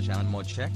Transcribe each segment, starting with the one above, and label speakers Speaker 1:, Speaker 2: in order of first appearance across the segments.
Speaker 1: Hasan mod check.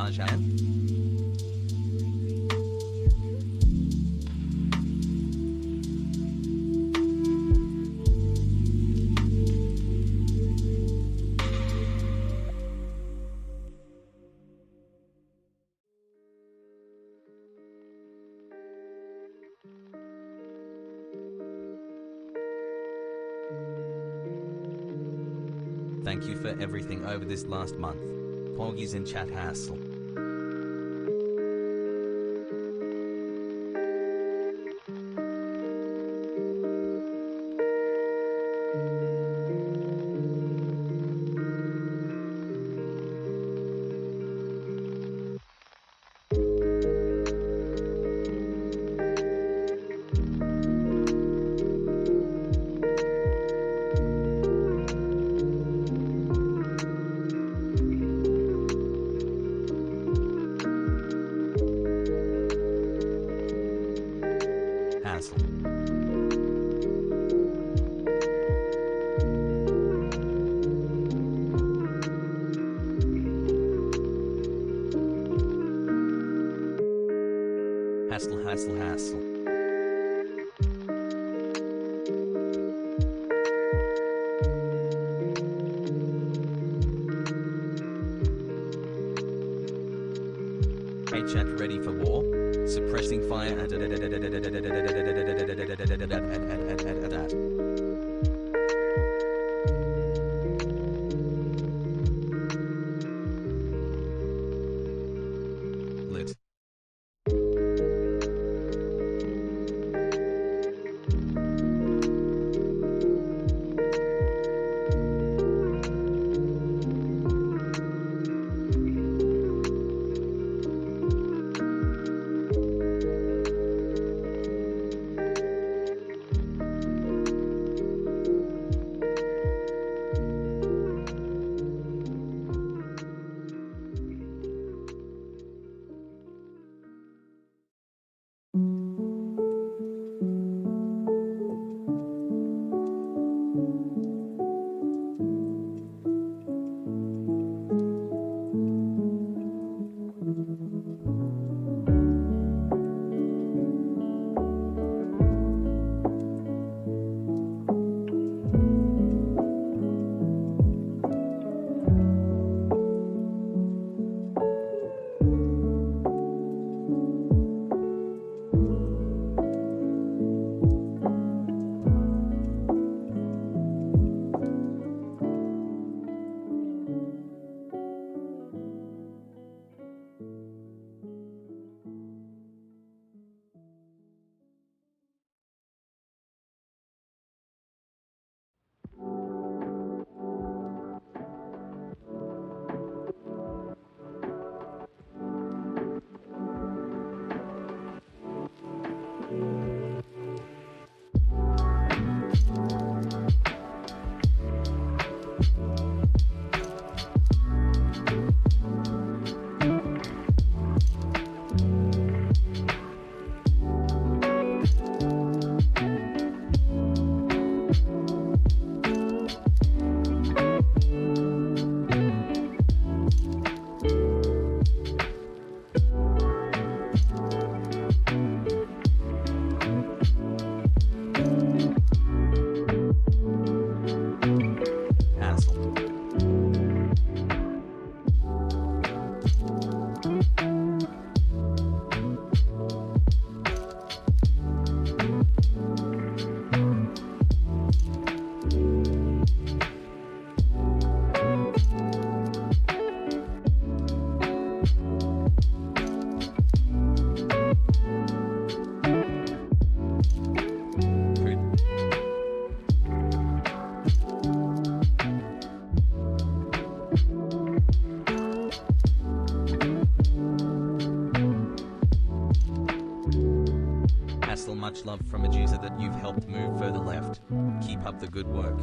Speaker 1: Hasan. Thank you for everything over this last month. Porgies in chat hassle. Hassle. Hey chat, ready for war? Suppressing fire and lit. Hassel, much love from a user that you've helped move further left. Keep up the good work.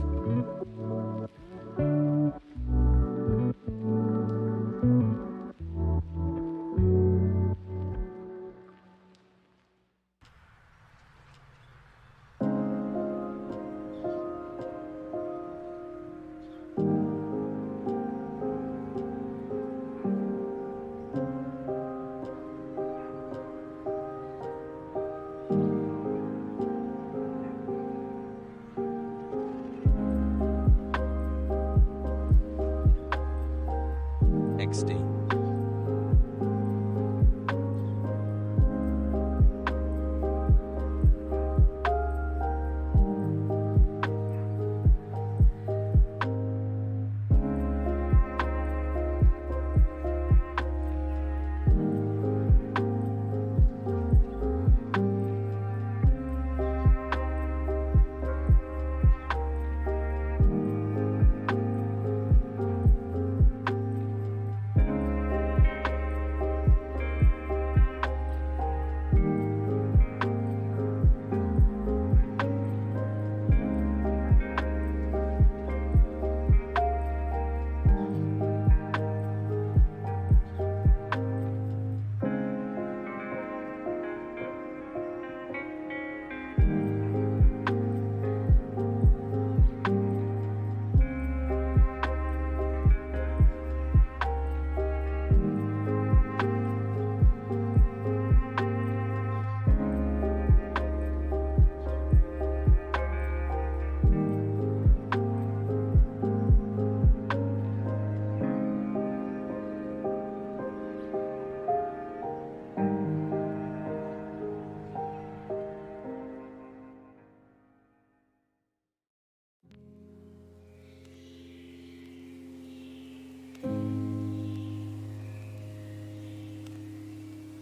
Speaker 1: XD.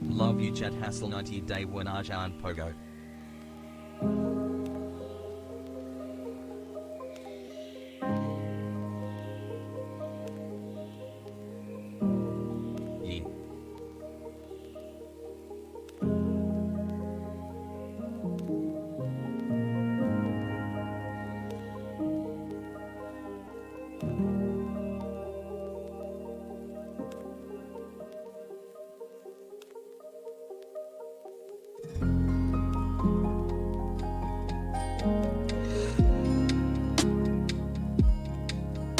Speaker 1: Love you chat Hassel 90 day one Arjan Pogo. Yeah.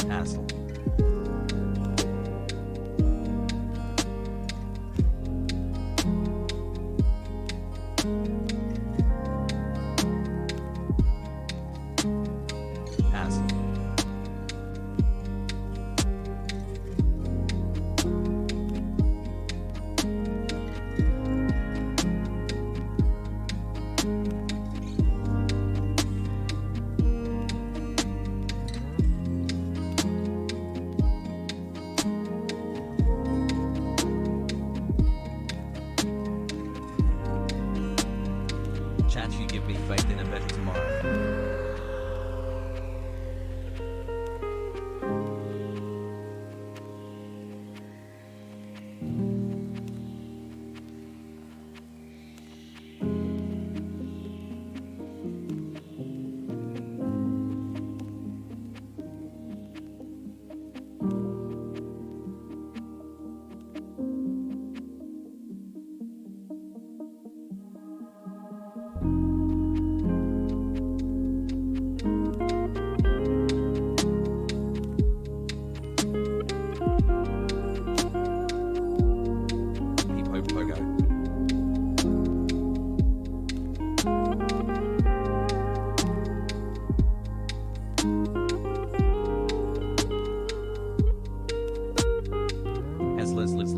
Speaker 1: Hassel. Hassel. Chat, you give me faith in a better tomorrow.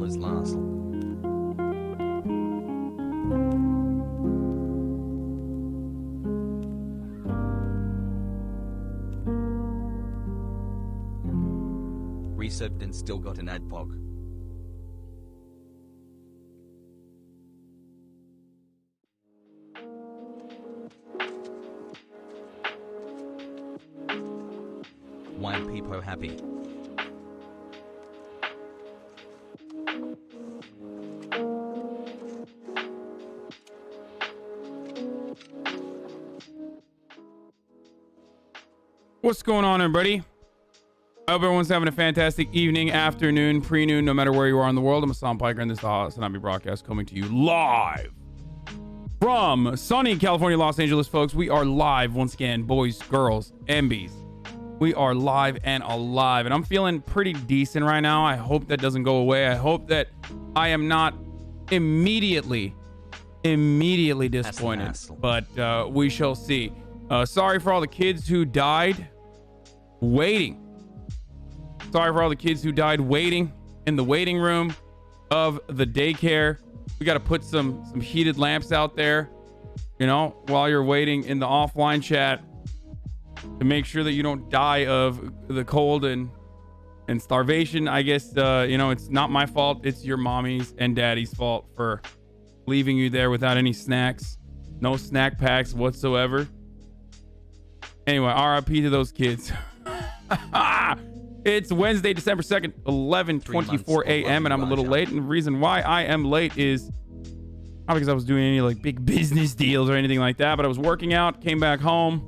Speaker 1: Liz Larsel. Resubbed and still got an adblock. Why people happy?
Speaker 2: What's going on, everybody? I hope everyone's having a fantastic evening, afternoon, pre-noon, no matter where you are in the world. I'm Hasan Piker, and this is the HasanAbi broadcast coming to you live from sunny California, Los Angeles, folks. We are live once again, boys, girls, MBs. We are live and alive, and I'm feeling pretty decent right now. I hope that doesn't go away. I hope that I am not immediately disappointed, but we shall see. Sorry for all the kids who died waiting. Sorry for all the kids who died waiting in the waiting room of the daycare. We got to put some heated lamps out there, you know, while you're waiting in the offline chat to make sure that you don't die of the cold and starvation. I guess, you know, it's not my fault. It's your mommy's and daddy's fault for leaving you there without any snacks. No snack packs whatsoever. Anyway, RIP to those kids. It's Wednesday, December 2nd, 11:24 a.m. and I'm a little late. And the reason why I am late is not because I was doing any like big business deals or anything like that, but I was working out, came back home.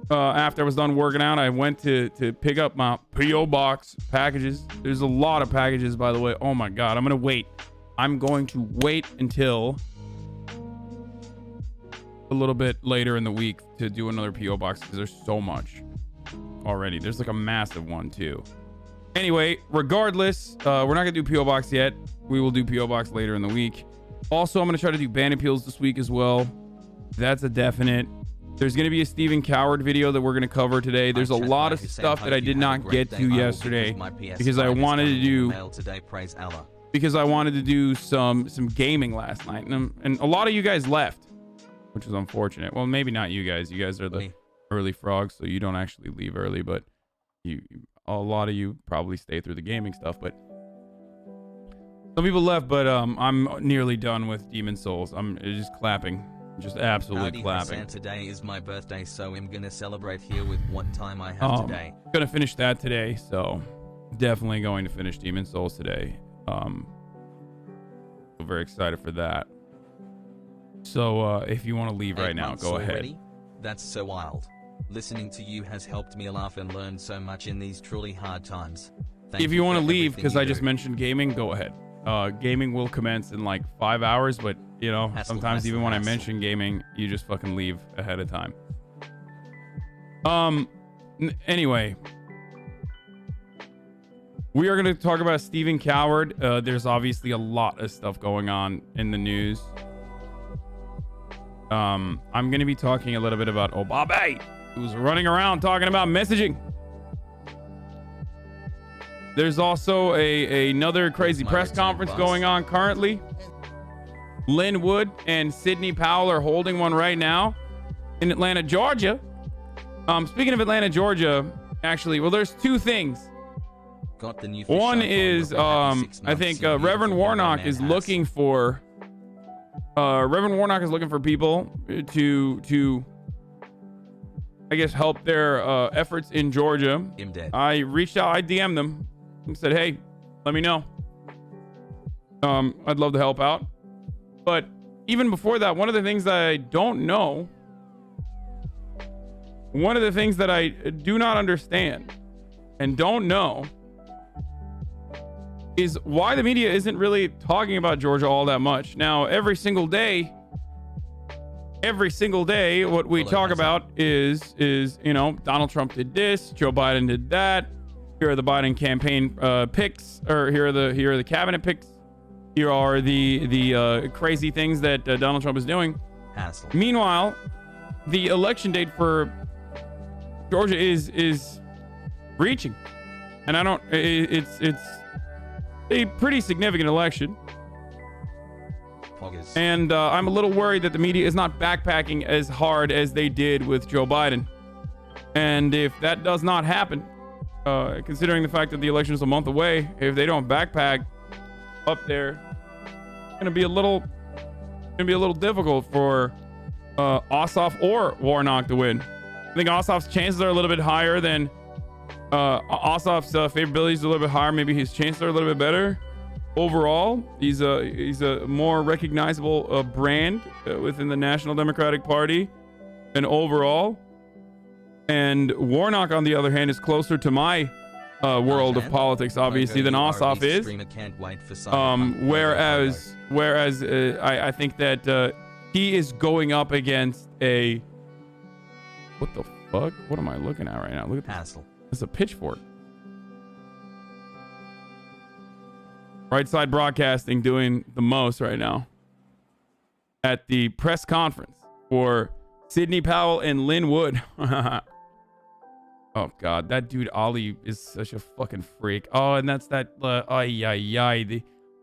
Speaker 2: After I was done working out, I went to pick up my P.O. box packages. There's a lot of packages, by the way. Oh my God, I'm going to wait until a little bit later in the week to do another P.O. box because there's so much already. There's like a massive one too. Anyway, regardless, we're not gonna do P.O. box yet. We will do P.O. box later in the week. Also, I'm gonna try to do ban appeals this week as well. That's a definite. There's gonna be a Stephen Coward video that we're gonna cover today. There's a lot of stuff that I did not get to yesterday because I wanted to do some gaming last night, and a lot of you guys left, which is unfortunate. Well, maybe not you guys. You guys are the early frogs, so you don't actually leave early, but a lot of you probably stay through the gaming stuff. But some people left, but I'm nearly done with Demon Souls. I'm just clapping, just absolutely clapping.
Speaker 1: Hasan, today is my birthday, so I'm gonna celebrate here with what time I have today.
Speaker 2: I'm gonna finish that today, so definitely going to finish Demon Souls today. Very excited for that. So if you want to leave right now, go ahead.
Speaker 1: That's so wild. Listening to you has helped me laugh and learn so much in these truly hard times.
Speaker 2: If you want to leave because I just mentioned gaming, go ahead. Gaming will commence in like 5 hours, but you know, sometimes even when I mention gaming, you just fucking leave ahead of time. Anyway, we are going to talk about Stephen Coward. There's obviously a lot of stuff going on in the news. I'm going to be talking a little bit about Obabe, who's running around talking about messaging. There's also another crazy press conference going on currently. Lynn Wood and Sidney Powell are holding one right now in Atlanta, Georgia. Speaking of Atlanta, Georgia, actually, well, there's two things.
Speaker 1: Got the new
Speaker 2: one is, I think Reverend Warnock is looking for people to I guess help their efforts in Georgia. I reached out, I DM'd them and said, hey, let me know. I'd love to help out. But even before that, one of the things that I don't know, one of the things that I do not understand and don't know is why the media isn't really talking about Georgia all that much. Now, every single day, what we talk about is, you know, Donald Trump did this, Joe Biden did that. Here are the Biden campaign picks, or here are the cabinet picks. Here are the crazy things that Donald Trump is doing.
Speaker 1: Hassle.
Speaker 2: Meanwhile, the election date for Georgia is reaching, and I don't. It's a pretty significant election. And I'm a little worried that the media is not backpacking as hard as they did with Joe Biden. And if that does not happen, considering the fact that the election is a month away, if they don't backpack up there, it's gonna be a little difficult for Ossoff or Warnock to win. I think Ossoff's chances are a little bit higher than Ossoff's favorability is a little bit higher. Maybe his chances are a little bit better. Overall, he's a more recognizable brand within the National Democratic Party. And overall, And Warnock, on the other hand, is closer to my world of politics, obviously, than Ossoff is. Whereas I think that he is going up against a... What the fuck? What am I looking at right now? Look at this.
Speaker 1: Hassle.
Speaker 2: It's a pitchfork. Right Side Broadcasting doing the most right now at the press conference for Sidney Powell and Lynn Wood. Oh god, that dude Ollie is such a fucking freak. Oh, and that's that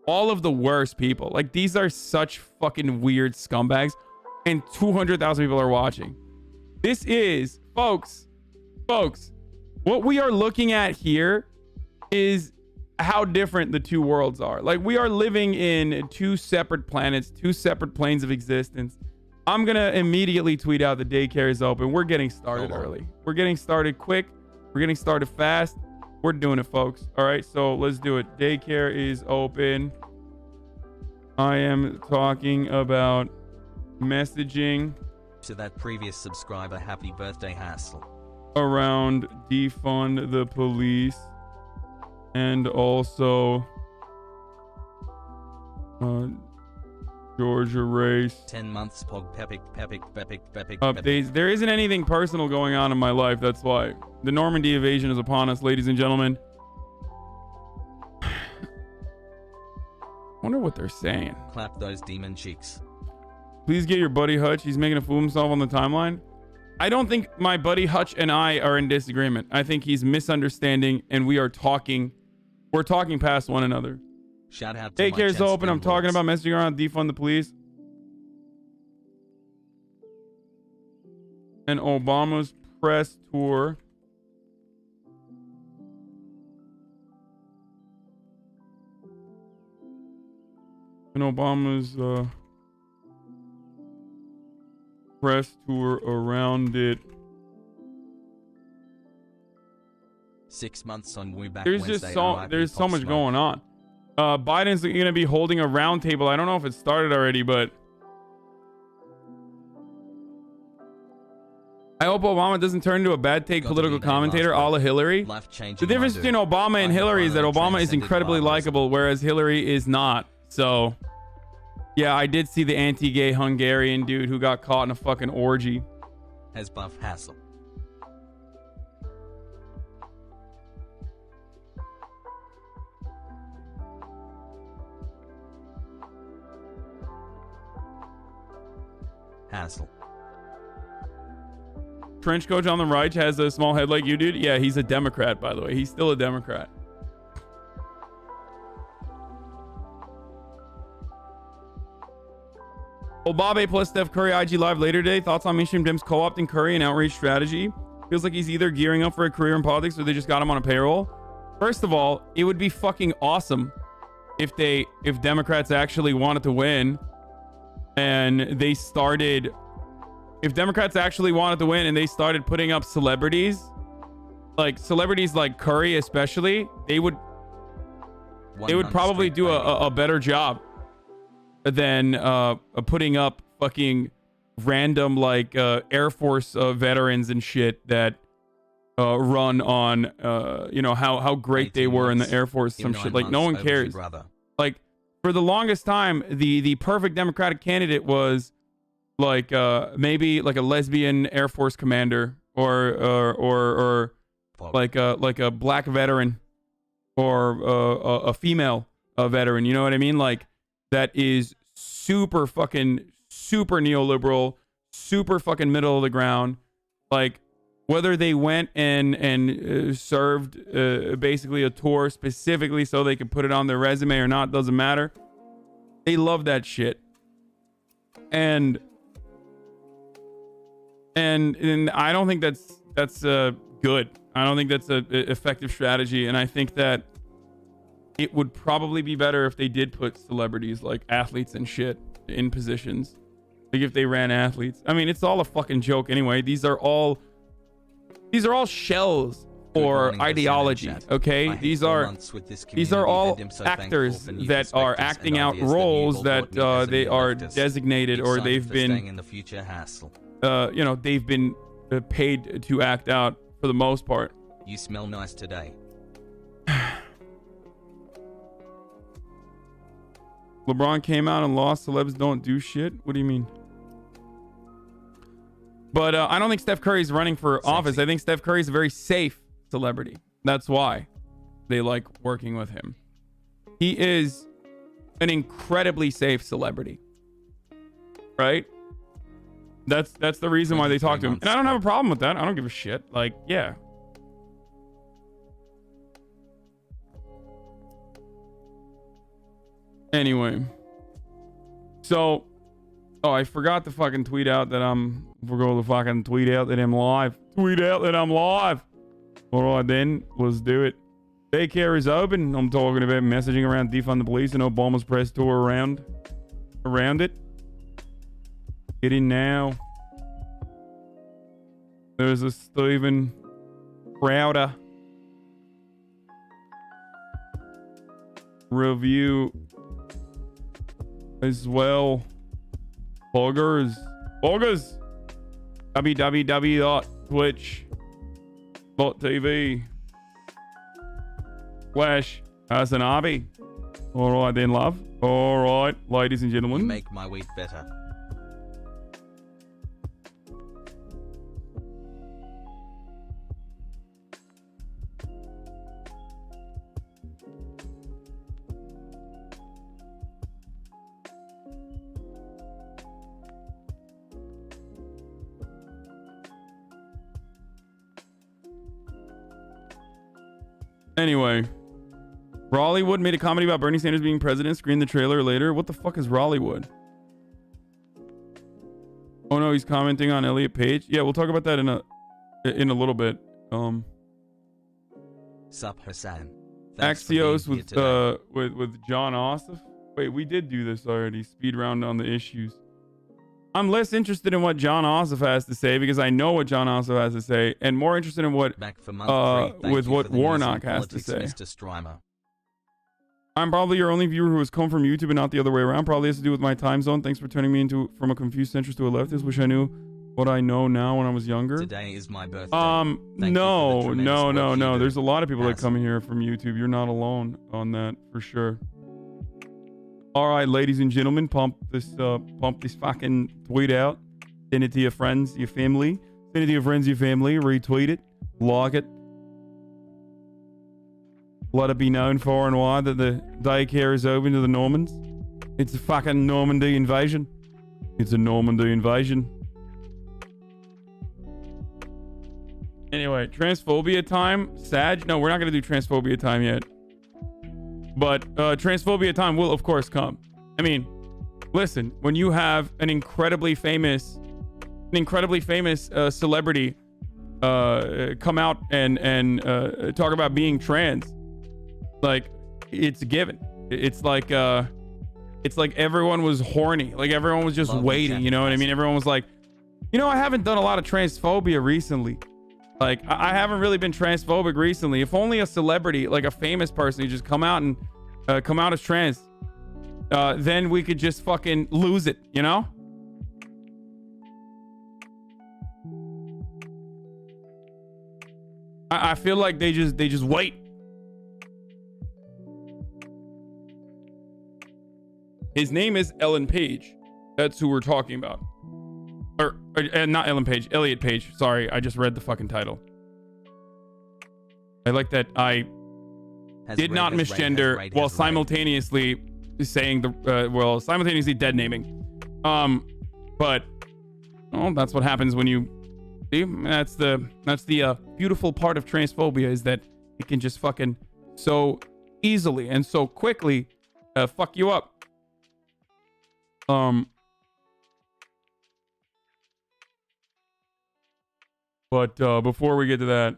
Speaker 2: all of the worst people. Like, these are such fucking weird scumbags, and 200,000 people are watching. This is, folks, what we are looking at here is how different the two worlds are. Like, we are living in two separate planets, two separate planes of existence. I'm gonna immediately tweet out the daycare is open. We're getting started early. We're getting started quick. We're getting started fast. We're doing it, folks. All right, so let's do it. Daycare is open. I am talking about messaging
Speaker 1: to that previous subscriber. Happy birthday, Hassle.
Speaker 2: Around defund the police and also Georgia race.
Speaker 1: 10 months pog pepic.
Speaker 2: Updates. There isn't anything personal going on in my life. That's why. The Normandy invasion is upon us, ladies and gentlemen. Wonder what they're saying.
Speaker 1: Clap those demon cheeks.
Speaker 2: Please get your buddy Hutch. He's making a fool of himself on the timeline. I don't think my buddy Hutch and I are in disagreement. I think he's misunderstanding, and we're talking past one another.
Speaker 1: Shout out to
Speaker 2: Daycare's open. I'm talking about messaging around defund the police. And Obama's press tour. And Obama's press tour around it.
Speaker 1: 6 months on way back.
Speaker 2: There's just so much going on. Biden's going to be holding a roundtable. I don't know if it started already, but I hope Obama doesn't turn into a bad take political commentator a la Hillary. The difference between Obama and Hillary is that Obama is incredibly likable, whereas Hillary is not. So, yeah, I did see the anti-gay Hungarian dude who got caught in a fucking orgy.
Speaker 1: Has buff Hassle. Hassle.
Speaker 2: Trench coach on the right has a small head like you, dude. Yeah, he's a Democrat, by the way. He's still a Democrat. Obabe plus Steph Curry IG live later today. Thoughts on mainstream Dems co-opting Curry and outreach strategy? Feels like he's either gearing up for a career in politics or they just got him on a payroll. First of all, it would be fucking awesome if Democrats actually wanted to win and they started putting up celebrities like Curry especially, they would probably do a better job than putting up fucking random like Air Force veterans and shit that run on how great they were in the Air Force, some shit. Like, no one cares. Like, for the longest time, the perfect Democratic candidate was like maybe like a lesbian Air Force commander or like a black veteran or a female veteran. You know what I mean? Like, that is super neoliberal, super fucking middle of the ground. Like, whether they went and served basically a tour specifically so they could put it on their resume or not, doesn't matter. They love that shit. And I don't think that's good. I don't think that's a effective strategy. And I think that it would probably be better if they did put celebrities like athletes and shit in positions. Like, if they ran athletes. I mean, it's all a fucking joke anyway. These are all shells for ideology. Okay, these are all actors that are acting out roles that they are designated or they've been they've been paid to act out for the most part.
Speaker 1: You smell nice today.
Speaker 2: LeBron came out and lost. Celebs don't do shit. What do you mean? But I don't think Steph Curry's running for office. I think Steph Curry's a very safe celebrity. That's why they like working with him. He is an incredibly safe celebrity. Right? That's the reason why they talk to him. And I don't have a problem with that. I don't give a shit. Like, yeah. Anyway. So, oh, I forgot to fucking tweet out that we're going to fucking tweet out that I'm live. Tweet out that I'm live. All right, then. Let's do it. Daycare is open. I'm talking about messaging around defund the police and Obama's press tour around it. Get in now. There's a Stephen Crowder review as well. Poggers. www.twitch.tv/HasanAbi. All right then, love. All right, ladies and gentlemen.
Speaker 1: You make my week better.
Speaker 2: Anyway, Rollywood made a comedy about Bernie Sanders being president. Screen the trailer later. What the fuck is Rollywood? Oh no, he's commenting on Elliot Page. Yeah, we'll talk about that in a little bit.
Speaker 1: Sup, Hasan.
Speaker 2: Axios with John Ossoff. Wait, we did do this already. Speed round on the issues. I'm less interested in what John Ossoff has to say because I know what John Ossoff has to say, and more interested in what with what Warnock has to say.
Speaker 1: Mr. Strimer.
Speaker 2: I'm probably your only viewer who has come from YouTube and not the other way around. Probably has to do with my time zone. Thanks for turning me from a confused centrist to a leftist. Wish I knew what I know now when I was younger.
Speaker 1: Today is my birthday.
Speaker 2: No. There's a lot of people that come here from YouTube. You're not alone on that for sure. All right, ladies and gentlemen, pump this fucking tweet out. Send it to your friends, your family. Send it to your friends, your family. Retweet it. Log it. Let it be known far and wide that the daycare is open to the Normans. It's a fucking Normandy invasion. It's a Normandy invasion. Anyway, transphobia time. Sag? No, we're not going to do transphobia time yet. But transphobia time will, of course, come. I mean, listen, when you have an incredibly famous celebrity come out and talk about being trans, like, it's a given. It's like everyone was horny. Like, everyone was just waiting, you know what I mean? Everyone was like, you know, I haven't done a lot of transphobia recently. Like, I haven't really been transphobic recently. If only a celebrity, like a famous person, who just come out as trans, then we could just fucking lose it, you know? I feel like they just wait. His name is Ellen Page. That's who we're talking about. Or not Ellen Page, Elliot Page. Sorry, I just read the fucking title. I like that I did not misgender while simultaneously saying simultaneously dead naming. But that's what happens when you see. That's the beautiful part of transphobia, is that it can just fucking so easily and so quickly fuck you up. But before we get to that,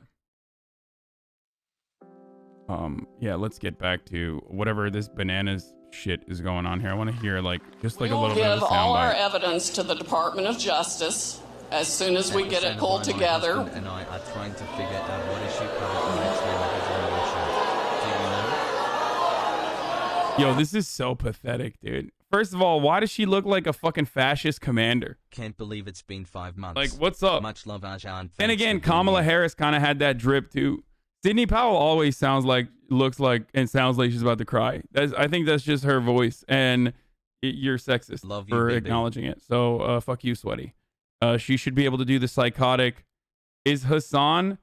Speaker 2: yeah, let's get back to whatever this bananas shit is going on here. I want to hear just a little bit of a soundbite.
Speaker 3: We'll give all our evidence to the Department of Justice as soon as we get it pulled together.
Speaker 1: And I are trying to figure out what issue covered next week. Do you know?
Speaker 2: Yo, this is so pathetic, dude. First of all, why does she look like a fucking fascist commander?
Speaker 1: Can't believe it's been 5 months.
Speaker 2: Like, what's up?
Speaker 1: Much love, Hasan.
Speaker 2: And again, Kamala Harris kind of had that drip too. Sidney Powell always looks like and sounds like she's about to cry. I think that's just her voice, and you're sexist for acknowledging it. So fuck you, sweaty. She should be able to do the psychotic. Is Hasan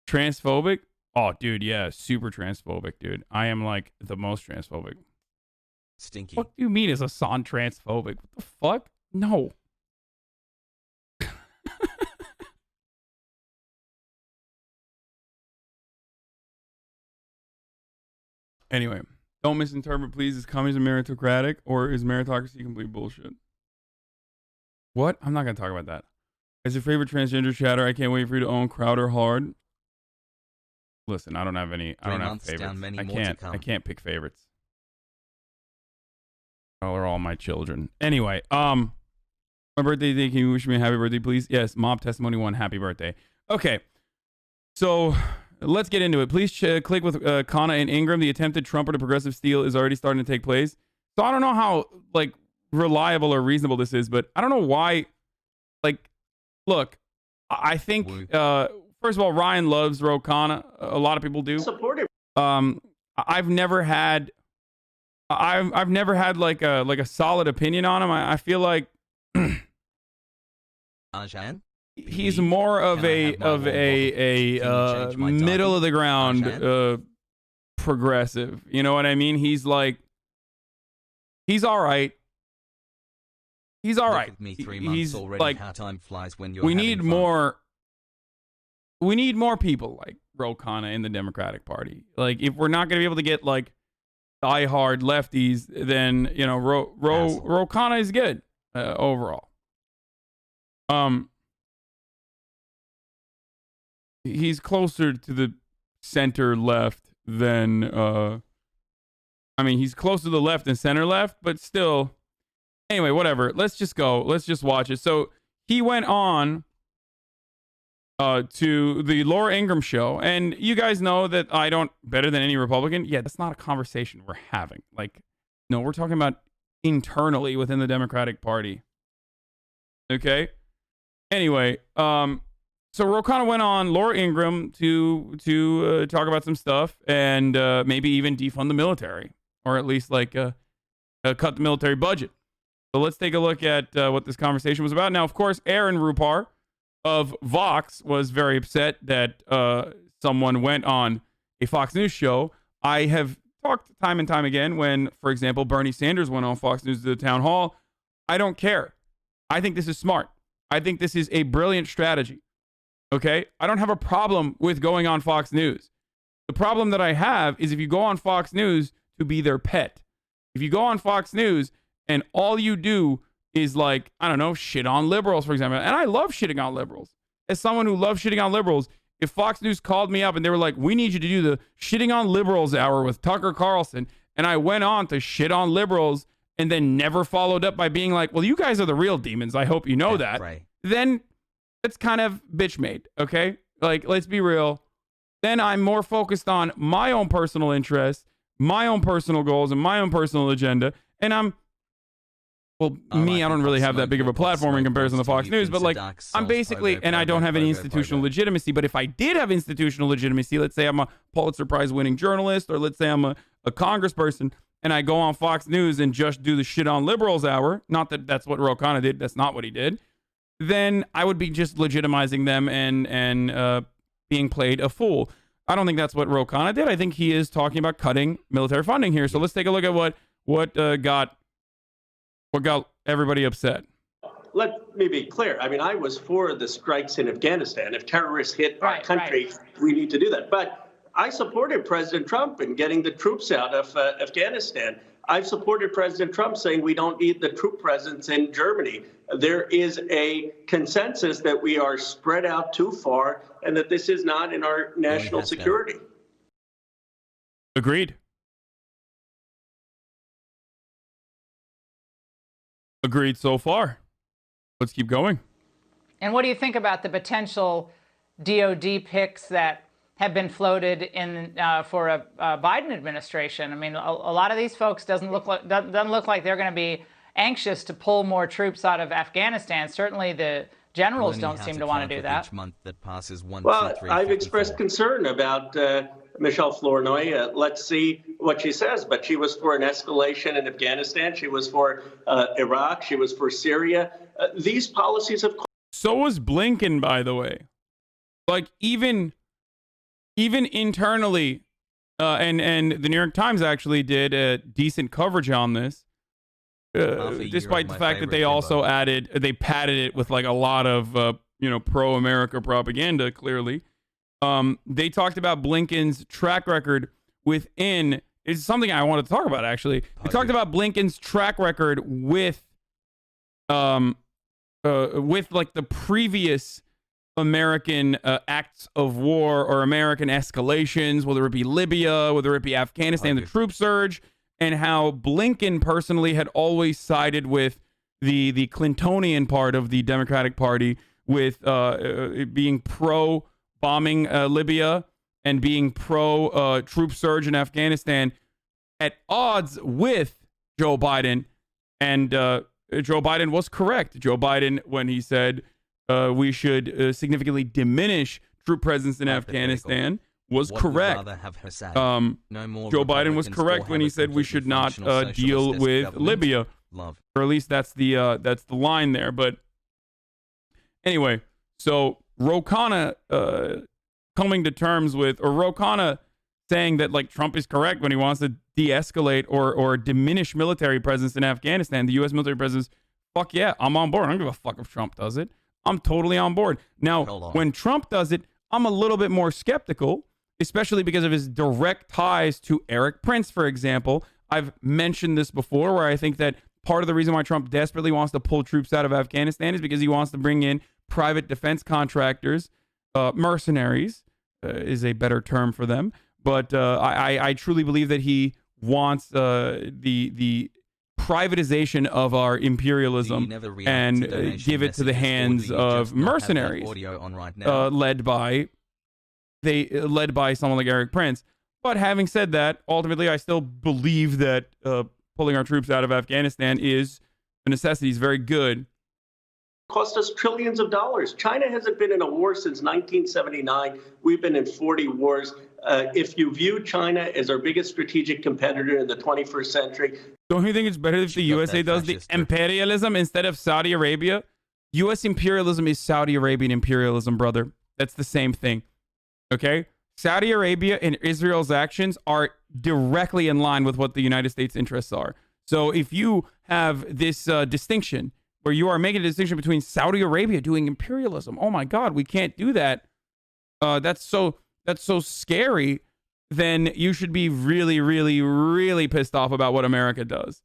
Speaker 2: transphobic? Oh, dude, yeah, super transphobic, dude. I am like the most transphobic.
Speaker 1: Stinky.
Speaker 2: What do you mean is Hasan transphobic? What the fuck? No. Anyway, don't misinterpret, please. Is communism meritocratic or is meritocracy complete bullshit? What? I'm not going to talk about that. As your favorite transgender chatter, I can't wait for you to own Crowder hard. Listen, I don't have any. I don't have favorites. I can't pick favorites. Oh, they're all my children. Anyway, my birthday day. Can you wish me a happy birthday, please? Yes, Mob Testimony 1. Happy birthday. Okay, so let's get into it. Please click with Kana and Ingram. The attempted Trumper to progressive steal is already starting to take place. So I don't know how like reliable or reasonable this is, but I don't know why. Like, look, I think first of all, Ryan loves Ro Khanna. A lot of people do.
Speaker 4: Supportive.
Speaker 2: I've never had like a solid opinion on him. I feel like he's more of a middle of the ground progressive. You know what I mean? He's like, he's all right. He's all right. He's like,
Speaker 1: how time flies when you're
Speaker 2: we need more people like Ro Khanna in the Democratic Party. Like, if we're not going to be able to get like diehard lefties, then, you know, Ro Khanna is good overall. He's closer to the center left than I mean, he's closer to the left than center left, but still. Anyway, whatever. Let's just go. Let's just watch it. So he went on to the Laura Ingraham show, and you guys know that I don't better than any Republican. Yeah, that's not a conversation we're having. Like, no, we're talking about internally within the Democratic Party. Okay. Anyway, so Ro Khanna went on Laura Ingraham to talk about some stuff and maybe even defund the military, or at least like cut the military budget. So let's take a look at what this conversation was about. Now, of course, Aaron Rupar of Vox was very upset that someone went on a Fox News show. I have talked time and time again when, for example, Bernie Sanders went on Fox News to the town hall. I don't care. I think this is smart. I think this is a brilliant strategy. Okay? I don't have a problem with going on Fox News. The problem that I have is if you go on Fox News to be their pet. If you go on Fox News and all you do is, like, I don't know, shit on liberals, for example. And I love shitting on liberals. As someone who loves shitting on liberals, if Fox News called me up and they were like, we need you to do the shitting on liberals hour with Tucker Carlson, and I went on to shit on liberals and then never followed up by being like, well, you guys are the real demons. I hope you know that.
Speaker 1: Right.
Speaker 2: Then it's kind of bitch made, okay? Like, let's be real. Then I'm more focused on my own personal interests, my own personal goals, and my own personal agenda. And I'm, well, I don't really have that big of a platform in comparison to Fox News, but like, I'm basically, and I don't have any institutional legitimacy, but if I did have institutional legitimacy, let's say I'm a Pulitzer Prize winning journalist, or let's say I'm a congressperson, and I go on Fox News and just do the shit on liberals hour, not that that's what Ro Khanna did, that's not what he did, then I would be just legitimizing them and being played a fool. I don't think that's what Ro Khanna did. I think he is talking about cutting military funding here. So let's take a look at what got everybody upset.
Speaker 4: Let me be clear. I mean, I was for the strikes in Afghanistan. If terrorists hit our country, we need to do that. But I supported President Trump in getting the troops out of Afghanistan. I've supported President Trump saying we don't need the troop presence in Germany. There is a consensus that we are spread out too far and that this is not in our national security.
Speaker 2: Agreed. Agreed so far. Let's keep going.
Speaker 5: And what do you think about the potential DOD picks that have been floated in for a Biden administration. I mean, a lot of these folks doesn't look like they're going to be anxious to pull more troops out of Afghanistan. Certainly, the generals don't seem to want to do that.
Speaker 1: Each month that passes
Speaker 4: I've expressed concern about Michelle Flournoy. Let's see what she says. But she was for an escalation in Afghanistan. She was for Iraq. She was for Syria. These policies have.
Speaker 2: So was Blinken, by the way. Like even internally, and the New York Times actually did a decent coverage on this. Despite the fact that they also they padded it with like a lot of pro-America propaganda. Clearly, they talked about Blinken's track record within. It's something I wanted to talk about actually. They talked about Blinken's track record with like the previous American acts of war or American escalations, whether it be Libya, whether it be Afghanistan, the troop surge. And how Blinken personally had always sided with the Clintonian part of the Democratic Party, with being pro bombing Libya and being pro troop surge in Afghanistan, at odds with Joe Biden. And Joe Biden was correct. Joe Biden, when he said we should significantly diminish troop presence in Afghanistan, was correct.
Speaker 1: No more
Speaker 2: Joe Biden was correct when he said we should not deal with Libya, or at least that's the line there. But anyway, so Ro Khanna coming to terms with, or Ro Khanna saying that like Trump is correct when he wants to de-escalate or diminish military presence in Afghanistan, the U.S. military presence. Fuck yeah, I'm on board. I don't give a fuck if Trump does it. I'm totally on board. Now, when Trump does it, I'm a little bit more skeptical, especially because of his direct ties to Eric Prince, for example. I've mentioned this before, where I think that part of the reason why Trump desperately wants to pull troops out of Afghanistan is because he wants to bring in private defense contractors, mercenaries is a better term for them. But I truly believe that he wants the privatization of our imperialism and give it to the hands of mercenaries, led by someone like Eric Prince. But having said that, ultimately, I still believe that pulling our troops out of Afghanistan is a necessity. It's very good.
Speaker 4: Cost us trillions of dollars. China hasn't been in a war since 1979. We've been in 40 wars. If you view China as our biggest strategic competitor in the 21st century.
Speaker 2: Don't you think it's better if the USA does the imperialism instead of Saudi Arabia? U.S. imperialism is Saudi Arabian imperialism, brother. That's the same thing. Okay? Saudi Arabia and Israel's actions are directly in line with what the United States interests are. So if you have this distinction where you are making a distinction between Saudi Arabia doing imperialism, oh my God, we can't do that. That's so scary. Then you should be really, really, really pissed off about what America does.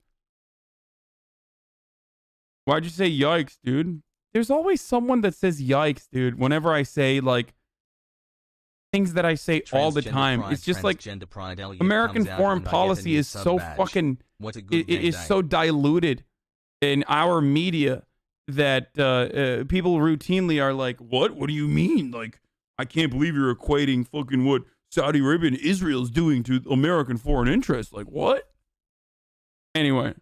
Speaker 2: Why'd you say yikes, dude? There's always someone that says yikes, dude, whenever I say like things that I say all the time. It's just like American foreign policy is so fucking, it is so diluted in our media that people routinely are like, what do you mean? Like, I can't believe you're equating fucking what Saudi Arabia and Israel is doing to American foreign interests. Like, what? Anyway.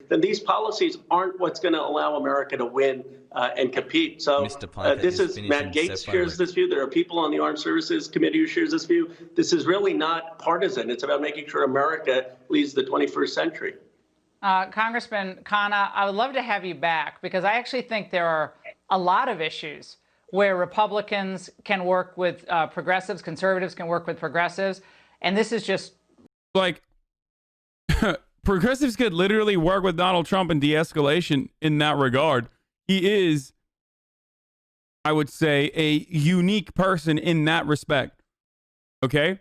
Speaker 4: Then these policies aren't what's going to allow America to win and compete. So this is Matt Gaetz shares this view. There are people on the Armed Services Committee who shares this view. This is really not partisan. It's about making sure America leads the 21st century.
Speaker 5: Congressman Khanna, I would love to have you back because I actually think there are a lot of issues where Republicans can work with progressives, conservatives can work with progressives, and this is just
Speaker 2: like progressives could literally work with Donald Trump in de-escalation in that regard. He is, I would say, a unique person in that respect. Okay?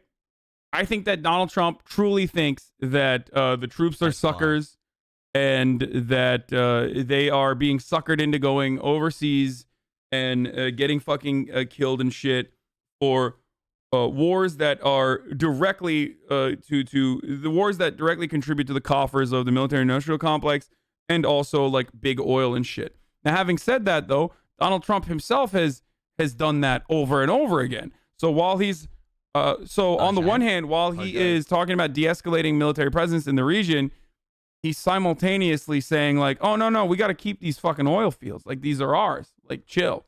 Speaker 2: I think that Donald Trump truly thinks that the troops are suckers and that they are being suckered into going overseas and getting fucking killed and shit for wars that are directly to the wars that directly contribute to the coffers of the military-industrial complex and also like big oil and shit. Now, having said that, though, Donald Trump himself has has done that over and over again. So while he's on the one hand, while he is talking about de-escalating military presence in the region, he's simultaneously saying like, oh, no, we got to keep these fucking oil fields. Like, these are ours. Like, chill.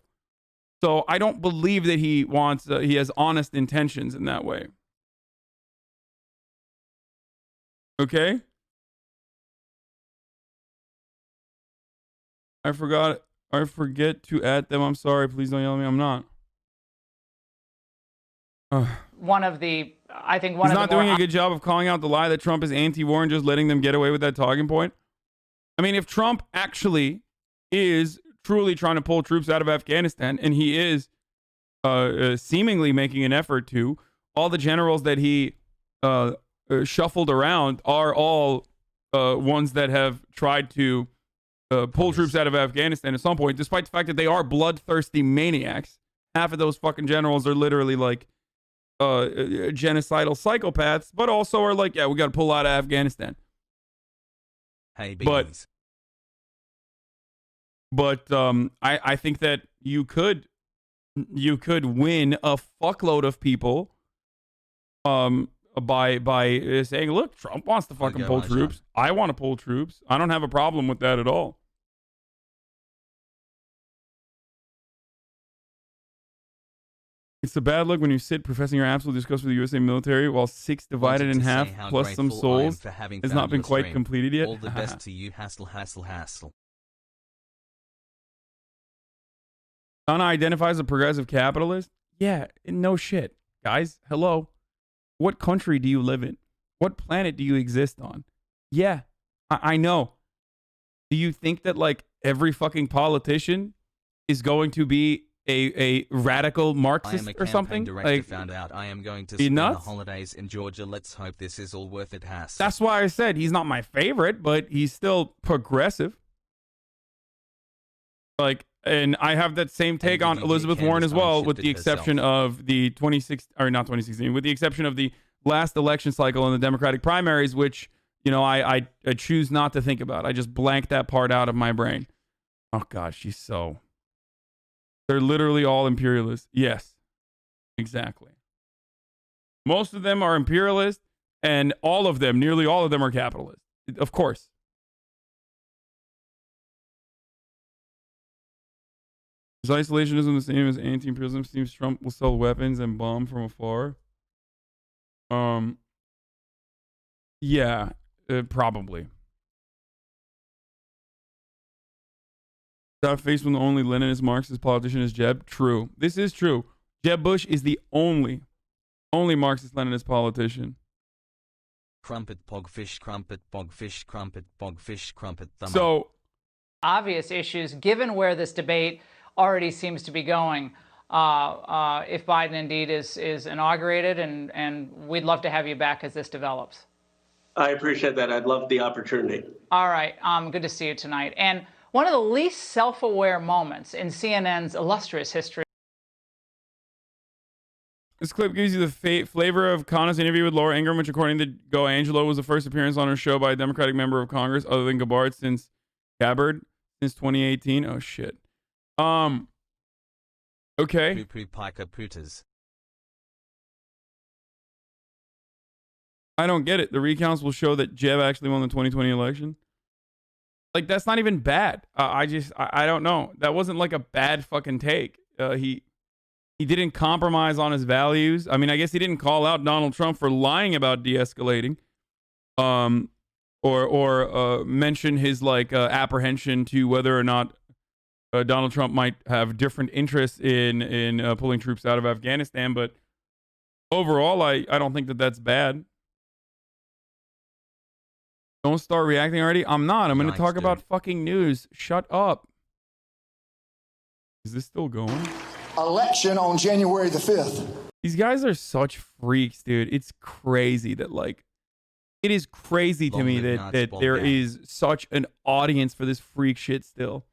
Speaker 2: So I don't believe that he wants, he has honest intentions in that way. Okay? I forget to add them. I'm sorry. Please don't yell at me. I'm not.
Speaker 5: I think
Speaker 2: he's not doing a good job of calling out the lie that Trump is anti-war and just letting them get away with that talking point. I mean, if Trump actually is truly trying to pull troops out of Afghanistan, and he is seemingly making an effort to, all the generals that he shuffled around are all ones that have tried to pull troops out of Afghanistan at some point, despite the fact that they are bloodthirsty maniacs. Half of those fucking generals are literally like genocidal psychopaths, but also are like, yeah, we got to pull out of Afghanistan.
Speaker 1: Hey, beans.
Speaker 2: But I think that you could win a fuckload of people by saying, look, Trump wants to fucking pull troops. I want to pull troops. I don't have a problem with that at all. It's a bad look when you sit professing your absolute disgust for the USA military while 6 divided in half plus some souls has not been quite completed yet.
Speaker 1: All the best to you, hassle.
Speaker 2: Donna identifies a progressive capitalist? Yeah, no shit. Guys, hello. What country do you live in? What planet do you exist on? Yeah, I know. Do you think that like every fucking politician is going to be a radical Marxist or something?
Speaker 1: Like, found out I am going to spend the holidays in Georgia. Let's hope this is all worth it, Hass.
Speaker 2: That's why I said he's not my favorite, but he's still progressive. Like, and I have that same take on Elizabeth Warren as well, with the exception of the 2016, with the exception of the last election cycle in the Democratic primaries, which, you know, I choose not to think about. I just blank that part out of my brain. Oh God, they're literally all imperialists. Yes, exactly. Most of them are imperialist, and nearly all of them are capitalist. Of course. Is isolationism the same as anti-imperialism? Seems Trump will sell weapons and bomb from afar. Yeah, probably. That face when the only Leninist Marxist politician is Jeb? True. This is true. Jeb Bush is the only Marxist Leninist politician.
Speaker 1: Crumpet, pogfish, crumpet, bogfish, crumpet, bogfish, crumpet.
Speaker 2: So
Speaker 5: obvious issues, given where this debate already seems to be going, if Biden indeed is inaugurated, and we'd love to have you back as this develops.
Speaker 4: I appreciate that. I'd love the opportunity.
Speaker 5: All right. Good to see you tonight. And one of the least self-aware moments in CNN's illustrious history.
Speaker 2: This clip gives you the flavor of Khanna's interview with Laura Ingraham, which, according to Go Angelo, was the first appearance on her show by a Democratic member of Congress other than Gabbard since 2018. Oh shit. Okay. I don't get it. The recounts will show that Jeb actually won the 2020 election. Like, that's not even bad. I don't know. That wasn't like a bad fucking take. He didn't compromise on his values. I mean, I guess he didn't call out Donald Trump for lying about de-escalating, or mention his like apprehension to whether or not Donald Trump might have different interests in pulling troops out of Afghanistan. But overall, I don't think that that's bad. Don't start reacting already. I'm not. I'm going to talk about fucking news. Shut up. Is this still going?
Speaker 6: Election on January the 5th.
Speaker 2: These guys are such freaks, dude. It's crazy that, like, it is crazy to me that there is such an audience for this freak shit still.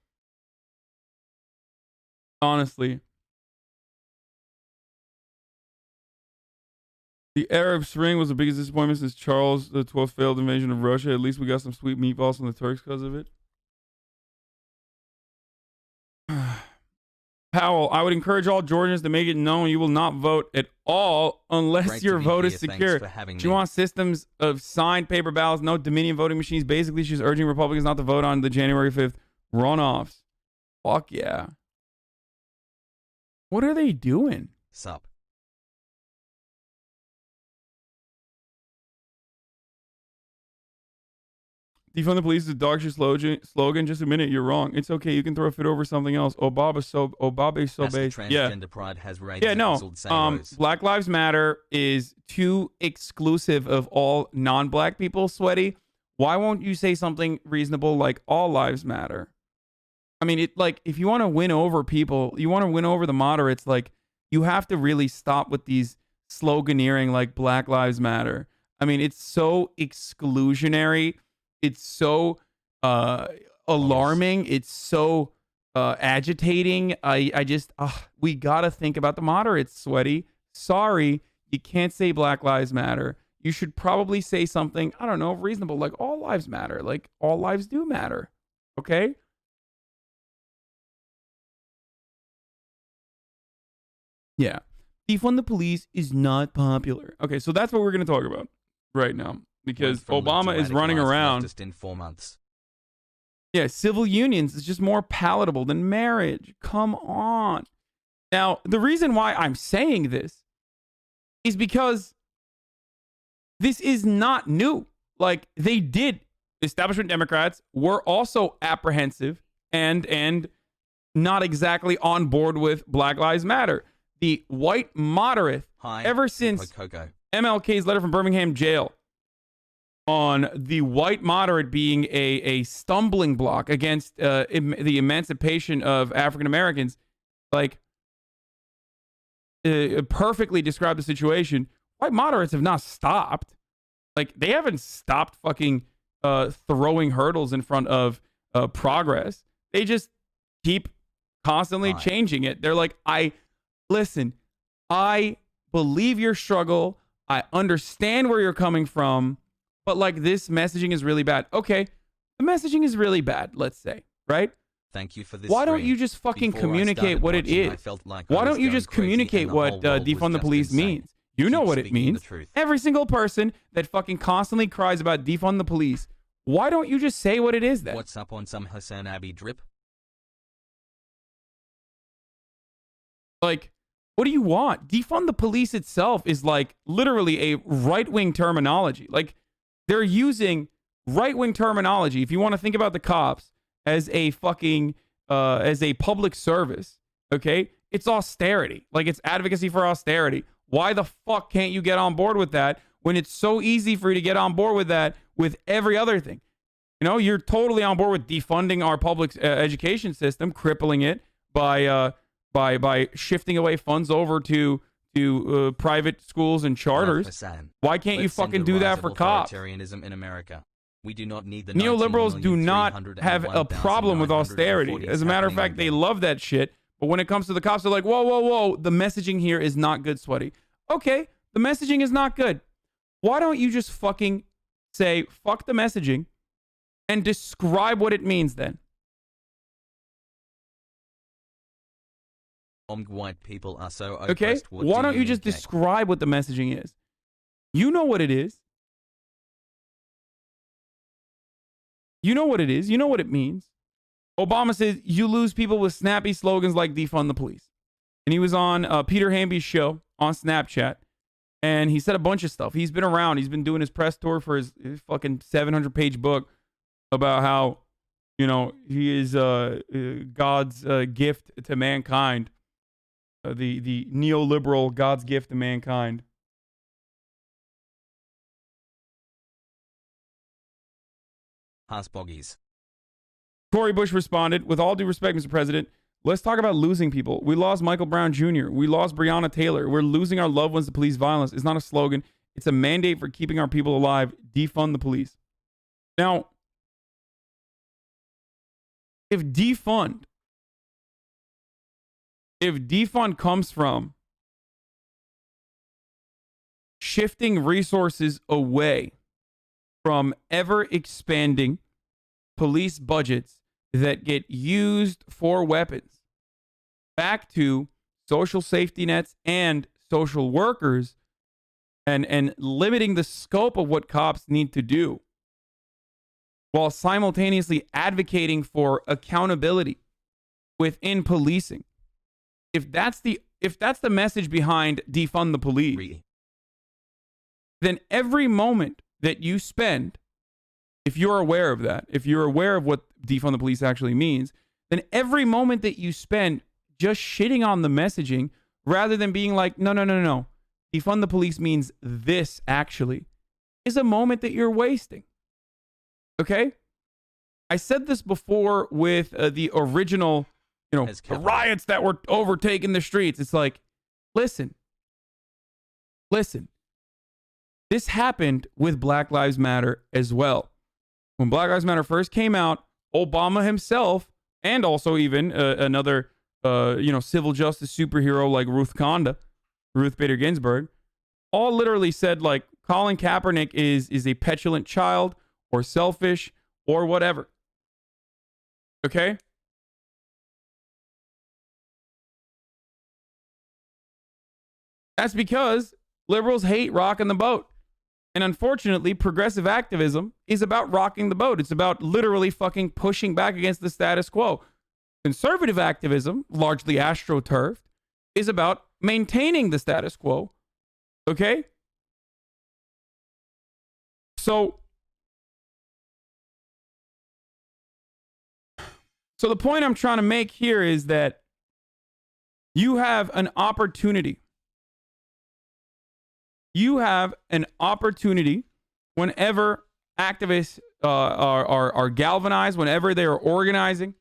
Speaker 2: Honestly. The Arab Spring was the biggest disappointment since Charles XII's failed invasion of Russia. At least we got some sweet meatballs from the Turks because of it. Powell, I would encourage all Georgians to make it known you will not vote at all unless
Speaker 1: Great
Speaker 2: your
Speaker 1: to be
Speaker 2: vote
Speaker 1: here.
Speaker 2: is secure.
Speaker 1: Thanks for having
Speaker 2: She
Speaker 1: me.
Speaker 2: wants systems of signed paper ballots, no Dominion voting machines. Basically, she's urging Republicans not to vote on the January 5th runoffs. Fuck yeah. What are they doing?
Speaker 1: Sup.
Speaker 2: Defund the police is a dog shit slogan. Just a minute, you're wrong. It's okay. You can throw a fit over something else. Obama's so
Speaker 1: That's the
Speaker 2: base.
Speaker 1: transgender pride has raised
Speaker 2: Yeah, no. Black Lives Matter is too exclusive of all non-black people, Sweaty. Why won't you say something reasonable like all lives matter? I mean, it like if you want to win over people, you want to win over the moderates, like you have to really stop with these sloganeering like Black Lives Matter. I mean, it's so exclusionary. It's so alarming. It's so agitating. I just, we got to think about the moderates, Sweaty. Sorry, you can't say Black Lives Matter. You should probably say something, I don't know, reasonable, like all lives matter. Like all lives do matter. Okay? Yeah. Defund the police is not popular. Okay, so that's what we're going to talk about right now. Because Obama is running around.
Speaker 1: Just in 4 months.
Speaker 2: Yeah, civil unions is just more palatable than marriage. Come on. Now, the reason why I'm saying this is because this is not new. Like, they did. Establishment Democrats were also apprehensive and not exactly on board with Black Lives Matter. The white moderate, ever since MLK's letter from Birmingham jail, on the white moderate being a stumbling block against the emancipation of African Americans, like perfectly described the situation. White moderates have not stopped. Like they haven't stopped fucking throwing hurdles in front of progress. They just keep constantly changing it. They're like, listen, I believe your struggle. I understand where you're coming from. But like this messaging is really bad. Okay, the messaging is really bad, let's say, right?
Speaker 1: Thank you for this.
Speaker 2: Why don't you just fucking communicate what it is? Why don't you just communicate what defund the police means? You know what it means. Every single person that fucking constantly cries about defund the police, why don't you just say what it is then?
Speaker 1: What's up on some HasanAbi drip?
Speaker 2: Like, what do you want? Defund the police itself is like literally a right-wing terminology. Like, they're using right-wing terminology. If you want to think about the cops as a fucking, as a public service, okay? It's austerity. Like, it's advocacy for austerity. Why the fuck can't you get on board with that when it's so easy for you to get on board with that with every other thing? You know, you're totally on board with defunding our public education system, crippling it by shifting away funds over to private schools and charters. Why can't you fucking do that for cops?
Speaker 1: Authoritarianism in America. We do not need the
Speaker 2: neoliberals do not have a problem with austerity. As a matter of fact, they love that shit. But when it comes to the cops, they're like, whoa, whoa, whoa. The messaging here is not good, Sweaty. Okay, the messaging is not good. Why don't you just fucking say, fuck the messaging and describe what it means then?
Speaker 1: White people are so
Speaker 2: okay. Why don't you just describe what the messaging is? You know what it is. You know what it is. You know what it means. Obama says you lose people with snappy slogans like defund the police. And he was on Peter Hamby's show on Snapchat. And he said a bunch of stuff. He's been around. He's been doing his press tour for his fucking 700-page book about how, you know, he is God's gift to mankind. The neoliberal God's gift to mankind.
Speaker 1: Hasboggies.
Speaker 2: Tory Bush responded, with all due respect, Mr. President, let's talk about losing people. We lost Michael Brown Jr. We lost Breonna Taylor. We're losing our loved ones to police violence. It's not a slogan. It's a mandate for keeping our people alive. Defund the police. Now, if defund comes from shifting resources away from ever expanding police budgets that get used for weapons back to social safety nets and social workers and limiting the scope of what cops need to do while simultaneously advocating for accountability within policing. If that's the message behind defund the police, then every moment that you spend, if you're aware of that, if you're aware of what defund the police actually means, then every moment that you spend just shitting on the messaging rather than being like, no, defund the police means this actually, is a moment that you're wasting. Okay? I said this before with the original, the riots that were overtaking the streets. It's like, listen. This happened with Black Lives Matter as well. When Black Lives Matter first came out, Obama himself, and also even another, civil justice superhero like Ruth Bader Ginsburg, all literally said, like, Colin Kaepernick is a petulant child or selfish or whatever. Okay? That's because liberals hate rocking the boat. And unfortunately, progressive activism is about rocking the boat. It's about literally fucking pushing back against the status quo. Conservative activism, largely astroturfed, is about maintaining the status quo. Okay? So the point I'm trying to make here is that you have an opportunity. You have an opportunity whenever activists are galvanized, whenever they are organizing.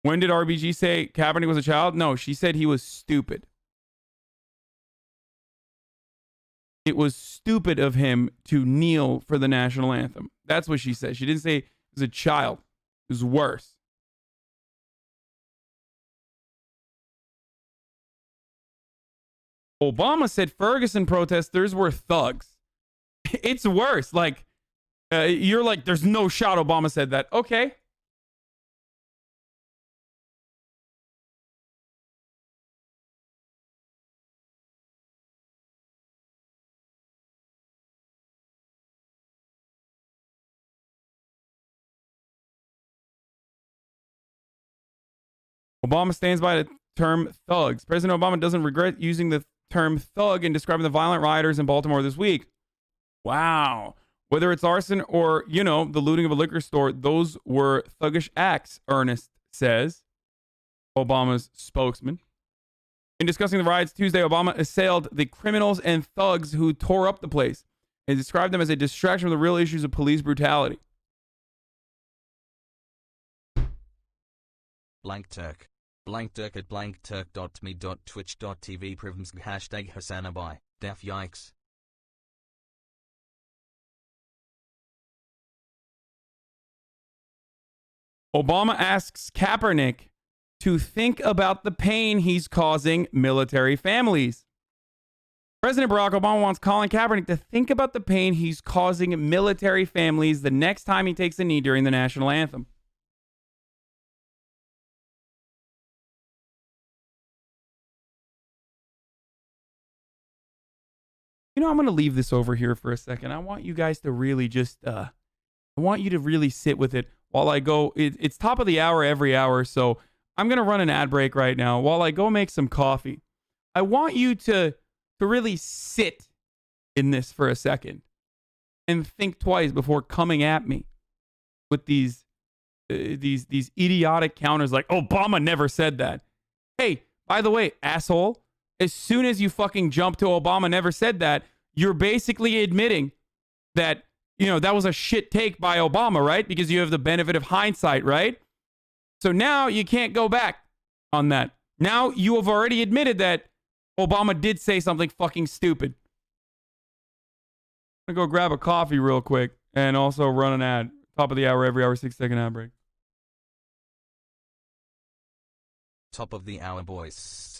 Speaker 2: When did RBG say Kaepernick was a child? No, she said he was stupid. It was stupid of him to kneel for the national anthem. That's what she said. She didn't say he was a child. It was worse. Obama said Ferguson protesters were thugs. It's worse. Like, you're like, there's no shot Obama said that. Okay. Obama stands by the term thugs. President Obama doesn't regret using the term thug in describing the violent rioters in Baltimore this week. Wow. Whether it's arson or, the looting of a liquor store, those were thuggish acts, Ernest says, Obama's spokesman. In discussing the riots Tuesday, Obama assailed the criminals and thugs who tore up the place and described them as a distraction from the real issues of police brutality.
Speaker 1: Blank Turk. Blank Turk at blankturk.me.twitch.tv privms hashtag HasanAbi. Def yikes.
Speaker 2: Obama asks Kaepernick to think about the pain he's causing military families. President Barack Obama wants Colin Kaepernick to think about the pain he's causing military families the next time he takes a knee during the national anthem. I'm going to leave this over here for a second. I want you guys to really just, I want you to really sit with it while I go. It's top of the hour every hour, so I'm going to run an ad break right now while I go make some coffee. I want you to really sit in this for a second and think twice before coming at me with these idiotic counters like, Obama never said that. Hey, by the way, asshole, as soon as you fucking jump to Obama never said that, you're basically admitting that, that was a shit take by Obama, right? Because you have the benefit of hindsight, right? So now you can't go back on that. Now you have already admitted that Obama did say something fucking stupid. I'm going to go grab a coffee real quick and also run an ad. Top of the hour, every hour, 6-second ad break.
Speaker 1: Top of the hour, boys.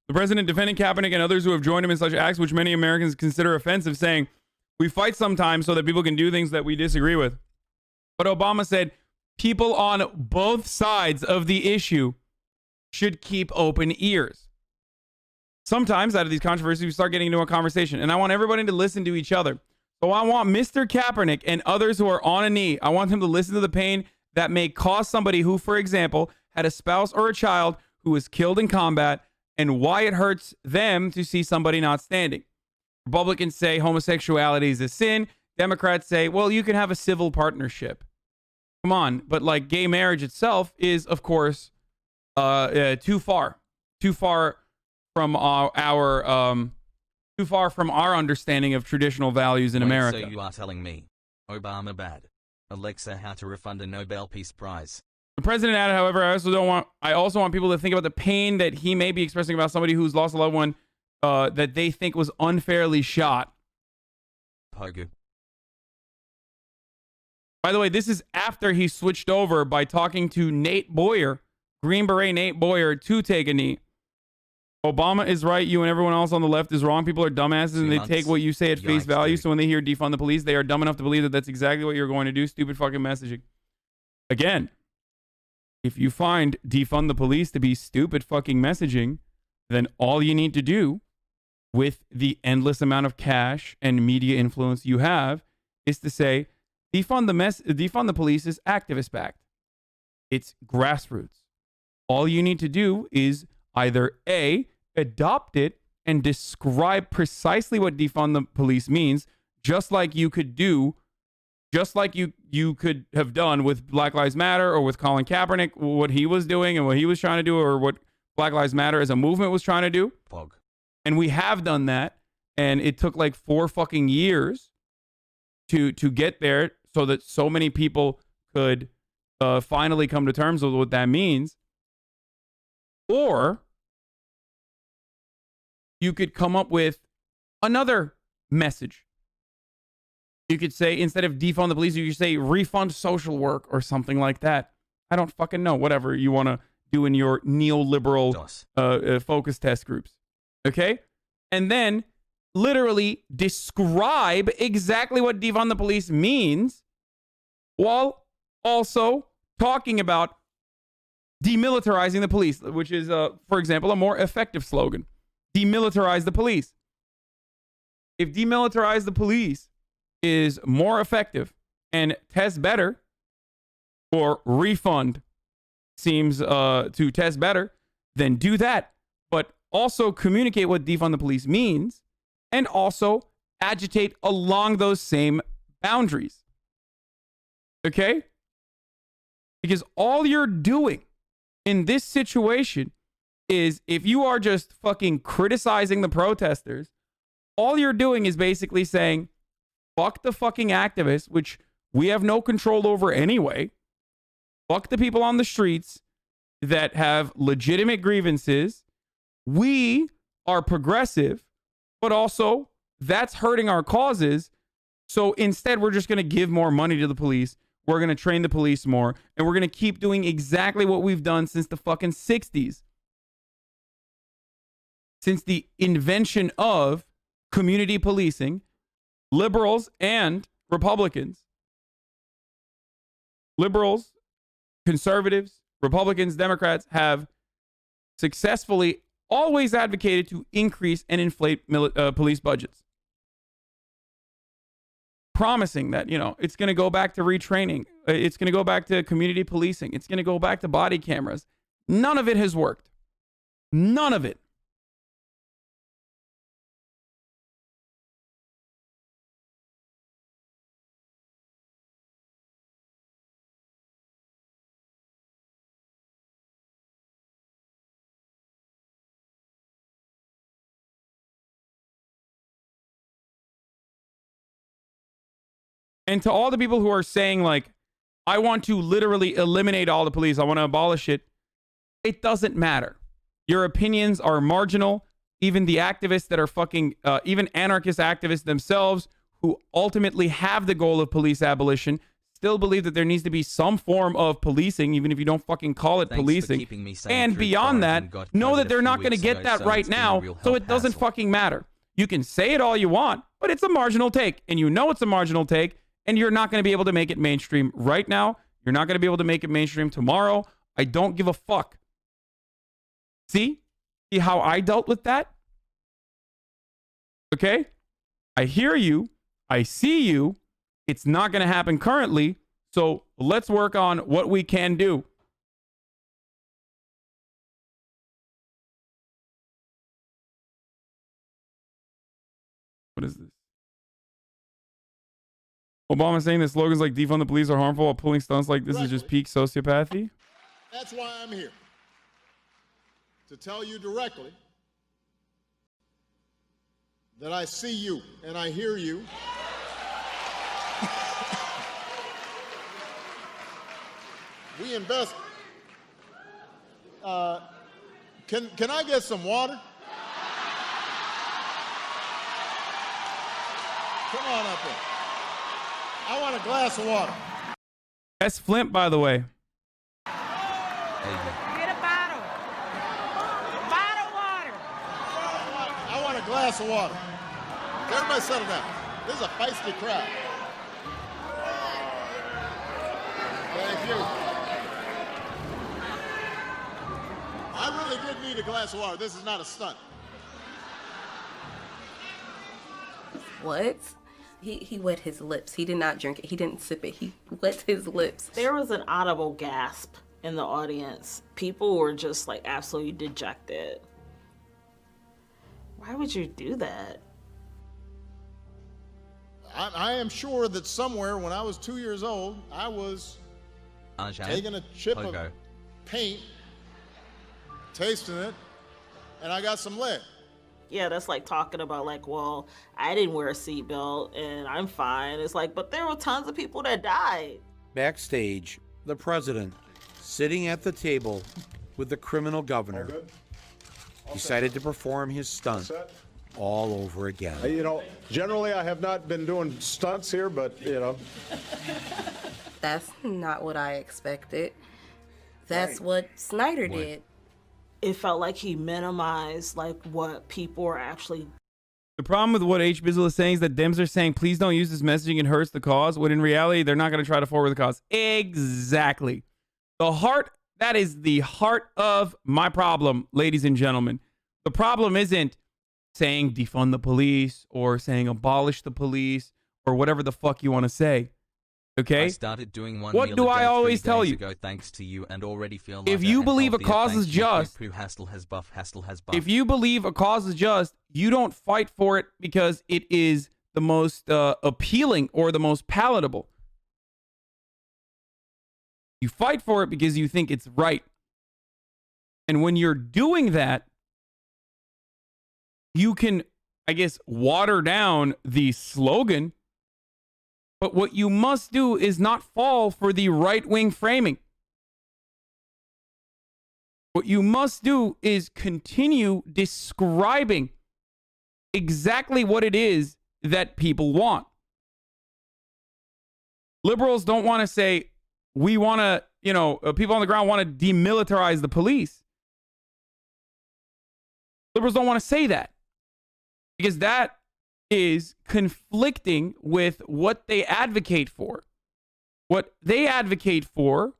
Speaker 2: The president defending Kaepernick and others who have joined him in such acts which many Americans consider offensive, saying, "We fight sometimes so that people can do things that we disagree with." But Obama said people on both sides of the issue should keep open ears. Sometimes out of these controversies, we start getting into a conversation, and I want everybody to listen to each other. So I want Mr. Kaepernick and others who are on a knee, I want him to listen to the pain that may cause somebody who, for example, had a spouse or a child who was killed in combat, and why it hurts them to see somebody not standing. Republicans say homosexuality is a sin. Democrats say, well, you can have a civil partnership. Come on. But like gay marriage itself is, of course, too far from our understanding of traditional values in America.
Speaker 1: So you are telling me Obama bad. Alexa, how to refund a Nobel Peace Prize.
Speaker 2: The president added, however, I also want people to think about the pain that he may be expressing about somebody who's lost a loved one that they think was unfairly shot.
Speaker 1: Pogu.
Speaker 2: By the way, this is after he switched over by talking to Nate Boyer, Green Beret Nate Boyer, to take a knee. Obama is right. You and everyone else on the left is wrong. People are dumbasses and they take what you say at face value. So when they hear defund the police, they are dumb enough to believe that that's exactly what you're going to do. Stupid fucking messaging. Again, if you find defund the police to be stupid fucking messaging, then all you need to do with the endless amount of cash and media influence you have is to say, defund the police is activist backed. It's grassroots. All you need to do is either A, adopt it and describe precisely what defund the police means, just like you could have done with Black Lives Matter or with Colin Kaepernick, what he was doing and what he was trying to do, or what Black Lives Matter as a movement was trying to do.
Speaker 1: Pog.
Speaker 2: And we have done that, and it took like 4 fucking years to get there so that so many people could finally come to terms with what that means. Or you could come up with another message. You could say, instead of defund the police, you could say refund social work or something like that. I don't fucking know. Whatever you want to do in your neoliberal focus test groups. Okay? And then literally describe exactly what defund the police means while also talking about demilitarizing the police, which is, for example, a more effective slogan. Demilitarize the police. If demilitarize the police is more effective and test better, or refund seems to test better, then do that. But also communicate what defund the police means and also agitate along those same boundaries. Okay? Because all you're doing in this situation is, if you are just fucking criticizing the protesters, all you're doing is basically saying, fuck the fucking activists, which we have no control over anyway. Fuck the people on the streets that have legitimate grievances. We are progressive, but also that's hurting our causes. So instead, we're just going to give more money to the police. We're going to train the police more. And we're going to keep doing exactly what we've done since the fucking 60s. Since the invention of community policing, liberals and Republicans, liberals, conservatives, Republicans, Democrats have successfully always advocated to increase and inflate police budgets. Promising that, it's going to go back to retraining. It's going to go back to community policing. It's going to go back to body cameras. None of it has worked. None of it. And to all the people who are saying, like, I want to literally eliminate all the police, I want to abolish it, it doesn't matter. Your opinions are marginal. Even the activists that are fucking, even anarchist activists themselves, who ultimately have the goal of police abolition, still believe that there needs to be some form of policing, even if you don't fucking call it
Speaker 1: Thanks for
Speaker 2: policing.
Speaker 1: keeping me sane
Speaker 2: And
Speaker 1: through
Speaker 2: beyond
Speaker 1: quarantine.
Speaker 2: that,
Speaker 1: Got
Speaker 2: know
Speaker 1: COVID
Speaker 2: that
Speaker 1: a
Speaker 2: they're
Speaker 1: few
Speaker 2: not going to
Speaker 1: weeks
Speaker 2: get
Speaker 1: ago,
Speaker 2: that
Speaker 1: so
Speaker 2: right
Speaker 1: it's been a
Speaker 2: now,
Speaker 1: real
Speaker 2: so
Speaker 1: help
Speaker 2: it doesn't
Speaker 1: hassle.
Speaker 2: fucking matter. You can say it all you want, but it's a marginal take, and you know it's a marginal take, and you're not going to be able to make it mainstream right now. You're not going to be able to make it mainstream tomorrow. I don't give a fuck. See how I dealt with that? Okay? I hear you. I see you. It's not going to happen currently. So let's work on what we can do. What is this? Obama saying that slogans like defund the police are harmful while pulling stunts like this is just peak sociopathy.
Speaker 7: That's why I'm here. To tell you directly that I see you and I hear you. We invest. Can I get some water? Come on up here. I want a glass of water.
Speaker 2: That's Flint, by the way.
Speaker 5: Get a bottle. Bottle water.
Speaker 7: I want a glass of water. Everybody settle down. This is a feisty crowd. Thank you. I really did need a glass of water. This is not a stunt.
Speaker 8: What? He wet his lips. He did not drink it. He didn't sip it. He wet his lips.
Speaker 9: There was an audible gasp in the audience. People were just like absolutely dejected. Why would you do that?
Speaker 7: I am sure that somewhere when I was 2 years old, I was taking a chip of paint, tasting it, and I got some lead.
Speaker 9: Yeah, that's like talking about like, well, I didn't wear a seatbelt and I'm fine. It's like, but there were tons of people that died.
Speaker 10: Backstage, the president, sitting at the table with the criminal governor, decided to perform his stunt all over again.
Speaker 11: You know, generally I have not been doing stunts here, but, you know.
Speaker 8: That's not what I expected. That's what Snyder did.
Speaker 9: It felt like he minimized like what people are actually.
Speaker 2: The problem with what H. Bizzle is saying is that Dems are saying, please don't use this messaging, it hurts the cause, when in reality, they're not going to try to forward the cause. Exactly. That is the heart of my problem, ladies and gentlemen. The problem isn't saying defund the police or saying abolish the police or whatever the fuck you want to say. Okay?
Speaker 1: I started doing one
Speaker 2: what
Speaker 1: meal
Speaker 2: do
Speaker 1: a
Speaker 2: I
Speaker 1: day
Speaker 2: always
Speaker 1: 3
Speaker 2: tell
Speaker 1: days
Speaker 2: you?
Speaker 1: ago, thanks to you, and already feel like
Speaker 2: If you believe a cause is just,
Speaker 1: Hassel has buff, Hassel has buff.
Speaker 2: if you believe a cause is just, you don't fight for it because it is the most appealing or the most palatable. You fight for it because you think it's right. And when you're doing that, you can, I guess, water down the slogan. But what you must do is not fall for the right-wing framing. What you must do is continue describing exactly what it is that people want. Liberals don't want to say, we want to, people on the ground want to demilitarize the police. Liberals don't want to say that because that is conflicting with what they advocate for. What they advocate for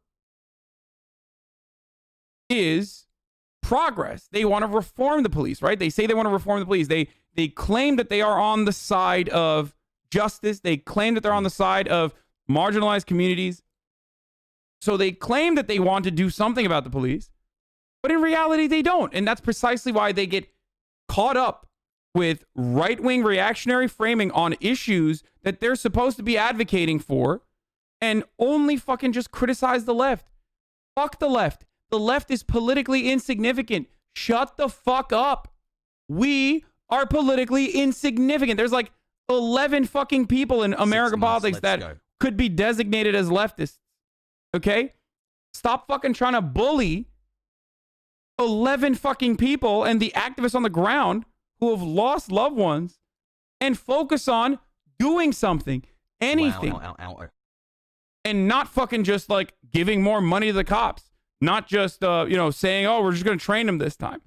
Speaker 2: is progress. They want to reform the police, right? They say they want to reform the police. They claim that they are on the side of justice. They claim that they're on the side of marginalized communities. So they claim that they want to do something about the police, but in reality, they don't. And that's precisely why they get caught up with right-wing reactionary framing on issues that they're supposed to be advocating for and only fucking just criticize the left. Fuck the left. The left is politically insignificant. Shut the fuck up. We are politically insignificant. There's like 11 fucking people in American politics that could be designated as leftists. Okay? Stop fucking trying to bully 11 fucking people and the activists on the ground who have lost loved ones and focus on doing something. Anything.
Speaker 1: Wow, ow, ow, ow.
Speaker 2: and not fucking just like giving more money to the cops, not just, you know, saying, oh, we're just going to train them this time.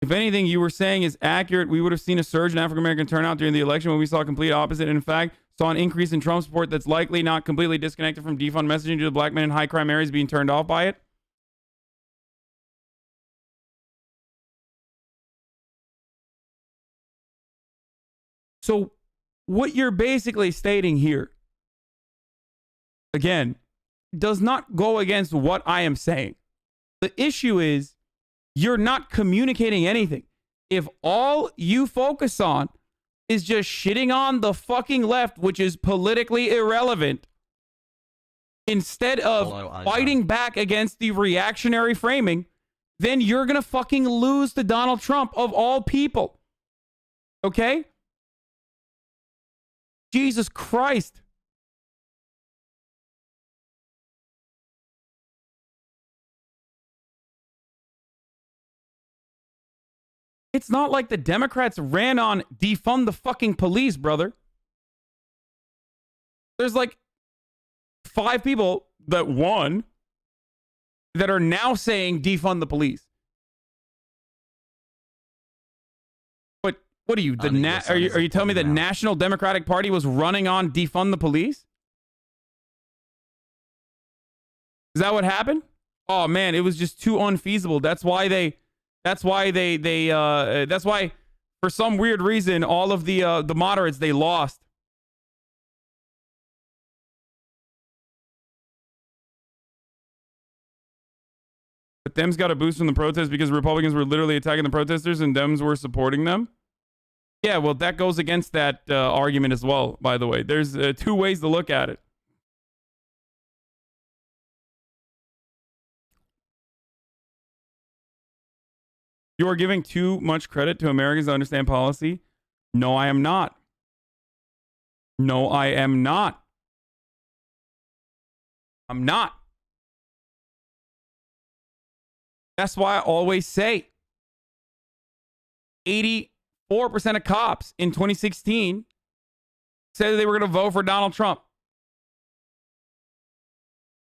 Speaker 2: If anything you were saying is accurate, we would have seen a surge in African-American turnout during the election when we saw a complete opposite. And in fact, saw an increase in Trump support that's likely not completely disconnected from defund messaging due to black men in high crime areas being turned off by it. So what you're basically stating here, again, does not go against what I am saying. The issue is you're not communicating anything. If all you focus on is just shitting on the fucking left, which is politically irrelevant, instead of fighting back against the reactionary framing, then you're going to fucking lose to Donald Trump of all people. Okay? Jesus Christ. It's not like the Democrats ran on defund the fucking police, brother. There's like 5 people that won that are now saying defund the police. What are you? Are you telling me the National Democratic Party was running on defund the police? Is that what happened? Oh man, it was just too unfeasible. That's why for some weird reason all of the moderates, they lost. But Dems got a boost from the protests because Republicans were literally attacking the protesters and Dems were supporting them. Yeah, well, that goes against that argument as well, by the way. There's 2 ways to look at it. You are giving too much credit to Americans to understand policy. No, I am not. No, I am not. I'm not. That's why I always say 84% of cops in 2016 said they were going to vote for Donald Trump.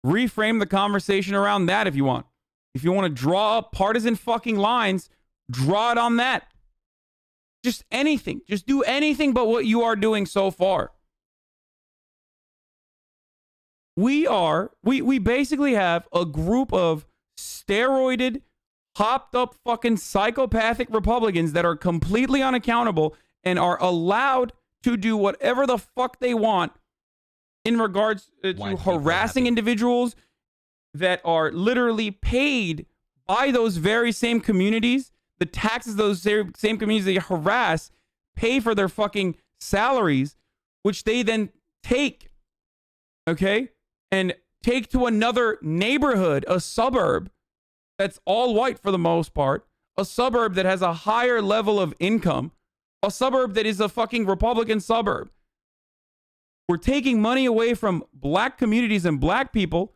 Speaker 2: Reframe the conversation around that if you want. If you want to draw up partisan fucking lines, draw it on that. Just anything. Just do anything but what you are doing so far. We basically have a group of steroided, hopped up fucking psychopathic Republicans that are completely unaccountable and are allowed to do whatever the fuck they want in regards to harassing individuals that are literally paid by those very same communities. The taxes those same communities they harass pay for their fucking salaries, which they then take, okay, and take to another neighborhood, a suburb that's all white for the most part, a suburb that has a higher level of income, a suburb that is a fucking Republican suburb. We're taking money away from black communities and black people,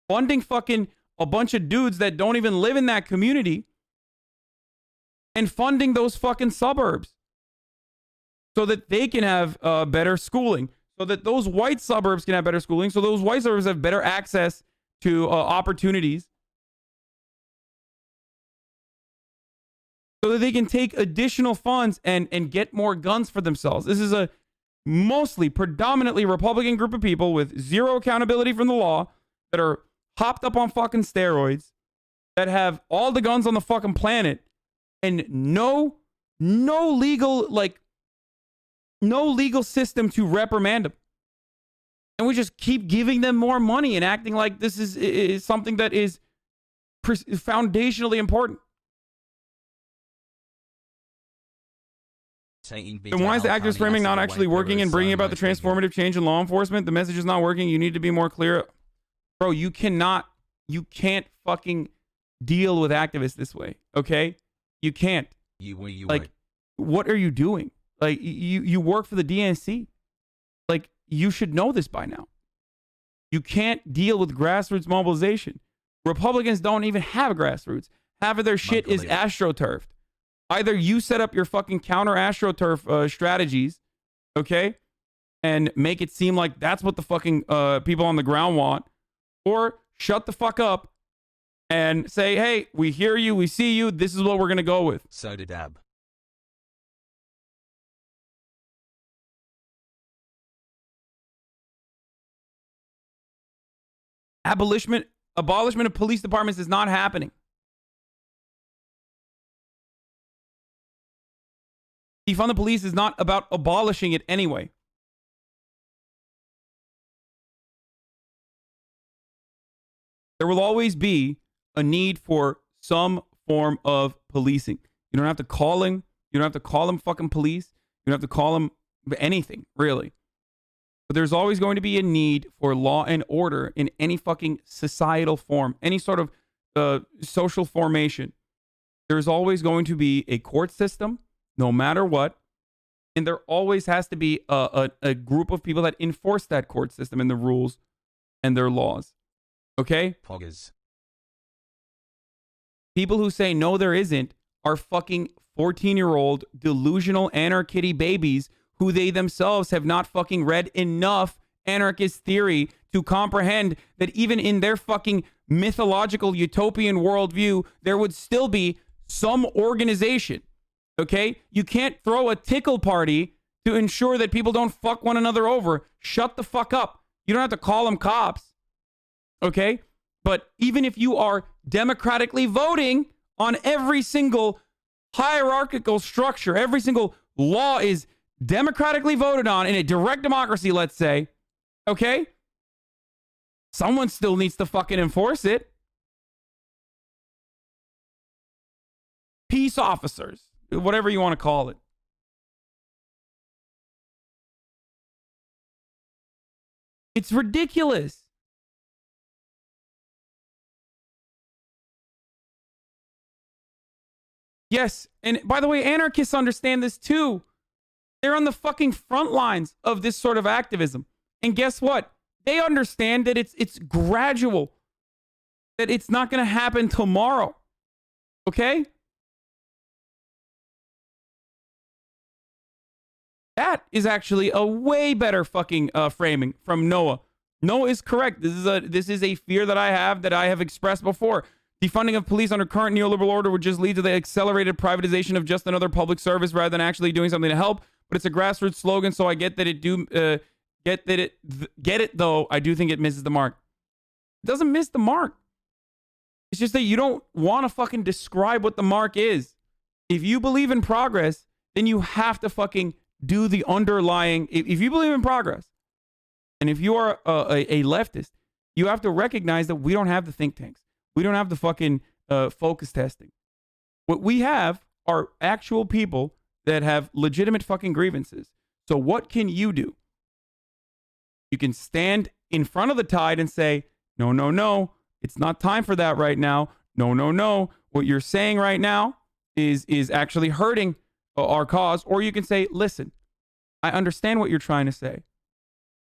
Speaker 2: funding fucking a bunch of dudes that don't even live in that community, and funding those fucking suburbs so that they can have better schooling, so that those white suburbs can have better schooling, so those white suburbs have better access to opportunities, so that they can take additional funds and get more guns for themselves. This is a mostly predominantly Republican group of people with zero accountability from the law that are hopped up on fucking steroids, that have all the guns on the fucking planet and no legal system to reprimand them. And we just keep giving them more money and acting like this is something that is foundationally important. Then why is the activist framing not actually working and bringing about the transformative change in law enforcement? The message is not working. You need to be more clear. Bro, you can't fucking deal with activists this way, okay? You can't. What are you doing? Like, you work for the DNC. Like, you should know this by now. You can't deal with grassroots mobilization. Republicans don't even have grassroots. Half of their shit is astroturfed. Either you set up your fucking counter astroturf strategies okay? And make it seem like that's what the fucking people on the ground want. Or shut the fuck up and say, hey, we hear you, we see you, this is what we're going to go with.
Speaker 1: So did Ab.
Speaker 2: Abolishment of police departments is not happening. Defund the police is not about abolishing it anyway. There will always be a need for some form of policing. You don't have to call him. You don't have to call them fucking police. You don't have to call them anything, really. But there's always going to be a need for law and order in any fucking societal form, any sort of social formation. There's always going to be a court system, no matter what. And there always has to be a group of people that enforce that court system and the rules and their laws. Okay?
Speaker 1: Poggers.
Speaker 2: People who say no, there isn't are fucking 14-year-old delusional anarchitty babies who they themselves have not fucking read enough anarchist theory to comprehend that even in their fucking mythological utopian worldview, there would still be some organization. Okay? You can't throw a tickle party to ensure that people don't fuck one another over. Shut the fuck up. You don't have to call them cops. Okay? But even if you are democratically voting on every single hierarchical structure, every single law is democratically voted on in a direct democracy, let's say, okay? Someone still needs to fucking enforce it. Peace officers, whatever you want to call it. It's ridiculous. Yes, and by the way, anarchists understand this too. They're on the fucking front lines of this sort of activism. And guess what? They understand that it's gradual. That it's not going to happen tomorrow. Okay? That is actually a way better fucking framing from Noah. Noah is correct. This is a fear that I have expressed before. Defunding of police under current neoliberal order would just lead to the accelerated privatization of just another public service rather than actually doing something to help. But it's a grassroots slogan, so I get that get it though. I do think it misses the mark. It doesn't miss the mark. It's just that you don't want to fucking describe what the mark is. If you believe in progress, then you have to fucking do the underlying. If you believe in progress, and if you are a leftist, you have to recognize that we don't have the think tanks. We don't have the fucking focus testing. What we have are actual people that have legitimate fucking grievances. So what can you do? You can stand in front of the tide and say, no, no, no, it's not time for that right now. No, no, no. What you're saying right now is actually hurting our cause. Or you can say, listen, I understand what you're trying to say.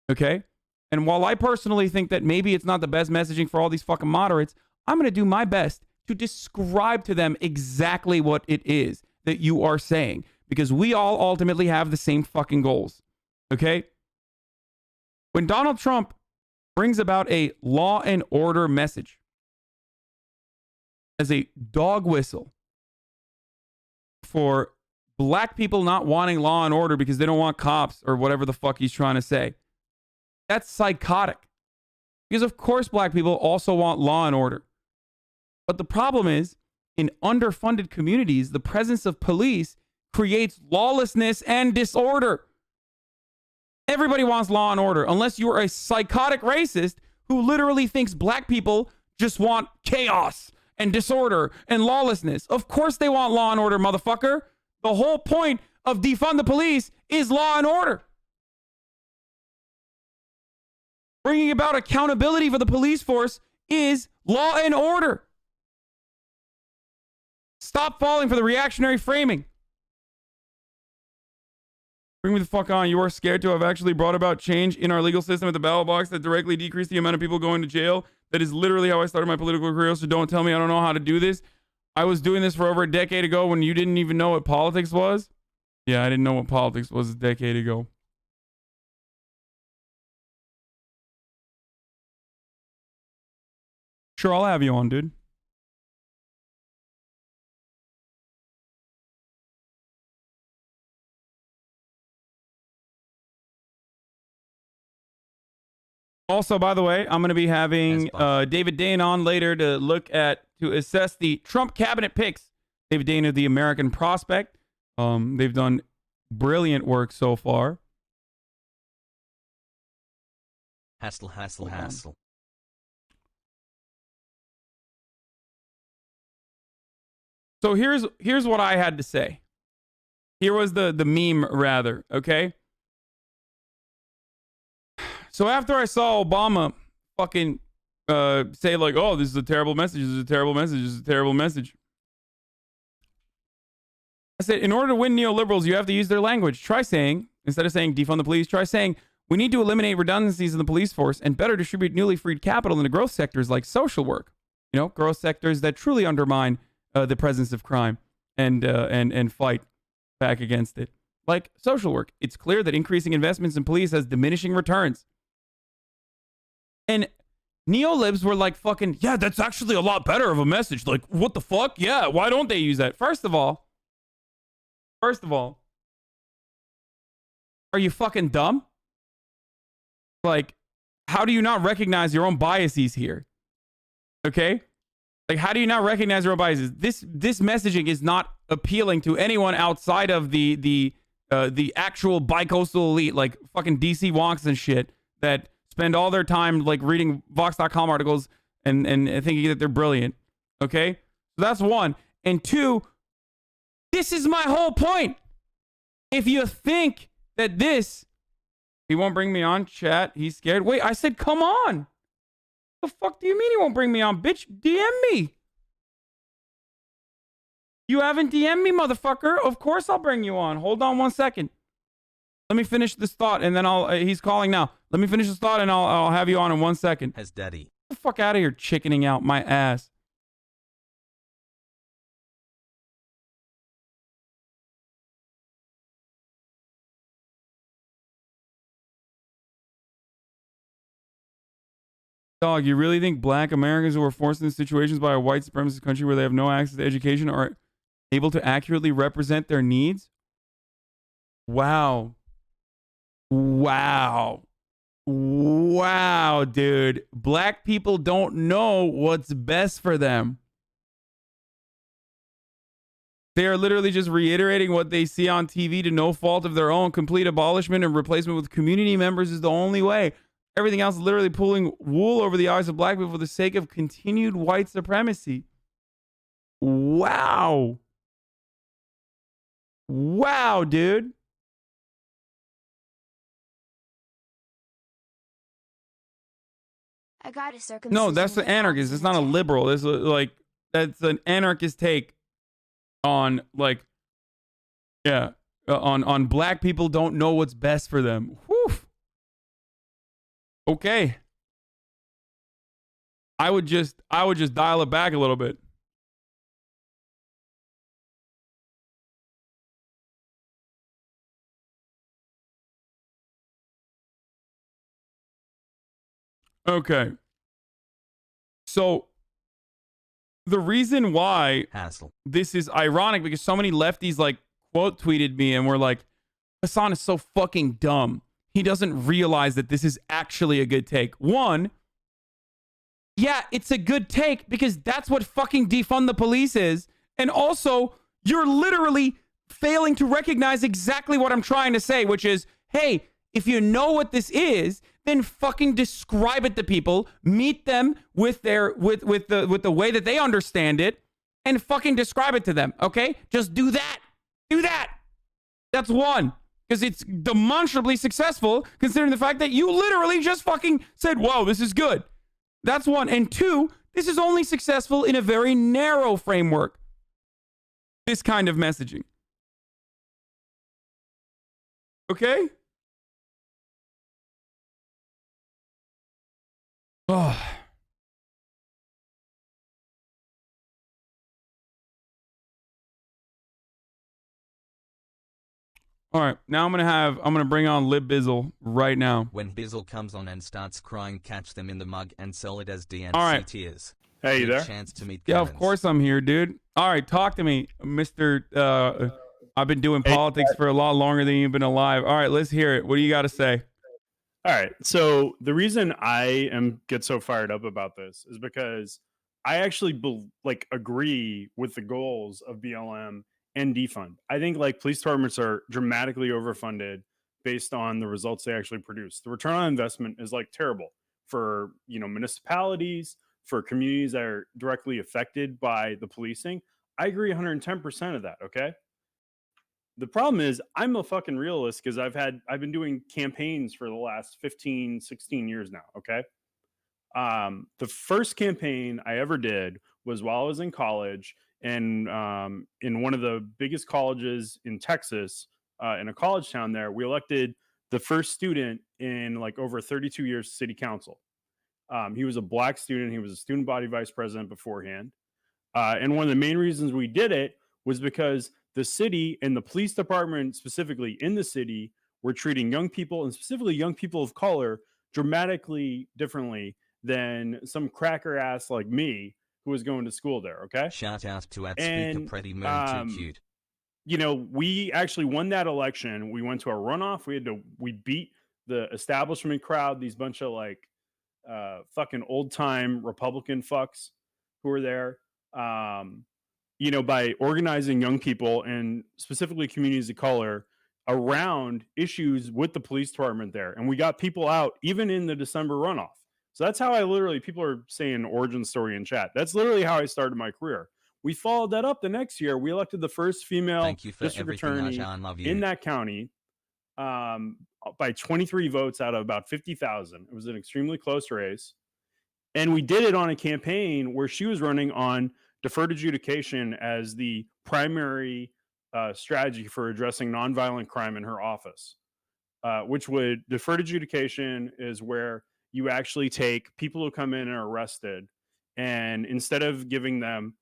Speaker 2: Okay? And while I personally think that maybe it's not the best messaging for all these fucking moderates, I'm going to do my best to describe to them exactly what it is that you are saying. Because we all ultimately have the same fucking goals. Okay? When Donald Trump brings about a law and order message as a dog whistle for black people not wanting law and order because they don't want cops or whatever the fuck he's trying to say, that's psychotic. Because of course black people also want law and order. But the problem is, in underfunded communities, the presence of police creates lawlessness and disorder. Everybody wants law and order, unless you're a psychotic racist who literally thinks black people just want chaos and disorder and lawlessness. Of course they want law and order, motherfucker. The whole point of defund the police is law and order. Bringing about accountability for the police force is law and order. Stop falling for the reactionary framing. Bring me the fuck on. You are scared to have actually brought about change in our legal system at the ballot box that directly decreased the amount of people going to jail. That is literally how I started my political career, so don't tell me I don't know how to do this. I was doing this for over a decade ago when you didn't even know what politics was. Yeah, I didn't know what politics was a decade ago. Sure, I'll have you on, dude. Also, by the way, I'm going to be having David Dayen on later to assess the Trump cabinet picks. David Dayen of the American Prospect. They've done brilliant work so far.
Speaker 1: Hassle.
Speaker 2: So here's what I had to say. Here was the meme, rather, okay? So after I saw Obama fucking say like, oh, this is a terrible message, this is a terrible message, this is a terrible message. I said, in order to win neoliberals, you have to use their language. Try saying, instead of saying defund the police, try saying, we need to eliminate redundancies in the police force and better distribute newly freed capital into growth sectors like social work. You know, growth sectors that truly undermine the presence of crime and fight back against it. Like social work. It's clear that increasing investments in police has diminishing returns. And neolibs were like fucking, yeah, that's actually a lot better of a message. Like, what the fuck? Yeah, why don't they use that? First of all, are you fucking dumb? Like, how do you not recognize your own biases here? Okay? Like, how do you not recognize your own biases? This messaging is not appealing to anyone outside of the actual bi-coastal elite, like fucking DC wonks and shit that spend all their time like reading Vox.com articles and thinking that they're brilliant. Okay? So that's one. And two, this is my whole point. If you think that he won't bring me on, chat, he's scared. Wait, I said, come on. The fuck do you mean he won't bring me on? Bitch, DM me. You haven't DM'd me, motherfucker. Of course I'll bring you on. Hold on 1 second. Let me finish this thought and then he's calling now. Let me finish this thought and I'll have you on in 1 second.
Speaker 1: Has daddy.
Speaker 2: Get the fuck out of here, chickening out my ass. Dog, you really think black Americans who are forced into situations by a white supremacist country where they have no access to education are able to accurately represent their needs? Wow. Wow, dude. Black people don't know what's best for them. They are literally just reiterating what they see on TV to no fault of their own. Complete abolishment and replacement with community members is the only way. Everything else is literally pulling wool over the eyes of black people for the sake of continued white supremacy. Wow. Wow, dude.
Speaker 12: I got a circumcision.
Speaker 2: No, that's the anarchist. It's not a liberal. It's like, that's an anarchist take on like, yeah, on black people don't know what's best for them. Whew. Okay. I would just dial it back a little bit. Okay. So the reason why this is ironic, because so many lefties like quote tweeted me and were like, Hasan is so fucking dumb. He doesn't realize that this is actually a good take. One, yeah, it's a good take because that's what fucking defund the police is. And also, you're literally failing to recognize exactly what I'm trying to say, which is, hey, if you know what this is, then fucking describe it to people, meet them with the way that they understand it, and fucking describe it to them, okay? Just do that. Do that. That's one. Because it's demonstrably successful, considering the fact that you literally just fucking said, wow, this is good. That's one. And two, this is only successful in a very narrow framework. This kind of messaging. Okay? Oh. All right, now I'm gonna bring on Lib Bizzle right now.
Speaker 1: When Bizzle comes on and starts crying, catch them in the mug and sell it as DNC
Speaker 2: All right.
Speaker 1: tears.
Speaker 12: Hey, you there?
Speaker 1: Chance to meet
Speaker 2: Yeah, of course I'm here, dude. All right, talk to me, Mr. I've been doing politics for a lot longer than you've been alive. All right, let's hear it. What do you got to say?
Speaker 12: All right. So the reason I get so fired up about this is because I actually agree with the goals of BLM and defund. I think like police departments are dramatically overfunded based on the results they actually produce. The return on investment is like terrible for, municipalities, for communities that are directly affected by the policing. I agree 110% of that. Okay. The problem is I'm a fucking realist because I've been doing campaigns for the last 15, 16 years now. Okay. The first campaign I ever did was while I was in college and in one of the biggest colleges in Texas, in a college town there, we elected the first student in like over 32 years city council. He was a black student. He was a student body vice president beforehand. And one of the main reasons we did it was because the city and the police department, specifically in the city, were treating young people and specifically young people of color dramatically differently than some cracker ass like me who was going to school there. Okay.
Speaker 1: Shout out to Speaker Pretty Moon Too Cute.
Speaker 12: We actually won that election. We went to a runoff. We beat the establishment crowd, these bunch of like fucking old time Republican fucks who were there. By organizing young people and specifically communities of color around issues with the police department there. And we got people out even in the December runoff. So that's how people are saying origin story in chat. That's literally how I started my career. We followed that up the next year. We elected the first female district attorney in that county by 23 votes out of about 50,000. It was an extremely close race. And we did it on a campaign where she was running on deferred adjudication as the primary strategy for addressing nonviolent crime in her office, which would deferred adjudication is where you actually take people who come in and are arrested, and instead of giving them,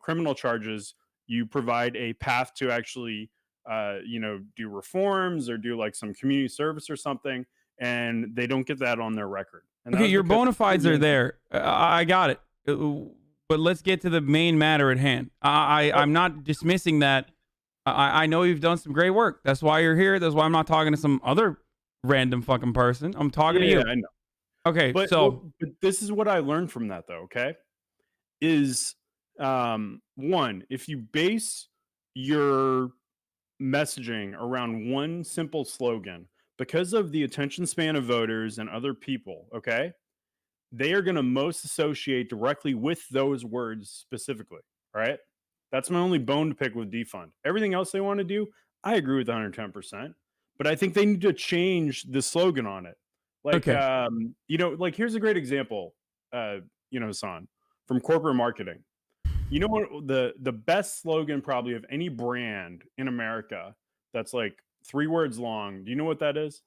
Speaker 12: criminal charges, you provide a path to actually, do reforms or do like some community service or something, and they don't get that on their record. And
Speaker 2: okay, your bona fides are there. I got it. But let's get to the main matter at hand. I'm not dismissing that. I know you've done some great work. That's why you're here. That's why I'm not talking to some other random fucking person. I'm talking to you.
Speaker 12: I know.
Speaker 2: Okay,
Speaker 12: but this is what I learned from that, though, okay? Is, one, if you base your messaging around one simple slogan, because of the attention span of voters and other people, okay, they are going to most associate directly with those words specifically, right? That's my only bone to pick with defund. Everything else they want to do, I agree with 110%, but I think they need to change the slogan on it. Like, like here's a great example, Hasan, from corporate marketing. You know what the best slogan probably of any brand in America that's like 3 words long. Do you know what that is?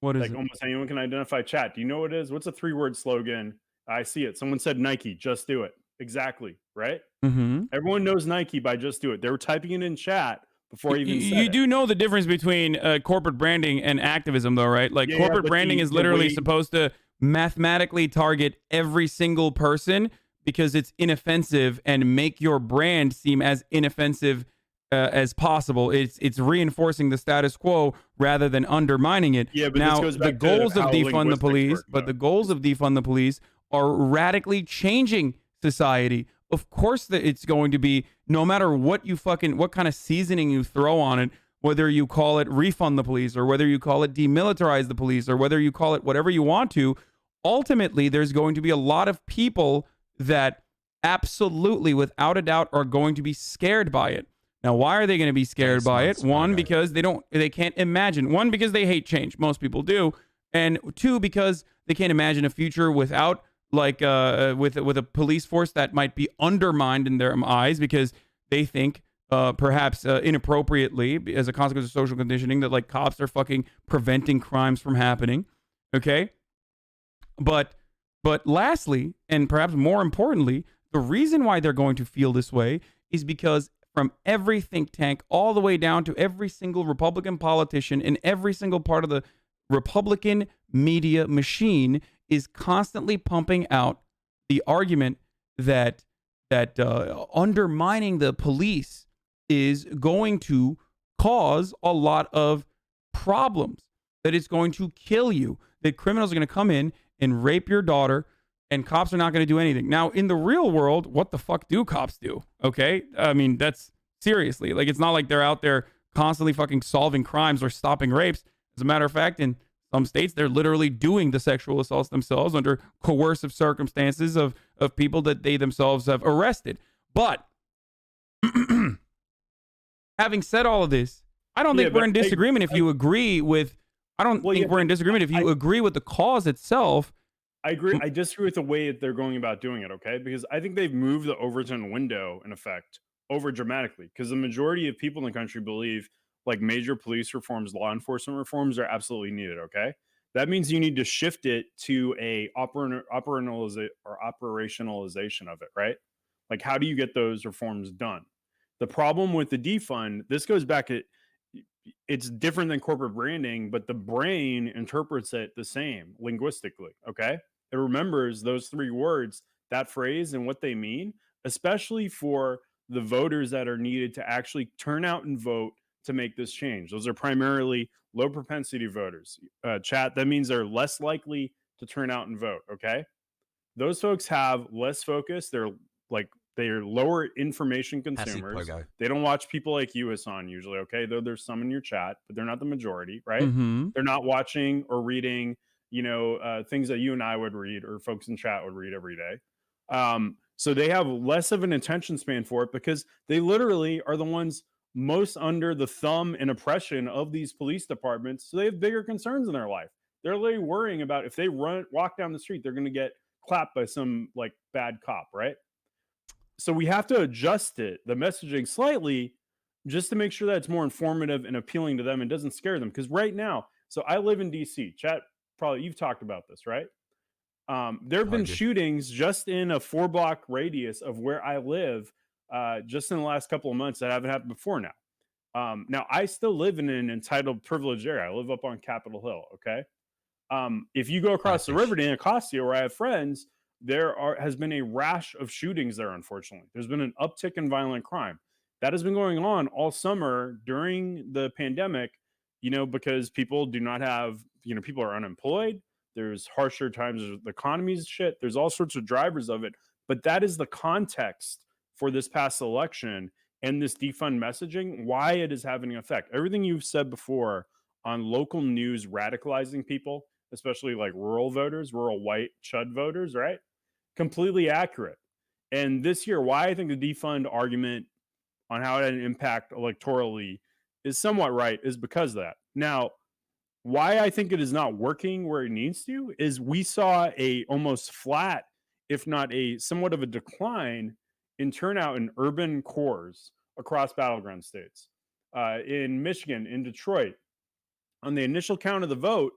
Speaker 2: What is
Speaker 12: like
Speaker 2: it?
Speaker 12: Almost anyone can identify. Chat. Do you know what it is? What's a 3-word slogan? I see it. Someone said Nike. Just do it. Exactly. Right.
Speaker 2: Mm-hmm.
Speaker 12: Everyone knows Nike by just do it. They were typing it in chat before I even said
Speaker 2: you do know the difference between corporate branding and activism, though, right? Like corporate branding is literally supposed to mathematically target every single person because it's inoffensive and make your brand seem as inoffensive as possible. It's reinforcing the status quo rather than undermining it.
Speaker 12: Yeah, but
Speaker 2: now
Speaker 12: this goes back
Speaker 2: the goals
Speaker 12: to
Speaker 2: of
Speaker 12: how
Speaker 2: defund the police,
Speaker 12: work,
Speaker 2: but the goals of defund the police are radically changing society. Of course, that it's going to be, no matter what kind of seasoning you throw on it, whether you call it refund the police or whether you call it demilitarize the police or whether you call it whatever you want to, ultimately there's going to be a lot of people that absolutely, without a doubt, are going to be scared by it. Now, why are they going to be scared by it? One, because they can't imagine. One, because they hate change. Most people do. And two, because they can't imagine a future without with a police force that might be undermined in their eyes because they think perhaps inappropriately as a consequence of social conditioning that like cops are fucking preventing crimes from happening. Okay. But lastly, and perhaps more importantly, the reason why they're going to feel this way is because from every think tank all the way down to every single Republican politician in every single part of the Republican media machine is constantly pumping out the argument that undermining the police is going to cause a lot of problems, that it's going to kill you, that criminals are going to come in and rape your daughter, and cops are not going to do anything. Now, in the real world, what the fuck do cops do? Okay? I mean, that's seriously. Like, it's not like they're out there constantly fucking solving crimes or stopping rapes. As a matter of fact, in some states, they're literally doing the sexual assaults themselves under coercive circumstances of people that they themselves have arrested. But having said all of this, I don't think we're in disagreement if you agree with. I don't think we're in disagreement if you agree with the cause itself.
Speaker 12: I agree. I disagree with the way that they're going about doing it. Okay, because I think they've moved the Overton window in effect over dramatically. Because the majority of people in the country believe like major police reforms, law enforcement reforms are absolutely needed. Okay, that means you need to shift it to a operationalization of it, right? Like, how do you get those reforms done? The problem with the defund, this goes back at, it's different than corporate branding, but the brain interprets it the same linguistically. Okay, it remembers those three words, that phrase, and what they mean, especially for the voters that are needed to actually turn out and vote to make this change. Those are primarily low propensity voters. Chat, that means they're less likely to turn out and vote. Okay, those folks have less focus. They're lower information consumers. They don't watch people like you, Hasan, usually. Okay, though there's some in your chat, but they're not the majority, right?
Speaker 2: Mm-hmm.
Speaker 12: They're not watching or reading, things that you and I would read or folks in chat would read every day. So they have less of an attention span for it because they literally are the ones most under the thumb and oppression of these police departments. So they have bigger concerns in their life. They're literally worrying about if they walk down the street, they're going to get clapped by some like bad cop, right? So we have to adjust the messaging slightly just to make sure that it's more informative and appealing to them and doesn't scare them. Because right now, so I live in DC. Chat, probably you've talked about this, right? There have been shootings just in a 4-block radius of where I live just in the last couple of months that haven't happened before now. Now, I still live in an entitled privileged area. I live up on Capitol Hill, okay? If you go across the river to Anacostia, where I have friends, has been a rash of shootings there, unfortunately. There's been an uptick in violent crime. That has been going on all summer during the pandemic, because people do not have, people are unemployed. There's harsher times, the economy's shit. There's all sorts of drivers of it. But that is the context for this past election and this defund messaging, why it is having an effect. Everything you've said before on local news radicalizing people, especially like rural voters, rural white chud voters, right? Completely accurate. And this year, why I think the defund argument on how it had an impact electorally is somewhat right is because of that. Now, why I think it is not working where it needs to is we saw a almost flat, if not a somewhat of a decline in turnout in urban cores across battleground states. In Michigan, in Detroit, on the initial count of the vote,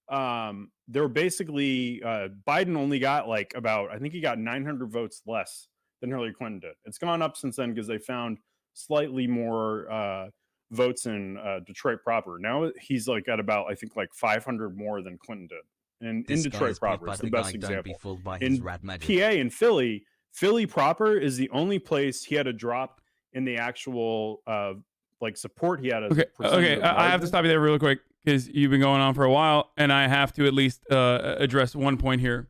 Speaker 12: there were basically Biden only got I think he got 900 votes less than Hillary Clinton did. It's gone up since then because they found slightly more votes in Detroit proper. Now he's at about, I think 500 more than Clinton did. And in Detroit proper, it's the best example. In PA and Philly proper is the only place he had a drop in the actual support he had.
Speaker 2: Okay, I have to stop you there real quick because you've been going on for a while, and I have to at least address one point here.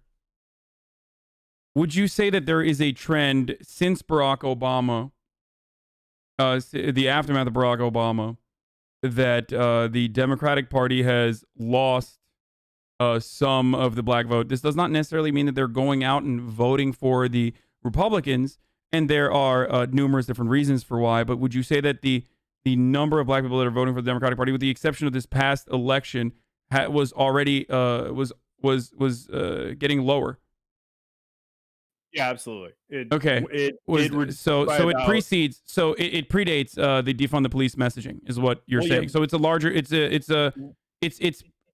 Speaker 2: Would you say that there is a trend since Barack Obama, the aftermath of Barack Obama, that the Democratic Party has lost some of the black vote? This does not necessarily mean that they're going out and voting for the Republicans, and there are numerous different reasons for why, but would you say that the number of black people that are voting for the Democratic Party, with the exception of this past election, was already getting lower?
Speaker 12: Yeah, absolutely.
Speaker 2: It predates the defund the police messaging, is what you're saying. Yeah. So it's a larger, it's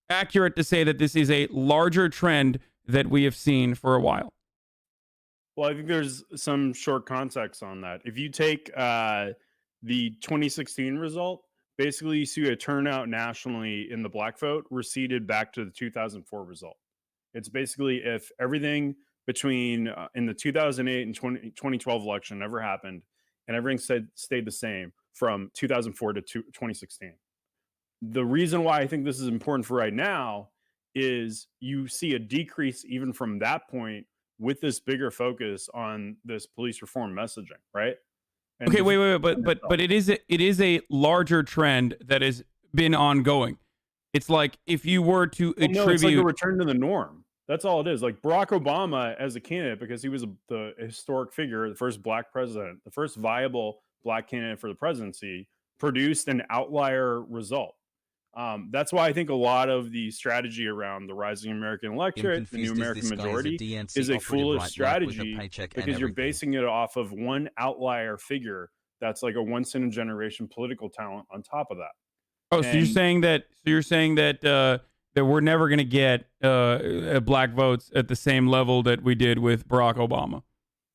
Speaker 2: accurate to say that this is a larger trend that we have seen for a while.
Speaker 12: Well, I think there's some short context on that. If you take the 2016 result, basically you see a turnout nationally in the black vote receded back to the 2004 result. It's basically if everything between in the 2008 and 2012 election never happened, and everything stayed the same from 2004 to 2016. The reason why I think this is important for right now is you see a decrease even from that point with this bigger focus on this police reform messaging, right? And
Speaker 2: okay, wait, but it is a larger trend that has been ongoing. It's like if you were to attribute,
Speaker 12: no, it's like a return to the norm. That's all it is. Like Barack Obama as a candidate, because he was the historic figure, the first black president, the first viable black candidate for the presidency, produced an outlier result. That's why I think a lot of the strategy around the rising American electorate, the new American majority, is a foolish strategy because you're basing it off of one outlier figure that's like a once in a generation political talent on top of that.
Speaker 2: Oh, so you're saying that that we're never going to get black votes at the same level that we did with Barack Obama.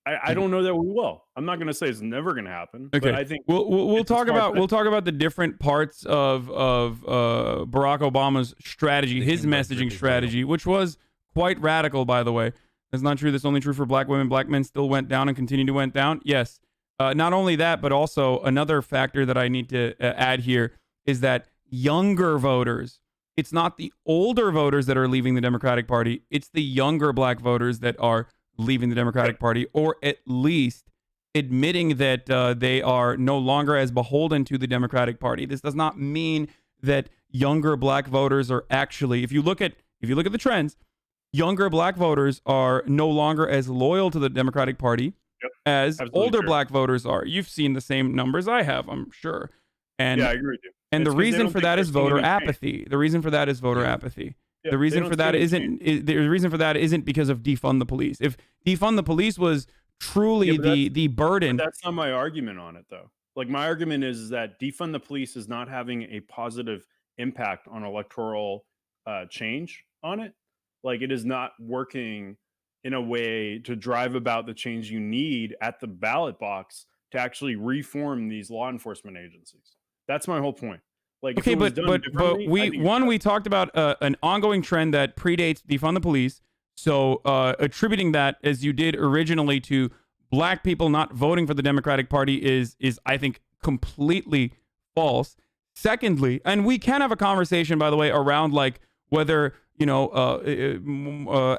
Speaker 12: I don't know that we will. I'm not going to say it's never going to happen.
Speaker 2: Okay,
Speaker 12: but I think
Speaker 2: we'll talk about the different parts of Barack Obama's strategy, his messaging strategy, which was quite radical, by the way. That's not true. That's only true for black women. Black men still went down and continue to went down. Yes. Not only that, but also another factor that I need to add here is that younger voters, it's not the older voters that are leaving the Democratic Party. It's the younger black voters that are leaving the Democratic Party, or at least admitting that they are no longer as beholden to the Democratic Party. This does not mean that younger black voters are actually, if you look at the trends, younger black voters are no longer as loyal to the Democratic Party as older black voters are. You've seen the same numbers I have, I'm sure. And
Speaker 12: yeah, I agree with you.
Speaker 2: And the reason for that is voter apathy. The reason for that is voter apathy. The reason for that isn't because of defund the police. If defund the police was truly the burden,
Speaker 12: that's not my argument on it, though. Like my argument is that defund the police is not having a positive impact on electoral change on it. Like it is not working in a way to drive about the change you need at the ballot box to actually reform these law enforcement agencies. That's my whole point. Like,
Speaker 2: okay, but we talked about an ongoing trend that predates defund the police. So attributing that, as you did originally, to black people not voting for the Democratic Party is I think completely false. Secondly, and we can have a conversation, by the way, around like whether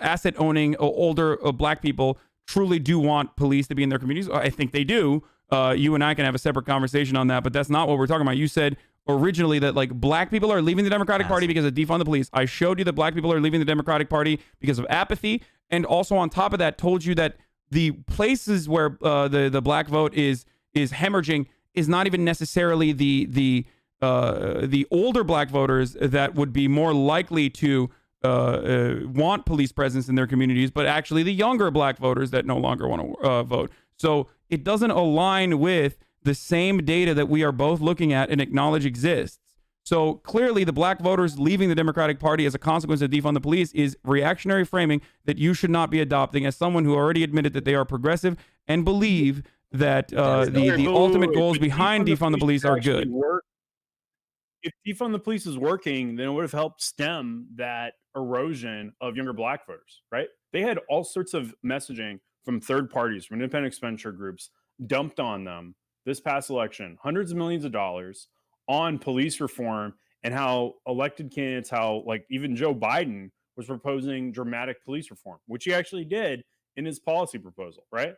Speaker 2: asset owning older black people truly do want police to be in their communities. I think they do. You and I can have a separate conversation on that, but that's not what we're talking about. You said originally that like black people are leaving the Democratic Party because of defund the police. I showed you that black people are leaving the Democratic Party because of apathy, and also on top of that told you that the places where the black vote is hemorrhaging is not even necessarily the older black voters that would be more likely to want police presence in their communities, but actually the younger black voters that no longer want to vote. So it doesn't align with the same data that we are both looking at and acknowledge exists. So clearly the black voters leaving the Democratic Party as a consequence of defund the police is reactionary framing that you should not be adopting as someone who already admitted that they are progressive and believe that the ultimate goals behind defund the police are good.
Speaker 12: If defund the police is working, then it would have helped stem that erosion of younger black voters, right? They had all sorts of messaging from third parties, from independent expenditure groups, dumped on them this past election, hundreds of millions of dollars on police reform and how elected candidates, how like even Joe Biden was proposing dramatic police reform, which he actually did in his policy proposal, right?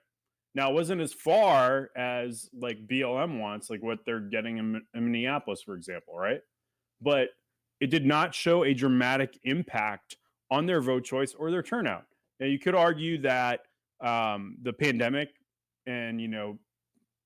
Speaker 12: Now, it wasn't as far as like BLM wants, like what they're getting in Minneapolis, for example, right? But it did not show a dramatic impact on their vote choice or their turnout. Now, you could argue that the pandemic and,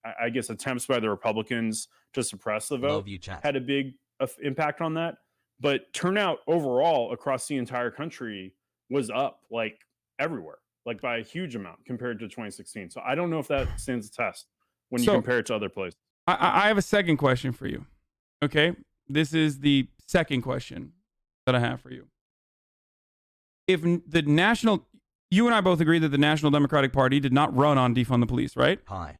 Speaker 12: I guess attempts by the Republicans to suppress the vote had a big impact on that. But turnout overall across the entire country was up like everywhere, like by a huge amount compared to 2016. So I don't know if that stands a test when you compare it to other places.
Speaker 2: I have a second question for you. Okay. This is the second question that I have for you. If you and I both agree that the National Democratic Party did not run on defund the police, right?
Speaker 1: Hi.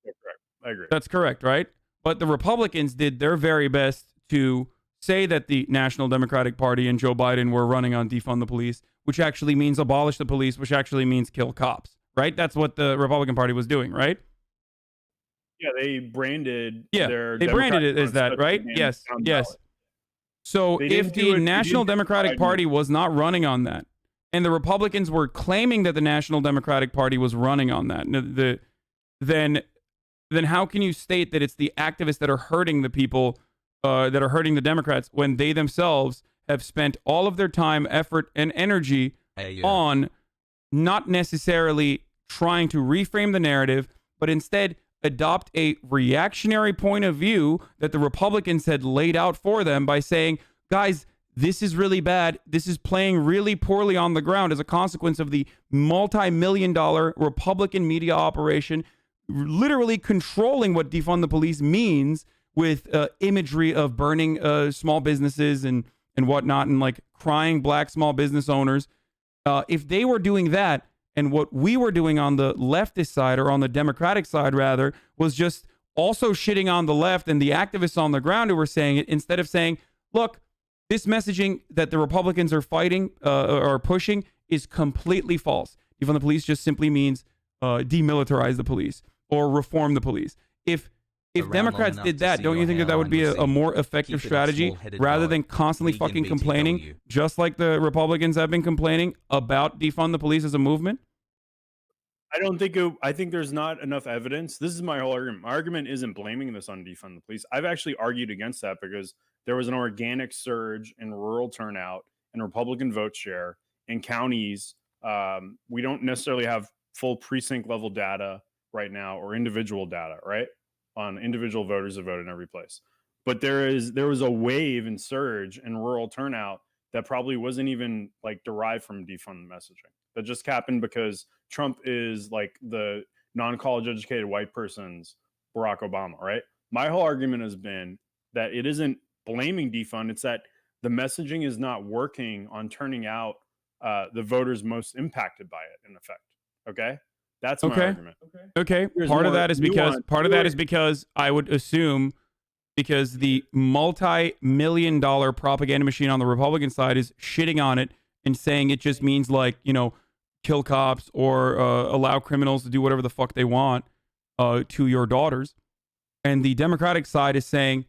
Speaker 12: That's correct. I agree.
Speaker 2: That's correct, right? But the Republicans did their very best to say that the National Democratic Party and Joe Biden were running on defund the police, which actually means abolish the police, which actually means kill cops, right? That's what the Republican Party was doing, right?
Speaker 12: Yeah, they branded
Speaker 2: they branded it as that, right? Yes. So if the National Democratic Party was not running on that, and the Republicans were claiming that the National Democratic Party was running on that, then how can you state that it's the activists that are hurting the people, that are hurting the Democrats, when they themselves have spent all of their time, effort, and energy on not necessarily trying to reframe the narrative, but instead adopt a reactionary point of view that the Republicans had laid out for them by saying, guys, this is really bad. This is playing really poorly on the ground as a consequence of the multi-million-dollar Republican media operation literally controlling what defund the police means with imagery of burning small businesses and whatnot, and like crying black small business owners. If they were doing that, and what we were doing on the leftist side, or on the Democratic side rather, was just also shitting on the left and the activists on the ground who were saying it, instead of saying, look, this messaging that the Republicans are fighting or pushing is completely false. Defund the police just simply means demilitarize the police or reform the police. If Democrats did that, don't you think that would be a more effective strategy rather than constantly fucking complaining, just like the Republicans have been complaining about defund the police as a movement?
Speaker 12: I think there's not enough evidence. This is my whole argument. My argument isn't blaming this on defund the police. I've actually argued against that because there was an organic surge in rural turnout and Republican vote share in counties. We don't necessarily have full precinct level data right now, or individual data, right, on individual voters that voted in every place. But there was a wave and surge in rural turnout that probably wasn't even like derived from defund messaging. That just happened because Trump is like the non-college educated white person's Barack Obama, right? My whole argument has been that it isn't blaming defund. It's that the messaging is not working on turning out the voters most impacted by it, in effect. Okay? That's my argument.
Speaker 2: Okay. Part of that is because I would assume, because the multi-million-dollar propaganda machine on the Republican side is shitting on it and saying it just means, like, you know, kill cops or allow criminals to do whatever the fuck they want to your daughters. And the Democratic side is saying,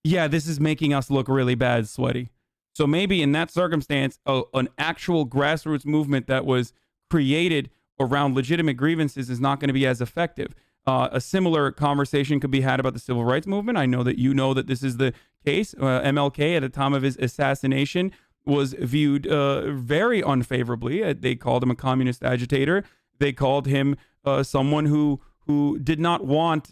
Speaker 2: yeah, this is making us look really bad, sweaty. So maybe in that circumstance, an actual grassroots movement that was created around legitimate grievances is not going to be as effective. A similar conversation could be had about the civil rights movement. I know that you know that this is the case. MLK, at the time of his assassination, was viewed very unfavorably. They called him a communist agitator. They called him someone who did not want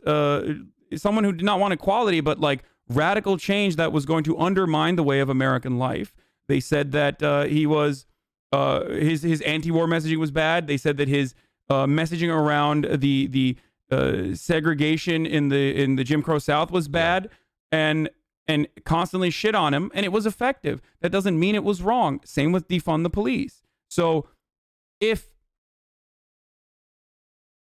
Speaker 2: equality, but like radical change that was going to undermine the way of American life. They said that he was his anti-war messaging was bad. They said that his messaging around the segregation in the Jim Crow South was bad, and constantly shit on him, and it was effective. That doesn't mean it was wrong. Same with defund the police. So if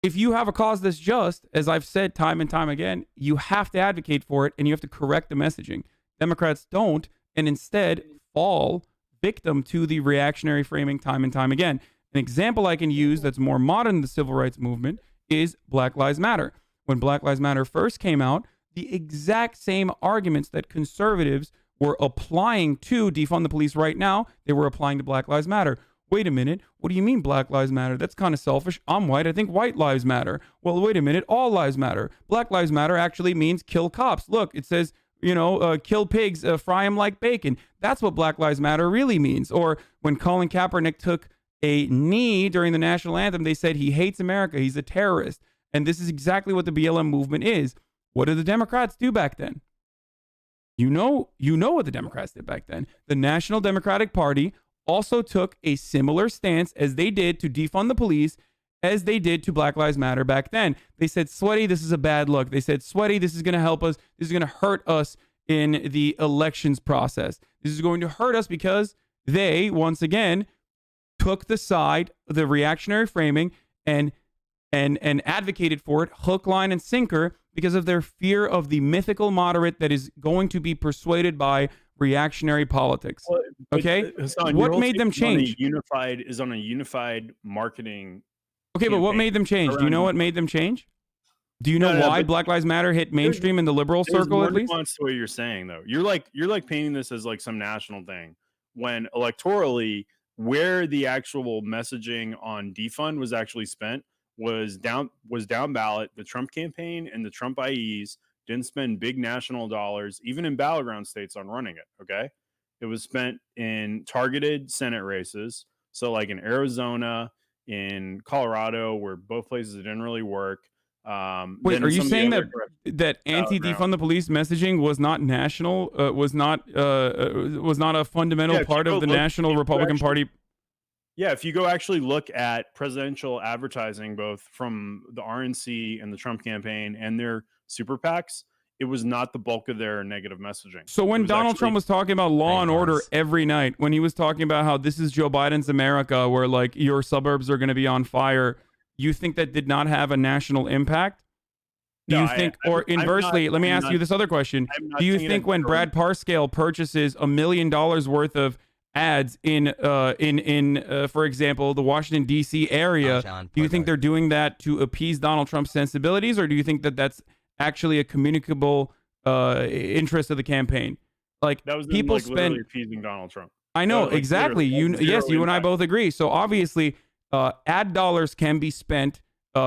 Speaker 2: you have a cause that's just, as I've said time and time again, you have to advocate for it, and you have to correct the messaging. Democrats don't, and instead fall victim to the reactionary framing time and time again. An example I can use that's more modern than the civil rights movement is Black Lives Matter. When Black Lives Matter first came out, the exact same arguments that conservatives were applying to defund the police right now, they were applying to Black Lives Matter. Wait a minute, what do you mean Black Lives Matter? That's kind of selfish. I'm white, I think white lives matter. Well, wait a minute, all lives matter. Black Lives Matter actually means kill cops. Look, it says, kill pigs, fry them like bacon. That's what Black Lives Matter really means. Or when Colin Kaepernick took a knee during the national anthem, they said he hates America, he's a terrorist. And this is exactly what the BLM movement is. What did the Democrats do back then? You know what the Democrats did back then. The National Democratic Party also took a similar stance as they did to defund the police, as they did to Black Lives Matter back then. They said, sweaty, this is a bad look. They said, sweaty, this is going to help us. This is going to hurt us in the elections process. This is going to hurt us because they, once again, took the side of the reactionary framing and advocated for it hook, line, and sinker because of their fear of the mythical moderate that is going to be persuaded by reactionary politics.
Speaker 12: Well, but,
Speaker 2: Okay,
Speaker 12: Hasan,
Speaker 2: what
Speaker 12: your whole
Speaker 2: made them
Speaker 12: thing
Speaker 2: change?
Speaker 12: is on a unified marketing.
Speaker 2: Okay, but what made them change? Do you know what made them change? Do you know why Black Lives Matter hit mainstream in the liberal circle at least?
Speaker 12: There's more nuance to what you're saying, though. You're like painting this as like some national thing, when electorally, where the actual messaging on defund was actually spent was down ballot. The Trump campaign and the Trump IEs didn't spend big national dollars, even in battleground states, on running it. Okay, it was spent in targeted Senate races. So like in Arizona, in Colorado, where both places didn't really work.
Speaker 2: Wait, are you saying that anti-defund the police messaging was not national? Was not a fundamental part of the national Republican Party?
Speaker 12: Yeah, if you go actually look at presidential advertising, both from the RNC and the Trump campaign and their super PACs, it was not the bulk of their negative messaging.
Speaker 2: So when Donald Trump was talking about law and order every night, when he was talking about how this is Joe Biden's America, where like your suburbs are going to be on fire, you think that did not have a national impact? Do you think, or inversely, let me ask you this other question. Do you think when Brad Parscale purchases $1 million worth of ads in for example, the Washington, D.C. area, do you think they're doing that to appease Donald Trump's sensibilities, or do you think that that's actually a communicable interest of the campaign? Like,
Speaker 12: that was
Speaker 2: people
Speaker 12: literally appeasing Donald Trump.
Speaker 2: I know, exactly. Yes, you and I both agree. So obviously, ad dollars can be spent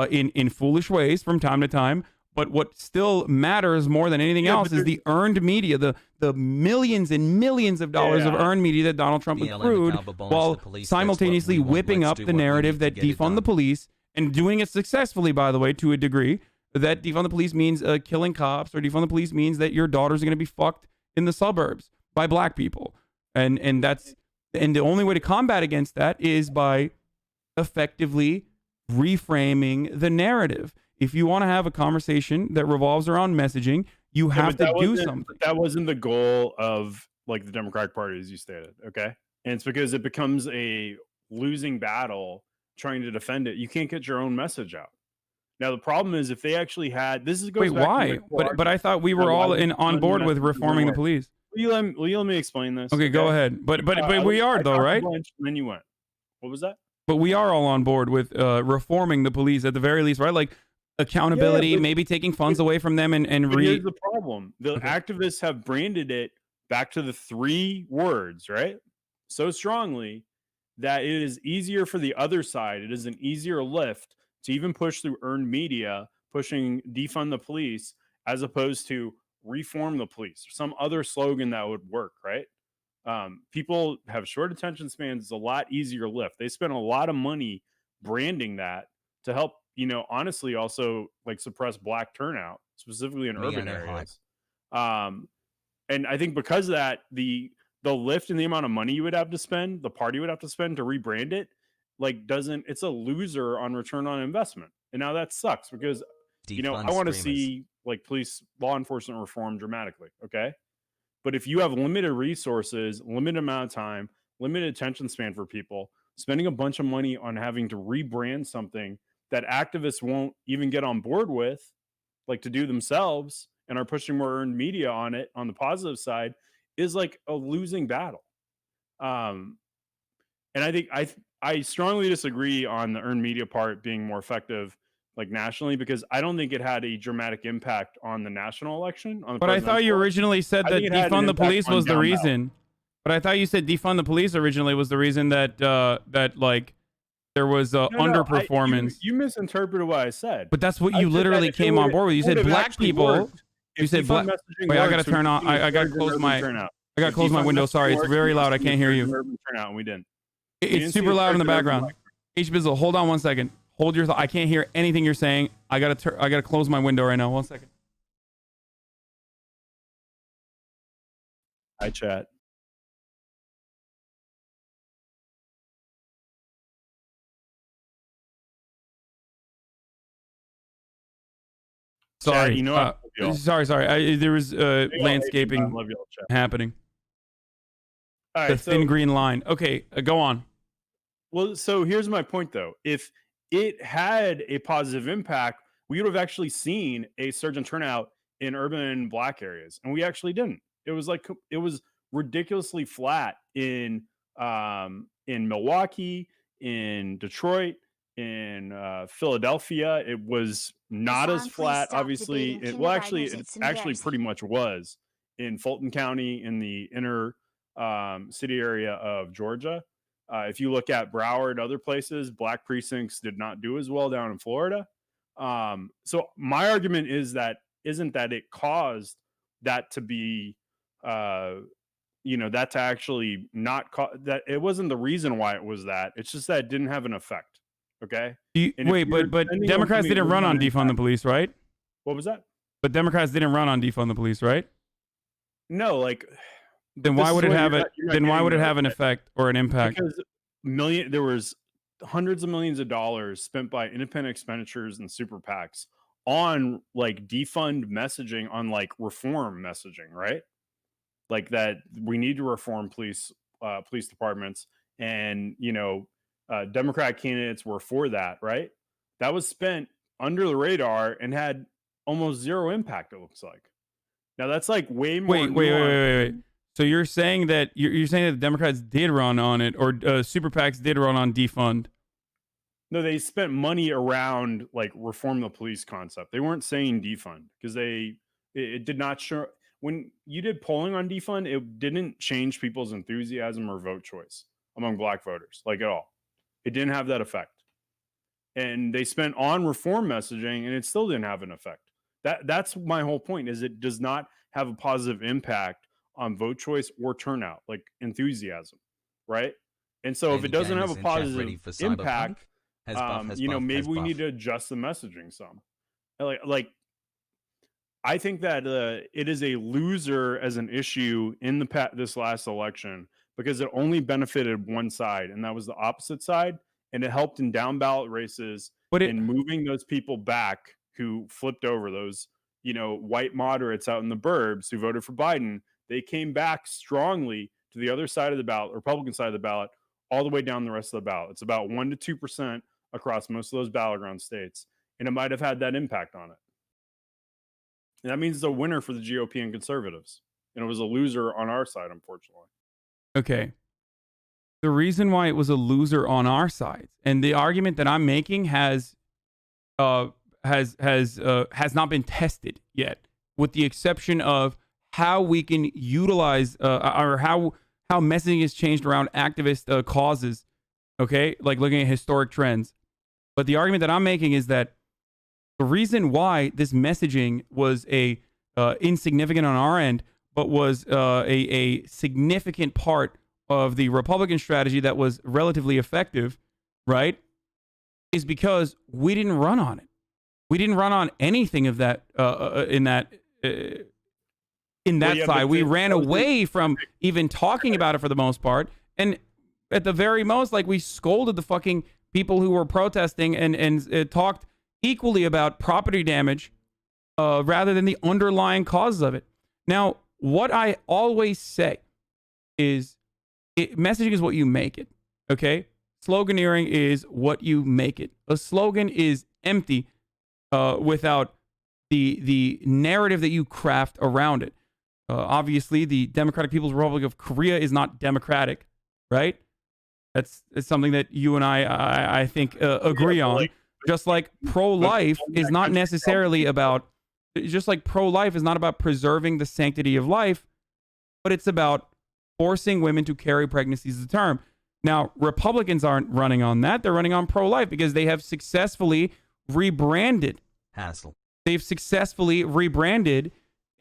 Speaker 2: in foolish ways from time to time. But what still matters more than anything else is the earned media, the millions and millions of dollars of earned media that Donald Trump accrued, while simultaneously whipping up the narrative that defund the police, and doing it successfully, by the way, to a degree, that defund the police means killing cops, or defund the police means that your daughters are going to be fucked in the suburbs by black people. And the only way to combat against that is by effectively reframing the narrative. If you want to have a conversation that revolves around messaging, you have to do something.
Speaker 12: That wasn't the goal of like the Democratic Party, as you stated. Okay. And it's because it becomes a losing battle trying to defend it. You can't get your own message out. Now, the problem is if they actually had,
Speaker 2: wait, why? But I thought we were all on board with reforming the police.
Speaker 12: Will you let me explain this?
Speaker 2: Okay, go ahead. But we are though, right?
Speaker 12: And then you went. What was that?
Speaker 2: But we are all on board with reforming the police at the very least, right? Like accountability, maybe taking funds away from them and
Speaker 12: here's the problem. The activists have branded it back to the 3 words, right? So strongly that it is easier for the other side. It is an easier lift to even push through earned media, pushing defund the police, as opposed to reform the police, or some other slogan that would work, right? People have short attention spans. It's a lot easier lift. They spend a lot of money branding that to help, honestly, also like suppress black turnout, specifically in urban areas. And I think because of that, the lift in the amount of money you would have to spend, the party would have to spend to rebrand it, it's a loser on return on investment. And now that sucks because, I want to see like police law enforcement reform dramatically. Okay. But if you have limited resources, limited amount of time, limited attention span for people, spending a bunch of money on having to rebrand something that activists won't even get on board with, like to do themselves, and are pushing more earned media on it on the positive side, is like a losing battle. And I think I strongly disagree on the earned media part being more effective, like nationally, because I don't think it had a dramatic impact on the national election.
Speaker 2: But I thought you originally said that defund the police was the reason. But I thought you said defund the police originally was the reason that there was underperformance.
Speaker 12: You misinterpreted what I said.
Speaker 2: But that's what you literally came on board with. You said black people. You said black. Wait, I gotta turn on. I gotta close my. I gotta close my window. Sorry, it's very loud. I can't hear you.
Speaker 12: Turnout, and we didn't.
Speaker 2: It's super loud in the background. H-Bizzle, hold on 1 second. Hold your thought. I can't hear anything you're saying. I gotta close my window right now. 1 second.
Speaker 12: Hi, chat.
Speaker 2: Sorry.
Speaker 12: Chat,
Speaker 2: sorry. There was landscaping happening.
Speaker 12: All right,
Speaker 2: the thin green line. Okay, go on.
Speaker 12: Well, so here's my point, though. If it had a positive impact, we would have actually seen a surge in turnout in urban black areas, and we actually didn't. It was ridiculously flat in Milwaukee, in Detroit, in Philadelphia. It was not as flat, obviously. It actually pretty much was in Fulton County in the inner city area of Georgia. If you look at Broward, other places, black precincts did not do as well down in Florida. So my argument is that isn't that it caused that to be, that to actually not that it wasn't the reason why it was that. It's just that it didn't have an effect. Okay.
Speaker 2: But Democrats didn't run on defund the police, right?
Speaker 12: What was that?
Speaker 2: But Democrats didn't run on defund the police, right?
Speaker 12: No, like.
Speaker 2: Then why would it have it? Then why would it have an effect or an impact?
Speaker 12: Because there was hundreds of millions of dollars spent by independent expenditures and super PACs on like defund messaging, on like reform messaging, right? Like that we need to reform police departments, and Democrat candidates were for that, right? That was spent under the radar and had almost zero impact, it looks like. Now that's like way more.
Speaker 2: Wait. So you're saying that you're saying that the Democrats did run on it, or super PACs did run on defund?
Speaker 12: No, they spent money around like reform the police concept. They weren't saying defund because it did not show. When you did polling on defund, it didn't change people's enthusiasm or vote choice among black voters, like at all. It didn't have that effect. And they spent on reform messaging, and it still didn't have an effect. That's my whole point, is it does not have a positive impact on vote choice or turnout, like enthusiasm, right? And so if it doesn't have a positive impact, maybe we need to adjust the messaging some. Like I think that it is a loser as an issue in this last election because it only benefited one side, and that was the opposite side, and it helped in down ballot races in moving those people back who flipped over, those white moderates out in the burbs who voted for Biden. They came back strongly to the other side of the ballot, Republican side of the ballot, all the way down the rest of the ballot. It's about 1% to 2% across most of those battleground states, and it might have had that impact on it. And that means it's a winner for the GOP and conservatives, and it was a loser on our side, unfortunately.
Speaker 2: Okay. The reason why it was a loser on our side, and the argument that I'm making has not been tested yet, with the exception of how we can utilize or how messaging has changed around activist causes. Okay, like looking at historic trends. But the argument that I'm making is that the reason why this messaging was insignificant on our end, but was a significant part of the Republican strategy that was relatively effective, right, is because we didn't run on it. We didn't run on anything of that in that side. We ran away from even talking about it for the most part, and at the very most, like, we scolded the fucking people who were protesting and talked equally about property damage rather than the underlying causes of it. Now, what I always say is messaging is what you make it, okay? Sloganeering is what you make it. A slogan is empty without the narrative that you craft around it. Obviously, the Democratic People's Republic of Korea is not democratic, right? It's something that you and I think agree on. Just like pro-life is not necessarily about, just like pro-life is not about preserving the sanctity of life, but it's about forcing women to carry pregnancies to term. Now, Republicans aren't running on that. They're running on pro-life because they have successfully rebranded. They've successfully rebranded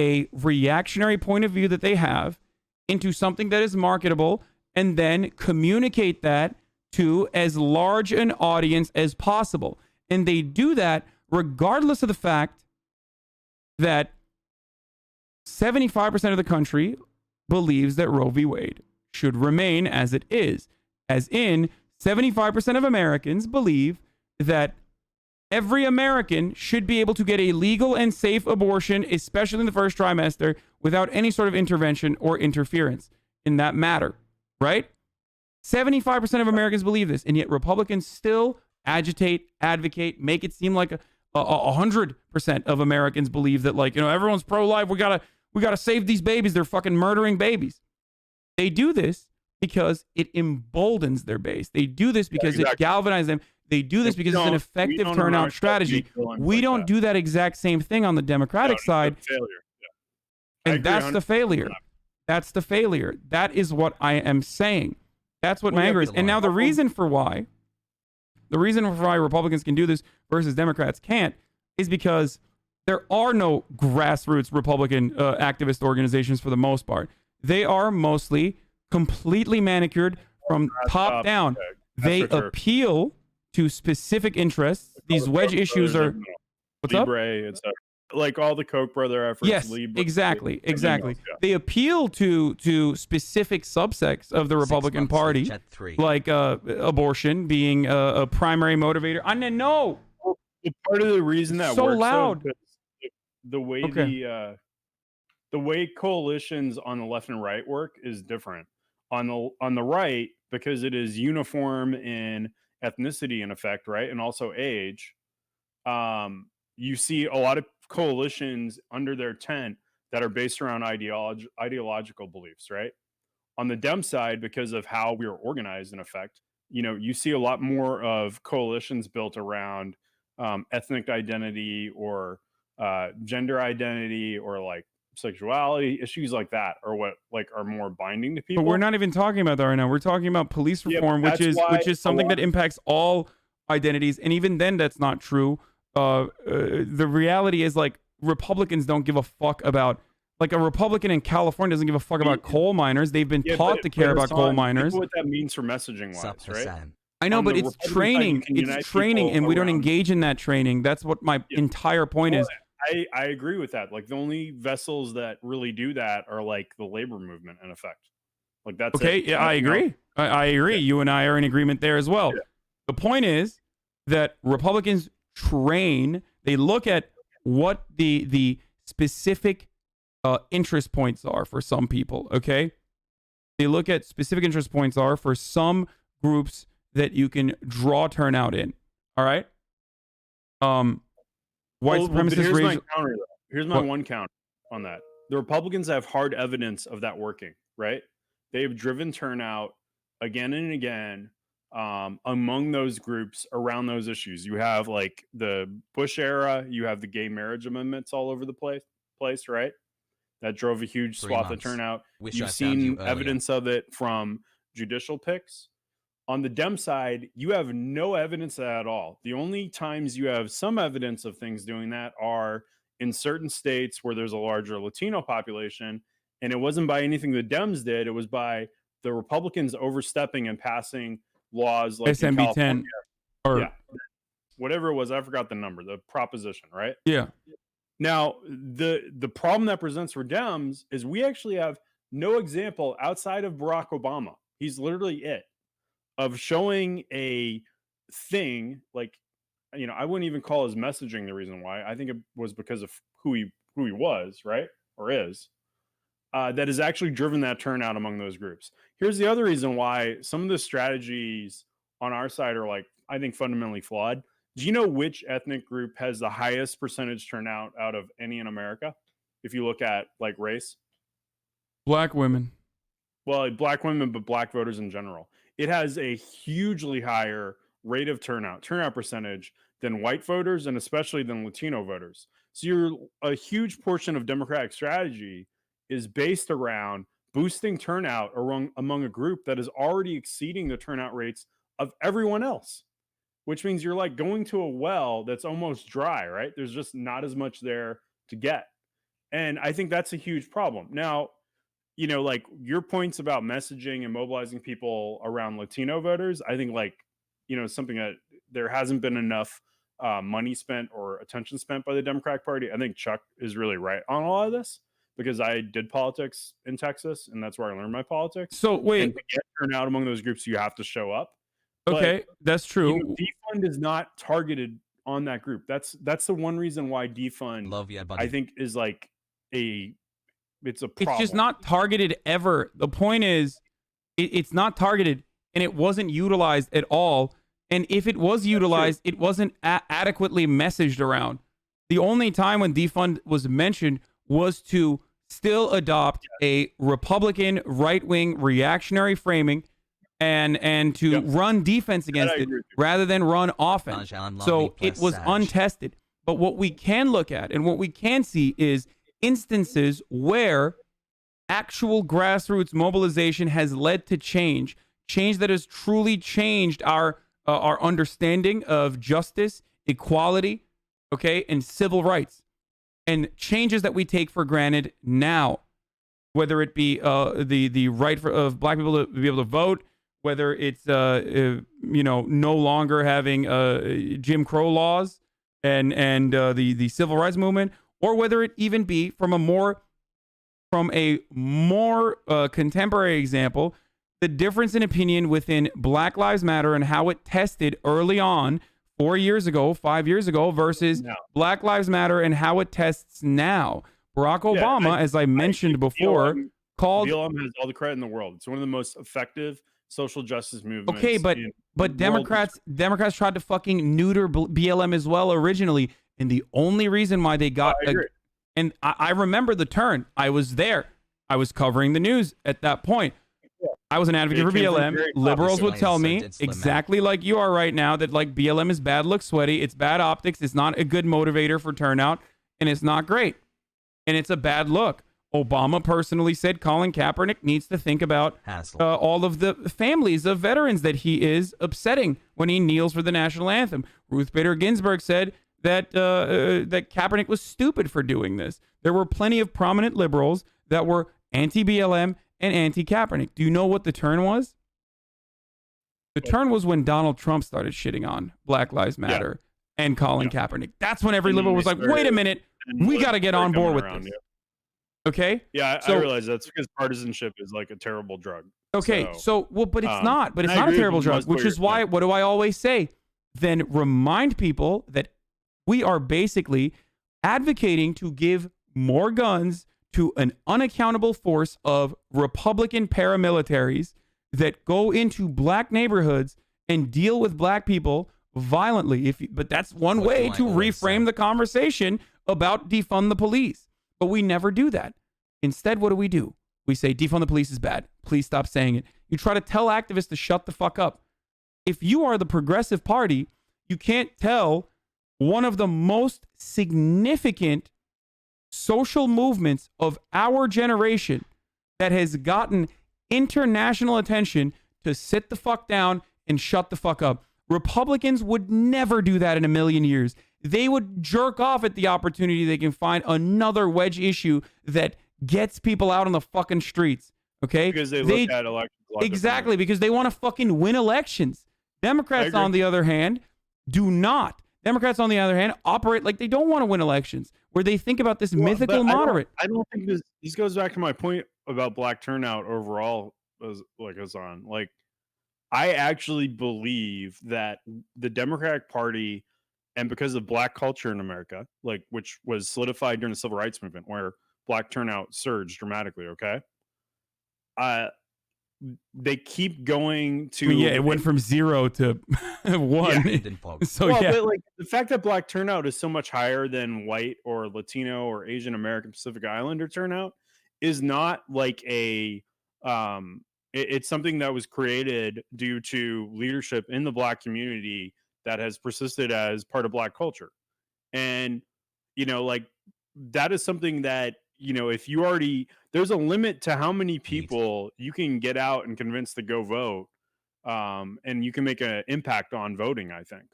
Speaker 2: a reactionary point of view that they have into something that is marketable, and then communicate that to as large an audience as possible. And they do that regardless of the fact that 75% of the country believes that Roe v. Wade should remain as it is. As in, 75% of Americans believe that every American should be able to get a legal and safe abortion, especially in the first trimester, without any sort of intervention or interference in that matter, right? 75% of Americans believe this, and yet Republicans still agitate, advocate, make it seem like 100% of Americans believe that, like, everyone's pro-life. We gotta save these babies. They're fucking murdering babies. They do this because it emboldens their base. They do this because it galvanizes them. They do this because it's an effective turnout strategy. We don't do that exact same thing on the Democratic side. And that's the failure. That's the failure. That is what I am saying. That's what my anger is. And now the reason why Republicans can do this versus Democrats can't is because there are no grassroots Republican activist organizations for the most part. They are mostly completely manicured from top down. They appeal to specific interests. These wedge issues are... What's up?
Speaker 12: It's like all the Koch brother efforts.
Speaker 2: Yes, exactly. They appeal to specific subsects of the Republican Party, like abortion being a primary motivator. I know.
Speaker 12: Part of the reason that
Speaker 2: so
Speaker 12: works
Speaker 2: loud.
Speaker 12: The way the way coalitions on the left and right work is different. On the right, because it is uniform in ethnicity in effect, right, and also age. You see a lot of coalitions under their tent that are based around ideological beliefs, right? On the Dem side, because of how we are organized in effect, you see a lot more of coalitions built around ethnic identity or gender identity or like sexuality issues like that, or what are more binding to people.
Speaker 2: But we're not even talking about that right now. We're talking about police reform, which is something that impacts all identities, and even then, that's not true. The reality is, like, Republicans don't give a fuck about, like, a Republican in California doesn't give a fuck about coal miners. They've been taught to care about coal miners.
Speaker 12: What that means for messaging wise, right?
Speaker 2: I know, but it's training. It's training, and we don't engage in that training. That's what my entire point is.
Speaker 12: I agree with that. Like, the only vessels that really do that are like the labor movement in effect. Like, that's
Speaker 2: okay. Yeah, I agree. I agree. Yeah. You and I are in agreement there as well. Yeah. The point is that Republicans train. They look at what the specific interest points are for some people. Okay, they look at specific interest points are for some groups that you can draw turnout in. All right. White supremacists.
Speaker 12: Here's my one counter on that. The Republicans have hard evidence of that working. Right. They've driven turnout again and again among those groups around those issues. You have like the Bush era. You have the gay marriage amendments all over the place, right? That drove a huge swath of turnout. You've seen evidence of it from judicial picks. On the Dem side, you have no evidence of that at all. The only times you have some evidence of things doing that are in certain states where there's a larger Latino population. And it wasn't by anything the Dems did. It was by the Republicans overstepping and passing laws like
Speaker 2: SMB 10 or
Speaker 12: whatever it was. I forgot the number, the proposition, right?
Speaker 2: Yeah.
Speaker 12: Now, the problem that presents for Dems is we actually have no example outside of Barack Obama. He's literally it. Of showing a thing like, I wouldn't even call his messaging the reason why. I think it was because of who he was, right? Or is. That has actually driven that turnout among those groups. Here's the other reason why some of the strategies on our side are I think fundamentally flawed. Do you know which ethnic group has the highest percentage turnout out of any in America? If you look at like race?
Speaker 2: Black women.
Speaker 12: Well, black women, but black voters in general. It has a hugely higher rate of turnout percentage than white voters and especially than Latino voters. So a huge portion of Democratic strategy is based around boosting turnout among a group that is already exceeding the turnout rates of everyone else, which means you're like going to a well that's almost dry, right? There's just not as much there to get. And I think that's a huge problem. Now, like your points about messaging and mobilizing people around Latino voters, I think something that there hasn't been enough money spent or attention spent by the Democratic Party. I think Chuck is really right on a lot of this because I did politics in Texas and that's where I learned my politics.
Speaker 2: So wait,
Speaker 12: and to get turnout among those groups, you have to show up.
Speaker 2: Okay, that's true.
Speaker 12: Defund is not targeted on that group. That's the one reason why defund, I think, is like it's a problem.
Speaker 2: It's just not targeted ever. The point is, it's not targeted, and it wasn't utilized at all. And if it was utilized, it wasn't adequately messaged around. The only time when defund was mentioned was to still adopt a Republican right-wing reactionary framing and to run defense against it rather than run offense. So it was untested. But what we can look at and what we can see is instances where actual grassroots mobilization has led to change that has truly changed our understanding of justice, equality, okay, and civil rights, and changes that we take for granted now, whether it be the right of black people to be able to vote, whether it's no longer having Jim Crow laws and the civil rights movement, or whether it even be from a more contemporary example, the difference in opinion within Black Lives Matter and how it tested early on 4 years ago, 5 years ago versus Black Lives Matter and how it tests now. Barack Obama, as I mentioned before, called
Speaker 12: BLM has all the credit in the world. It's one of the most effective social justice movements.
Speaker 2: Okay, but Democrats tried to fucking neuter BLM as well originally, and the only reason why they got and I remember the turn. I was there. I was covering the news at that point. I was an advocate for BLM. Liberals would tell me exactly like you are right now that like BLM is bad, looks sweaty, it's bad optics, it's not a good motivator for turnout, and it's not great, and it's a bad look. Obama personally said Colin Kaepernick needs to think about all of the families of veterans that he is upsetting when he kneels for the national anthem. Ruth Bader Ginsburg said that Kaepernick was stupid for doing this. There were plenty of prominent liberals that were anti-BLM and anti-Kaepernick. Do you know what the turn was? The turn was when Donald Trump started shitting on Black Lives Matter and Colin Kaepernick. That's when every liberal was like, wait a minute, we got to get on board with this. Okay?
Speaker 12: Yeah, I realize that's because partisanship is like a terrible drug.
Speaker 2: Okay, but it's not. But it's not a terrible drug, which is why, what do I always say? Then remind people that we are basically advocating to give more guns to an unaccountable force of Republican paramilitaries that go into black neighborhoods and deal with black people violently. But that's one way to reframe the conversation about defund the police. But we never do that. Instead, what do? We say defund the police is bad. Please stop saying it. You try to tell activists to shut the fuck up. If you are the Progressive Party, you can't tell one of the most significant social movements of our generation that has gotten international attention to sit the fuck down and shut the fuck up. Republicans would never do that in a million years. They would jerk off at the opportunity they can find another wedge issue that gets people out on the fucking streets. Okay?
Speaker 12: Because they look at elections.
Speaker 2: Exactly, because they want to fucking win elections. Democrats, on the other hand, do not. Democrats, on the other hand, operate like they don't want to win elections, where they think about this mythical moderate.
Speaker 12: I don't think this goes back to my point about black turnout overall, Hasan. Like, I actually believe that the Democratic Party, and because of black culture in America, like which was solidified during the Civil Rights Movement, where black turnout surged dramatically, okay? They keep going to...
Speaker 2: it went from 0 to 1.
Speaker 12: But like the fact that black turnout is so much higher than white or Latino or Asian American Pacific Islander turnout is not like a... it's something that was created due to leadership in the black community that has persisted as part of black culture. And, like that is something that, if you already... There's a limit to how many people you can get out and convince to go vote. And you can make an impact on voting, I think.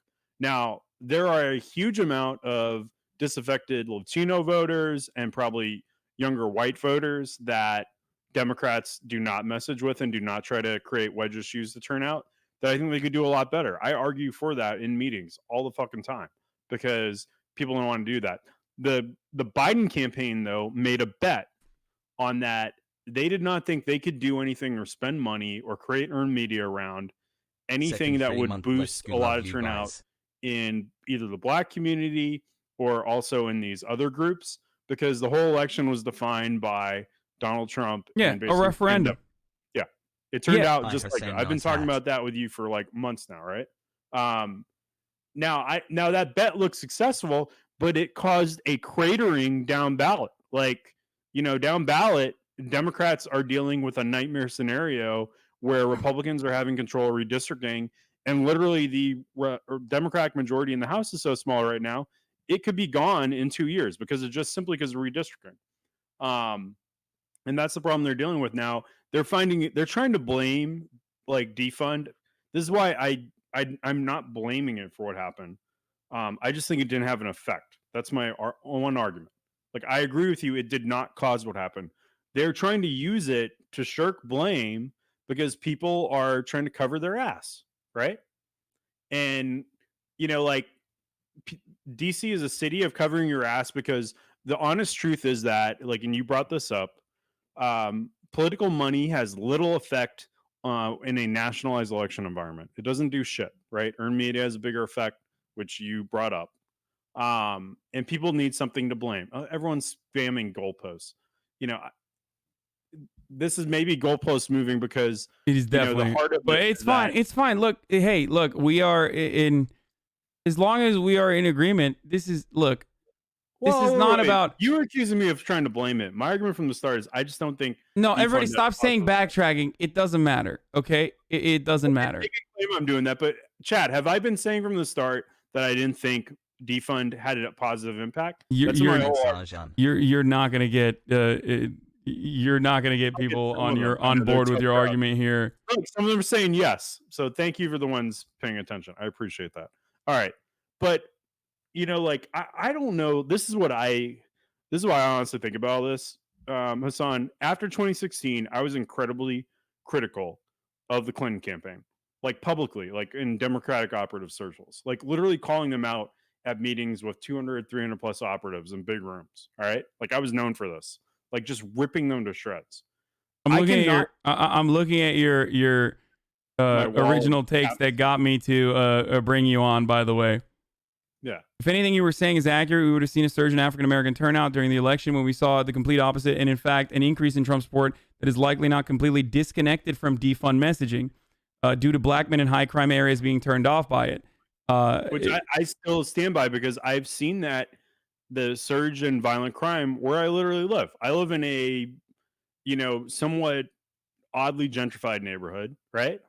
Speaker 12: Now, there are a huge amount of disaffected Latino voters and probably younger white voters that Democrats do not message with and do not try to create wedge issues to turn out, that I think they could do a lot better. I argue for that in meetings all the fucking time because people don't want to do that. The Biden campaign, though, made a bet on that. They did not think they could do anything or spend money or create earned media around anything that would boost a lot of turnout in either the black community or also in these other groups, because the whole election was defined by Donald Trump.
Speaker 2: Yeah, a referendum.
Speaker 12: It turned out just like I've been talking about that with you for like months now, right? Now that bet looks successful, but it caused a cratering down ballot. Like down ballot, Democrats are dealing with a nightmare scenario where Republicans are having control of redistricting, and literally the Democratic majority in the House is so small right now, it could be gone in 2 years because of redistricting. And that's the problem they're dealing with now. They're trying to blame like defund. This is why I'm not blaming it for what happened. I just think it didn't have an effect. That's my one argument. Like, I agree with you. It did not cause what happened. They're trying to use it to shirk blame because people are trying to cover their ass, right? And, like, DC is a city of covering your ass because the honest truth is that, like, and you brought this up, political money has little effect in a nationalized election environment. It doesn't do shit, right? Earned media has a bigger effect, which you brought up. And people need something to blame. Everyone's spamming goalposts. This is maybe goalposts moving because
Speaker 2: it is definitely.
Speaker 12: The heart of
Speaker 2: but it's fine. It's fine. Look, hey, look, we are in. As long as we are in agreement, this is look. This is not about.
Speaker 12: You were accusing me of trying to blame it. My argument from the start is I just don't think.
Speaker 2: No, everybody stop saying backtracking. It doesn't matter. Okay, it doesn't matter.
Speaker 12: I can claim I'm doing that, but Chad, have I been saying from the start that I didn't think defund had a positive impact?
Speaker 2: You're not gonna get you're not gonna get people on board with your argument here.
Speaker 12: Look, some of them are saying yes, so thank you for the ones paying attention. I appreciate that. All right, but like I don't know. This is why I honestly think about all this, Hasan. After 2016, I was incredibly critical of the Clinton campaign, like publicly, like in Democratic operative circles, like literally calling them out at meetings with 200, 300 plus operatives in big rooms. All right. Like I was known for this, like just ripping them to shreds.
Speaker 2: I'm looking at your original takes that got me to bring you on, by the way.
Speaker 12: Yeah.
Speaker 2: If anything you were saying is accurate, we would have seen a surge in African-American turnout during the election when we saw the complete opposite. And in fact, an increase in Trump support that is likely not completely disconnected from defund messaging due to black men in high crime areas being turned off by it.
Speaker 12: Which I still stand by because I've seen that the surge in violent crime where I literally live. I live in a, somewhat oddly gentrified neighborhood, right?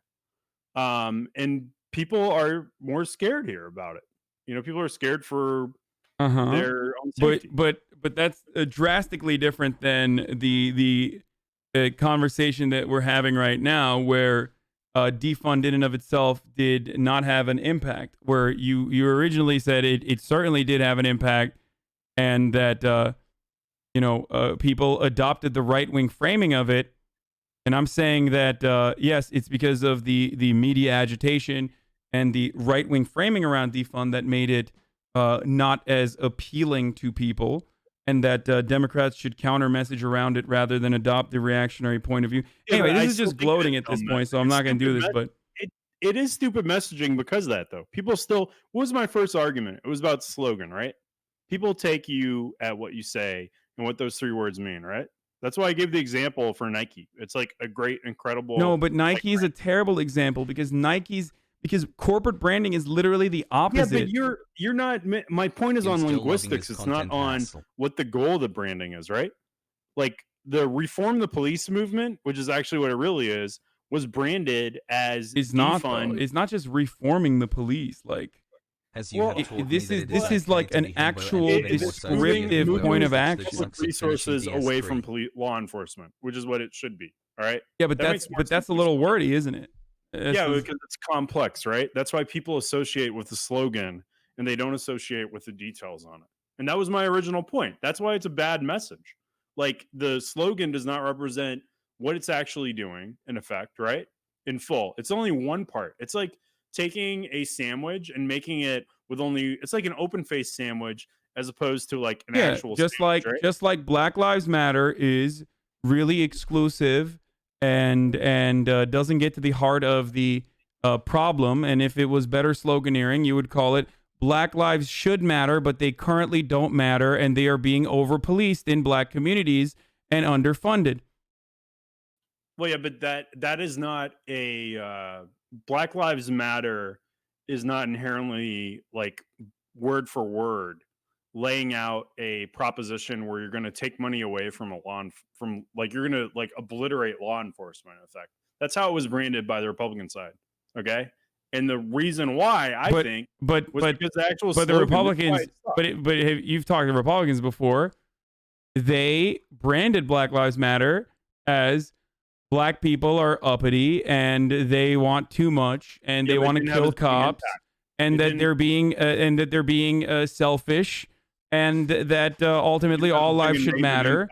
Speaker 12: And people are more scared here about it. People are scared for their own safety.
Speaker 2: But that's drastically different than the conversation that we're having right now, where defund in and of itself did not have an impact. Where you originally said it certainly did have an impact, and that people adopted the right wing framing of it. And I'm saying that yes, it's because of the media agitation and the right-wing framing around defund that made it not as appealing to people, and that Democrats should counter-message around it rather than adopt the reactionary point of view. Anyway, this is just gloating at this point, so I'm not going to do this. But
Speaker 12: it is stupid messaging because of that, though. People still... What was my first argument? It was about the slogan, right? People take you at what you say and what those three words mean, right? That's why I gave the example for Nike. It's like a great, incredible...
Speaker 2: No, but Nike is a terrible example because because corporate branding is literally the opposite.
Speaker 12: Yeah, but you're not. My point is on linguistics. It's not on what the goal of the branding is, right? Like the reform the police movement, which is actually what it really is, was branded as defund.
Speaker 2: It's not just reforming the police. Like, this is like an actual descriptive point of action.
Speaker 12: Resources away from law enforcement, which is what it should be. All right.
Speaker 2: Yeah, but that's a little wordy, isn't it?
Speaker 12: Because it's complex, right? That's why people associate with the slogan and they don't associate with the details on it. And that was my original point. That's why it's a bad message. Like the slogan does not represent what it's actually doing in effect, right? In full. It's only one part. It's like taking a sandwich and making it with it's like an open faced sandwich as opposed to like an actual sandwich, right?
Speaker 2: Just like Black Lives Matter is really exclusive and doesn't get to the heart of the problem. And if it was better sloganeering, you would call it Black lives should matter, but they currently don't matter, and they are being over-policed in black communities and underfunded.
Speaker 12: Well, yeah, but that is not a Black Lives Matter is not inherently like word for word laying out a proposition where you're going to take money away from you're going to like obliterate law enforcement in effect. That's how it was branded by the Republican side. Okay. And the reason why I think was because the actual
Speaker 2: the Republicans, you've talked to Republicans before. They branded Black Lives Matter as black people are uppity and they want too much and they want to kill cops and that they're being selfish and that ultimately all lives should matter.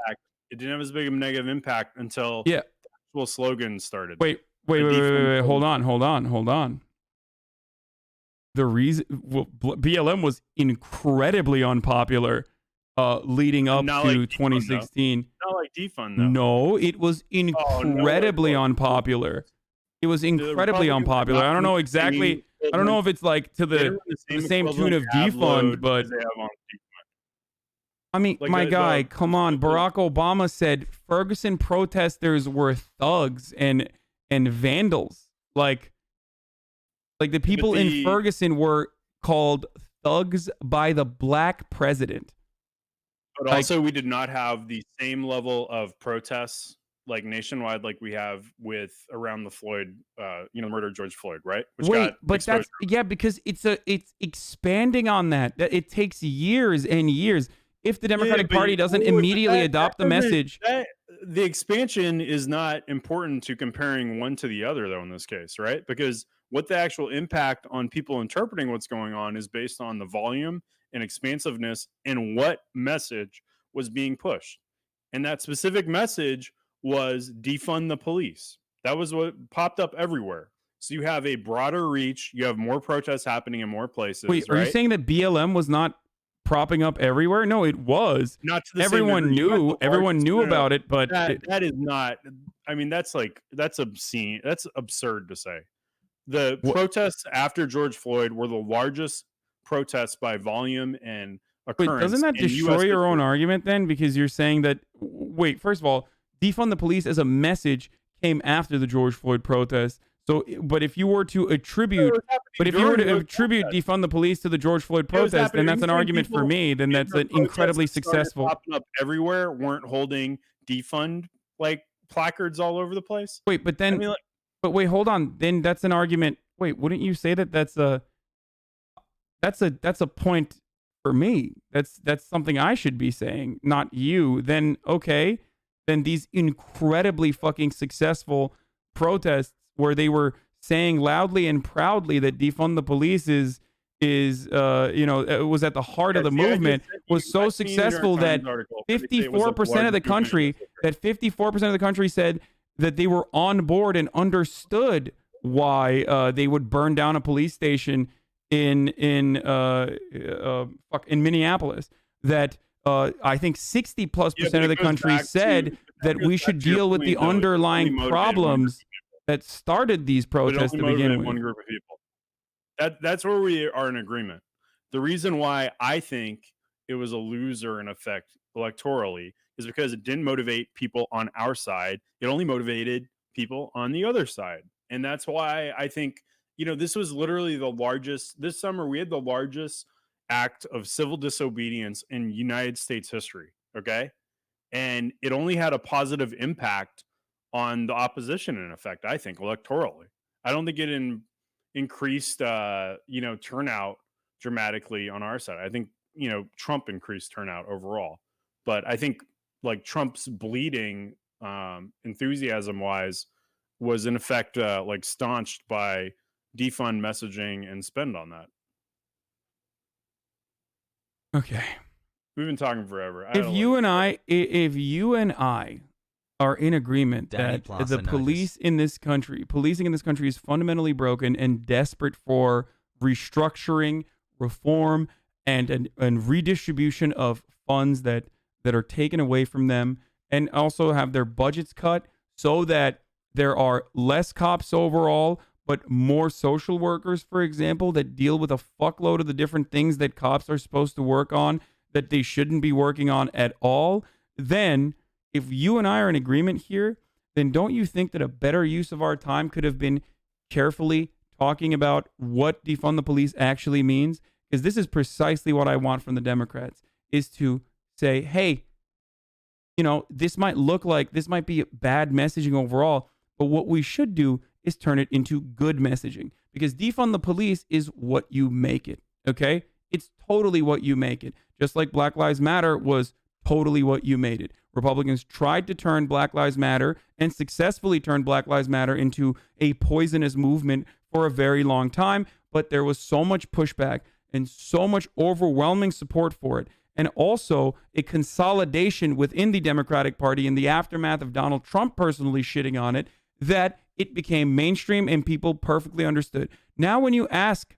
Speaker 12: It didn't have as big of a negative impact until the actual slogan started.
Speaker 2: Wait. Hold on. The reason BLM was incredibly unpopular leading up to 2016.
Speaker 12: Not like defund, though.
Speaker 2: No, it was incredibly unpopular. It was incredibly unpopular. I don't know exactly. I don't know if it's like to the same tune of defund, but I mean, my guy, come on. Barack Obama said Ferguson protesters were thugs and vandals. Like the people in Ferguson were called thugs by the black president.
Speaker 12: But also, we did not have the same level of protests like nationwide, like we have with around the Floyd, murder of George Floyd, right?
Speaker 2: Because it's expanding on that. It takes years and years. If the Democratic Party doesn't immediately adopt the message,
Speaker 12: the expansion is not important to comparing one to the other, though. In this case, right? Because what the actual impact on people interpreting what's going on is based on the volume and expansiveness and what message was being pushed. And that specific message was defund the police. That was what popped up everywhere. So you have a broader reach. You have more protests happening in more places.
Speaker 2: Wait, are you saying that BLM was not propping up everywhere? No, it was.
Speaker 12: Not to the
Speaker 2: everyone knew. Everyone knew about it, but
Speaker 12: that is not. I mean, that's obscene. That's absurd to say. The protests after George Floyd were the largest protests by volume and occurrence.
Speaker 2: Wait, doesn't that destroy your own argument then? Because you're saying that, first of all, defund the police as a message came after the George Floyd protest. So, but if you were to attribute defund the police to the George Floyd protest, then that's an argument for me. Then that's an incredibly successful.
Speaker 12: Popping up everywhere, weren't holding defund like placards all over the place.
Speaker 2: Wait, but then, wait, hold on. Then that's an argument. Wait, wouldn't you say that that's a point for me? That's something I should be saying, not you. Then okay, then these incredibly fucking successful protests where they were saying loudly and proudly that defund the police is it was at the heart of the movement, was so successful that 54% of the country said that they were on board and understood why they would burn down a police station in Minneapolis. That I think 60+% of the country said that we should deal with the underlying problems that started these protests to begin with.
Speaker 12: One group of people. That's where we are in agreement. The reason why I think it was a loser in effect electorally is because it didn't motivate people on our side. It only motivated people on the other side. And that's why I think, this was literally the largest, this summer we had the largest act of civil disobedience in United States history. Okay. And it only had a positive impact on the opposition in effect, I think, electorally. I don't think it increased, turnout dramatically on our side. I think, Trump increased turnout overall. But I think, like, Trump's bleeding enthusiasm-wise was, in effect, staunched by defund messaging and spend on that.
Speaker 2: Okay.
Speaker 12: We've been talking forever.
Speaker 2: If you and I are in agreement that the policing in this country is fundamentally broken and desperate for restructuring, reform, and redistribution of funds that are taken away from them, and also have their budgets cut so that there are less cops overall, but more social workers, for example, that deal with a fuckload of the different things that cops are supposed to work on that they shouldn't be working on at all, then if you and I are in agreement here, then don't you think that a better use of our time could have been carefully talking about what defund the police actually means? Because this is precisely what I want from the Democrats. is to say, hey, you know, this might be bad messaging overall, but what we should do is turn it into good messaging, because defund the police is what you make it. Okay. It's totally what you make it. Just like Black Lives Matter was totally what you made it. Republicans tried to turn Black Lives Matter and successfully turned Black Lives Matter into a poisonous movement for a very long time, but there was so much pushback and so much overwhelming support for it, and also a consolidation within the Democratic Party in the aftermath of Donald Trump personally shitting on it, that it became mainstream and people perfectly understood. Now, when you ask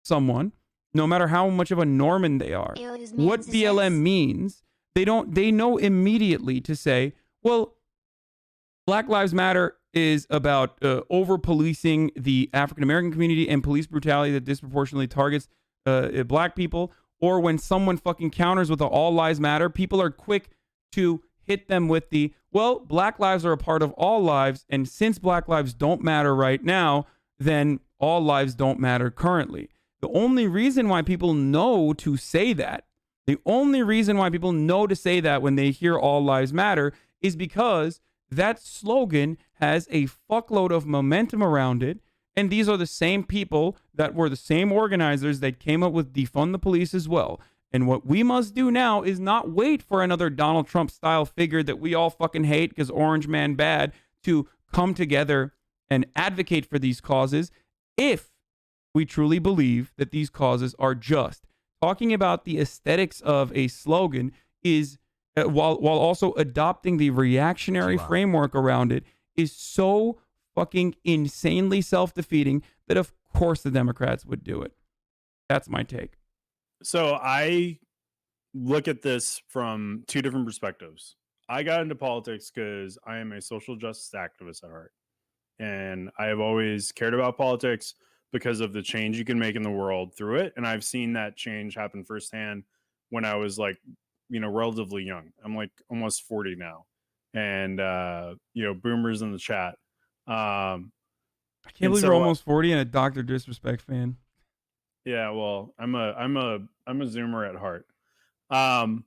Speaker 2: someone, no matter how much of a Norman they are, what BLM means, they know immediately to say, well, Black Lives Matter is about over-policing the African-American community and police brutality that disproportionately targets black people. Or when someone fucking counters with the all lives matter, people are quick to hit them with the, well, black lives are a part of all lives, and since black lives don't matter right now, then all lives don't matter currently. The only reason why people know to say that, when they hear all lives matter, is because that slogan has a fuckload of momentum around it. And these are the same people that were the same organizers that came up with defund the police as well. And what we must do now is not wait for another Donald Trump style figure that we all fucking hate because Orange Man bad to come together and advocate for these causes if we truly believe that these causes are just. Talking about the aesthetics of a slogan is, while also adopting the reactionary framework around it, is so fucking insanely self-defeating that of course the Democrats would do it. That's my take.
Speaker 12: So I look at this from two different perspectives. I got into politics because I am a social justice activist at heart. And I have always cared about politics because of the change you can make in the world through it. And I've seen that change happen firsthand when I was like, relatively young. I'm like almost 40 now. And, boomers in the chat.
Speaker 2: I can't believe you're almost 40 and a Dr. Disrespect fan.
Speaker 12: Yeah, well, I'm a Zoomer at heart. I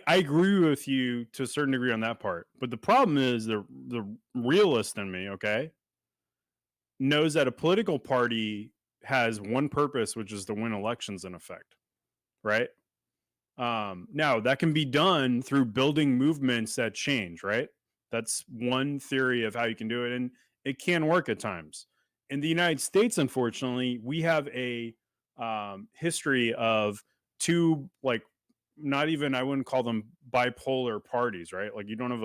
Speaker 12: agree with you to a certain degree on that part, but the problem is the realist in me, okay, knows that a political party has one purpose, which is to win elections in effect, right? Now that can be done through building movements that change, right? That's one theory of how you can do it, and it can work at times. In the United States, unfortunately, we have a history of two, like, not even, I wouldn't call them bipolar parties, right? Like, you don't have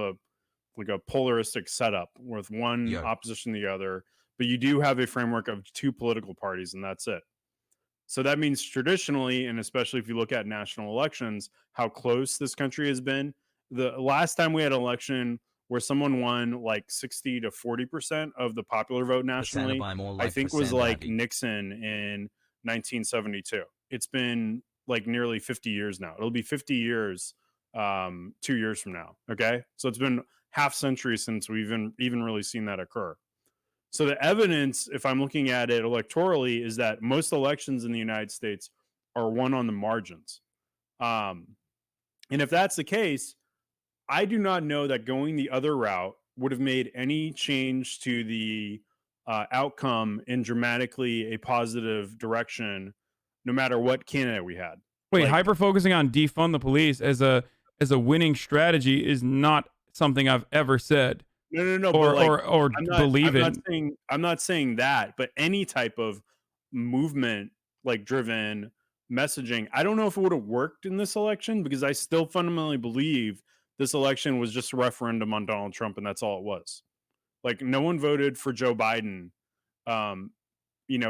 Speaker 12: a polaristic setup with one opposition to the other, but you do have a framework of two political parties, and that's it. So that means traditionally, and especially if you look at national elections, how close this country has been. The last time we had an election where someone won like 60 to 40% of the popular vote nationally, I think was like Nixon in 1972. It's been like nearly 50 years now. It'll be 50 years 2 years from now. Okay. So it's been half century since we've even really seen that occur. So the evidence, if I'm looking at it electorally, is that most elections in the United States are won on the margins. And if that's the case, I do not know that going the other route would have made any change to the outcome in dramatically a positive direction, no matter what candidate we had.
Speaker 2: Wait, hyper focusing on defund the police as a winning strategy is not something I've ever said.
Speaker 12: No.
Speaker 2: Or believe it.
Speaker 12: I'm not saying that, but any type of movement like driven messaging, I don't know if it would have worked in this election, because I still fundamentally believe this election was just a referendum on Donald Trump, and that's all it was. Like, no one voted for Joe Biden,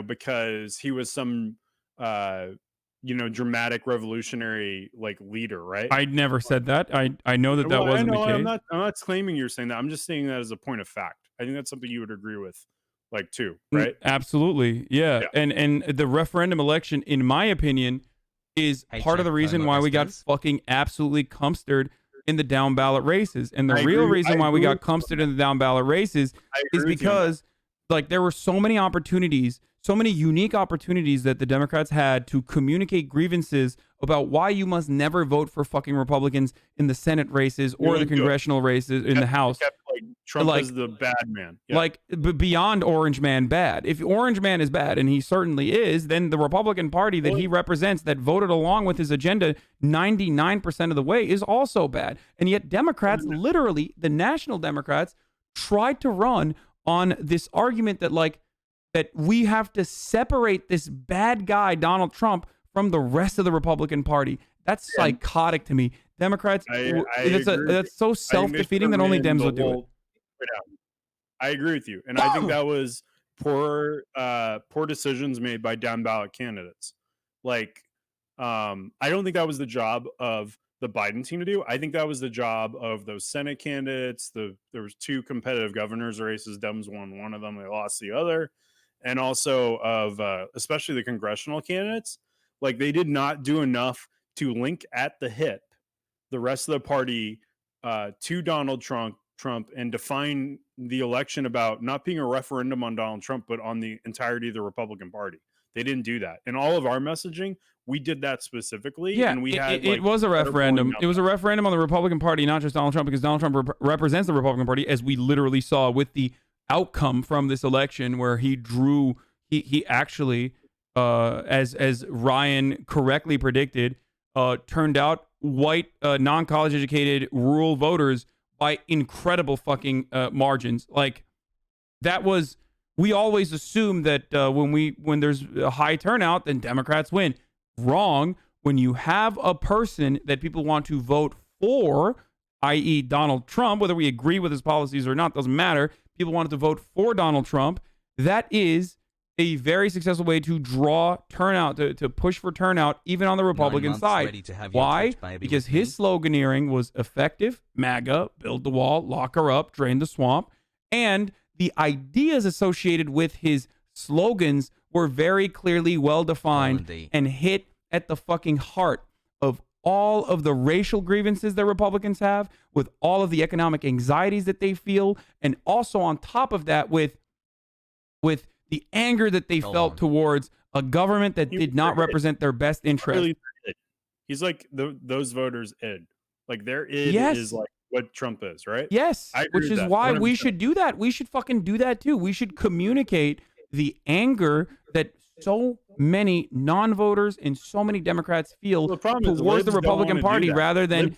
Speaker 12: because he was some, dramatic revolutionary like leader, right?
Speaker 2: I never said that. I know that wasn't the case.
Speaker 12: I'm not claiming you're saying that. I'm just saying that as a point of fact. I think that's something you would agree with, like, too, right?
Speaker 2: Absolutely, yeah. And the referendum election, in my opinion, is part of the reason why we got fucking absolutely cumstered in the down ballot races. And the real reason why we got cumstered in the down ballot races is because like there were so many opportunities, so many unique opportunities that the Democrats had to communicate grievances about why you must never vote for fucking Republicans in the Senate races or the congressional races in the House.
Speaker 12: Trump is the bad man. Yeah.
Speaker 2: Like beyond Orange Man bad. If Orange Man is bad, and he certainly is, then the Republican Party that he represents that voted along with his agenda 99% of the way is also bad. And yet Democrats, literally the national Democrats, tried to run on this argument that that we have to separate this bad guy, Donald Trump, from the rest of the Republican Party. That's psychotic to me. Democrats, that's so self-defeating that only Dems would do it.
Speaker 12: I agree with you. And I think that was poor decisions made by down ballot candidates. I don't think that was the job of the Biden team to do. I think that was the job of those Senate candidates. There was 2 competitive governors races. Dems won one of them. They lost the other. And also of especially the congressional candidates. They did not do enough to link at the hip the rest of the party to Donald Trump and define the election about not being a referendum on Donald Trump, but on the entirety of the Republican Party. They didn't do that. In all of our messaging, we did that specifically.
Speaker 2: Yeah,
Speaker 12: and we had
Speaker 2: it was a referendum. It was a referendum on the Republican Party, not just Donald Trump, because Donald Trump represents the Republican Party, as we literally saw with the outcome from this election, where he actually, as Ryan correctly predicted, turned out white, non-college educated rural voters by incredible fucking margins. We always assume that when there's a high turnout, then Democrats win. Wrong. When you have a person that people want to vote for, i.e. Donald Trump, whether we agree with his policies or not, doesn't matter. People wanted to vote for Donald Trump. That is a very successful way to draw turnout, to push for turnout, even on the Republican side. Why? Because his sloganeering was effective, MAGA, build the wall, lock her up, drain the swamp. And the ideas associated with his slogans were very clearly well-defined and hit at the fucking heart of all of the racial grievances that Republicans have, with all of the economic anxieties that they feel, and also on top of that with the anger that they felt towards a government that did not represent their best interest.
Speaker 12: He's like those voters' id. Their id is what Trump is, right?
Speaker 2: Yes, which is why 100%. We should do that. We should fucking do that too. We should communicate the anger that so many non-voters and so many Democrats feel towards the Republican Party, rather than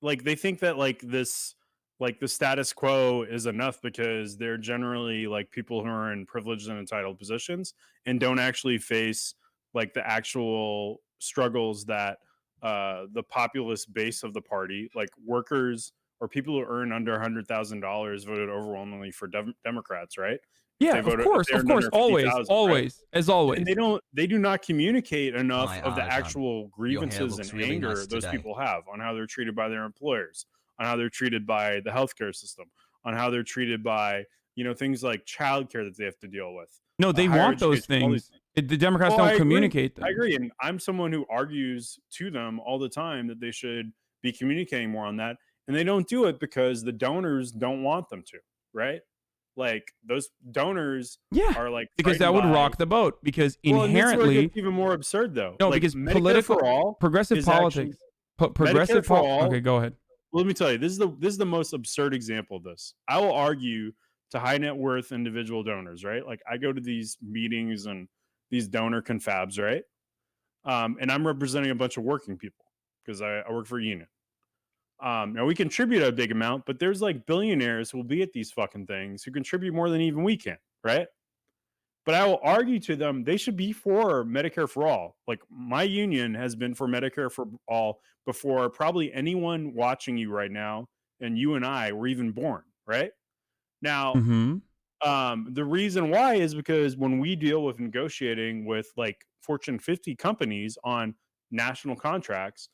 Speaker 12: they think that this the status quo is enough because they're generally people who are in privileged and entitled positions and don't actually face the actual struggles that the populist base of the party, workers or people who earn under $100,000, voted overwhelmingly for Democrats, right?
Speaker 2: Yeah, of course, always,
Speaker 12: right?
Speaker 2: As always.
Speaker 12: And they do not communicate enough of the actual grievances and really anger those people have on how they're treated by their employers, on how they're treated by the healthcare system, on how they're treated by, things like childcare that they have to deal with.
Speaker 2: No, they want those things. The Democrats don't communicate them.
Speaker 12: I agree. And I'm someone who argues to them all the time that they should be communicating more on that. And they don't do it because the donors don't want them to, right? Those donors are
Speaker 2: because that would rock the boat, because inherently
Speaker 12: it's even more absurd though.
Speaker 2: No, because progressive politics. Progressive for all. Okay, go ahead.
Speaker 12: Well, let me tell you, this is the most absurd example of this. I will argue to high net worth individual donors, right? I go to these meetings and these donor confabs, right? And I'm representing a bunch of working people because I work for a union. Now we contribute a big amount, but there's billionaires who will be at these fucking things who contribute more than even we can, right? But I will argue to them, they should be for Medicare for all. My union has been for Medicare for all before probably anyone watching you right now, and you and I were even born, right? Now, the reason why is because when we deal with negotiating with Fortune 50 companies on national contracts,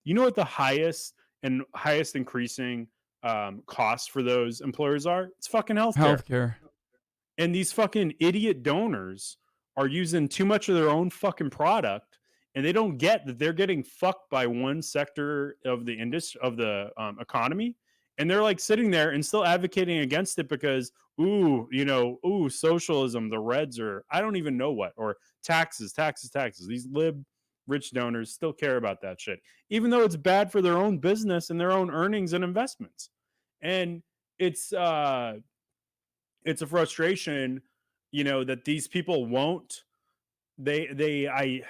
Speaker 12: you know what the highest increasing costs for those employers are? It's fucking healthcare. And these fucking idiot donors are using too much of their own fucking product, and they don't get that they're getting fucked by one sector of the industry, of the economy, And they're like sitting there and still advocating against it because, socialism, the Reds are, I don't even know what, or taxes. These rich donors still care about that shit, even though it's bad for their own business and their own earnings and investments. And it's a frustration, that these people won't, they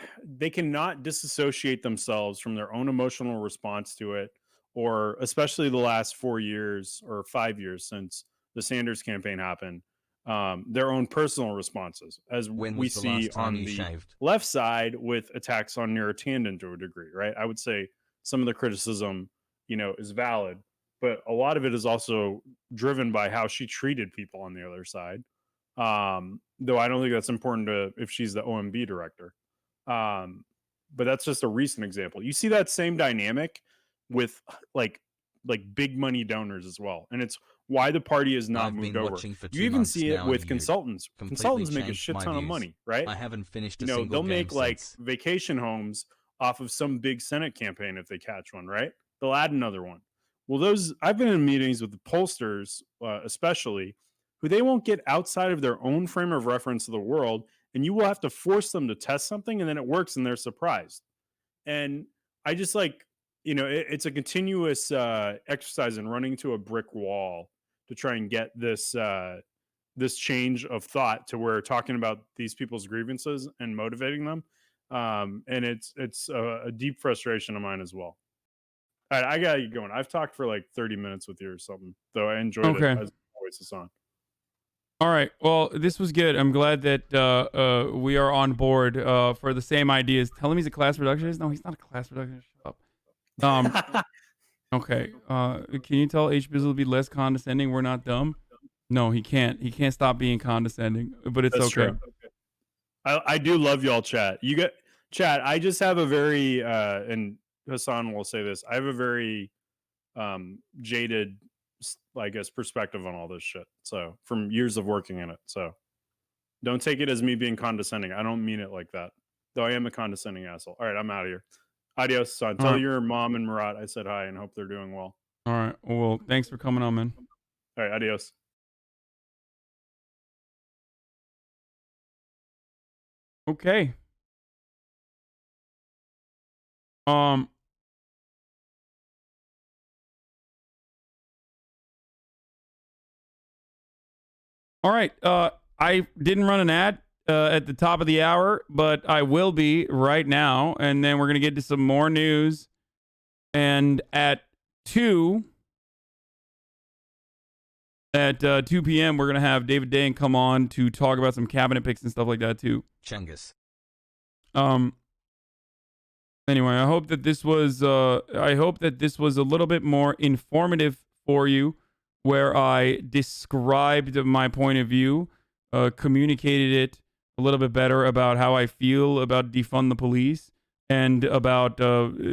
Speaker 12: cannot disassociate themselves from their own emotional response to it, or especially the last 4 years or 5 years since the Sanders campaign happened, their own personal responses, as we see on the left side with attacks on Neera Tanden to a degree, right? I would say some of the criticism, is valid, but a lot of it is also driven by how she treated people on the other side. Though I don't think that's important if she's the OMB director. But that's just a recent example. You see that same dynamic with like big money donors as well. And it's why the party has not moved over. You even see it with consultants. Consultants make a shit ton of money, right?
Speaker 1: I haven't finished a single
Speaker 12: they'll make
Speaker 1: game
Speaker 12: like
Speaker 1: since.
Speaker 12: vacation homes off of some big Senate campaign if they catch one, right? They'll add another one. Well, I've been in meetings with the pollsters, especially, who they won't get outside of their own frame of reference of the world, and you will have to force them to test something, and then it works, and they're surprised. And I just it's a continuous exercise in running to a brick wall to try and get this change of thought to where talking about these people's grievances and motivating them, and it's a deep frustration of mine as well. All right, I gotta get going. I've talked for like 30 minutes with you or something, though I enjoyed it as always, Hasan.
Speaker 2: All right. Well, this was good. I'm glad that we are on board for the same ideas. Tell him he's a class reductionist. No, he's not a class reductionist. Shut up. Okay. Can you tell H-Bizzle to be less condescending? We're not dumb. No, he can't. He can't stop being condescending. But it's
Speaker 12: That's
Speaker 2: okay.
Speaker 12: True. I do love y'all, chat. You get chat. I just have a very and Hasan will say this. I have a very jaded, I guess, perspective on all this shit. So from years of working in it. So don't take it as me being condescending. I don't mean it like that. Though I am a condescending asshole. All right, I'm out of here. Adios, son. Tell your mom and Murat I said hi and hope they're doing well.
Speaker 2: All right. Well, thanks for coming on, man.
Speaker 12: All right, adios.
Speaker 2: Okay. All right. I didn't run an ad at the top of the hour, but I will be right now. And then we're going to get to some more news. And at 2 p.m., we're going to have David Dayen come on to talk about some cabinet picks and stuff like that, too.
Speaker 1: Chungus.
Speaker 2: Anyway, I hope that this was a little bit more informative for you, where I described my point of view, communicated it a little bit better about how I feel about defund the police and about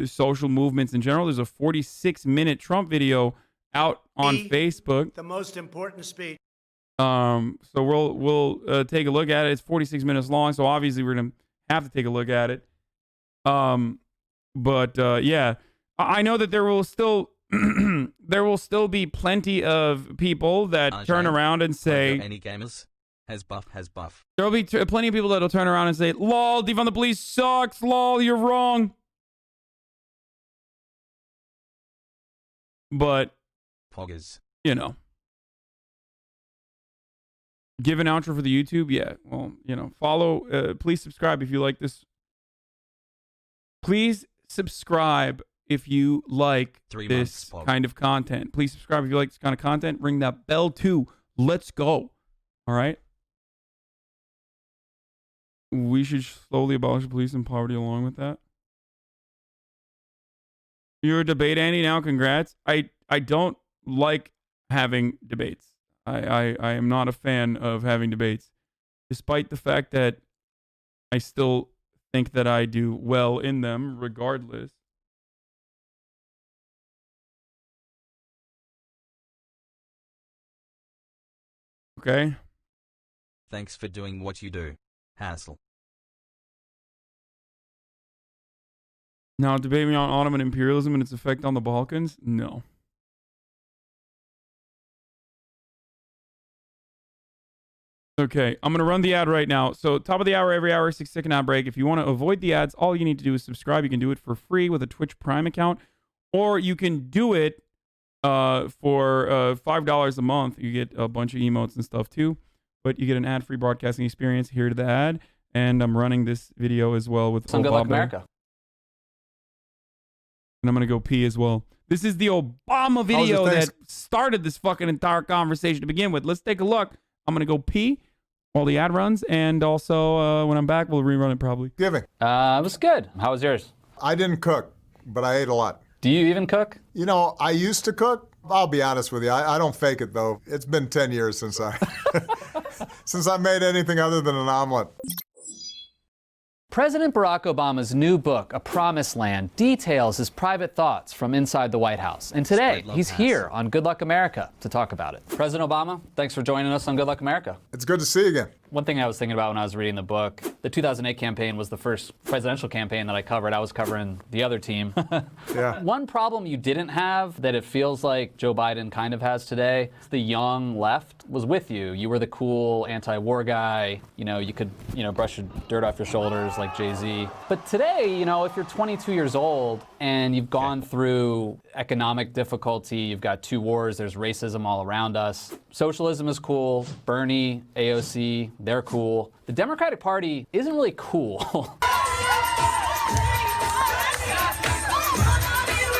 Speaker 2: social movements in general. There's a 46-minute Trump video out on Facebook.
Speaker 13: The most important speech.
Speaker 2: So we'll take a look at it. It's 46 minutes long, so obviously we're gonna have to take a look at it. But yeah, I know that there will still be plenty of people that turn around and say,
Speaker 1: any gamers has buff.
Speaker 2: There'll be plenty of people that'll turn around and say, "Lol, defund the police sucks. Lol, you're wrong." But
Speaker 1: Poggers.
Speaker 2: Give an outro for the YouTube. Yeah, well, follow. Please subscribe if you like this. Please subscribe if you like this kind of content. Please subscribe if you like this kind of content. Ring that bell too. Let's go. All right. We should slowly abolish police and poverty along with that. You're a debate Andy now. Congrats. I don't like having debates. I am not a fan of having debates, despite the fact that I still think that I do well in them regardless. Okay.
Speaker 1: Thanks for doing what you do, Hassel.
Speaker 2: Now, debate me on Ottoman imperialism and its effect on the Balkans? No. Okay, I'm going to run the ad right now. So top of the hour, every hour, 6-second ad break. If you want to avoid the ads, all you need to do is subscribe. You can do it for free with a Twitch Prime account, or you can do it for $5 a month. You get a bunch of emotes and stuff too, but you get an ad-free broadcasting experience. Here to the ad, and I'm running this video as well with
Speaker 13: Some Good Luck America.
Speaker 2: And I'm going to go pee as well. This is the Obama video that started this fucking entire conversation to begin with. Let's take a look. I'm going to go pee while the ad runs, and also when I'm back, we'll rerun it probably.
Speaker 11: Giving.
Speaker 13: It was good. How was yours?
Speaker 11: I didn't cook, but I ate a lot.
Speaker 13: Do you even cook?
Speaker 11: You know, I used to cook. I'll be honest with you. I don't fake it, though. It's been 10 years since I made anything other than an omelet.
Speaker 13: President Barack Obama's new book, A Promised Land, details his private thoughts from inside the White House. And today, he's here on Good Luck America to talk about it. President Obama, thanks for joining us on Good Luck America.
Speaker 11: It's good to see you again.
Speaker 13: One thing I was thinking about when I was reading the book, the 2008 campaign was the first presidential campaign that I covered. I was covering the other team.
Speaker 11: Yeah.
Speaker 13: One problem you didn't have that it feels like Joe Biden kind of has today, the young left was with you. You were the cool anti-war guy. You know, you could, brush your dirt off your shoulders like Jay-Z. But today, if you're 22 years old and you've gone through economic difficulty, you've got 2 wars, there's racism all around us. Socialism is cool. Bernie, AOC, they're cool. The Democratic Party isn't really cool.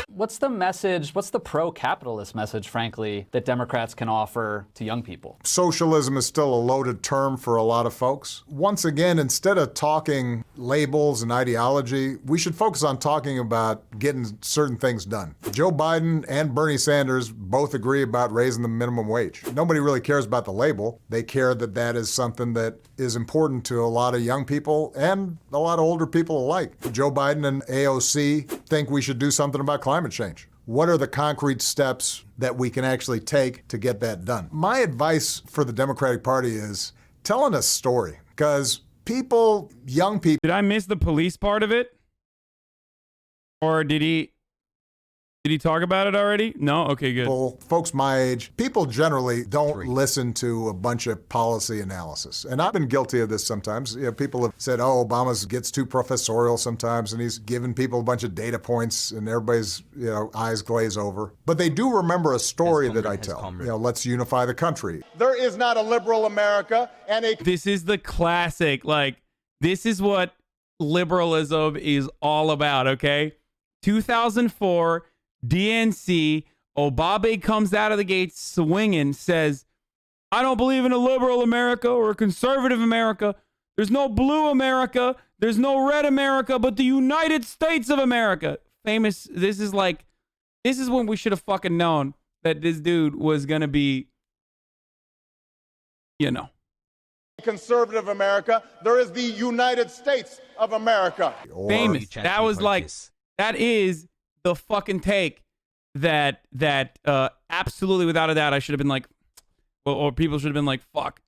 Speaker 13: What's the message, what's the pro-capitalist message, frankly, that Democrats can offer to young people?
Speaker 11: Socialism is still a loaded term for a lot of folks. Once again, instead of talking labels and ideology, we should focus on talking about getting certain things done. Joe Biden and Bernie Sanders both agree about raising the minimum wage. Nobody really cares about the label. They care that that is something that is important to a lot of young people and a lot of older people alike. Joe Biden and AOC think we should do something about climate change. What are the concrete steps that we can actually take to get that done? My advice for the Democratic Party is telling a story, because people, young people...
Speaker 2: Did I miss the police part of it? Or did he talk about it already? No? Okay, good.
Speaker 11: Folks my age, people generally don't listen to a bunch of policy analysis. And I've been guilty of this sometimes. People have said, oh, Obama gets too professorial sometimes, and he's giving people a bunch of data points, and everybody's, eyes glaze over. But they do remember a story that I tell. Let's unify the country. There is not a liberal America and a...
Speaker 2: This is the classic. This is what liberalism is all about, okay? 2004... DNC, Obama comes out of the gates swinging, says, I don't believe in a liberal America or a conservative America. There's no blue America. There's no red America, but the United States of America. Famous. This is when we should have fucking known that this dude was going to be,
Speaker 11: conservative America. There is the United States of America.
Speaker 2: Famous. That was that is the fucking take that absolutely without a doubt I should have been like, or people should have been like, fuck.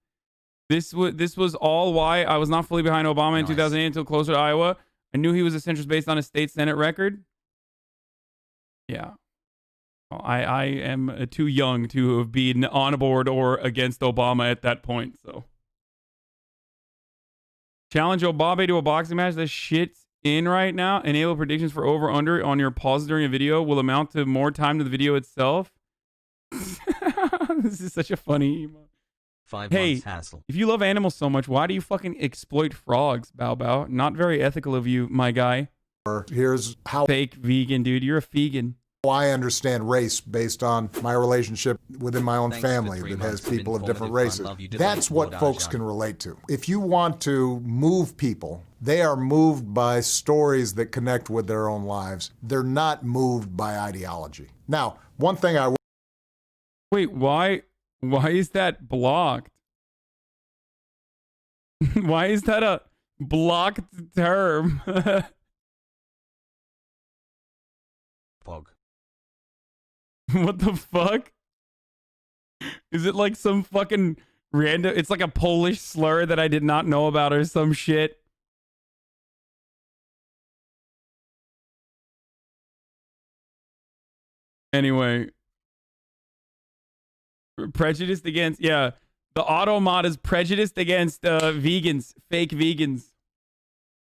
Speaker 2: This was all why I was not fully behind Obama in 2008 until closer to Iowa. I knew he was a centrist based on his state Senate record. Yeah. Well, I am too young to have been on board or against Obama at that point, so. Challenge Obama to a boxing match. This shit's in right now. Enable predictions for over under on your pause during a video will amount to more time to the video itself. This is such a funny email.
Speaker 1: 5 months hassle.
Speaker 2: If you love animals so much, why do you fucking exploit frogs, Bao Bao? Not very ethical of you, my guy.
Speaker 11: Here's how...
Speaker 2: Fake vegan, dude. You're a vegan.
Speaker 11: I understand race based on my relationship within my own family that has people of different races. That's what folks can relate to. If you want to move people, they are moved by stories that connect with their own lives. They're not moved by ideology. Now, one thing I...
Speaker 2: Wait, why is that blocked? Why is that a blocked term?
Speaker 1: Pog.
Speaker 2: What the fuck? Is it like some fucking random... It's like a Polish slur that I did not know about or some shit? Anyway. Prejudiced against... Yeah. The auto mod is prejudiced against vegans, fake vegans.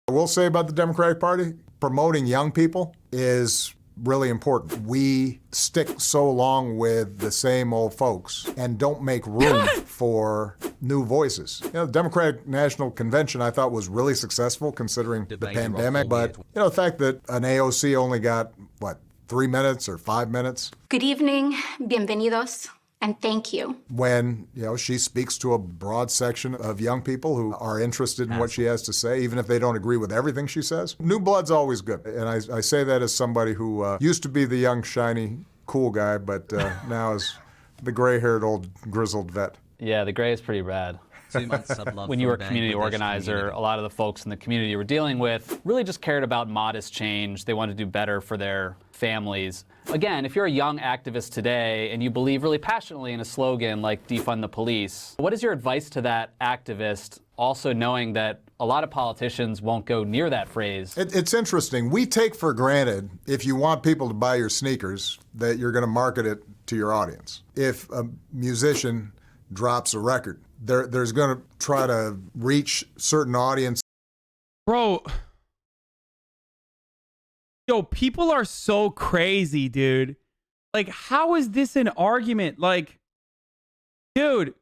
Speaker 11: I will say about the Democratic Party, promoting young people is really important. We stick so long with the same old folks and don't make room for new voices. You know, the Democratic National Convention I thought was really successful considering the pandemic, but you know, the fact that an AOC only got, what, 3 minutes or 5 minutes?
Speaker 14: Good evening, bienvenidos, and thank you.
Speaker 11: When, you know, she speaks to a broad section of young people who are interested in what she has to say, even if they don't agree with everything she says. New blood's always good. And I say that as somebody who used to be the young, shiny, cool guy, but now is the gray-haired old grizzled vet.
Speaker 13: Yeah, the gray is pretty rad.
Speaker 1: 2 months sub-love
Speaker 13: When you were a
Speaker 1: from
Speaker 13: community
Speaker 1: Bangladesh
Speaker 13: organizer,
Speaker 1: community.
Speaker 13: a lot of the folks in the community you were dealing with really just cared about modest change. They wanted to do better for their families. Again, if you're a young activist today and you believe really passionately in a slogan like defund the police, what is your advice to that activist, also knowing that a lot of politicians won't go near that phrase?
Speaker 11: It's interesting. We take for granted, if you want people to buy your sneakers, that you're going to market it to your audience. If a musician drops a record, there's going to try to reach certain audience.
Speaker 2: Bro. Yo, people are so crazy, dude. Like, how is this an argument? Like, dude,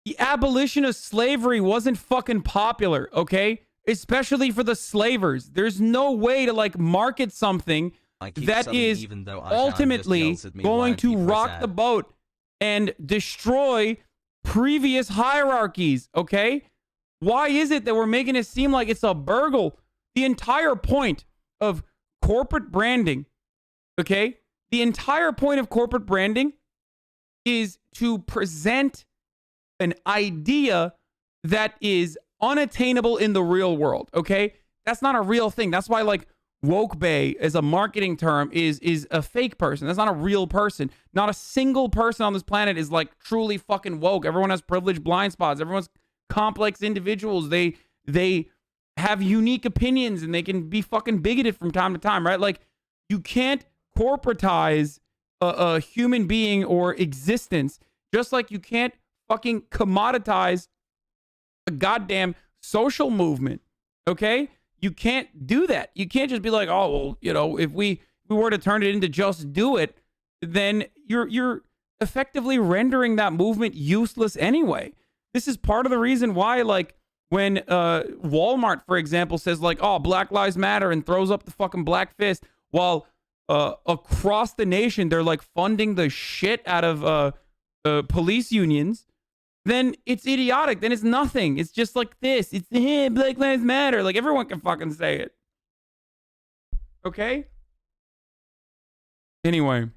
Speaker 2: the abolition of slavery wasn't fucking popular, okay? Especially for the slavers. There's no way to, like, market something that is ultimately going to rock the boat and destroy previous hierarchies, okay? Why is it that we're making it seem like it's a burgle? The entire point of corporate branding, okay? The entire point of corporate branding is to present an idea that is unattainable in the real world, okay? That's not a real thing. That's why, like, woke bae as a marketing term is a fake person. That's not a real person. Not a single person on this planet is like truly fucking woke. Everyone has privileged blind spots. Everyone's complex individuals. They have unique opinions and they can be fucking bigoted from time to time, right? Like, you can't corporatize a human being or existence, just like you can't fucking commoditize a goddamn social movement, okay? You can't do that. You can't just be like, oh, well, you know, if we were to turn it into just do it, then you're effectively rendering that movement useless anyway. This is part of the reason why, like, when Walmart, for example, says like, oh, Black Lives Matter and throws up the fucking black fist, while across the nation they're like funding the shit out of police unions, then it's idiotic. Then it's nothing. It's just like this. It's Black Lives Matter. Like, everyone can fucking say it. Okay? Anyway.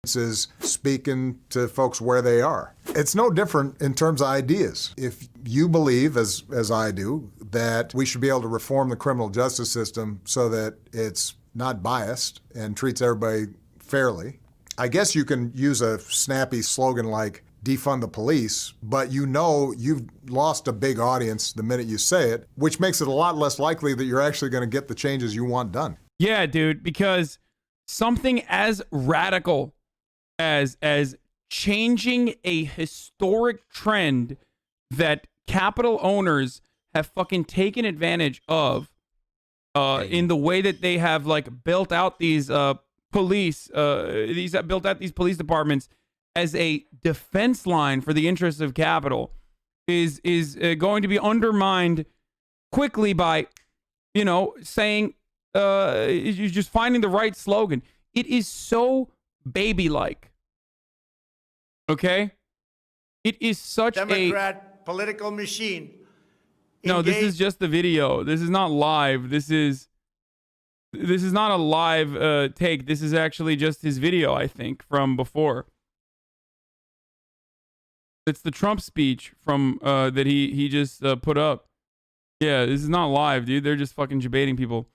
Speaker 11: Is speaking to folks where they are. It's no different in terms of ideas. If you believe, as I do, that we should be able to reform the criminal justice system so that it's not biased and treats everybody fairly, I guess you can use a snappy slogan like defund the police, but you know you've lost a big audience the minute you say it, which makes it a lot less likely that you're actually going to get the changes you want done.
Speaker 2: Yeah, dude, because something as radical as changing a historic trend that capital owners have fucking taken advantage of in the way that they have like built out these police departments as a defense line for the interests of capital is going to be undermined quickly by, you know, saying you're just finding the right slogan. It is so baby-like. Okay? It is such
Speaker 15: Democrat political machine.
Speaker 2: No, this is just the video. This is not live. This is not a live take. This is actually just his video, I think, from before. It's the Trump speech from that he just put up. Yeah, this is not live, dude. They're just fucking debating people.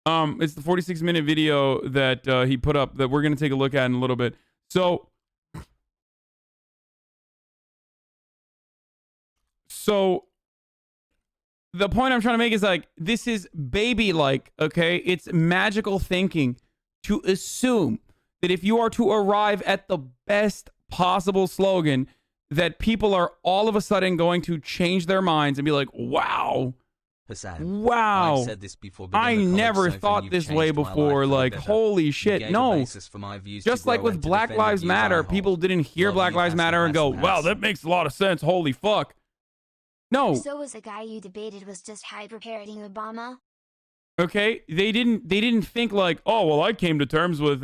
Speaker 2: It's the 46-minute video that he put up that we're gonna take a look at in a little bit. So the point I'm trying to make is like, this is baby-like, okay? It's magical thinking to assume that if you are to arrive at the best possible slogan, that people are all of a sudden going to change their minds and be like, wow.
Speaker 1: Hasan,
Speaker 2: Wow.
Speaker 1: I've said this before, but
Speaker 2: I
Speaker 1: in the comments
Speaker 2: never
Speaker 1: so far,
Speaker 2: thought
Speaker 1: you've
Speaker 2: this
Speaker 1: changed
Speaker 2: way
Speaker 1: my life
Speaker 2: before.
Speaker 1: for the
Speaker 2: Like,
Speaker 1: better.
Speaker 2: holy
Speaker 1: You
Speaker 2: shit.
Speaker 1: gave a
Speaker 2: No.
Speaker 1: basis for my views to
Speaker 2: Just like
Speaker 1: grow
Speaker 2: with
Speaker 1: and to
Speaker 2: Black
Speaker 1: defend the
Speaker 2: Lives
Speaker 1: views
Speaker 2: Matter,
Speaker 1: I hold.
Speaker 2: people didn't hear
Speaker 1: Love
Speaker 2: Black
Speaker 1: you,
Speaker 2: Lives
Speaker 1: Hasan,
Speaker 2: Matter and go,
Speaker 1: Hasan,
Speaker 2: wow,
Speaker 1: Hasan.
Speaker 2: that makes a lot of sense. Holy fuck. No.
Speaker 16: So was the guy you debated was just hyper-parroting Obama?
Speaker 2: Okay, they didn't think like, oh well, I came to terms with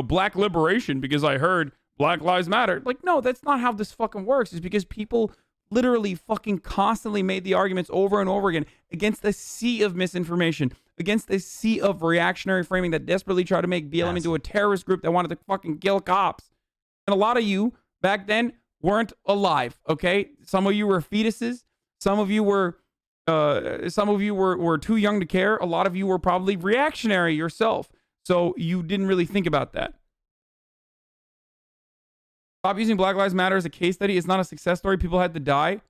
Speaker 2: black liberation because I heard Black Lives Matter. Like, no, that's not how this fucking works. It's because people literally fucking constantly made the arguments over and over again against a sea of misinformation, against a sea of reactionary framing that desperately tried to make BLM into a terrorist group that wanted to fucking kill cops. And a lot of you back then weren't alive. Okay, some of you were fetuses. Some of you were too young to care. A lot of you were probably reactionary yourself. So you didn't really think about that. Stop using Black Lives Matter as a case study. It's not a success story. People had to die.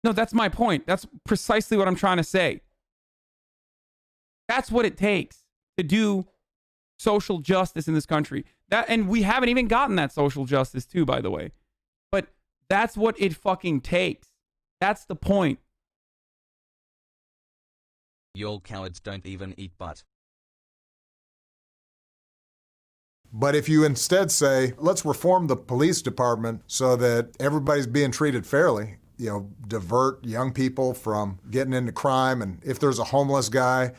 Speaker 2: No, that's my point. That's precisely what I'm trying to say. That's what it takes to do social justice in this country. And we haven't even gotten that social justice too, by the way. But that's what it fucking takes. That's the point.
Speaker 1: Y'all cowards don't even eat butt.
Speaker 11: But if you instead say, let's reform the police department so that everybody's being treated fairly, divert young people from getting into crime, and if there's a homeless guy,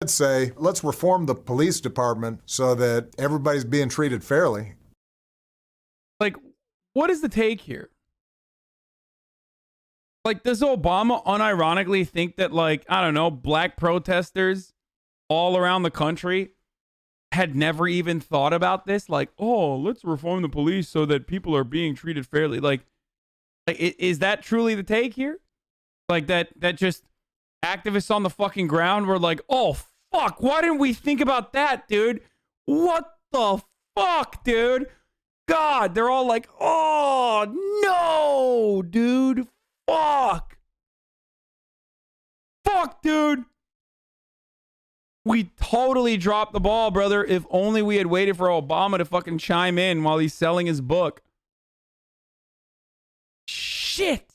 Speaker 11: say, let's reform the police department so that everybody's being treated fairly.
Speaker 2: Like, what is the take here? Like, does Obama unironically think that, like, I don't know, black protesters all around the country had never even thought about this? Like, oh, let's reform the police so that people are being treated fairly. Like is that truly the take here? Like that just activists on the fucking ground were like, oh, fuck, why didn't we think about that, dude? What the fuck, dude? God, they're all like, oh, no, dude. Fuck. Fuck, dude. We totally dropped the ball, brother. If only we had waited for Obama to fucking chime in while he's selling his book. Shit.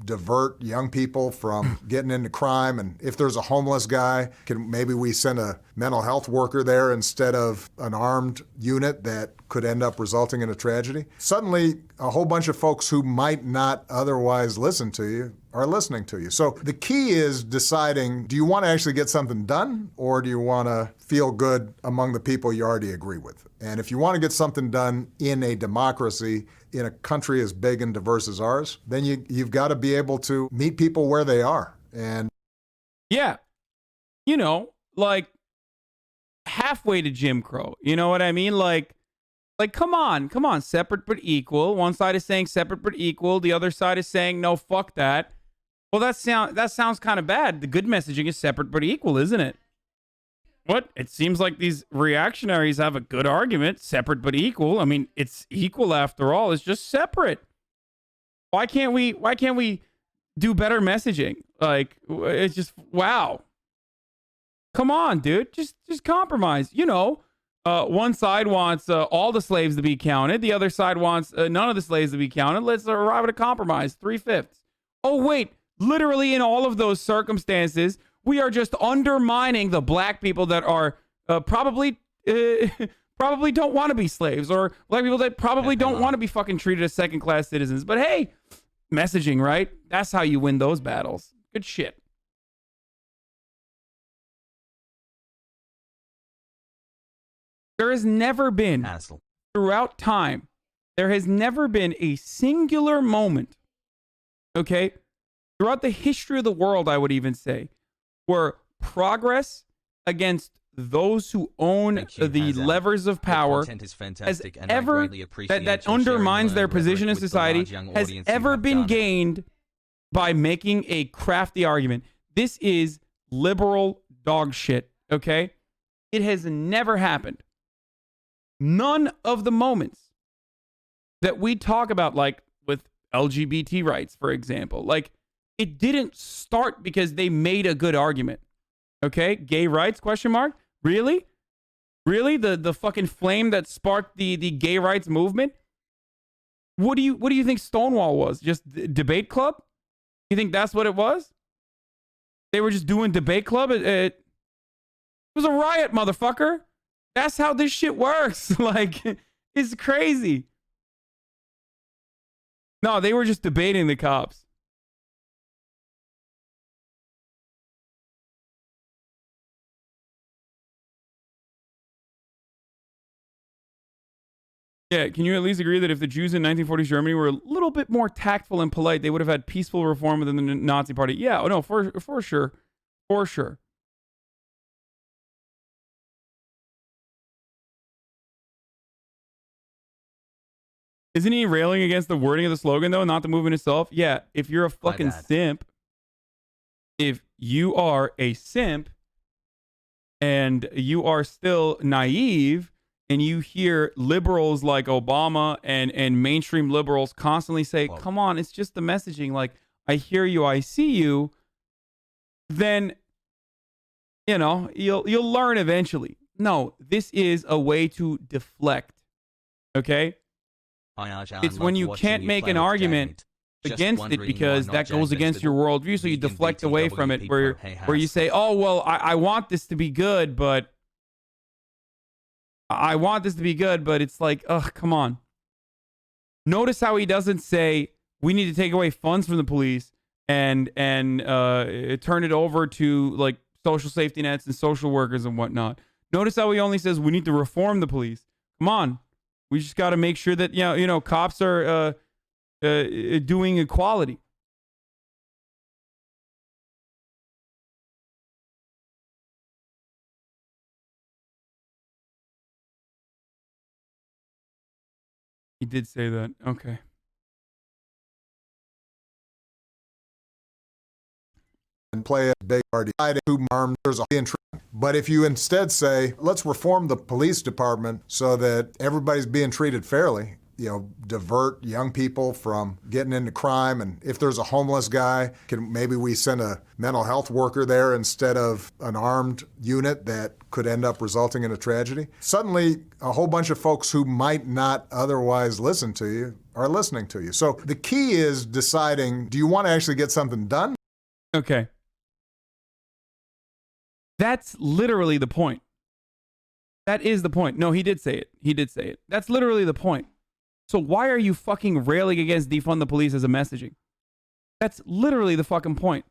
Speaker 11: Divert young people from getting into crime. And if there's a homeless guy, maybe we send a mental health worker there instead of an armed unit that could end up resulting in a tragedy. Suddenly, a whole bunch of folks who might not otherwise listen to you are listening to you. So the key is deciding, do you want to actually get something done, or do you want to feel good among the people you already agree with? And if you want to get something done in a democracy, in a country as big and diverse as ours, then you've got to be able to meet people where they are. And
Speaker 2: yeah, like halfway to Jim Crow. You know what I mean? Like, come on, separate but equal. One side is saying separate but equal. The other side is saying, no, fuck that. Well, that sounds kind of bad. The good messaging is separate but equal, isn't it? What? It seems like these reactionaries have a good argument, separate but equal. I mean, it's equal after all. It's just separate. Why can't we do better messaging? Like, it's just, wow. Come on, dude. Just compromise. One side wants all the slaves to be counted. The other side wants none of the slaves to be counted. Let's arrive at a compromise. 3/5. Oh, wait. Literally in all of those circumstances, we are just undermining the black people that are probably don't want to be slaves, or black people that probably don't want to be fucking treated as second-class citizens. But hey, messaging, right? That's how you win those battles. Good shit. There has never been, throughout time, there has never been a singular moment, okay, throughout the history of the world, I would even say, where progress against those who own the levers of power has ever, that undermines their position in society, has ever been gained by making a crafty argument. This is liberal dog shit, okay? It has never happened. None of the moments that we talk about, like with LGBT rights, for example, like, it didn't start because they made a good argument. Okay? Gay rights, question mark? Really? Really? The fucking flame that sparked the gay rights movement? What do you think Stonewall was? Just debate club? You think that's what it was? They were just doing debate club? It was a riot, motherfucker. That's how this shit works. Like, it's crazy. No, they were just debating the cops. Yeah, can you at least agree that if the Jews in 1940s Germany were a little bit more tactful and polite, they would have had peaceful reform within the Nazi party? Yeah, no, for sure. For sure. Isn't he railing against the wording of the slogan, though, not the movement itself? Yeah, if you're a fucking simp, if you are a simp and you are still naive, and you hear liberals like Obama and mainstream liberals constantly say, come on, it's just the messaging. Like, I hear you, I see you. Then, you know, you'll learn eventually. No, this is a way to deflect. Okay? It's when you can't make an argument against it because that goes against your worldview, so you deflect away from it where you say, oh, well, I want this to be good, but it's like, ugh, come on. Notice how he doesn't say we need to take away funds from the police and turn it over to like social safety nets and social workers and whatnot. Notice how he only says we need to reform the police. Come on, we just got to make sure that you know cops are doing equality. He did say that. Okay.
Speaker 11: And play a big party. But if you instead say, let's reform the police department so that everybody's being treated fairly, you know, divert young people from getting into crime. And if there's a homeless guy, maybe we send a mental health worker there instead of an armed unit that could end up resulting in a tragedy. Suddenly, a whole bunch of folks who might not otherwise listen to you are listening to you. So the key is deciding, do you want to actually get something done?
Speaker 2: Okay. That's literally the point. That is the point. No, he did say it. He did say it. That's literally the point. So why are you fucking railing against defund the police as a messaging? That's literally the fucking point.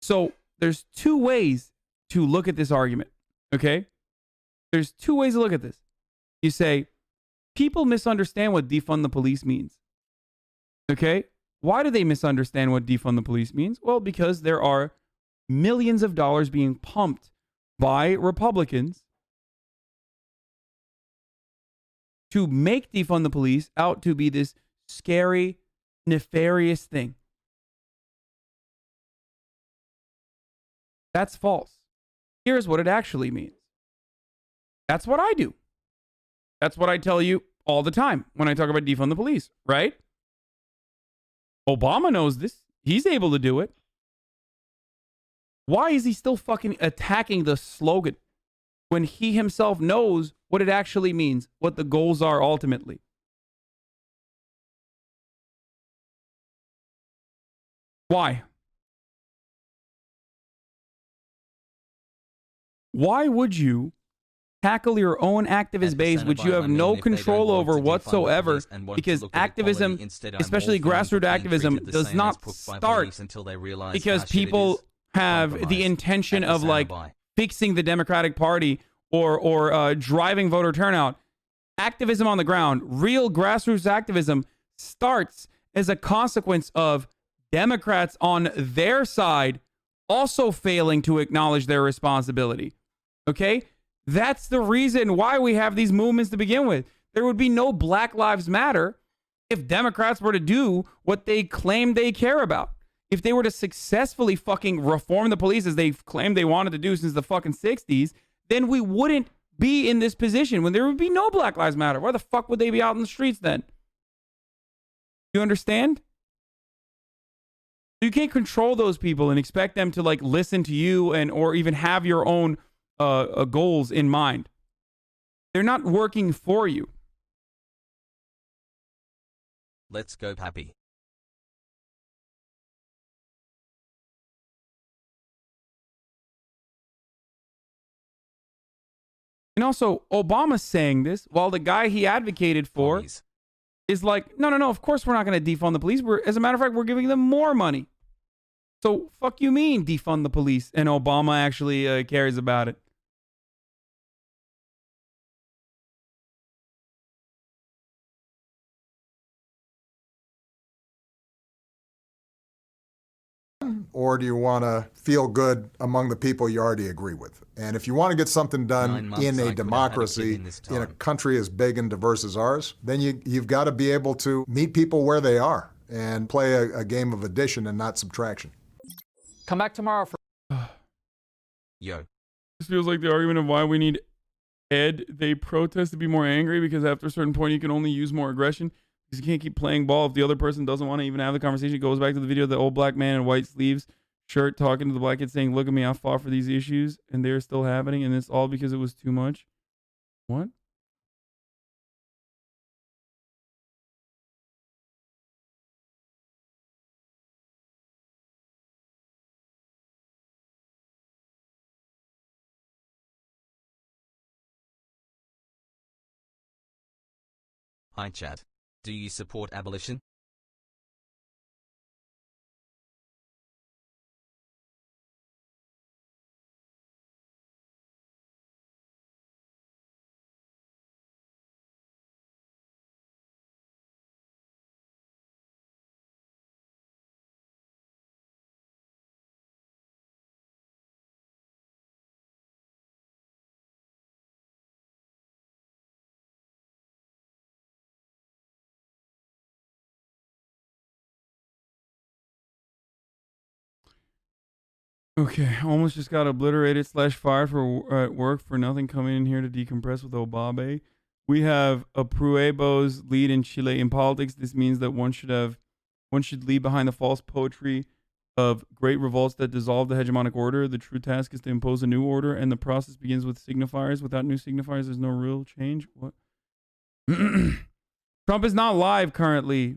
Speaker 2: So there's two ways to look at this argument, okay? There's two ways to look at this. You say, people misunderstand what defund the police means, okay? Why do they misunderstand what defund the police means? Well, because there are millions of dollars being pumped by Republicans to make defund the police out to be this scary, nefarious thing. That's false. Here's what it actually means. That's what I do. That's what I tell you all the time when I talk about defund the police, right? Obama knows this. He's able to do it. Why is he still fucking attacking the slogan when he himself knows what it actually means, what the goals are ultimately? Why? Why would you tackle your own activist base, which you have no control over whatsoever, because activism, especially grassroots activism, does not start because people have the intention of like fixing the Democratic Party or driving voter turnout. Activism on the ground, real grassroots activism, starts as a consequence of Democrats on their side also failing to acknowledge their responsibility. Okay? That's the reason why we have these movements to begin with. There would be no Black Lives Matter if Democrats were to do what they claim they care about. If they were to successfully fucking reform the police as they've claimed they wanted to do since the fucking 60s, then we wouldn't be in this position when there would be no Black Lives Matter. Why the fuck would they be out in the streets then? You understand? You can't control those people and expect them to like listen to you and or even have your own goals in mind. They're not working for you.
Speaker 1: Let's go, Pappy.
Speaker 2: And also, Obama's saying this while the guy he advocated for is like, no, of course we're not going to defund the police. As a matter of fact, we're giving them more money. So, fuck you mean defund the police? And Obama actually cares about it.
Speaker 11: Or do you want to feel good among the people you already agree with? And if you want to get something done in a democracy, in a country as big and diverse as ours, then you've got to be able to meet people where they are and play a game of addition and not subtraction.
Speaker 13: Come back tomorrow for...
Speaker 1: Yo.
Speaker 2: This feels like the argument of why we need Ed. They protest to be more angry because after a certain point you can only use more aggression. Because you can't keep playing ball if the other person doesn't want to even have the conversation. It goes back to the video of the old black man in white sleeves shirt talking to the black kid saying, look at me, I fought for these issues and they're still happening and it's all because it was too much. What?
Speaker 1: Hi chat. Do you support abolition?
Speaker 2: Okay, almost just got obliterated / fired for at work for nothing, coming in here to decompress with Obabe. We have a Pruebos lead in Chile in politics. This means that one should leave behind the false poetry of great revolts that dissolve the hegemonic order. The true task is to impose a new order, and the process begins with signifiers. Without new signifiers, there's no real change. What? Trump is not live currently.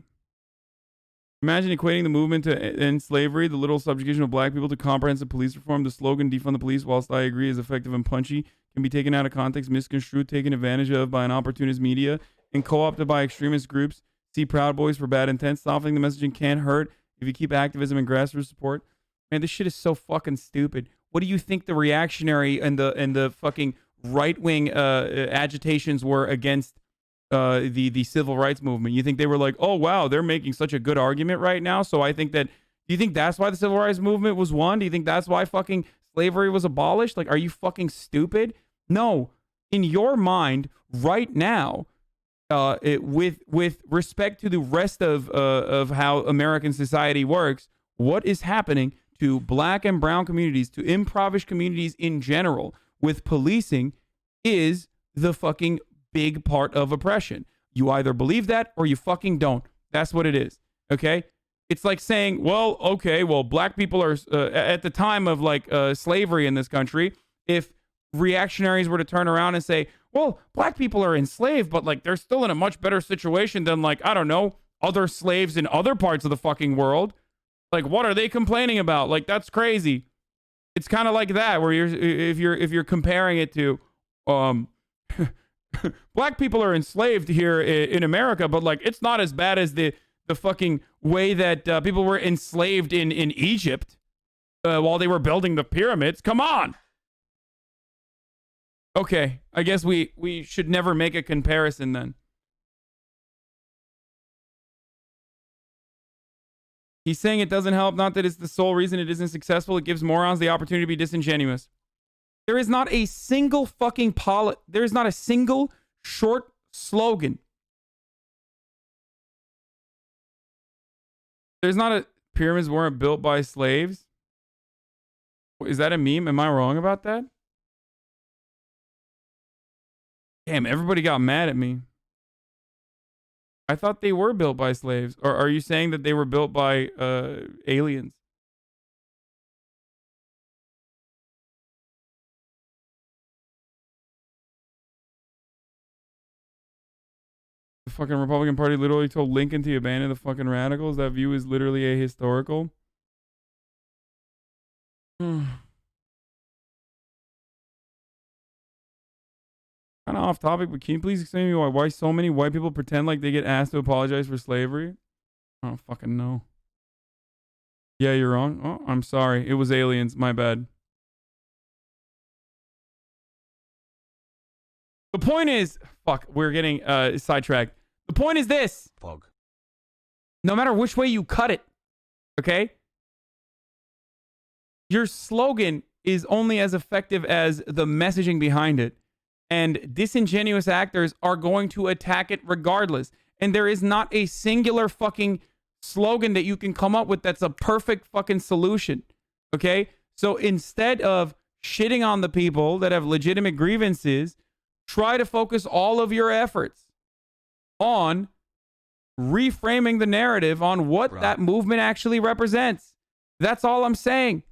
Speaker 2: Imagine equating the movement to end slavery, the literal subjugation of black people, to comprehensive police reform. The slogan, defund the police, whilst I agree is effective and punchy, can be taken out of context, misconstrued, taken advantage of by an opportunist media, and co-opted by extremist groups. See Proud Boys for bad intent. Softening the messaging can't hurt if you keep activism and grassroots support. Man, this shit is so fucking stupid. What do you think the reactionary and the fucking right-wing agitations were against the civil rights movement? You think they were like, oh wow, they're making such a good argument right now, so I think that, do you think that's why the civil rights movement was won? Do you think that's why fucking slavery was abolished? Like, are you fucking stupid? No. In your mind right now, with respect to the rest of how American society works, what is happening to black and brown communities, to impoverished communities in general with policing, is the fucking big part of oppression. You either believe that or you fucking don't. That's what it is. Okay? It's like saying, well, okay, well, black people are at the time of like slavery in this country, if reactionaries were to turn around and say, well, black people are enslaved, but like they're still in a much better situation than, like, I don't know, other slaves in other parts of the fucking world. Like, what are they complaining about? Like, that's crazy. It's kind of like that, where if you're comparing it to black people are enslaved here in America, but like it's not as bad as the fucking way that people were enslaved in Egypt while they were building the pyramids. Come on. Okay, I guess we should never make a comparison then. He's saying it doesn't help, not that it's the sole reason it isn't successful. It gives morons the opportunity to be disingenuous. There is not a single fucking there is not a single short slogan. There's not a pyramids weren't built by slaves. Is that a meme? Am I wrong about that? Damn, everybody got mad at me. I thought they were built by slaves. Or are you saying that they were built by aliens? fucking Republican Party literally told Lincoln to abandon the fucking radicals. That view is literally ahistorical. Kind of off topic, but can you please explain to me why so many white people pretend like they get asked to apologize for slavery? I don't fucking know. Yeah, you're wrong. Oh, I'm sorry. It was aliens. My bad. The point is, fuck, we're getting sidetracked. The point is this.
Speaker 1: Fog.
Speaker 2: No matter which way you cut it, okay? Your slogan is only as effective as the messaging behind it. And disingenuous actors are going to attack it regardless. And there is not a singular fucking slogan that you can come up with that's a perfect fucking solution. Okay? So instead of shitting on the people that have legitimate grievances, try to focus all of your efforts on reframing the narrative on what that movement actually represents. That's all I'm saying.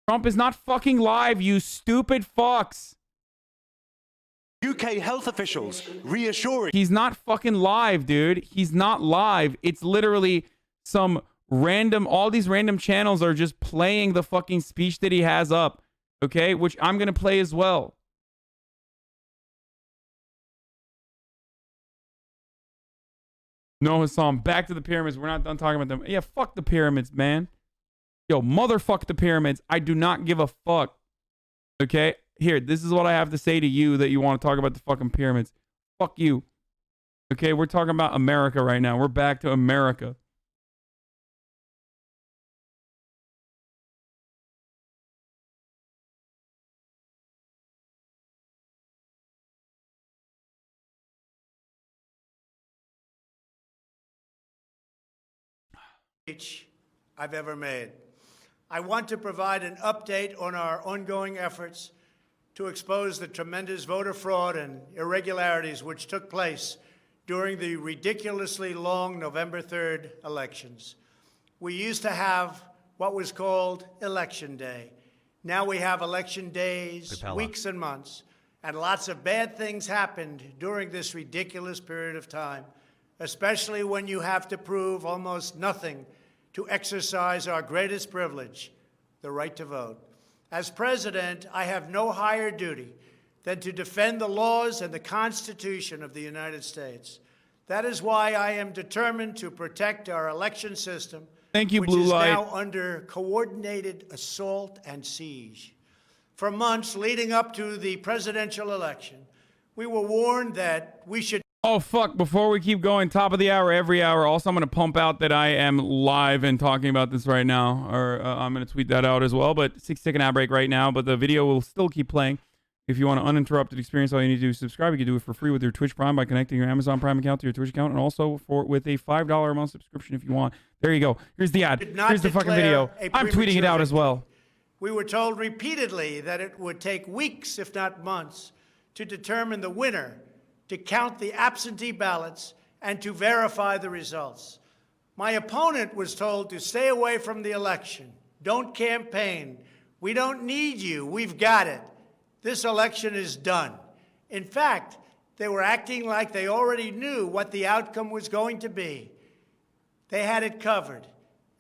Speaker 2: Trump is not fucking live, you stupid fucks.
Speaker 17: UK health officials reassuring.
Speaker 2: He's not fucking live, dude. He's not live. It's literally some random, all these random channels are just playing the fucking speech that he has up. Okay? Which I'm going to play as well. No, Hasan, back to the pyramids. We're not done talking about them. Yeah, fuck the pyramids, man. Yo, motherfuck the pyramids. I do not give a fuck. Okay? Here, this is what I have to say to you that you want to talk about the fucking pyramids. Fuck you. Okay, we're talking about America right now. We're back to America.
Speaker 15: I've ever made. I want to provide an update on our ongoing efforts to expose the tremendous voter fraud and irregularities which took place during the ridiculously long November 3rd elections. We used to have what was called Election Day. Now we have election days, weeks and months, and lots of bad things happened during this ridiculous period of time, especially when you have to prove almost nothing to exercise our greatest privilege, the right to vote. As president, I have no higher duty than to defend the laws and the Constitution of the United States. That is why I am determined to protect our election system,
Speaker 2: Thank you,
Speaker 15: which
Speaker 2: Blue
Speaker 15: is
Speaker 2: Light.
Speaker 15: now under coordinated assault and siege. For months leading up to the presidential election, we were warned that we should...
Speaker 2: Oh, fuck. Before we keep going, top of the hour, every hour. Also, I'm going to pump out that I am live and talking about this right now. Or I'm going to tweet that out as well. But 6-second ad break right now. But the video will still keep playing. If you want an uninterrupted experience, all you need to do is subscribe. You can do it for free with your Twitch Prime by connecting your Amazon Prime account to your Twitch account. And also with a $5 a month subscription if you want. There you go. Here's the ad. Here's the fucking video. I'm tweeting it out as well.
Speaker 15: We were told repeatedly that it would take weeks, if not months, to determine the winner, to count the absentee ballots, and to verify the results. My opponent was told to stay away from the election. Don't campaign. We don't need you. We've got it. This election is done. In fact, they were acting like they already knew what the outcome was going to be. They had it covered,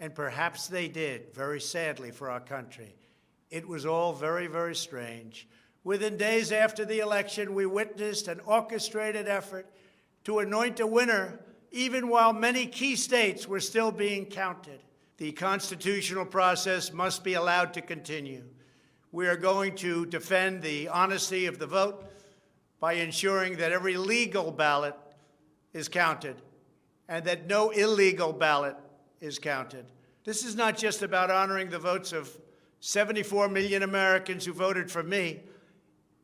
Speaker 15: and perhaps they did, very sadly for our country. It was all very, very strange. Within days after the election, we witnessed an orchestrated effort to anoint a winner, even while many key states were still being counted. The constitutional process must be allowed to continue. We are going to defend the honesty of the vote by ensuring that every legal ballot is counted and that no illegal ballot is counted. This is not just about honoring the votes of 74 million Americans who voted for me.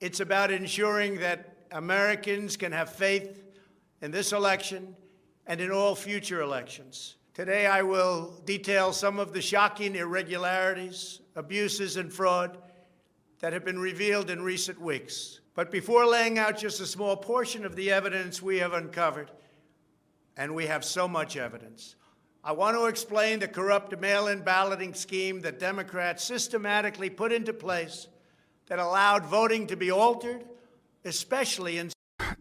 Speaker 15: It's about ensuring that Americans can have faith in this election and in all future elections. Today, I will detail some of the shocking irregularities, abuses, and fraud that have been revealed in recent weeks. But before laying out just a small portion of the evidence we have uncovered, and we have so much evidence, I want to explain the corrupt mail-in balloting scheme that Democrats systematically put into place that allowed voting to be altered, especially in...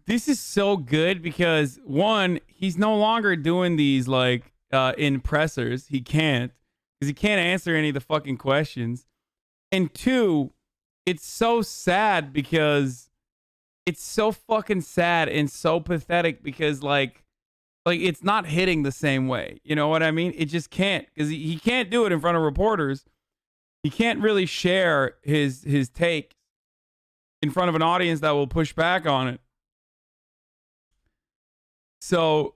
Speaker 2: This is so good because one, he's no longer doing these like in pressers. He can't because he can't answer any of the fucking questions. And two, it's so sad because it's so fucking sad and so pathetic because like it's not hitting the same way. You know what I mean? It just can't because he can't do it in front of reporters. He can't really share his take in front of an audience that will push back on it. So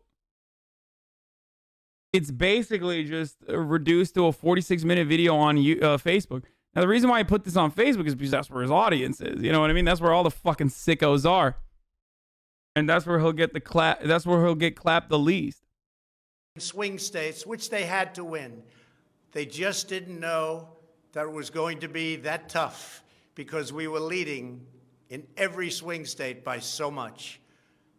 Speaker 2: it's basically just reduced to a 46-minute video on Facebook. Now, the reason why I put this on Facebook is because that's where his audience is. You know what I mean? That's where all the fucking sickos are. And that's where he'll get the clap. That's where he'll get clapped the least.
Speaker 15: Swing states, which they had to win. They just didn't know that it was going to be that tough because we were leading in every swing state by so much.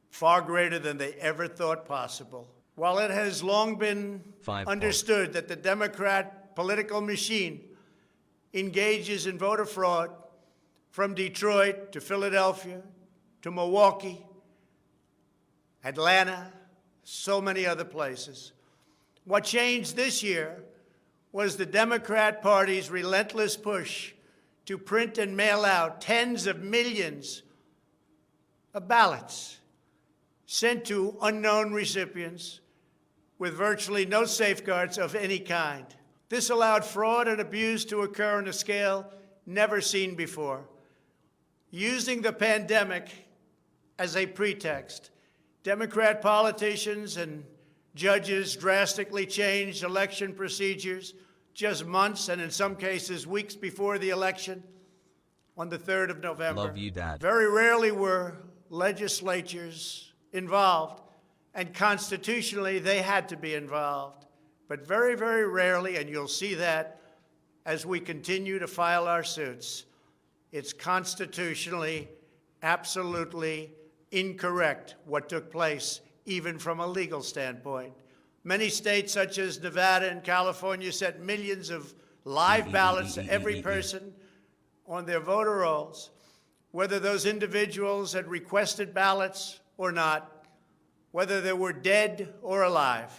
Speaker 15: Far greater than they ever thought possible. While it has long been understood that the Democrat political machine engages in voter fraud from Detroit to Philadelphia to Milwaukee, Atlanta, so many other places. What changed this year was the Democrat Party's relentless push to print and mail out tens of millions of ballots sent to unknown recipients with virtually no safeguards of any kind. This allowed fraud and abuse to occur on a scale never seen before. Using the pandemic as a pretext, Democrat politicians and judges drastically changed election procedures just months and in some cases weeks before the election on the 3rd of November.
Speaker 1: Love you, Dad.
Speaker 15: Very rarely were legislatures involved, and constitutionally they had to be involved. But very, very rarely, and you'll see that as we continue to file our suits, it's constitutionally absolutely incorrect what took place, even from a legal standpoint. Many states, such as Nevada and California, sent millions of live ballots to every person on their voter rolls, whether those individuals had requested ballots or not, whether they were dead or alive.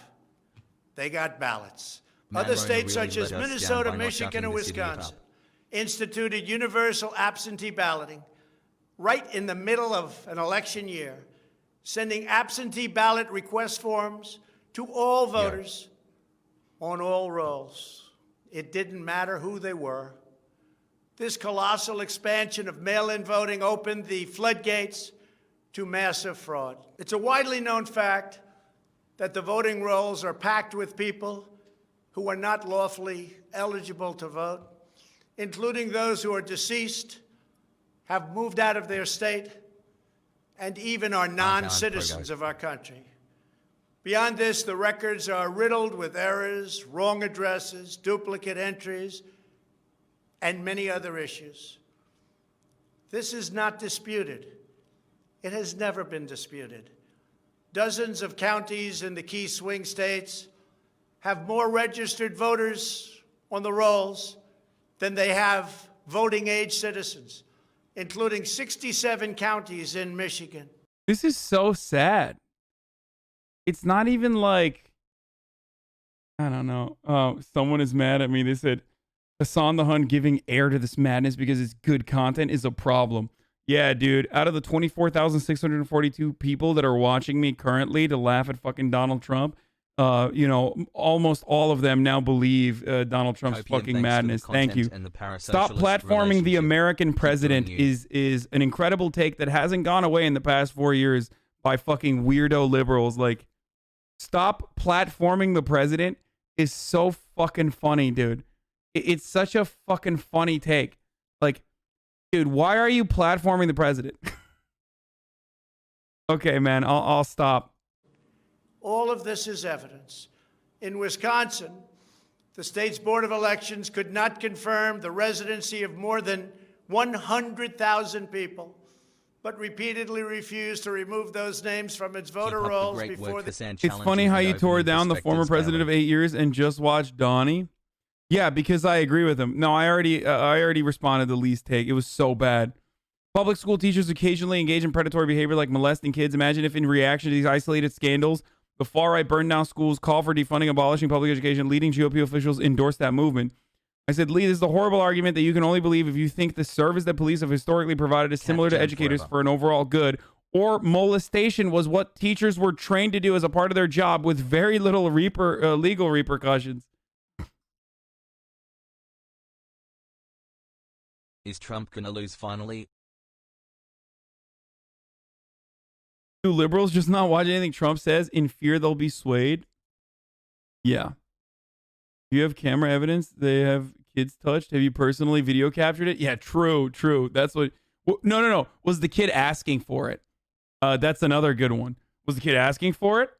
Speaker 15: They got ballots. Other states, such as Minnesota, Michigan, and Wisconsin, instituted universal absentee balloting right in the middle of an election year, sending absentee ballot request forms to all voters on all rolls. It didn't matter who they were. This colossal expansion of mail-in voting opened the floodgates to massive fraud. It's a widely known fact that the voting rolls are packed with people who are not lawfully eligible to vote, including those who are deceased, have moved out of their state, and even are non-citizens of our country. Beyond this, the records are riddled with errors, wrong addresses, duplicate entries, and many other issues. This is not disputed. It has never been disputed. Dozens of counties in the key swing states have more registered voters on the rolls than they have voting-age citizens, including 67 counties in Michigan.
Speaker 2: This is so sad. It's not even like, I don't know. Someone is mad at me. They said, Hasan the Hun giving air to this madness because it's good content is a problem. Yeah, dude. Out of the 24,642 people that are watching me currently to laugh at fucking Donald Trump, you know, almost all of them now believe Donald Trump's fucking madness. Thank you. Stop platforming the American president is an incredible take that hasn't gone away in the past 4 years by fucking weirdo liberals. Like, stop platforming the president is so fucking funny, dude. It's such a fucking funny take. Like, dude, why are you platforming the president? Okay, man, I'll stop.
Speaker 15: All of this is evidence. In Wisconsin, the state's Board of Elections could not confirm the residency of more than 100,000 people, but repeatedly refused to remove those names from its voter rolls before the...
Speaker 2: It's funny how you tore down the former president of 8 years and just watched Donnie. Yeah, because I agree with him. No, I already responded to Lee's take. It was so bad. Public school teachers occasionally engage in predatory behavior like molesting kids. Imagine if in reaction to these isolated scandals, the far-right burned down schools, call for defunding, abolishing public education, leading GOP officials endorsed that movement. I said, Lee, this is a horrible argument that you can only believe if you think the service that police have historically provided is similar to educators for an overall good, or molestation was what teachers were trained to do as a part of their job with very little legal repercussions.
Speaker 1: Is Trump gonna lose finally?
Speaker 2: Do liberals just not watch anything Trump says in fear they'll be swayed? Yeah. Do you have camera evidence they have kids touched? Have you personally video captured it? Yeah, true. That's what... No. Was the kid asking for it? That's another good one. Was the kid asking for it?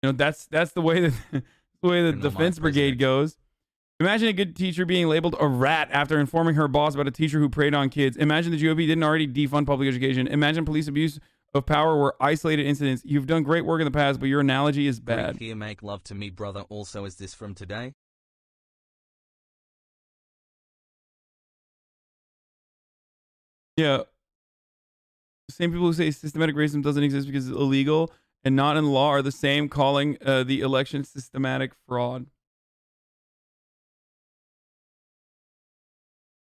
Speaker 2: You know, that's the way that the defense brigade goes. Imagine a good teacher being labeled a rat after informing her boss about a teacher who preyed on kids. Imagine the GOP didn't already defund public education. Imagine police abuse of power were isolated incidents. You've done great work in the past, but your analogy is bad.
Speaker 1: Here, make love to me, brother. Also, is this from today?
Speaker 2: Yeah. The same people who say systematic racism doesn't exist because it's illegal and not in law are the same calling the election systematic fraud.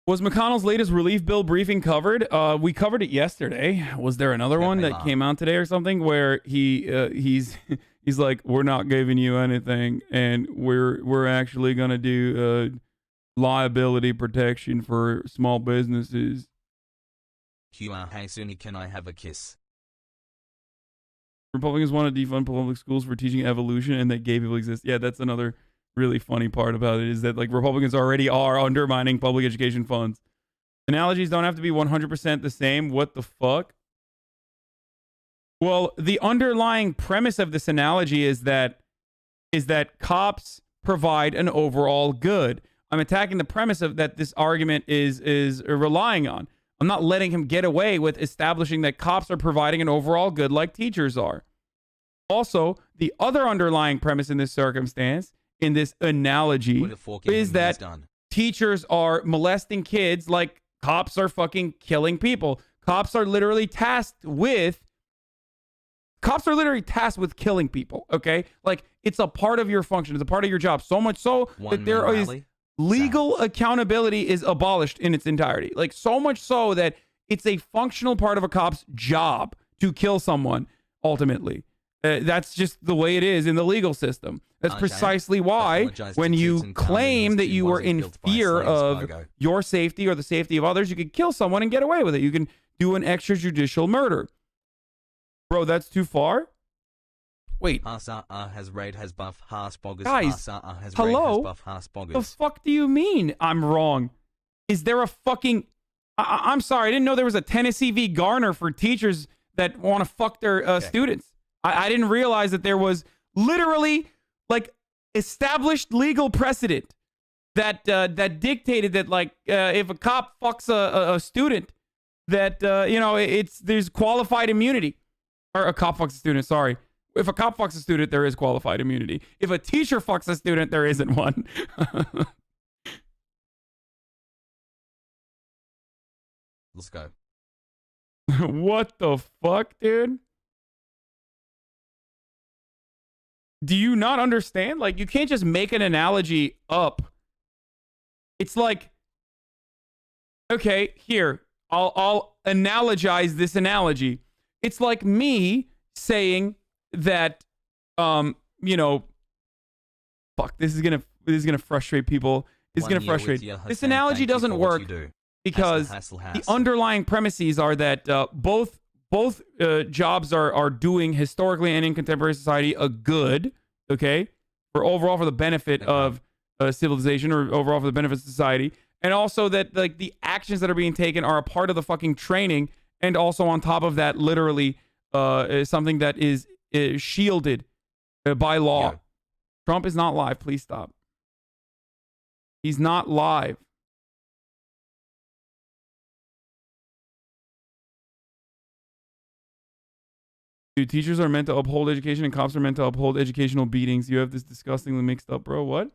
Speaker 2: Was McConnell's latest relief bill briefing covered? We covered it yesterday. Was there another one that came out today or something where he's like, we're not giving you anything and we're actually gonna do liability protection for small businesses.
Speaker 1: Hey Sunni, can I have a kiss?
Speaker 2: Republicans want to defund public schools for teaching evolution and that gay people exist. Yeah, that's another really funny part about it is that like Republicans already are undermining public education funds. Analogies don't have to be 100% the same. What the fuck? Well, the underlying premise of this analogy is that cops provide an overall good. I'm attacking the premise of that this argument is relying on. I'm not letting him get away with establishing that cops are providing an overall good like teachers are. Also, the other underlying premise in this circumstance, in this analogy, is that teachers are molesting kids like cops are fucking killing people. Cops are literally tasked with killing people, okay? Like, it's a part of your function. It's a part of your job. So much so that there is legal accountability is abolished in its entirety. Like, so much so that it's a functional part of a cop's job to kill someone, ultimately. That's just the way it is in the legal system. That's precisely why when you claim that you were in fear of your safety or the safety of others, you could kill someone and get away with it. You can do an extrajudicial murder. Bro, that's too far? Wait.
Speaker 1: Guys,
Speaker 2: hello? The fuck do you mean I'm wrong? Is there a fucking... I'm sorry, I didn't know there was a Tennessee v. Garner for teachers that want to fuck their students. I didn't realize that there was literally like established legal precedent that dictated that like if a cop fucks a student that there's qualified immunity. Or a cop fucks a student, sorry. If a cop fucks a student, there is qualified immunity. If a teacher fucks a student, there isn't one.
Speaker 1: Let's go.
Speaker 2: What the fuck, dude? Do you not understand? Like, you can't just make an analogy up. It's like, okay, here, I'll analogize this analogy. It's like me saying that, fuck, this is gonna frustrate people. This is gonna frustrate. This analogy doesn't work because the underlying premises are that both jobs are doing historically and in contemporary society a good, okay, for the benefit of civilization or overall for the benefit of society, and also that like the actions that are being taken are a part of the fucking training, and also on top of that, literally something that is shielded by law. Yeah. Trump is not live. Please stop. He's not live. Dude, teachers are meant to uphold education and cops are meant to uphold educational beatings. You have this disgustingly mixed up, bro. What?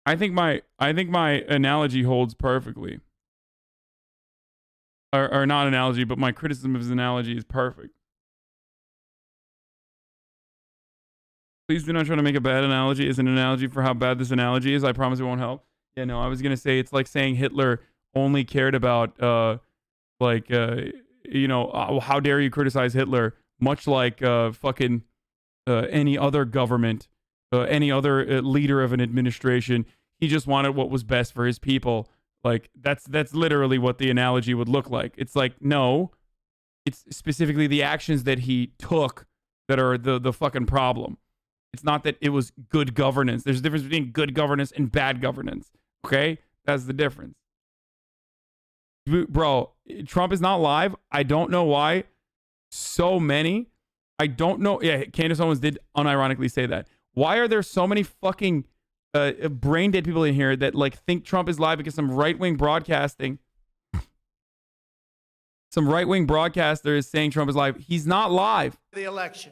Speaker 2: I think my analogy holds perfectly. Or not analogy, but my criticism of his analogy is perfect. Please do not try to make a bad analogy as an analogy for how bad this analogy is. I promise it won't help. Yeah, no, I was going to say it's like saying Hitler only cared about, how dare you criticize Hitler, much like any other government, any other leader of an administration. He just wanted what was best for his people. Like, that's literally what the analogy would look like. It's like, no, it's specifically the actions that he took that are the fucking problem. It's not that it was good governance. There's a difference between good governance and bad governance. Okay? That's the difference. Bro, Trump is not live. I don't know why so many. I don't know. Yeah, Candace Owens did unironically say that. Why are there so many fucking brain dead people in here that like think Trump is live because some right-wing broadcaster is saying Trump is live? He's not live.
Speaker 15: The election.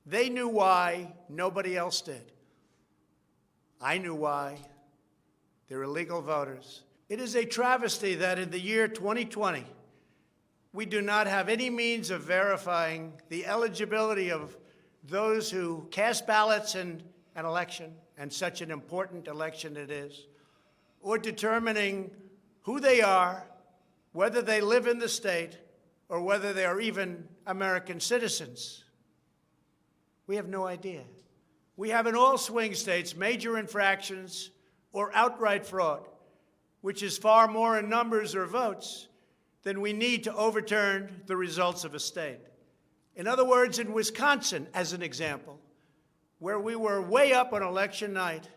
Speaker 15: They knew why, nobody else did. I knew why. They're illegal voters. It is a travesty that in the year 2020, we do not have any means of verifying the eligibility of those who cast ballots in an election, and such an important election it is, or determining who they are, whether they live in the state, or whether they are even American citizens. We have no idea. We have in all swing states major infractions or outright fraud, which is far more in numbers or votes than we need to overturn the results of a state. In other words, in Wisconsin, as an example, where we were way up on election night,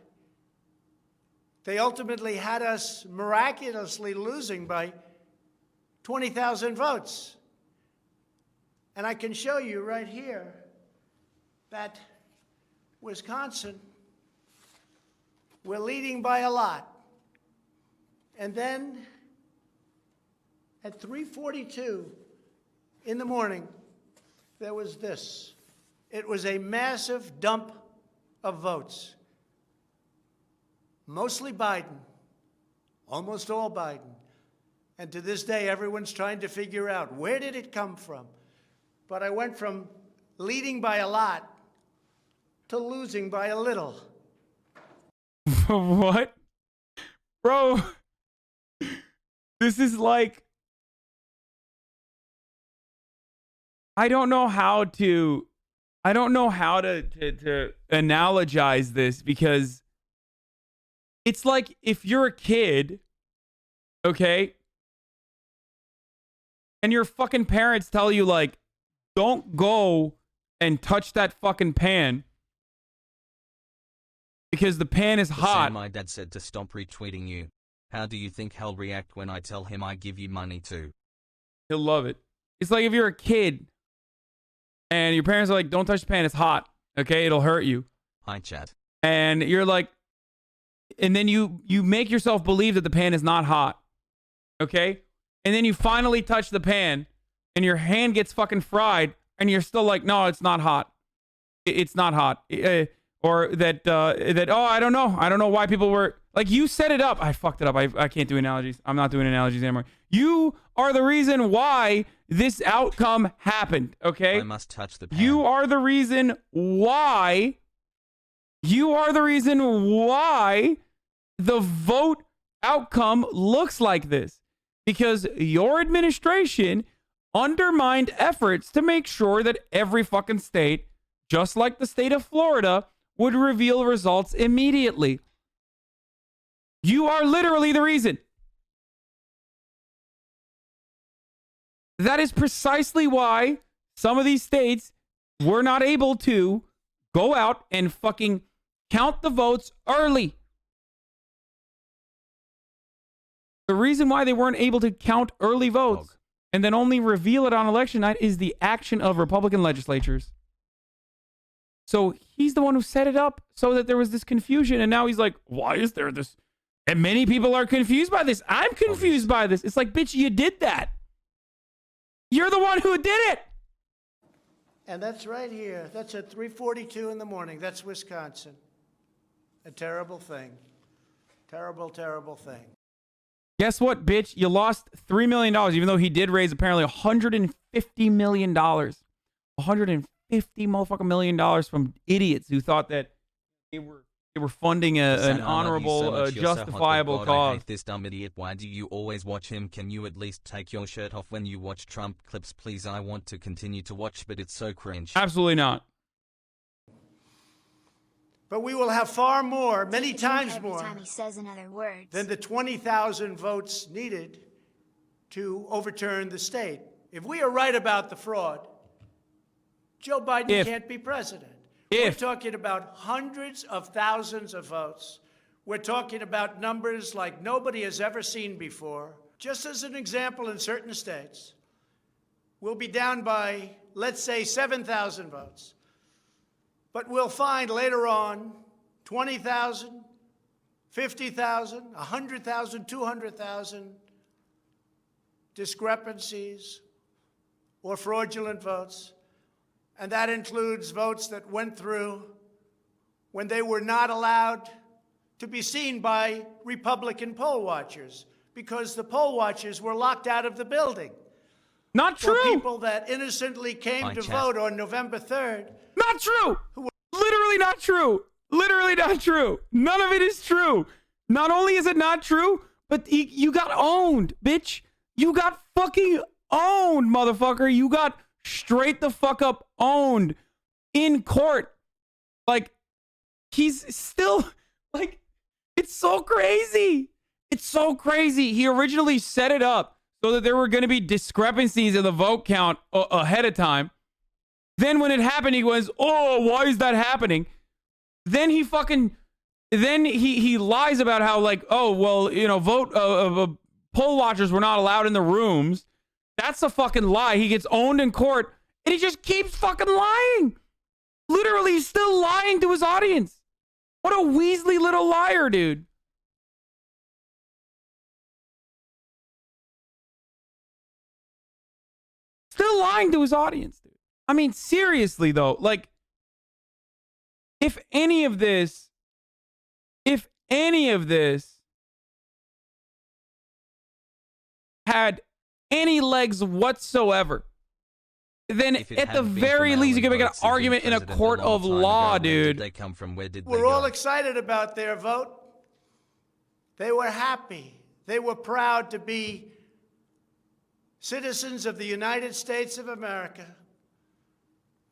Speaker 15: they ultimately had us miraculously losing by 20,000 votes. And I can show you right here that Wisconsin, we're leading by a lot. And then at 3:42 in the morning, there was this. It was a massive dump of votes. Mostly Biden, almost all Biden. And to this day, everyone's trying to figure out, where did it come from? But I went from leading by a lot to losing by a little.
Speaker 2: What? Bro, this is like, I don't know how to analogize this, because it's like if you're a kid, okay, and your fucking parents tell you like, don't go and touch that fucking pan because the pan is hot.
Speaker 1: My dad said to stop retweeting you. How do you think he'll react when I tell him I give you money too?
Speaker 2: He'll love it. It's like if you're a kid and your parents are like, don't touch the pan, it's hot. Okay, it'll hurt you.
Speaker 1: Hi, chat.
Speaker 2: And you're like, and then you make yourself believe that the pan is not hot. Okay? And then you finally touch the pan and your hand gets fucking fried and you're still like, no, it's not hot. It's not hot. Or that, oh, I don't know. I don't know why people were, like, you set it up. I fucked it up. I can't do analogies. I'm not doing analogies anymore. You are the reason why this outcome happened, okay?
Speaker 1: I must touch the pan.
Speaker 2: You are the reason why. You are the reason why the vote outcome looks like this. Because your administration undermined efforts to make sure that every fucking state, just like the state of Florida, would reveal results immediately. You are literally the reason. That is precisely why some of these states were not able to go out and fucking count the votes early. The reason why they weren't able to count early votes and then only reveal it on election night is the action of Republican legislatures. So he's the one who set it up so that there was this confusion. And now he's like, why is there this? And many people are confused by this. I'm confused by this. It's like, bitch, you did that. You're the one who did it.
Speaker 15: And that's right here. That's at 3:42 in the morning. That's Wisconsin. A terrible thing. Terrible, terrible thing.
Speaker 2: Guess what, bitch? You lost $3 million, even though he did raise apparently $150 million. $150 motherfucking million from idiots who thought that they were funding an honorable, justifiable
Speaker 1: cause.
Speaker 2: cause.
Speaker 1: I hate this dumb idiot. Why do you always watch him? Can you at least take your shirt off when you watch Trump clips, please? I want to continue to watch, but it's so cringe.
Speaker 2: Absolutely not.
Speaker 15: But we will have far more, many times
Speaker 16: Every
Speaker 15: more,
Speaker 16: time he says another word.
Speaker 15: than the 20,000 votes needed to overturn the state. If we are right about the fraud, Joe Biden can't be president. We're talking about hundreds of thousands of votes. We're talking about numbers like nobody has ever seen before. Just as an example, in certain states, we'll be down by, let's say, 7,000 votes. But we'll find later on 20,000, 50,000, 100,000, 200,000 discrepancies or fraudulent votes. And that includes votes that went through when they were not allowed to be seen by Republican poll watchers because the poll watchers were locked out of the building.
Speaker 2: Not true.
Speaker 15: Or people that innocently came to vote on November 3rd.
Speaker 2: Not true. Literally not true. Literally not true. None of it is true. Not only is it not true, but you got owned, bitch. You got fucking owned, motherfucker. You got straight the fuck up owned in court. Like, he's still, like, it's so crazy. It's so crazy. He originally set it up so that there were going to be discrepancies in the vote count ahead of time. Then when it happened, he goes, oh, why is that happening? Then he lies about how, like, oh, well, you know, poll watchers were not allowed in the rooms. That's a fucking lie. He gets owned in court and he just keeps fucking lying. Literally, he's still lying to his audience. What a Weasley little liar, dude. Still lying to his audience, dude. I mean, seriously, though, like, if any of this had any legs whatsoever, then at the very least, you can make an argument in a court of law, dude.
Speaker 1: They come from? Where did they
Speaker 15: We're
Speaker 1: go?
Speaker 15: all excited about their vote. They were happy. They were proud to be citizens of the United States of America.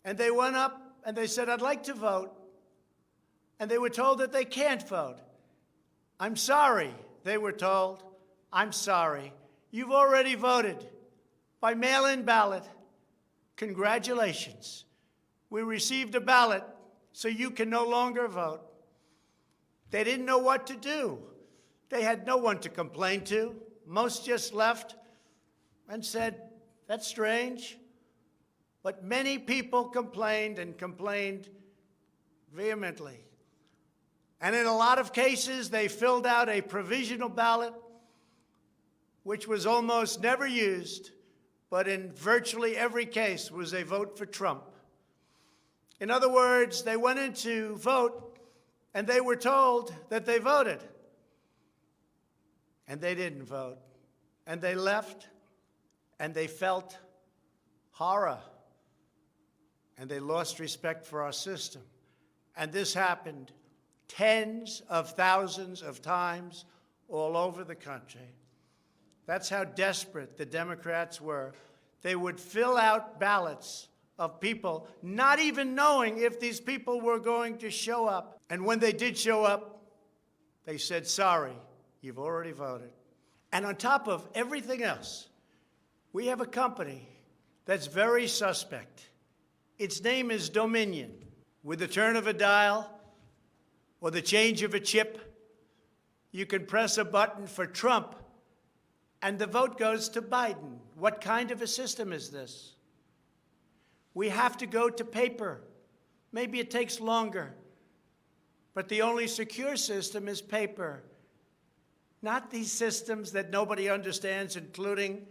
Speaker 15: And they went up and they said, I'd like to vote. And they were told that they can't vote. I'm sorry, they were told. I'm sorry. You've already voted by mail-in ballot. Congratulations. We received a ballot, so you can no longer vote. They didn't know what to do. They had no one to complain to. Most just left and said, that's strange. But many people complained and complained vehemently. And in a lot of cases, they filled out a provisional ballot, which was almost never used, but in virtually every case was a vote for Trump. In other words, they went in to vote, and they were told that they voted. And they didn't vote. And they left, and they felt horror. And they lost respect for our system. And this happened tens of thousands of times all over the country. That's how desperate the Democrats were. They would fill out ballots of people, not even knowing if these people were going to show up. And when they did show up, they said, sorry, you've already voted. And on top of everything else, we have a company that's very suspect. Its name is Dominion. With the turn of a dial or the change of a chip, you can press a button for Trump and the vote goes to Biden. What kind of a system is this? We have to go to paper. Maybe it takes longer, but the only secure system is paper. Not these systems that nobody understands, including,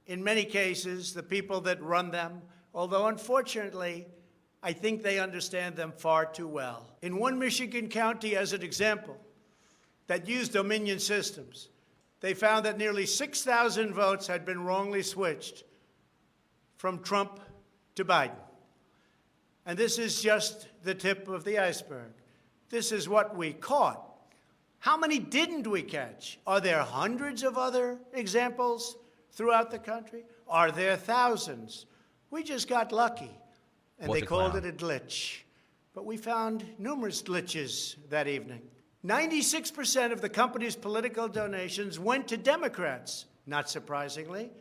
Speaker 15: in many cases, the people that run them, although unfortunately, I think they understand them far too well. In one Michigan county, as an example, that used Dominion systems, they found that nearly 6,000 votes had been wrongly switched from Trump to Biden. And this is just the tip of the iceberg. This is what we caught. How many didn't we catch? Are there hundreds of other examples throughout the country? Are there thousands? We just got lucky, and they called it a glitch. But we found numerous glitches that evening. 96% of the company's political donations went to Democrats, not surprisingly.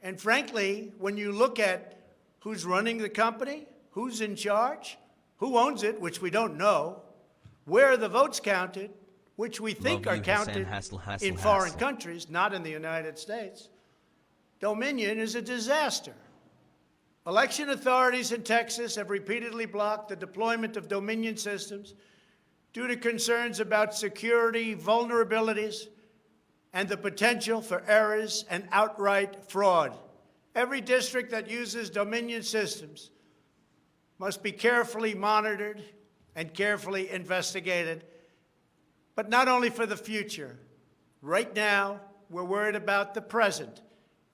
Speaker 15: And frankly, when you look at who's running the company, who's in charge, who owns it, which we don't know, where are the votes counted, which we think are counted in foreign countries, not in the United States, Dominion is a disaster. Election authorities in Texas have repeatedly blocked the deployment of Dominion systems due to concerns about security vulnerabilities and the potential for errors and outright fraud. Every district that uses Dominion systems must be carefully monitored and carefully investigated, but not only for the future. Right now, we're worried about the present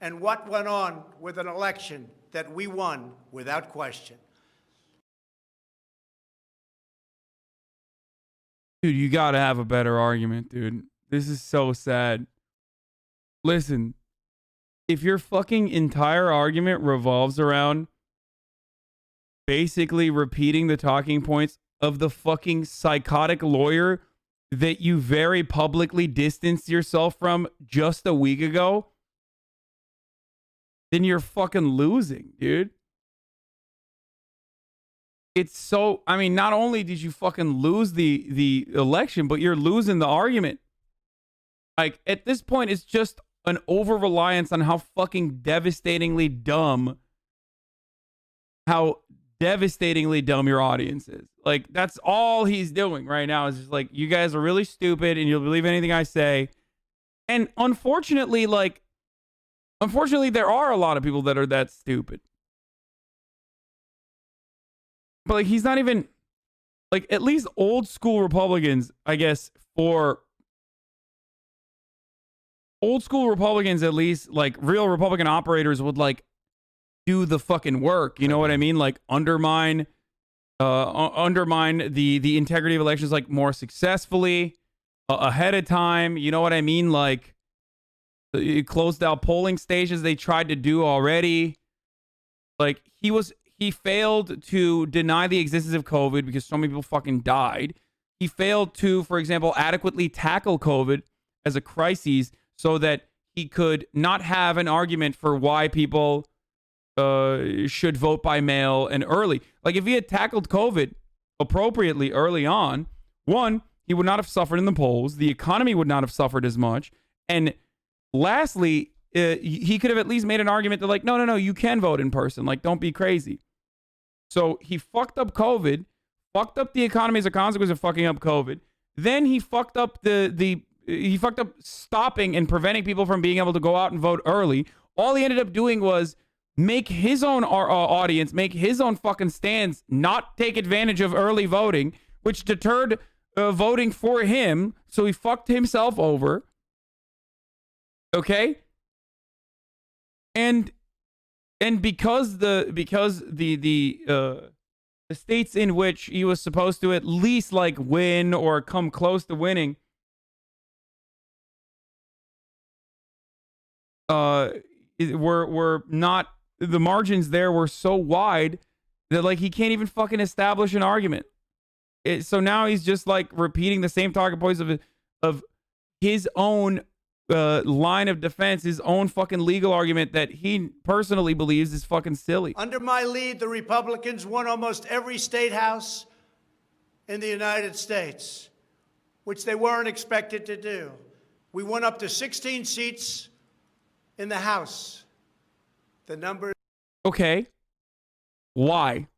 Speaker 15: and what went on with an election that we won without question.
Speaker 2: Dude, you gotta have a better argument, dude. This is so sad. Listen, if your fucking entire argument revolves around basically repeating the talking points of the fucking psychotic lawyer that you very publicly distanced yourself from just a week ago, then you're fucking losing, dude. It's so, I mean, not only did you fucking lose the election, but you're losing the argument. Like, at this point, it's just an over-reliance on how fucking devastatingly dumb your audience is. Like, that's all he's doing right now is just like, you guys are really stupid and you'll believe anything I say. And unfortunately, there are a lot of people that are that stupid. But like, he's not even, like, at least old school Republicans, I guess, for old school Republicans, at least, like, real Republican operators would, like, do the fucking work. You know what I mean? Like, undermine the integrity of elections, like, more successfully, ahead of time. You know what I mean? Like, closed out polling stations they tried to do already. Like, he failed to deny the existence of COVID because so many people fucking died. He failed to, for example, adequately tackle COVID as a crisis so that he could not have an argument for why people should vote by mail and early. Like, if he had tackled COVID appropriately early on, one, he would not have suffered in the polls. The economy would not have suffered as much. And lastly, he could have at least made an argument that, like, no, you can vote in person. Like, don't be crazy. So he fucked up COVID, fucked up the economy as a consequence of fucking up COVID. Then he fucked up he fucked up stopping and preventing people from being able to go out and vote early. All he ended up doing was make his own audience, make his own fucking stands, not take advantage of early voting, which deterred voting for him. So he fucked himself over. Okay? And because the states in which he was supposed to at least like win or come close to winning were not, the margins there were so wide that like he can't even fucking establish an argument. So now he's just like repeating the same talking points of his own line of defense, his own fucking legal argument that he personally believes is fucking silly.
Speaker 15: Under my lead, the Republicans won almost every state house in the United States, which they weren't expected to do. We won up to 16 seats in the House. The number.
Speaker 2: Okay. Why?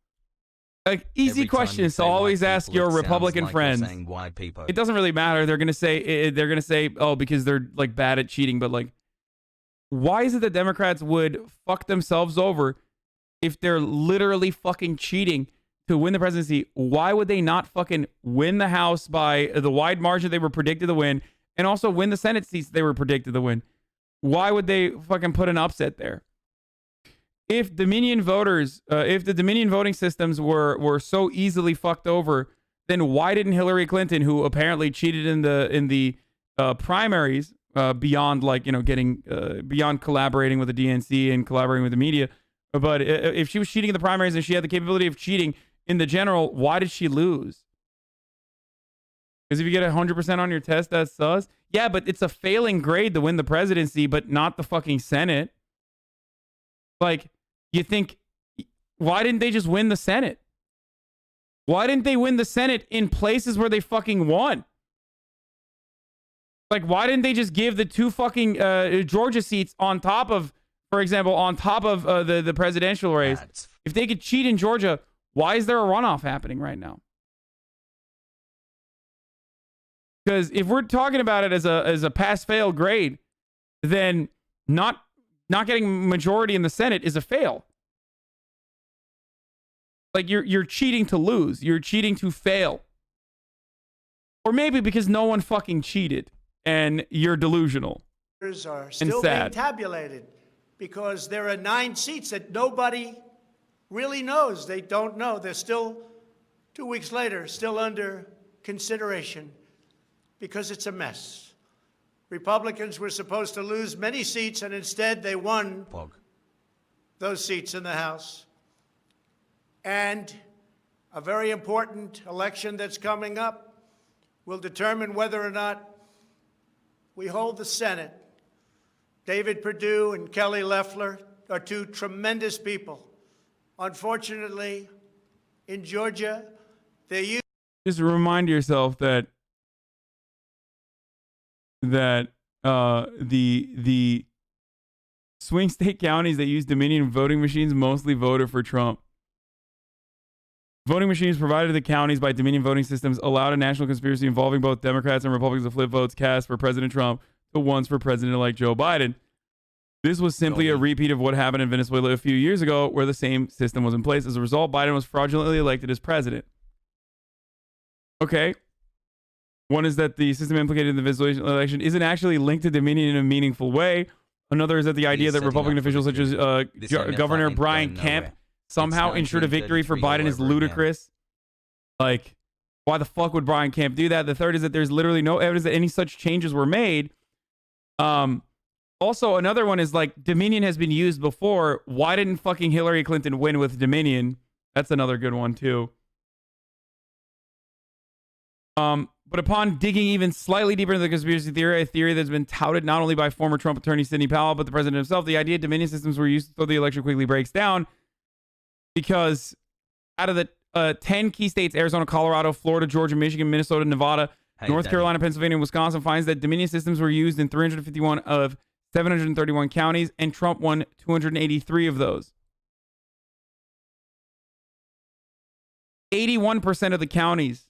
Speaker 2: Like, easy questions to always ask your Republican friends. It doesn't really matter. They're gonna say, oh, because they're like bad at cheating. But like, why is it that Democrats would fuck themselves over if they're literally fucking cheating to win the presidency, why would they not fucking win the House by the wide margin they were predicted to win, and also win the Senate seats they were predicted to win? Why would they fucking put an upset there? If Dominion voters, if the Dominion voting systems were so easily fucked over, then why didn't Hillary Clinton, who apparently cheated in the primaries, beyond like, you know, getting beyond collaborating with the DNC and collaborating with the media, but if she was cheating in the primaries and she had the capability of cheating in the general, why did she lose? Because if you get 100% on your test, that's sus. Yeah, but it's a failing grade to win the presidency, but not the fucking Senate. Like, you think, why didn't they just win the Senate? Why didn't they win the Senate in places where they fucking won? Like, why didn't they just give the 2 fucking Georgia seats on top of, for example, on top of the presidential race? If they could cheat in Georgia, why is there a runoff happening right now? Because if we're talking about it as a pass-fail grade, then not getting majority in the Senate is a fail. Like, you're cheating to lose. You're cheating to fail. Or maybe because no one fucking cheated and you're delusional
Speaker 15: are still being tabulated because there are 9 seats that nobody really knows. They don't know. They're still, 2 weeks later, still under consideration because it's a mess. Republicans were supposed to lose many seats, and instead they won those seats in the House. And a very important election that's coming up will determine whether or not we hold the Senate. David Perdue and Kelly Loeffler are 2 tremendous people. Unfortunately, in Georgia, they use...
Speaker 2: Just remind yourself that the swing state counties that use Dominion voting machines mostly voted for Trump. Voting machines provided to the counties by Dominion voting systems allowed a national conspiracy involving both Democrats and Republicans to flip votes cast for President Trump to ones for President-elect Joe Biden. This was simply a repeat of what happened in Venezuela a few years ago, where the same system was in place. As a result, Biden was fraudulently elected as president. Okay. One is that the system implicated in the Venezuelan election isn't actually linked to Dominion in a meaningful way. Another is that the idea that Republican officials such as Governor Brian Kemp somehow ensured a victory for Biden is ludicrous. Like, why the fuck would Brian Kemp do that? The third is that there's literally no evidence that any such changes were made. Also, another one is like, Dominion has been used before. Why didn't fucking Hillary Clinton win with Dominion? That's another good one too. But upon digging even slightly deeper into the conspiracy theory, a theory that's been touted not only by former Trump attorney Sidney Powell, but the president himself, the idea Dominion systems were used so the election quickly breaks down. Because out of the 10 key states, Arizona, Colorado, Florida, Georgia, Michigan, Minnesota, Nevada, North Carolina, Pennsylvania, and Wisconsin, finds that Dominion systems were used in 351 of 731 counties, and Trump won 283 of those. 81% of the counties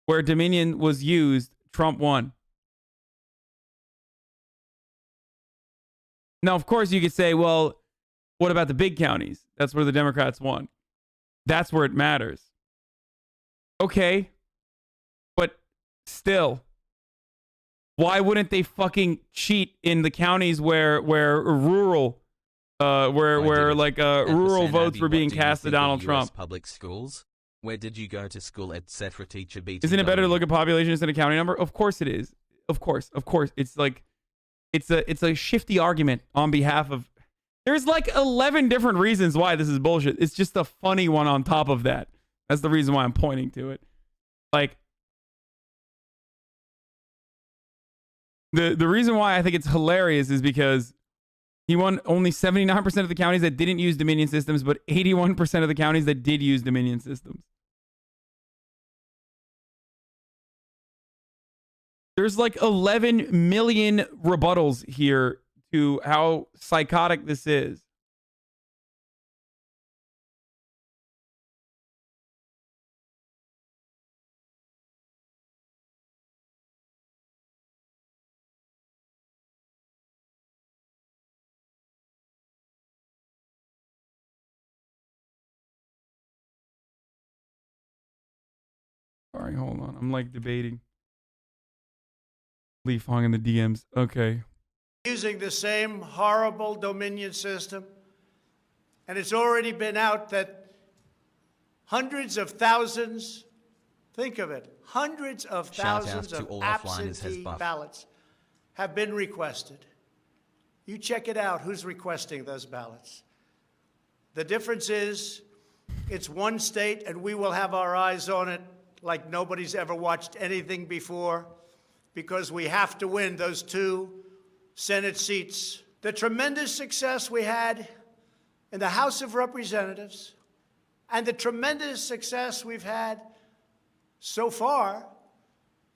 Speaker 2: where Dominion was used, Trump won. Now, of course, you could say, well, what about the big counties? That's where the Democrats won. That's where it matters. Okay. But still, why wouldn't they fucking cheat in the counties where rural rural votes were being cast to Donald Trump?
Speaker 1: Public schools? Where did you go to school, etc. Teacher BT?
Speaker 2: Isn't it better to look at population instead of county number? Of course it is. Of course. It's like, it's a shifty argument on behalf of... There's like 11 different reasons why this is bullshit. It's just a funny one on top of that. That's the reason why I'm pointing to it. Like, the reason why I think it's hilarious is because he won only 79% of the counties that didn't use Dominion systems, but 81% of the counties that did use Dominion systems. There's like 11 million rebuttals here to how psychotic this is. Sorry, hold on. I'm like debating. Leaf Hong in the DMs. Okay.
Speaker 15: Using the same horrible Dominion system. And it's already been out that hundreds of thousands, think of it, hundreds of thousands of absentee ballots have been requested. You check it out, who's requesting those ballots. The difference is it's one state and we will have our eyes on it like nobody's ever watched anything before because we have to win those 2 Senate seats. The tremendous success we had in the House of Representatives and the tremendous success we've had so far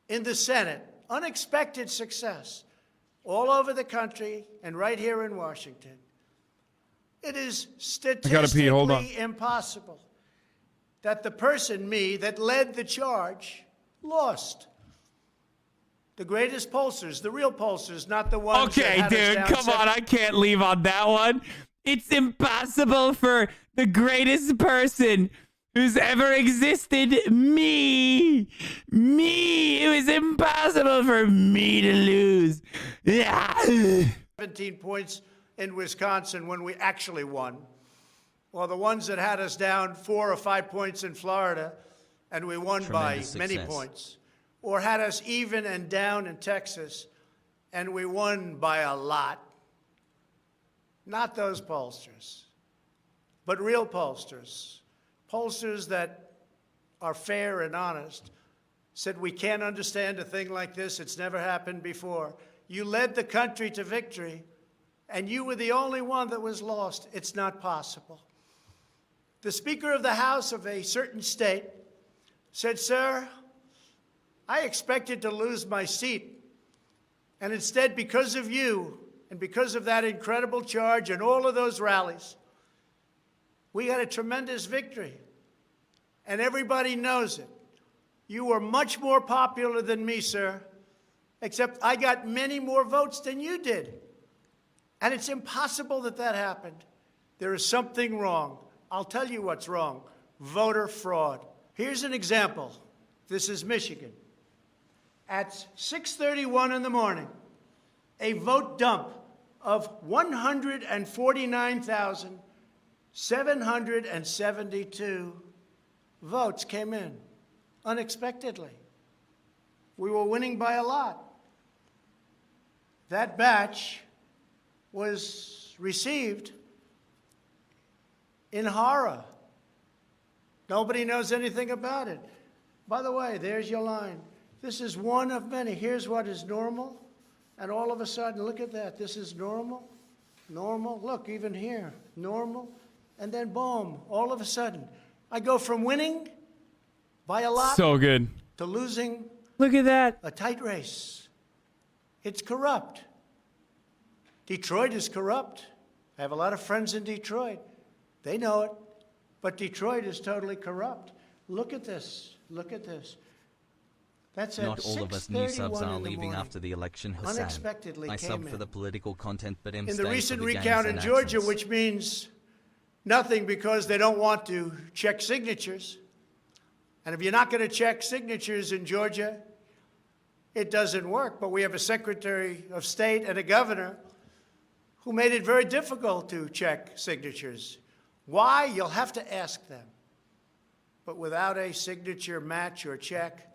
Speaker 15: in the Senate, unexpected success all over the country and right here in Washington. It is statistically impossible that the person, me, that led the charge, lost. The greatest pollsters, the real pollsters, not the ones that had us down
Speaker 2: come on. I can't leave on that one. It's impossible for the greatest person who's ever existed, me. It was impossible for me to lose.
Speaker 15: 17 points in Wisconsin when we actually won. Well, the ones that had us down 4 or 5 points in Florida and we won by many points. Or had us even and down in Texas and we won by a lot. Not those pollsters, but real pollsters. Pollsters that are fair and honest said we can't understand a thing like this. It's never happened before. You led the country to victory, and you were the only one that was lost. It's not possible. The Speaker of the House of a certain state said, "Sir, I expected to lose my seat, and instead, because of you and because of that incredible charge and all of those rallies, we had a tremendous victory, and everybody knows it. You were much more popular than me, sir, except I got many more votes than you did. And it's impossible that that happened. There is something wrong. I'll tell you what's wrong. Voter fraud. Here's an example. This is Michigan. At 6:31 in the morning, a vote dump of 149,772 votes came in unexpectedly. We were winning by a lot. That batch was received in horror. Nobody knows anything about it. By the way, there's your line. This is one of many. Here's what is normal. And all of a sudden, look at that. This is normal. Normal. Look, even here. Normal. And then boom, all of a sudden, I go from winning by a lot
Speaker 2: so good
Speaker 15: to losing.
Speaker 2: Look at that.
Speaker 15: A tight race. It's corrupt. Detroit is corrupt. I have a lot of friends in Detroit. They know it. But Detroit is totally corrupt. Look at this. Look at this. That's
Speaker 1: Not all of us new subs are leaving after the election, Hasan.
Speaker 15: Unexpectedly
Speaker 1: I sub for the political content, but
Speaker 15: in the recent recount in Georgia, which means nothing because they don't want to check signatures. And if you're not going to check signatures in Georgia, it doesn't work. But we have a Secretary of State and a governor who made it very difficult to check signatures. Why? You'll have to ask them. But without a signature match or check,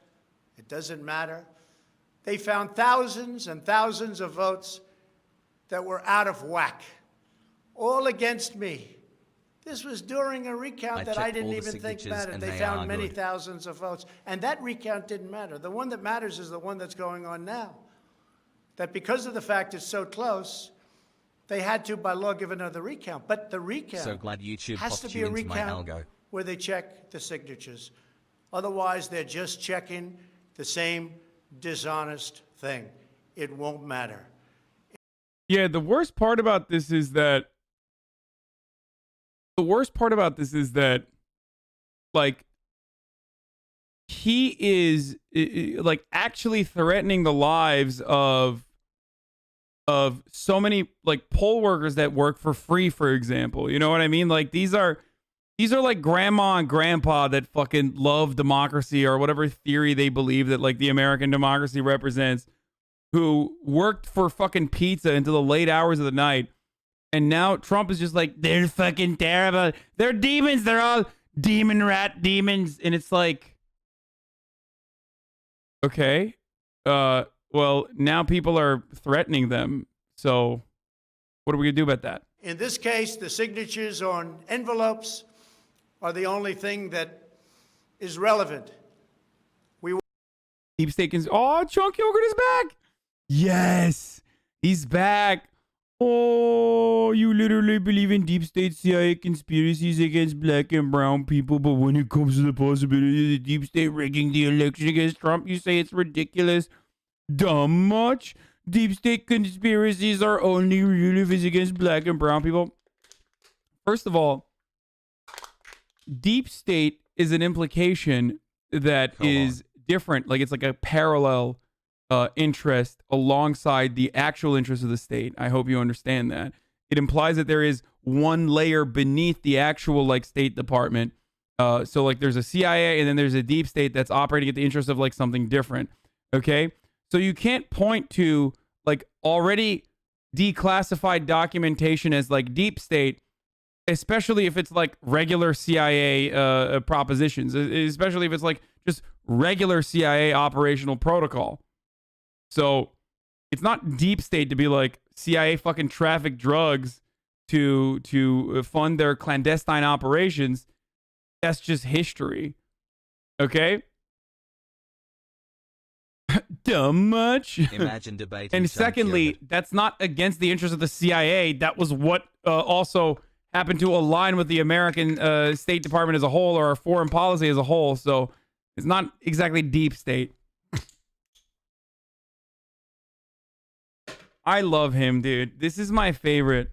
Speaker 15: it doesn't matter. They found thousands and thousands of votes that were out of whack, all against me. This was during a recount that I didn't even think mattered. They found many thousands of votes, and that recount didn't matter. The one that matters is the one that's going on now. That because of the fact it's so close, they had to, by law, give another recount. But the recount
Speaker 1: so glad YouTube
Speaker 15: has to be a recount where they check the signatures. Otherwise, they're just checking the same dishonest thing. It won't matter.
Speaker 2: Yeah, the worst part about this is that like he is like actually threatening the lives of so many like poll workers that work for free, for example. You know what I mean? Like these are These are like grandma and grandpa that fucking love democracy or whatever theory they believe that like the American democracy represents, who worked for fucking pizza until the late hours of the night. And now Trump is just like, they're fucking terrible. They're demons. They're all demon rat demons. And it's like, okay. Well, now people are threatening them. So what are we going to do about that?
Speaker 15: In this case, the signatures on envelopes are the only thing that is relevant.
Speaker 2: Deep State can... Oh, Chunk Yogurt is back. Yes, he's back. Oh, you literally believe in deep state CIA conspiracies against black and brown people, but when it comes to the possibility of the deep state rigging the election against Trump, you say it's ridiculous. Dumb much? Deep state conspiracies are only real if it's against black and brown people. First of all, deep state is an implication that is different. Like it's like a parallel interest alongside the actual interest of the state. I hope you understand that. It implies that there is one layer beneath the actual like State Department. So like there's a CIA and then there's a deep state that's operating at the interest of like something different. Okay. So you can't point to like already declassified documentation as like deep state, especially if it's like regular CIA propositions, especially if it's like just regular CIA operational protocol. So it's not deep state to be like CIA fucking traffic drugs to fund their clandestine operations. That's just history. Okay? Dumb much.
Speaker 1: Imagine debating.
Speaker 2: And secondly, that's not against the interest of the CIA. That was what also happened to align with the American State Department as a whole, or our foreign policy as a whole. So it's not exactly deep state. I love him, dude. This is my favorite.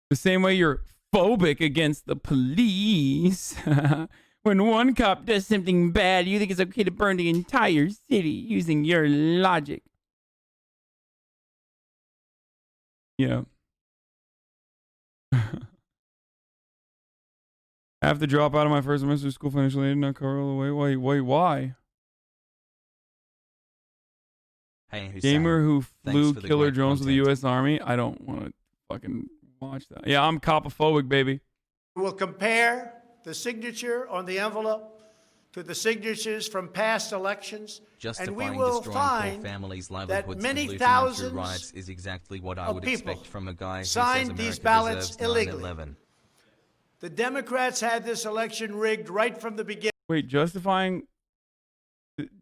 Speaker 2: The same way you're phobic against the police. When one cop does something bad, you think it's okay to burn the entire city using your logic. Yeah. I have to drop out of my first semester of school financial aid, not cover all the way. Wait, why?
Speaker 1: Hey, Hasan,
Speaker 2: Gamer who flew
Speaker 1: for
Speaker 2: killer
Speaker 1: great
Speaker 2: drones with the
Speaker 1: content.
Speaker 2: U.S. Army. I don't want to fucking watch that. Yeah, I'm copophobic, baby.
Speaker 15: We'll compare the signature on the envelope to the signatures from past elections, and we
Speaker 1: Justifying
Speaker 15: will
Speaker 1: destroying
Speaker 15: find
Speaker 1: poor families'
Speaker 15: that
Speaker 1: livelihoods
Speaker 15: many
Speaker 1: and looting them through
Speaker 15: thousands
Speaker 1: riots is exactly what I
Speaker 15: of
Speaker 1: would
Speaker 15: people
Speaker 1: expect from a guy who says
Speaker 15: signed
Speaker 1: America
Speaker 15: these ballots
Speaker 1: deserves
Speaker 15: illegally.
Speaker 1: 9/11.
Speaker 15: The Democrats had this election rigged right from the beginning.
Speaker 2: Wait, justifying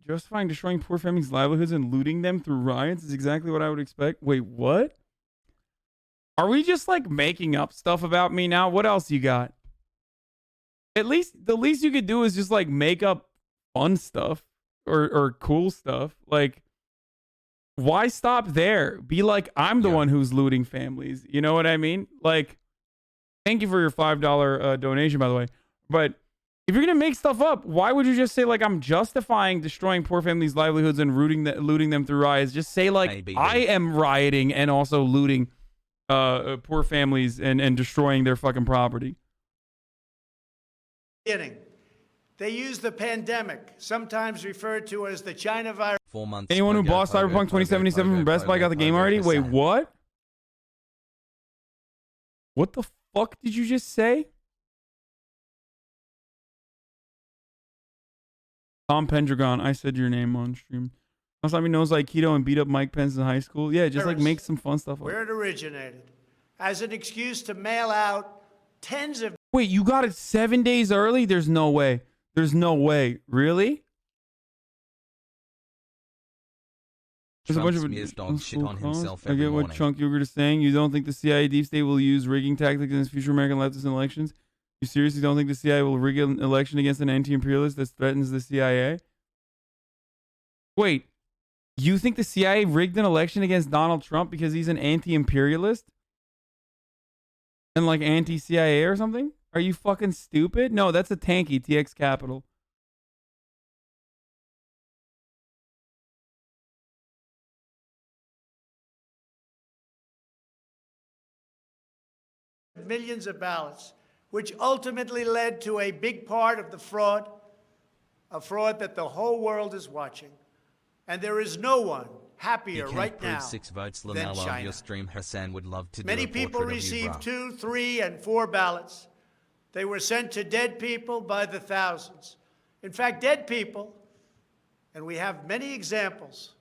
Speaker 2: destroying poor families' livelihoods and looting them through riots is exactly what I would expect. Wait, what? Are we just like making up stuff about me now? What else you got? At least the least you could do is just like make up fun stuff or cool stuff. Like, why stop there? Be like, I'm the one who's looting families. You know what I mean? Like, thank you for your $5 donation, by the way. But if you're gonna make stuff up, why would you just say like I'm justifying destroying poor families' livelihoods and looting them through riots? Just say like I am rioting and also looting poor families and destroying their fucking property.
Speaker 15: They used the pandemic, sometimes referred to as the China virus.
Speaker 1: 4 months.
Speaker 2: Anyone who bought Cyberpunk 2077 from Best Buy got the game already? Wait, what? What the fuck did you just say? Tom Pendragon, I said your name on stream. HasanAbi knows Aikido and beat up Mike Pence in high school. Yeah, just like make some fun stuff up.
Speaker 15: Where it originated, as an excuse to mail out tens of...
Speaker 2: Wait, you got it 7 days early? There's no way. There's no way. Really? There's a bunch of
Speaker 1: Trump's dog shit on himself
Speaker 2: I
Speaker 1: every
Speaker 2: get what
Speaker 1: morning.
Speaker 2: Chunk Yogurt is saying. You don't think the CIA deep state will use rigging tactics against future American leftists in elections? You seriously don't think the CIA will rig an election against an anti-imperialist that threatens the CIA? Wait, you think the CIA rigged an election against Donald Trump because he's an anti-imperialist? And like anti-CIA or something? Are you fucking stupid? No, that's a tanky TX Capital.
Speaker 15: millions of ballots, which ultimately led to a big part of the fraud, a fraud that the whole world is watching. And there is no one happier right now
Speaker 1: 6 votes.
Speaker 15: than
Speaker 1: Love
Speaker 15: China.
Speaker 1: your stream. Hasan would love to
Speaker 15: Many
Speaker 1: do a
Speaker 15: people
Speaker 1: portrait of you,
Speaker 15: received
Speaker 1: bruh.
Speaker 15: 2, 3, and 4 ballots. They were sent to dead people by the thousands. In fact, dead people, and we have many examples,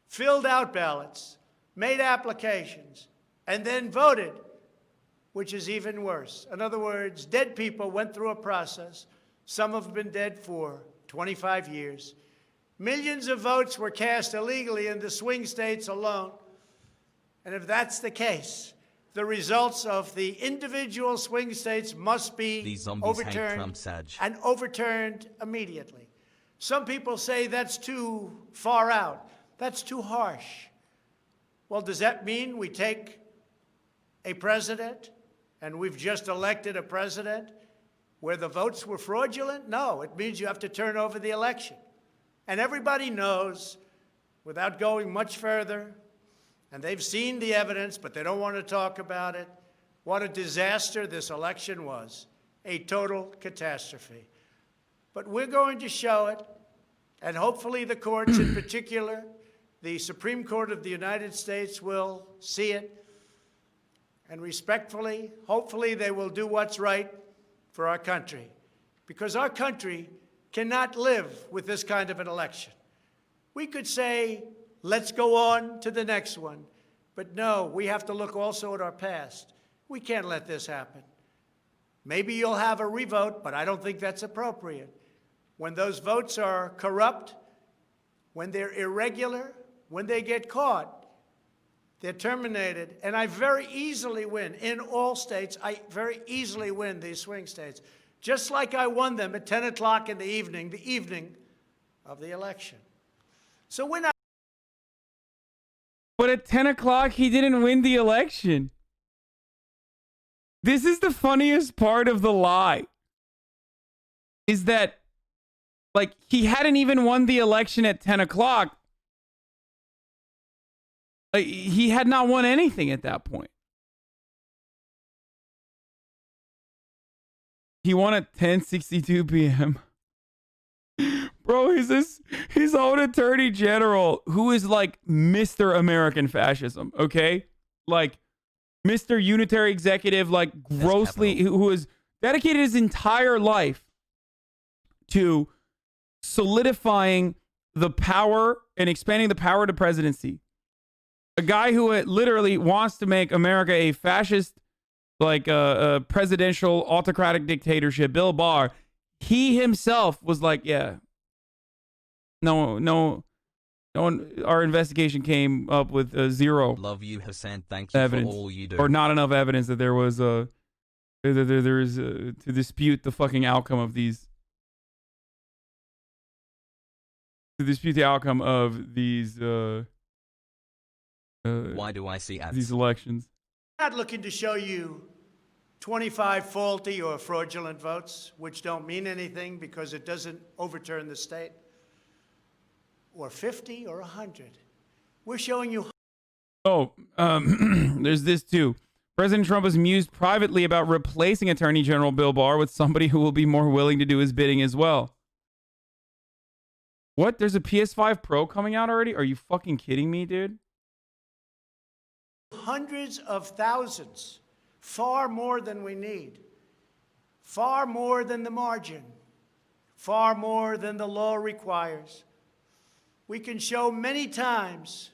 Speaker 15: filled out ballots, made applications, and then voted, which is even worse. In other words, dead people went through a process. Some have been dead for 25 years. Millions of votes were cast illegally in the swing states alone. And if that's the case, the results of the individual swing states must be
Speaker 1: These zombies hate
Speaker 15: overturned
Speaker 1: Trump, Saj.
Speaker 15: and overturned immediately. Some people say that's too far out. That's too harsh. Well, does that mean we take a president and we've just elected a president where the votes were fraudulent? No, it means you have to turn over the election. And everybody knows, without going much further, and they've seen the evidence, but they don't want to talk about it, what a disaster this election was, a total catastrophe. But we're going to show it, and hopefully the courts in particular, the Supreme Court of the United States will see it, and respectfully, hopefully they will do what's right for our country, because our country cannot live with this kind of an election. We could say, let's go on to the next one. But no, we have to look also at our past. We can't let this happen. Maybe you'll have a revote, but I don't think that's appropriate. When those votes are corrupt, when they're irregular, when they get caught, they're terminated. And I very easily win. In all states, I very easily win these swing states. Just like I won them at 10 o'clock in the evening of the election. So we're not.
Speaker 2: But at 10 o'clock, he didn't win the election. This is the funniest part of the lie. Is that, like, he hadn't even won the election at 10 o'clock. Like, he had not won anything at that point. He won at 10:62 p.m. Bro, his own attorney general, who is like Mr. American Fascism, okay? Like Mr. Unitary Executive, like grossly, who has dedicated his entire life to solidifying the power and expanding the power to presidency. A guy who literally wants to make America a fascist, like a presidential autocratic dictatorship, Bill Barr, he himself was like, yeah, no one, our investigation came up with zero
Speaker 1: Love you, Hasan. Thank you
Speaker 2: evidence,
Speaker 1: for all you do.
Speaker 2: or not enough evidence that there was there is to dispute the fucking outcome of these, to dispute the outcome of these
Speaker 1: why do I see ads?
Speaker 2: These elections?
Speaker 15: I'm not looking to show you 25 faulty or fraudulent votes, which don't mean anything because it doesn't overturn the state, or 50 or 100. We're showing you.
Speaker 2: Oh, there's this too. President Trump has mused privately about replacing Attorney General Bill Barr with somebody who will be more willing to do his bidding as well. What? There's a PS5 Pro coming out already? Are you fucking kidding me, dude?
Speaker 15: Hundreds of thousands, far more than we need, far more than the margin, far more than the law requires. We can show many times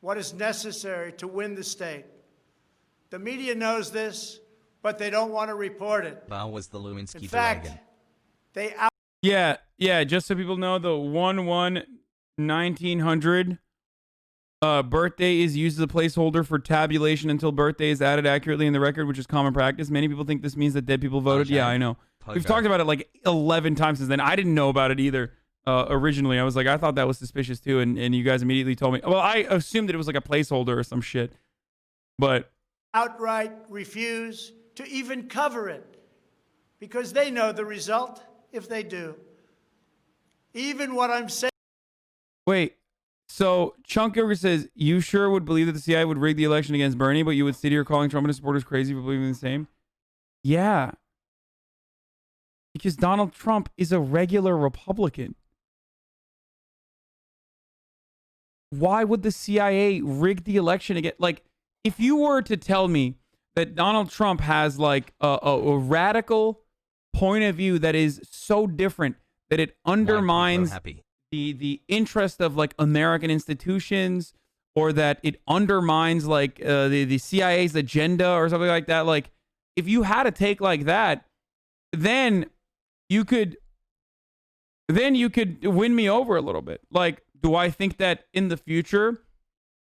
Speaker 15: what is necessary to win the state. The media knows this, but they don't want to report it.
Speaker 1: Barr was the Lewinsky
Speaker 15: In fact,
Speaker 1: dragon.
Speaker 15: they
Speaker 2: Yeah, just so people know, the 1/1/1900 birthday is used as a placeholder for tabulation until birthday is added accurately in the record, which is common practice. Many people think this means that dead people voted. Yeah, I know. We've talked about it like 11 times since then. I didn't know about it either. Originally, I was like, I thought that was suspicious too, and you guys immediately told me. Well, I assumed that it was like a placeholder or some shit, but
Speaker 15: outright refuse to even cover it because they know the result if they do. Even what I'm saying.
Speaker 2: Wait, So Chunk Yoga says, you sure would believe that the CIA would rig the election against Bernie, but you would sit here calling Trump and his supporters crazy for believing the same? Yeah. Because Donald Trump is a regular Republican. Why would the CIA rig the election again? Like, if you were to tell me that Donald Trump has like a radical point of view that is so different that it undermines the interest of like American institutions, or that it undermines like the CIA's agenda or something like that. Like, if you had a take like that, then you could win me over a little bit. Like, do I think that in the future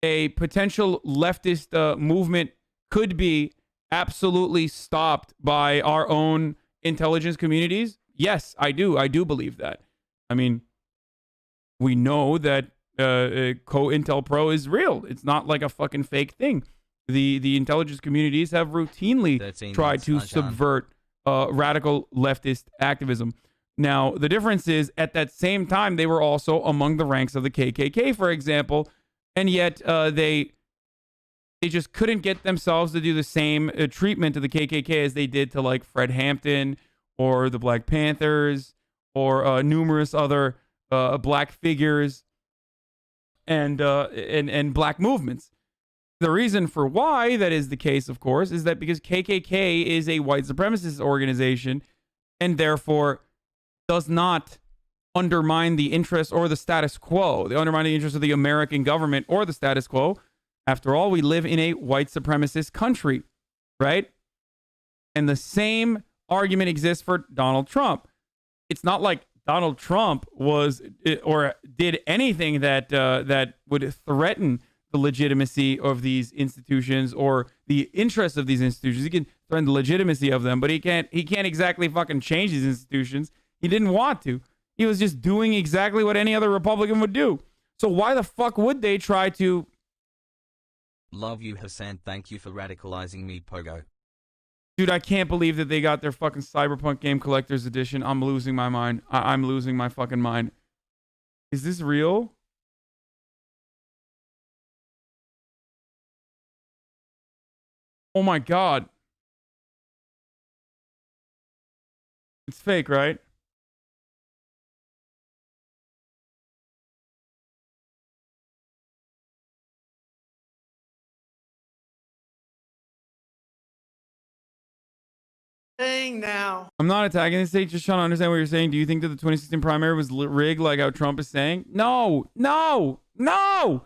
Speaker 2: a potential leftist movement could be absolutely stopped by our own intelligence communities? Yes, I do. I do believe that. I mean, we know that COINTELPRO is real. It's not like a fucking fake thing. The intelligence communities have routinely tried to subvert radical leftist activism. Now, the difference is, at that same time, they were also among the ranks of the KKK, for example, and yet they just couldn't get themselves to do the same treatment to the KKK as they did to like Fred Hampton or the Black Panthers or numerous other black figures and black movements. The reason for why that is the case, of course, is that because KKK is a white supremacist organization and therefore does not undermine the interest or the status quo. They undermine the interest of the American government or the status quo. After all, we live in a white supremacist country, right? And the same argument exists for Donald Trump. It's not like Donald Trump was or did anything that would threaten the legitimacy of these institutions or the interests of these institutions. He can threaten the legitimacy of them, but he can't exactly fucking change these institutions. He didn't want to. He was just doing exactly what any other Republican would do. So why the fuck would they try to...
Speaker 1: Love you, Hasan. Thank you for radicalizing me, Pogo.
Speaker 2: Dude, I can't believe that they got their fucking Cyberpunk Game Collector's Edition. I'm losing my mind. I'm losing my fucking mind. Is this real? Oh my god. It's fake, right?
Speaker 15: Now.
Speaker 2: I'm not attacking the state, just trying to understand what you're saying. Do you think that the 2016 primary was rigged like how Trump is saying? No. The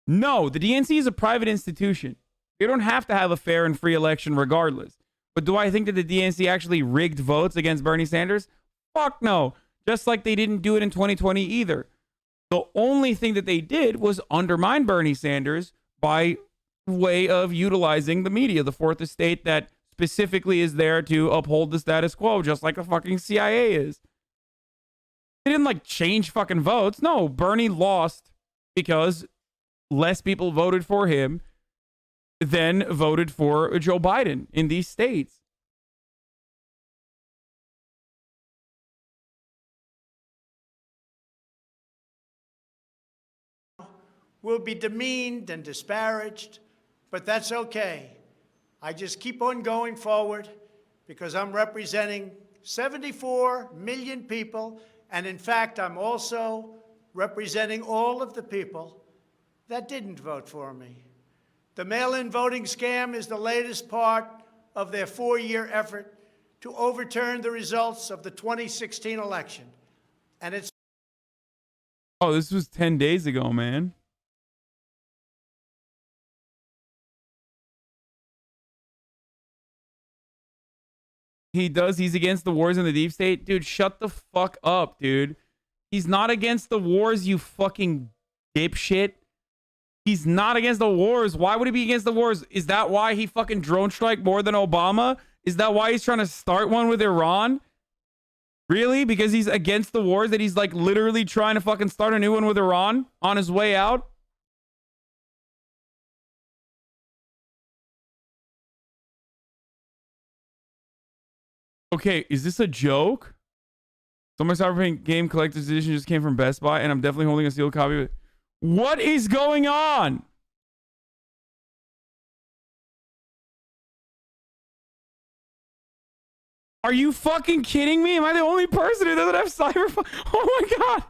Speaker 2: DNC is a private institution. You don't have to have a fair and free election regardless. But do I think that the DNC actually rigged votes against Bernie Sanders? Fuck no. Just like they didn't do it in 2020 either. The only thing that they did was undermine Bernie Sanders by way of utilizing the media, the fourth estate that specifically is there to uphold the status quo, just like the fucking CIA is. They didn't like change fucking votes. No, Bernie lost because less people voted for him than voted for Joe Biden in these states.
Speaker 15: Will be demeaned and disparaged, but that's okay. I just keep on going forward because I'm representing 74 million people, and in fact, I'm also representing all of the people that didn't vote for me. The mail-in voting scam is the latest part of their 4-year effort to overturn the results of the 2016 election. And it's...
Speaker 2: Oh, this was 10 days ago, man. He does. He's against the wars in the deep state. Dude, shut the fuck up, dude. He's not against the wars, you fucking dipshit. He's not against the wars. Why would he be against the wars? Is that why he fucking drone strike more than Obama? Is that why he's trying to start one with Iran? Really? Because he's against the wars that he's like literally trying to fucking start a new one with Iran on his way out? Okay, is this a joke? So my Cyberpunk Game Collector's Edition just came from Best Buy, and I'm definitely holding a sealed copy of it. What is going on? Are you fucking kidding me? Am I the only person who doesn't have cyber? Oh my god!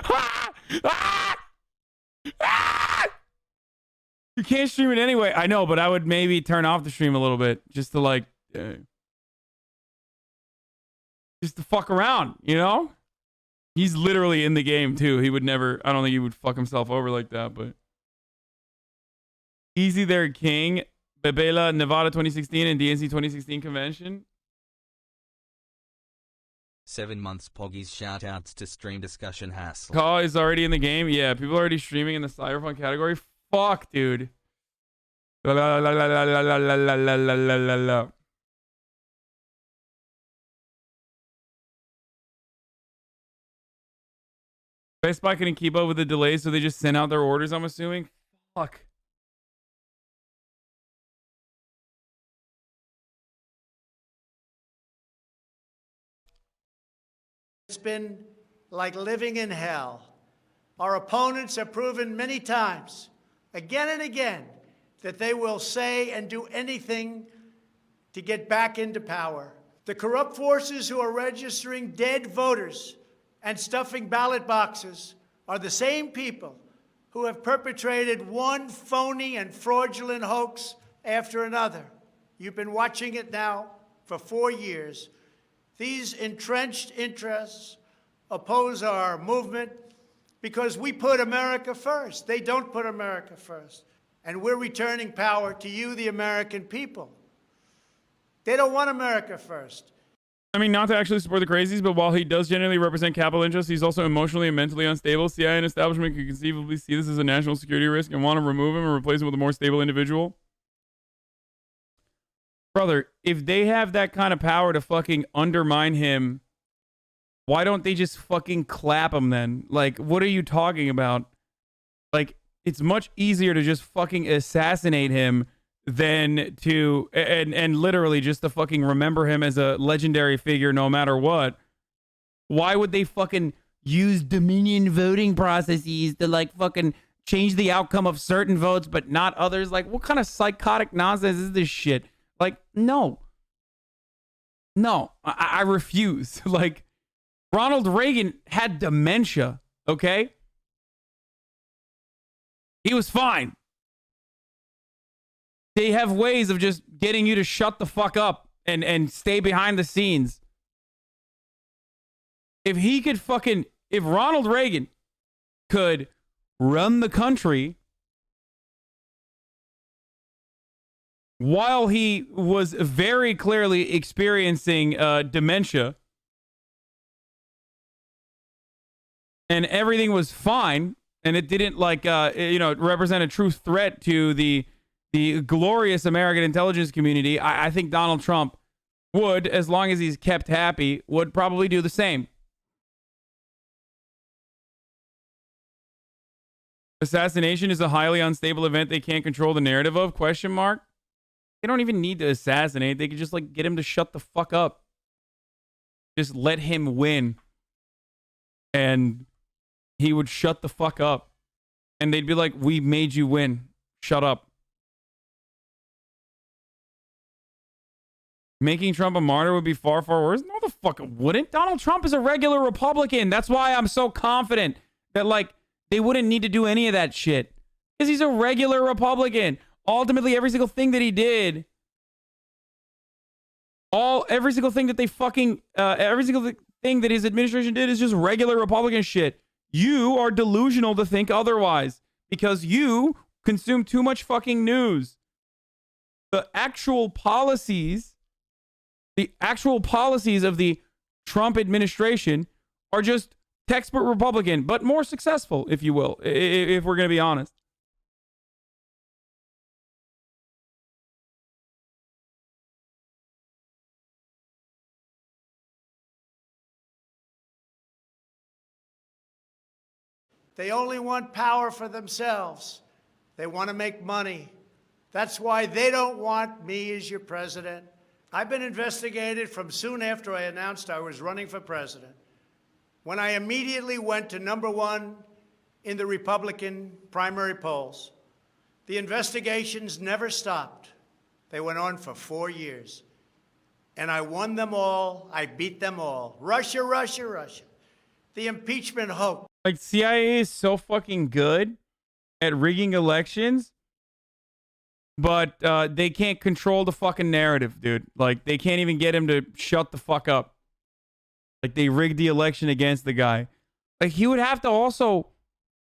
Speaker 2: Ah! Ah! Ah! You can't stream it anyway. I know, but I would maybe turn off the stream a little bit just to like, just to fuck around, you know? He's literally in the game too. He would never. I don't think he would fuck himself over like that. But easy there, King. Bebela, Nevada 2016 and DNC 2016 convention.
Speaker 1: 7 months Poggies shoutouts to stream discussion hassle.
Speaker 2: Call is already in the game. Yeah, people are already streaming in the cyberpunk category. Fuck, dude. La, la, la, la, la, la, la, la, la, la, la, la. Best Buy couldn't keep up with the delays, so they just sent out their orders, I'm assuming. Fuck.
Speaker 15: It's been like living in hell. Our opponents have proven many times, again and again, that they will say and do anything to get back into power. The corrupt forces who are registering dead voters and stuffing ballot boxes are the same people who have perpetrated one phony and fraudulent hoax after another. You've been watching it now for 4 years. These entrenched interests oppose our movement because we put America first. They don't put America first. And we're returning power to you, the American people. They don't want America first.
Speaker 2: I mean, not to actually support the crazies, but while he does generally represent capital interests, he's also emotionally and mentally unstable. CIA and establishment could conceivably see this as a national security risk and want to remove him and replace him with a more stable individual. Brother, if they have that kind of power to fucking undermine him, why don't they just fucking clap him then? Like, what are you talking about? Like, it's much easier to just fucking assassinate him than to, and literally just to fucking remember him as a legendary figure no matter what. Why would they fucking use Dominion voting processes to like fucking change the outcome of certain votes but not others? Like, what kind of psychotic nonsense is this shit? Like, no. No, I refuse. Like, Ronald Reagan had dementia, okay? He was fine. They have ways of just getting you to shut the fuck up and stay behind the scenes. If Ronald Reagan could run the country while he was very clearly experiencing dementia and everything was fine and it didn't like represent a true threat to the glorious American intelligence community, I think Donald Trump would, as long as he's kept happy, would probably do the same. Assassination is a highly unstable event they can't control the narrative of, ? They don't even need to assassinate. They could just like get him to shut the fuck up. Just let him win. And he would shut the fuck up. And they'd be like, we made you win. Shut up. Making Trump a martyr would be far, far worse. No, the fuck it wouldn't. Donald Trump is a regular Republican. That's why I'm so confident that like they wouldn't need to do any of that shit. Because he's a regular Republican. Ultimately, every single thing that he did, every single thing that they fucking, every single thing that his administration did is just regular Republican shit. You are delusional to think otherwise because you consume too much fucking news. The actual policies of the Trump administration are just textbook Republican, but more successful, if you will, if we're going to be honest.
Speaker 15: They only want power for themselves. They want to make money. That's why they don't want me as your president. I've been investigated from soon after I announced I was running for president, when I immediately went to #1 in the Republican primary polls. The investigations never stopped. They went on for 4 years. And I won them all. I beat them all. Russia, Russia, Russia. The impeachment hoax.
Speaker 2: Like, CIA is so fucking good at rigging elections, but they can't control the fucking narrative, dude. Like, they can't even get him to shut the fuck up. Like, they rigged the election against the guy. Like, he would have to also...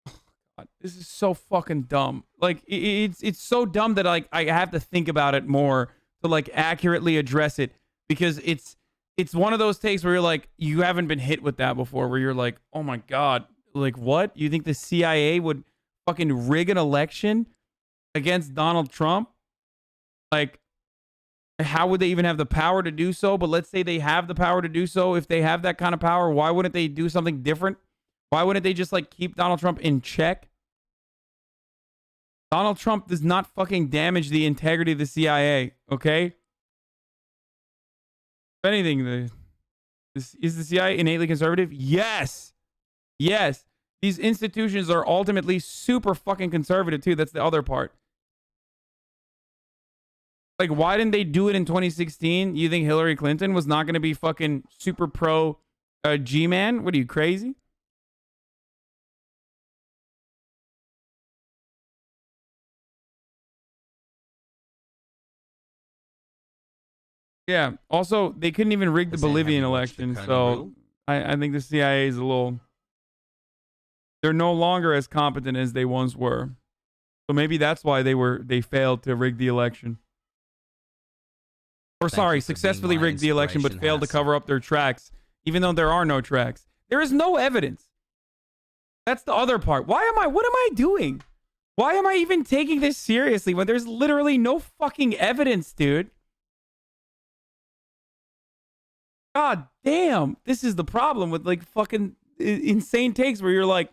Speaker 2: Oh, God, this is so fucking dumb. Like, it's so dumb that, like, I have to think about it more to, like, accurately address it. Because it's one of those takes where you're like, you haven't been hit with that before, where you're like, oh my God, like what? You think the CIA would fucking rig an election against Donald Trump? Like, how would they even have the power to do so? But let's say they have the power to do so. If they have that kind of power, why wouldn't they do something different? Why wouldn't they just like keep Donald Trump in check? Donald Trump does not fucking damage the integrity of the CIA, okay? If anything, is the CIA innately conservative? Yes. Yes. These institutions are ultimately super fucking conservative too. That's the other part. Like, why didn't they do it in 2016? You think Hillary Clinton was not going to be fucking super pro G-man? What are you, crazy? Yeah. Also, they couldn't even rig the Bolivian election, so I think the CIA is a little... They're no longer as competent as they once were. So maybe that's why they failed to rig the election. Or sorry, successfully rigged the election but failed to cover up their tracks, even though there are no tracks. There is no evidence. That's the other part. What am I doing? Why am I even taking this seriously when there's literally no fucking evidence, dude? God damn. This is the problem with like fucking insane takes where you're like,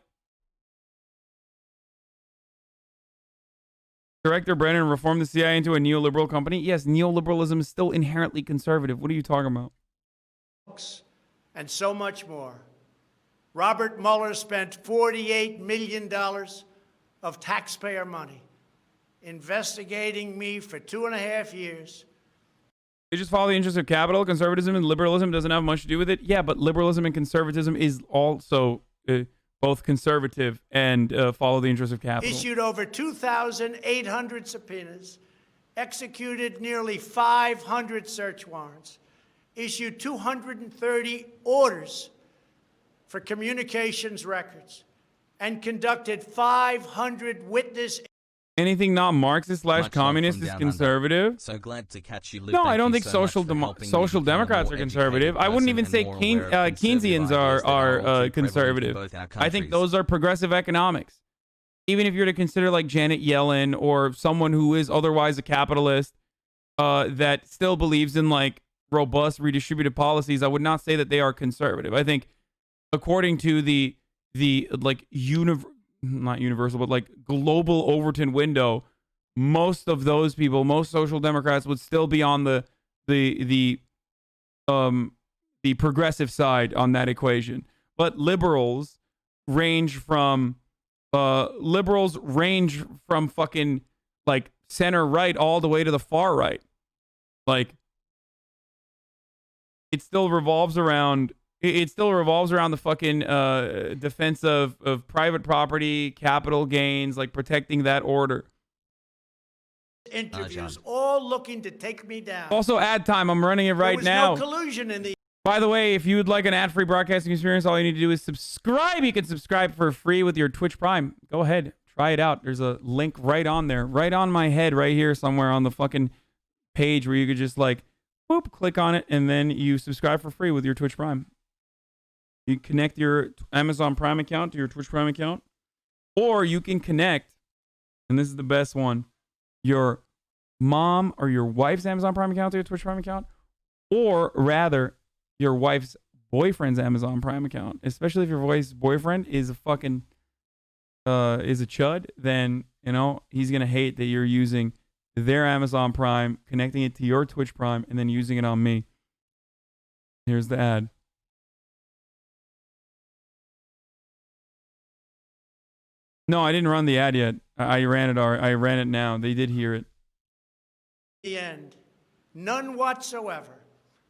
Speaker 2: Director Brennan reformed the CIA into a neoliberal company. Yes, neoliberalism is still inherently conservative. What are you talking about?
Speaker 15: And so much more. Robert Mueller spent $48 million of taxpayer money investigating me for 2.5 years.
Speaker 2: They just follow the interests of capital. Conservatism and liberalism doesn't have much to do with it. Yeah, but liberalism and conservatism is also both conservative and follow the interests of capital.
Speaker 15: Issued over 2,800 subpoenas, executed nearly 500 search warrants, issued 230 orders for communications records, and conducted 500 witness...
Speaker 2: Anything not Marxist / communist is conservative.
Speaker 1: So glad to catch you.
Speaker 2: No, I don't think social democrats are conservative. I wouldn't even say Keynesians are conservative. I think those are progressive economics. Even if you're to consider like Janet Yellen or someone who is otherwise a capitalist that still believes in like robust redistributive policies, I would not say that they are conservative. I think according to the like not universal, but like global Overton window, most of those people, most social democrats would still be on the progressive side on that equation. But liberals range from fucking like center right all the way to the far right. Like it still revolves around the fucking defense of private property, capital gains, like protecting that order.
Speaker 15: Interviews, all looking to take me down.
Speaker 2: Also, ad time. I'm running it right now.
Speaker 15: No collusion in the...
Speaker 2: By the way, if you would like an ad-free broadcasting experience, all you need to do is subscribe. You can subscribe for free with your Twitch Prime. Go ahead, try it out. There's a link right on there, right on my head, right here somewhere on the fucking page where you could just like, boop, click on it, and then you subscribe for free with your Twitch Prime. You connect your Amazon Prime account to your Twitch Prime account, or you can connect, and this is the best one, your mom or your wife's Amazon Prime account to your Twitch Prime account, or rather, your wife's boyfriend's Amazon Prime account. Especially if your wife's boyfriend is a fucking is a chud, then you know he's gonna hate that you're using their Amazon Prime, connecting it to your Twitch Prime, and then using it on me. Here's the ad. No, I didn't run the ad yet. I ran it. I ran it now. They did hear it.
Speaker 15: The end. None whatsoever.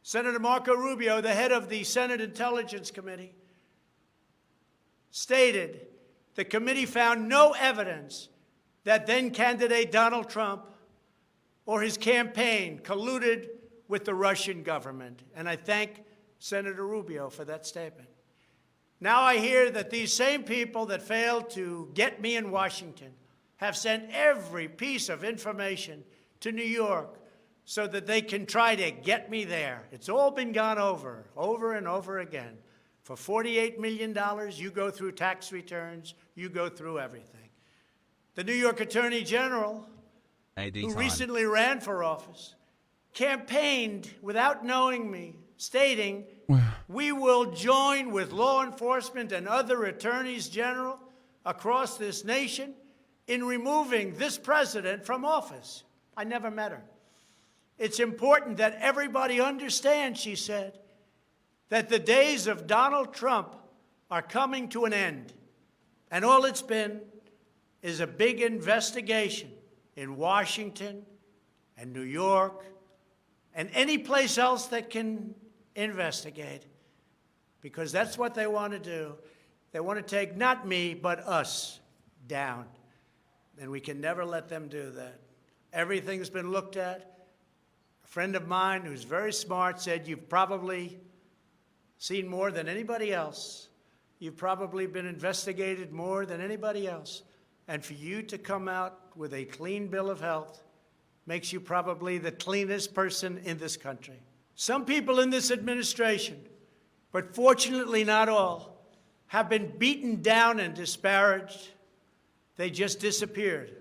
Speaker 15: Senator Marco Rubio, the head of the Senate Intelligence Committee, stated the committee found no evidence that then candidate Donald Trump or his campaign colluded with the Russian government. And I thank Senator Rubio for that statement. Now I hear that these same people that failed to get me in Washington have sent every piece of information to New York so that they can try to get me there. It's all been gone over and over again. For $48 million, you go through tax returns, you go through everything. The New York Attorney General, who recently ran for office, campaigned without knowing me, stating, we will join with law enforcement and other attorneys general across this nation in removing this president from office. I never met her. It's important that everybody understand, she said, that the days of Donald Trump are coming to an end. And all it's been is a big investigation in Washington and New York and any place else that can investigate, because that's what they want to do. They want to take not me, but us down. And we can never let them do that. Everything's been looked at. A friend of mine who's very smart said, you've probably seen more than anybody else. You've probably been investigated more than anybody else. And for you to come out with a clean bill of health makes you probably the cleanest person in this country. Some people in this administration, but fortunately not all, have been beaten down and disparaged. They just disappeared.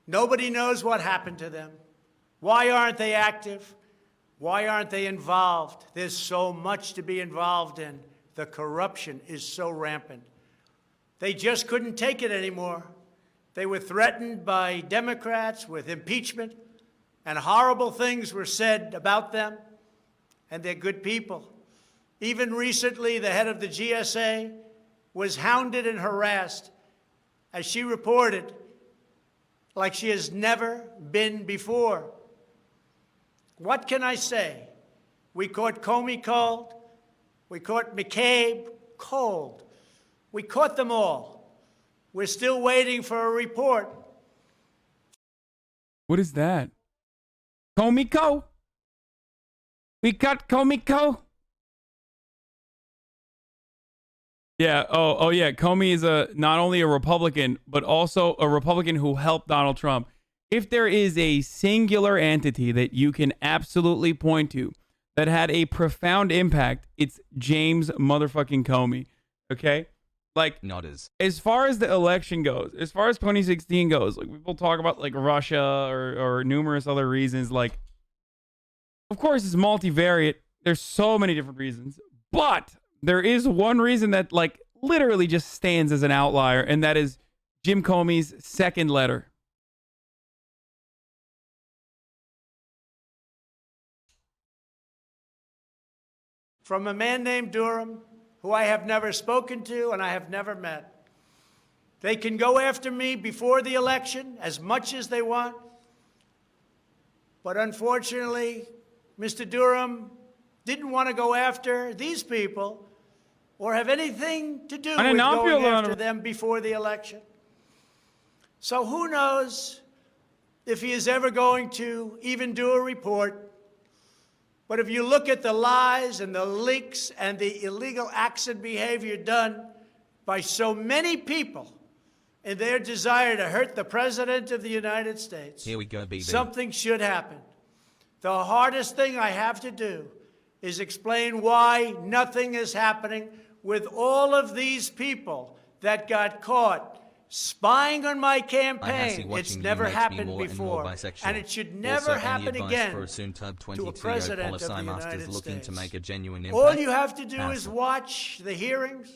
Speaker 15: Nobody knows what happened to them. Why aren't they active? Why aren't they involved? There's so much to be involved in. The corruption is so rampant. They just couldn't take it anymore. They were threatened by Democrats with impeachment, and horrible things were said about them, and they're good people. Even recently, the head of the GSA was hounded and harassed, as she reported, like she has never been before. What can I say? We caught Comey cold. We caught McCabe cold. We caught them all. We're still waiting for a report.
Speaker 2: What is that? Comey? We got Comey? Yeah. Oh yeah. Comey is not only a Republican, but also a Republican who helped Donald Trump. If there is a singular entity that you can absolutely point to that had a profound impact, it's James motherfucking Comey. Okay? Like, as far as the election goes, as far as 2016 goes, like, people talk about like Russia or numerous other reasons. Like, of course, it's multivariate. There's so many different reasons, but there is one reason that like literally just stands as an outlier, and that is Jim Comey's second letter.
Speaker 15: From a man named Durham, who I have never spoken to and I have never met. They can go after me before the election as much as they want. But unfortunately, Mr. Durham didn't want to go after these people or have anything to do with going after them before the election. So who knows if he is ever going to even do a report. But if you look at the lies and the leaks and the illegal acts and behavior done by so many people in their desire to hurt the President of the United States,
Speaker 1: here we go, BB.
Speaker 15: Something should happen. The hardest thing I have to do is explain why nothing is happening with all of these people that got caught spying on my campaign. It's never happened before, and it should never happen again to a president of the United States. All you have to do is watch the hearings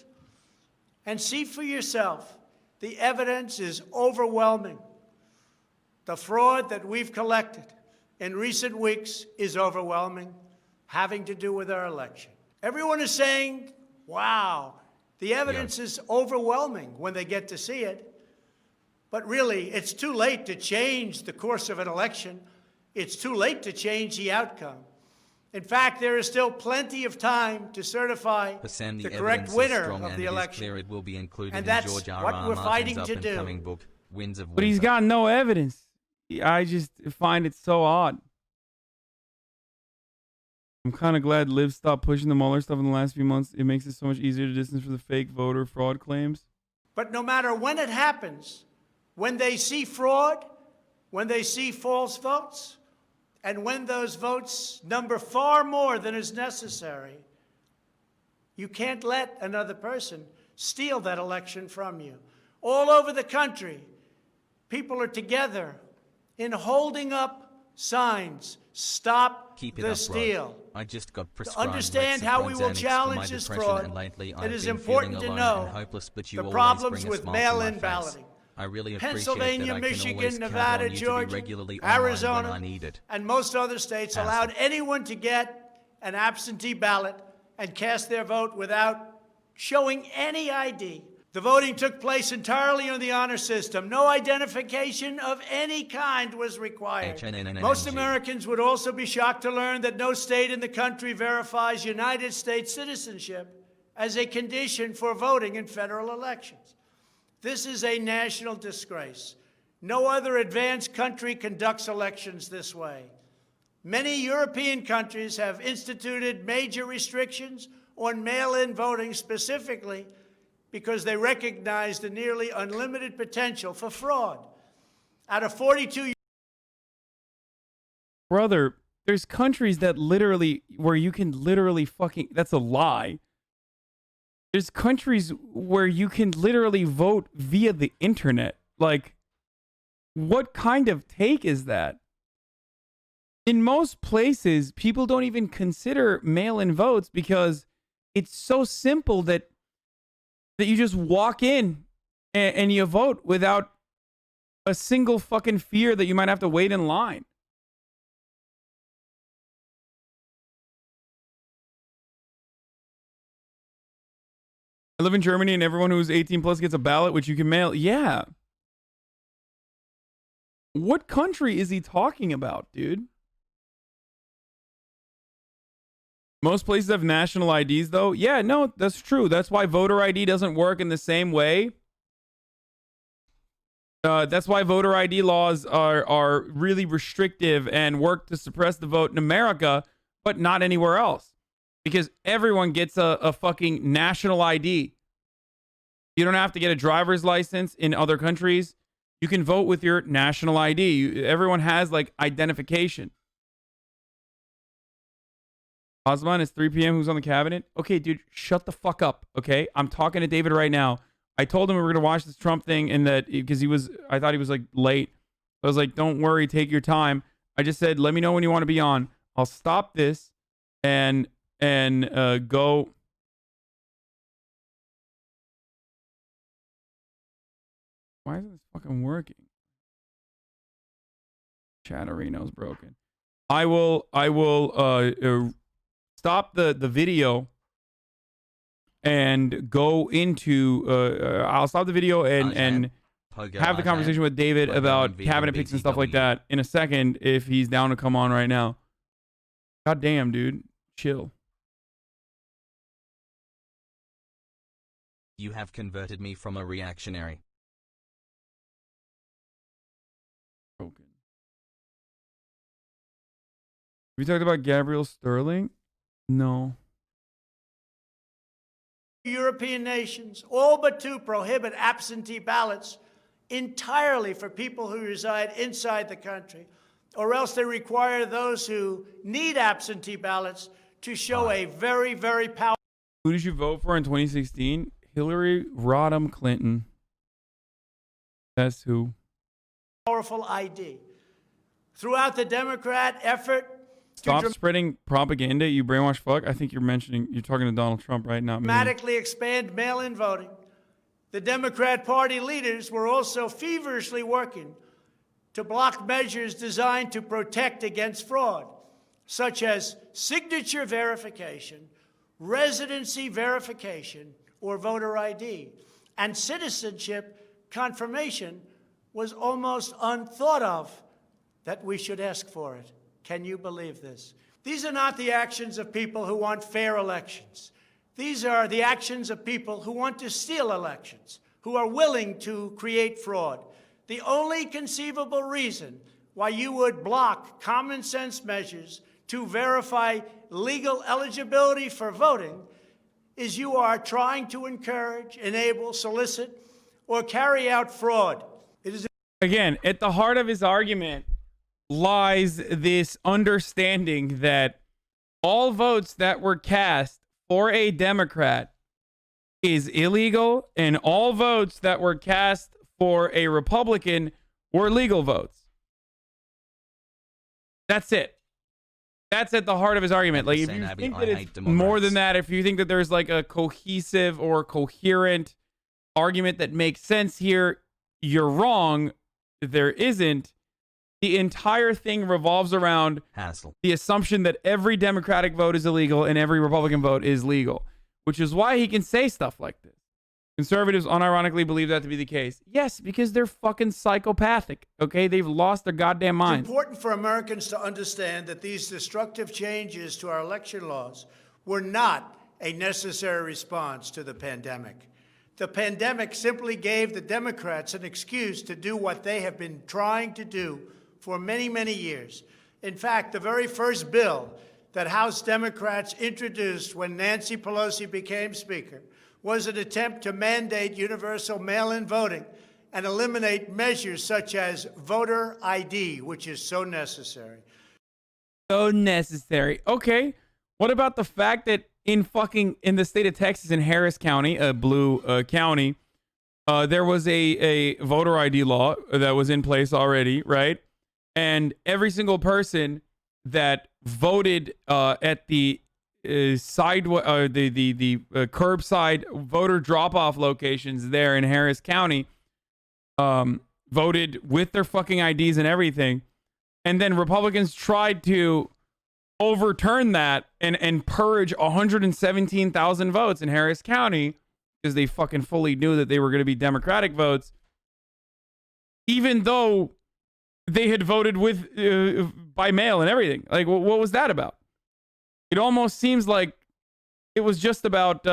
Speaker 15: and see for yourself. The evidence is overwhelming. The fraud that we've collected in recent weeks is overwhelming, having to do with our election. Everyone is saying, wow, The evidence is overwhelming when they get to see it. But really, it's too late to change the course of an election. It's too late to change the outcome. In fact, there is still plenty of time to certify the correct winner of the election.
Speaker 1: It will be included
Speaker 15: and that's
Speaker 1: in George
Speaker 15: what
Speaker 1: R.
Speaker 15: we're
Speaker 1: R.
Speaker 15: fighting
Speaker 1: Martin's
Speaker 15: to
Speaker 1: up-and-coming
Speaker 15: do.
Speaker 1: book, Winds of Winter.
Speaker 2: But he's got no evidence. I just find it so odd. I'm kind of glad Liv stopped pushing the Mueller stuff in the last few months. It makes it so much easier to distance from the fake voter fraud claims.
Speaker 15: But no matter when it happens, when they see fraud, when they see false votes, and when those votes number far more than is necessary, you can't let another person steal that election from you. All over the country, people are together in holding up signs. Stop the steal.
Speaker 1: I just got
Speaker 15: To understand how we will challenge this fraud, it is important to know the problems with mail-in balloting.
Speaker 1: I really
Speaker 15: Pennsylvania, Michigan, Nevada, Georgia, Arizona, and most other states allowed anyone to get an absentee ballot and cast their vote without showing any ID. The voting took place entirely on the honor system. No identification of any kind was required. Most Americans would also be shocked to learn that no state in the country verifies United States citizenship as a condition for voting in federal elections. This is a national disgrace. No other advanced country conducts elections this way. Many European countries have instituted major restrictions on mail-in voting specifically because they recognize the nearly unlimited potential for fraud. Out of 42...
Speaker 2: Brother, there's countries that literally, where you can literally fucking, that's a lie. There's countries where you can literally vote via the internet. Like, what kind of take is that? In most places, people don't even consider mail-in votes because it's so simple that you just walk in and you vote without a single fucking fear that you might have to wait in line. I live in Germany and everyone who's 18 plus gets a ballot, which you can mail. Yeah. What country is he talking about, dude? Most places have national IDs, though. Yeah, no, that's true. That's why voter ID doesn't work in the same way. That's why voter ID laws are really restrictive and work to suppress the vote in America, but not anywhere else. Because everyone gets a fucking national ID. You don't have to get a driver's license in other countries. You can vote with your national ID. Everyone has, like, identification. Osman, it's 3 p.m. Who's on the cabinet? Okay, dude, shut the fuck up, okay? I'm talking to David right now. I told him we were going to watch this Trump thing and that because I thought he was, like, late. I was like, don't worry, take your time. I just said, let me know when you want to be on. I'll stop this and go. Why isn't this fucking working? Chatterino's broken. I will stop the video and go into I'll stop the video and have the conversation with David about cabinet picks and stuff like that in a second if he's down to come on right now. God damn, dude. Chill.
Speaker 1: You have converted me from a reactionary.
Speaker 2: Broken. We talked about Gabrielle Sterling? No.
Speaker 15: European nations, all but 2, prohibit absentee ballots entirely for people who reside inside the country, or else they require those who need absentee ballots to show a very, very powerful...
Speaker 2: Who did you vote for in 2016? Hillary Rodham Clinton. That's who.
Speaker 15: Powerful ID. Throughout the Democrat effort...
Speaker 2: Stop spreading propaganda, you brainwashed fuck. I think you're talking to Donald Trump, right? Not me.
Speaker 15: Dramatically expand mail-in voting. The Democrat Party leaders were also feverishly working to block measures designed to protect against fraud, such as signature verification, residency verification, or voter ID. And citizenship confirmation was almost unthought of, that we should ask for it. Can you believe this? These are not the actions of people who want fair elections. These are the actions of people who want to steal elections, who are willing to create fraud. The only conceivable reason why you would block common sense measures to verify legal eligibility for voting is you are trying to encourage, enable, solicit, or carry out fraud. It is
Speaker 2: Again, at the heart of his argument lies this understanding that all votes that were cast for a Democrat is illegal, and all votes that were cast for a Republican were legal votes. That's it. That's at the heart of his argument. Like, if you think that it's more than that, if you think that there's like a cohesive or coherent argument that makes sense here, you're wrong. There isn't. The entire thing revolves around the assumption that every Democratic vote is illegal and every Republican vote is legal, which is why he can say stuff like this. Conservatives unironically believe that to be the case. Yes, because they're fucking psychopathic, okay? They've lost their goddamn minds.
Speaker 15: It's important for Americans to understand that these destructive changes to our election laws were not a necessary response to the pandemic. The pandemic simply gave the Democrats an excuse to do what they have been trying to do for many, many years. In fact, the very first bill that House Democrats introduced when Nancy Pelosi became Speaker was an attempt to mandate universal mail-in voting and eliminate measures such as voter ID, which is so necessary.
Speaker 2: So necessary. Okay. What about the fact that in the state of Texas, in Harris County, a blue county, there was a voter ID law that was in place already, right? And every single person that voted at the curbside voter drop-off locations there in Harris County voted with their fucking IDs and everything. And then Republicans tried to overturn that and purge 117,000 votes in Harris County because they fucking fully knew that they were going to be Democratic votes, even though they had voted with by mail and everything. Like, what was that about? It almost seems like it was just about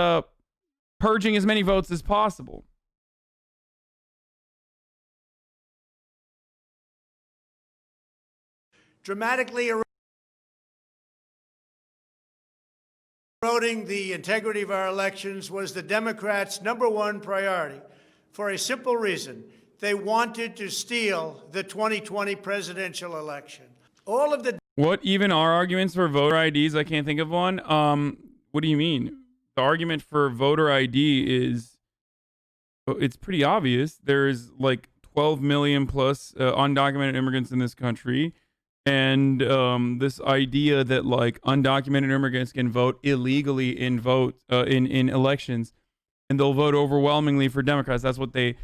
Speaker 2: purging as many votes as possible.
Speaker 15: Dramatically eroding the integrity of our elections was the Democrats' #1 priority for a simple reason. They wanted to steal the 2020 presidential election. All of the
Speaker 2: What even are arguments for voter IDs? I can't think of one. What do you mean? The argument for voter ID is, it's pretty obvious. There's like 12 million plus undocumented immigrants in this country. And this idea that like undocumented immigrants can vote illegally in elections, and they'll vote overwhelmingly for Democrats. That's what the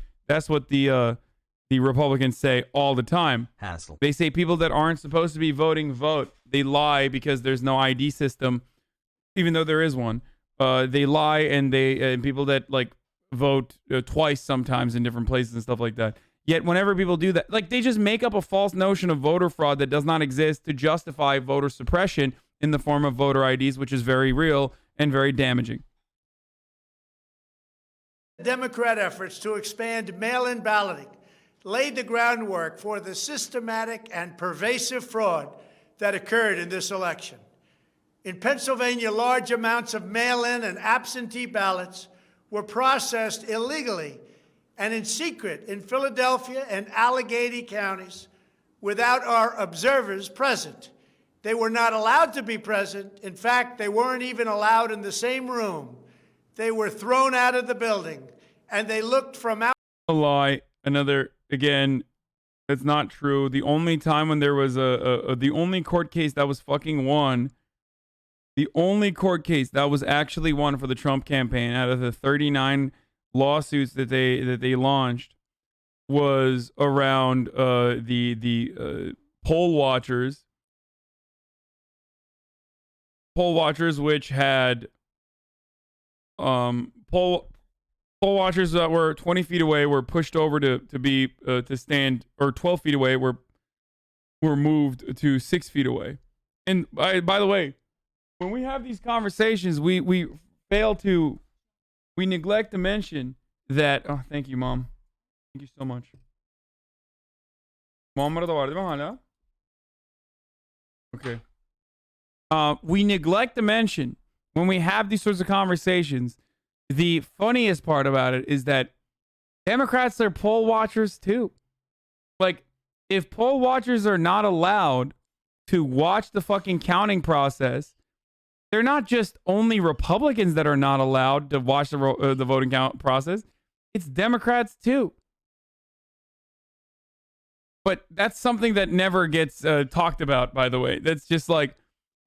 Speaker 2: Republicans say all the time. They say people that aren't supposed to be voting vote. They lie because there's no ID system, even though there is one. They lie, and people that like vote twice sometimes in different places and stuff like that. Yet whenever people do that, like, they just make up a false notion of voter fraud that does not exist to justify voter suppression in the form of voter IDs, which is very real and very damaging.
Speaker 15: Democrat efforts to expand mail-in balloting laid the groundwork for the systematic and pervasive fraud that occurred in this election. In Pennsylvania, large amounts of mail-in and absentee ballots were processed illegally and in secret in Philadelphia and Allegheny counties without our observers present. They were not allowed to be present. In fact, they weren't even allowed in the same room. They were thrown out of the building, and they looked from out.
Speaker 2: A lie. Again, that's not true. The only time when there was the only court case that was fucking won, the only court case that was actually won for the Trump campaign out of the 39 lawsuits that they launched was around the poll watchers, which had poll Poll watchers that were 20 feet away were pushed over to stand, or 12 feet away were moved to 6 feet away. And by the way, when we have these conversations, we neglect to mention that. Oh, thank you, Mom. Thank you so much. Mom, okay. We neglect to mention when we have these sorts of conversations, the funniest part about it is that Democrats are poll watchers too. Like, if poll watchers are not allowed to watch the fucking counting process, they're not just only Republicans that are not allowed to watch the voting count process. It's Democrats too. But that's something that never gets talked about, by the way. That's just like,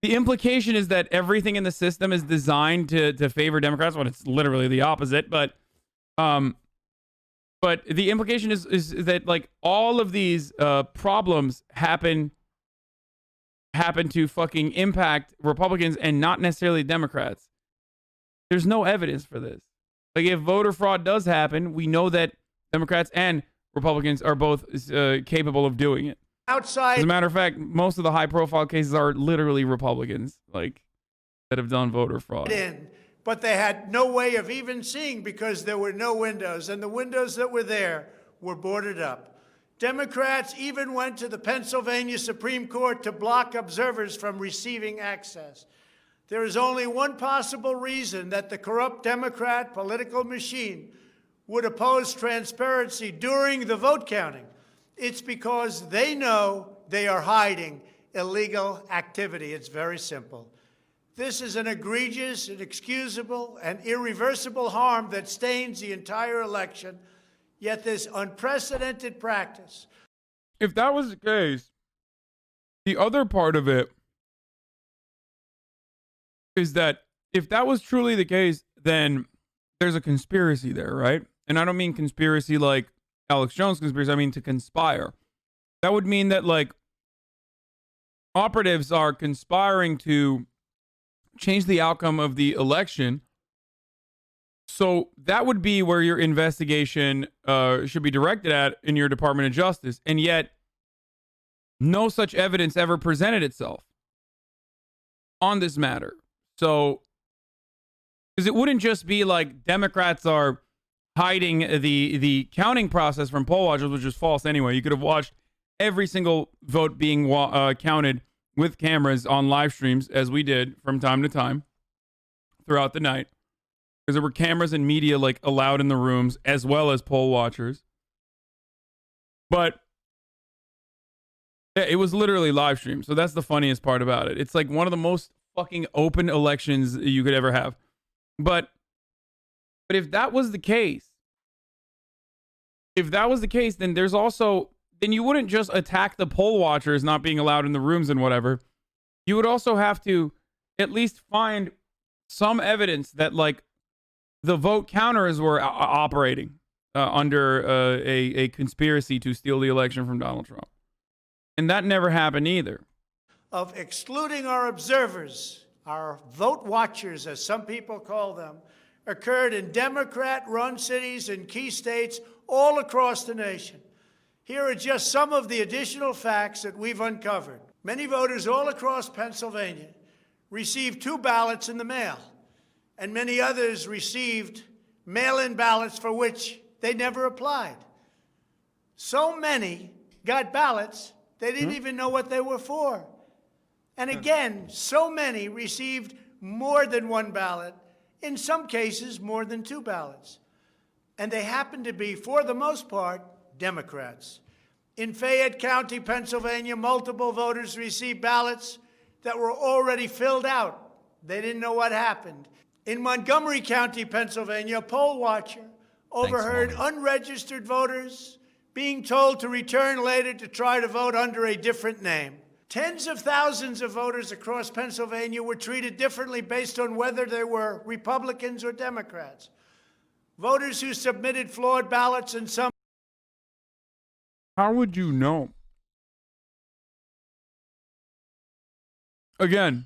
Speaker 2: the implication is that everything in the system is designed to favor Democrats when it's literally the opposite. But the implication is that, like, all of these problems happen to fucking impact Republicans and not necessarily Democrats. There's no evidence for this. Like, if voter fraud does happen, we know that Democrats and Republicans are both capable of doing it.
Speaker 15: Outside.
Speaker 2: As a matter of fact, most of the high-profile cases are literally Republicans, like, that have done voter fraud.
Speaker 15: But they had no way of even seeing because there were no windows, and the windows that were there were boarded up. Democrats even went to the Pennsylvania Supreme Court to block observers from receiving access. There is only one possible reason that the corrupt Democrat political machine would oppose transparency during the vote counting. It's because they know they are hiding illegal activity. It's very simple. This is an egregious, inexcusable, and irreversible harm that stains the entire election. Yet this unprecedented practice.
Speaker 2: If that was the case, the other part of it is that if that was truly the case, then there's a conspiracy there, right? And I don't mean conspiracy like Alex Jones conspiracy. I mean to conspire. That would mean that, like, operatives are conspiring to change the outcome of the election. So that would be where your investigation should be directed at in your Department of Justice. And yet, no such evidence ever presented itself on this matter. So, because it wouldn't just be like Democrats are hiding the counting process from poll watchers, which is false anyway. You could have watched every single vote being counted with cameras on live streams, as we did from time to time throughout the night. Because there were cameras and media, like, allowed in the rooms, as well as poll watchers. But it was literally live stream. So that's the funniest part about it. It's like one of the most fucking open elections you could ever have. But if that was the case, then there's also, then you wouldn't just attack the poll watchers not being allowed in the rooms and whatever. You would also have to at least find some evidence that, like, the vote counters were operating under a conspiracy to steal the election from Donald Trump. And that never happened either.
Speaker 15: Of excluding our observers, our vote watchers, as some people call them, occurred in Democrat-run cities and key states all across the nation. Here are just some of the additional facts that we've uncovered. Many voters all across Pennsylvania received 2 ballots in the mail, and many others received mail-in ballots for which they never applied. So many got ballots, they didn't even know what they were for. And again, so many received more than 1 ballot, in some cases more than 2 ballots. And they happened to be, for the most part, Democrats. In Fayette County, Pennsylvania, multiple voters received ballots that were already filled out. They didn't know what happened. In Montgomery County, Pennsylvania, a poll watcher overheard unregistered voters being told to return later to try to vote under a different name. Tens of thousands of voters across Pennsylvania were treated differently based on whether they were Republicans or Democrats. Voters who submitted flawed ballots and some...
Speaker 2: How would you know? Again,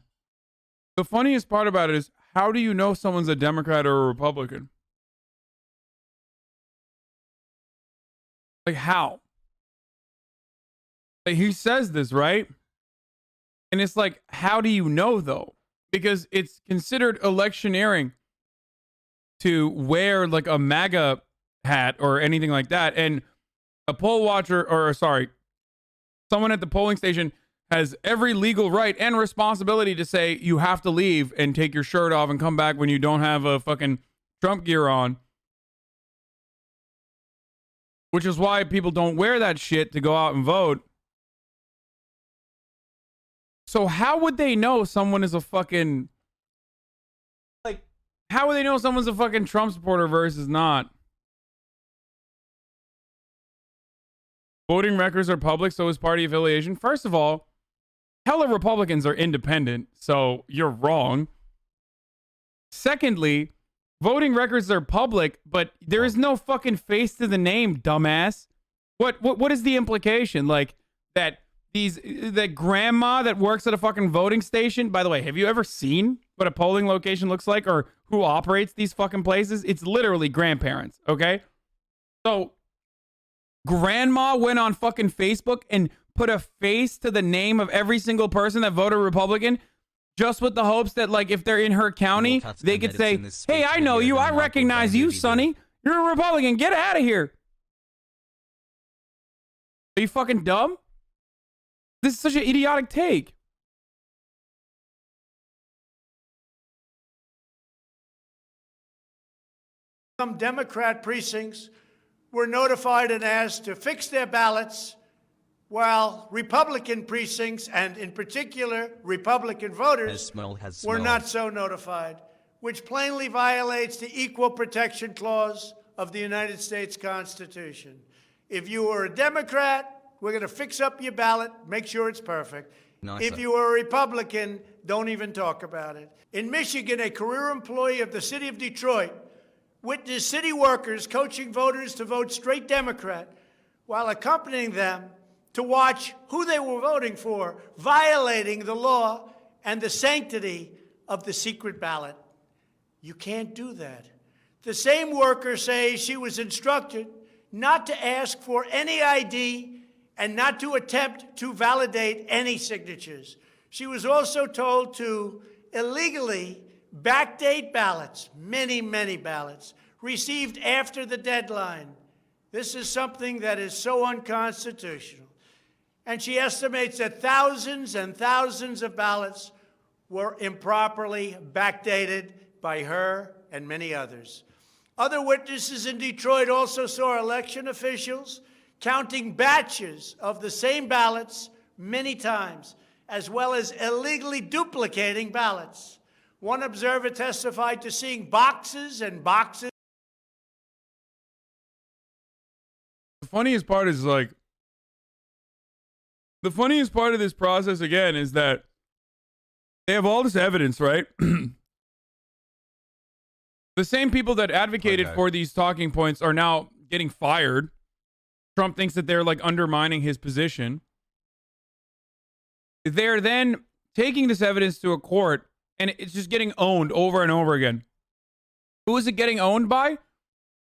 Speaker 2: the funniest part about it is, how do you know someone's a Democrat or a Republican? Like, how? Like, he says this, right? And it's like, how do you know, though? Because it's considered electioneering to wear, like, a MAGA hat or anything like that. And a poll watcher, or sorry, someone at the polling station has every legal right and responsibility to say you have to leave and take your shirt off and come back when you don't have a fucking Trump gear on. Which is why people don't wear that shit to go out and vote. So how would they know someone is a fucking... Like, how would they know someone's a fucking Trump supporter versus not? Voting records are public, so is party affiliation. First of all, hella Republicans are independent, so you're wrong. Secondly, voting records are public, but there is no fucking face to the name, dumbass. What is the implication? Like, that grandma that works at a fucking voting station, by the way, have you ever seen what a polling location looks like or who operates these fucking places? It's literally grandparents, okay? So, grandma went on fucking Facebook and put a face to the name of every single person that voted Republican just with the hopes that, like, if they're in her county, they could say, hey, I know you. I recognize you, Sonny. You're a Republican. Get out of here. Are you fucking dumb? This is such an idiotic take.
Speaker 15: Some Democrat precincts were notified and asked to fix their ballots, while Republican precincts, and in particular Republican voters, were not so notified, which plainly violates the Equal Protection Clause of the United States Constitution. If you are a Democrat, we're going to fix up your ballot, make sure it's perfect. If you are a Republican, don't even talk about it. In Michigan, a career employee of the city of Detroit witnessed city workers coaching voters to vote straight Democrat while accompanying them to watch who they were voting for, violating the law and the sanctity of the secret ballot. You can't do that. The same worker says she was instructed not to ask for any ID and not to attempt to validate any signatures. She was also told to illegally backdate ballots, many, many ballots, received after the deadline. This is something that is so unconstitutional. And she estimates that thousands and thousands of ballots were improperly backdated by her and many others. Other witnesses in Detroit also saw election officials counting batches of the same ballots many times, as well as illegally duplicating ballots. One observer testified to seeing boxes and boxes.
Speaker 2: The funniest part is, like, the funniest part of this process, again, is that they have all this evidence, right? The same people that advocated for these talking points are now getting fired. Trump thinks that they're, like, undermining his position. They're then taking this evidence to a court, and it's just getting owned over and over again. Who is it getting owned by?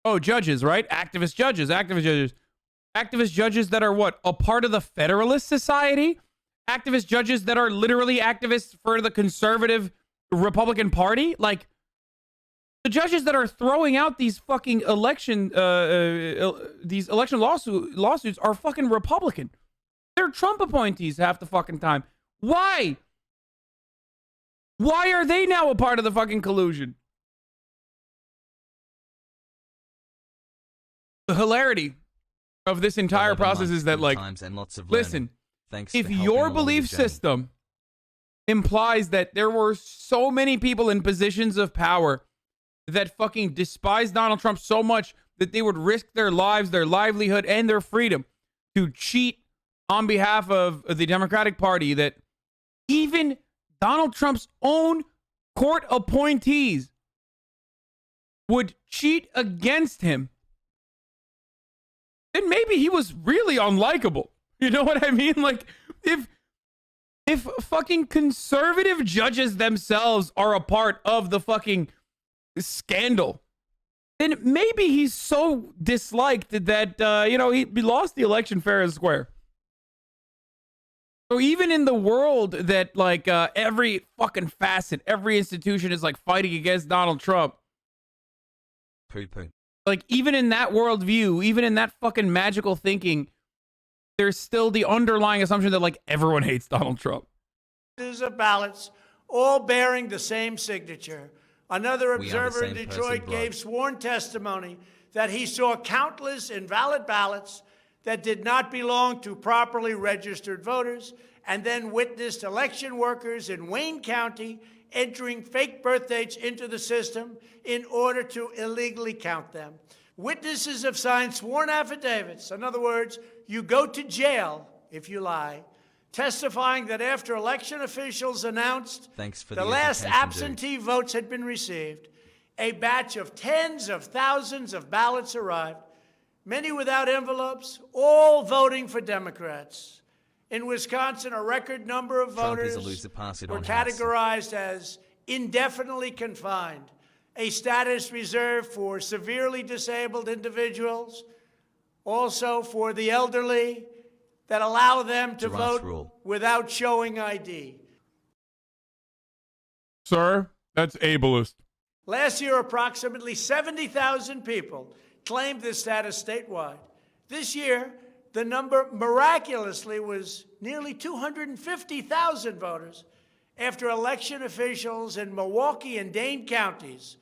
Speaker 2: Oh, judges, right? Activist judges, activist judges. Activist judges that are what? A part of the Federalist Society? Activist judges that are literally activists for the conservative Republican Party? Like, the judges that are throwing out these fucking election lawsuits are fucking Republican. They're Trump appointees half the fucking time. Why? Why are they now a part of the fucking collusion? The hilarity of this entire process is that, like, listen, if your belief system implies that there were so many people in positions of power that fucking despise Donald Trump so much that they would risk their lives, their livelihood, and their freedom to cheat on behalf of the Democratic Party, that even Donald Trump's own court appointees would cheat against him, then maybe he was really unlikable. You know what I mean? Like, if fucking conservative judges themselves are a part of the fucking scandal then maybe he's so disliked that, you know, he lost the election fair and square. So even in the world that, like, every fucking facet, every institution is, like, fighting against Donald Trump.
Speaker 1: Poo-poo.
Speaker 2: Like, even in that worldview, even in that fucking magical thinking, there's still the underlying assumption that, like, everyone hates Donald Trump.
Speaker 15: Of ballots, all bearing the same signature. Another observer in Detroit gave sworn testimony that he saw countless invalid ballots that did not belong to properly registered voters, and then witnessed election workers in Wayne County entering fake birth dates into the system in order to illegally count them. Witnesses have signed sworn affidavits. In other words, you go to jail if you lie, testifying that after election officials announced the last absentee votes had been received, a batch of tens of thousands of ballots arrived, many without envelopes, all voting for Democrats. In Wisconsin, a record number of voters were categorized as indefinitely confined, a status reserved for severely disabled individuals, also for the elderly, that allow them to vote without showing ID.
Speaker 2: Sir, that's ableist.
Speaker 15: Last year, approximately 70,000 people claimed this status statewide. This year, the number miraculously was nearly 250,000 voters after election officials in Milwaukee and Dane counties,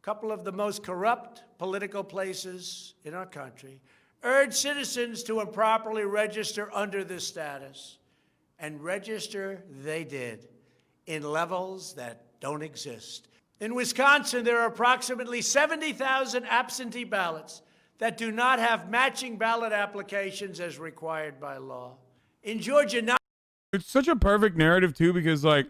Speaker 15: a couple of the most corrupt political places in our country, urged citizens to improperly register under this status. And register they did in levels that don't exist. In Wisconsin, there are approximately 70,000 absentee ballots that do not have matching ballot applications as required by law. In Georgia,
Speaker 2: it's such a perfect narrative, too, because, like,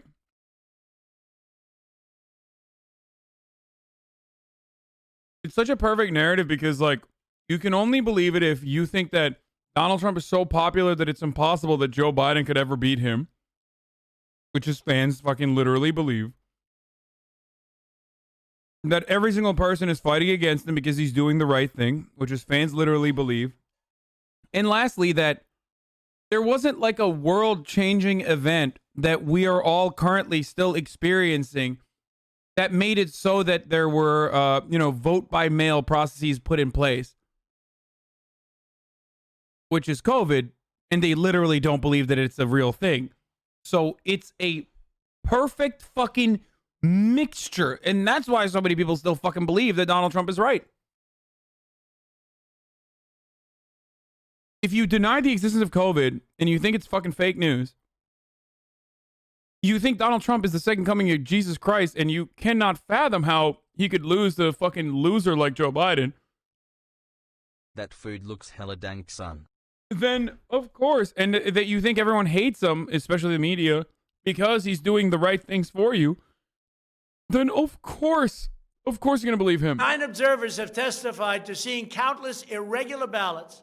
Speaker 2: it's such a perfect narrative because, like, you can only believe it if you think that Donald Trump is so popular that it's impossible that Joe Biden could ever beat him, which his fans fucking literally believe. That every single person is fighting against him because he's doing the right thing, which his fans literally believe. And lastly, that there wasn't like a world-changing event that we are all currently still experiencing that made it so that there were, you know, vote-by-mail processes put in place, which is COVID, and they literally don't believe that it's a real thing. So it's a perfect fucking mixture, and that's why so many people still fucking believe that Donald Trump is right. If you deny the existence of COVID and you think it's fucking fake news, you think Donald Trump is the second coming of Jesus Christ, and you cannot fathom how he could lose to a fucking loser like Joe Biden.
Speaker 1: That food looks hella dank, son.
Speaker 2: Then, of course, and that you think everyone hates him, especially the media, because he's doing the right things for you, then of course you're going to believe him.
Speaker 15: 9 observers have testified to seeing countless irregular ballots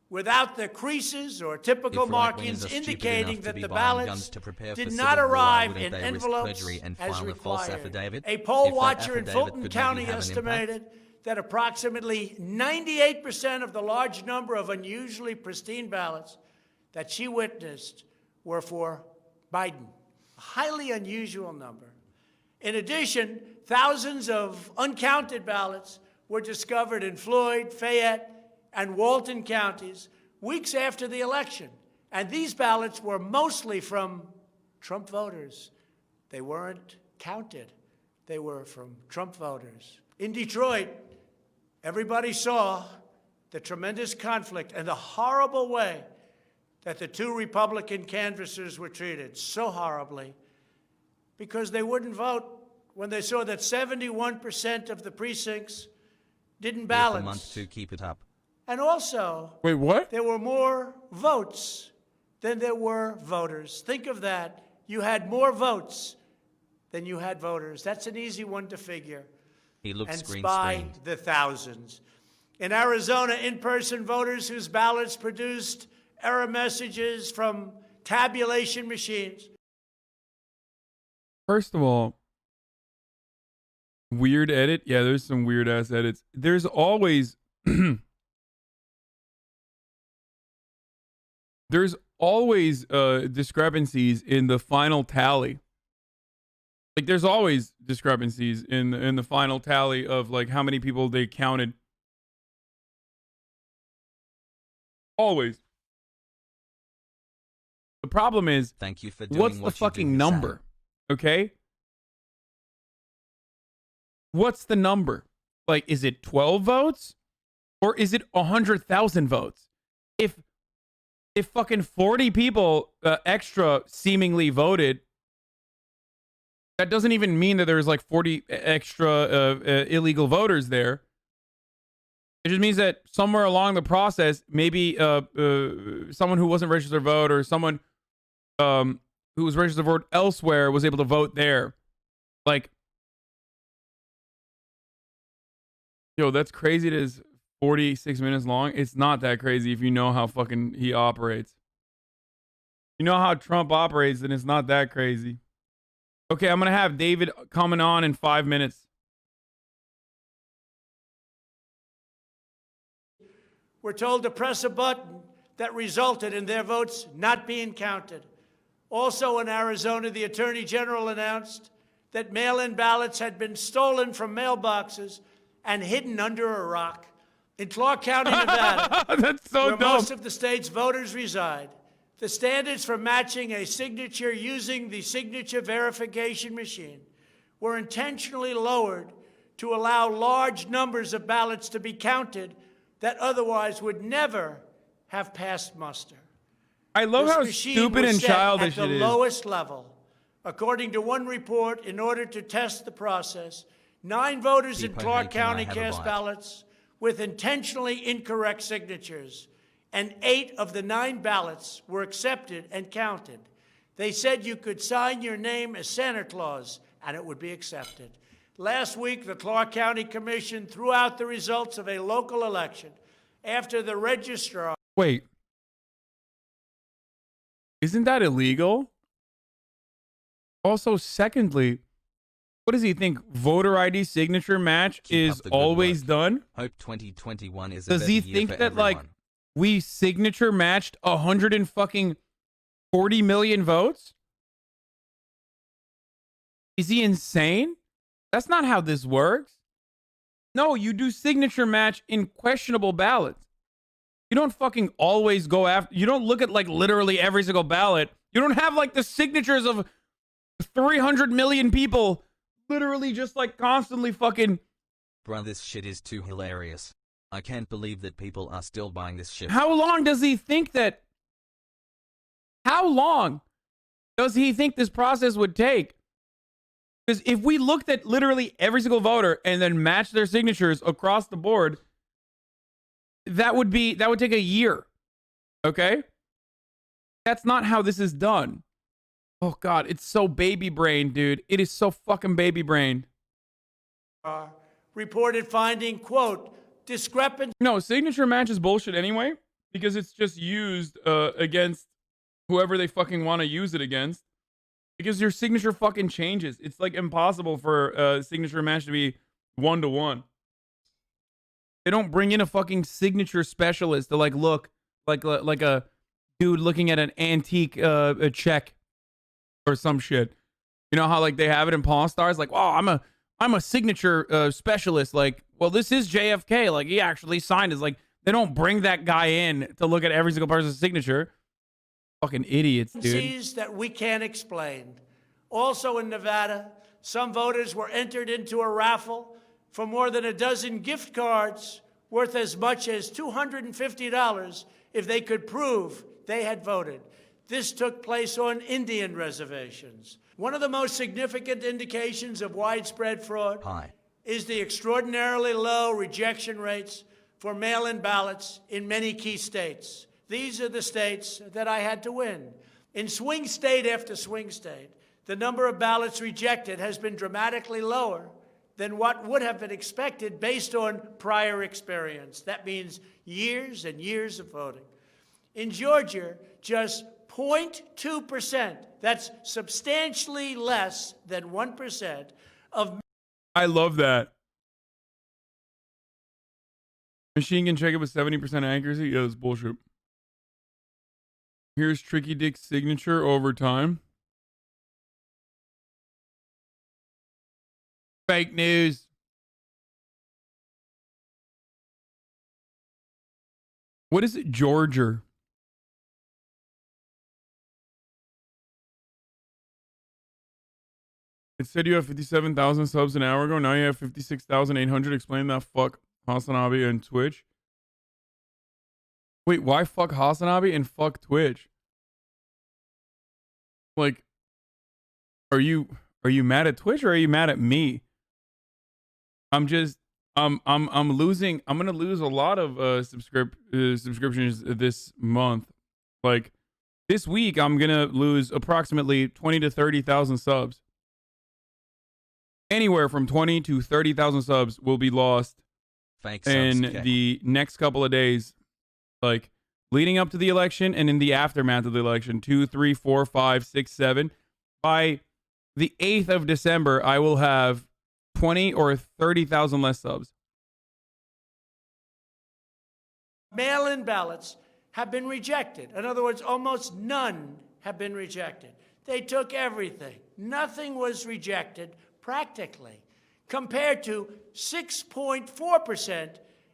Speaker 15: without the creases or typical markings indicating that the ballots did not arrive in envelopes as required. A poll watcher in Fulton County estimated that approximately 98% of the large number of unusually pristine ballots that she witnessed were for Biden. A highly unusual number. In addition, thousands of uncounted ballots were discovered in Floyd, Fayette, and Walton counties weeks after the election. And these ballots were mostly from Trump voters. They weren't counted. They were from Trump voters. In Detroit, everybody saw the tremendous conflict and the horrible way that the 2 Republican canvassers were treated, so horribly, because they wouldn't vote when they saw that 71% of the precincts didn't balance.
Speaker 1: A month to keep it up.
Speaker 15: And also,
Speaker 2: wait, what?
Speaker 15: There were more votes than there were voters. Think of that. You had more votes than you had voters. That's an easy one to figure.
Speaker 1: He looks
Speaker 15: and by
Speaker 1: screen-screened.
Speaker 15: the thousands. In Arizona, in-person voters whose ballots produced error messages from tabulation machines.
Speaker 2: First of all, Weird edit? Yeah, there's some weird ass edits. There's always there's always discrepancies in the final tally. Like there's always discrepancies in the final tally of like how many people they counted. Always. The problem is,
Speaker 1: thank you for doing
Speaker 2: what's the
Speaker 1: what
Speaker 2: fucking
Speaker 1: you do,
Speaker 2: number? Okay? What's the number? Like, is it 12 votes? Or is it 100,000 votes? If fucking 40 people extra seemingly voted, that doesn't even mean that there's like 40 extra illegal voters there. It just means that somewhere along the process, maybe someone who wasn't registered to vote or someone who was registered to vote elsewhere was able to vote there. Like, yo, that's crazy. It is 46 minutes long. It's not that crazy if you know how fucking he operates. You know how Trump operates, then it's not that crazy. Okay, I'm going to have David coming on in 5 minutes.
Speaker 15: Were told to press a button that resulted in their votes not being counted. Also in Arizona, the Attorney General announced that mail-in ballots had been stolen from mailboxes and hidden under a rock. In Clark County, Nevada,
Speaker 2: that's so
Speaker 15: where
Speaker 2: dumb.
Speaker 15: most of the state's voters reside, the standards for matching a signature using the signature verification machine were intentionally lowered to allow large numbers of ballots to be counted that otherwise would never have passed muster.
Speaker 2: I love how stupid and childish it is.
Speaker 15: At the lowest level. According to one report, in order to test the process, 9 voters in Clark County cast ballots with intentionally incorrect signatures, and 8 of the 9 ballots were accepted and counted. They said you could sign your name as Santa Claus, and it would be accepted. Last week, the Clark County Commission threw out the results of a local election after the registrar...
Speaker 2: Wait. Isn't that illegal? Also, secondly, what does he think? Voter ID signature match is always done?
Speaker 1: Hope 2021 is a
Speaker 2: Does
Speaker 1: better
Speaker 2: he
Speaker 1: year
Speaker 2: think
Speaker 1: for
Speaker 2: that,
Speaker 1: everyone.
Speaker 2: like, we signature matched 140 million votes? Is he insane? That's not how this works. No, you do signature match in questionable ballots. You don't fucking always go after... You don't look at, like, literally every single ballot. You don't have, like, the signatures of 300 million people literally just, like, constantly fucking...
Speaker 1: Bruh, this shit is too hilarious. I can't believe that people are still buying this shit.
Speaker 2: How long does he think that... How long does he think this process would take? Because if we looked at literally every single voter and then matched their signatures across the board, that would take a year. Okay? That's not how this is done. Oh God, it's so baby brain, dude. It is so fucking baby brain.
Speaker 15: reported finding, quote, discrepancy.
Speaker 2: No, signature match is bullshit anyway, because it's just used against whoever they fucking want to use it against. Because your signature fucking changes. It's like impossible for a signature match to be 1-to-1. They don't bring in a fucking signature specialist to like look like a dude looking at an antique a check or some shit. You know how like they have it in Pawn Stars? Like, oh, I'm a signature specialist. Like, well, this is JFK. Like, he actually signed it. Like, they don't bring that guy in to look at every single person's signature. Fucking idiots, dude.
Speaker 15: That we can't explain. Also in Nevada, some voters were entered into a raffle for more than a dozen gift cards worth as much as $250 if they could prove they had voted. This took place on Indian reservations. One of the most significant indications of widespread fraud is the extraordinarily low rejection rates for mail-in ballots in many key states. These are the states that I had to win. In swing state after swing state, the number of ballots rejected has been dramatically lower than what would have been expected based on prior experience. That means years and years of voting. In Georgia, just 0.2%, that's substantially less than 1%, of
Speaker 2: I love that. Machine can check it with 70% accuracy. Yeah, that's bullshit. Here's Tricky Dick's signature over time. Fake news. What is it, Georgia? It said you have 57,000 subs an hour ago. Now you have 56,800. Explain that. Fuck HasanAbi and Twitch. Wait, why fuck HasanAbi and fuck Twitch? Like, are you mad at Twitch or are you mad at me? I'm losing. I'm gonna lose a lot of subscriptions this month. Like this week, I'm gonna lose approximately 20 to 30,000 subs. Anywhere from 20 to 30,000 subs will be lost in the next couple of days, like leading up to the election and in the aftermath of the election. 2, 3, 4, 5, 6, 7. By the 8th of December, I will have 20 or 30,000 less subs.
Speaker 15: Mail-in ballots have been rejected. In other words, almost none have been rejected. They took everything. Nothing was rejected practically, compared to 6.4%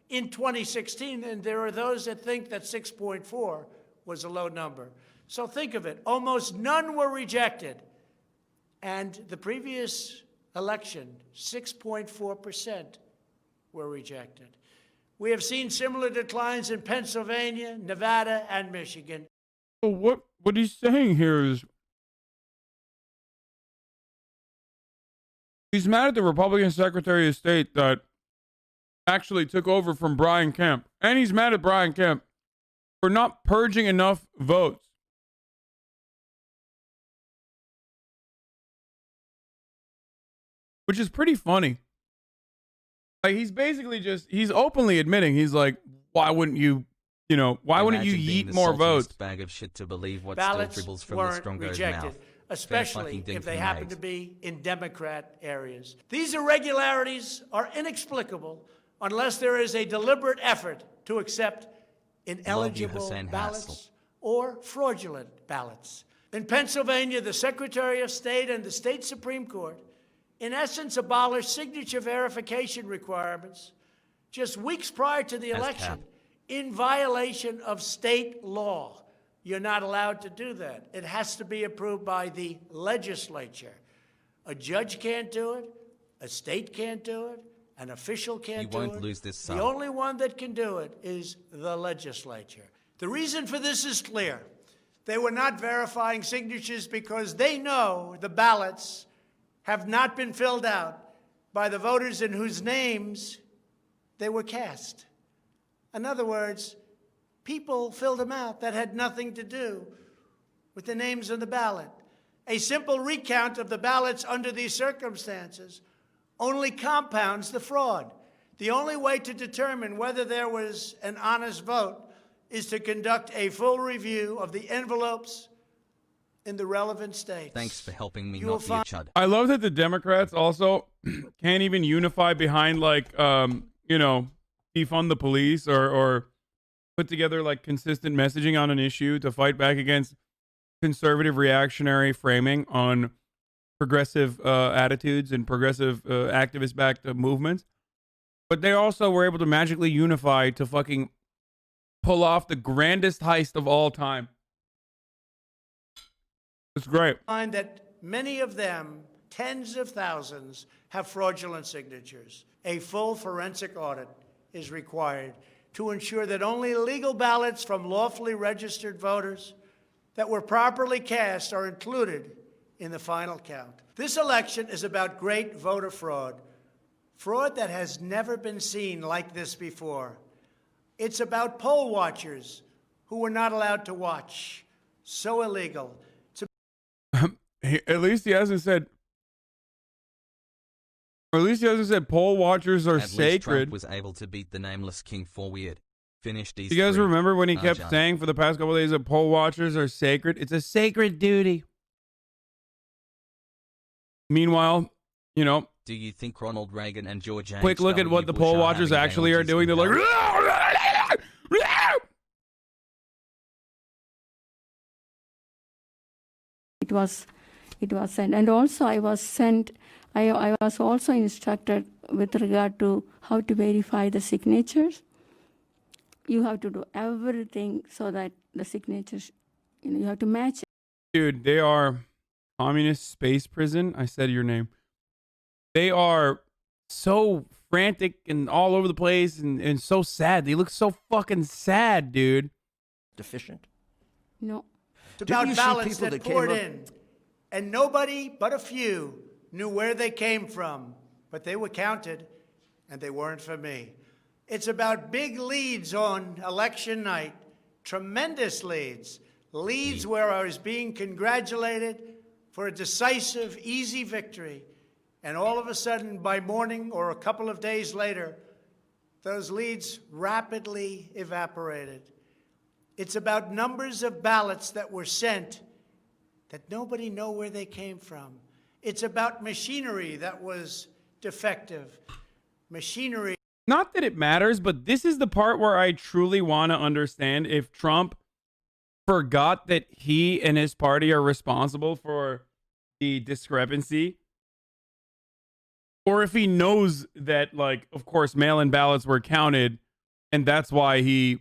Speaker 15: in 2016. And there are those that think that 6.4 was a low number. So think of it. Almost none were rejected. And the previous election, 6.4% were rejected. We have seen similar declines in Pennsylvania, Nevada, and Michigan.
Speaker 2: What he's saying here is he's mad at the Republican Secretary of State that actually took over from Brian Kemp. And he's mad at Brian Kemp for not purging enough votes. Which is pretty funny. Like he's basically he's openly admitting, he's like, why wouldn't you wouldn't you yeet more votes?
Speaker 1: Bag of shit to believe what
Speaker 15: ballots
Speaker 1: still dribbles from
Speaker 15: weren't
Speaker 1: the Strongo's
Speaker 15: rejected,
Speaker 1: mouth.
Speaker 15: especially if they happen to be in Democrat areas. These irregularities are inexplicable unless there is a deliberate effort to accept ineligible ballots or fraudulent ballots. In Pennsylvania, the Secretary of State and the state Supreme Court, in essence, abolished signature verification requirements just weeks prior to the election in violation of state law. You're not allowed to do that. It has to be approved by the legislature. A judge can't do it. A state can't do it. An official can't do it.
Speaker 1: You won't lose this sum.
Speaker 15: The only one that can do it is the legislature. The reason for this is clear. They were not verifying signatures because they know the ballots have not been filled out by the voters in whose names they were cast. In other words, people filled them out that had nothing to do with the names on the ballot. A simple recount of the ballots under these circumstances only compounds the fraud. The only way to determine whether there was an honest vote is to conduct a full review of the envelopes in the relevant states.
Speaker 1: Thanks for helping me not be a chud.
Speaker 2: I love that the Democrats also can't even unify behind defund the police or put together like consistent messaging on an issue to fight back against conservative reactionary framing on progressive attitudes and progressive activist-backed movements. But they also were able to magically unify to fucking pull off the grandest heist of all time. It's great.
Speaker 15: Find that many of them, tens of thousands, have fraudulent signatures. A full forensic audit is required to ensure that only legal ballots from lawfully registered voters that were properly cast are included in the final count. This election is about great voter fraud, fraud that has never been seen like this before. It's about poll watchers who were not allowed to watch. So illegal.
Speaker 2: At least he hasn't said. Or at least he hasn't said poll watchers are
Speaker 1: At least
Speaker 2: sacred.
Speaker 1: Trump was able to beat the nameless king for weird. Finished these.
Speaker 2: You guys
Speaker 1: three.
Speaker 2: remember when he kept saying for the past couple of days that poll watchers are sacred? It's a sacred duty. Meanwhile,
Speaker 1: Do you think Ronald Reagan and George H.
Speaker 2: Quick look at what the
Speaker 1: Bush
Speaker 2: poll
Speaker 1: are
Speaker 2: watchers
Speaker 1: having
Speaker 2: actually are
Speaker 1: VODs
Speaker 2: doing. They're
Speaker 1: in
Speaker 2: like,
Speaker 1: hell?
Speaker 18: It was sent, and also I was sent. I was also instructed with regard to how to verify the signatures. You have to do everything so that the signatures, you have to match.
Speaker 2: dude, they are communist space prison. I said your name. They are so frantic and all over the place and so sad. They look so fucking sad, dude.
Speaker 19: Deficient?
Speaker 18: No.
Speaker 15: It's about ballots that poured in. And nobody but a few knew where they came from. But they were counted, and they weren't for me. It's about big leads on election night. Tremendous leads. Leads where I was being congratulated for a decisive, easy victory. And all of a sudden, by morning or a couple of days later, those leads rapidly evaporated. It's about numbers of ballots that were sent that nobody knew where they came from. It's about machinery that was defective. Machinery.
Speaker 2: Not that it matters, but this is the part where I truly want to understand if Trump forgot that he and his party are responsible for the discrepancy. Or if he knows that, like, of course, mail-in ballots were counted, and that's why it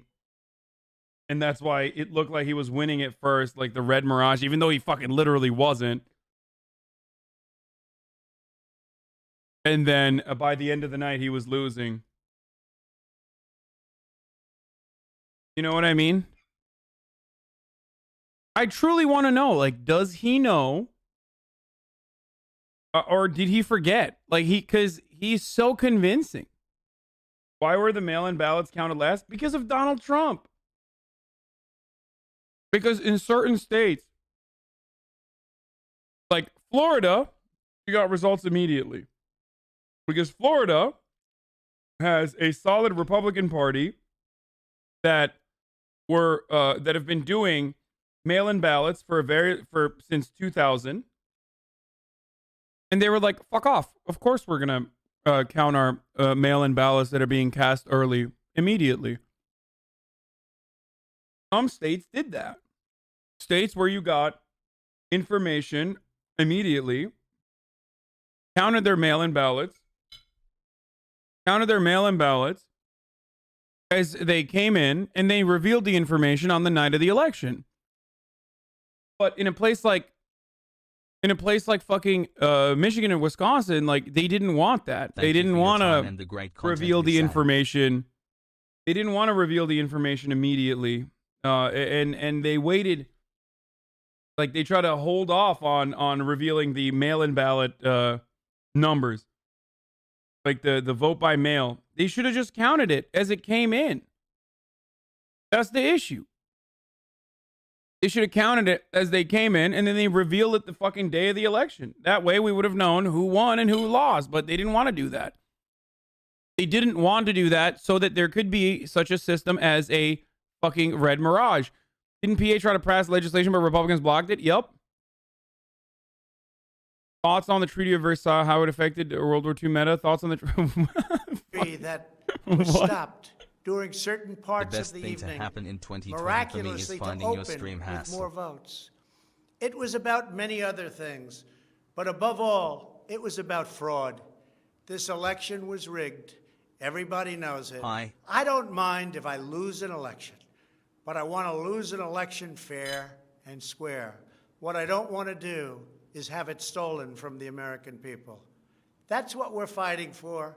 Speaker 2: looked like he was winning at first, like the Red Mirage, even though he fucking literally wasn't. And then by the end of the night, he was losing. You know what I mean? I truly want to know, like, does he know? Or did he forget? Like, because he's so convincing. Why were the mail-in ballots counted last? Because of Donald Trump. Because in certain states, like Florida, you got results immediately. Because Florida has a solid Republican Party that have been doing mail-in ballots since 2000. And they were like, fuck off. Of course we're going to count our mail-in ballots that are being cast early immediately. Some states did that. States where you got information immediately, counted their mail-in ballots as they came in, and they revealed the information on the night of the election. But in a place like fucking Michigan and Wisconsin, like, they didn't want that. They didn't want to reveal the information. They didn't want to reveal the information immediately. And they waited. Like, they try to hold off on revealing the mail-in ballot numbers. Like the vote by mail. They should have just counted it as it came in. That's the issue. They should have counted it as they came in, and then they revealed it the fucking day of the election. That way we would have known who won and who lost, but they didn't want to do that. They didn't want to do that so that there could be such a system as a fucking Red Mirage. Didn't PA try to pass legislation, but Republicans blocked it? Yep. Thoughts on the Treaty of Versailles, how it affected World War II meta? Thoughts on the...
Speaker 15: that was stopped during certain parts of the
Speaker 1: thing
Speaker 15: evening,
Speaker 1: to happen in 2020
Speaker 15: miraculously
Speaker 1: for me is finding
Speaker 15: to
Speaker 1: your
Speaker 15: open
Speaker 1: stream,
Speaker 15: with
Speaker 1: Hasan.
Speaker 15: more votes. It was about many other things, but above all, it was about fraud. This election was rigged. Everybody knows it. I don't mind if I lose an election, but I want to lose an election fair and square. What I don't want to do is have it stolen from the American people. That's what we're fighting for.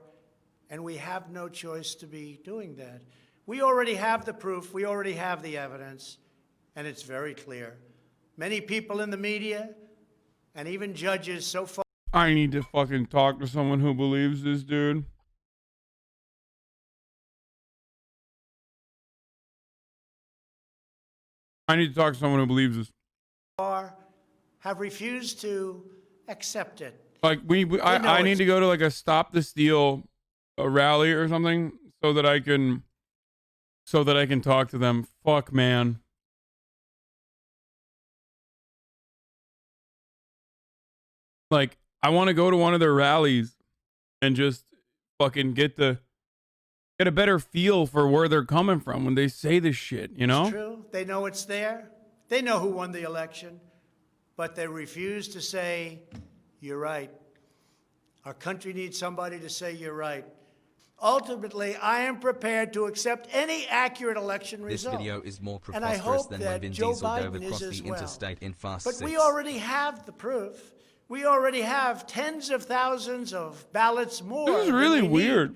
Speaker 15: And we have no choice to be doing that. We already have the proof. We already have the evidence. And it's very clear. Many people in the media and even judges so far.
Speaker 2: I need to fucking talk to someone who believes this, dude. I need to talk to someone who believes this.
Speaker 15: Have refused to accept it.
Speaker 2: Like, I need to go to like a Stop the Steal rally or something so that I can talk to them. Fuck, man. Like, I want to go to one of their rallies and just fucking get a better feel for where they're coming from when they say this shit, you know?
Speaker 15: It's true. They know it's there. They know who won the election, but they refuse to say, you're right. Our country needs somebody to say you're right. Ultimately, I am prepared to accept any accurate election result.
Speaker 1: This video is more
Speaker 15: and I
Speaker 1: preposterous
Speaker 15: hope
Speaker 1: than
Speaker 15: that
Speaker 1: when Vin
Speaker 15: Joe
Speaker 1: Diesel dove
Speaker 15: Biden
Speaker 1: across
Speaker 15: is as
Speaker 1: the
Speaker 15: well.
Speaker 1: interstate in Fast
Speaker 15: But
Speaker 1: 6.
Speaker 15: we already have the proof. We already have tens of thousands of ballots more.
Speaker 2: This is really weird.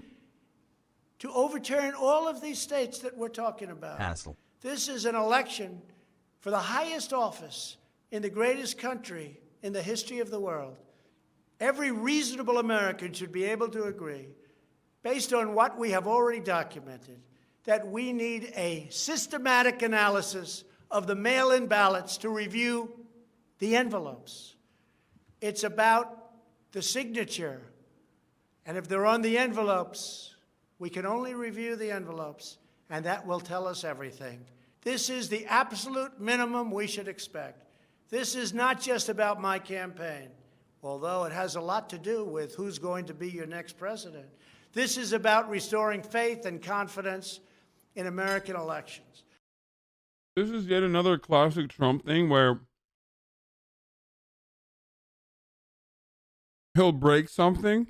Speaker 15: To overturn all of these states that we're talking about.
Speaker 1: Hassle.
Speaker 15: This is an election for the highest office in the greatest country in the history of the world. Every reasonable American should be able to agree, based on what we have already documented, that we need a systematic analysis of the mail-in ballots to review the envelopes. It's about the signature. And if they're on the envelopes, we can only review the envelopes, and that will tell us everything. This is the absolute minimum we should expect. This is not just about my campaign, although it has a lot to do with who's going to be your next president. This is about restoring faith and confidence in American elections.
Speaker 2: This is yet another classic Trump thing where he'll break something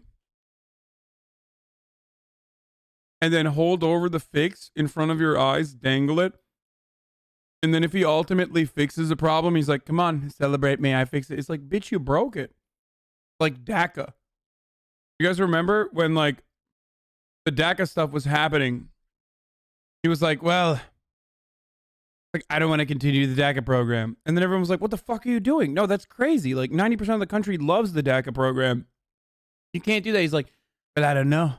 Speaker 2: and then hold over the fix in front of your eyes, dangle it. And then if he ultimately fixes a problem, he's like, come on, celebrate me, I fixed it. It's like, bitch, you broke it. Like DACA. You guys remember when, like, the DACA stuff was happening? He was like, well, like, I don't want to continue the DACA program. And then everyone was like, what the fuck are you doing? No, that's crazy. Like, 90% of the country loves the DACA program. You can't do that. He's like, but I don't know.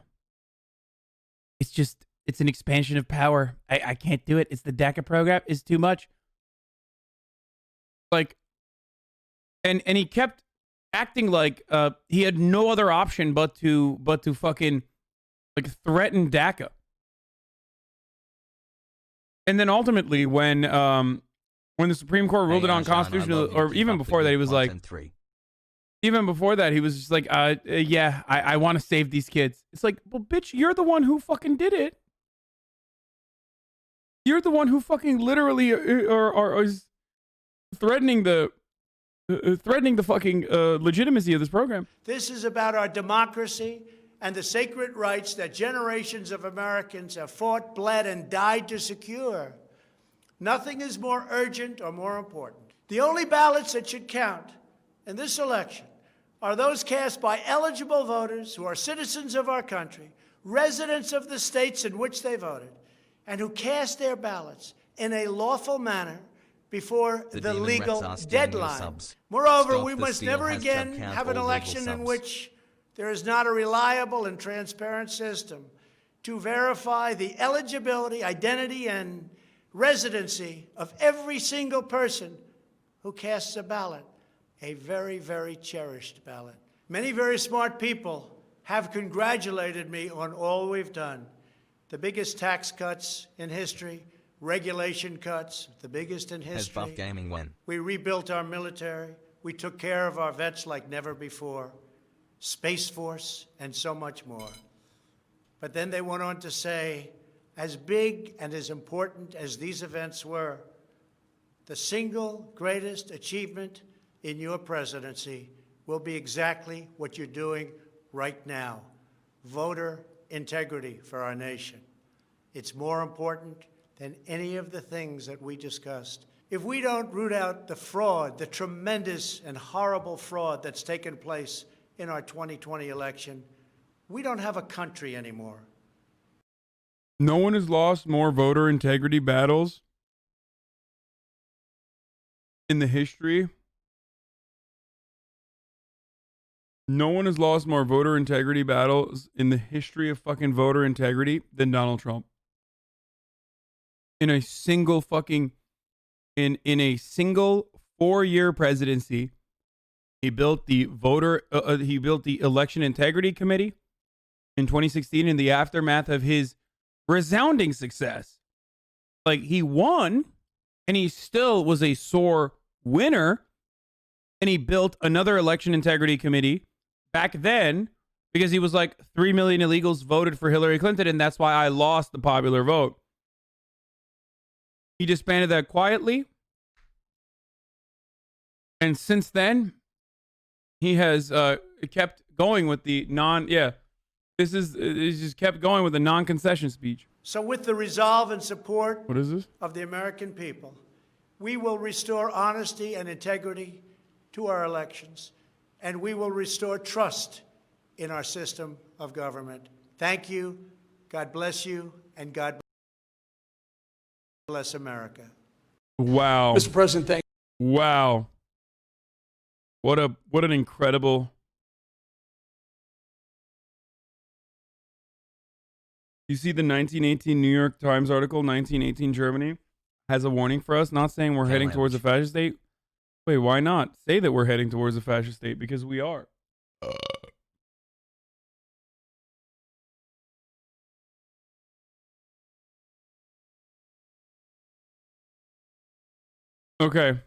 Speaker 2: It's just, it's an expansion of power. I can't do it. It's the DACA program. It's too much. Like, and he kept acting like he had no other option but to fucking, like, threaten DACA. And then ultimately, when the Supreme Court ruled it unconstitutional, or even before that, he was like, even before that, he was just like, yeah, I want to save these kids. It's like, well, bitch, you're the one who fucking did it. You're the one who fucking literally or is threatening the fucking legitimacy of this program.
Speaker 15: This is about our democracy and the sacred rights that generations of Americans have fought, bled, and died to secure. Nothing is more urgent or more important. The only ballots that should count in this election are those cast by eligible voters who are citizens of our country, residents of the states in which they voted, and who cast their ballots in a lawful manner before the legal deadline. Moreover, we must never again have an election in which there is not a reliable and transparent system to verify the eligibility, identity, and residency of every single person who casts a ballot, a very, very cherished ballot. Many very smart people have congratulated me on all we've done. The biggest tax cuts in history, regulation cuts, the biggest in history.
Speaker 1: Has Buff Gaming when?
Speaker 15: We rebuilt our military. We took care of our vets like never before. Space Force, and so much more. But then they went on to say, as big and as important as these events were, the single greatest achievement in your presidency will be exactly what you're doing right now, voter integrity for our nation. It's more important than any of the things that we discussed. If we don't root out the fraud, the tremendous and horrible fraud that's taken place in our 2020 election, we don't have a country anymore.
Speaker 2: No one has lost more voter integrity battles in the history. No one has lost more voter integrity battles in the history of fucking voter integrity than Donald Trump. In a single fucking, in a single 4-year presidency, he built the Election Integrity Committee in 2016 in the aftermath of his resounding success. Like, he won, and he still was a sore winner, and he built another Election Integrity Committee back then because he was like 3 million illegals voted for Hillary Clinton, and that's why I lost the popular vote. He disbanded that quietly. And since then, he has kept going with the he's just kept going with the non-concession speech.
Speaker 15: So with the resolve and support
Speaker 2: What is this?
Speaker 15: of the American people, we will restore honesty and integrity to our elections, and we will restore trust in our system of government. Thank you. God bless you, and God bless America.
Speaker 2: Wow.
Speaker 6: Mr. President, thank you.
Speaker 2: Wow. What an incredible. You see the 1918 New York Times article, 1918 Germany has a warning for us, not saying we're heading towards a fascist state. Wait, why not say that we're heading towards a fascist state? Because we are. Okay.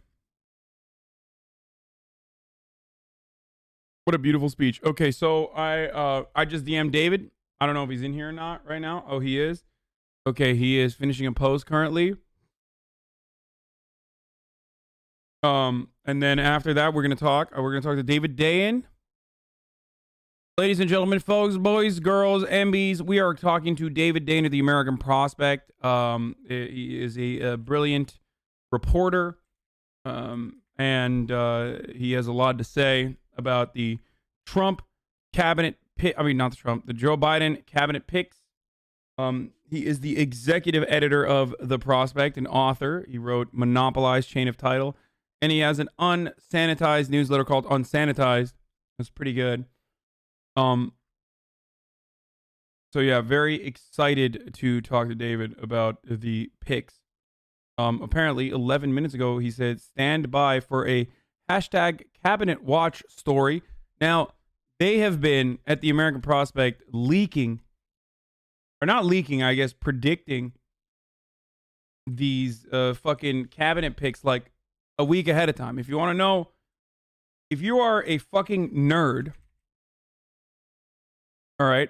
Speaker 2: What a beautiful speech. Okay, so I just DM'd David. I don't know if he's in here or not right now. Oh, he is. Okay, he is finishing a post currently. And then after that, we're gonna talk. We're gonna talk to David Dayen. Ladies and gentlemen, folks, boys, girls, MBs, we are talking to David Dayen of the American Prospect. He is a brilliant reporter, and he has a lot to say about the Trump cabinet pick. I mean, not the Trump, the Joe Biden cabinet picks. He is the executive editor of The Prospect, an author. He wrote Monopolized Chain of Title, and he has an unsanitized newsletter called Unsanitized. That's pretty good. So yeah, very excited to talk to David about the picks. Apparently 11 minutes ago, he said, stand by for a hashtag cabinet watch story. Now, they have been at the American Prospect leaking, or not leaking, I guess, predicting these fucking cabinet picks like a week ahead of time. If you want to know, if you are a fucking nerd, all right,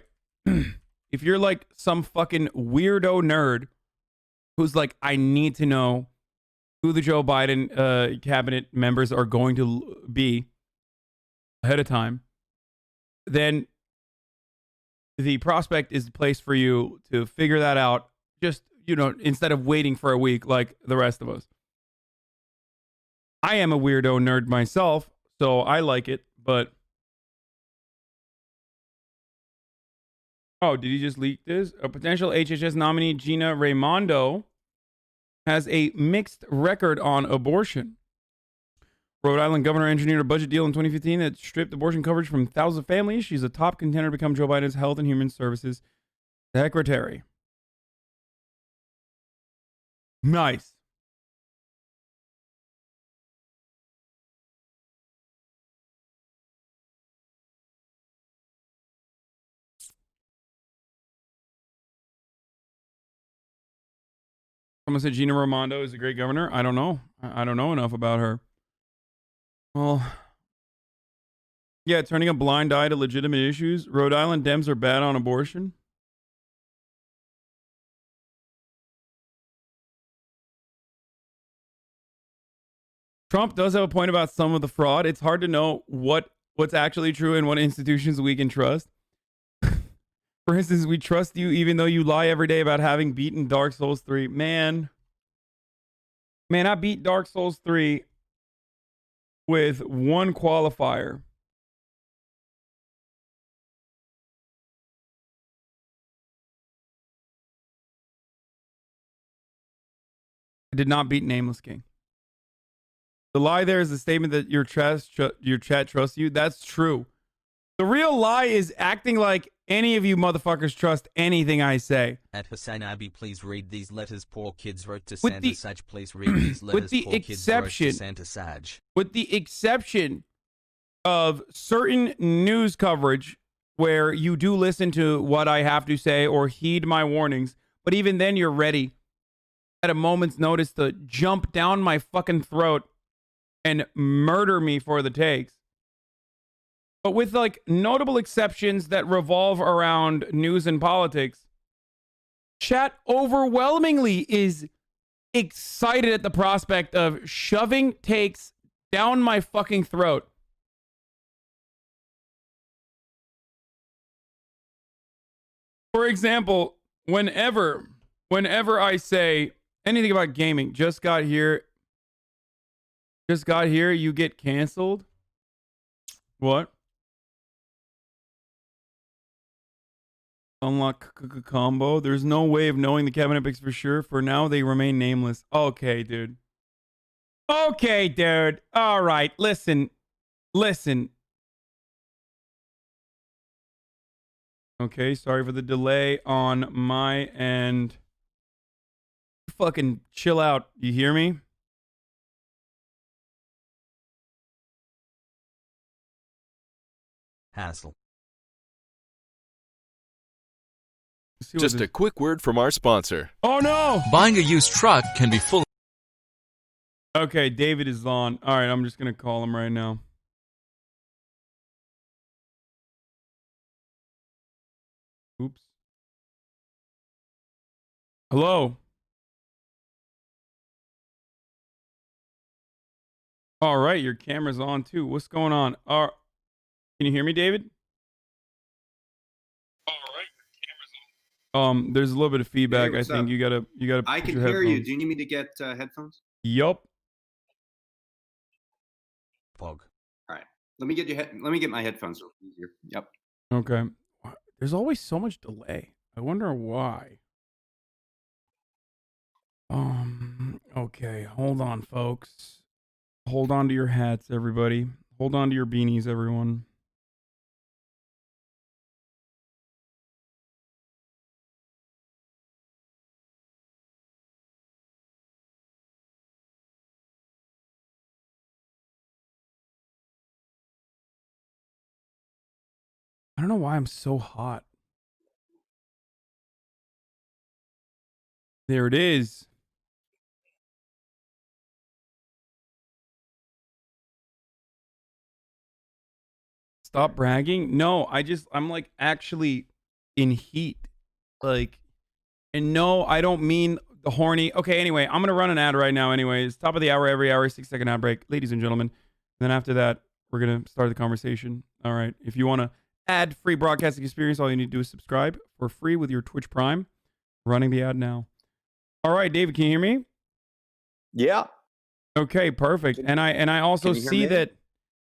Speaker 2: if you're like some fucking weirdo nerd who's like, I need to know who the Joe Biden cabinet members are going to be ahead of time, then the Prospect is the place for you to figure that out. Just, you know, instead of waiting for a week like the rest of us. I am a weirdo nerd myself, so I like it, but... Oh, did he just leak this? A potential HHS nominee, Gina Raimondo, has a mixed record on abortion. Rhode Island governor engineered a budget deal in 2015 that stripped abortion coverage from thousands of families. She's a top contender to become Joe Biden's Health and Human Services Secretary. Nice. Someone said Gina Raimondo is a great governor. I don't know. I don't know enough about her. Well, yeah, turning a blind eye to legitimate issues. Rhode Island Dems are bad on abortion. Trump does have a point about some of the fraud. It's hard to know what's actually true and what institutions we can trust. For instance, we trust you even though you lie every day about having beaten Dark Souls 3. Man, I beat Dark Souls 3 with one qualifier. I did not beat Nameless King. The lie there is the statement that your chat trusts you. That's true. The real lie is acting like any of you motherfuckers trust anything I say.
Speaker 1: At HasanAbi, please read these letters poor kids wrote to Santa Sage. Please read these letters poor kids wrote to Santa Sage.
Speaker 2: With the exception of certain news coverage where you do listen to what I have to say or heed my warnings, but even then you're ready at a moment's notice to jump down my fucking throat and murder me for the takes. but with like notable exceptions that revolve around news and politics, chat overwhelmingly is excited at the prospect of shoving takes down my fucking throat. For example, whenever I say anything about gaming, just got here, you get canceled. What? Unlock combo. There's no way of knowing the cabinet picks for sure. For now, they remain nameless. Okay, dude. Okay, dude. All right. Listen. Okay, sorry for the delay on my end. Fucking chill out. You hear me?
Speaker 1: Hassle.
Speaker 19: Just a quick word from our sponsor.
Speaker 2: Oh no!
Speaker 19: Buying a used truck can be full.
Speaker 2: Okay, David is on. All right, I'm just gonna call him right now. Oops. Hello. All right, your camera's on too. What's going on? Can you hear me, David? There's a little bit of feedback.
Speaker 20: Hey,
Speaker 2: I think
Speaker 20: up?
Speaker 2: you gotta.
Speaker 20: I
Speaker 2: put
Speaker 20: can
Speaker 2: your
Speaker 20: hear you.
Speaker 2: headphones.
Speaker 20: Do you need me to get headphones?
Speaker 2: Yup.
Speaker 1: Pog.
Speaker 20: All right. Let me get my headphones easier. Yep.
Speaker 2: Okay. There's always so much delay. I wonder why. Okay. Hold on, folks. Hold on to your hats, everybody. Hold on to your beanies, everyone. I don't know why I'm so hot. There it is. Stop bragging. No, I'm like actually in heat. Like, and no, I don't mean the horny. Okay, anyway, I'm going to run an ad right now anyways. Top of the hour, every hour, 6-second ad break. Ladies and gentlemen. And then after that, we're going to start the conversation. All right. If you want to ad-free broadcasting experience, all you need to do is subscribe for free with your Twitch Prime. Running the ad now. All right, David, can you hear me?
Speaker 21: Yeah.
Speaker 2: Okay, perfect. And I also see that.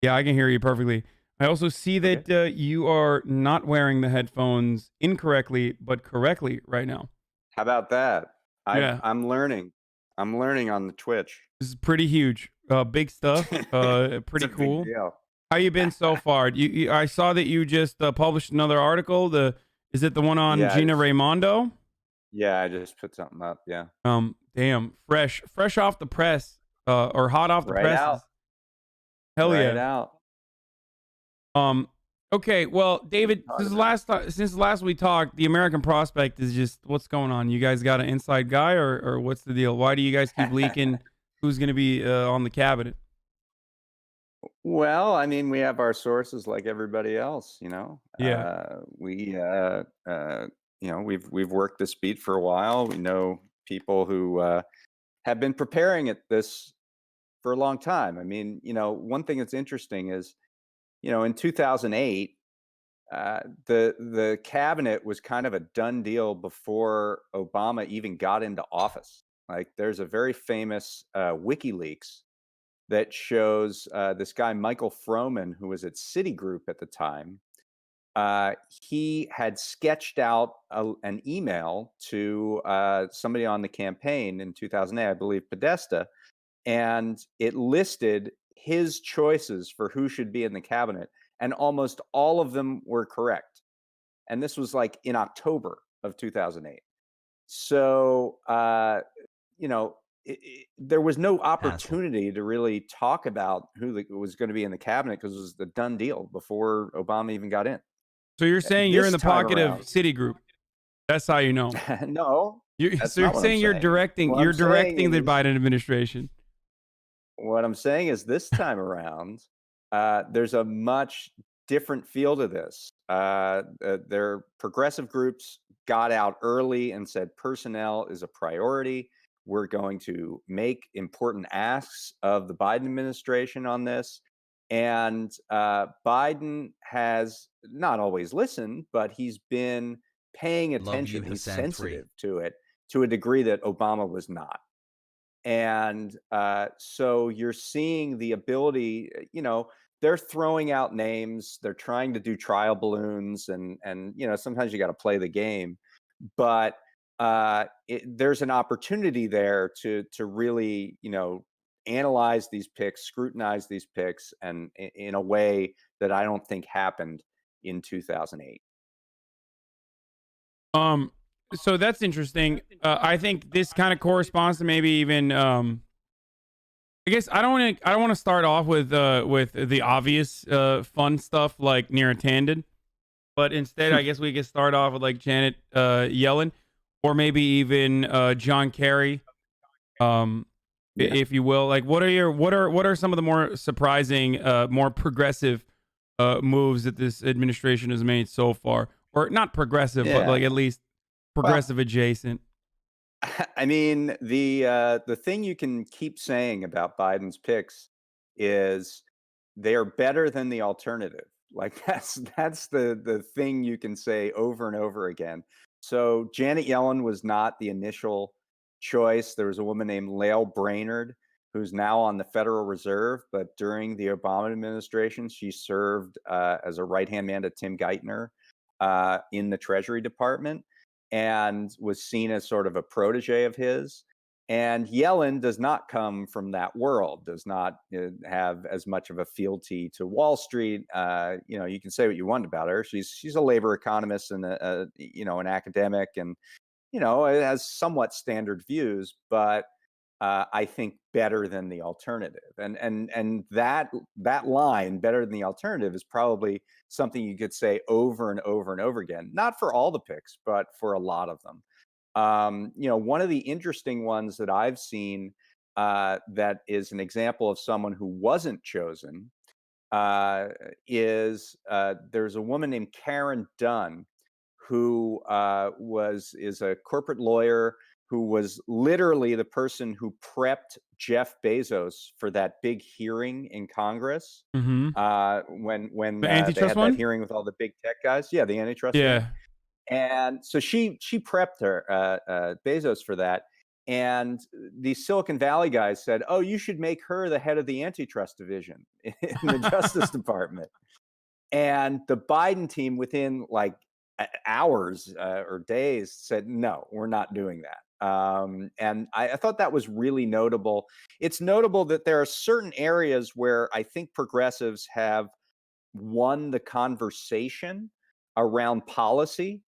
Speaker 2: Yeah, I can hear you perfectly. I also see that you are not wearing the headphones incorrectly, but correctly right now.
Speaker 21: How about that? I'm learning. I'm learning on the Twitch.
Speaker 2: This is pretty huge. Big stuff. Pretty cool. How you been so far? I saw that you just published another article. Is it the one on Gina Raimondo?
Speaker 21: Yeah, I just put something up. Yeah.
Speaker 2: Damn, fresh off the press, or hot off the press.
Speaker 21: Out.
Speaker 2: Hell
Speaker 21: right
Speaker 2: yeah.
Speaker 21: Out.
Speaker 2: Okay. Well, David, since last we talked, the American Prospect is just what's going on. You guys got an inside guy, or what's the deal? Why do you guys keep leaking who's going to be on the cabinet?
Speaker 21: Well, I mean, we have our sources like everybody else, you know.
Speaker 2: Yeah.
Speaker 21: You know, we've worked this beat for a while. We know people who have been preparing this for a long time. I mean, you know, one thing that's interesting is, you know, in 2008, the cabinet was kind of a done deal before Obama even got into office. Like, there's a very famous WikiLeaks that shows this guy, Michael Froman, who was at Citigroup at the time. He had sketched out an email to somebody on the campaign in 2008, I believe Podesta, and it listed his choices for who should be in the cabinet, and almost all of them were correct. And this was like in October of 2008. So, you know, there was no opportunity to really talk about who was going to be in the cabinet because it was the done deal before Obama even got in.
Speaker 2: So you're saying you're in the pocket of Citigroup. That's how you know.
Speaker 21: No.
Speaker 2: So you're saying you're directing the Biden administration.
Speaker 21: What I'm saying is this time around, there's a much different feel to this. Their progressive groups got out early and said personnel is a priority. We're going to make important asks of the Biden administration on this. And Biden has not always listened, but he's been paying attention. He's sensitive to it to a degree that Obama was not. And so you're seeing the ability, they're throwing out names. They're trying to do trial balloons, and sometimes you got to play the game. But there's an opportunity there to really, analyze these picks, scrutinize these picks, and in a way that I don't think happened in 2008.
Speaker 2: So that's interesting. I think this kind of corresponds to maybe even. I guess I don't want to start off with the obvious fun stuff like Neera Tanden, but instead I guess we could start off with like Janet Yellen, or maybe even John Kerry, if you will. Like, what are some of the more surprising, more progressive moves that this administration has made so far, or not progressive, but like at least progressive adjacent?
Speaker 21: I mean, the thing you can keep saying about Biden's picks is they are better than the alternative. Like that's the thing you can say over and over again. So Janet Yellen was not the initial choice. There was a woman named Lael Brainerd who's now on the Federal Reserve, but during the Obama administration, she served as a right-hand man to Tim Geithner in the Treasury Department, and was seen as sort of a protege of his. And Yellen does not come from that world, does not have as much of a fealty to Wall Street. You can say what you want about her. She's a labor economist and an academic, and it has somewhat standard views, but I think better than the alternative. And that line, better than the alternative, is probably something you could say over and over and over again. Not for all the picks, but for a lot of them. One of the interesting ones that I've seen that is an example of someone who wasn't chosen is there's a woman named Karen Dunn who is a corporate lawyer who was literally the person who prepped Jeff Bezos for that big hearing in Congress when
Speaker 2: The
Speaker 21: they
Speaker 2: antitrust
Speaker 21: had
Speaker 2: one?
Speaker 21: that hearing with all the big tech guys. Yeah, the antitrust.
Speaker 2: Yeah.
Speaker 21: Hearing. And so she prepped her Bezos for that. And the Silicon Valley guys said, "Oh, you should make her the head of the antitrust division in the Justice Department." And the Biden team, within like hours or days, said, "No, we're not doing that." And I thought that was really notable. It's notable that there are certain areas where I think progressives have won the conversation around policy.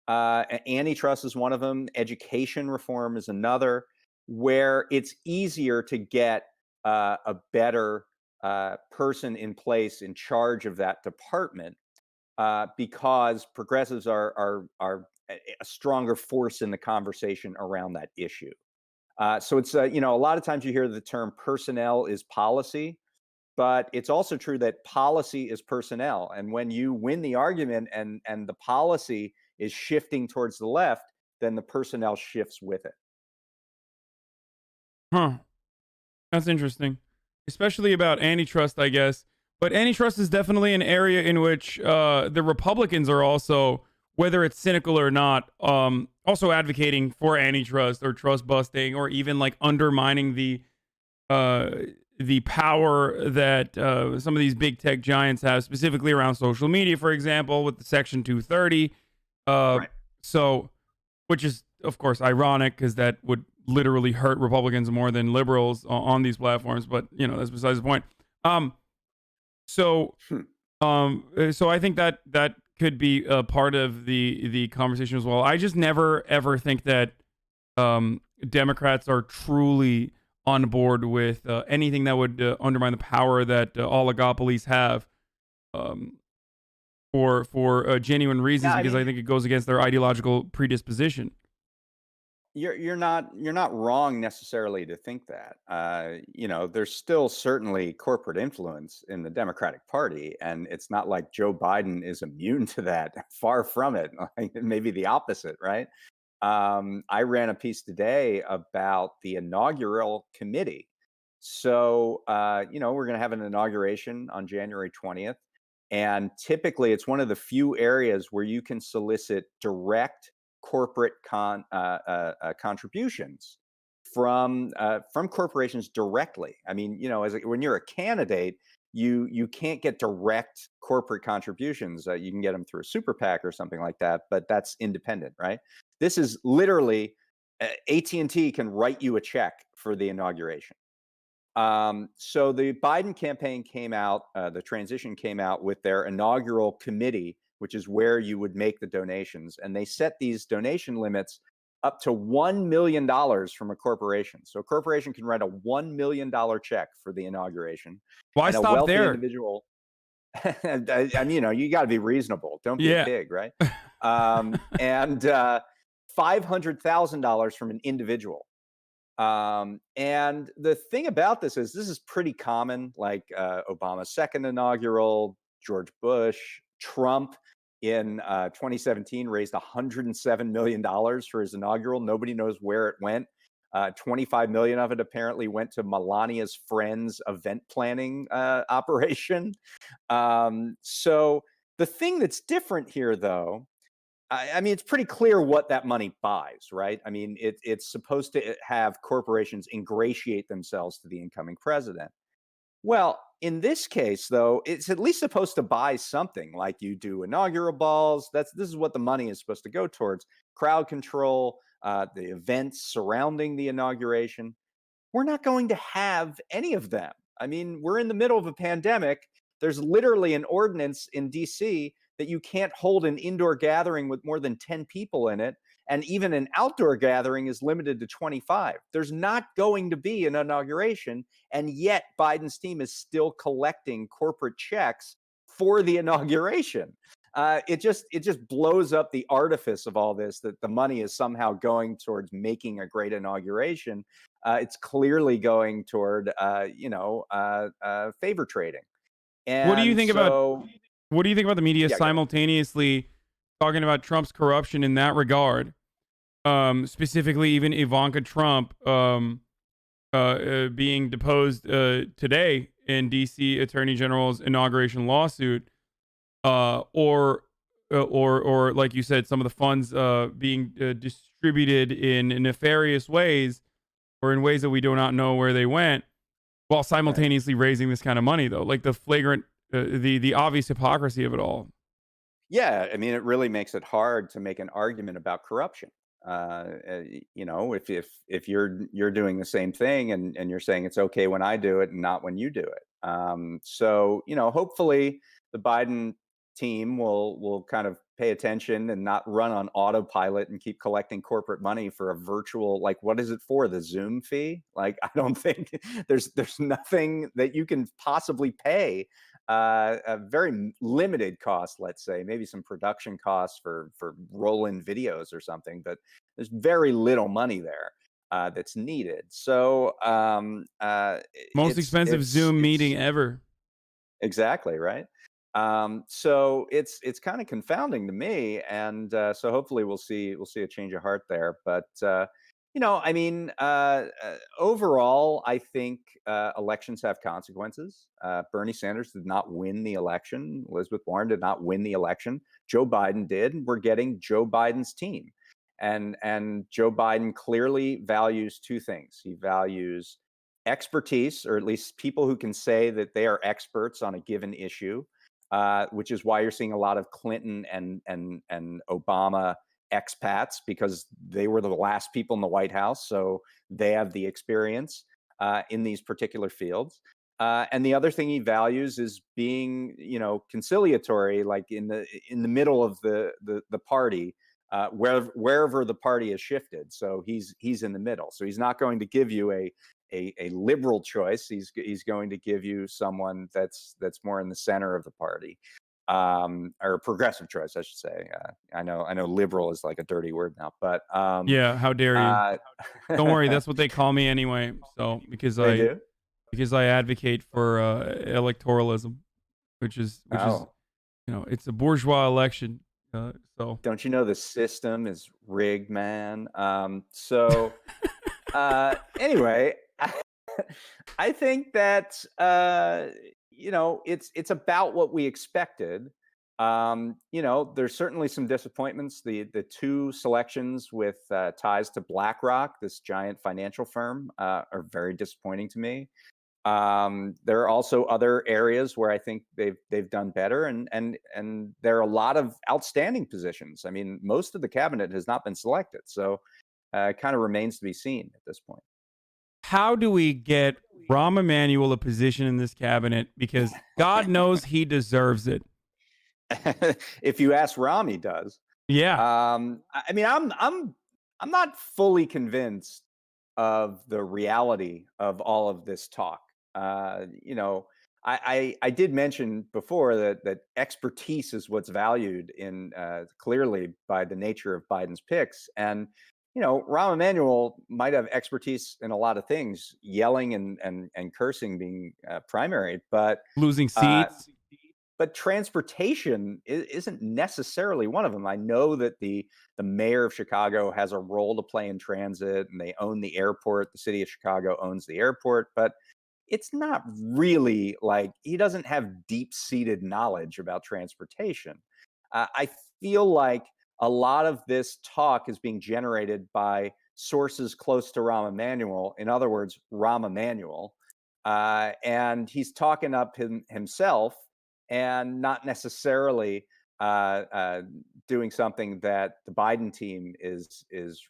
Speaker 21: Antitrust is one of them. Education reform is another, where it's easier to get a better person in place in charge of that department because progressives are a stronger force in the conversation around that issue. So it's a lot of times you hear the term personnel is policy, but it's also true that policy is personnel. And when you win the argument and the policy is shifting towards the left, then the personnel shifts with it.
Speaker 2: Huh. That's interesting. Especially about antitrust, I guess. But antitrust is definitely an area in which the Republicans are also, whether it's cynical or not, also advocating for antitrust or trust busting, or even like undermining the power that some of these big tech giants have, specifically around social media, for example, with the Section 230. Right. So, which is, of course, ironic because that would literally hurt Republicans more than liberals on these platforms. But, that's besides the point. So I think that could be a part of the conversation as well. I just never, ever think that Democrats are truly on board with anything that would undermine the power that oligopolies have for genuine reasons, because I think it goes against their ideological predisposition.
Speaker 21: you're not wrong necessarily to think that. You know, there's still certainly corporate influence in the Democratic Party, and it's not like Joe Biden is immune to that. Far from it. Like, maybe the opposite, right? I ran a piece today about the inaugural committee. So, you know, we're going to have an inauguration on January 20th. And typically, it's one of the few areas where you can solicit direct corporate contributions from corporations directly. I mean, you know, when you're a candidate, you can't get direct corporate contributions. You can get them through a super PAC or something like that, but that's independent, right? This is literally AT&T can write you a check for the inauguration. So the Biden campaign came out, the transition came out with their inaugural committee, which is where you would make the donations. And they set these donation limits up to $1 million from a corporation. So a corporation can write a $1 million check for the inauguration.
Speaker 2: Why
Speaker 21: and a
Speaker 2: stop
Speaker 21: wealthy
Speaker 2: there?
Speaker 21: Individual. I mean, you know, you got to be reasonable. Don't be a pig, right? And $500,000 from an individual. And the thing about this is pretty common, like Obama's second inaugural, George Bush, Trump in 2017 raised $107 million for his inaugural. Nobody knows where it went. 25 million of it apparently went to Melania's friend's event planning operation. So the thing that's different here, though, I mean, it's pretty clear what that money buys, right? I mean, it's supposed to have corporations ingratiate themselves to the incoming president. Well, in this case, though, it's at least supposed to buy something, like you do inaugural balls. This is what the money is supposed to go towards: crowd control, the events surrounding the inauguration. We're not going to have any of them. I mean, we're in the middle of a pandemic. There's literally an ordinance in DC that you can't hold an indoor gathering with more than 10 people in it. And even an outdoor gathering is limited to 25. There's not going to be an inauguration. And yet Biden's team is still collecting corporate checks for the inauguration. It just blows up the artifice of all this, that the money is somehow going towards making a great inauguration. It's clearly going toward, favor trading. And
Speaker 2: what do you think about the media
Speaker 21: Yeah,
Speaker 2: simultaneously talking about Trump's corruption in that regard? Specifically, even Ivanka Trump being deposed today in D.C. Attorney General's inauguration lawsuit, or like you said, some of the funds being distributed in nefarious ways or in ways that we do not know where they went, while simultaneously raising this kind of money, though, like the flagrant, the obvious hypocrisy of it all.
Speaker 21: Yeah, I mean, it really makes it hard to make an argument about corruption. You know, if you're doing the same thing and you're saying it's okay when I do it and not when you do it. So, you know, hopefully the Biden team will kind of pay attention and not run on autopilot and keep collecting corporate money for a virtual, like, what is it for? The Zoom fee? Like, I don't think there's nothing that you can possibly pay. A very limited cost, let's say, maybe some production costs for roll-in videos or something, but there's very little money there that's needed. So
Speaker 2: most expensive Zoom meeting ever.
Speaker 21: Exactly, right. So it's kind of confounding to me, and so hopefully we'll see a change of heart there. But you know, I mean, overall, I think elections have consequences. Bernie Sanders did not win the election. Elizabeth Warren did not win the election. Joe Biden did. We're getting Joe Biden's team. And Joe Biden clearly values two things. He values expertise, or at least people who can say that they are experts on a given issue, which is why you're seeing a lot of Clinton and Obama expats, because they were the last people in the White House, so they have the experience in these particular fields. And the other thing he values is being, you know, conciliatory, like in the middle of the party, wherever the party has shifted. So he's in the middle. So he's not going to give you a liberal choice. He's going to give you someone that's more in the center of the party. or progressive choice, I should say. I know liberal is like a dirty word now, but
Speaker 2: yeah, how dare you? Don't worry, that's what they call me anyway. So because I advocate for electoralism, which is it's a bourgeois election. So
Speaker 21: don't you know the system is rigged, man? So anyway, I think that it's about what we expected. There's certainly some disappointments. The two selections with ties to BlackRock, this giant financial firm, are very disappointing to me. There are also other areas where I think they've done better, and there are a lot of outstanding positions. I mean, most of the cabinet has not been selected, so it kind of remains to be seen at this point.
Speaker 2: How do we get Rahm Emanuel a position in this cabinet? Because God knows he deserves it.
Speaker 21: If you ask Rahm, he does.
Speaker 2: Yeah.
Speaker 21: I mean, I'm not fully convinced of the reality of all of this talk. I did mention before that expertise is what's valued in clearly by the nature of Biden's picks. And, Rahm Emanuel might have expertise in a lot of things, yelling and cursing being primary, but
Speaker 2: losing seats.
Speaker 21: But transportation isn't necessarily one of them. I know that the mayor of Chicago has a role to play in transit, and they own the airport. The city of Chicago owns the airport, but it's not really like he doesn't have deep-seated knowledge about transportation. I feel like a lot of this talk is being generated by sources close to Rahm Emanuel. In other words, Rahm Emanuel, and he's talking up himself and not necessarily doing something that the Biden team is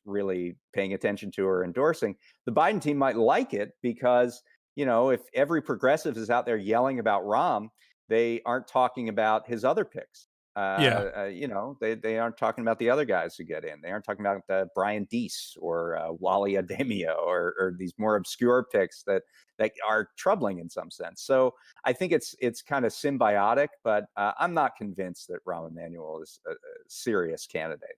Speaker 21: really paying attention to or endorsing. The Biden team might like it because, if every progressive is out there yelling about Rahm, they aren't talking about his other picks. They aren't talking about the other guys who get in. They aren't talking about Brian Deese or Wally Ademio or these more obscure picks that are troubling in some sense. So I think it's kind of symbiotic, but I'm not convinced that Rahm Emanuel is a serious candidate.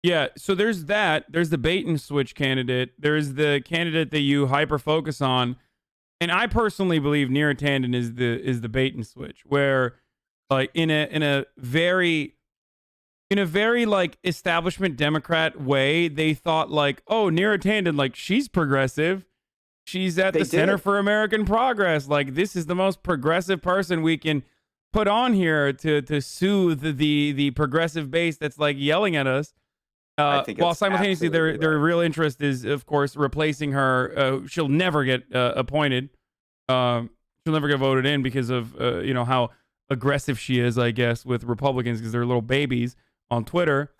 Speaker 2: Yeah, so there's that. There's the bait and switch candidate. There's the candidate that you hyper focus on, and I personally believe Neera Tanden is the bait and switch, where like in a very like establishment Democrat way, they thought like, oh, Neera Tanden, like she's progressive. She's at the Center for American Progress. Like, this is the most progressive person we can put on here to soothe the progressive base that's like yelling at us. While simultaneously their real interest is, of course, replacing her. She'll never get appointed. She'll never get voted in because of how aggressive she is, I guess, with Republicans because they're little babies on Twitter,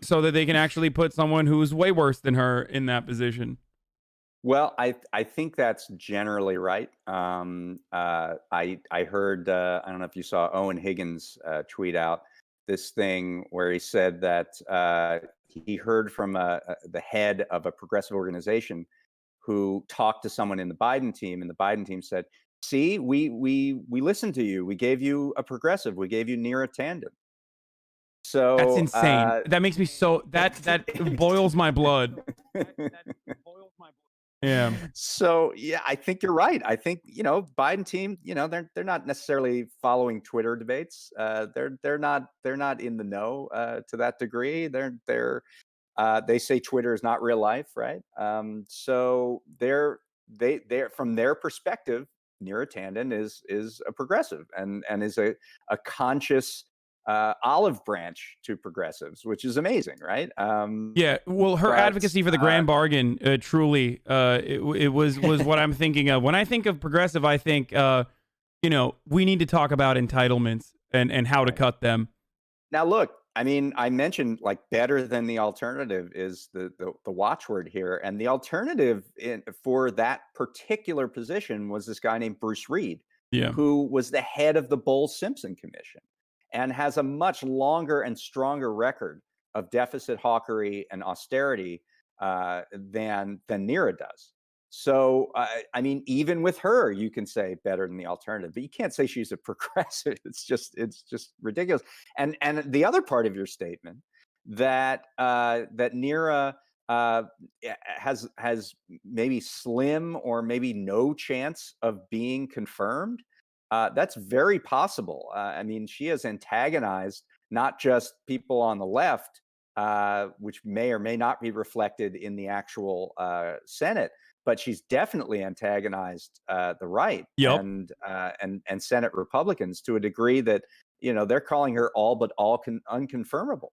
Speaker 2: so that they can actually put someone who's way worse than her in that position.
Speaker 21: Well, I think that's generally right. I heard, I don't know if you saw Owen Higgins tweet out this thing where he said that he heard from the head of a progressive organization who talked to someone in the Biden team, and the Biden team said, "See, we listened to you. We gave you a progressive. We gave you Neera Tanden." So
Speaker 2: that's insane. That makes me so that boils my blood. Yeah.
Speaker 21: So yeah, I think you're right. I think Biden team, they're not necessarily following Twitter debates. They're not in the know to that degree. They say Twitter is not real life, right? So they're from their perspective, Neera Tanden is a progressive and is a conscious olive branch to progressives, which is amazing, right?
Speaker 2: Yeah, well, her advocacy for the grand bargain, truly, it was what I'm thinking of. When I think of progressive, I think, we need to talk about entitlements and how to cut them.
Speaker 21: Now, look, I mean, I mentioned like better than the alternative is the watchword here. And the alternative for that particular position was this guy named Bruce Reed, who was the head of the Bowles-Simpson Commission and has a much longer and stronger record of deficit hawkery and austerity than Neera does. So, I mean, even with her, you can say better than the alternative, but you can't say she's a progressive. It's just ridiculous. And the other part of your statement that that Neera has maybe slim or maybe no chance of being confirmed. That's very possible. I mean, she has antagonized not just people on the left, which may or may not be reflected in the actual Senate, but she's definitely antagonized the right and Senate Republicans to a degree that they're calling her all but unconfirmable.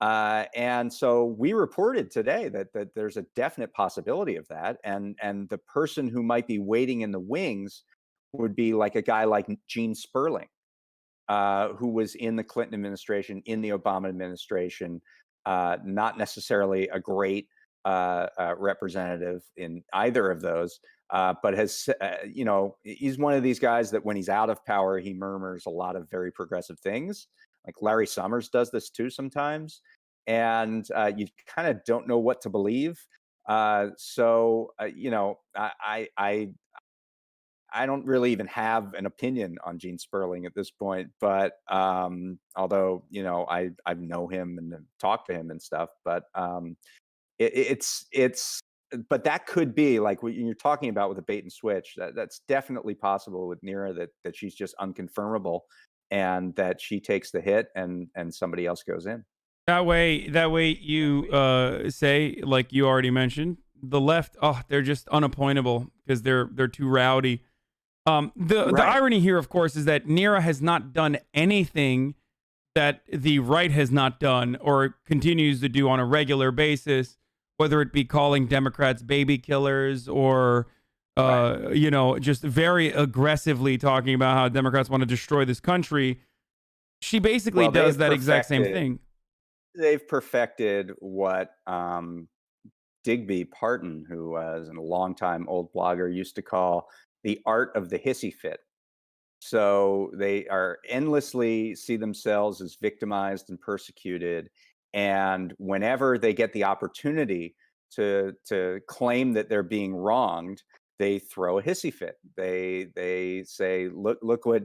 Speaker 21: And so we reported today that there's a definite possibility of that, and the person who might be waiting in the wings would be like a guy like Gene Sperling, who was in the Clinton administration, in the Obama administration, not necessarily a great representative in either of those, but has, he's one of these guys that when he's out of power, he murmurs a lot of very progressive things. Like Larry Summers does this too sometimes, and you kind of don't know what to believe. So I don't really even have an opinion on Gene Sperling at this point, but although I know him and talked to him and stuff, but but that could be like what you're talking about with a bait and switch. That's definitely possible with Neera, that she's just unconfirmable, and that she takes the hit and somebody else goes in.
Speaker 2: That way you say, like you already mentioned, the left, they're just unappointable because they're too rowdy. The irony here, of course, is that Neera has not done anything that the right has not done or continues to do on a regular basis, whether it be calling Democrats baby killers or just very aggressively talking about how Democrats want to destroy this country. She basically does that exact same thing.
Speaker 21: They've perfected what Digby Parton, who was a longtime old blogger, used to call the art of the hissy fit. So they are endlessly see themselves as victimized and persecuted. And whenever they get the opportunity to claim that they're being wronged, they throw a hissy fit. They say, look what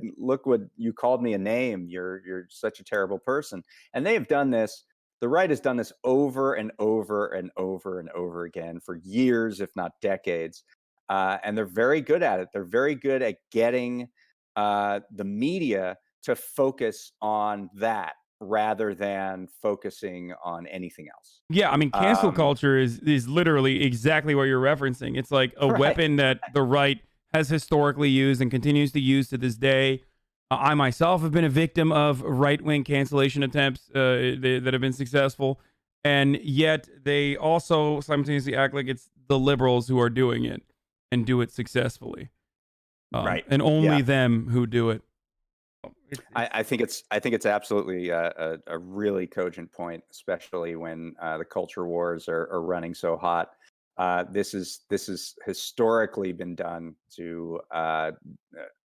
Speaker 21: you called me a name. You're such a terrible person. And they have done this. The right has done this over and over and over and over again for years, if not decades. And they're very good at it. They're very good at getting the media to focus on that rather than focusing on anything else.
Speaker 2: Yeah, I mean, cancel culture is literally exactly what you're referencing. It's like a weapon that the right has historically used and continues to use to this day. I myself have been a victim of right-wing cancellation attempts that have been successful, and yet they also simultaneously act like it's the liberals who are doing it and do it successfully. And only them who do it.
Speaker 21: I think it's absolutely a really cogent point, especially when the culture wars are running so hot. This is historically been done to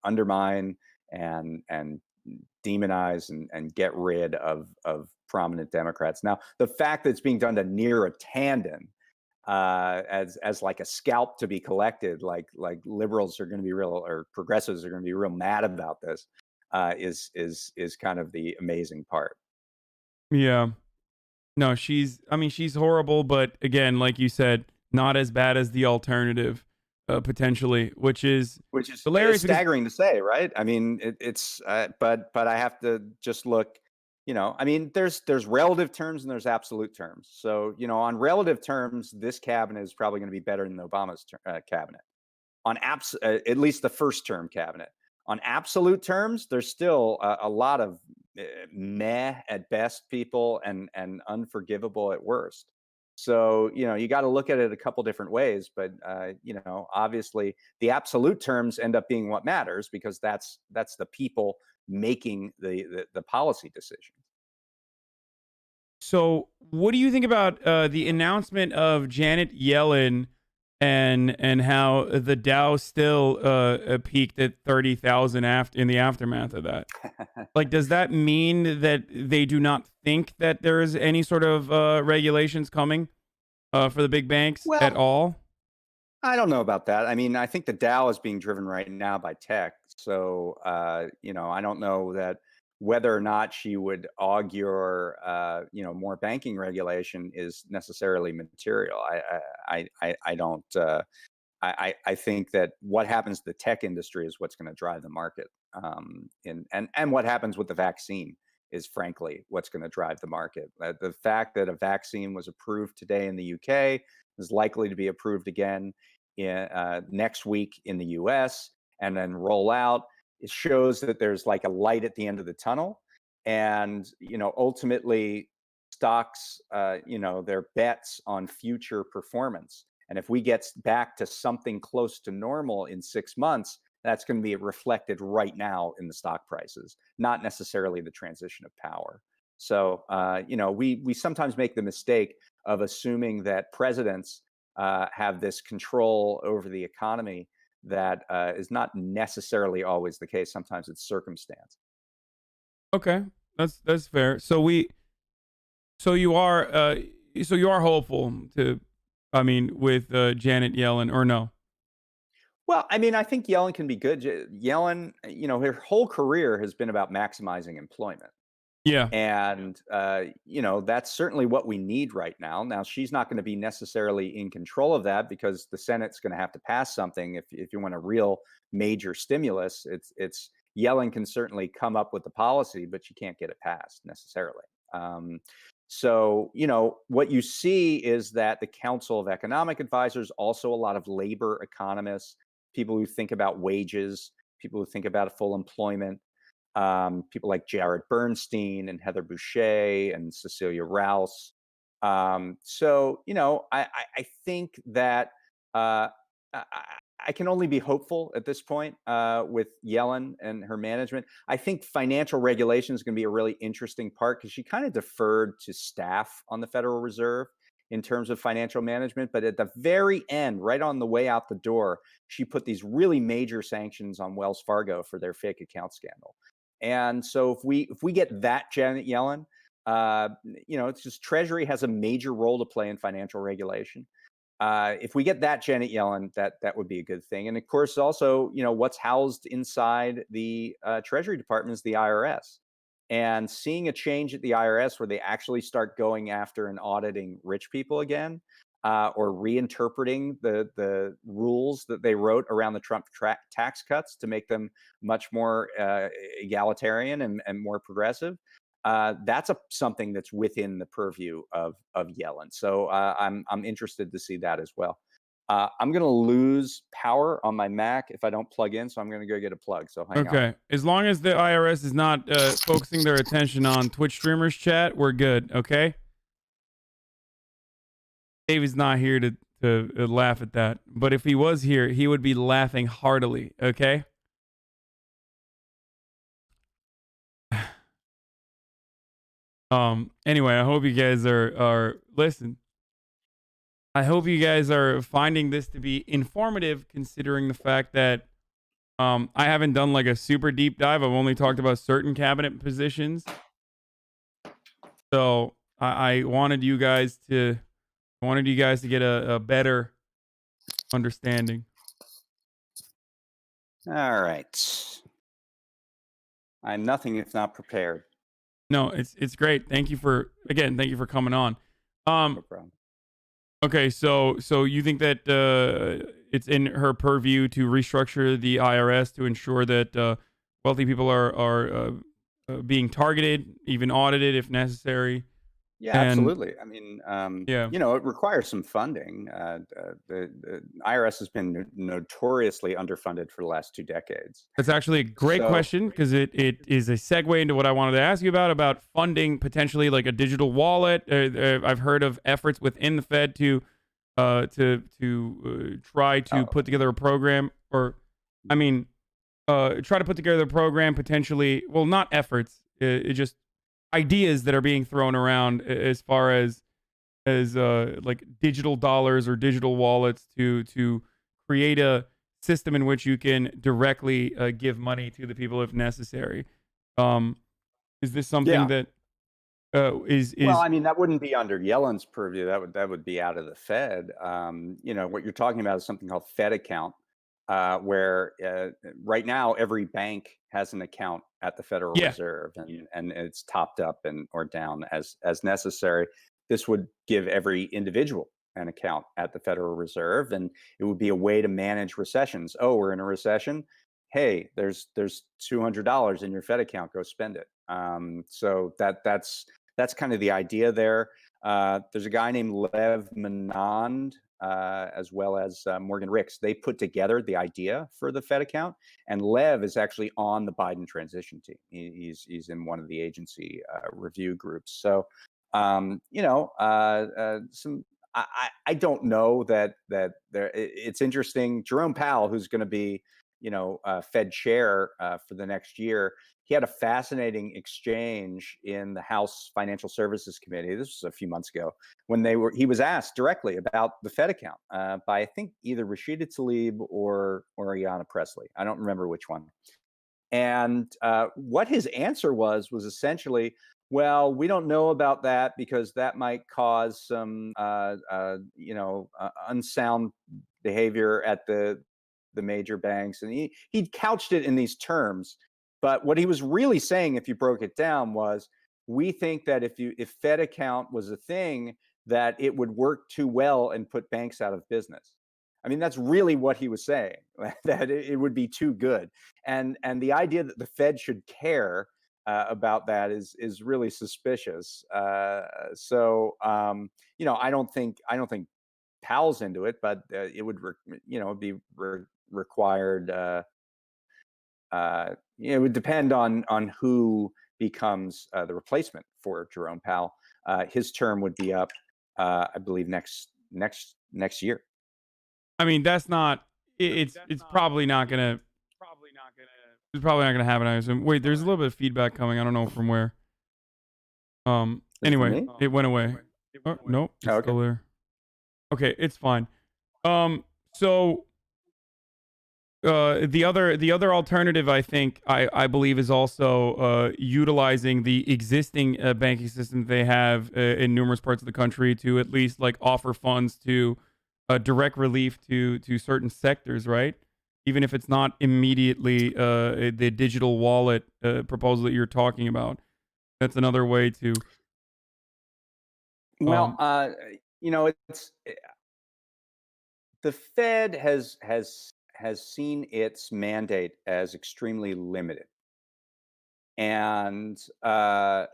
Speaker 21: undermine and demonize and get rid of prominent Democrats. Now, the fact that it's being done to Neera Tanden as like a scalp to be collected, like liberals are going to be real, or progressives are going to be real mad about this, is kind of the amazing part.
Speaker 2: Yeah. No, she's horrible, but again, like you said, not as bad as the alternative, potentially, which is hilarious.
Speaker 21: Staggering to say, right? I mean, it's but I have to just look. I mean, there's relative terms and there's absolute terms. So, on relative terms, this cabinet is probably going to be better than Obama's cabinet. On at least the first term cabinet. On absolute terms, there's still a lot of meh at best people and unforgivable at worst. So, you got to look at it a couple different ways. But, obviously the absolute terms end up being what matters, because that's the people making the policy decisions.
Speaker 2: So what do you think about the announcement of Janet Yellen and how the Dow still peaked at 30,000 in the aftermath of that? Like, does that mean that they do not think that there is any sort of regulations coming for the big banks at all?
Speaker 21: I don't know about that. I mean, I think the Dow is being driven right now by tech. So, I don't know that whether or not she would augur, more banking regulation is necessarily material. I don't. I think that what happens to the tech industry is what's going to drive the market. And what happens with the vaccine is frankly what's going to drive the market. The fact that a vaccine was approved today in the UK is likely to be approved again next week in the US and then roll out. It shows that there's like a light at the end of the tunnel. And, ultimately stocks, their bets on future performance. And if we get back to something close to normal in 6 months, that's going to be reflected right now in the stock prices, not necessarily the transition of power. So, we sometimes make the mistake of assuming that presidents have this control over the economy that is not necessarily always the case. Sometimes it's circumstance.
Speaker 2: Okay, that's fair. So you are hopeful to, with Janet Yellen, or no?
Speaker 21: Well, I mean, I think Yellen can be good. Yellen, her whole career has been about maximizing employment.
Speaker 2: Yeah.
Speaker 21: And, that's certainly what we need right now. Now, she's not going to be necessarily in control of that because the Senate's going to have to pass something. If you want a real major stimulus, it's Yellen can certainly come up with the policy, but she can't get it passed necessarily. So, what you see is that the Council of Economic Advisors, also a lot of labor economists, people who think about wages, people who think about full employment, people like Jared Bernstein and Heather Boucher and Cecilia Rouse. So, I think that I can only be hopeful at this point with Yellen and her management. I think financial regulation is going to be a really interesting part because she kind of deferred to staff on the Federal Reserve in terms of financial management. But at the very end, right on the way out the door, she put these really major sanctions on Wells Fargo for their fake account scandal. And so if we get that Janet Yellen, it's just Treasury has a major role to play in financial regulation. If we get that Janet Yellen, that would be a good thing. And of course, also, what's housed inside the Treasury Department is the IRS. And seeing a change at the IRS where they actually start going after and auditing rich people again, or reinterpreting the rules that they wrote around the Trump tax cuts to make them much more egalitarian and more progressive. That's something that's within the purview of Yellen. So I'm interested to see that as well. I'm going to lose power on my Mac if I don't plug in, so I'm going to go get a plug. So hang on.
Speaker 2: Okay. As long as the IRS is not focusing their attention on Twitch streamers chat, we're good. Okay. David's not here to laugh at that, but if he was here, he would be laughing heartily. Okay. Anyway, I hope you guys are listen. I hope you guys are finding this to be informative, considering the fact that I haven't done like a super deep dive. I've only talked about certain cabinet positions. So I wanted you guys to get a better understanding.
Speaker 21: All right. I'm nothing if not prepared.
Speaker 2: No, it's great. Thank you for coming on.
Speaker 21: No problem.
Speaker 2: Okay, so you think that it's in her purview to restructure the IRS to ensure that wealthy people are being targeted, even audited if necessary?
Speaker 21: Yeah, absolutely. I mean,
Speaker 2: yeah,
Speaker 21: it requires some funding. The IRS has been notoriously underfunded for the last 2 decades.
Speaker 2: That's actually a great question because it is a segue into what I wanted to ask you about funding, potentially like a digital wallet. I've heard of efforts within the Fed to try to put together a program, try to put together a program potentially. Well, not efforts. It just ideas that are being thrown around as far as like digital dollars or digital wallets to create a system in which you can directly give money to the people if necessary. Is this something that Is
Speaker 21: Well, I mean, that wouldn't be under Yellen's purview. That would be out of the Fed. What you're talking about is something called Fed account, where right now every bank has an account at the Federal Reserve, and it's topped up or down as necessary. This would give every individual an account at the Federal Reserve, and it would be a way to manage recessions. Oh, we're in a recession. Hey, there's $200 in your Fed account. Go spend it. So that's kind of the idea there. There's a guy named Lev Menand, as well as Morgan Ricks. They put together the idea for the Fed account, and Lev is actually on the Biden transition team. He's in one of the agency review groups. So, I don't know that there. It's interesting. Jerome Powell, who's going to be Fed chair for the next year, he had a fascinating exchange in the House Financial Services Committee. This was a few months ago when he was asked directly about the Fed account by, I think, either Rashida Tlaib or Ayanna Pressley. I don't remember which one. And what his answer was essentially, well, we don't know about that because that might cause some unsound behavior at the major banks. And he couched it in these terms. But what he was really saying, if you broke it down, was we think that if Fed account was a thing, that it would work too well and put banks out of business. I mean, that's really what he was saying, that it would be too good. And the idea that the Fed should care about that is really suspicious. So I don't think Powell's into it, but it would be required. It would depend on who becomes the replacement for Jerome Powell. His term would be up, I believe, next year.
Speaker 2: I mean, that's not. It's probably not gonna. It's probably not gonna happen. I assume. Wait, there's a little bit of feedback coming. I don't know from where. Anyway, it went away. Oh, nope, it's still there. Okay, it's fine. So. The other alternative, I think, I believe, is also utilizing the existing banking system they have in numerous parts of the country to at least offer funds to direct relief to certain sectors, right? Even if it's not immediately the digital wallet proposal that you're talking about. That's another way to.
Speaker 21: Well, it's the Fed has seen its mandate as extremely limited. And that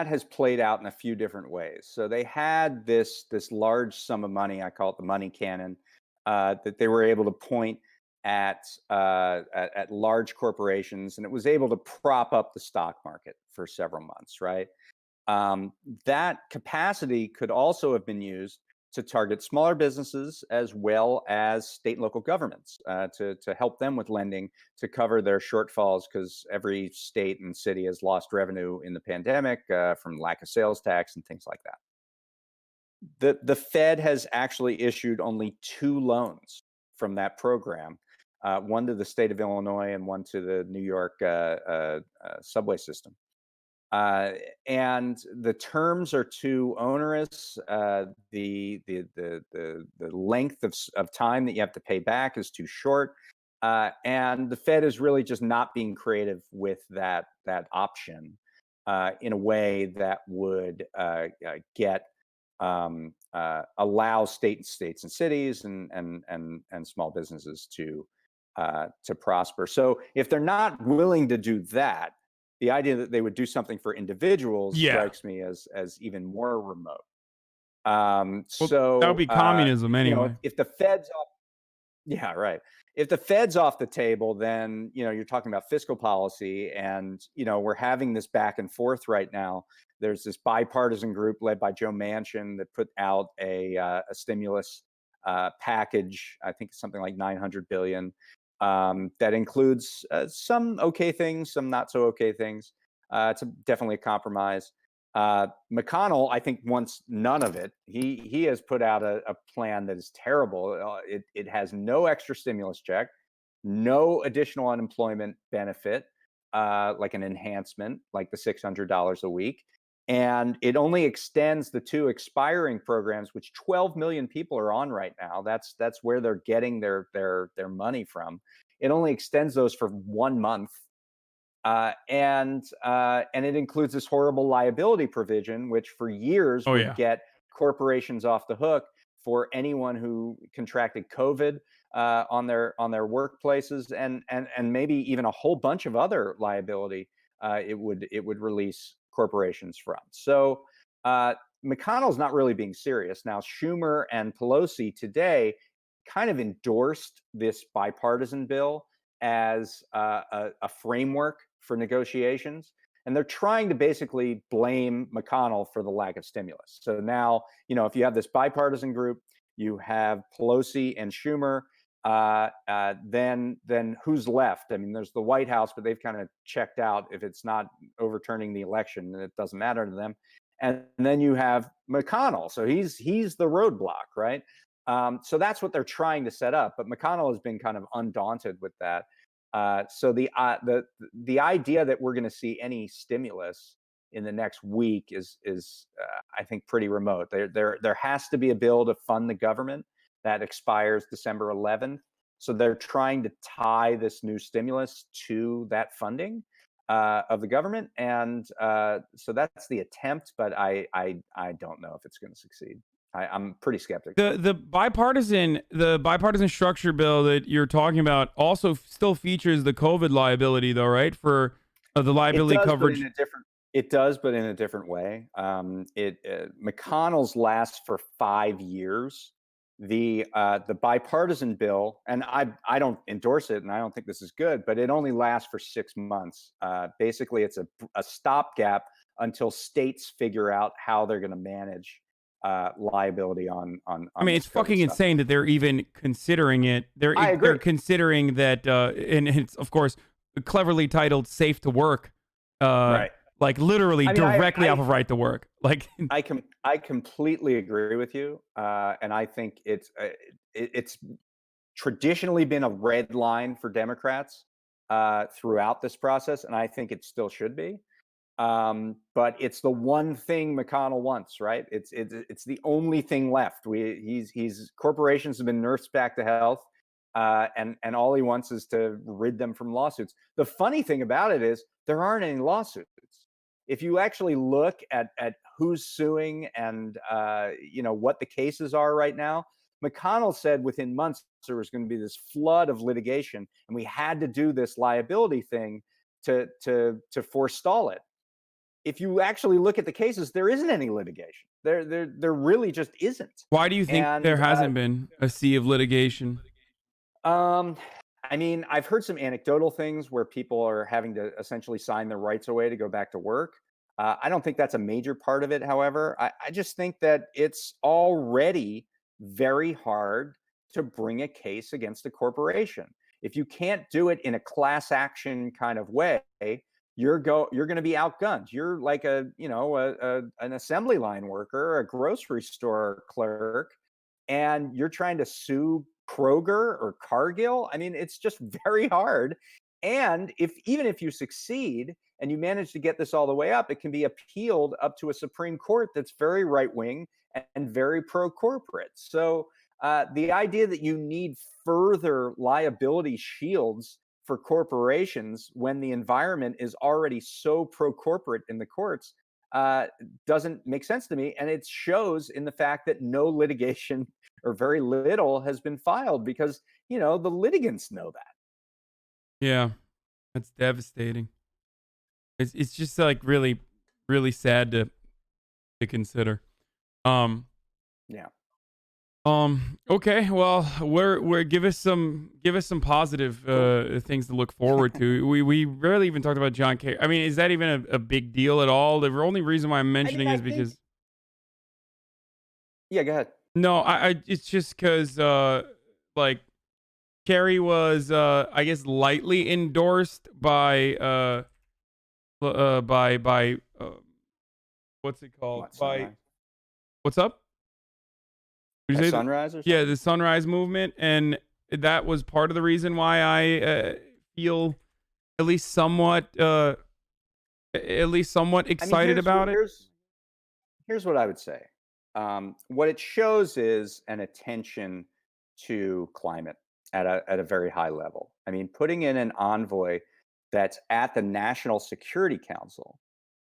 Speaker 21: has played out in a few different ways. So they had this large sum of money, I call it the money cannon, that they were able to point at large corporations, and it was able to prop up the stock market for several months, right? That capacity could also have been used to target smaller businesses as well as state and local governments to help them with lending to cover their shortfalls, because every state and city has lost revenue in the pandemic from lack of sales tax and things like that. The Fed has actually issued only 2 loans from that program, one to the state of Illinois and one to the New York subway system. And the terms are too onerous. The length of time that you have to pay back is too short. And the Fed is really just not being creative with that option in a way that would allow states and cities and small businesses to prosper. So if they're not willing to do that, the idea that they would do something for individuals strikes me as even more remote. So
Speaker 2: that would be communism anyway.
Speaker 21: If the Fed's off, if the Fed's off the table, then you're talking about fiscal policy, and we're having this back and forth right now. There's this bipartisan group led by Joe Manchin that put out a stimulus package. I think it's something like $900 billion. That includes some okay things, some not so okay things. It's definitely a compromise. McConnell, I think, wants none of it. He has put out a plan that is terrible. It has no extra stimulus check, no additional unemployment benefit. like an enhancement, like the $600 a week. And it only extends the 2 expiring programs, which 12 million people are on right now. That's where they're getting their money from. It only extends those for 1 month. And it includes this horrible liability provision, which for years would get corporations off the hook for anyone who contracted COVID on their workplaces, and maybe even a whole bunch of other liability it would release corporations from. So McConnell's not really being serious. Now, Schumer and Pelosi today kind of endorsed this bipartisan bill as a framework for negotiations. And they're trying to basically blame McConnell for the lack of stimulus. So now, if you have this bipartisan group, you have Pelosi and Schumer, then who's left? I mean, there's the White House, but they've kind of checked out. If it's not overturning the election, it doesn't matter to them. And then you have McConnell. So he's the roadblock, right? So that's what they're trying to set up. But McConnell has been kind of undaunted with that. So the idea that we're going to see any stimulus in the next week is I think pretty remote. There has to be a bill to fund the government that expires December 11th. So they're trying to tie this new stimulus to that funding of the government, and so that's the attempt. But I don't know if it's going to succeed. I'm pretty skeptical.
Speaker 2: The bipartisan structure bill that you're talking about also still features the COVID liability, though, right? For the liability coverage.
Speaker 21: It does, but in a different way. McConnell's lasts for 5 years. The bipartisan bill, and I don't endorse it, and I don't think this is good, but it only lasts for 6 months. Basically, it's a stopgap until states figure out how they're going to manage liability on. I
Speaker 2: mean, it's fucking insane that they're even considering it. They're considering that, and it's of course cleverly titled "Safe to Work," right? Like literally directly off of Right to Work. Like
Speaker 21: I completely agree with you, and I think it's traditionally been a red line for Democrats throughout this process, and I think it still should be. But it's the one thing McConnell wants, right? It's the only thing left. He's corporations have been nursed back to health, and all he wants is to rid them from lawsuits. The funny thing about it is there aren't any lawsuits. If you actually look at who's suing and what the cases are right now, McConnell said within months there was going to be this flood of litigation, and we had to do this liability thing to forestall it. If you actually look at the cases, there isn't any litigation. There really just isn't.
Speaker 2: Why do you think there hasn't been a sea of litigation?
Speaker 21: I mean, I've heard some anecdotal things where people are having to essentially sign their rights away to go back to work. I don't think that's a major part of it, however. I just think that it's already very hard to bring a case against a corporation. If you can't do it in a class action kind of way, you're going to be outgunned. You're like an assembly line worker, a grocery store clerk, and you're trying to sue Kroger or Cargill. I mean, it's just very hard. And even if you succeed and you manage to get this all the way up, it can be appealed up to a Supreme Court that's very right wing and very pro corporate. So the idea that you need further liability shields for corporations when the environment is already so pro-corporate in the courts doesn't make sense to me. And it shows in the fact that no litigation or very little has been filed because, the litigants know that.
Speaker 2: Yeah, that's devastating. It's just like really, really sad to consider.
Speaker 21: Yeah.
Speaker 2: Okay. Well, we're give us some positive things to look forward to. We rarely even talked about John Kerry. I mean, is that even a big deal at all? The only reason why I'm mentioning is because.
Speaker 21: Yeah, go ahead.
Speaker 2: No, it's just because like Kerry was I guess lightly endorsed by what's it called? What's up?
Speaker 21: Sunrise or something?
Speaker 2: Yeah, the Sunrise movement, and that was part of the reason why I feel at least somewhat excited about it?
Speaker 21: Here's what I would say. What it shows is an attention to climate at a very high level. I mean, putting in an envoy that's at the National Security Council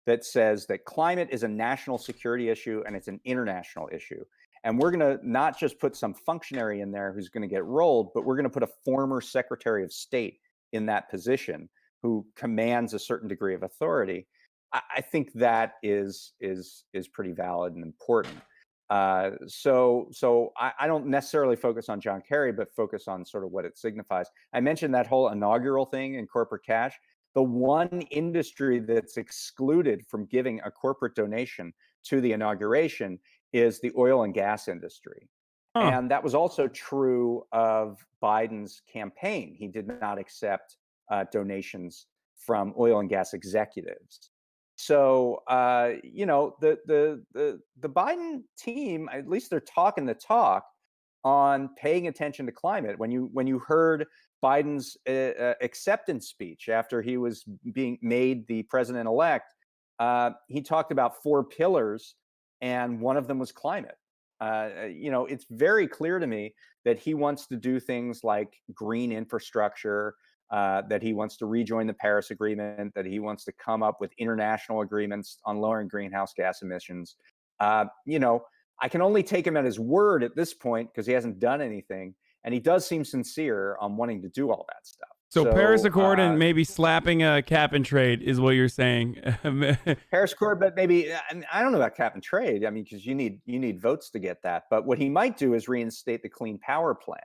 Speaker 21: that says that climate is a national security issue and it's an international issue. And we're going to not just put some functionary in there who's going to get rolled, but we're going to put a former Secretary of State in that position who commands a certain degree of authority. I think that is pretty valid and important. So I don't necessarily focus on John Kerry, but focus on sort of what it signifies. I mentioned that whole inaugural thing in corporate cash. The one industry that's excluded from giving a corporate donation to the inauguration is the oil and gas industry. And that was also true of Biden's campaign. He did not accept donations from oil and gas executives. So the Biden team, at least they're talking the talk on paying attention to climate. When you heard Biden's acceptance speech after he was being made the president-elect, he talked about 4 pillars, and one of them was climate. It's very clear to me that he wants to do things like green infrastructure, that he wants to rejoin the Paris Agreement, that he wants to come up with international agreements on lowering greenhouse gas emissions. I can only take him at his word at this point because he hasn't done anything, and he does seem sincere on wanting to do all that stuff.
Speaker 2: So Paris Accord and maybe slapping a cap and trade is what you're saying.
Speaker 21: Paris Accord, but maybe I don't know about cap and trade. I mean, because you need votes to get that. But what he might do is reinstate the Clean Power Plan,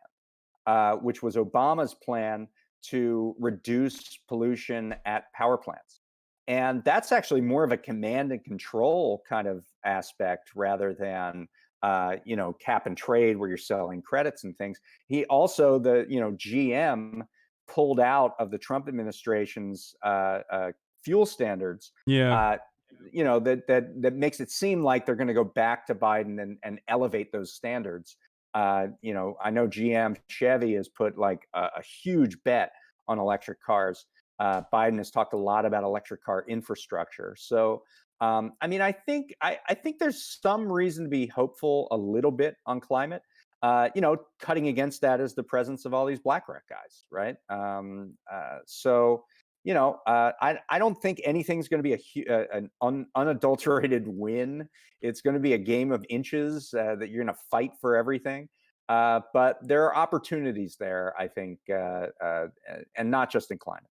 Speaker 21: which was Obama's plan to reduce pollution at power plants. And that's actually more of a command and control kind of aspect rather than cap and trade where you're selling credits and things. He also, GM pulled out of the Trump administration's fuel standards.
Speaker 2: Yeah.
Speaker 21: That makes it seem like they're going to go back to Biden and elevate those standards. I know GM Chevy has put like a huge bet on electric cars. Biden has talked a lot about electric car infrastructure. So, I think there's some reason to be hopeful a little bit on climate. Cutting against that is the presence of all these BlackRock guys, right? I don't think anything's going to be an unadulterated win. It's going to be a game of inches that you're going to fight for everything. But there are opportunities there, I think, and not just in climate.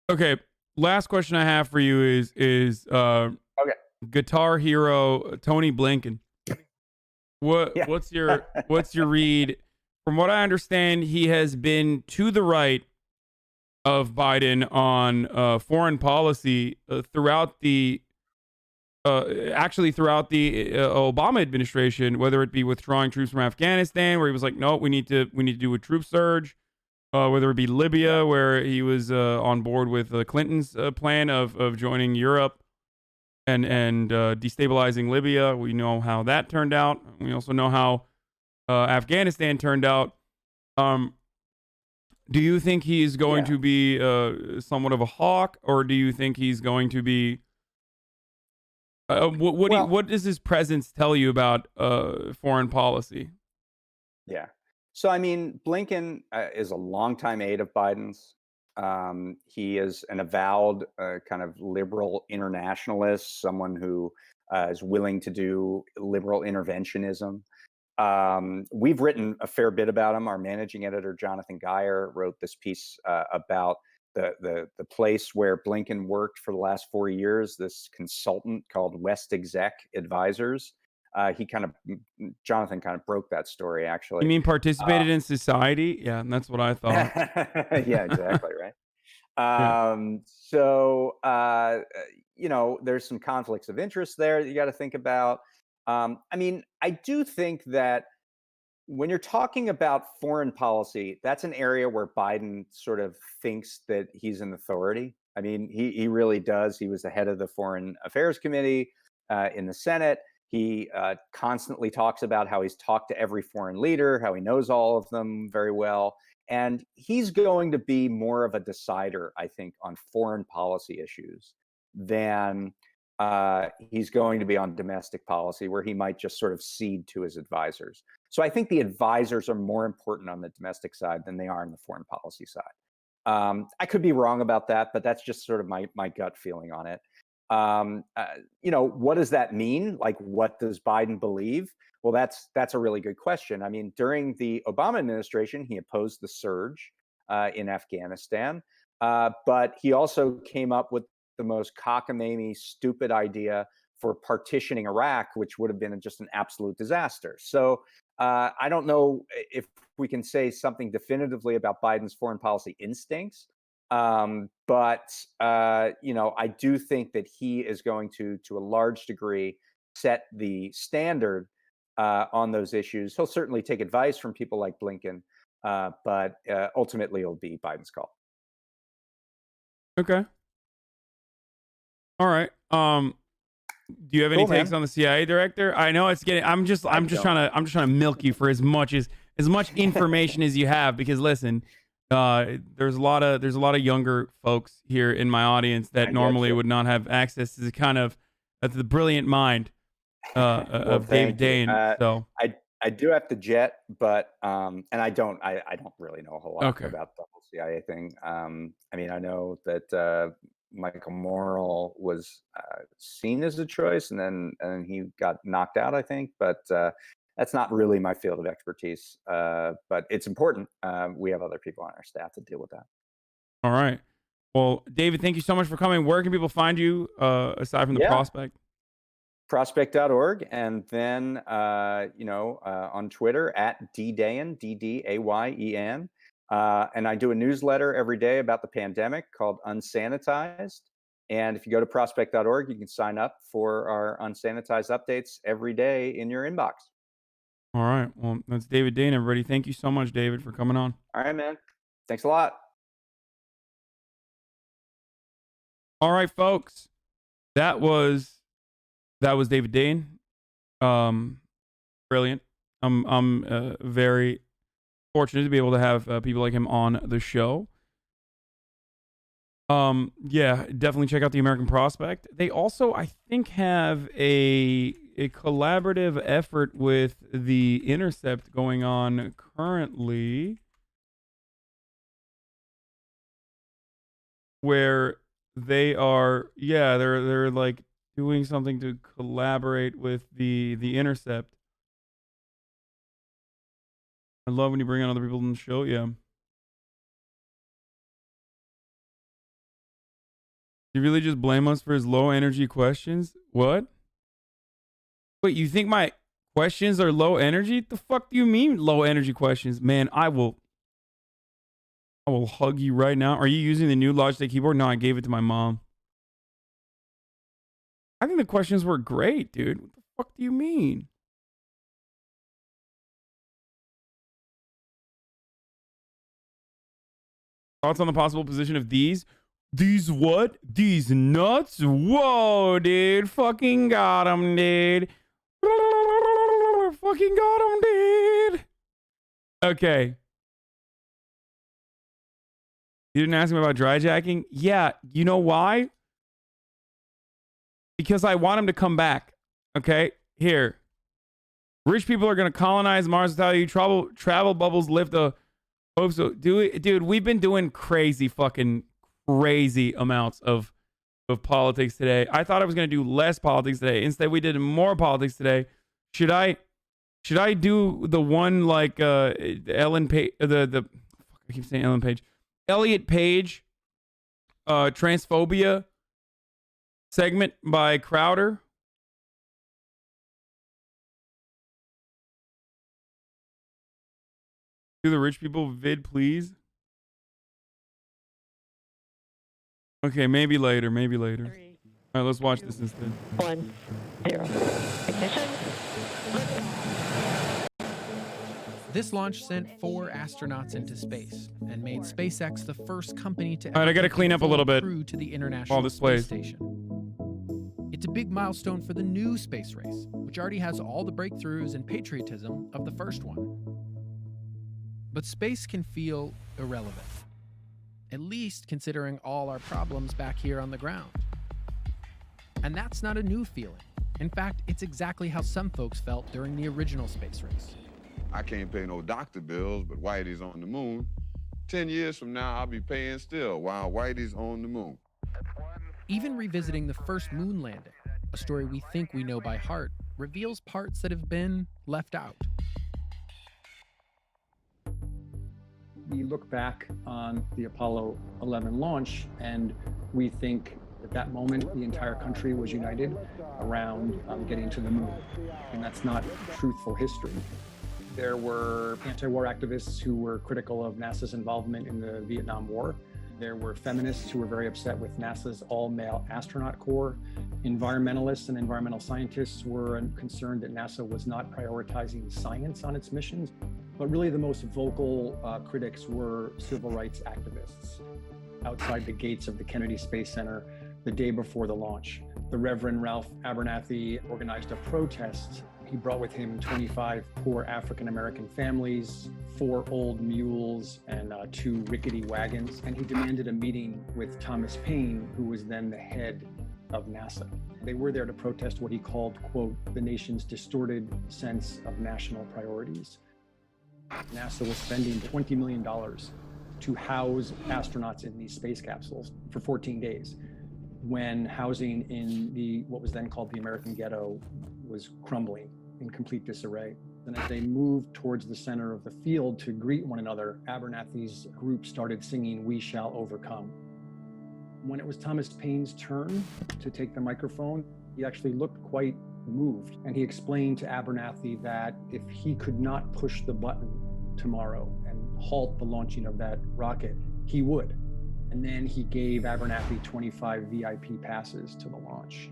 Speaker 2: Okay, last question I have for you is Guitar Hero Tony Blinken. What's your read? From what I understand, he has been to the right of Biden on foreign policy throughout the Obama administration, whether it be withdrawing troops from Afghanistan, where he was like, no, we need to do a troop surge, whether it be Libya, where he was on board with Clinton's plan of joining Europe and destabilizing Libya. We know how that turned out. We also know how Afghanistan turned out. Do you think he's going to be somewhat of a hawk, or do you think he's going to be what does his presence tell you about foreign policy?
Speaker 21: Yeah. So, I mean, Blinken is a longtime aide of Biden's. He is an avowed kind of liberal internationalist, someone who is willing to do liberal interventionism. We've written a fair bit about him. Our managing editor, Jonathan Geyer, wrote this piece about the place where Blinken worked for the last 4 years, this consultant called West Exec Advisors. Jonathan kind of broke that story, actually.
Speaker 2: You mean participated in society? Yeah, that's what I thought.
Speaker 21: Yeah, exactly, right. There's some conflicts of interest there that you got to think about. I do think that when you're talking about foreign policy, that's an area where Biden sort of thinks that he's an authority. I mean, he really does. He was the head of the Foreign Affairs Committee in the Senate. He constantly talks about how he's talked to every foreign leader, how he knows all of them very well. And he's going to be more of a decider, I think, on foreign policy issues than he's going to be on domestic policy, where he might just sort of cede to his advisors. So I think the advisors are more important on the domestic side than they are on the foreign policy side. I could be wrong about that, but that's just sort of my gut feeling on it. What does that mean? Like, what does Biden believe? Well, that's a really good question. I mean, during the Obama administration, he opposed the surge in Afghanistan, but he also came up with the most cockamamie, stupid idea for partitioning Iraq, which would have been just an absolute disaster. So I don't know if we can say something definitively about Biden's foreign policy instincts, but I do think that he is going to a large degree, set the standard on those issues. He'll certainly take advice from people like Blinken, but ultimately it'll be Biden's call.
Speaker 2: Okay. All right. Do you have any takes on the CIA director? I know it's getting. I'm just trying to milk you for as much information as you have, because listen, there's a lot of younger folks here in my audience that normally would not have access to the brilliant mind of David Dayen. So
Speaker 21: I do have to jet, but and I don't really know a whole lot about the whole CIA thing. I mean, I know that Michael Morrell was seen as a choice, and then he got knocked out, I think. But that's not really my field of expertise. But it's important. We have other people on our staff to deal with that.
Speaker 2: All right. Well, David, thank you so much for coming. Where can people find you aside from the Prospect?
Speaker 21: Prospect.org, and then on Twitter at DDayen, DDAYEN. And I do a newsletter every day about the pandemic called Unsanitized. And if you go to prospect.org, you can sign up for our Unsanitized updates every day in your inbox.
Speaker 2: All right. Well, that's David Dayen, everybody. Thank you so much, David, for coming on.
Speaker 21: All right, man. Thanks a lot.
Speaker 2: All right, folks. That was David Dayen. Brilliant. I'm very fortunate to be able to have people like him on the show. Definitely check out the American Prospect. They also, I think, have a collaborative effort with the Intercept going on currently, where they are they're like doing something to collaborate with the Intercept. I love when you bring on other people on the show. Yeah. You really just blame us for his low energy questions? What? Wait, you think my questions are low energy? The fuck do you mean low energy questions? Man, I will hug you right now. Are you using the new Logitech keyboard? No, I gave it to my mom. I think the questions were great, dude. What the fuck do you mean? Thoughts on the possible position of these? These what? These nuts? Whoa, dude. Fucking got him, dude. Fucking got him, dude. Okay. You didn't ask him about dry jacking? Yeah, you know why? Because I want him to come back. Okay? Here. Rich people are going to colonize Mars without you. Travel bubbles lift a... Hope so. Dude, we've been doing crazy amounts of politics today. I thought I was going to do less politics today. Instead, we did more politics today. Should I do the one like Ellen Page, I keep saying Ellen Page, Elliot Page, transphobia segment by Crowder? Do the rich people vid, please. Okay, maybe later. All right, let's watch this instead.
Speaker 3: 1, 0. Ignition.
Speaker 22: This launch sent 4 astronauts into space and made SpaceX the first company to
Speaker 2: All right, I got to clean up a little bit
Speaker 22: crew to the International Space Station. It's a big milestone for the new space race, which already has all the breakthroughs and patriotism of the first one. But space can feel irrelevant, at least considering all our problems back here on the ground. And that's not a new feeling. In fact, it's exactly how some folks felt during the original space race.
Speaker 4: I can't pay no doctor bills, but Whitey's on the moon. 10 years from now, I'll be paying still while Whitey's on the moon.
Speaker 22: Even revisiting the first moon landing, a story we think we know by heart, reveals parts that have been left out.
Speaker 5: We look back on the Apollo 11 launch, and we think at that moment the entire country was united around getting to the moon. And that's not truthful history. There were anti-war activists who were critical of NASA's involvement in the Vietnam War. There were feminists who were very upset with NASA's all-male astronaut corps. Environmentalists and environmental scientists were concerned that NASA was not prioritizing science on its missions. But really the most vocal critics were civil rights activists. Outside the gates of the Kennedy Space Center the day before the launch, the Reverend Ralph Abernathy organized a protest. He brought with him 25 poor African-American families, 4 old mules, and 2 rickety wagons. And he demanded a meeting with Thomas Paine, who was then the head of NASA. They were there to protest what he called, quote, the nation's distorted sense of national priorities. NASA was spending $20 million to house astronauts in these space capsules for 14 days, when housing in what was then called the American Ghetto was crumbling in complete disarray. And as they moved towards the center of the field to greet one another, Abernathy's group started singing "We Shall Overcome." When it was Thomas Paine's turn to take the microphone, he actually looked quite moved. And he explained to Abernathy that if he could not push the button tomorrow and halt the launching of that rocket, he would. And then he gave Abernathy 25 VIP passes to the launch.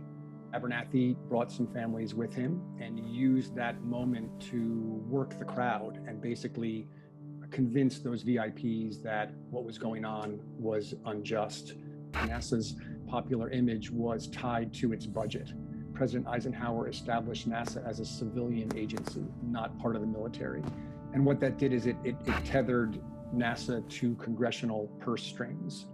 Speaker 5: Abernathy brought some families with him and used that moment to work the crowd and basically convince those VIPs that what was going on was unjust. NASA's popular image was tied to its budget. President Eisenhower established NASA as a civilian agency, not part of the military. And what that did is it tethered NASA to congressional purse strings.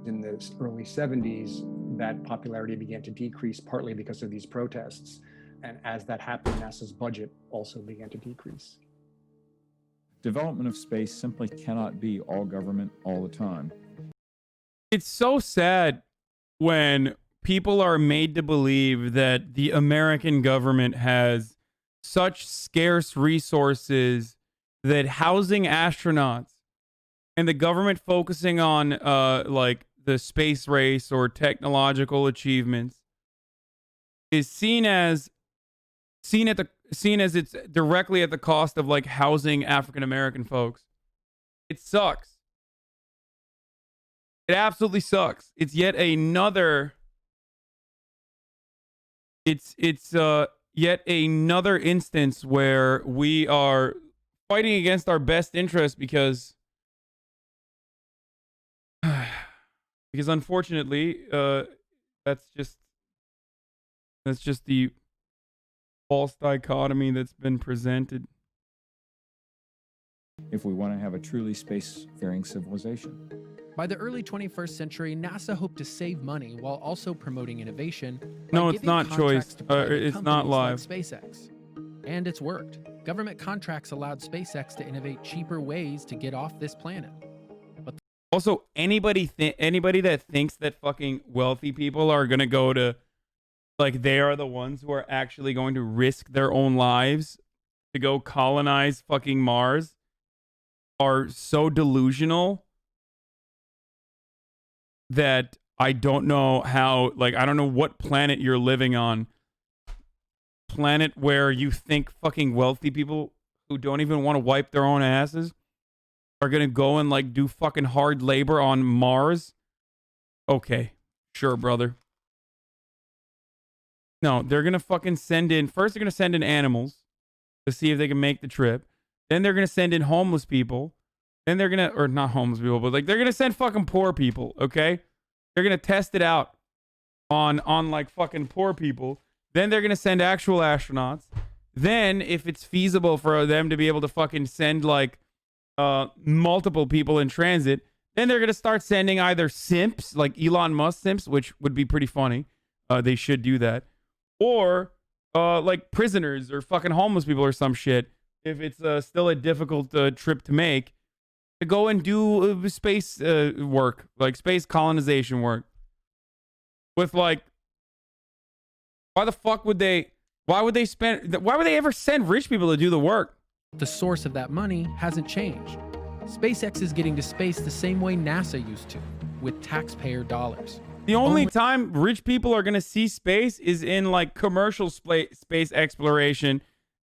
Speaker 5: In the early 70s, that popularity began to decrease, partly because of these protests. And as that happened, NASA's budget also began to decrease.
Speaker 23: Development of space simply cannot be all government all the time.
Speaker 2: It's so sad when people are made to believe that the American government has such scarce resources that housing astronauts and the government focusing on like the space race or technological achievements is seen as it's directly at the cost of like housing African American folks. It sucks. It absolutely sucks. It's yet another yet another instance where we are fighting against our best interest because unfortunately that's just the false dichotomy that's been presented.
Speaker 23: If we want to have a truly spacefaring civilization.
Speaker 22: By the early 21st century, NASA hoped to save money while also promoting innovation.
Speaker 2: No, it's not choice. It's not live.
Speaker 22: Like SpaceX. And it's worked. Government contracts allowed SpaceX to innovate cheaper ways to get off this planet. But
Speaker 2: also, anybody that thinks that fucking wealthy people are going to go to, like, they are the ones who are actually going to risk their own lives to go colonize fucking Mars are so delusional that I don't know how, like, I don't know what planet you're living on. Planet where you think fucking wealthy people who don't even want to wipe their own asses are going to go and, like, do fucking hard labor on Mars? Okay. Sure, brother. No, they're going to fucking send in, first they're going to send in animals to see if they can make the trip. Then they're going to send in homeless people. Then they're going to, or not homeless people, but like they're going to send fucking poor people, okay? They're going to test it out on like fucking poor people. Then they're going to send actual astronauts. Then if it's feasible for them to be able to fucking send like multiple people in transit, then they're going to start sending either simps, like Elon Musk simps, which would be pretty funny. They should do that. Or like prisoners or fucking homeless people or some shit, if it's still a difficult trip to make, to go and do space work, like space colonization work. With like, why would they ever send rich people to do the work?
Speaker 22: The source of that money hasn't changed. SpaceX is getting to space the same way NASA used to, with taxpayer dollars.
Speaker 2: The only time rich people are going to see space is in like commercial space exploration.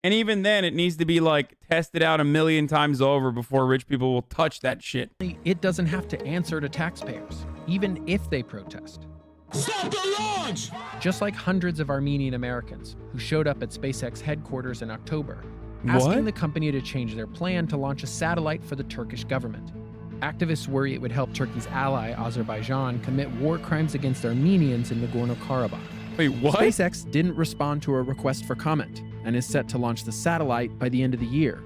Speaker 2: And even then, it needs to be like tested out 1,000,000 times over before rich people will touch that shit.
Speaker 22: It doesn't have to answer to taxpayers, even if they protest.
Speaker 7: Stop the launch!
Speaker 22: Just like hundreds of Armenian Americans who showed up at SpaceX headquarters in October, asking the company to change their plan to launch a satellite for the Turkish government. Activists worry it would help Turkey's ally, Azerbaijan, commit war crimes against Armenians in Nagorno-Karabakh.
Speaker 2: Wait, what?
Speaker 22: SpaceX didn't respond to a request for comment and is set to launch the satellite by the end of the year.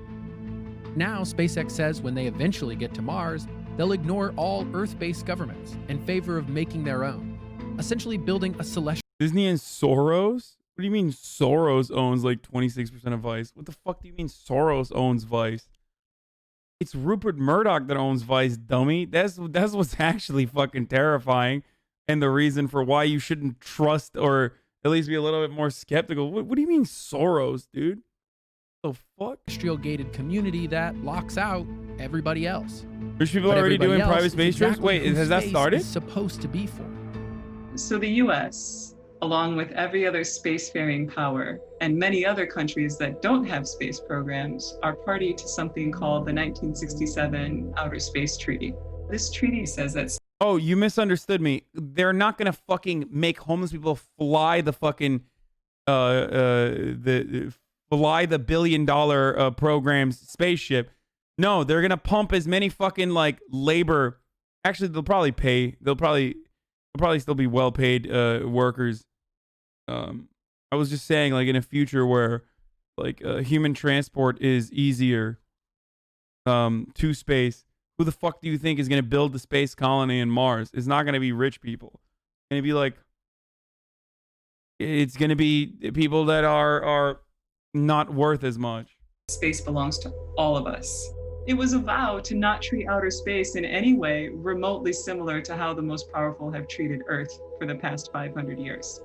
Speaker 22: Now, SpaceX says when they eventually get to Mars, they'll ignore all Earth-based governments in favor of making their own, essentially building a celestial...
Speaker 2: Disney and Soros? What do you mean Soros owns like 26% of Vice? What the fuck do you mean Soros owns Vice? It's Rupert Murdoch that owns Vice, dummy. That's what's actually fucking terrifying, and the reason for why you shouldn't trust or at least be a little bit more skeptical. What do you mean Soros, dude? What the fuck?
Speaker 22: Industrial gated community that locks out everybody else.
Speaker 2: Rich people already doing private space trips? Wait, has that started?
Speaker 22: Is supposed to be for.
Speaker 8: So the U.S., along with every other spacefaring power and many other countries that don't have space programs, are party to something called the 1967 Outer Space Treaty. This treaty says that...
Speaker 2: Oh, you misunderstood me. They're not gonna fucking make homeless people fly the fucking fly the $1 billion program's spaceship. No, they're gonna pump as many fucking like labor. Actually, they'll probably pay. They'll probably still be well-paid workers. I was just saying, like in a future where like human transport is easier to space. Who the fuck do you think is going to build the space colony in Mars? It's not going to be rich people. It's going to be like, it's going to be people that are not worth as much.
Speaker 8: Space belongs to all of us. It was a vow to not treat outer space in any way remotely similar to how the most powerful have treated Earth for the past 500 years.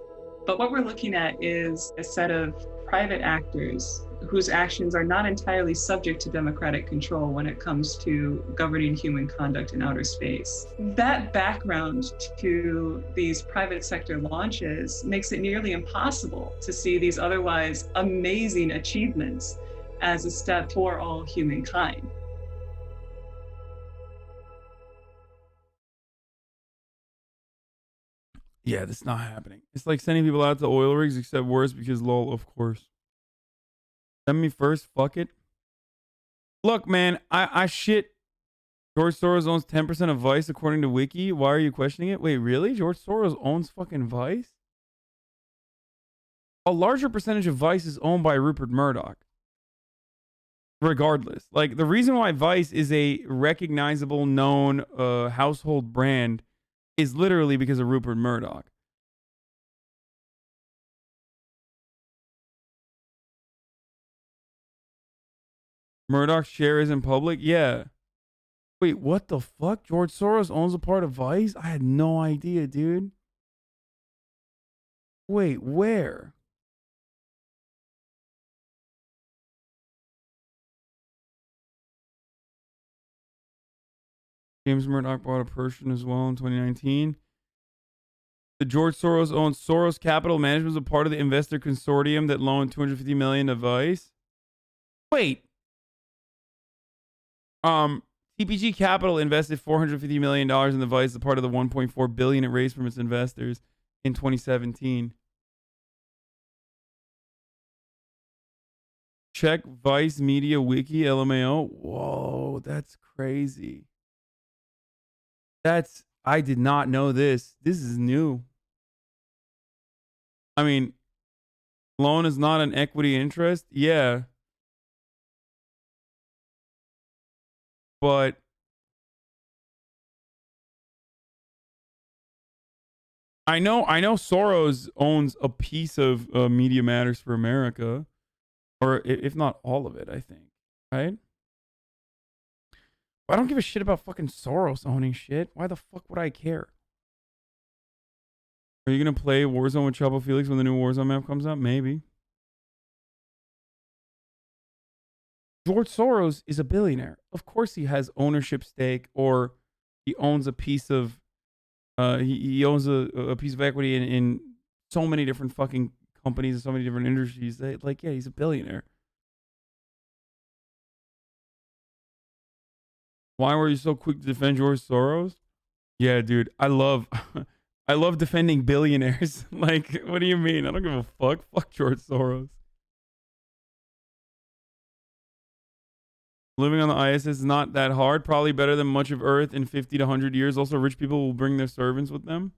Speaker 8: But what we're looking at is a set of private actors whose actions are not entirely subject to democratic control when it comes to governing human conduct in outer space. That background to these private sector launches makes it nearly impossible to see these otherwise amazing achievements as a step for all humankind.
Speaker 2: Yeah, that's not happening. It's like sending people out to oil rigs, except worse because lol, of course. Send me first, fuck it. Look, man, I shit. George Soros owns 10% of Vice according to Wiki. Why are you questioning it? Wait, really? George Soros owns fucking Vice? A larger percentage of Vice is owned by Rupert Murdoch. Regardless. Like, the reason why Vice is a recognizable, known household brand is literally because of Rupert Murdoch. Murdoch's share is in public? Yeah. Wait, what the fuck? George Soros owns a part of Vice? I had no idea, dude. Wait, where? James Murdoch bought a Persian as well in 2019. The George Soros owned Soros Capital Management was a part of the investor consortium that loaned $250 million to Vice. Wait. TPG Capital invested $450 million in the Vice, a part of the $1.4 billion it raised from its investors in 2017. Check Vice Media Wiki, LMAO. Whoa, that's crazy. I did not know this. This is new. I mean, loan is not an equity interest? Yeah. But I know Soros owns a piece of Media Matters for America, or if not all of it, I think, right? But I don't give a shit about fucking Soros owning shit. Why the fuck would I care? Are you gonna play Warzone with Trouble Felix when the new Warzone map comes out? Maybe. George Soros is a billionaire. Of course he has ownership stake, or he owns a piece of he owns a piece of equity in so many different fucking companies and so many different industries. Like, yeah, he's a billionaire. Why were you so quick to defend George Soros? Yeah, dude, I love defending billionaires. Like, what do you mean? I don't give a fuck. Fuck George Soros. Living on the ISS is not that hard. Probably better than much of Earth in 50 to 100 years. Also, rich people will bring their servants with them.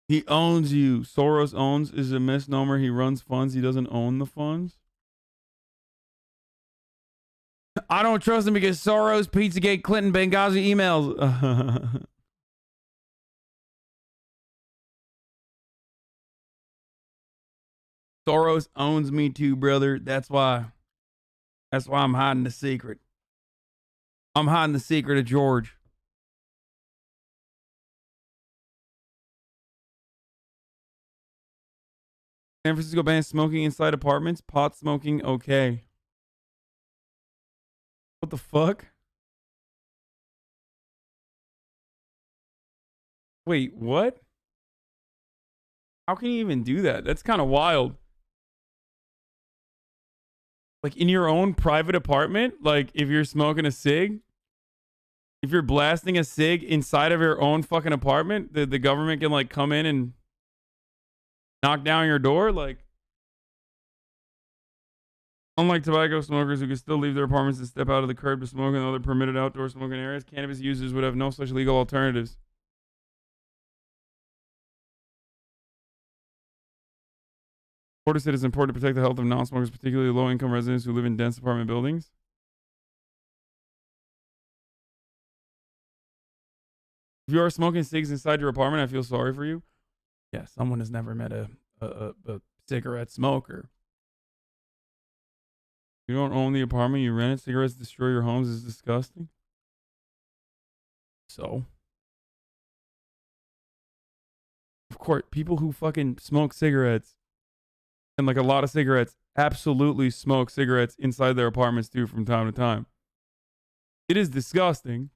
Speaker 2: He owns you. Soros owns is a misnomer. He runs funds. He doesn't own the funds. I don't trust him because Soros, Pizzagate, Clinton, Benghazi emails. Soros owns me too, brother. That's why I'm hiding the secret. I'm hiding the secret of George. San Francisco bans smoking inside apartments. Pot smoking, okay. What the fuck? Wait, what? How can you even do that? That's kind of wild. Like, in your own private apartment? Like, if you're smoking a cig? If you're blasting a cig inside of your own fucking apartment, the government can, like, come in and knock down your door? Like, unlike tobacco smokers who can still leave their apartments and step out of the curb to smoke in other permitted outdoor smoking areas, cannabis users would have no such legal alternatives. Florida said it's important to protect the health of non-smokers, particularly low-income residents who live in dense apartment buildings. If you are smoking cigs inside your apartment, I feel sorry for you. Yeah, someone has never met a cigarette smoker. You don't own the apartment, you rent it. Cigarettes destroy your homes is disgusting. So, of course, people who fucking smoke cigarettes, and like a lot of cigarettes, absolutely smoke cigarettes inside their apartments too from time to time. It is disgusting.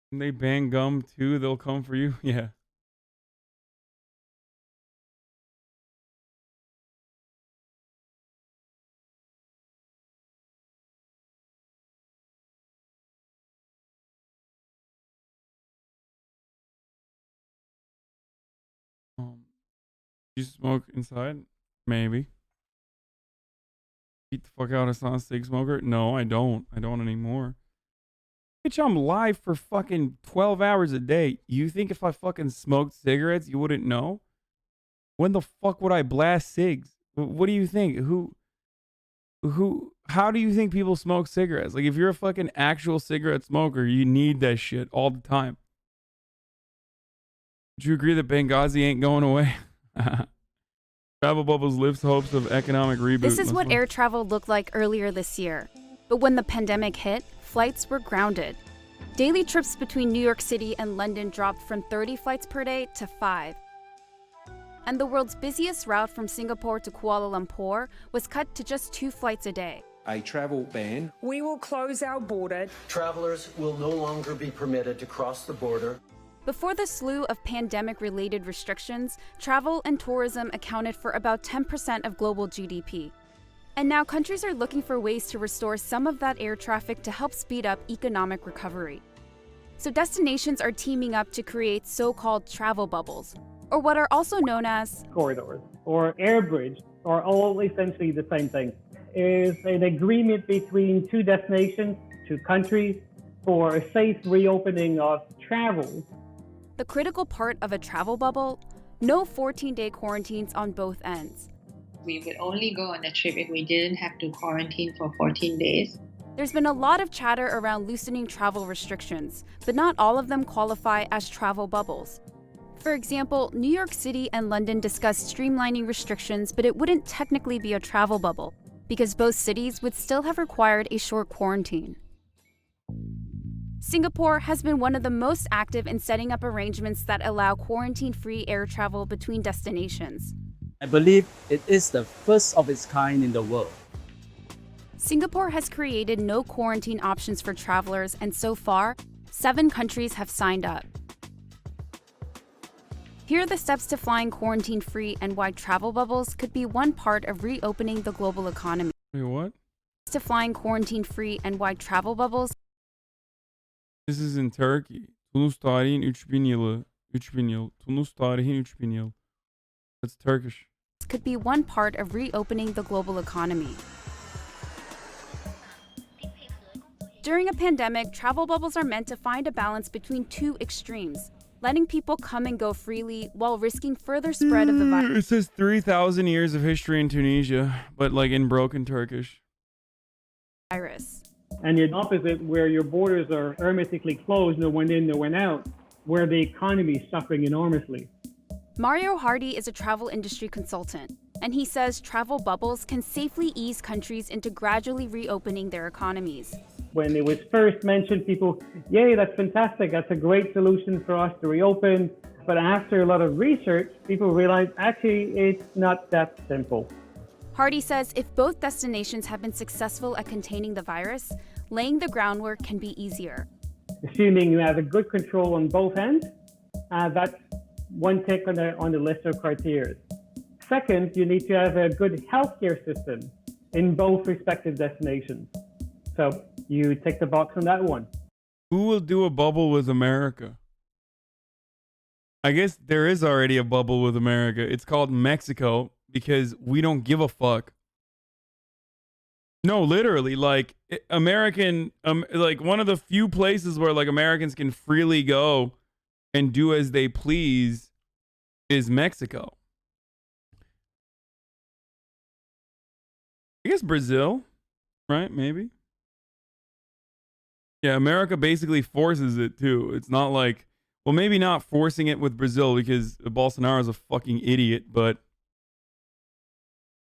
Speaker 2: When they ban gum too, they'll come for you. Yeah. You smoke inside? Maybe. Beat the fuck out of Hasan Cig Smoker? No, I don't. I don't anymore. Bitch, I'm live for fucking 12 hours a day. You think if I fucking smoked cigarettes, you wouldn't know? When the fuck would I blast cigs? What do you think? How do you think people smoke cigarettes? Like, if you're a fucking actual cigarette smoker, you need that shit all the time. Would you agree that Benghazi ain't going away? Travel bubbles lifts hopes of economic reboot.
Speaker 9: This is what air travel looked like earlier this year. But when the pandemic hit, flights were grounded. Daily trips between New York City and London dropped from 30 flights per day to 5. And the world's busiest route from Singapore to Kuala Lumpur was cut to just 2 flights a day.
Speaker 10: A travel ban.
Speaker 12: We will close our border.
Speaker 10: Travelers will no longer be permitted to cross the border.
Speaker 9: Before the slew of pandemic-related restrictions, travel and tourism accounted for about 10% of global GDP. And now countries are looking for ways to restore some of that air traffic to help speed up economic recovery. So destinations are teaming up to create so-called travel bubbles, or what are also known as
Speaker 24: corridors, or air bridge, are all essentially the same thing.
Speaker 11: is an agreement between two destinations, two countries, for a safe reopening of travel.
Speaker 9: The critical part of a travel bubble, no 14-day quarantines on both ends.
Speaker 13: We would only go on a trip if we didn't have to quarantine for 14 days.
Speaker 9: There's been a lot of chatter around loosening travel restrictions, but not all of them qualify as travel bubbles. For example, New York City and London discussed streamlining restrictions, but it wouldn't technically be a travel bubble, because both cities would still have required a short quarantine. Singapore has been one of the most active in setting up arrangements that allow quarantine-free air travel between destinations.
Speaker 14: I believe it is the first of its kind in the world.
Speaker 9: Singapore has created no quarantine options for travelers, and so far, 7 countries have signed up. Here are the steps to flying quarantine-free and why travel bubbles could be one part of reopening the global economy.
Speaker 2: Wait, what?
Speaker 9: To flying quarantine-free and why travel bubbles.
Speaker 2: This is in Turkey. Tunus tarihin 3000 yılı. 3000 yıl. Tunus tarihin 3000 yıl. That's Turkish.
Speaker 9: Could be one part of reopening the global economy. During a pandemic, travel bubbles are meant to find a balance between two extremes, letting people come and go freely while risking further spread of the virus.
Speaker 2: It says 3,000 years of history in Tunisia, but like in broken Turkish.
Speaker 11: And the opposite, where your borders are hermetically closed, no one in, no one out, where the economy is suffering enormously.
Speaker 9: Mario Hardy is a travel industry consultant, and he says travel bubbles can safely ease countries into gradually reopening their economies.
Speaker 11: When it was first mentioned, people, yay, that's fantastic, that's a great solution for us to reopen. But after a lot of research, people realized actually it's not that simple.
Speaker 9: Hardy says if both destinations have been successful at containing the virus, laying the groundwork can be easier.
Speaker 11: Assuming you have a good control on both ends, that's one tick on the list of criteria. Second, you need to have a good healthcare system in both respective destinations. So you tick the box on that one.
Speaker 2: Who will do a bubble with America? I guess there is already a bubble with America. It's called Mexico because we don't give a fuck. No, literally, like American, like one of the few places where like Americans can freely go and do as they please is Mexico. I guess Brazil, right? Maybe. Yeah, America basically forces it too. It's not like, well, maybe not forcing it with Brazil because Bolsonaro is a fucking idiot, but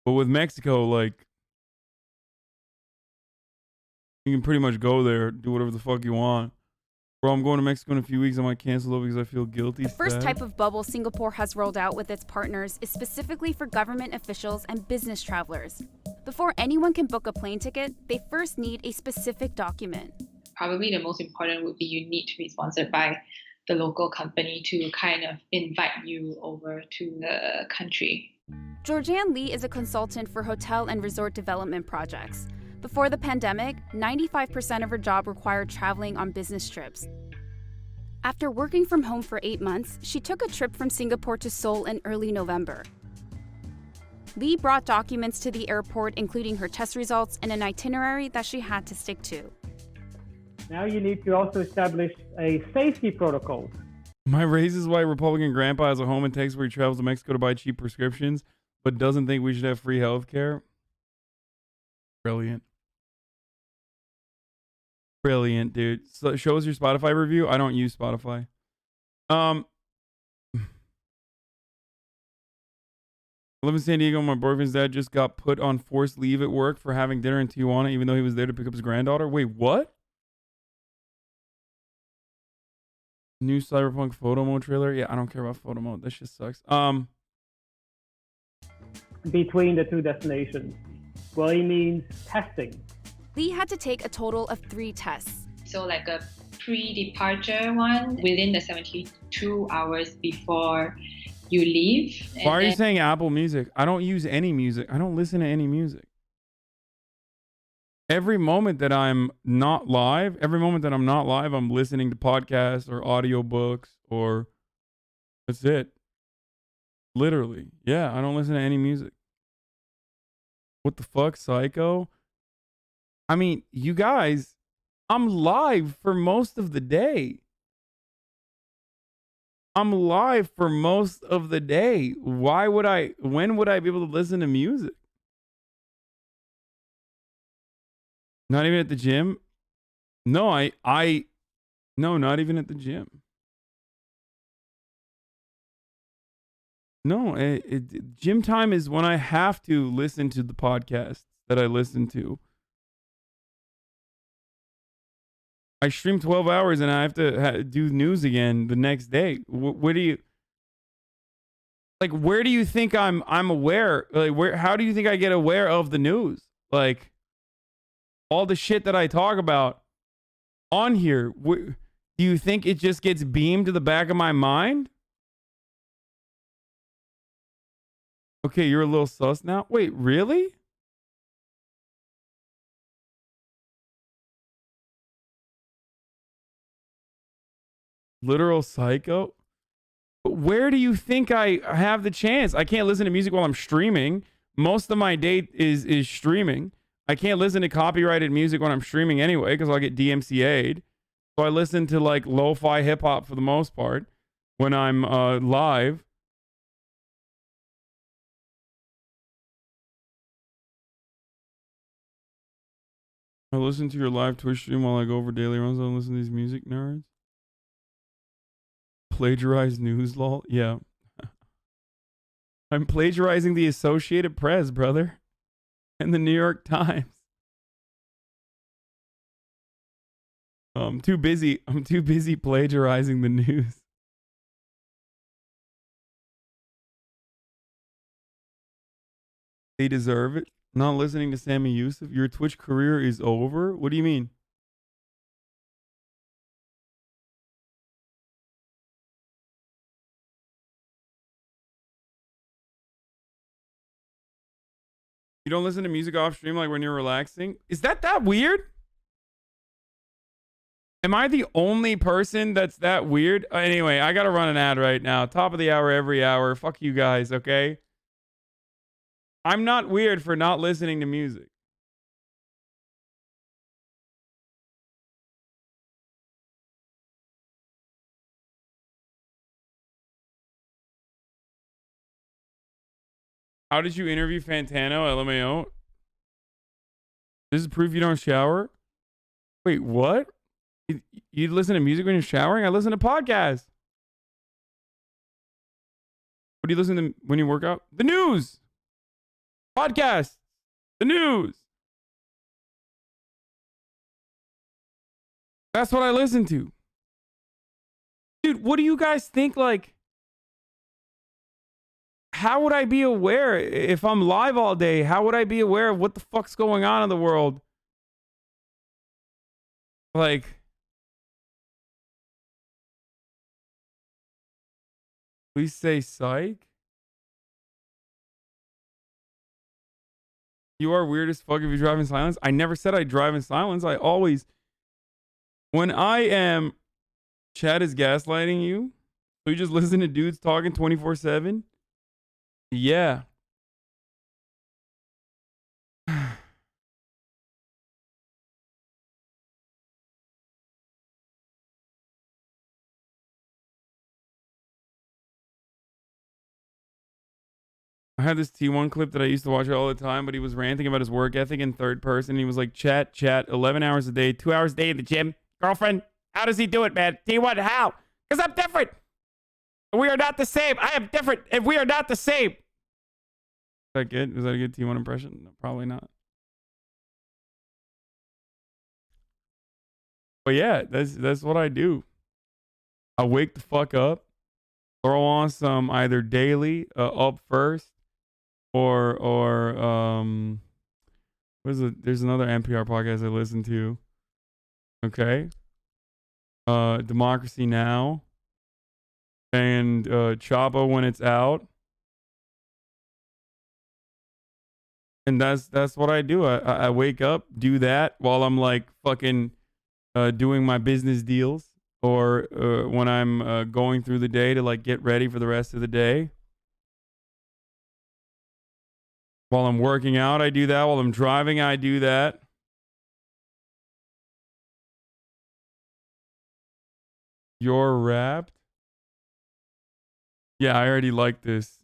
Speaker 2: with Mexico, like, you can pretty much go there, do whatever the fuck you want. Bro, I'm going to Mexico in a few weeks. I might cancel it because I feel guilty.
Speaker 9: The first type of bubble Singapore has rolled out with its partners is specifically for government officials and business travelers. Before anyone can book a plane ticket, they first need a specific document.
Speaker 13: Probably the most important would be you need to be sponsored by the local company to kind of invite you over to the country.
Speaker 9: Georgianne Lee is a consultant for hotel and resort development projects. Before the pandemic, 95% of her job required traveling on business trips. After working from home for 8 months, she took a trip from Singapore to Seoul in early November. Lee brought documents to the airport, including her test results and an itinerary that she had to stick to.
Speaker 11: Now you need to also establish a safety protocol.
Speaker 2: My raises why Republican grandpa has a home in Texas where he travels to Mexico to buy cheap prescriptions, but doesn't think we should have free health care. Brilliant. Brilliant, dude. So show us your Spotify review. I don't use Spotify. I live in San Diego. My boyfriend's dad just got put on forced leave at work for having dinner in Tijuana, even though he was there to pick up his granddaughter. Wait, what? New Cyberpunk photo mode trailer? Yeah, I don't care about photo mode. That shit sucks.
Speaker 11: Between the two destinations. Well, he means testing.
Speaker 9: Lee had to take a total of 3 tests.
Speaker 13: So like a pre-departure one within the 72 hours before you leave.
Speaker 2: Why are you saying Apple Music? I don't use any music. I don't listen to any music. Every moment that I'm not live, I'm listening to podcasts or audiobooks or that's it. Literally. Yeah, I don't listen to any music. What the fuck, Psycho? I mean, you guys, I'm live for most of the day. I'm live for most of the day. When would I be able to listen to music? Not even at the gym? No, no, not even at the gym. No, gym time is when I have to listen to the podcasts that I listen to. I stream 12 hours and I have to do news again the next day. Where do you... Like, where do you think I'm aware? Like, how do you think I get aware of the news? Like, all the shit that I talk about on here, do you think it just gets beamed to the back of my mind? Okay, you're a little sus now. Wait, really? Literal psycho? But where do you think I have the chance? I can't listen to music while I'm streaming. Most of my day is streaming. I can't listen to copyrighted music when I'm streaming anyway because I'll get DMCA'd. So I listen to like lo-fi hip-hop for the most part when I'm live. I listen to your live Twitch stream while I go over daily runs. I listen to these music nerds. Plagiarize news, lol. Yeah. I'm plagiarizing the Associated Press, brother. And the New York Times. I'm too busy plagiarizing the news. They deserve it. Not listening to Sami Yusuf. Your Twitch career is over? What do you mean? You don't listen to music off stream like when you're relaxing? Is that weird? Am I the only person that's that weird? Anyway, I gotta run an ad right now. Top of the hour every hour. Fuck you guys, okay? I'm not weird for not listening to music. How did you interview Fantano, LMAO? This is proof you don't shower? Wait, what? You listen to music when you're showering? I listen to podcasts. What do you listen to when you work out? The news! Podcasts! The news! That's what I listen to. Dude, what do you guys think, like... How would I be aware if I'm live all day? How would I be aware of what the fuck's going on in the world? Like... Please say psych. You are weird as fuck if you drive in silence. I never said I drive in silence. I always... When I am... Chad is gaslighting you. So you just listen to dudes talking 24/7? Yeah. I had this T1 clip that I used to watch all the time, but he was ranting about his work ethic in third person. He was like, chat, 11 hours a day, 2 hours a day in the gym. Girlfriend, how does he do it, man? T1, how? Because I'm different. We are not the same. I am different, and we are not the same. Is that good? Was that a good T1 impression? No, probably not. But yeah, that's what I do. I wake the fuck up, throw on some either daily, up first, or there's another NPR podcast I listen to. Okay. Democracy Now! And Chapo when it's out. And that's what I do. I wake up, do that while I'm like fucking doing my business deals, or when I'm going through the day to like get ready for the rest of the day. While I'm working out, I do that. While I'm driving, I do that. You're wrapped? Yeah, I already like this.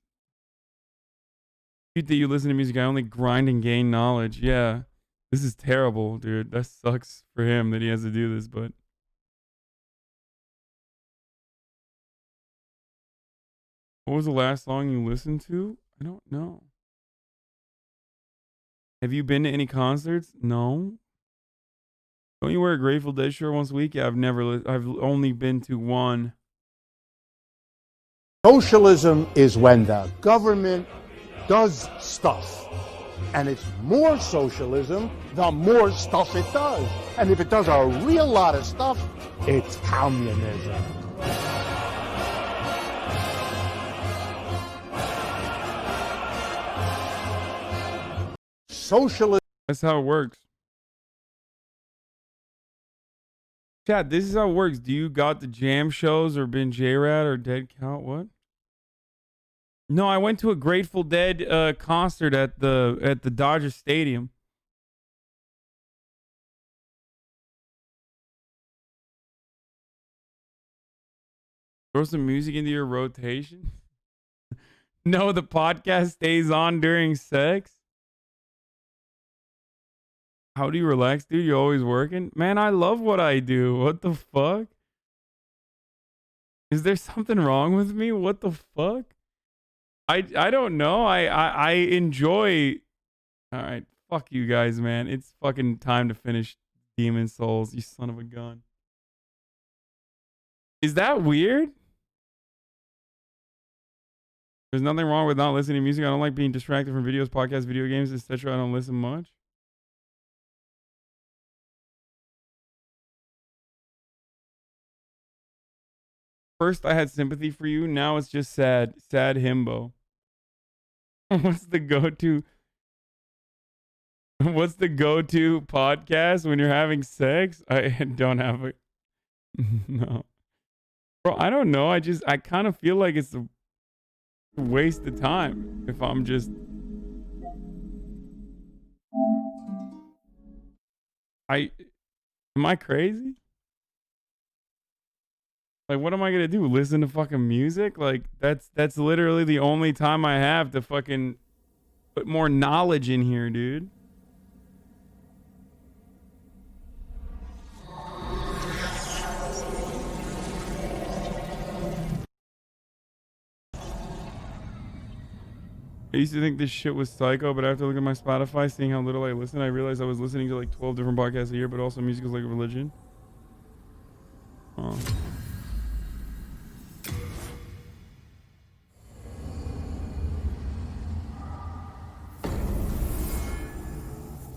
Speaker 2: Cute that you listen to music. I only grind and gain knowledge. Yeah. This is terrible, dude. That sucks for him that he has to do this, but... What was the last song you listened to? I don't know. Have you been to any concerts? No. Don't you wear a Grateful Dead shirt once a week? Yeah, I've only been to one.
Speaker 16: Socialism is when the government does stuff. And it's more socialism the more stuff it does. And if it does a real lot of stuff, it's communism. Socialism.
Speaker 2: That's how it works. Chat, this is how it works. Do you got the jam shows or been J-Rad or Dead Count? What? No, I went to a Grateful Dead concert at the Dodger Stadium. Throw some music into your rotation. No, the podcast stays on during sex. How do you relax, dude? You always working? Man, I love what I do. What the fuck? Is there something wrong with me? What the fuck? I don't know. I enjoy. All right, fuck you guys, man. It's fucking time to finish Demon Souls, you son of a gun. Is that weird? There's nothing wrong with not listening to music. I don't like being distracted from videos, podcasts, video games, etc. I don't listen much. First, I had sympathy for you. Now it's just sad. Sad himbo. What's the go-to? What's the go-to podcast when you're having sex? I don't have a... No. Bro, I don't know. I kind of feel like it's a waste of time if I'm just... Am I crazy? Like, what am I gonna do? Listen to fucking music? Like, that's literally the only time I have to fucking put more knowledge in here, dude. I used to think this shit was psycho, but after looking at my Spotify, seeing how little I listen, I realized I was listening to like 12 different podcasts a year, but also music is like a religion. Oh.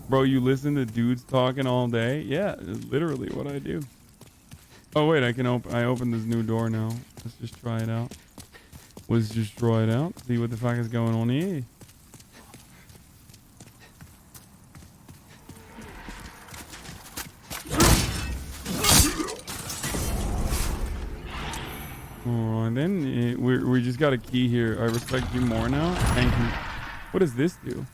Speaker 2: Bro, you listen to dudes talking all day? Yeah, it's literally what I do. Oh wait, I opened this new door now. Let's just try it out. Let's just try it out. See what the fuck is going on here. Alright then, we just got a key here. I respect you more now. Thank you. What does this do?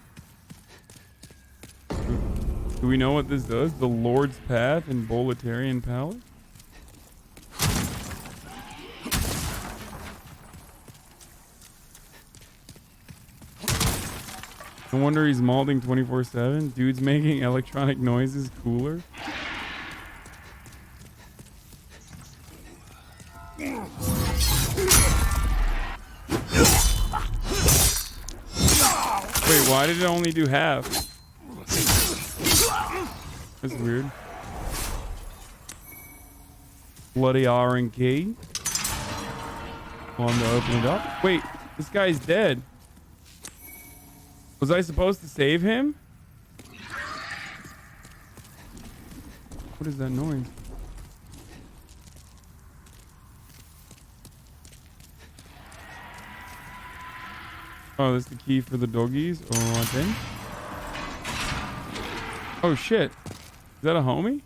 Speaker 2: Do we know what this does? The Lord's Path in Boletarian Palace? No wonder he's malding 24/7. Dude's making electronic noises cooler. Wait, why did it only do half? That's weird. Bloody iron key. Time to open it up. Wait, this guy's dead. Was I supposed to save him? What is that noise? Oh, that's the key for the doggies. Oh, I think. Oh shit. Is that a homie?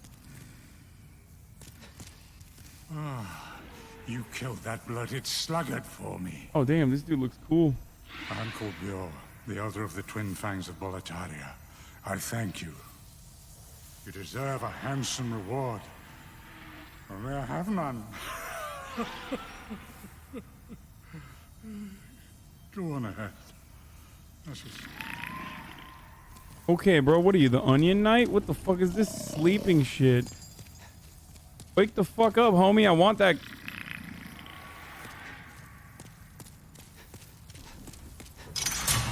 Speaker 7: You killed that blooded sluggard for me.
Speaker 2: Oh damn, this dude looks cool.
Speaker 7: I'm called Bjorn.
Speaker 15: the elder of the twin fangs of Boletaria, I thank you. You deserve a handsome reward. Only I have none. Go on ahead.
Speaker 2: Okay, bro, what are you, the Onion Knight? What the fuck is this sleeping shit? Wake the fuck up, homie. I want that.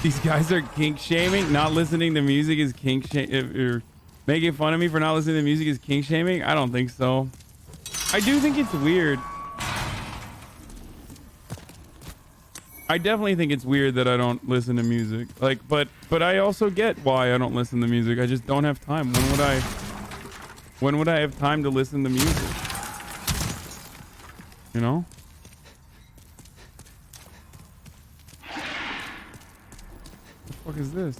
Speaker 2: These guys are kink shaming. Not listening to music is kink shaming. Making fun of me for not listening to music is kink shaming? I don't think so. I do think it's weird. I definitely think it's weird that I don't listen to music. Like, but I also get why I don't listen to music. I just don't have time. When would I have time to listen to music? You know? What the fuck is this?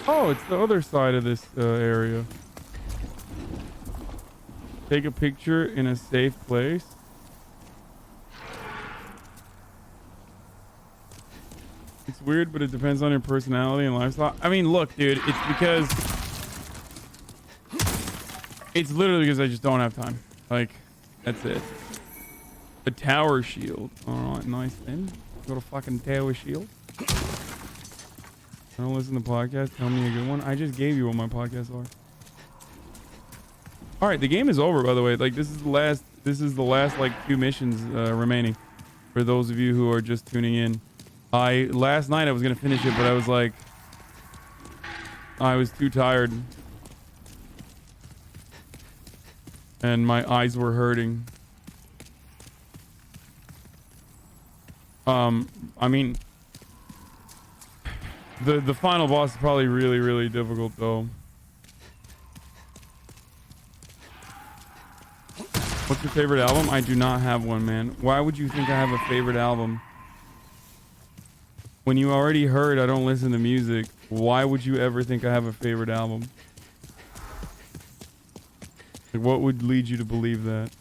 Speaker 2: Oh, it's the other side of this area. Take a picture in a safe place. It's weird, but it depends on your personality and lifestyle. I mean, look, dude, it's because... It's literally because I just don't have time. Like, that's it. A tower shield. Alright, nice then. Got a fucking tower shield. I don't listen to podcasts. Tell me a good one. I just gave you what my podcasts are. All right, the game is over, by the way. Like, this is the last like 2 missions remaining for those of you who are just tuning in. Last night I was gonna finish it, but I was like, I was too tired and my eyes were hurting. I mean, the final boss is probably really, really difficult though. What's your favorite album? I do not have one, man. Why would you think I have a favorite album? When you already heard I don't listen to music, why would you ever think I have a favorite album? Like, what would lead you to believe that?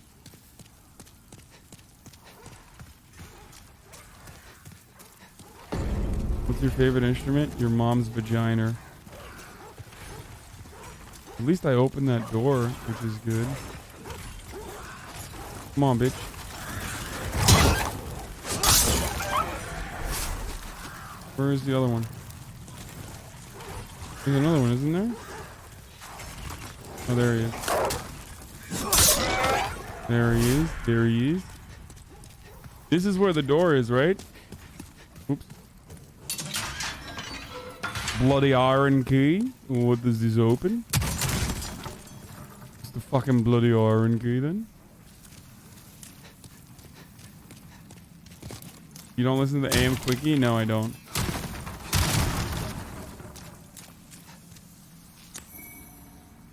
Speaker 2: What's your favorite instrument? Your mom's vagina. At least I opened that door, which is good. Come on, bitch. Where is the other one? There's another one, isn't there? Oh, there he is. There he is. There he is. This is where the door is, right? Oops. Bloody iron key. What does this open? It's the fucking bloody iron key then. You don't listen to the AM Quickie? No, I don't.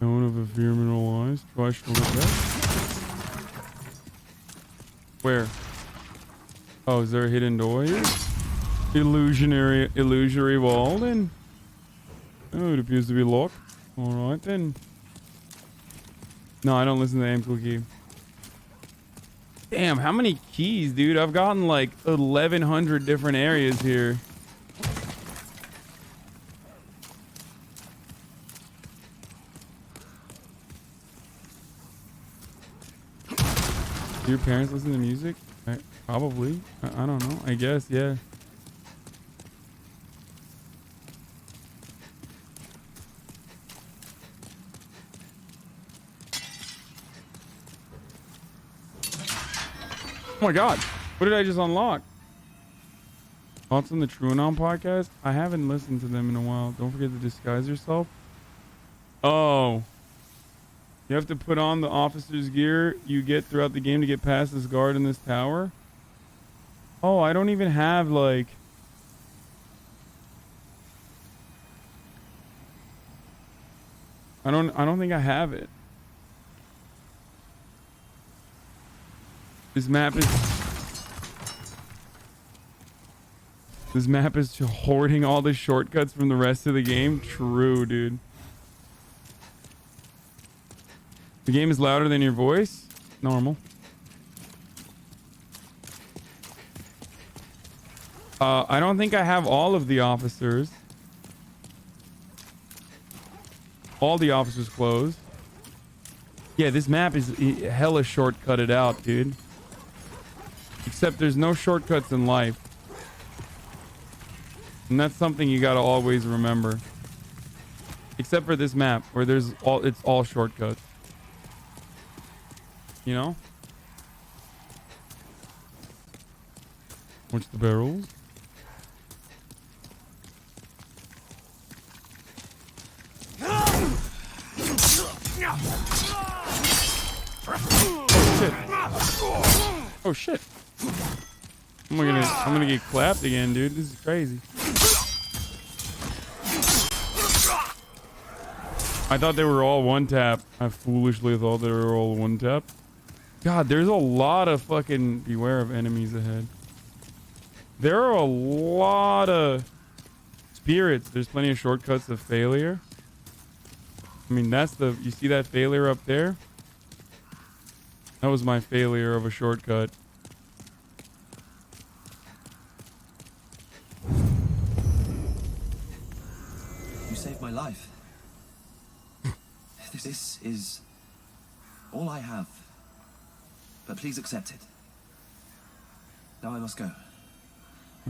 Speaker 2: Known of a fear mineralized. Try to look at that. Where? Oh, is there a hidden door here? Illusory wall then? Oh, it appears to be locked. Alright then. No, I don't listen to AM Quickie. Damn, how many keys, dude? I've gotten like 1,100 different areas here. Do your parents listen to music? Probably. I don't know. I guess, yeah. Oh my god, what did I just unlock? Thoughts on the TrueAnon podcast? I haven't listened to them in a while. Don't forget to disguise yourself. Oh. You have to put on the officer's gear you get throughout the game to get past this guard in this tower? Oh, I don't even have like... I don't think I have it. This map is hoarding all the shortcuts from the rest of the game. True, dude. The game is louder than your voice? Normal. I don't think I have all of the officers. All the officers closed. Yeah, this map is hella shortcutted out, dude. Except there's no shortcuts in life. And that's something you gotta always remember. Except for this map, where it's all shortcuts. You know? What's the barrels? Oh shit. I'm gonna get clapped again, dude. This is crazy. I thought they were all one tap. I foolishly thought they were all one tap. God, there's a lot of fucking beware of enemies ahead. There are a lot of spirits. There's plenty of shortcuts of failure. I mean, you see that failure up there? That was my failure of a shortcut.
Speaker 6: You saved my life. This is all I have. But please accept it. Now I must go.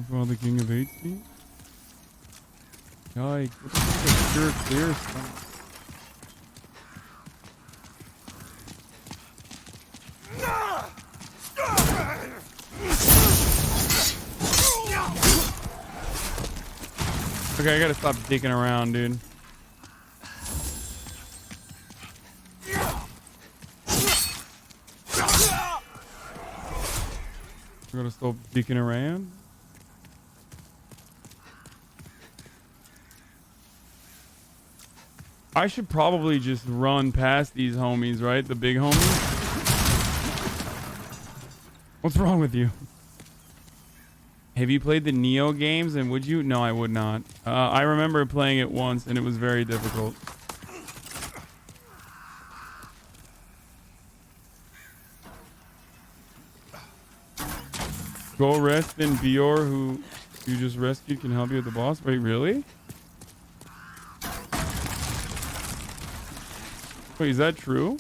Speaker 2: For the King of 18? Yikes. What the fuck is pure clear stuff? Okay, I gotta stop dicking around, dude. I gotta stop dicking around. I should probably just run past these homies, right? The big homies. What's wrong with you? Have you played the Neo games and would you? No, I would not. I remember playing it once and it was very difficult. Go rest in Bior, who you just rescued, can help you with the boss. Wait, really? Wait, is that true?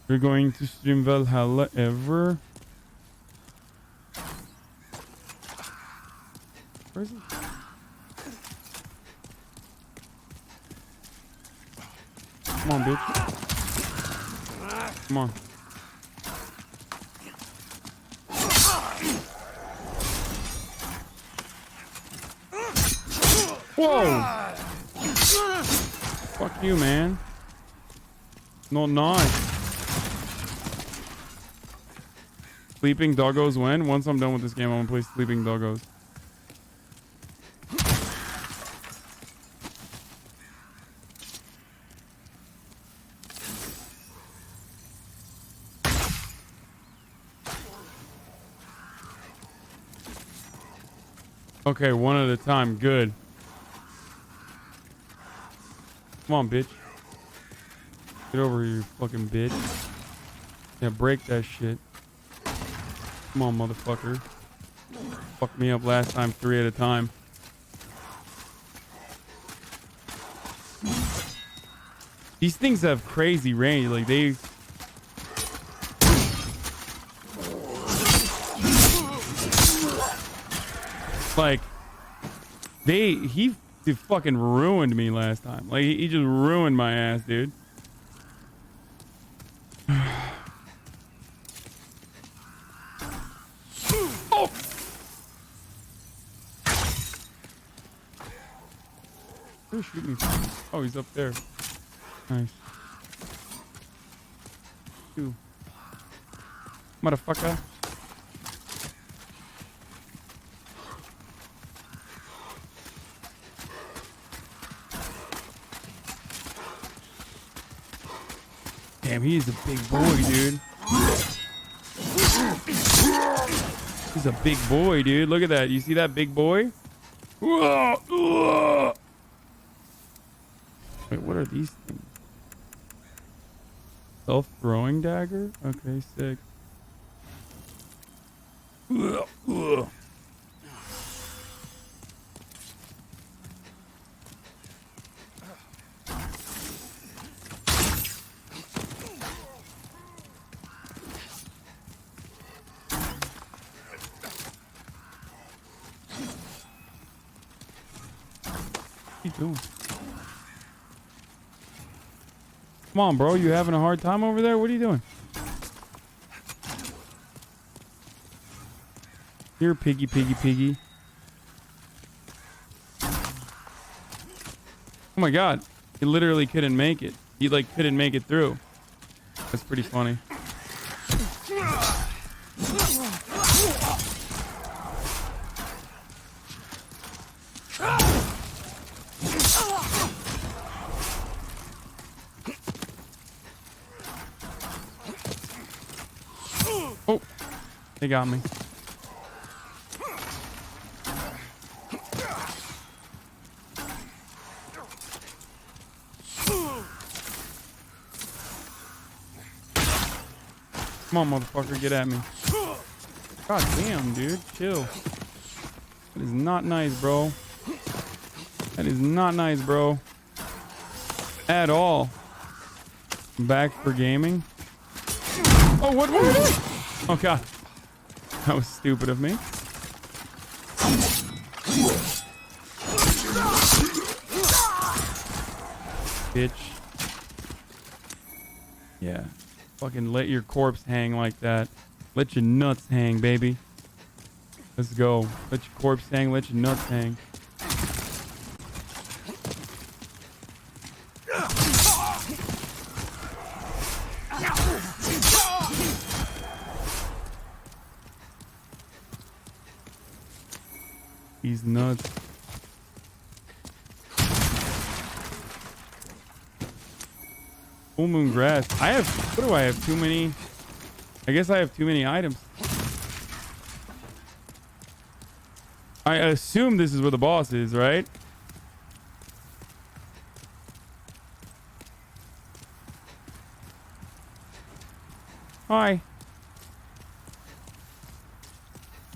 Speaker 2: You're going to stream Valhalla ever? Where is it? Come on, bitch. Come on. Whoa! Fuck you, man. Not nice. Sleeping Doggos when? Once I'm done with this game, I'm gonna play Sleeping Doggos. Okay, one at a time. Good. Come on, bitch. Get over here, you fucking bitch. Yeah, break that shit. Come on, motherfucker. Fucked me up last time, 3 at a time. These things have crazy range. Like, they... Like, he fucking ruined me last time. Like, he just ruined my ass, dude. Oh! Where's he shooting from? Oh, he's up there. Nice. Ooh. Motherfucker. Damn, he is a big boy, dude. He's a big boy, dude. Look at that. You see that big boy? Wait, what are these things? Self-throwing dagger? Okay, sick. Ugh, ugh. What are you doing? Come on, bro. You having a hard time over there? What are you doing? Here, piggy, piggy, piggy. Oh my god. He literally couldn't make it. He like couldn't make it through. That's pretty funny. Oh, they got me. Come on, motherfucker, get at me. God damn, dude, chill. That is not nice, bro. That is not nice, bro. At all. Back for gaming. Oh, what were you doing? Oh, God. That was stupid of me. Bitch. Yeah. Fucking let your corpse hang like that. Let your nuts hang, baby. Let's go. Let your corpse hang. Let your nuts hang. He's nuts. Full moon grass. I have, what do I have? Too many. I guess I have too many items. I assume this is where the boss is, right? Hi.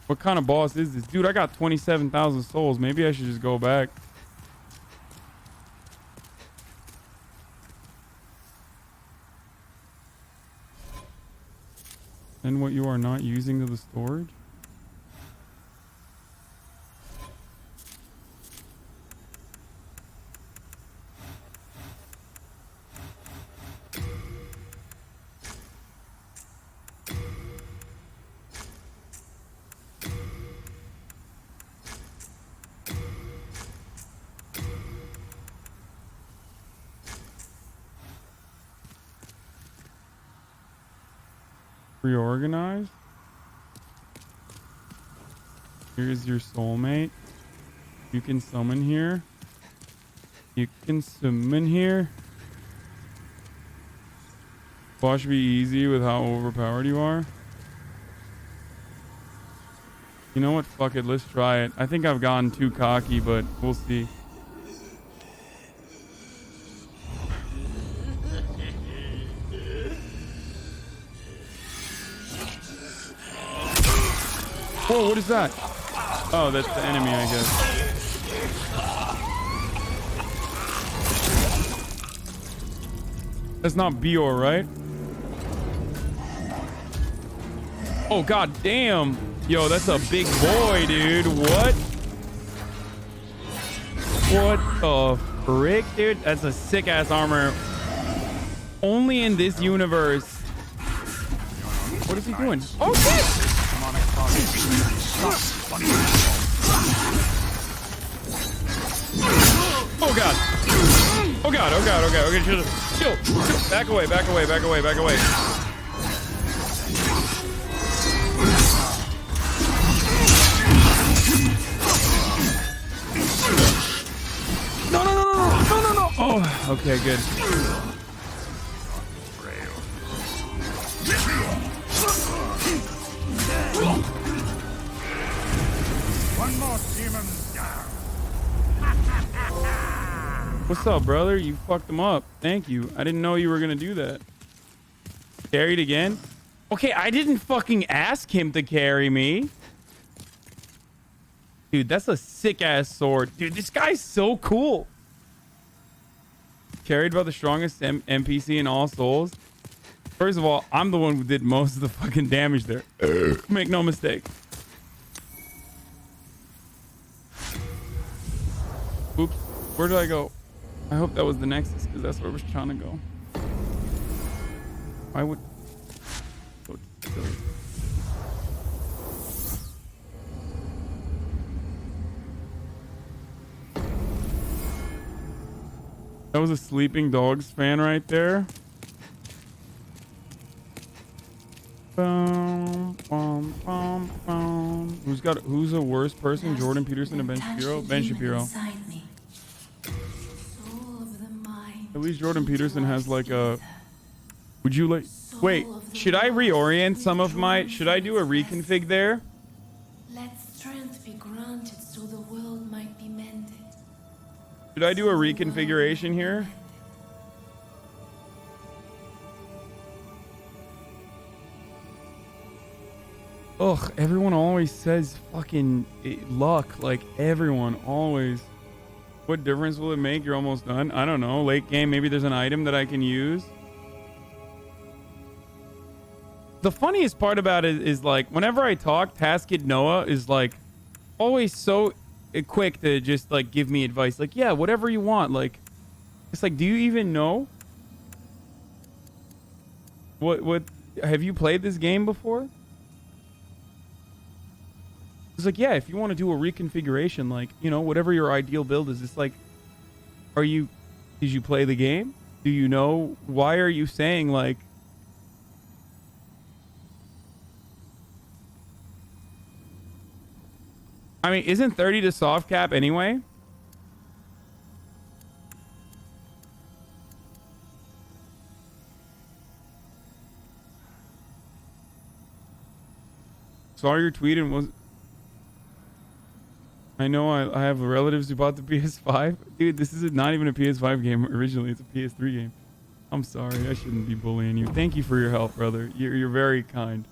Speaker 2: What kind of boss is this? Dude, I got 27,000 souls. Maybe I should just go back. And what you are not using to the storage? Reorganize. Here's your soulmate. You can summon here. You can summon here. Watch be easy with how overpowered you are. You know what? Fuck it. Let's try it. I think I've gotten too cocky, but we'll see. Whoa, what is that? Oh, that's the enemy, I guess. That's not Bior, right? Oh, god damn. Yo, that's a big boy, dude. What? What the frick, dude? That's a sick-ass armor. Only in this universe. What is he doing? Oh, shit! Oh god. Oh god, oh god, oh god. Okay, chill. Back away, back away, back away, back away. No, no, no, no, no, no, no. Oh, okay, good.
Speaker 15: One more demon down.
Speaker 2: What's up, brother? You fucked them up. Thank you. I didn't know you were gonna do that. Carried again? Okay, I didn't fucking ask him to carry me. Dude, that's a sick-ass sword. Dude, this guy's so cool. Carried by the strongest NPC in all Souls. First of all, I'm the one who did most of the fucking damage there. Make no mistake. Oops. Where did I go? I hope that was the Nexus, because that's where I was trying to go. Why would... Oh, silly. That was a Sleeping Dogs fan right there. Boom, boom, boom, boom. Who's a worse person, Jordan Peterson or Ben Shapiro? Ben Shapiro. At least Jordan Peterson has like a... Would you like... Wait, should I reorient some of my... Should I do a reconfig there?
Speaker 17: Let strength be granted so the world might be mended.
Speaker 2: Should I do a reconfiguration here? Ugh, everyone always says fucking luck. Like, everyone always. What difference will it make? You're almost done. I don't know. Late game, maybe there's an item that I can use. The funniest part about it is, like, whenever I talk, Taskid Noah is, like, always so quick to just, like, give me advice. Like, yeah, whatever you want. Like, it's like, do you even know? What, have you played this game before? It's like, yeah, if you want to do a reconfiguration, like, you know, whatever your ideal build is, it's like, did you play the game? Do you know? Why are you saying, like, I mean, isn't 30 to soft cap anyway? Saw your tweet and was... I know I have relatives who bought the PS5. Dude, this is not even a PS5 game originally. It's a PS3 game. I'm sorry. I shouldn't be bullying you. Thank you for your help, brother. You're very kind.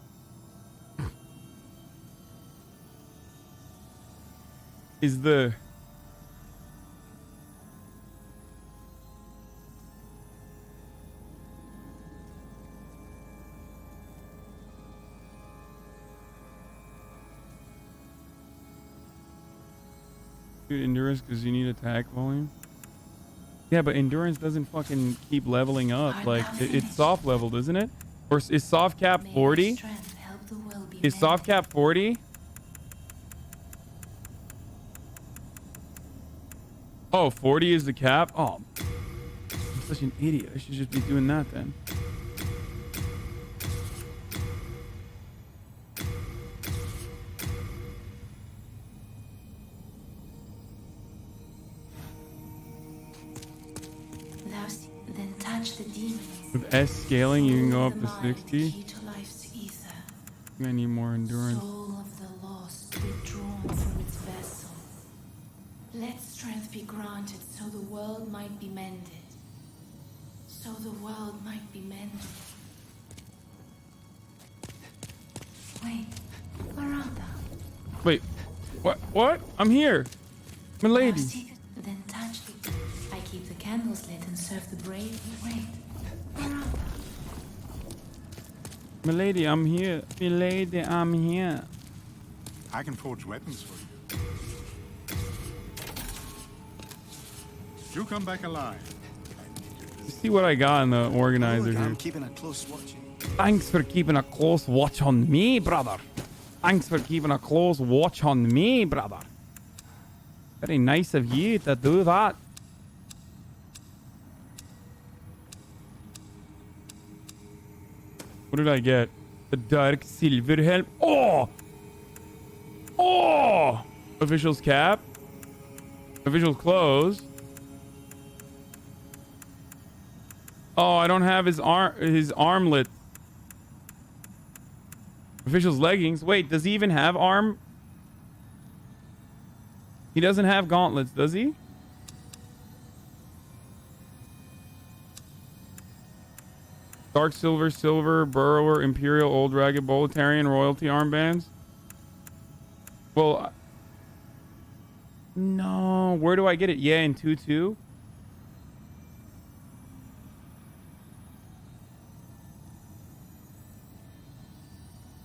Speaker 2: Is the... Dude, endurance because you need attack volume. Yeah, but endurance doesn't fucking keep leveling up. Like, it's soft leveled, isn't it? Or is soft cap 40? Is soft cap 40? Oh, 40 is the cap? Oh, I'm such an idiot. I should just be doing that then.
Speaker 17: Then touch the demons.
Speaker 2: With S scaling, you can go up to 60. I need more endurance.
Speaker 17: Soul of the lost withdrawn from its vessel. Let strength be granted so the world might be mended. So the world might be mended. Wait, where are thou?
Speaker 2: Wait, what? I'm here. My lady.
Speaker 17: Then touch the... I keep the candles lit and serve the brave. Wait, where are thou?
Speaker 2: My lady, I'm here. My lady, I'm here.
Speaker 15: I can forge weapons for you. You come back alive.
Speaker 2: You see what I got in the organizer here.
Speaker 6: I'm keeping a close watch.
Speaker 2: Thanks for keeping a close watch on me, brother. Thanks for keeping a close watch on me, brother. Very nice of you to do that. What did I get? The dark silver helm. Oh! Oh! Official's cap. Official's clothes. Oh, I don't have his armlet. Official's leggings. Wait, does he even have arm? He doesn't have gauntlets, does he? Dark silver, burrower, imperial, old ragged, boletarian, royalty armbands. Well, no. Where do I get it? Yeah, in 2-2.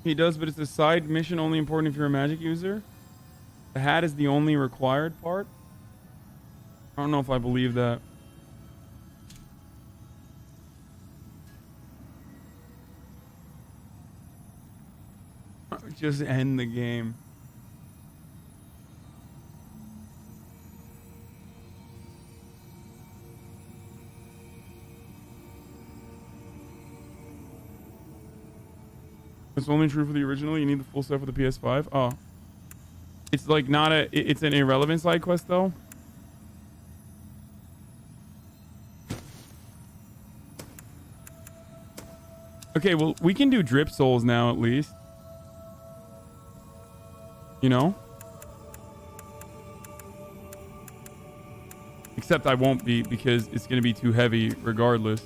Speaker 2: He does, but it's a side mission only important if you're a magic user. The hat is the only required part. I don't know if I believe that. Just end the game. It's only true for the original. You need the full set for the PS5. Oh. It's like not a... It's an irrelevant side quest, though. Okay, well, we can do drip souls now, at least. You know? Except I won't be, because it's going to be too heavy regardless.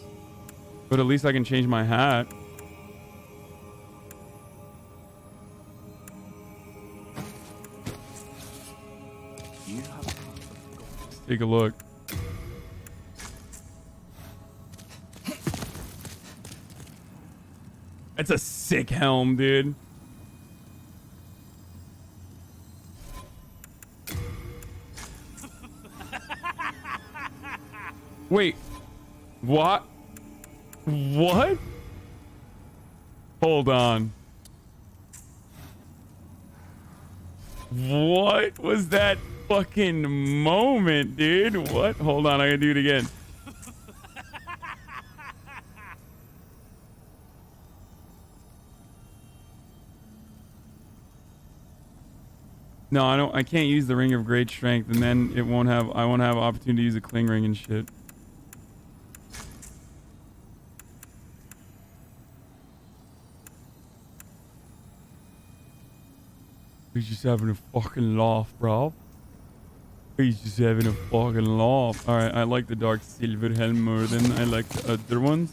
Speaker 2: But at least I can change my hat. Let's take a look. That's a sick helm, dude. Wait. What? What? Hold on. What was that fucking moment, dude? What? Hold on, I gotta do it again. No, I can't use the ring of great strength, and then I won't have opportunity to use a cling ring and shit. He's just having a fucking laugh, bro. He's just having a fucking laugh. Alright, I like the dark silver helm more than I like the other ones.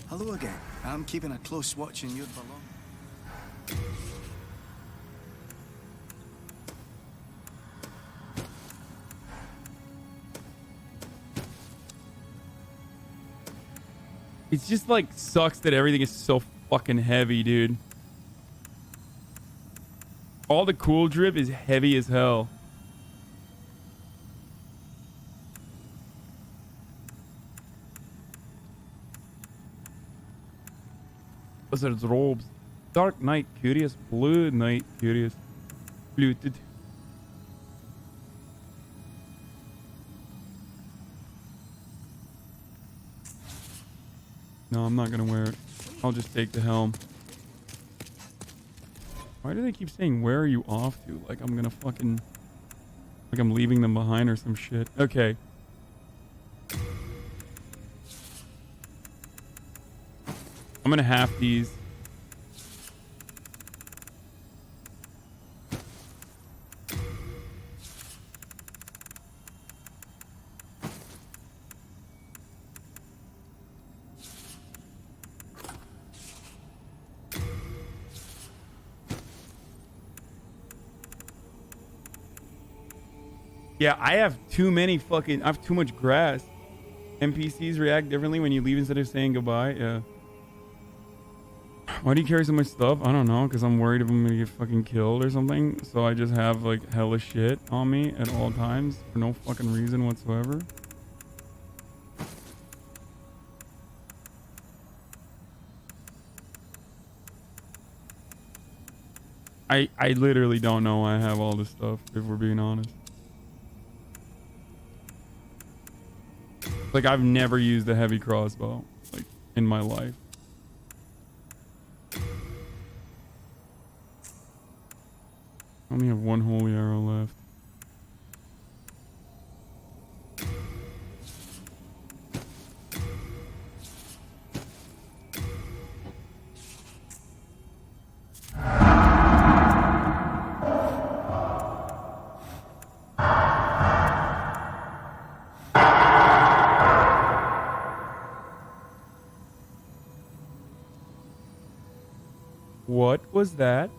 Speaker 1: Hello again. I'm keeping a close watch on your belong.
Speaker 2: It's just like sucks that everything is so fucking heavy, dude. All the cool drip is heavy as hell. Wizard's robes. Dark Knight Curious. Blue Knight Curious. Fluted. No, I'm not gonna wear it. I'll just take the helm. Why do they keep saying, where are you off to? Like I'm gonna fucking... Like I'm leaving them behind or some shit. Okay. I'm gonna half these. Yeah, I have too many fucking... I have too much grass. NPCs react differently when you leave instead of saying goodbye. Yeah. Why do you carry so much stuff? I don't know, because I'm worried if I'm gonna get fucking killed or something. So I just have like hella shit on me at all times for no fucking reason whatsoever. I literally don't know why I have all this stuff, if we're being honest. Like, I've never used a heavy crossbow, like, in my life. I only have one holy arrow left. was that?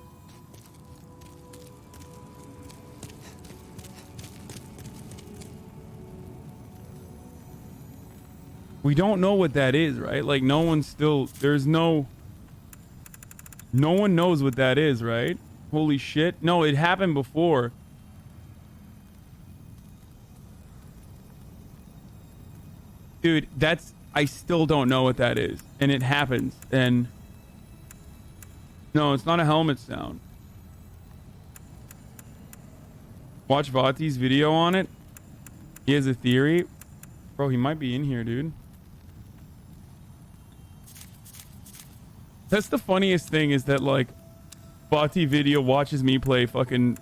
Speaker 2: We don't know what that is, right? Like, no one knows what that is, right? Holy shit. No, it happened before. Dude, I still don't know what that is. And it happens. And no, it's not a helmet sound. Watch Vati's video on it. He has a theory. Bro, he might be in here, dude. That's the funniest thing, is that like Vati video watches me play fucking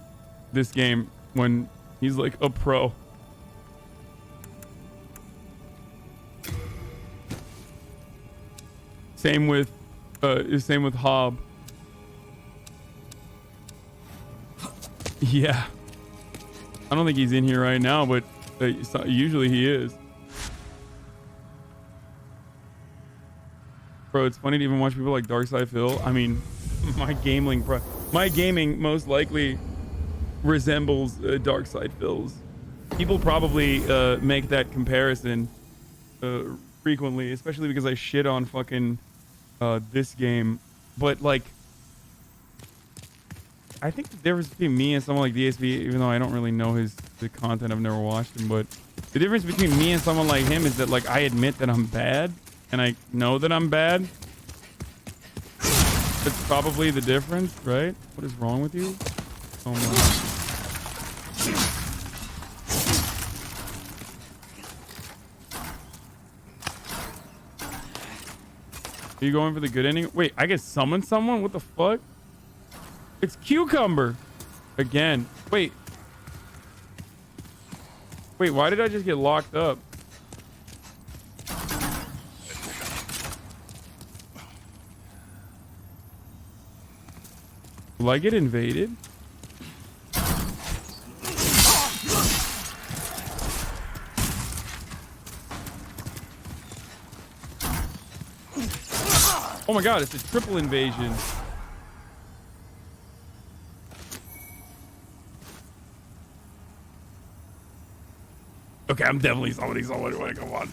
Speaker 2: this game when he's like a pro. Same with Hob. Yeah. I don't think he's in here right now, but usually he is. Bro, it's funny to even watch people like Darkside Phil. I mean, my gaming most likely resembles Darkside Phil's. People probably make that comparison frequently, especially because I shit on fucking this game. But like, I think the difference between me and someone like DSB, even though I don't really know the content, I've never watched him, but the difference between me and someone like him is that like I admit that I'm bad. And I know that I'm bad. That's probably the difference, right? What is wrong with you? Oh my. Are you going for the good ending? Wait, I get summon someone? What the fuck? It's Cucumber. Again. Wait, why did I just get locked up? Will I get invaded? Oh my god, it's a triple invasion. Okay, I'm definitely summoning someone. Come on.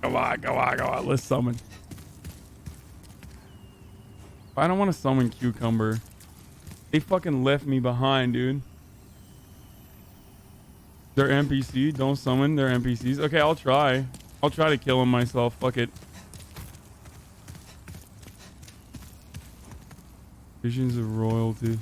Speaker 2: Come on. Let's summon. I don't want to summon Cucumber. They fucking left me behind, dude. They're NPC. Don't summon their NPCs. Okay, I'll try. I'll try to kill him myself. Fuck it. Visions of royalty.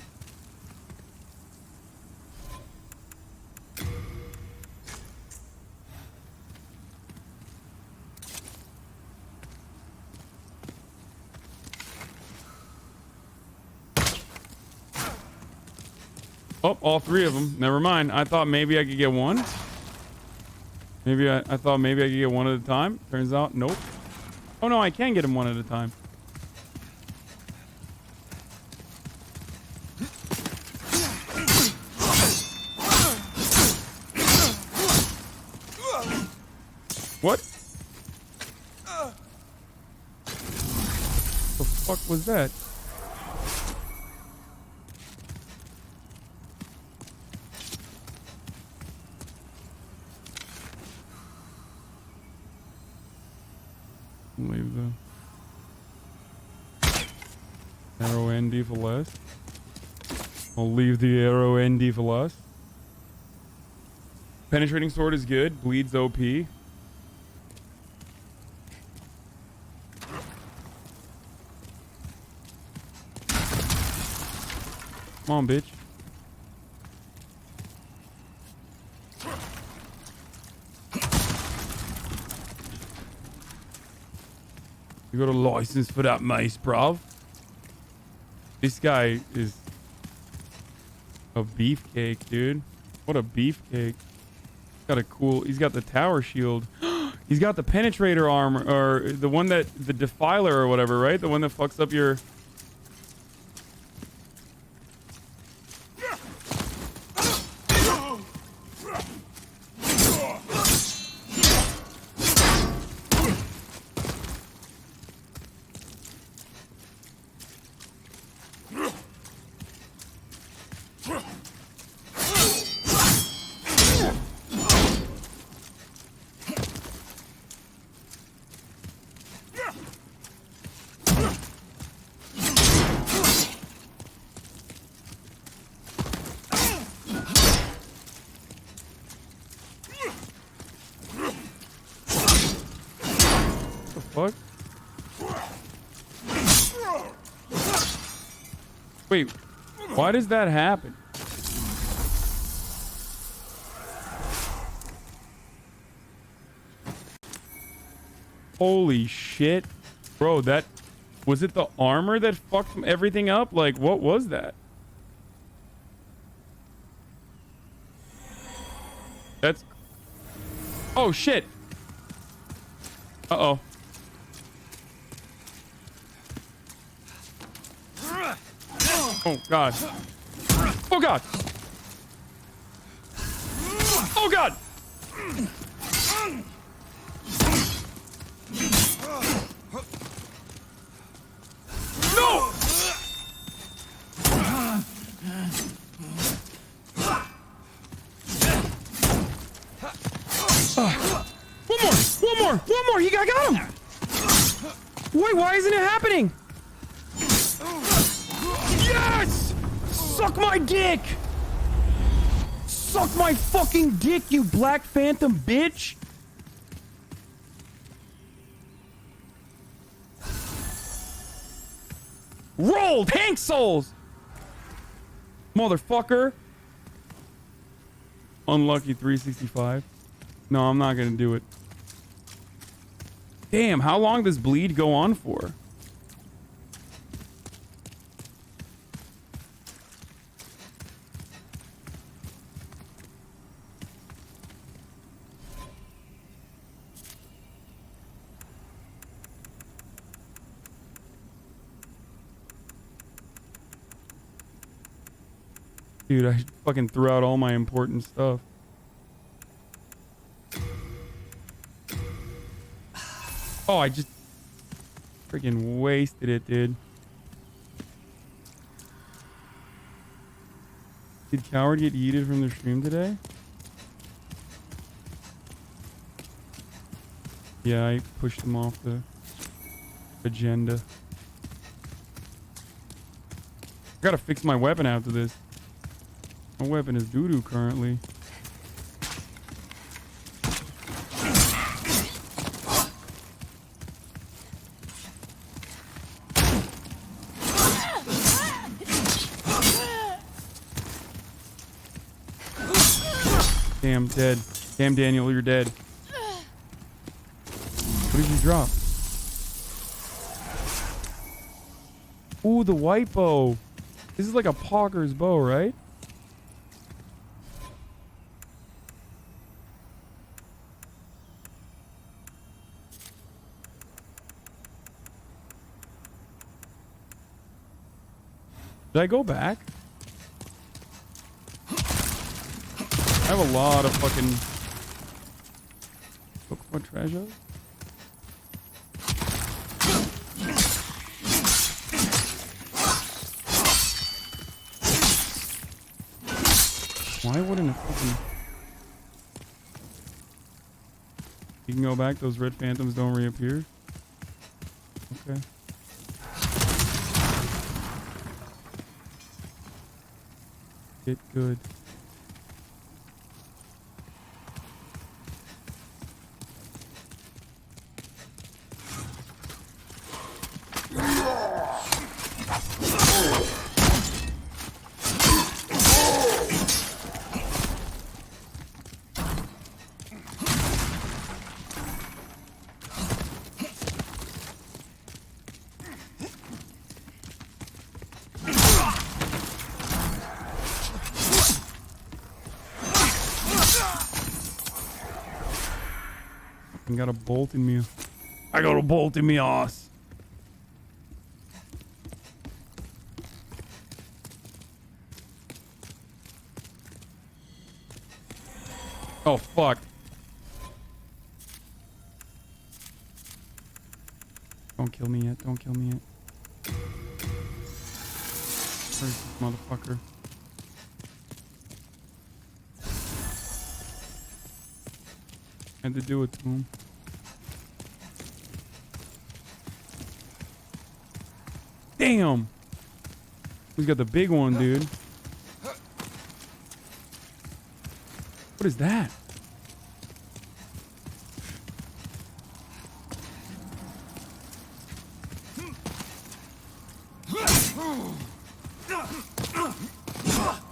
Speaker 2: Oh, all three of them. Never mind. I thought maybe I could get one. Maybe I thought maybe I could get one at a time. Turns out, nope. Oh no, I can get them one at a time. What? The fuck was that? Leave the arrow ND for less. I'll leave the arrow ND for less. Penetrating sword is good. Bleeds OP. Come on, bitch. You got a license for that mace, bruv? This guy is a beefcake, dude. What a beefcake. He's got the tower shield. He's got the penetrator armor, or the one that, the defiler or whatever, right? The one that fucks up your... Why does that happen? Holy shit. Bro, that... Was it the armor that fucked everything up? Like, what was that? That's... Oh, shit. Uh-oh. Oh, God. Oh, God. Oh, God. No! One more! I got him! Wait, why isn't it happening? Yes! Suck my dick! Suck my fucking dick, you Black Phantom bitch! Rolled! Hank Souls! Motherfucker! Unlucky 365. No, I'm not gonna do it. Damn, how long does bleed go on for? Dude, I fucking threw out all my important stuff. Oh, I just freaking wasted it, dude. Did Coward get yeeted from the stream today? Yeah, I pushed him off the agenda. I gotta fix my weapon after this. My weapon is doo-doo currently. Damn, dead. Damn, Daniel, you're dead. What did you drop? Ooh, the white bow. This is like a Pogger's bow, right? Did I go back? I have a lot of fucking Pokemon treasure. Why wouldn't it fucking... You can go back, those red phantoms don't reappear? Okay. Get good. Got a bolt in me. I got a bolt in me ass. Oh fuck. Don't kill me yet. Don't kill me yet. Where's this motherfucker? Had to do it to him. Damn! He's got the big one, dude. What is that?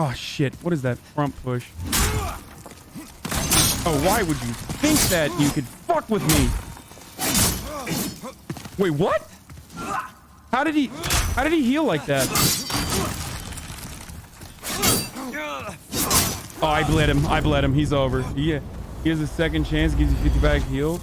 Speaker 2: Oh shit, what is that front push? Oh, why would you think that you could fuck with me? Wait, what? How did he heal like that? Oh, I bled him. He's over. He has a second chance, gives you 50 back heal.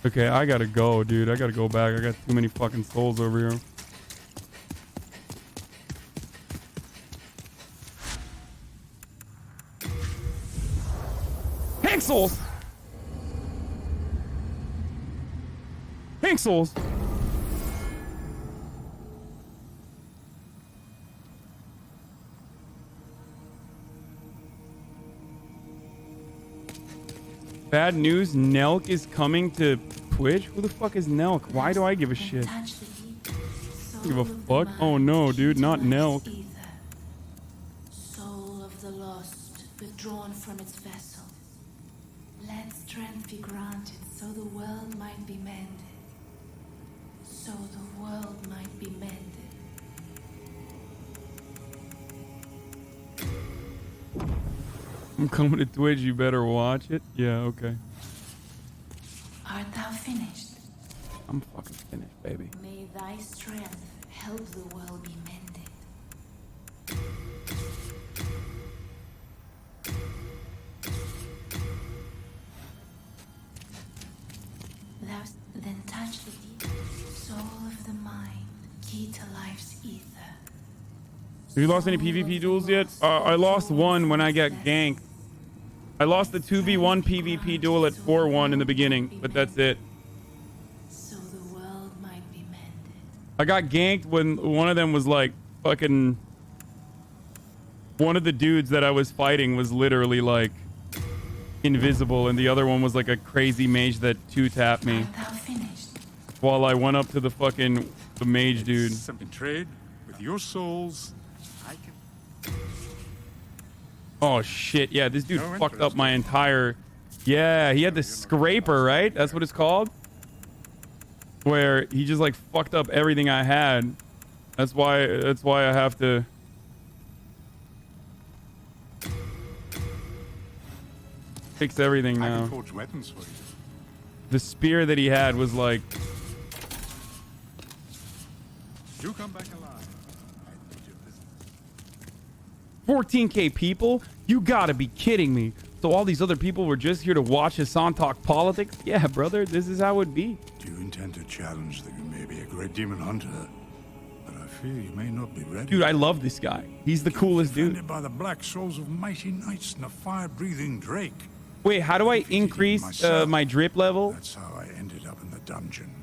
Speaker 2: Okay, I gotta go, dude. I gotta go back. I got too many fucking souls over here. Pixels! Pixels! Bad news, Nelk is coming to Twitch? Who the fuck is Nelk? Why do I give a shit? I don't give a fuck. Oh no, dude, not Nelk.
Speaker 17: Soul of the lost, withdrawn from its vessel. Let strength be granted so the world might be mended. So the world might be mended.
Speaker 2: I'm coming to Twitch, you better watch it. Yeah, okay.
Speaker 17: Art thou finished?
Speaker 2: I'm fucking finished, baby.
Speaker 17: May thy strength help the world be mended. Thou then touch the deep soul of the mind, key to life's ether.
Speaker 2: Have you lost any PvP duels yet? I lost one when I got ganked. I lost the 2v1 PvP duel at 4-1 in the beginning, but that's it.
Speaker 17: So the world might be mended.
Speaker 2: I got ganked when one of them was like fucking... One of the dudes that I was fighting was literally like invisible, and the other one was like a crazy mage that 2-tapped me. While I went up to the fucking the mage dude.
Speaker 15: Something trade with your souls.
Speaker 2: Oh shit, yeah, this dude fucked up my entire... Yeah, he had the scraper, right? That's what it's called? Where he just like fucked up everything I had. That's why I have to... fix everything
Speaker 15: I
Speaker 2: now.
Speaker 15: can forge weapons for you.
Speaker 2: The spear that he had was like...
Speaker 15: You come back alive.
Speaker 2: 14k people? You gotta be kidding me. So all these other people were just here to watch Hasan talk politics? Yeah, brother, this is how it be.
Speaker 15: Do you intend to challenge that you may be a great demon hunter? But I fear you may not be ready.
Speaker 2: Dude, I love this guy. He's the coolest dude.
Speaker 15: Defended by the black souls of mighty knights and a fire-breathing drake.
Speaker 2: Wait, how do I increase my drip level?
Speaker 15: That's how I ended up in the dungeon.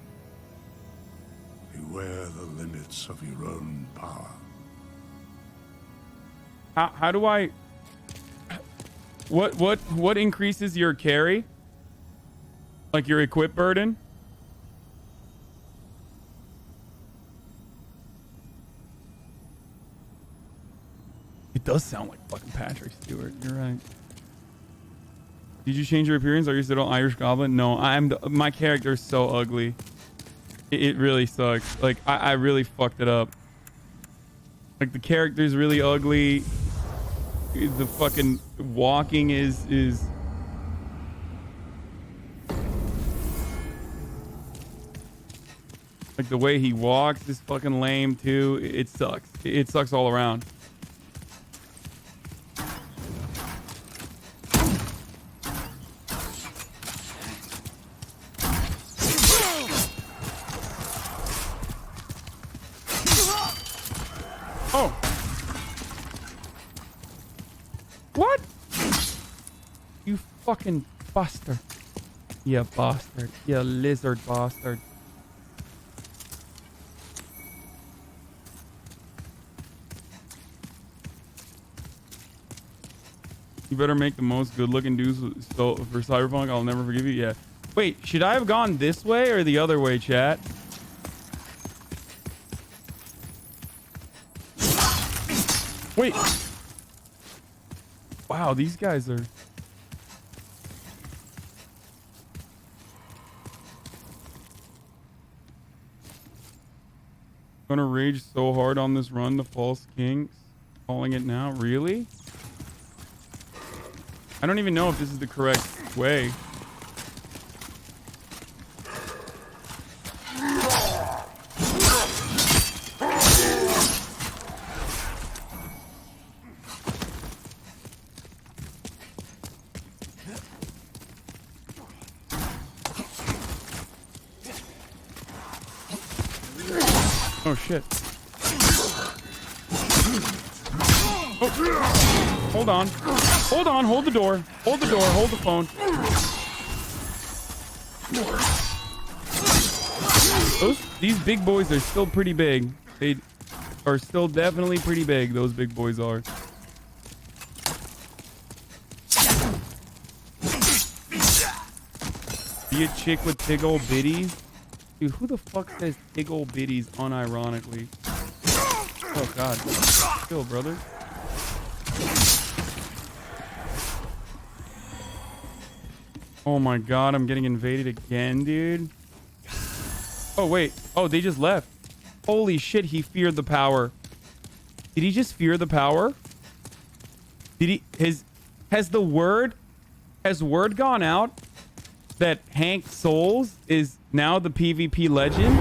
Speaker 15: Beware the limits of your own power.
Speaker 2: How do I... What increases your carry? Like your equip burden? It does sound like fucking Patrick Stewart. You're right. Did you change your appearance? Are you still Irish Goblin? No, my character is so ugly. It really sucks. Like I really fucked it up. Like the character's really ugly. The fucking walking is like the way he walks is fucking lame too. It sucks. It sucks all around. Oh. What? You fucking bastard. You bastard. You lizard bastard. You better make the most good-looking dudes for Cyberpunk. I'll never forgive you. Yeah. Wait, should I have gone this way or the other way, chat? Wait. Wow, these guys are... Gonna rage so hard on this run, the false king. Calling it now. Really? I don't even know if this is the correct way. Oh shit. Oh. Hold on. Hold on. Hold the door. Hold the door. Hold the phone. These big boys are still pretty big. They are still definitely pretty big. Those big boys are. Be a chick with big old bitties. Dude, who the fuck says big old bitties unironically? Oh god. Chill, brother. Oh my god, I'm getting invaded again, dude. Oh wait. Oh, they just left. Holy shit, he feared the power. Did he just fear the power? Did he has word gone out that Hank Souls is now the PvP legend?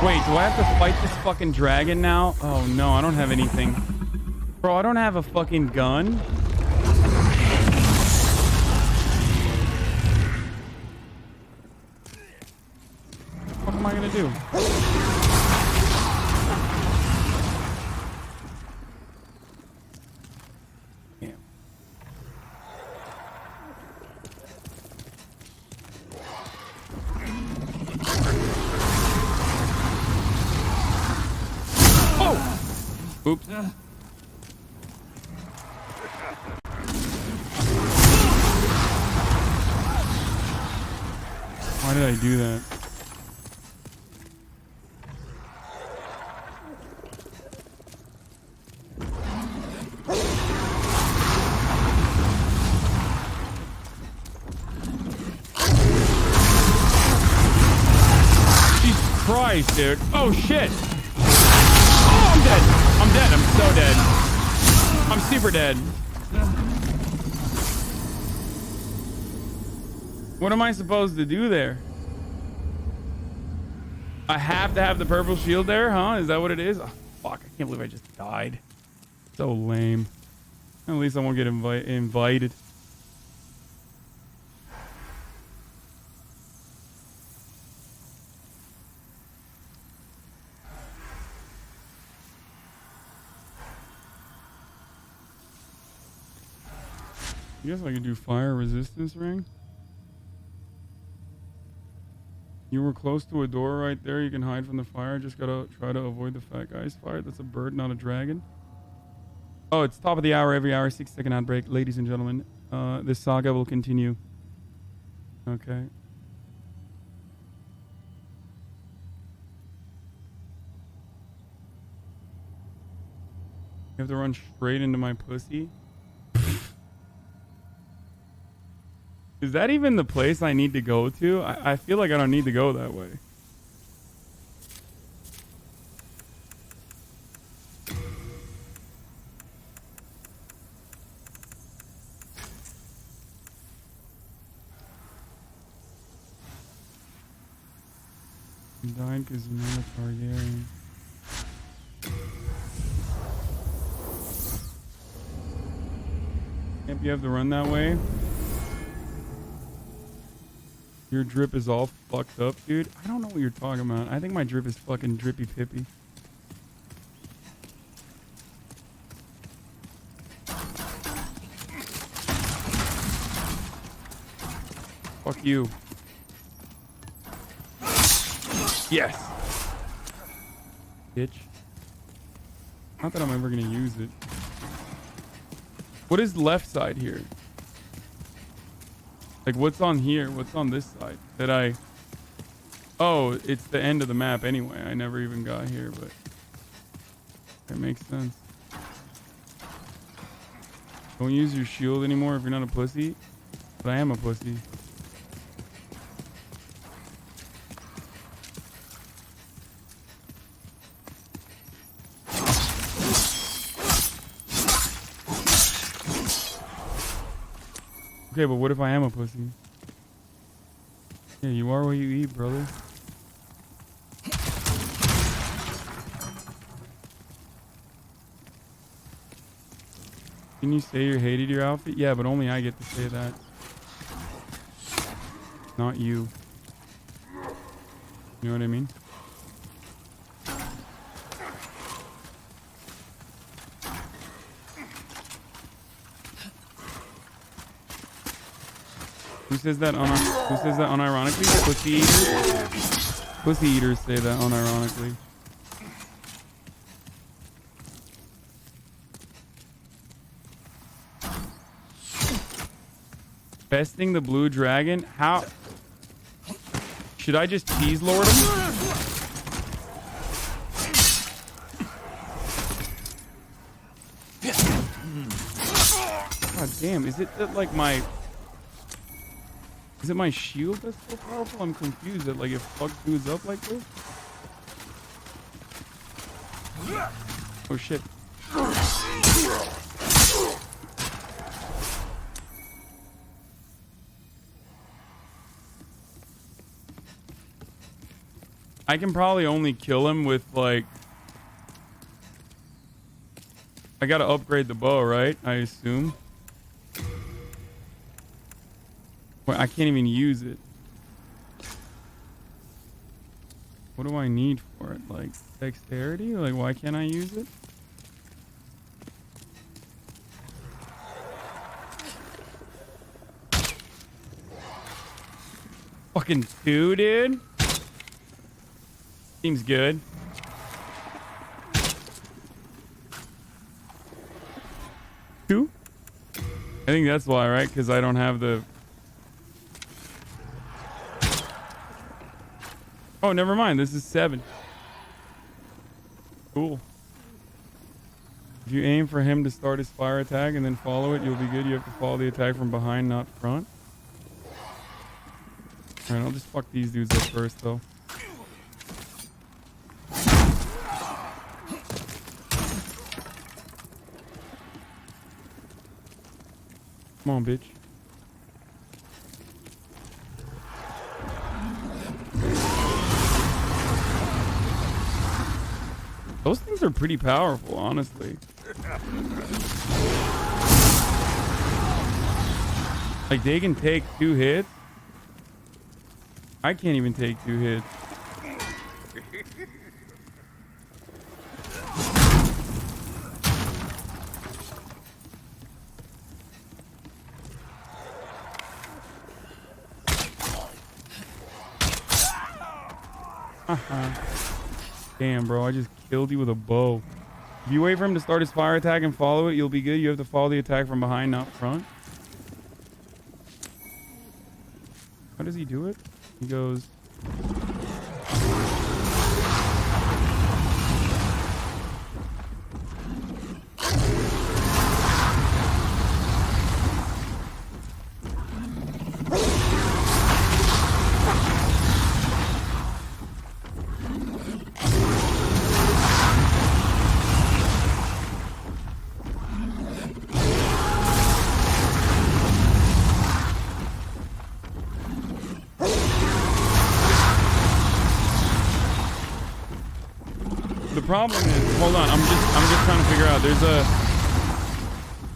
Speaker 2: Wait, do I have to fight this fucking dragon now? Oh no, I don't have anything. Bro, I don't have a fucking gun. What am I gonna do? Damn. Oh! Oops. Why did I do that? Jesus Christ, dude. Oh shit. Oh, I'm dead. I'm dead. I'm so dead. I'm super dead. What am I supposed to do there? I have to have the purple shield there, huh? Is that what it is? Oh, fuck, I can't believe I just died. So lame. At least I won't get invited. I guess I could do fire resistance ring. You were close to a door right there. You can hide from the fire. Just gotta try to avoid the fat guy's fire. That's a bird, not a dragon. Oh, it's top of the hour. Every hour, 6-second ad break. Ladies and gentlemen, this saga will continue. Okay. You have to run straight into my pussy. Is that even the place I need to go to? I feel like I don't need to go that way. You died because you're not a Targaryen. Yep, you have to run that way. Your drip is all fucked up, dude. I don't know what you're talking about. I think my drip is fucking drippy pippy. Fuck you. Yes. Bitch. Not that I'm ever gonna use it. What is left side here? Like, what's on here? What's on this side? Oh, it's the end of the map anyway. I never even got here, but that makes sense. Don't use your shield anymore if you're not a pussy. But I am a pussy. Okay, but what if I am a pussy? Yeah, you are what you eat, brother. Can you say you hated your outfit? Yeah, but only I get to say that. Not you. You know what I mean? Who says that unironically? Pussy eaters? Pussy eaters say that unironically. Besting the blue dragon? How? Should I just tease lord him? God damn, is it that like my... Is it my shield that's so powerful? I'm confused that like it fucks dudes up like this. Oh shit. I can probably only kill him with like... I gotta upgrade the bow, right? I assume. I can't even use it. What do I need for it? Like dexterity? Like why can't I use it? Fucking 2, dude. Seems good. Two? I think that's why, right? Because I don't have the... Oh, never mind. This is 7. Cool. If you aim for him to start his fire attack and then follow it, you'll be good. You have to follow the attack from behind, not front. Alright, I'll just fuck these dudes up first, though. Come on, bitch. Those things are pretty powerful, honestly. Like, they can take 2 hits. I can't even take 2 hits. Damn, bro, I just killed you with a bow. If you wait for him to start his fire attack and follow it, you'll be good. You have to follow the attack from behind, not front. How does he do it? He goes... problem is, hold on, I'm just trying to figure out.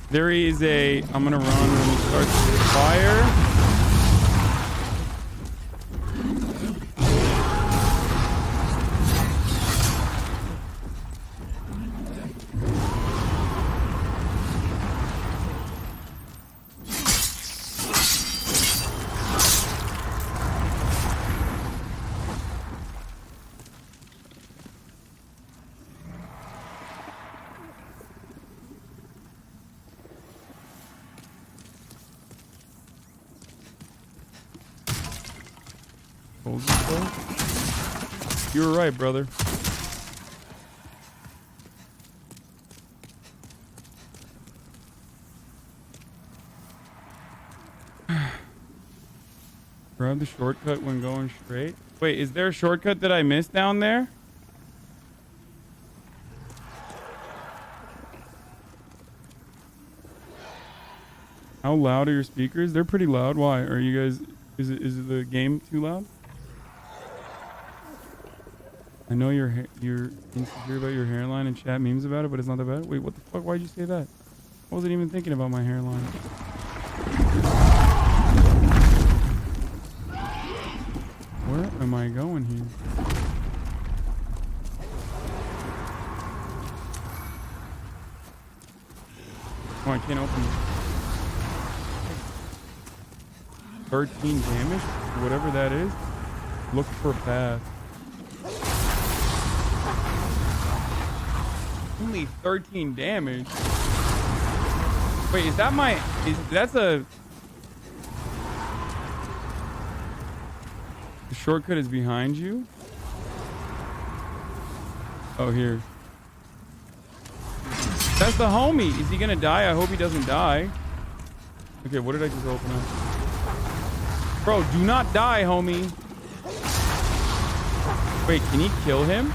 Speaker 2: There is a, I'm gonna run when he starts to fire. You were right, brother. Grab the shortcut when going straight. Wait, is there a shortcut that I missed down there? How loud are your speakers? They're pretty loud. Why? Are you guys... Is it the game too loud? I know you're insecure about your hairline and chat memes about it, but it's not that bad. Wait, what the fuck? Why'd you say that? I wasn't even thinking about my hairline. Where am I going here? Oh, I can't open it. 13 damage? Whatever that is. Look for a path. Only 13 damage. Wait, is that my... That's a... The shortcut is behind you? Oh, here. That's the homie. Is he gonna die? I hope he doesn't die. Okay, what did I just open up? Bro, do not die, homie. Wait, can he kill him?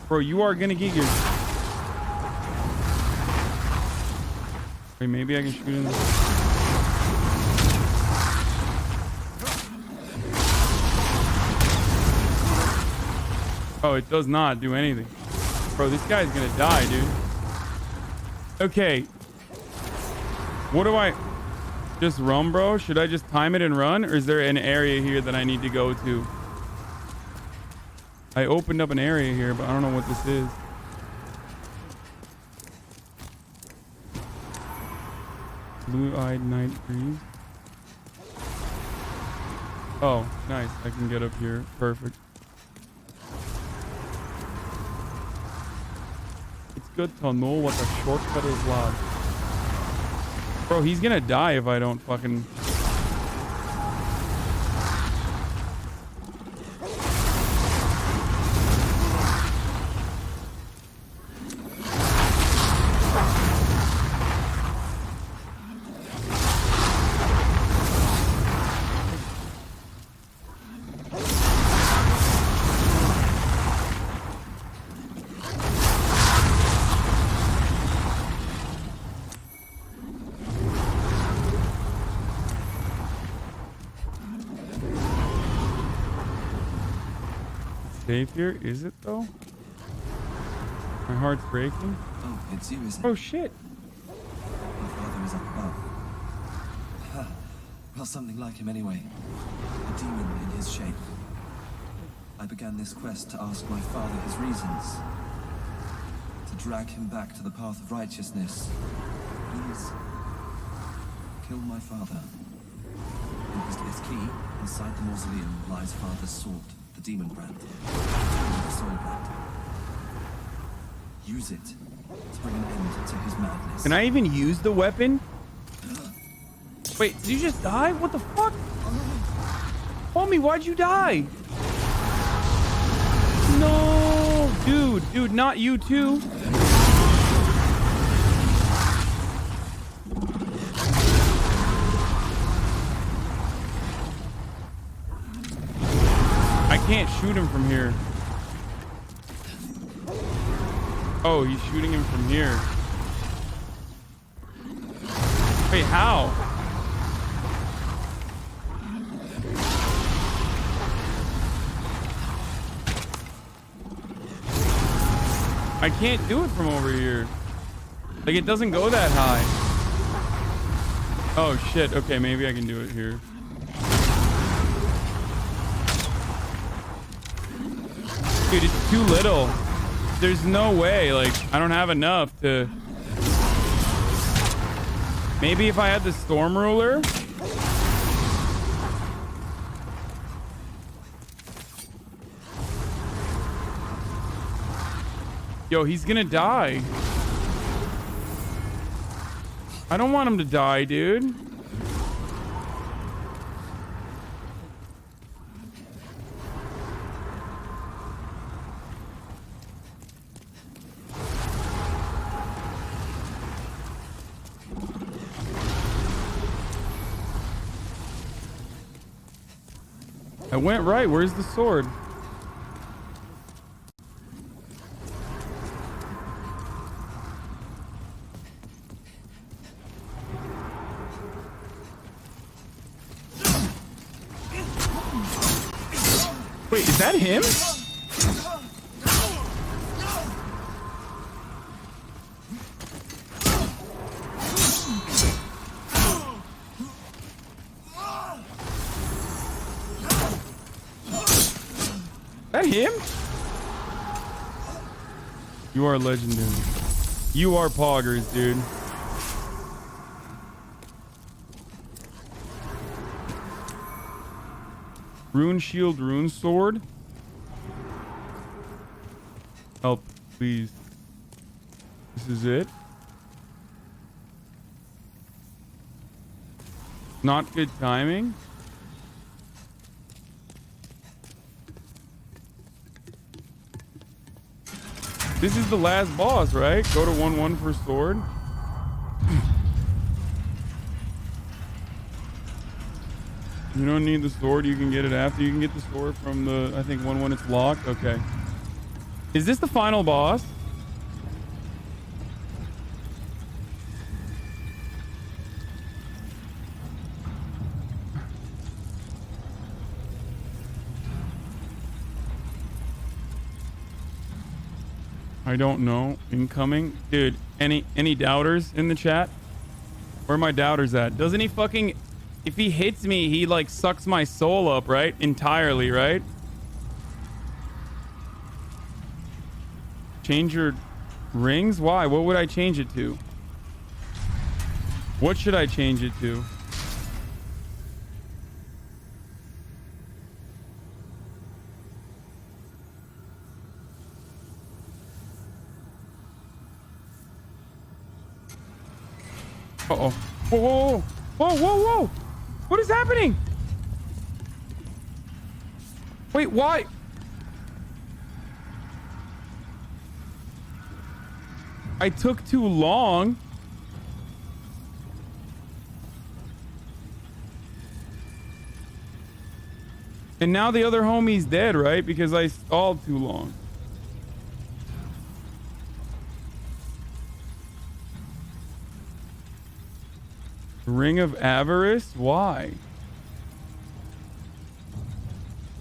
Speaker 2: Bro, you are gonna get your... Wait, maybe I can shoot him. Oh, it does not do anything. Bro, this guy's gonna die, dude. Okay. What do I... Just run, bro? Should I just time it and run? Or is there an area here that I need to go to? I opened up an area here, but I don't know what this is. Blue-eyed night breeze. Oh, nice. I can get up here. Perfect. It's good to know what the shortcut is like. Bro, he's gonna die if I don't fucking... Safe here? Is it though? My heart's breaking.
Speaker 6: Oh, it's you, isn't it?
Speaker 2: Oh shit.
Speaker 6: My father is up above. Well, something like him anyway. A demon in his shape. I began this quest to ask my father his reasons. To drag him back to the path of righteousness. Please, kill my father. In his key, inside the mausoleum, lies father's sword. The demon brand. The soul brand. Use it to bring an end to his madness.
Speaker 2: Can I even use the weapon? Wait, did you just die? What the fuck? Homie, why'd you die? No, dude, not you too. I can't shoot him from here. Oh, he's shooting him from here. Wait, how? I can't do it from over here. Like, it doesn't go that high. Oh, shit. Okay, maybe I can do it here. Dude, it's too little. There's no way. Like, I don't have enough to... Maybe if I had the storm ruler? Yo, he's gonna die. I don't want him to die, dude. I went right. Where's the sword? Wait, is that him? That him? You are legendary. You are poggers, dude. Rune shield, rune sword. Help, please. This is it. Not good timing. This is the last boss, right? Go to 1-1 for sword. You don't need the sword. You can get it after. You can get the sword from the, I think 1-1 it's locked. Okay. Is this the final boss? I don't know. Incoming. Dude, any doubters in the chat? Where are my doubters at? Doesn't he fucking... If he hits me, he like sucks my soul up, right? Entirely, right? Change your rings? Why? What would I change it to? What should I change it to? Uh-oh. Whoa, whoa, whoa. Whoa, whoa, whoa. What is happening? Wait, why? I took too long. And now the other homie's dead, right? Because I stalled too long. Ring of Avarice? Why?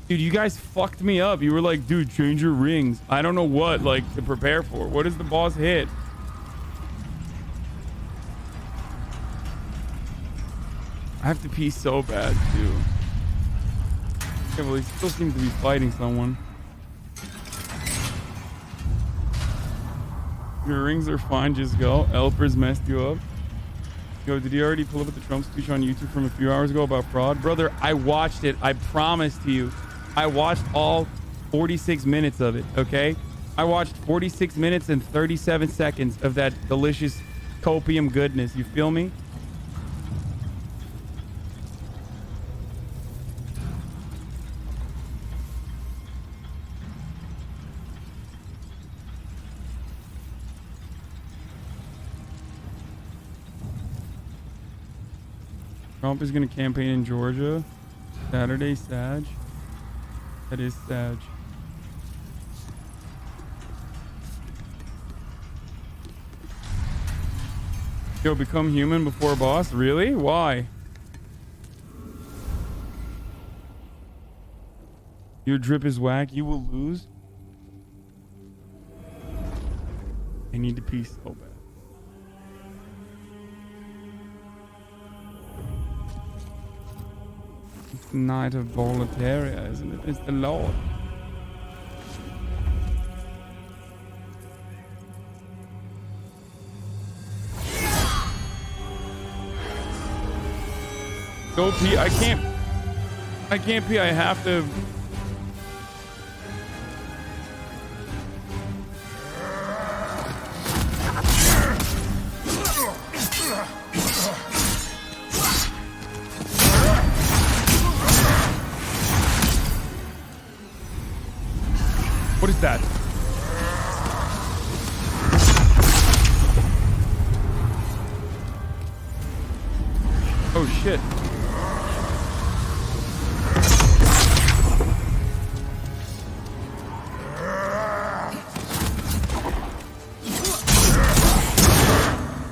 Speaker 2: Dude, you guys fucked me up. You were like, dude, change your rings. I don't know what, like, to prepare for. What does the boss hit? I have to pee so bad, too. Okay, well, he still seems to be fighting someone. Your rings are fine, just go. Elper's messed you up. Yo, did you already pull up the Trump speech on YouTube from a few hours ago about fraud? Brother, I watched it. I promise to you. I watched all 46 minutes of it, okay? I watched 46 minutes and 37 seconds of that delicious copium goodness. You feel me? Trump is going to campaign in Georgia. Saturday, Sag. That is Sag. Yo, become human before boss? Really? Why? Your drip is whack. You will lose. I need to pee so bad. Knight of Boletaria, isn't it? It's the Lord. Go pee. I can't pee. I have to. that? Oh shit.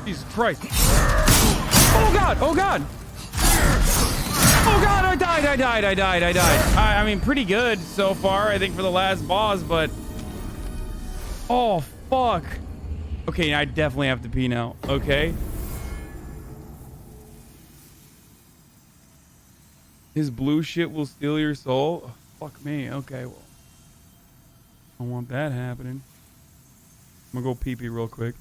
Speaker 2: Jesus Christ. Oh god, oh god. Oh god, I died. I mean, pretty good so far, I think, for the last boss, but... Oh, fuck. Okay, I definitely have to pee now. Okay. His blue shit will steal your soul? Oh, fuck me. Okay, well. I don't want that happening. I'm gonna go pee-pee real quick.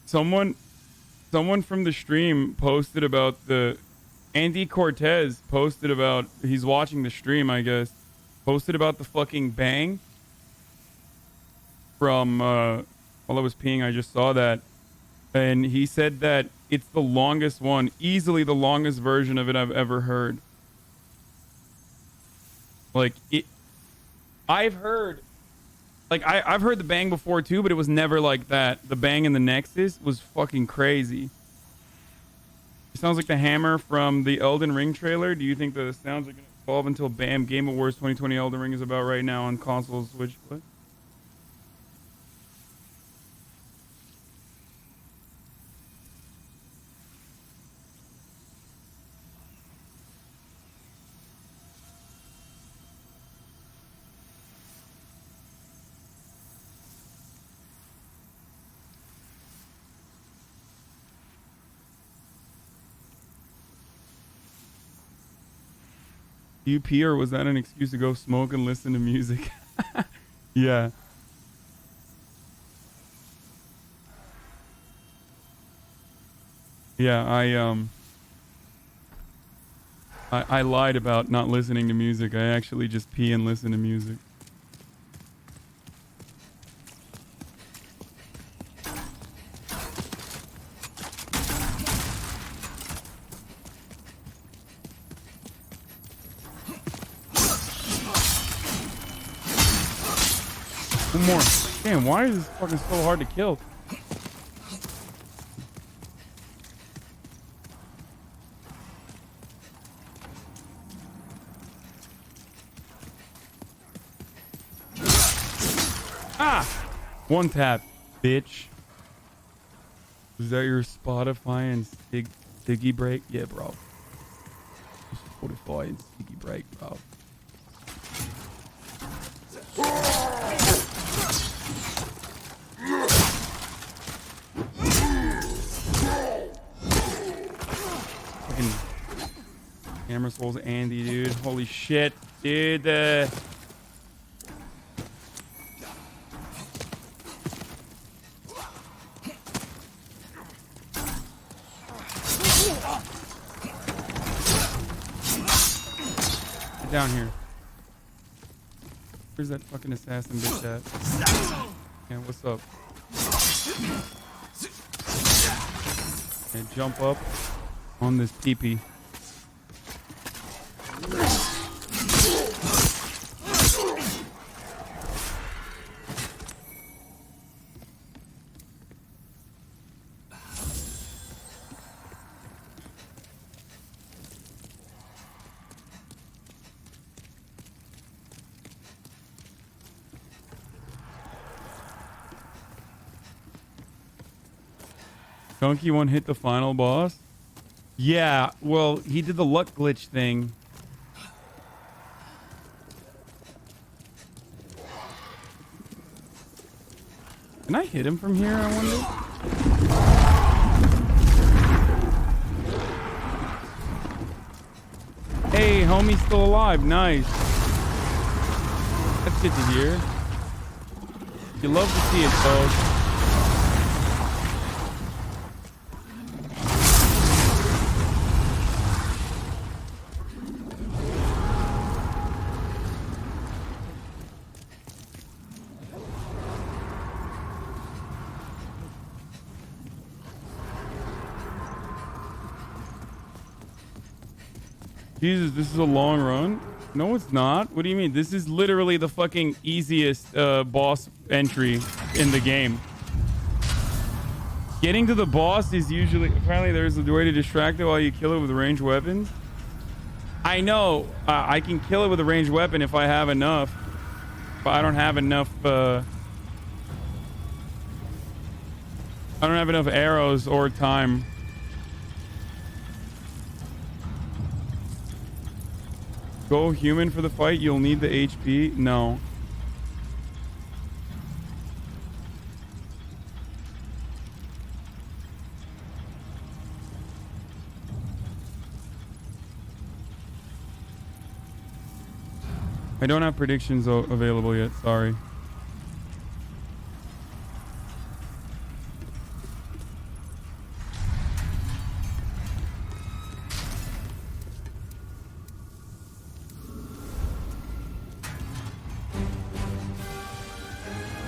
Speaker 2: Someone from the stream posted about the... Andy Cortez posted about... He's watching the stream, I guess. Posted about the fucking bang. From... while I was peeing, I just saw that. And he said that it's the longest one. Easily the longest version of it I've ever heard. Like, it... I've heard... Like, I've heard the bang before, too, but it was never like that. The bang in the Nexus was fucking crazy. It sounds like the hammer from the Elden Ring trailer. Do you think the sounds are going to evolve until BAM Game Awards 2020 Elden Ring is about right now on consoles? Which, what? You pee, or was that an excuse to go smoke and listen to music? Yeah. Yeah, I lied about not listening to music. I actually just pee and listen to music. One more. Damn, why is this fucking so hard to kill? Ah! One tap, bitch. Is that your Spotify and Sticky break? Yeah, bro. Spotify and Sticky break, bro. Hammer Souls Andy, dude. Holy shit, dude. Get down here. Where's that fucking assassin bitch at? Yeah, what's up? And jump up on this teepee. Chunky one hit the final boss? Yeah, well, he did the luck glitch thing. Can I hit him from here, I wonder? Hey, homie's still alive. Nice. That's good to hear. You love to see it, folks. Jesus, this is a long run? No, it's not. What do you mean? This is literally the fucking easiest boss entry in the game. Getting to the boss is usually... Apparently there's a way to distract it while you kill it with ranged weapons. I know. I can kill it with a ranged weapon if I have enough. But I don't have enough... I don't have enough arrows or time. Go human for the fight. You'll need the HP. No. I don't have predictions available yet. Sorry.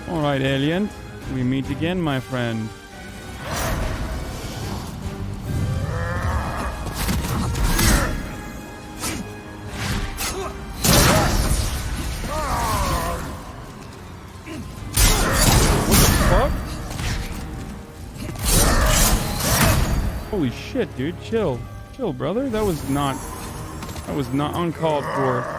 Speaker 2: All right, alien. We meet again, my friend. Holy shit, dude. Chill. Chill, brother. That was not uncalled for.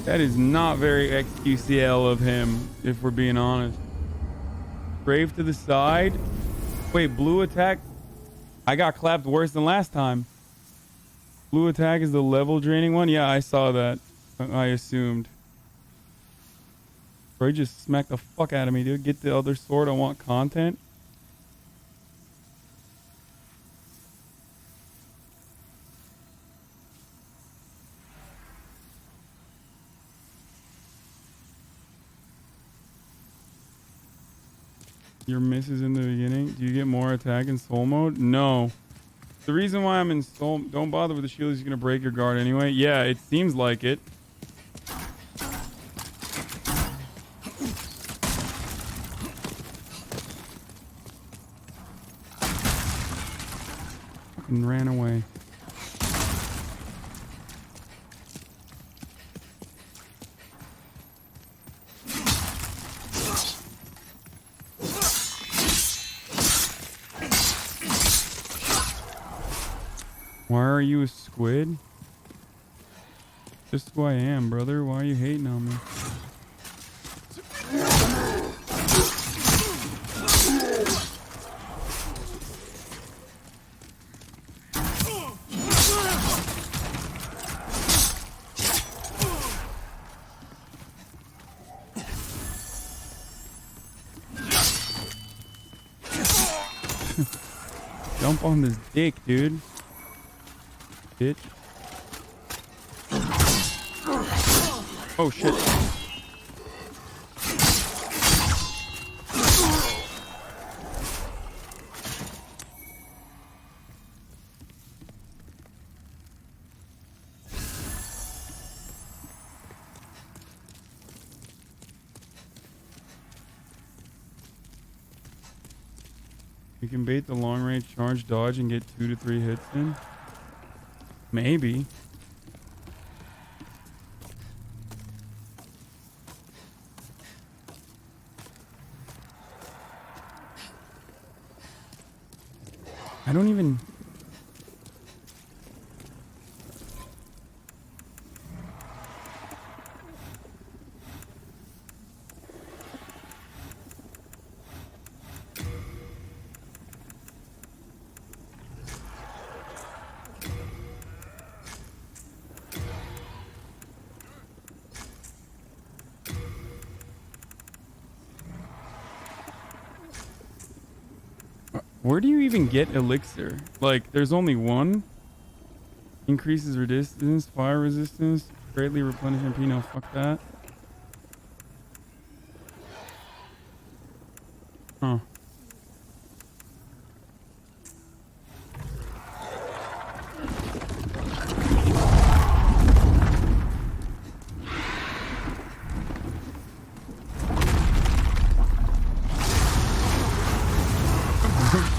Speaker 2: That is not very XQCL of him, if we're being honest. Brave to the side. Wait, blue attack? I got clapped worse than last time. Blue attack is the level draining one? Yeah, I saw that. I assumed. Bro, just smacked the fuck out of me, dude. Get the other sword. I want content. Your misses in the beginning. Do you get more attack in soul mode? No. The reason why I'm in soul... Don't bother with the shield. He's going to break your guard anyway. Yeah, it seems like it. Fucking ran away. Why are you a squid? Just who I am, brother. Why are you hating on me? Jump on this dick, dude. Bitch. Oh shit. You can bait the long range charge dodge and get 2 to 3 hits in. Maybe. I don't even... Where do you even get elixir? Like, there's only one. Increases resistance, fire resistance, greatly replenish MP. No, fuck that. Huh.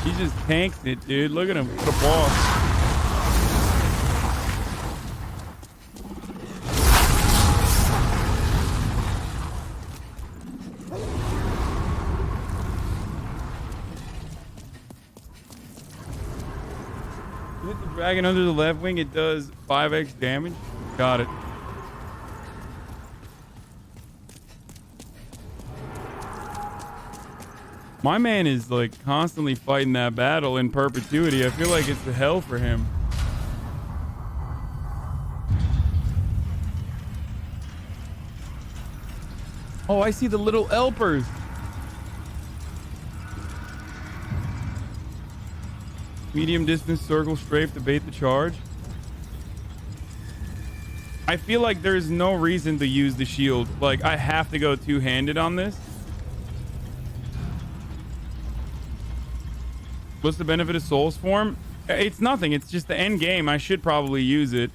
Speaker 2: He just tanks it, dude. Look at him. What a boss. Hit the dragon under the left wing, it does 5x damage. Got it. My man is like constantly fighting that battle in perpetuity. I feel like it's the hell for him. Oh, I see the little elpers. Medium distance circle strafe to bait the charge. I feel like there's no reason to use the shield. Like, I have to go two-handed on this. What's the benefit of Soul's form? It's nothing. It's just the end game. I should probably use it.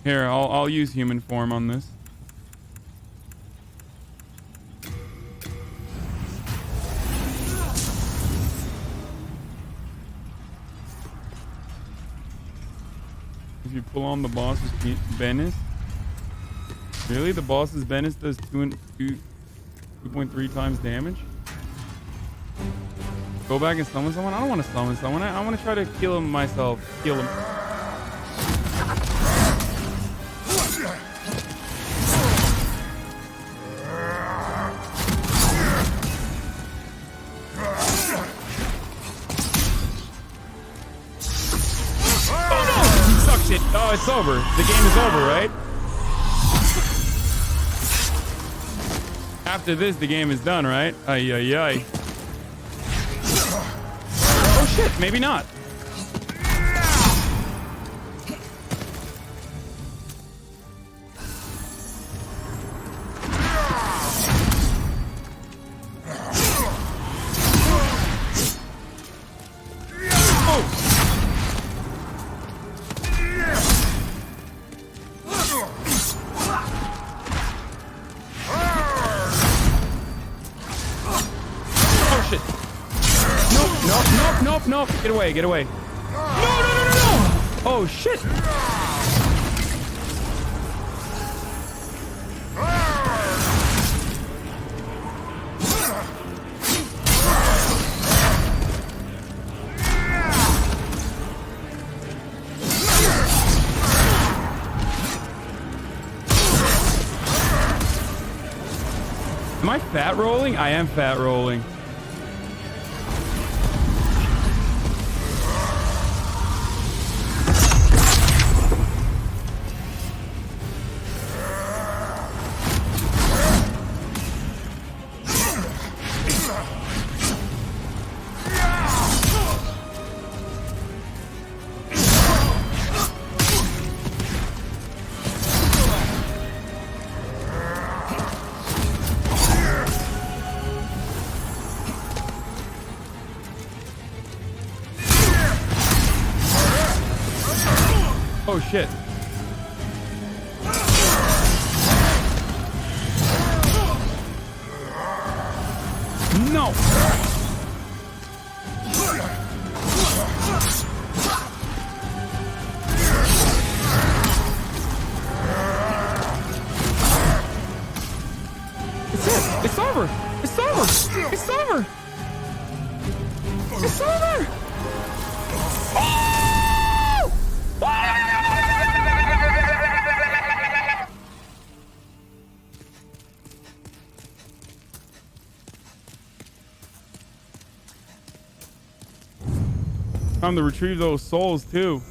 Speaker 2: Here, I'll use human form on this. If you pull on the boss's Venice. Really? The boss's Venice does 2.3 times damage? Go back and summon someone? I don't want to summon someone. I want to try to kill him myself. Kill him. Oh no! Suck shit. Oh, it's over. The game is over, right? After this, the game is done, right? Ay, ay, ay. Oh shit, maybe not. Nope. Get away. No. Oh, shit. Am I fat rolling? I am fat rolling. Oh shit. No. It's over. It's over. It's over. It's over. Time to retrieve those souls too.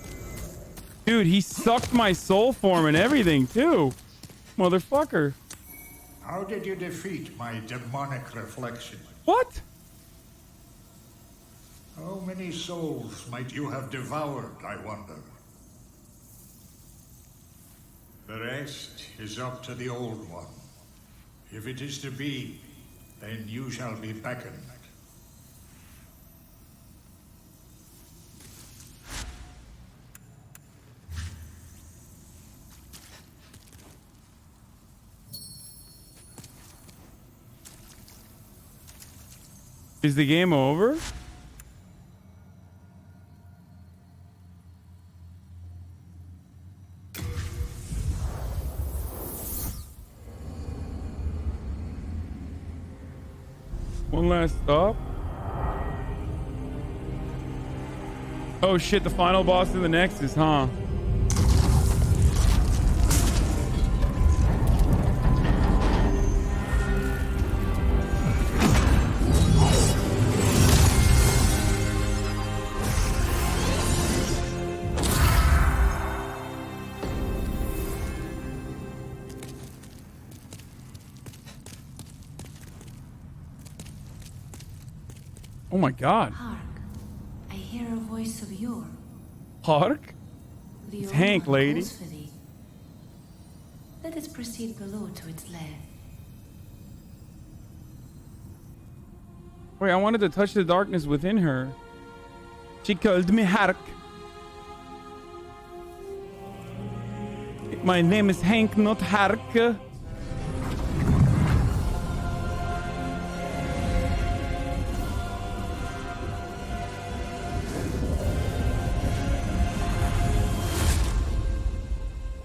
Speaker 2: Dude, he sucked my soul form and everything too. Motherfucker.
Speaker 18: How did you defeat my demonic reflection?
Speaker 2: What?
Speaker 15: many souls might you have devoured, I wonder? The rest is up to the Old One. If it is to be, then you shall be beckoned.
Speaker 2: Is the game over? One last stop. Oh shit, the final boss in the Nexus, huh? Oh my god.
Speaker 17: Hark, I hear a voice of yore.
Speaker 2: Hark?
Speaker 17: The
Speaker 2: It's
Speaker 17: old
Speaker 2: Hank,
Speaker 17: one
Speaker 2: lady.
Speaker 17: calls for thee. Let us proceed below to its lair.
Speaker 2: Wait, I wanted to touch the darkness within her. She called me Hark. My name is Hank, not Hark.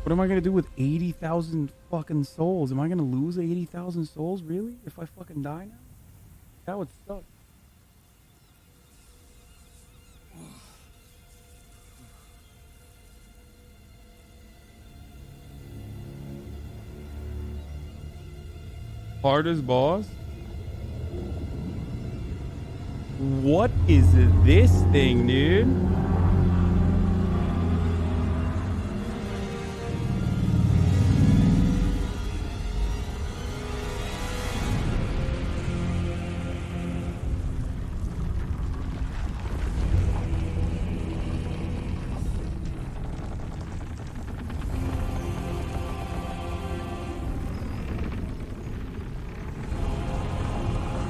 Speaker 2: What am I gonna do with 80,000 fucking souls? Am I gonna lose 80,000 souls, really? If I fucking die now? That would suck. Hardest boss? What is this thing, dude?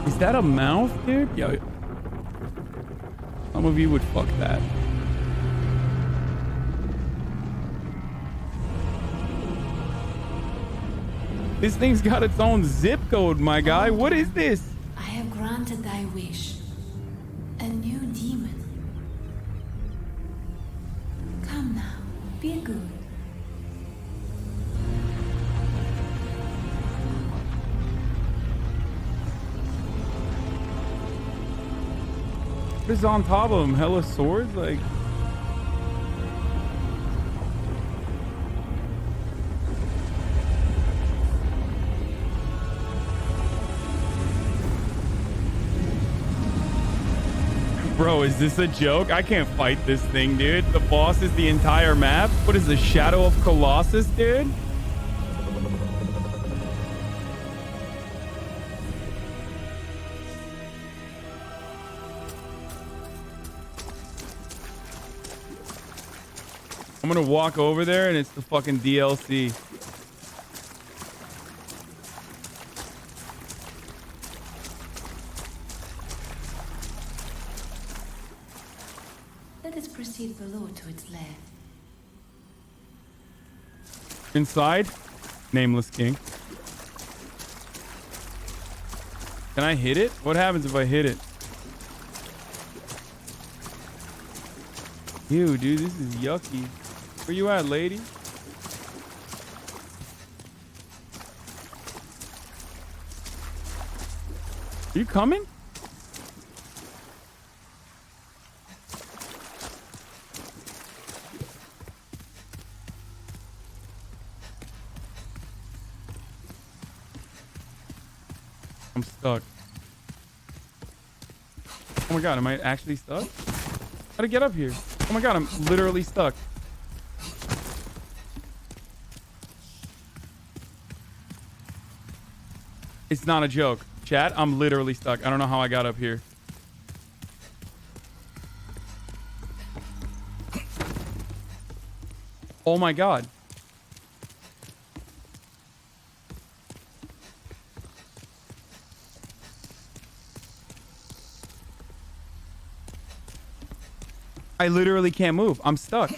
Speaker 2: Is that a mouth, dude? Yo, some of you would fuck that. This thing's got its own zip code, my guy. What is this?
Speaker 17: I have granted thy wish. A new demon. Come now, be good.
Speaker 2: What is on top of him? Hella swords? Like... Bro, is this a joke? I can't fight this thing, dude. The boss is the entire map? What is the Shadow of Colossus, dude? I'm gonna walk over there and it's the fucking DLC.
Speaker 17: Let us proceed below to its lair.
Speaker 2: Inside, Nameless King. Can I hit it? What happens if I hit it? Ew, dude, this is yucky. Where you at, lady? Are you coming? I'm stuck. Oh my god, am I actually stuck? How to get up here? Oh my god, I'm literally stuck. It's not a joke. Chat, I'm literally stuck. I don't know how I got up here. Oh my God. I literally can't move. I'm stuck.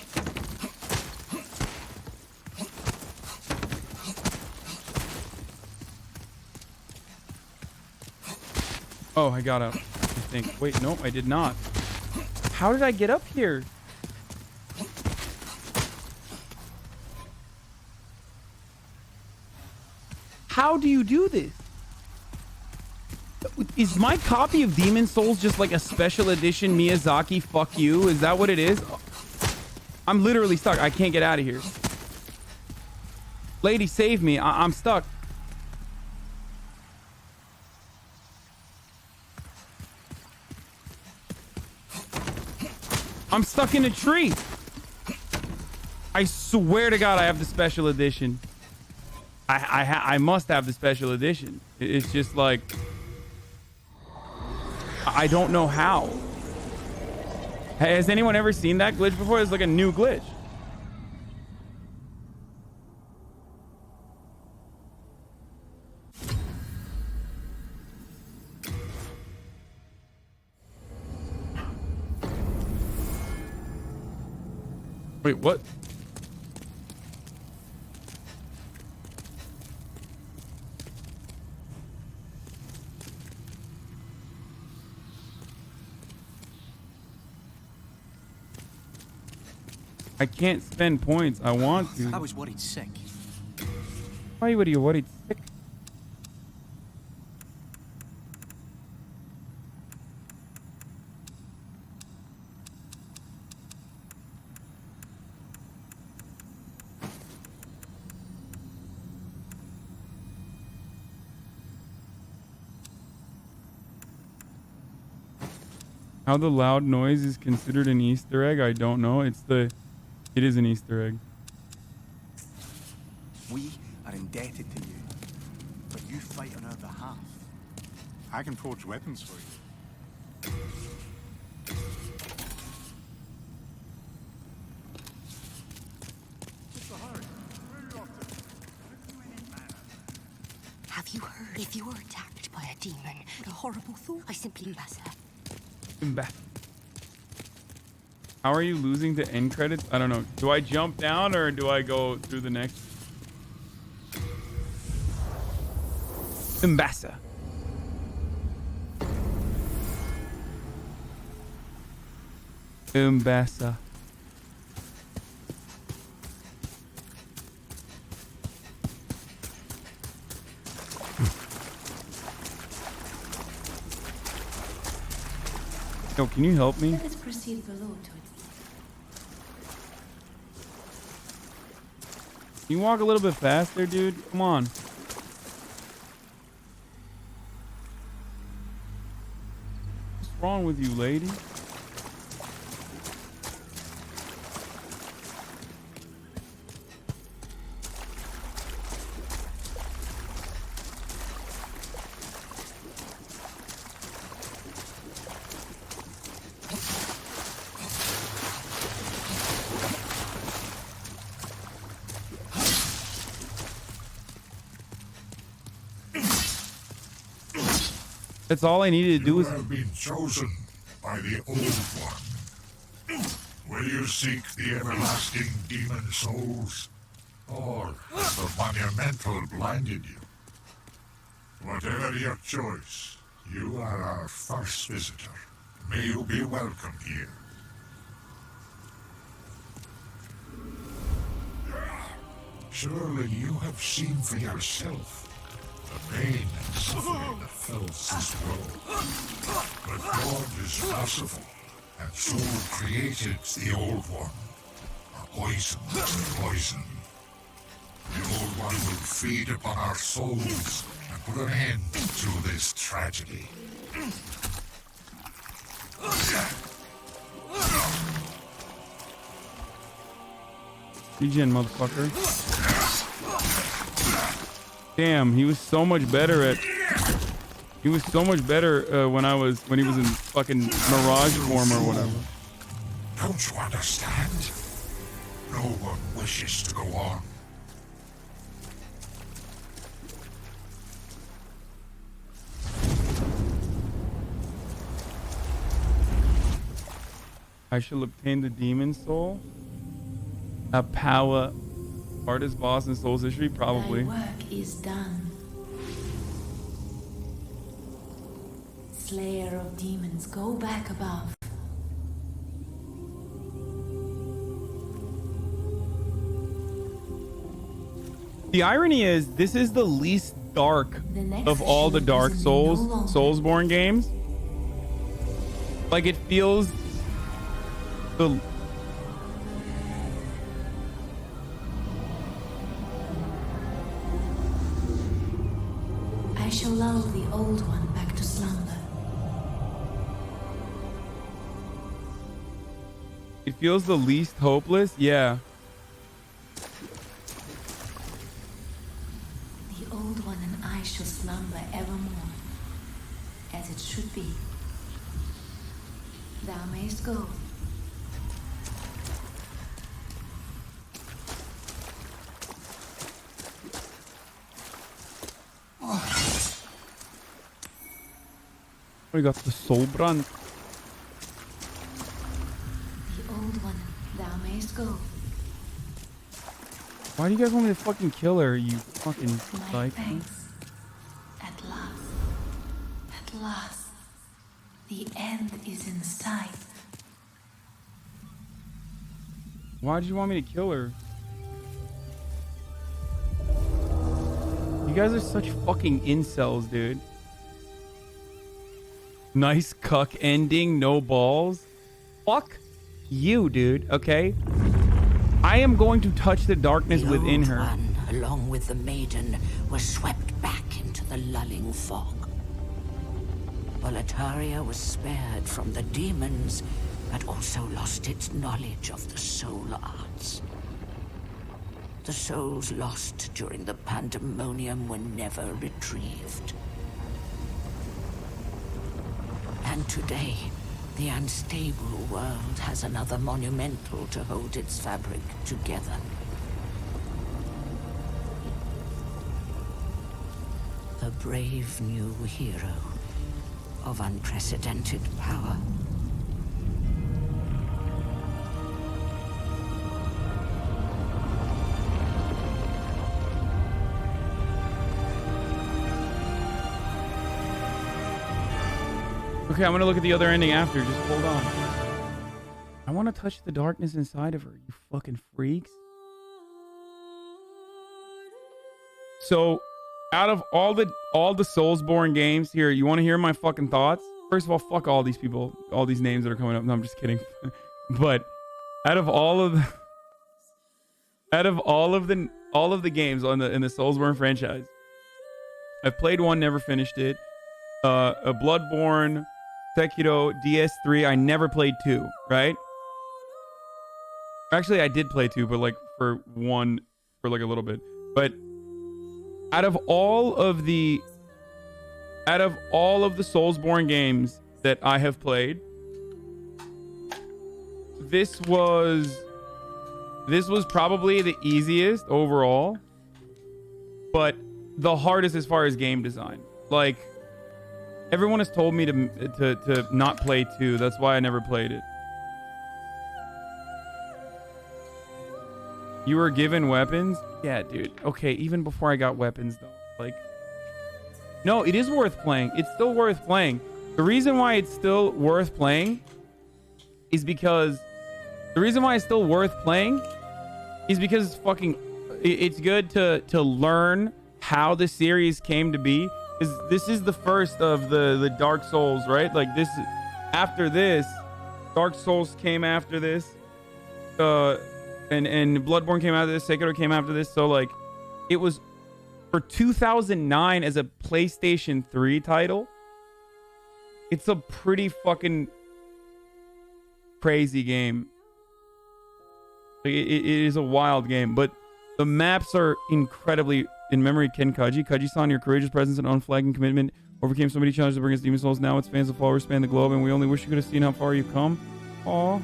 Speaker 2: Oh, I got up, I think. Wait, no, I did not. How did I get up here? How do you do this? Is my copy of Demon Souls just like a special edition Miyazaki fuck you? Is that what it is? I'm literally stuck. I can't get out of here. Lady, save me. I'm stuck. I'm stuck in a tree. I swear to God I have the special edition. I must have the special edition. It's just like... I don't know how. Hey, has anyone ever seen that glitch before? It's like a new glitch. Wait, what? I can't spend points. I want to.
Speaker 1: I was worried sick.
Speaker 2: Why were you worried sick? How the loud noise is considered an Easter egg, I don't know. It is an Easter egg.
Speaker 1: We are indebted to you, but you fight on our behalf.
Speaker 15: I can forge weapons for you.
Speaker 18: Have you heard? If you were attacked by a demon, a horrible thought, I simply
Speaker 2: Back. How are you losing to end credits? I don't know. Do I jump down or do I go through the next? Mbassa. Mbassa. Yo, can you help me?
Speaker 17: Let us proceed below to it.
Speaker 2: Can you walk a little bit faster, dude? Come on. What's wrong with you, lady? That's all I needed to do was...
Speaker 15: You have been chosen by the Old One. Will you seek the everlasting demon souls? Or has the monumental blinded you? Whatever your choice, you are our first visitor. May you be welcome here. Surely you have seen for yourself the pain and suffering that fills this world. But God is merciful, and so created the Old One, a poison to poison. The Old One will feed upon our souls and put an end to this tragedy.
Speaker 2: Regen, motherfucker. Damn, he was so much better at... He was so much better when he was in fucking Mirage form or whatever.
Speaker 15: Don't you understand? No one wishes to go on.
Speaker 2: I shall obtain the demon soul. A power. Hardest boss in Souls history? Probably.
Speaker 17: Thy work is done. Slayer of demons, go back above.
Speaker 2: The irony is, this is the least dark of all the Dark Souls, Soulsborne games. Like, it feels the...
Speaker 17: I shall lull the old one back to slumber.
Speaker 2: It feels the least hopeless, yeah.
Speaker 17: The old one and I shall slumber evermore, as it should be. Thou mayst go.
Speaker 2: We got the soul brand.
Speaker 17: The old one, thou mayst go.
Speaker 2: Why do you guys want me to fucking kill her, you fucking
Speaker 17: My
Speaker 2: psycho?
Speaker 17: thanks. At last, the end is in sight.
Speaker 2: Why did you want me to kill her? You guys are such fucking incels, dude. Nice cuck ending, no balls. Fuck you, dude, okay? I am going to touch the darkness within her.
Speaker 18: One, along with the maiden, was swept back into the lulling fog. Volataria was spared from the demons, but also lost its knowledge of the soul arts. The souls lost during the pandemonium were never retrieved. And today, the unstable world has another monumental to hold its fabric together. A brave new hero of unprecedented power.
Speaker 2: Okay, I'm gonna look at the other ending after. Just hold on. I want to touch the darkness inside of her, you fucking freaks. So, out of all the Soulsborne games here, you want to hear my fucking thoughts? First of all, fuck all these people, all these names that are coming up. No, I'm just kidding. But out of all of the games in the Soulsborne franchise, I've played one, never finished it. A Bloodborne, Sekiro, DS3. I never played 2, right? Actually, I did play 2, but like for a little bit. But out of all of the Soulsborne games that I have played, this was probably the easiest overall, but the hardest as far as game design. Like, everyone has told me to not play 2. That's why I never played it. You were given weapons? Yeah, dude. Okay, even before I got weapons, though. Like, no, it is worth playing. It's still worth playing. The reason why it's still worth playing is because... it's fucking... It's good to learn how the series came to be. This is the first of the Dark Souls, right? Like, this... After this, Dark Souls came after this. And Bloodborne came after this. Sekiro came after this. So, like, it was... For 2009 as a PlayStation 3 title, it's a pretty fucking crazy game. Like, it is a wild game, but the maps are incredibly in memory. Ken Kaji. Kaji-san, your courageous presence and unflagging commitment overcame so many challenges to bring us Demon Souls. Now its fans and followers span the globe, and we only wish you could have seen how far you've come. Aw.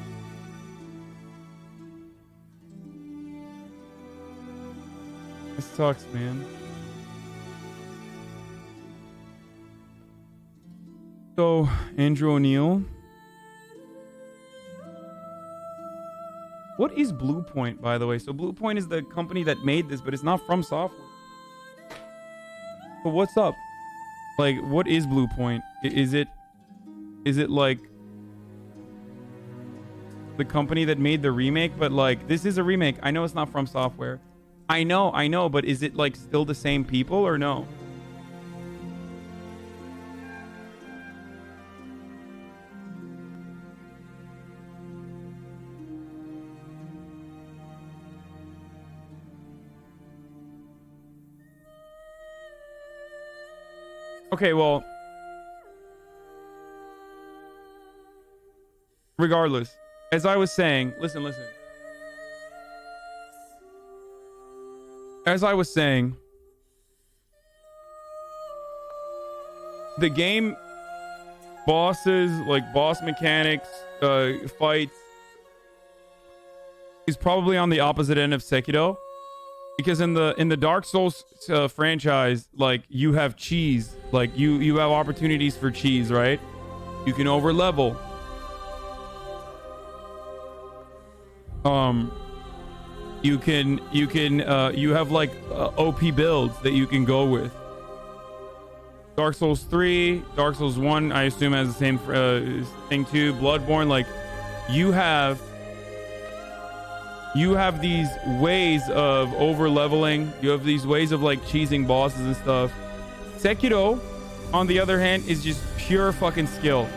Speaker 2: This sucks, man. So, Andrew O'Neill. What is Bluepoint, by the way? So Bluepoint is the company that made this, but it's not from software. But what's up? Like, what is Bluepoint? Is it like the company that made the remake? But like, this is a remake. I know it's not from software. I know, but is it like still the same people or no? Okay, well, regardless, as I was saying, listen. As I was saying, the game bosses, like boss mechanics, fights, is probably on the opposite end of Sekiro. Because in the Dark Souls franchise, like, you have cheese. Like, you have opportunities for cheese, right? You can over level. You have like OP builds that you can go with. Dark Souls 3, Dark Souls 1, I assume has the same thing too. Bloodborne, like, you have these ways of over leveling. You have these ways of like cheesing bosses and stuff. Sekiro, on the other hand, is just pure fucking skill.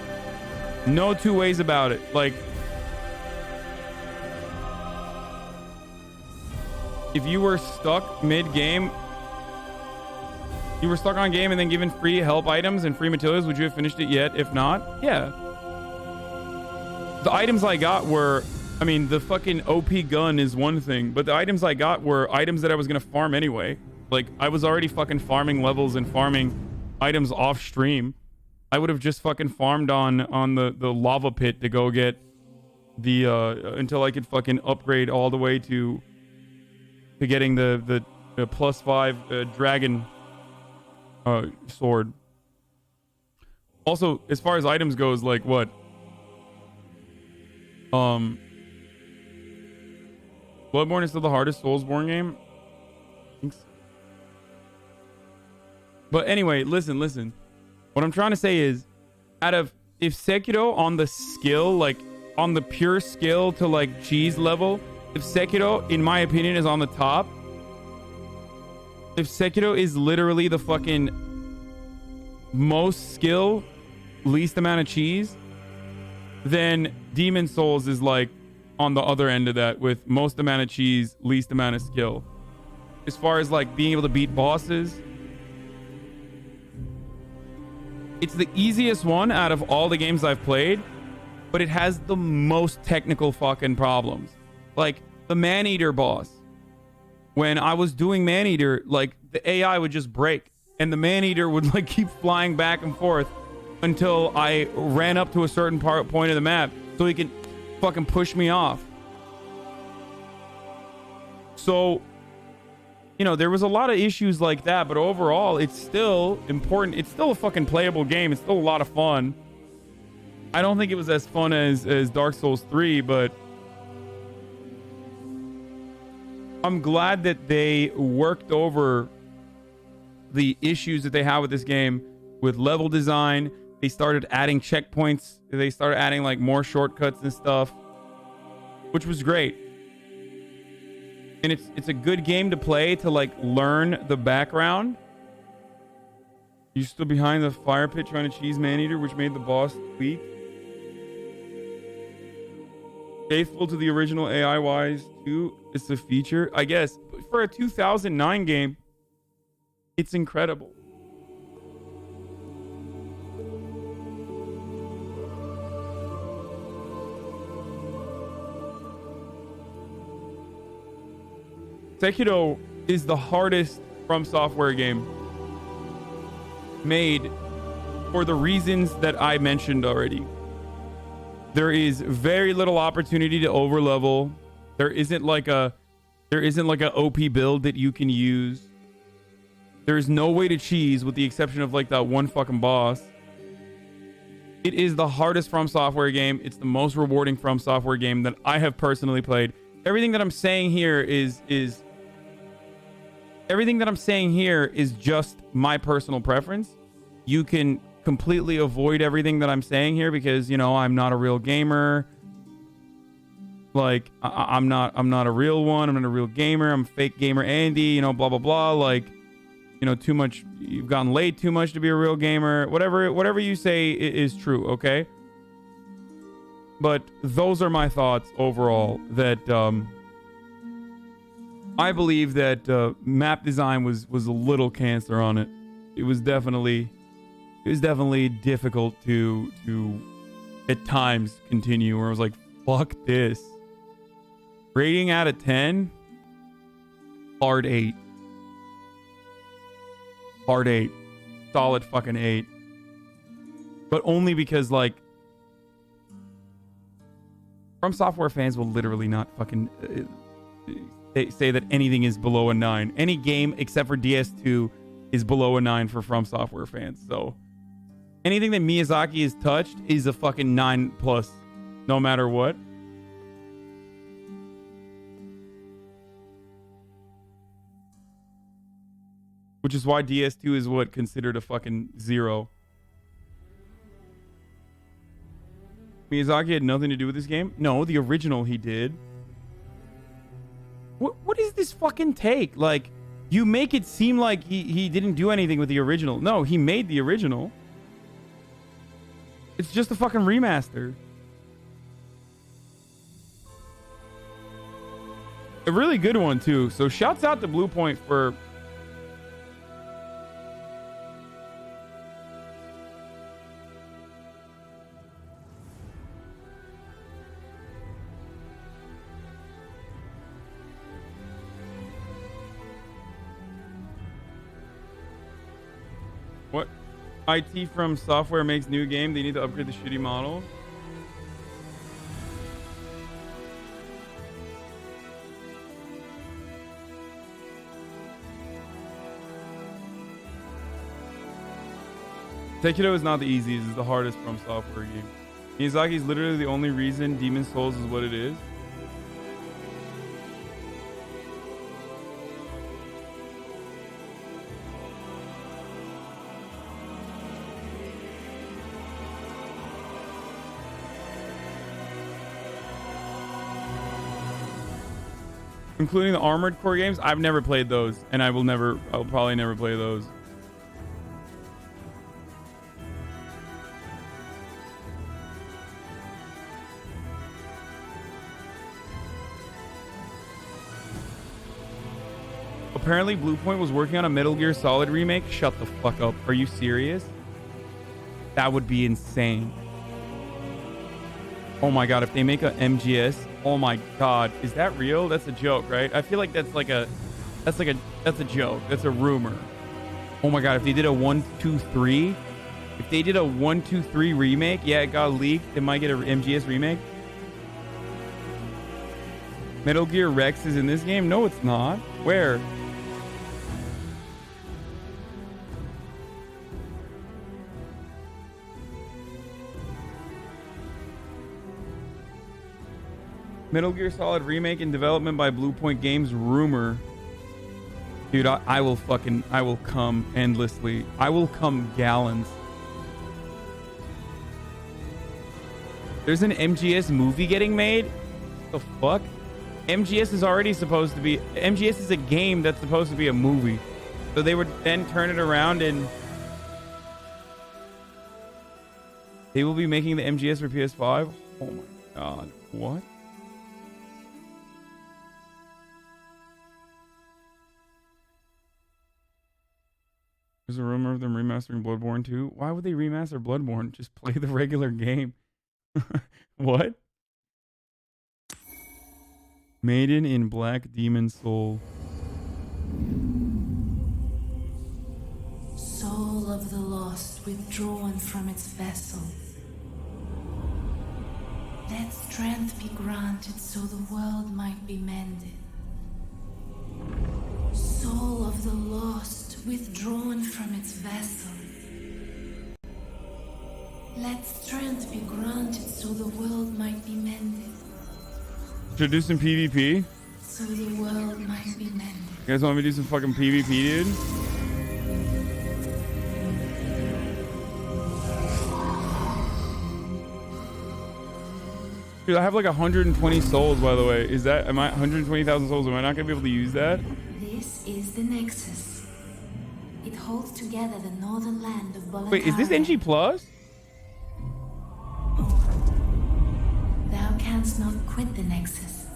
Speaker 2: No two ways about it. Like, if you were stuck mid-game, you were stuck on game and then given free help items and free materials, would you have finished it yet? If not, yeah. The items I got were, I mean, the fucking OP gun is one thing, but the items I got were items that I was gonna farm anyway. Like, I was already fucking farming levels and farming items off stream. I would have just fucking farmed on the lava pit to go get the until I could fucking upgrade all the way to getting the +5 dragon sword. Also, as far as items goes, like, what? Bloodborne is still the hardest Soulsborne game? Thanks. But anyway, listen. What I'm trying to say is, if Sekiro on the skill, like, on the pure skill to, like, cheese level, if Sekiro, in my opinion, is on the top, if Sekiro is literally the fucking most skill, least amount of cheese, then Demon Souls is like on the other end of that with most amount of cheese, least amount of skill. As far as like being able to beat bosses, it's the easiest one out of all the games I've played, but it has the most technical fucking problems. Like the Man-Eater boss. When I was doing Man-Eater, like the AI would just break and the Man-Eater would like keep flying back and forth until I ran up to a certain point of the map so he can fucking push me off. So, you know, there was a lot of issues like that, but overall, it's still important. It's still a fucking playable game. It's still a lot of fun. I don't think it was as fun as Dark Souls 3, but I'm glad that they worked over the issues that they have with this game with level design. They started adding checkpoints. They started adding like more shortcuts and stuff, which was great. And it's a good game to play to like learn the background. You still behind the fire pit trying to cheese Man-Eater, which made the boss weak. Faithful to the original AI wise too. It's a feature, I guess. But for a 2009 game, it's incredible. Sekiro is the hardest From Software game made for the reasons that I mentioned already. There is very little opportunity to overlevel. There isn't like a There isn't like an OP build that you can use. There is no way to cheese with the exception of like that one fucking boss. It is the hardest From Software game. It's the most rewarding From Software game that I have personally played. Everything that I'm saying here is everything that I'm saying here is just my personal preference. You can completely avoid everything that I'm saying here because, you know, I'm not a real gamer. Like I'm not a real one. I'm not a real gamer. I'm a fake gamer Andy, you know, blah blah blah. Like, you know, too much, you've gotten laid too much to be a real gamer. Whatever you say is true, okay? But those are my thoughts overall, that I believe that map design was a little cancer on it. It was definitely difficult to at times continue, where I was like, fuck this. Rating out of 10, hard 8. Hard 8. Solid fucking 8. But only because, like, From Software fans will literally not fucking say that anything is below a 9. Any game except for DS2 is below a 9 for From Software fans. So anything that Miyazaki has touched is a fucking 9+, no matter what. Which is why DS2 is what considered a fucking 0. Miyazaki had nothing to do with this game? No, the original he did. What is this fucking take? Like, you make it seem like he didn't do anything with the original. No, he made the original. It's just a fucking remaster. A really good one too. So shouts out to Blue Point for what? IT From Software makes new game. They need to upgrade the shitty model. Tekido is not the easiest. It's the hardest From Software game. Miyazaki is literally the only reason Demon's Souls is what it is. Including the Armored Core games, I've never played those, and I'll probably never play those. Apparently, Blue Point was working on a Metal Gear Solid remake. Shut the fuck up. Are you serious? That would be insane. Oh my god, if they make a MGS, oh my god, is that real? That's a joke, right? I feel like that's a joke. That's a rumor. Oh my god, if they did a 1, 2, 3, if they did a 1, 2, 3 remake, yeah, it got leaked. It might get an MGS remake. Metal Gear Rex is in this game? No, it's not. Where? Metal Gear Solid remake in development by Blue Point Games, rumor. Dude, I will come endlessly. I will come gallons. There's an MGS movie getting made? What the fuck? MGS is already supposed to be... MGS is a game that's supposed to be a movie. So they would then turn it around and... They will be making the MGS for PS5? Oh my god. What? There's a rumor of them remastering Bloodborne 2. Why would they remaster Bloodborne? Just play the regular game. What? Maiden in Black Demon Soul.
Speaker 17: Soul of the lost withdrawn from its vessel. Let strength be granted so the world might be mended. withdrawn from its vessel. Let strength be granted so the world might be mended.
Speaker 2: Introducing PvP.
Speaker 17: So the world might be mended.
Speaker 2: You guys want me to do some fucking PvP, dude? Dude, I have like 120 souls, by the way. Is that, am I 120,000 souls? Am I not gonna be able to use that?
Speaker 17: This is the Nexus. It holds together the northern land of Boletaria.
Speaker 2: Wait, is this NG Plus?
Speaker 17: Thou canst not quit the Nexus,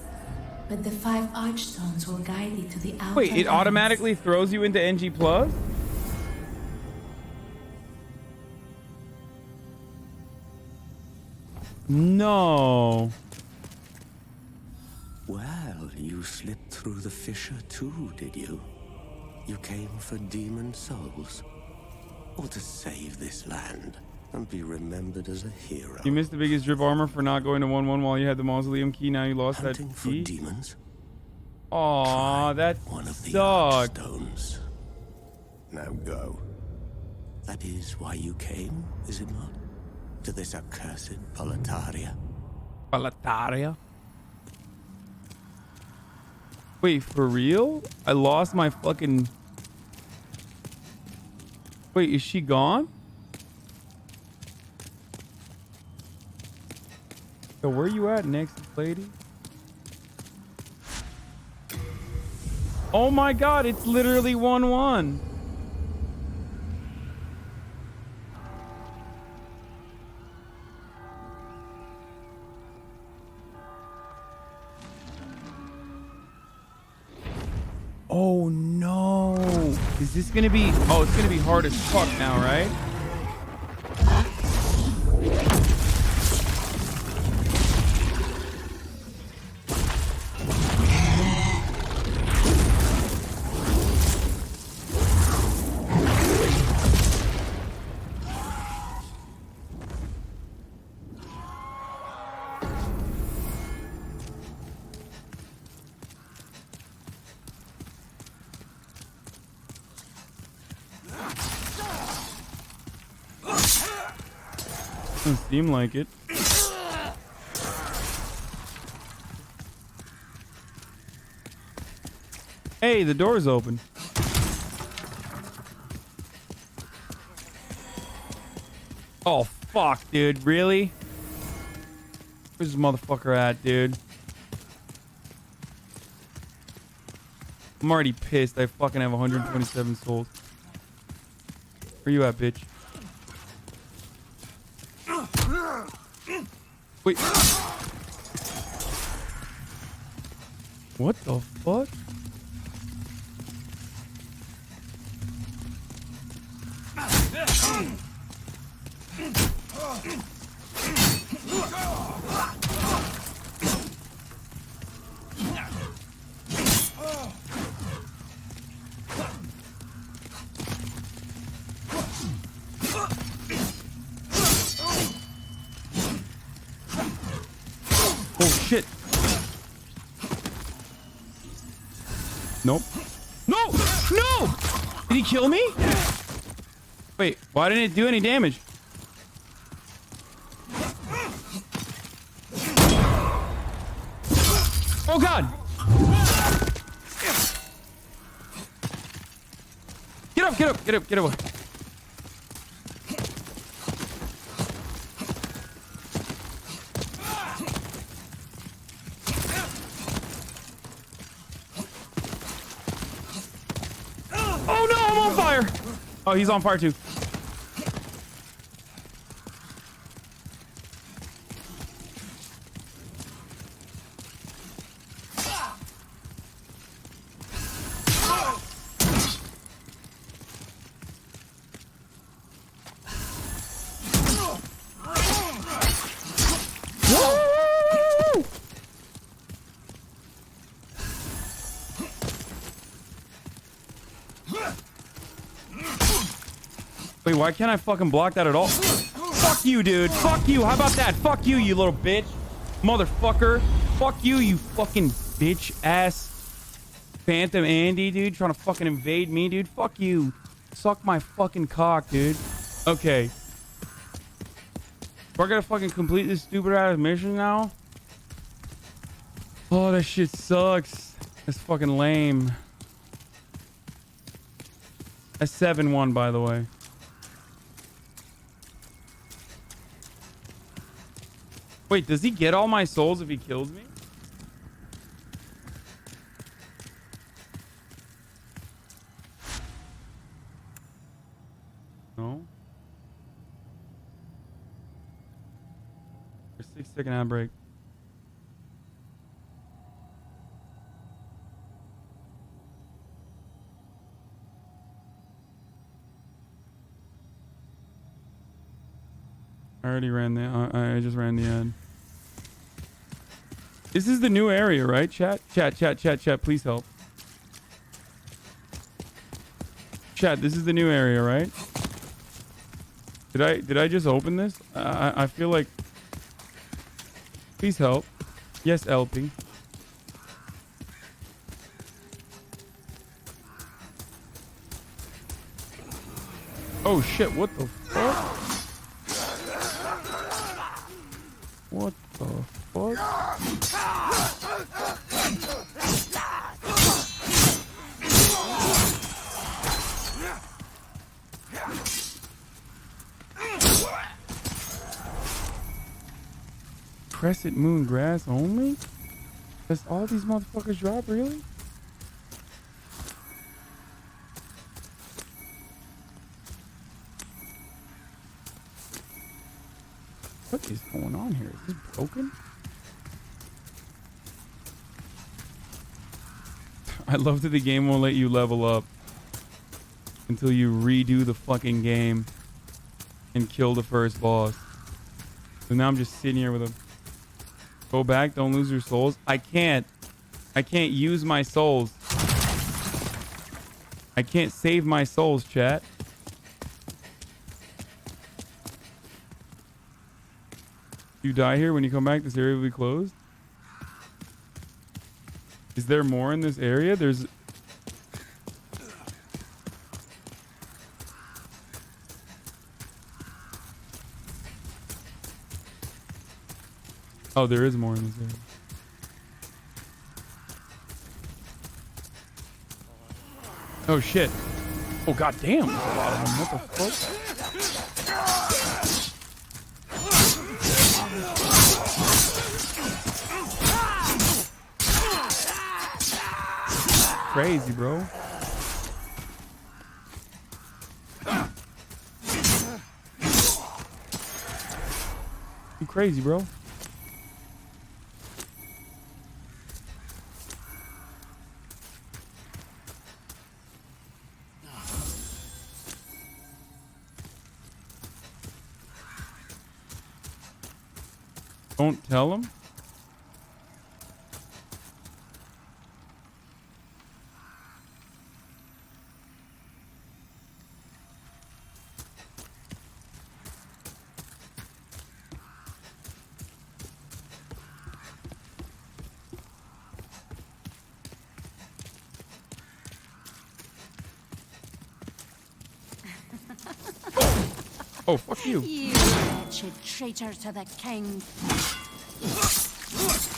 Speaker 17: but the 5 archstones will guide thee to the outer
Speaker 2: Wait, it
Speaker 17: lands.
Speaker 2: automatically throws you into NG Plus? No.
Speaker 19: Well, you slipped through the fissure too, did you? You came for demon souls? Or to save this land and be remembered as a hero?
Speaker 2: You missed the biggest drip armor for not going to 1-1 while you had the mausoleum key. Now you lost
Speaker 19: Hunting
Speaker 2: that
Speaker 19: for
Speaker 2: key.
Speaker 19: demons?
Speaker 2: Aw, that
Speaker 19: One of the
Speaker 2: sucked.
Speaker 19: archstones. Now go. That is why you came, is it not? To this accursed Boletaria.
Speaker 2: Boletaria? Wait, for real? I lost my fucking... Wait, is she gone? Yo, where you at, next lady? Oh my god, it's literally 1-1. Oh no. Is this gonna be... Oh, it's gonna be hard as fuck now, right? Doesn't seem like it. Hey, the door's open. Oh, fuck, dude. Really? Where's this motherfucker at, dude? I'm already pissed. I fucking have 127 souls. Where you at, bitch? Wait. What the fuck? Oh shit. Nope. No! No! Did he kill me? Wait, why didn't it do any damage? Oh god! Get up, get up, get up, get up. Oh no, I'm on fire! Oh, he's on fire too. Wait, why can't I fucking block that at all? Fuck you, dude. Fuck you. How about that? Fuck you, you little bitch. Motherfucker. Fuck you, you fucking bitch ass. Phantom Andy, dude, trying to fucking invade me, dude. Fuck you. Suck my fucking cock, dude. Okay. Do I gotta fucking complete this stupid ass mission now? Oh, that shit sucks. That's fucking lame. That's 7-1, by the way. Wait, does he get all my souls if he kills me? No. 6-second ad break. I already ran the. I just ran the ad. This is the new area, right? Chat. Please help. Chat. This is the new area, right? Did I just open this? I feel like. Please help. Yes, LP. Oh shit! What the fuck? What the fuck? Crescent moon grass only? Does all these motherfuckers drop, really? What is going on here? Is this broken? I love that the game won't let you level up until you redo the fucking game and kill the first boss. So now I'm just sitting here with a... Go back, don't lose your souls. I can't use my souls. I can't save my souls, chat. You die here, when you come back, this area will be closed. Is there more in this area? There's... Oh, there is more in this area. Oh shit. Oh god damn, there's a lot of them. What the fuck? Crazy, bro. You crazy, bro. Don't tell him. Oh, fuck you.
Speaker 18: You wretched traitor to the king.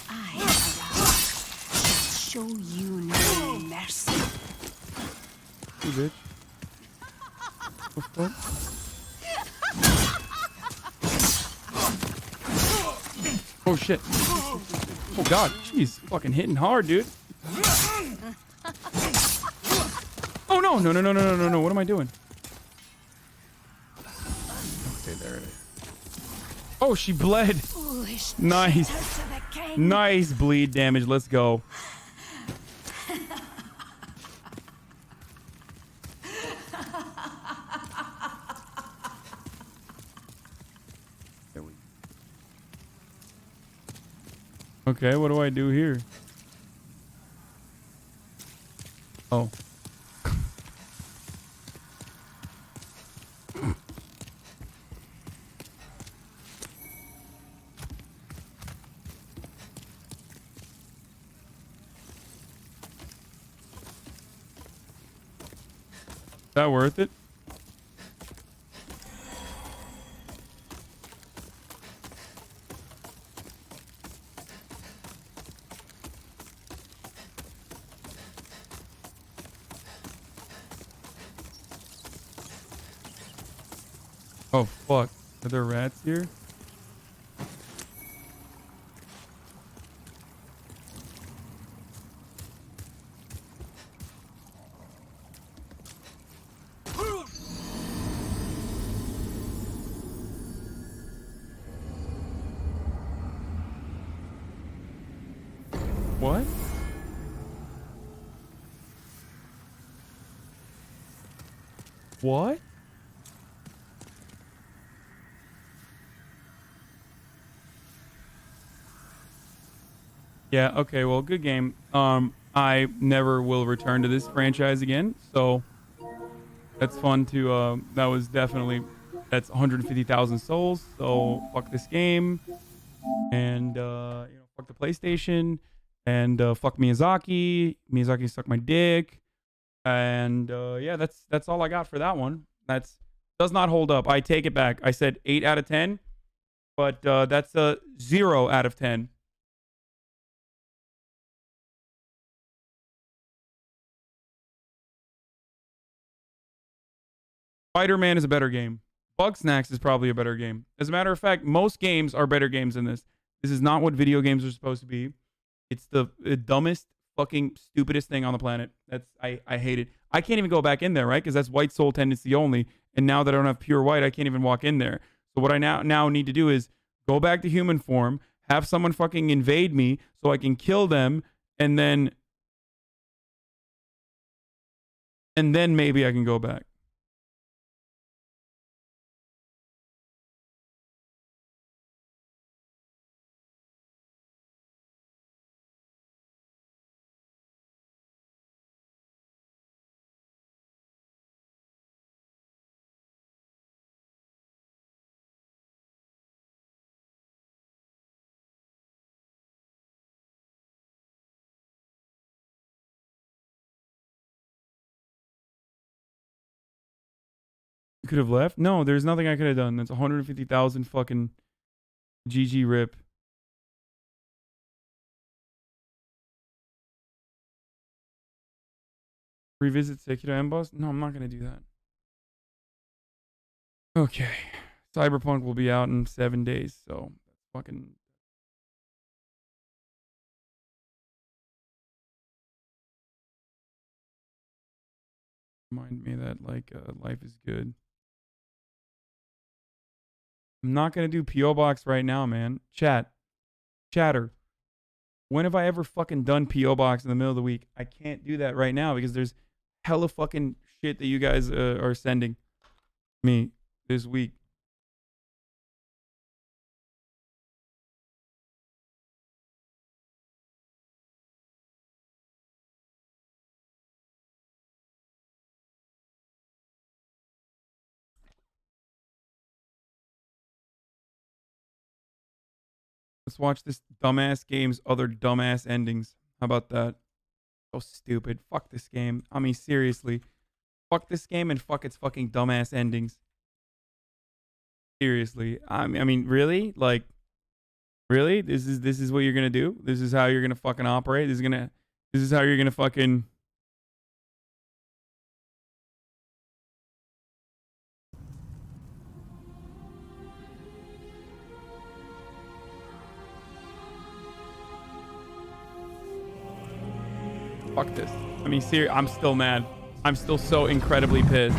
Speaker 18: I, shall show you no mercy.
Speaker 2: You bitch. What the fuck? Oh shit. Oh god, jeez, fucking hitting hard, dude. Oh no, no, what am I doing? Okay, there it is. Oh, she bled. Nice. Nice bleed damage. Let's go. Okay, what do I do here? Oh. that worth it? Oh fuck. Are there rats here? What? What? Yeah, okay, well, good game. I never will return to this franchise again, so that's fun to, that was definitely, that's 150,000 souls, so fuck this game, and, you know, fuck the PlayStation, and, fuck Miyazaki. Miyazaki sucked my dick, and, yeah, that's all I got for that one. Does not hold up. I take it back. I said 8 out of 10, but, that's a 0 out of 10. Spider-Man is a better game. Bugsnax is probably a better game. As a matter of fact, most games are better games than this. This is not what video games are supposed to be. It's the dumbest, fucking stupidest thing on the planet. I hate it. I can't even go back in there, right? Because that's white soul tendency only. And now that I don't have pure white, I can't even walk in there. So what I now need to do is go back to human form, have someone fucking invade me so I can kill them, and then maybe I can go back. Could have left? No, there's nothing I could have done. That's 150,000 fucking GG rip. Revisit Sekiro Emboss? No, I'm not going to do that. Okay. Cyberpunk will be out in 7 days, so fucking... Remind me that, like, life is good. I'm not going to do P.O. Box right now, man. Chatter. When have I ever fucking done P.O. Box in the middle of the week? I can't do that right now because there's hella fucking shit that you guys are sending me this week. Let's watch this dumbass game's other dumbass endings. How about that? So stupid. Fuck this game. I mean, seriously. Fuck this game and fuck its fucking dumbass endings. Seriously. I mean, really? Like, really? This is what you're gonna do? This is how you're gonna fucking operate? This is how you're gonna fucking... Fuck this. I mean, seriously, I'm still mad. I'm still so incredibly pissed.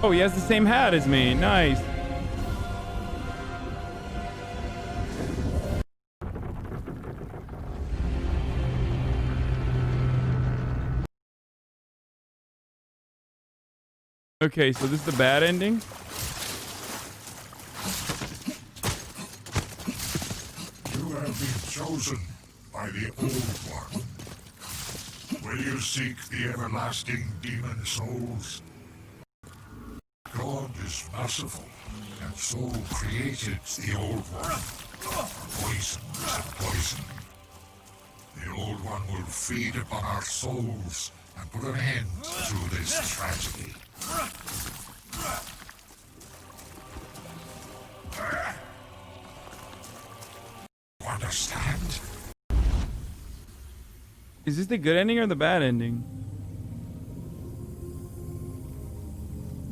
Speaker 2: Oh, he has the same hat as me. Nice. Okay, so this is the bad ending?
Speaker 15: You have been chosen by the Old One. Will you seek the everlasting demon souls? God is merciful, and so created the Old One. Poison is poison. The Old One will feed upon our souls and put an end to this tragedy. Understand?
Speaker 2: Is this the good ending or the bad ending?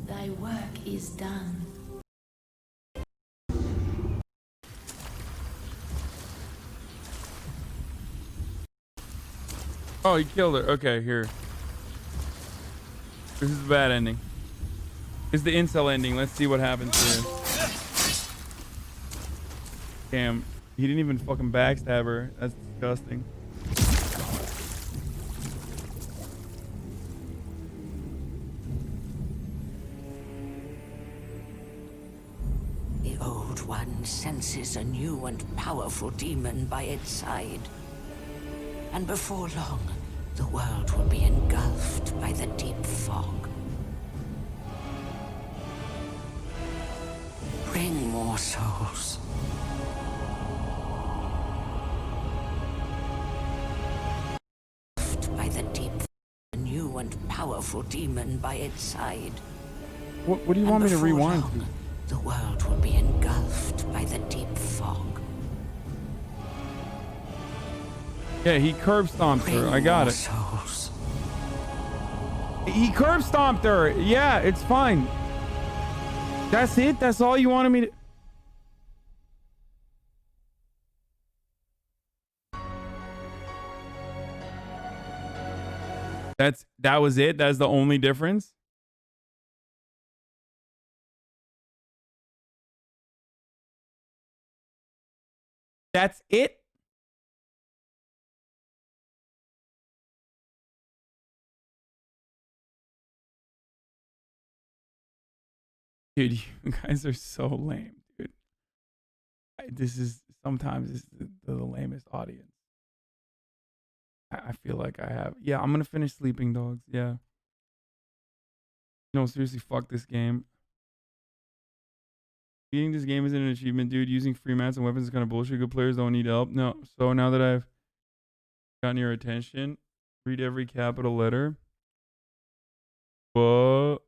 Speaker 17: Thy work is done.
Speaker 2: Oh, he killed her. Okay, here. This is the bad ending. This is the incel ending. Let's see what happens here. Damn, he didn't even fucking backstab her. That's disgusting.
Speaker 18: The Old One senses a new and powerful demon by its side. And before long, the world will be engulfed by the deep fog. Bring more souls. By the deep, a new and powerful demon by its side.
Speaker 2: What do you want me to rewind to?
Speaker 18: The world will be engulfed by the deep fog.
Speaker 2: Yeah, he curb stomped her. I got it.
Speaker 18: Souls.
Speaker 2: He curb stomped her. Yeah, it's fine. That's it? That's all you wanted me to... That was it? That's the only difference? That's it? Dude, you guys are so lame, dude. This is sometimes the lamest audience. I feel like I have. Yeah, I'm gonna finish Sleeping Dogs. Yeah. No, seriously, fuck this game. Beating this game isn't an achievement, dude. Using free mats and weapons is kind of bullshit. Good players don't need help. No. So now that I've gotten your attention, read every capital letter. What?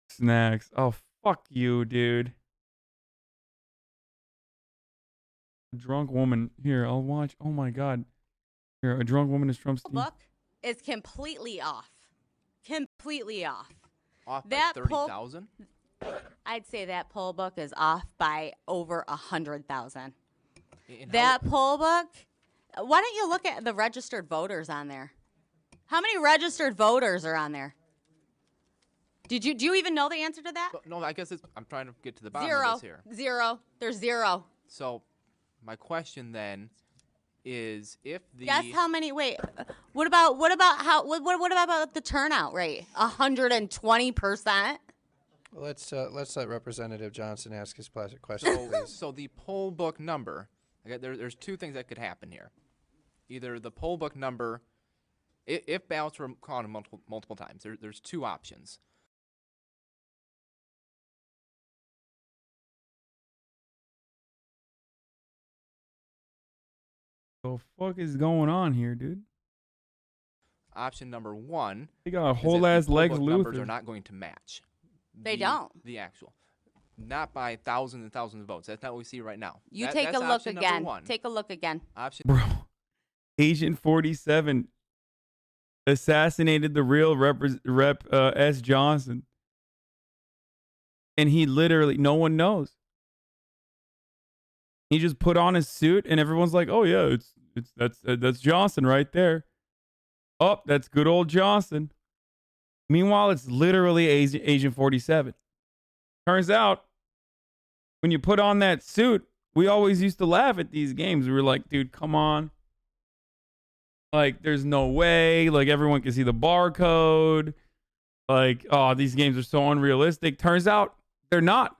Speaker 2: Snacks. Oh, fuck you, dude. A drunk woman. Here, I'll watch. Oh my god. Here, a drunk woman is Trump's team.
Speaker 3: Book is completely off. Completely off.
Speaker 20: Off by
Speaker 3: That
Speaker 20: 30,000?
Speaker 3: I'd say that poll book is off by over 100,000.
Speaker 20: And
Speaker 3: That poll book. Why don't you look at the registered voters on there? How many registered voters are on there? Do you even know the answer to that?
Speaker 20: No, I guess I'm trying to get to the bottom
Speaker 3: Zero.
Speaker 20: of this here.
Speaker 3: Zero. There's zero.
Speaker 20: So, my question then is if the
Speaker 3: Guess how many? Wait. What about the turnout rate? 120%.
Speaker 21: Let's let Representative Johnson ask his question, please.
Speaker 20: So the poll book number. There's two things that could happen here. Either the poll book number, if ballots were counted multiple times, there's two options.
Speaker 2: The fuck is going on here, dude?
Speaker 20: Option number one.
Speaker 2: They got a
Speaker 20: is
Speaker 2: whole
Speaker 20: that
Speaker 2: ass
Speaker 20: the poll
Speaker 2: Lex
Speaker 20: book numbers
Speaker 2: Luthor.
Speaker 20: are not going to match.
Speaker 3: They don't.
Speaker 20: The actual. Not by thousands and thousands of votes. That's not what we see right now.
Speaker 3: You
Speaker 20: That's
Speaker 3: take a look
Speaker 20: option number
Speaker 3: again.
Speaker 20: one.
Speaker 3: Take a look again.
Speaker 20: Option.
Speaker 2: Bro, Agent 47 assassinated the real Rep S. Johnson. And he literally, no one knows. He just put on his suit and everyone's like, oh yeah, that's Johnson right there. Oh, that's good old Johnson. Meanwhile, it's literally Agent 47. Turns out, when you put on that suit, we always used to laugh at these games. We were like, dude, come on. Like, there's no way. Like, everyone can see the barcode. Like, oh, these games are so unrealistic. Turns out, they're not.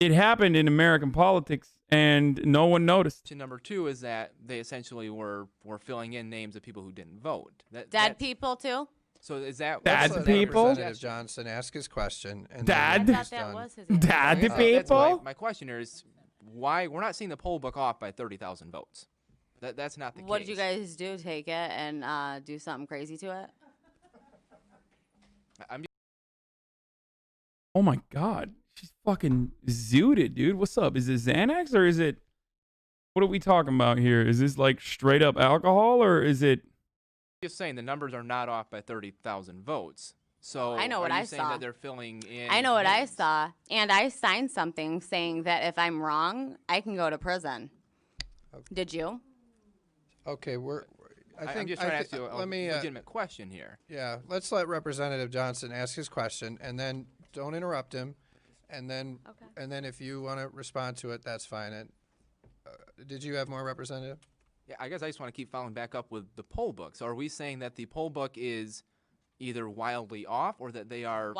Speaker 2: It happened in American politics, and no one noticed.
Speaker 20: Option number two is that they essentially were filling in names of people who didn't vote.
Speaker 3: Dead people, too?
Speaker 20: So is that
Speaker 2: Dead people?
Speaker 21: Representative Johnson ask his question. And
Speaker 2: Dead?
Speaker 21: then
Speaker 3: I
Speaker 21: he's
Speaker 3: thought that
Speaker 21: done.
Speaker 3: was his
Speaker 2: Dead
Speaker 3: answer.
Speaker 2: people?
Speaker 20: My question here is why we're not seeing the poll book off by 30,000 votes. That's not the case.
Speaker 3: What did you guys do? Take it and do something crazy to it?
Speaker 20: I'm
Speaker 2: Oh my god, she's fucking zooted, dude. What's up? Is it Xanax or is it? What are we talking about here? Is this like straight up alcohol or is it?
Speaker 20: Just saying the numbers are not off by 30,000 votes. So
Speaker 3: I know what
Speaker 20: are you
Speaker 3: I
Speaker 20: saying
Speaker 3: saw.
Speaker 20: that they're filling in?
Speaker 3: I know what I
Speaker 20: names?
Speaker 3: saw, and I signed something saying that if I'm wrong, I can go to prison. Did you?
Speaker 21: Okay, I think
Speaker 20: I'm just trying to ask you a legitimate question here.
Speaker 21: Yeah, let's let Representative Johnson ask his question, and then don't interrupt him, and then if you want to respond to it, that's fine. And did you have more, Representative?
Speaker 20: Yeah, I guess I just want to keep following back up with the poll book. So are we saying that the poll book is either wildly off or that they are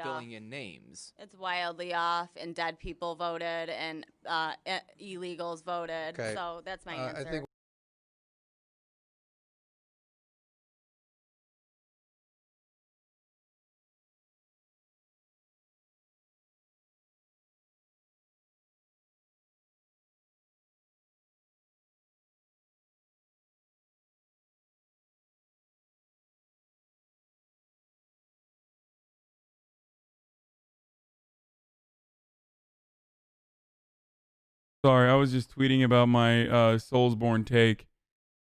Speaker 20: filling in names?
Speaker 3: It's wildly off, and dead people voted, and illegals voted.
Speaker 21: Okay.
Speaker 3: So that's my answer.
Speaker 21: I think
Speaker 2: Sorry, I was just tweeting about my Soulsborne take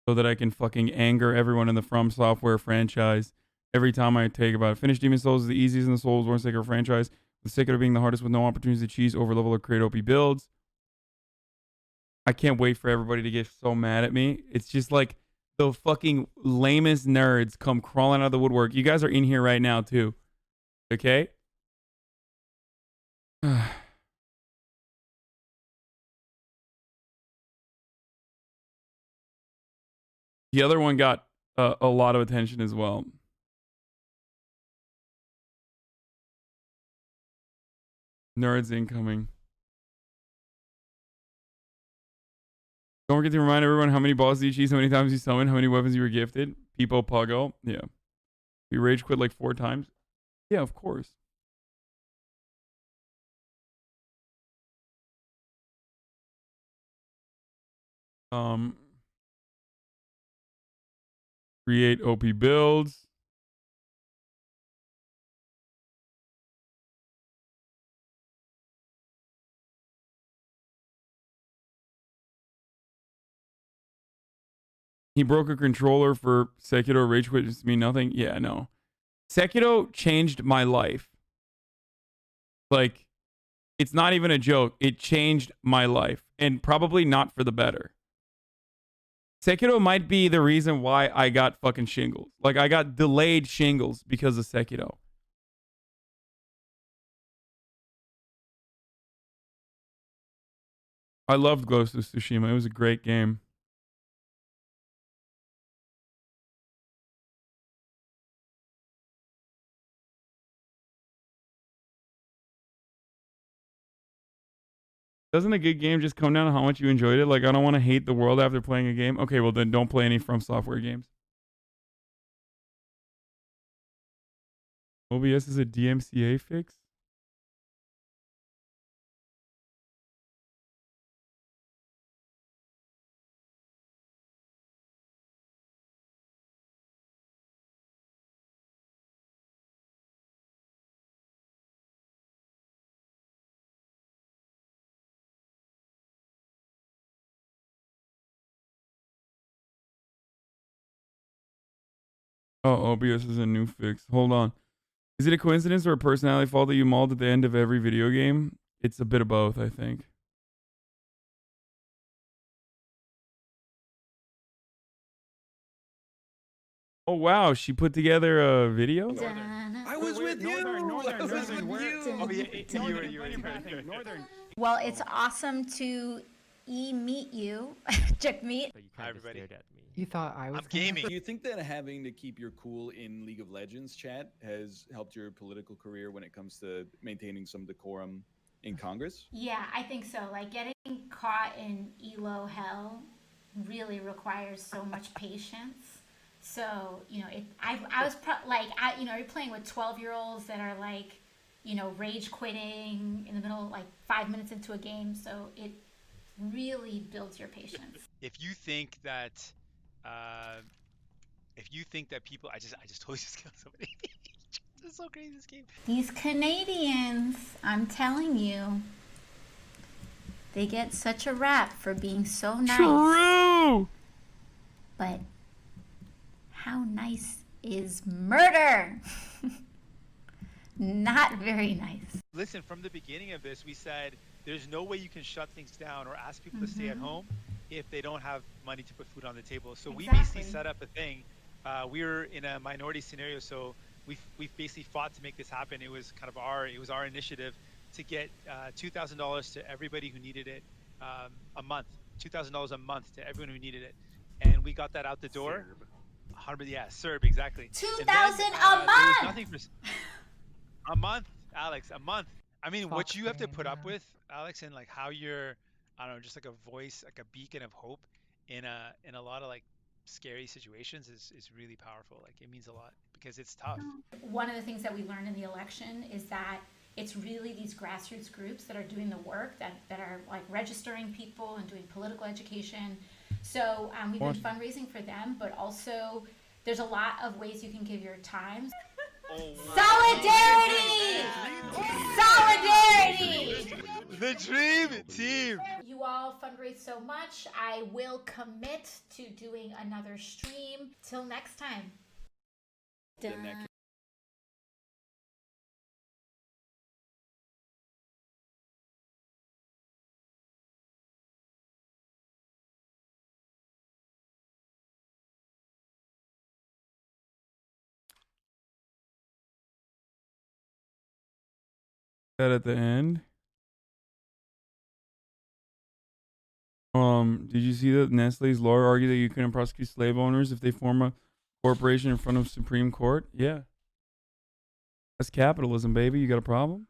Speaker 2: so that I can fucking anger everyone in the From Software franchise every time I take about it. Finish Demon Souls is the easiest in the Soulsborne Sekiro franchise, with Sekiro being the hardest with no opportunities to cheese, overlevel, or create OP builds. I can't wait for everybody to get so mad at me. It's just like the fucking lamest nerds come crawling out of the woodwork. You guys are in here right now, too. Okay? The other one got a lot of attention as well. Nerds incoming. Don't forget to remind everyone how many bosses you cheese, how many times you summon, how many weapons you were gifted. People Puggo. Yeah. We rage quit like 4 times. Yeah, of course. Create OP builds. He broke a controller for Sekiro. Rage quit just mean nothing. Yeah, no. Sekiro changed my life. Like, it's not even a joke. It changed my life. And probably not for the better. Sekiro might be the reason why I got fucking shingles. Like, I got delayed shingles because of Sekiro. I loved Ghost of Tsushima. It was a great game. Doesn't a good game just come down to how much you enjoyed it? Like, I don't want to hate the world after playing a game. Okay, well then don't play any From Software games. OBS is a DMCA fix? Oh, OBS is a new fix. Hold on. Is it a coincidence or a personality fault that you mauled at the end of every video game? It's a bit of both, I think. Oh, wow. She put together a video?
Speaker 4: I was with you.
Speaker 5: Northern. Well, it's awesome to meet you, Chick Meat.
Speaker 23: Everybody stared at me.
Speaker 24: You thought I was
Speaker 23: gaming.
Speaker 25: Do you think that having to keep your cool in League of Legends chat has helped your political career when it comes to maintaining some decorum in Congress?
Speaker 5: Yeah, I think so. Like getting caught in ELO hell really requires so much patience. So, you know, you're playing with 12-year-olds that are like, you know, rage quitting in the middle, like 5 minutes into a game. So it really builds your patience.
Speaker 23: If you think that people, I just totally just killed somebody. It's so crazy, this game.
Speaker 5: These Canadians, I'm telling you, they get such a rap for being so nice.
Speaker 2: True.
Speaker 5: But how nice is murder? Not very nice.
Speaker 23: Listen, from the beginning of this, we said there's no way you can shut things down or ask people to stay at home if they don't have money to put food on the table. So we basically set up a thing. We were in a minority scenario, so we've basically fought to make this happen. It was kind of our initiative to get $2,000 to everybody who needed it a month. $2,000 a month to everyone who needed it, and we got that out the door. 100, yeah, Serb, exactly.
Speaker 5: 2,000
Speaker 23: a
Speaker 5: month.
Speaker 23: There was nothing for a month, Alex. A month. I mean, what you have to put up with, Alex, and like how you're, I don't know, just like a voice, like a beacon of hope in a lot of like scary situations is really powerful. Like it means a lot because it's tough.
Speaker 5: One of the things that we learned in the election is that it's really these grassroots groups that are doing the work, that are like registering people and doing political education. So we've been fundraising for them, but also there's a lot of ways you can give your time. Solidarity! Solidarity!
Speaker 23: The dream team!
Speaker 5: You all fundraise so much. I will commit to doing another stream. Till next time. Done.
Speaker 2: That at the end. Did you see that Nestle's lawyer argued that you couldn't prosecute slave owners if they form a corporation in front of Supreme Court? Yeah. That's capitalism, baby. You got a problem?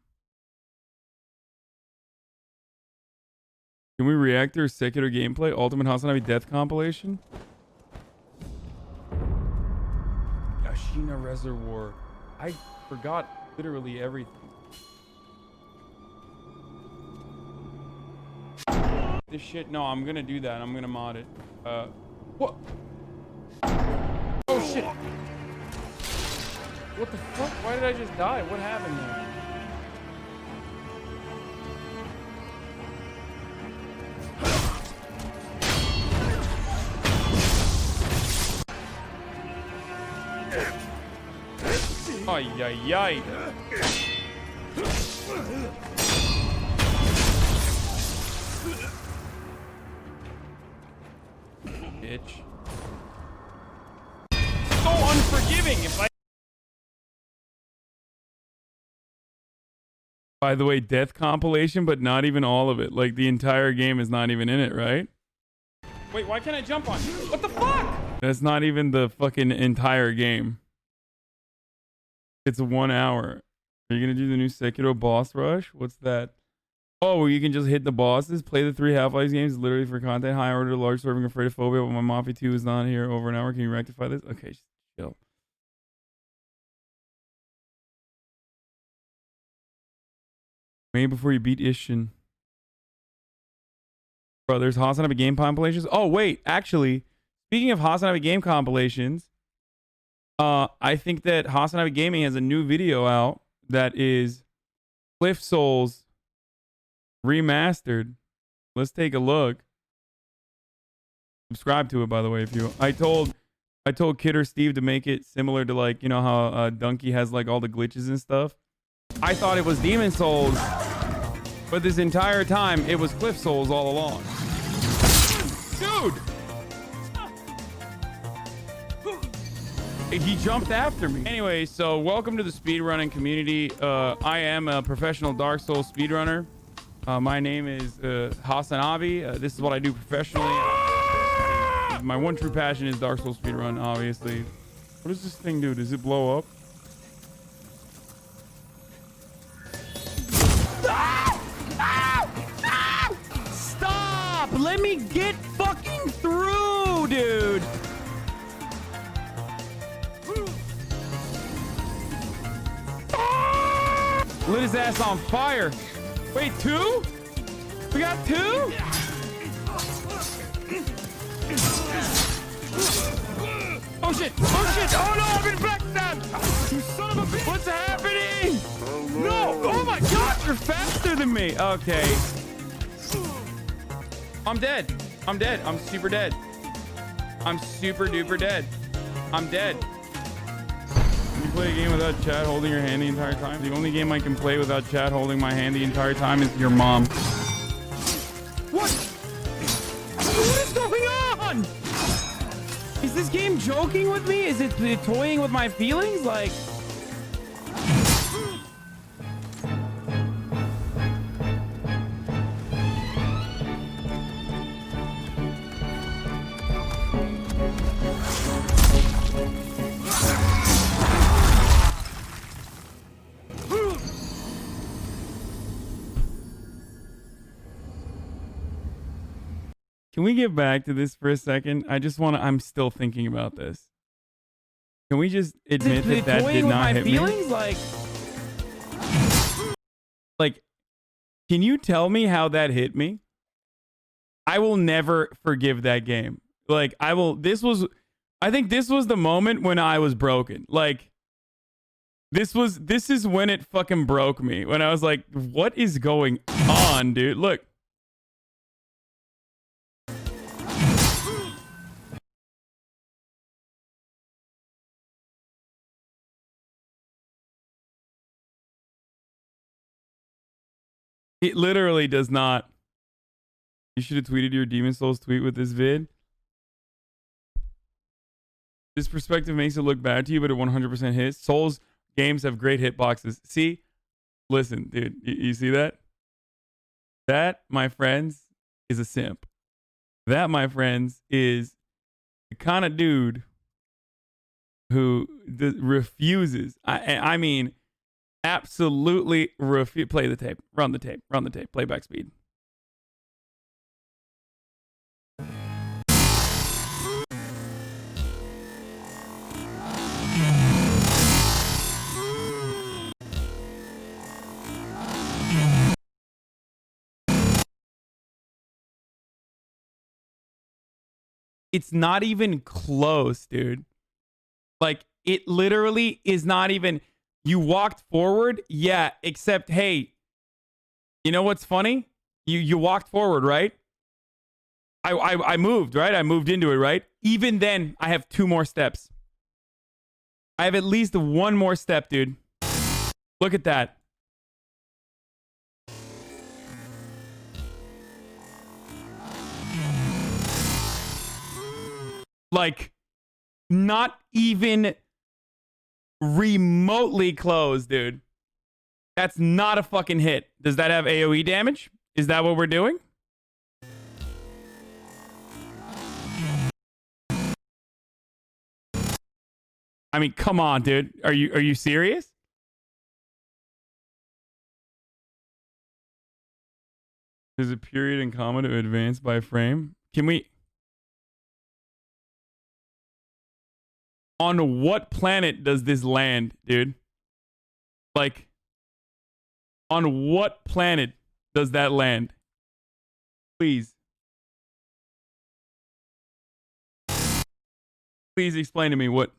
Speaker 2: Can we react to her secular gameplay? Ultimate HasanAbi Death compilation? Yashina Reservoir. I forgot literally everything. This shit, no, I'm gonna do that. I'm gonna mod it. What? Oh shit! What the fuck? Why did I just die? What happened there? Ay, ay, ay. Bitch. So unforgiving if I... By the way, death compilation, but not even all of it. Like, the entire game is not even in it, right? Wait, why can't I jump on? What the fuck? That's not even the fucking entire game. It's 1 hour. Are you gonna do the new Sekiro boss rush? What's that? Oh, where you can just hit the bosses, play the 3 Half-Life games literally for content. High order, large serving, afraid of phobia, but my Mafia 2 is not here over an hour. Can you rectify this? Okay, just chill. Maybe before you beat Ishin. Bro, there's HasanAbi game compilations. Oh, wait, actually, speaking of HasanAbi game compilations, I think that HasanAbi Gaming has a new video out that is Cliff Souls remastered. Let's take a look. Subscribe to it, by the way, if you... I told Kidder Steve to make it similar to, like, you know how Donkey has like all the glitches and stuff. I thought it was Demon Souls, but this entire time it was Cliff Souls all along. Dude! He jumped after me. Anyway, so welcome to the speedrunning community. I am a professional Dark Souls speedrunner. My name is HasanAbi. This is what I do professionally. My one true passion is Dark Souls speedrun, obviously. What does this thing do? Does it blow up? Stop! Let me get fucking through, dude! Lit his ass on fire. Wait, 2? We got 2? Oh shit! Oh shit! Oh no! I've been backstabbed! You son of a bitch! What's happening? You're faster than me. Okay. I'm dead. I'm dead. I'm super dead. I'm super duper dead. I'm dead. Can you play a game without chat holding your hand the entire time? The only game I can play without chat holding my hand the entire time is your mom. What? What is going on? Is this game joking with me? Is it toying with my feelings? Like... Can we get back to this for a second? I just want to... I'm still thinking about this. Can we just admit that that did not hit me? Like, can you tell me how that hit me? I will never forgive that game. Like, I will... I think this was the moment when I was broken. Like, this is when it fucking broke me. When I was like, what is going on, dude? Look. It literally does not. You should have tweeted your Demon Souls tweet with this vid. This perspective makes it look bad to you, but it 100% hits. Souls games have great hitboxes. See? Listen, dude. You see that? That, my friends, is a simp. That, my friends, is the kind of dude who refuses. I mean... absolutely refuse. Play the tape. Run the tape. Run the tape. Playback speed. It's not even close, dude. Like, it literally is not even... You walked forward? Yeah, except, hey, you know what's funny? You walked forward, right? I moved, right? I moved into it, right? Even then, I have 2 more steps. I have at least 1 more step, dude. Look at that. Like, not even... remotely close, dude. That's not a fucking hit. Does that have AoE damage? Is that what we're doing? I mean, come on, dude. Are you serious? There's a period in comma to advance by frame. Can we... On what planet does this land, dude? Like, on what planet does that land? Please. Please explain to me what...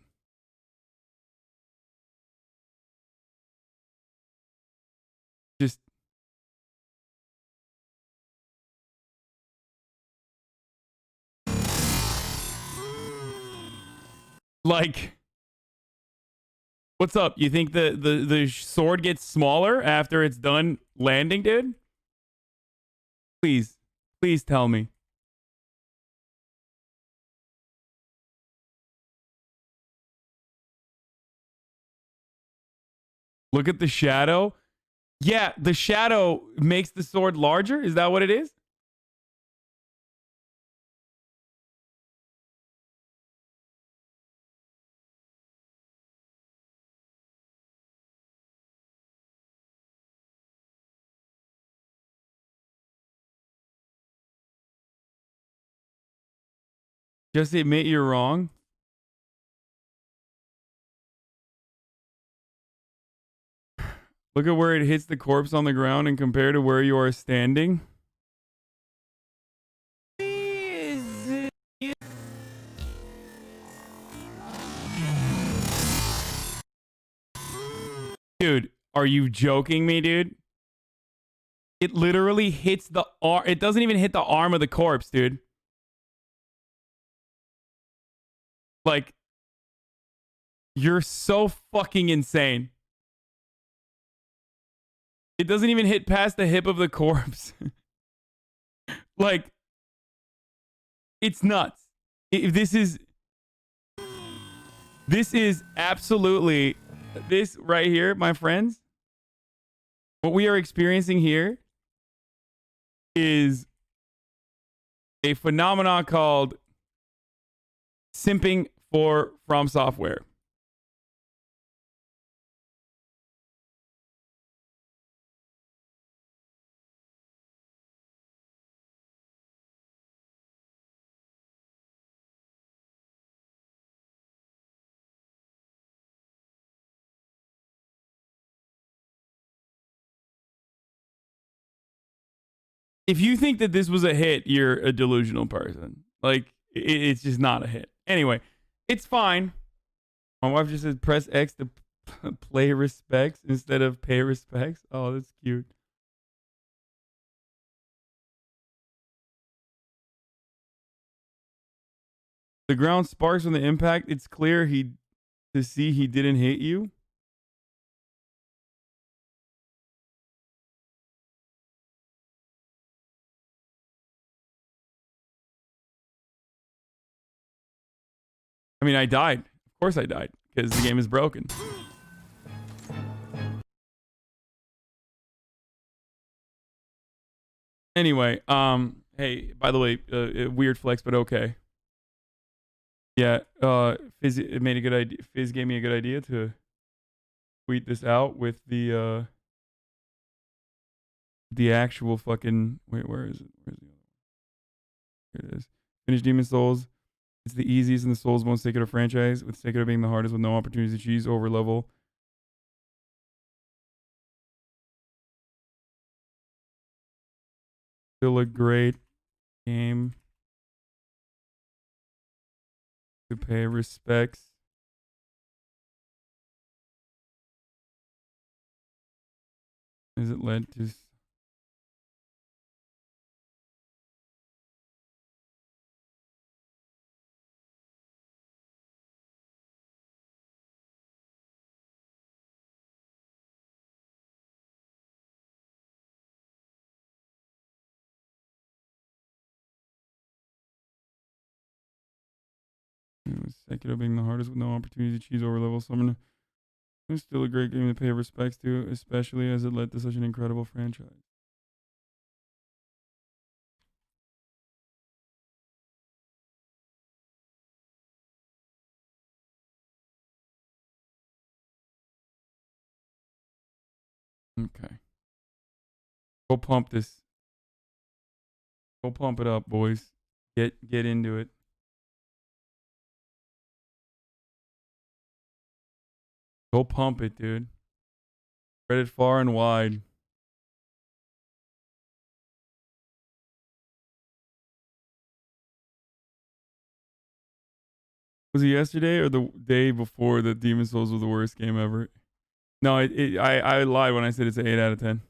Speaker 2: Just... Like, what's up? You think the sword gets smaller after it's done landing, dude? Please tell me. Look at the shadow. Yeah, the shadow makes the sword larger. Is that what it is? Just admit you're wrong. Look at where it hits the corpse on the ground and compare to where you are standing. Dude, are you joking me, dude? It literally hits the arm. It doesn't even hit the arm of the corpse, dude. Like, you're so fucking insane. It doesn't even hit past the hip of the corpse. Like, it's nuts. This is absolutely, this right here, my friends. What we are experiencing here is a phenomenon called simping for From Software. If you think that this was a hit, you're a delusional person. Like, it's just not a hit. Anyway, it's fine. My wife just says press X to play respects instead of pay respects. Oh, that's cute. The ground sparks from the impact. It's clear he didn't hit you. I mean, I died. Of course I died, because the game is broken. Anyway, hey, by the way, weird flex, but okay. Yeah, Fizz, it made a good idea. Fizz gave me a good idea to tweet this out with the actual fucking, wait, where is it? Where's the other one? Here it is. Finish Demon Souls. It's the easiest in the Souls most Sekiro franchise, with Sekiro being the hardest with no opportunities to cheese over level. Still a great game to pay respects. As it led to... Sekiro being the hardest with no opportunity to cheese over level summon. It's still a great game to pay respects to, especially as it led to such an incredible franchise. Okay. Go pump this. Go pump it up, boys. Get into it. Go pump it, dude. Spread it far and wide. Was it yesterday or the day before that Demon Souls was the worst game ever? No, I lied when I said it's an 8 out of 10.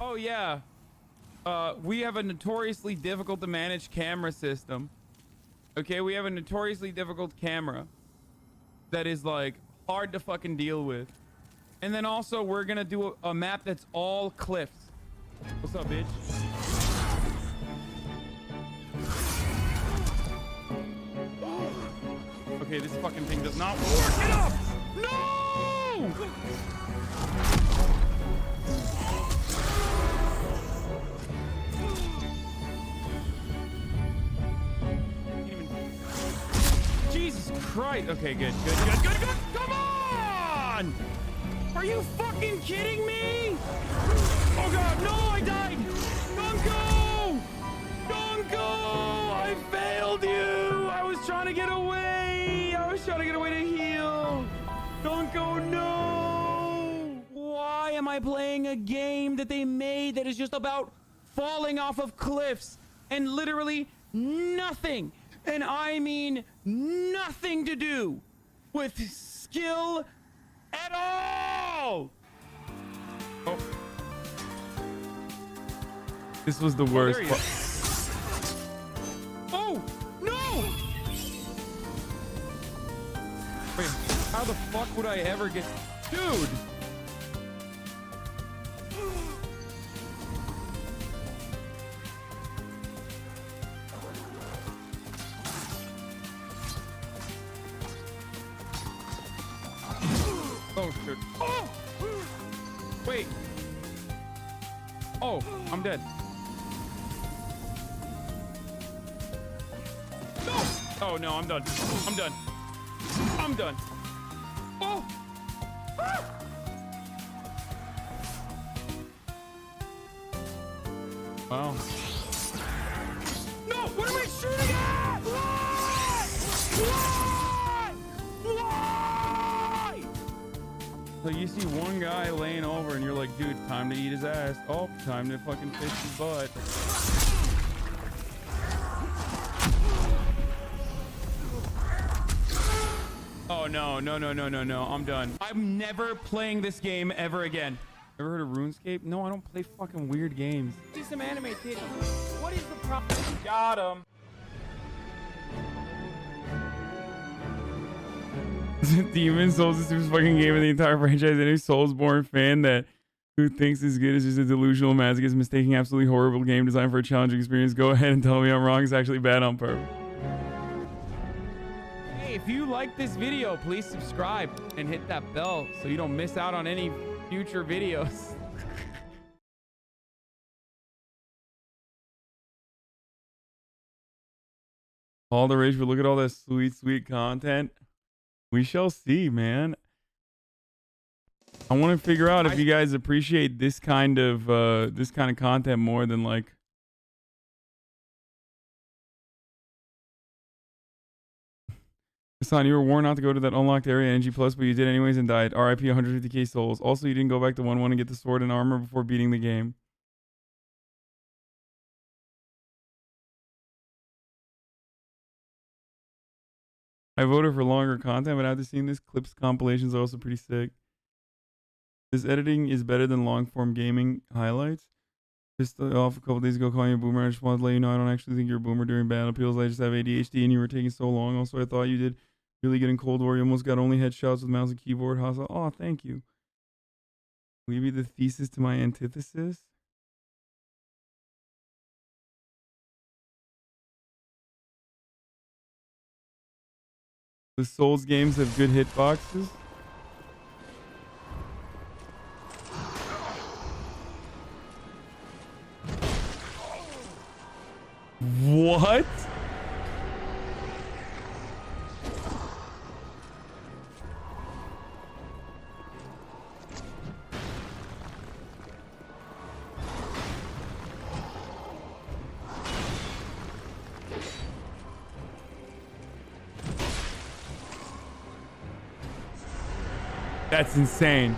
Speaker 2: Oh yeah, we have a notoriously difficult to manage camera system. Okay, we have a notoriously difficult camera that is like hard to fucking deal with. And then also we're gonna do a map that's all cliffs. What's up, bitch? Okay, this fucking thing does not work. Get up! No! Jesus Christ. Okay, good. Come on! Are you fucking kidding me? Oh god, no, I died! Don't go! Don't go! I failed you! I was trying to get away! I was trying to get away to heal! I playing a game that they made that is just about falling off of cliffs and literally nothing, and I mean nothing to do with skill at all? Oh. This was the worst. Oh, no! Wait, how the fuck would I ever get... Dude! Oh, shit. Oh! Wait. Oh, I'm dead. No! Oh, no, I'm done. I'm done. I'm done. Oh! Ah! Wow. No! What am I shooting at? Why? Why? So you see one guy laying over and you're like, dude, time to eat his ass. Oh, time to fucking fish his butt. Oh, no, no, no, no, no, no. I'm done. I'm never playing this game ever again. Ever heard of RuneScape? No, I don't play fucking weird games.
Speaker 7: See some anime titties. What is the problem? Got him.
Speaker 2: Demon Souls is the stupidest fucking game in the entire franchise. Any Soulsborne fan that who thinks it's good is just a delusional masochist mistaking absolutely horrible game design for a challenging experience. Go ahead and tell me I'm wrong. It's actually bad on purpose. Hey, if you like this video, please subscribe and hit that bell so you don't miss out on any future videos. All the rage, but look at all that sweet, sweet content. We shall see, man. I want to figure out if you guys appreciate this kind of content more than like. Hasan, you were warned not to go to that unlocked area NG Plus, but you did anyways and died. RIP 150k souls. Also, you didn't go back to 1-1 and get the sword and armor before beating the game. I voted for longer content, but after seeing this, clips compilations are also pretty sick. This editing is better than long form gaming highlights. Just off a couple days ago calling you a boomer. I just wanted to let you know I don't actually think you're a boomer during battle appeals. I just have ADHD and you were taking so long. Also, I thought you did really good in Cold War. You almost got only headshots with mouse and keyboard. Hasan, oh, thank you. Will you be the thesis to my antithesis? The Souls games have good hitboxes. What? That's insane.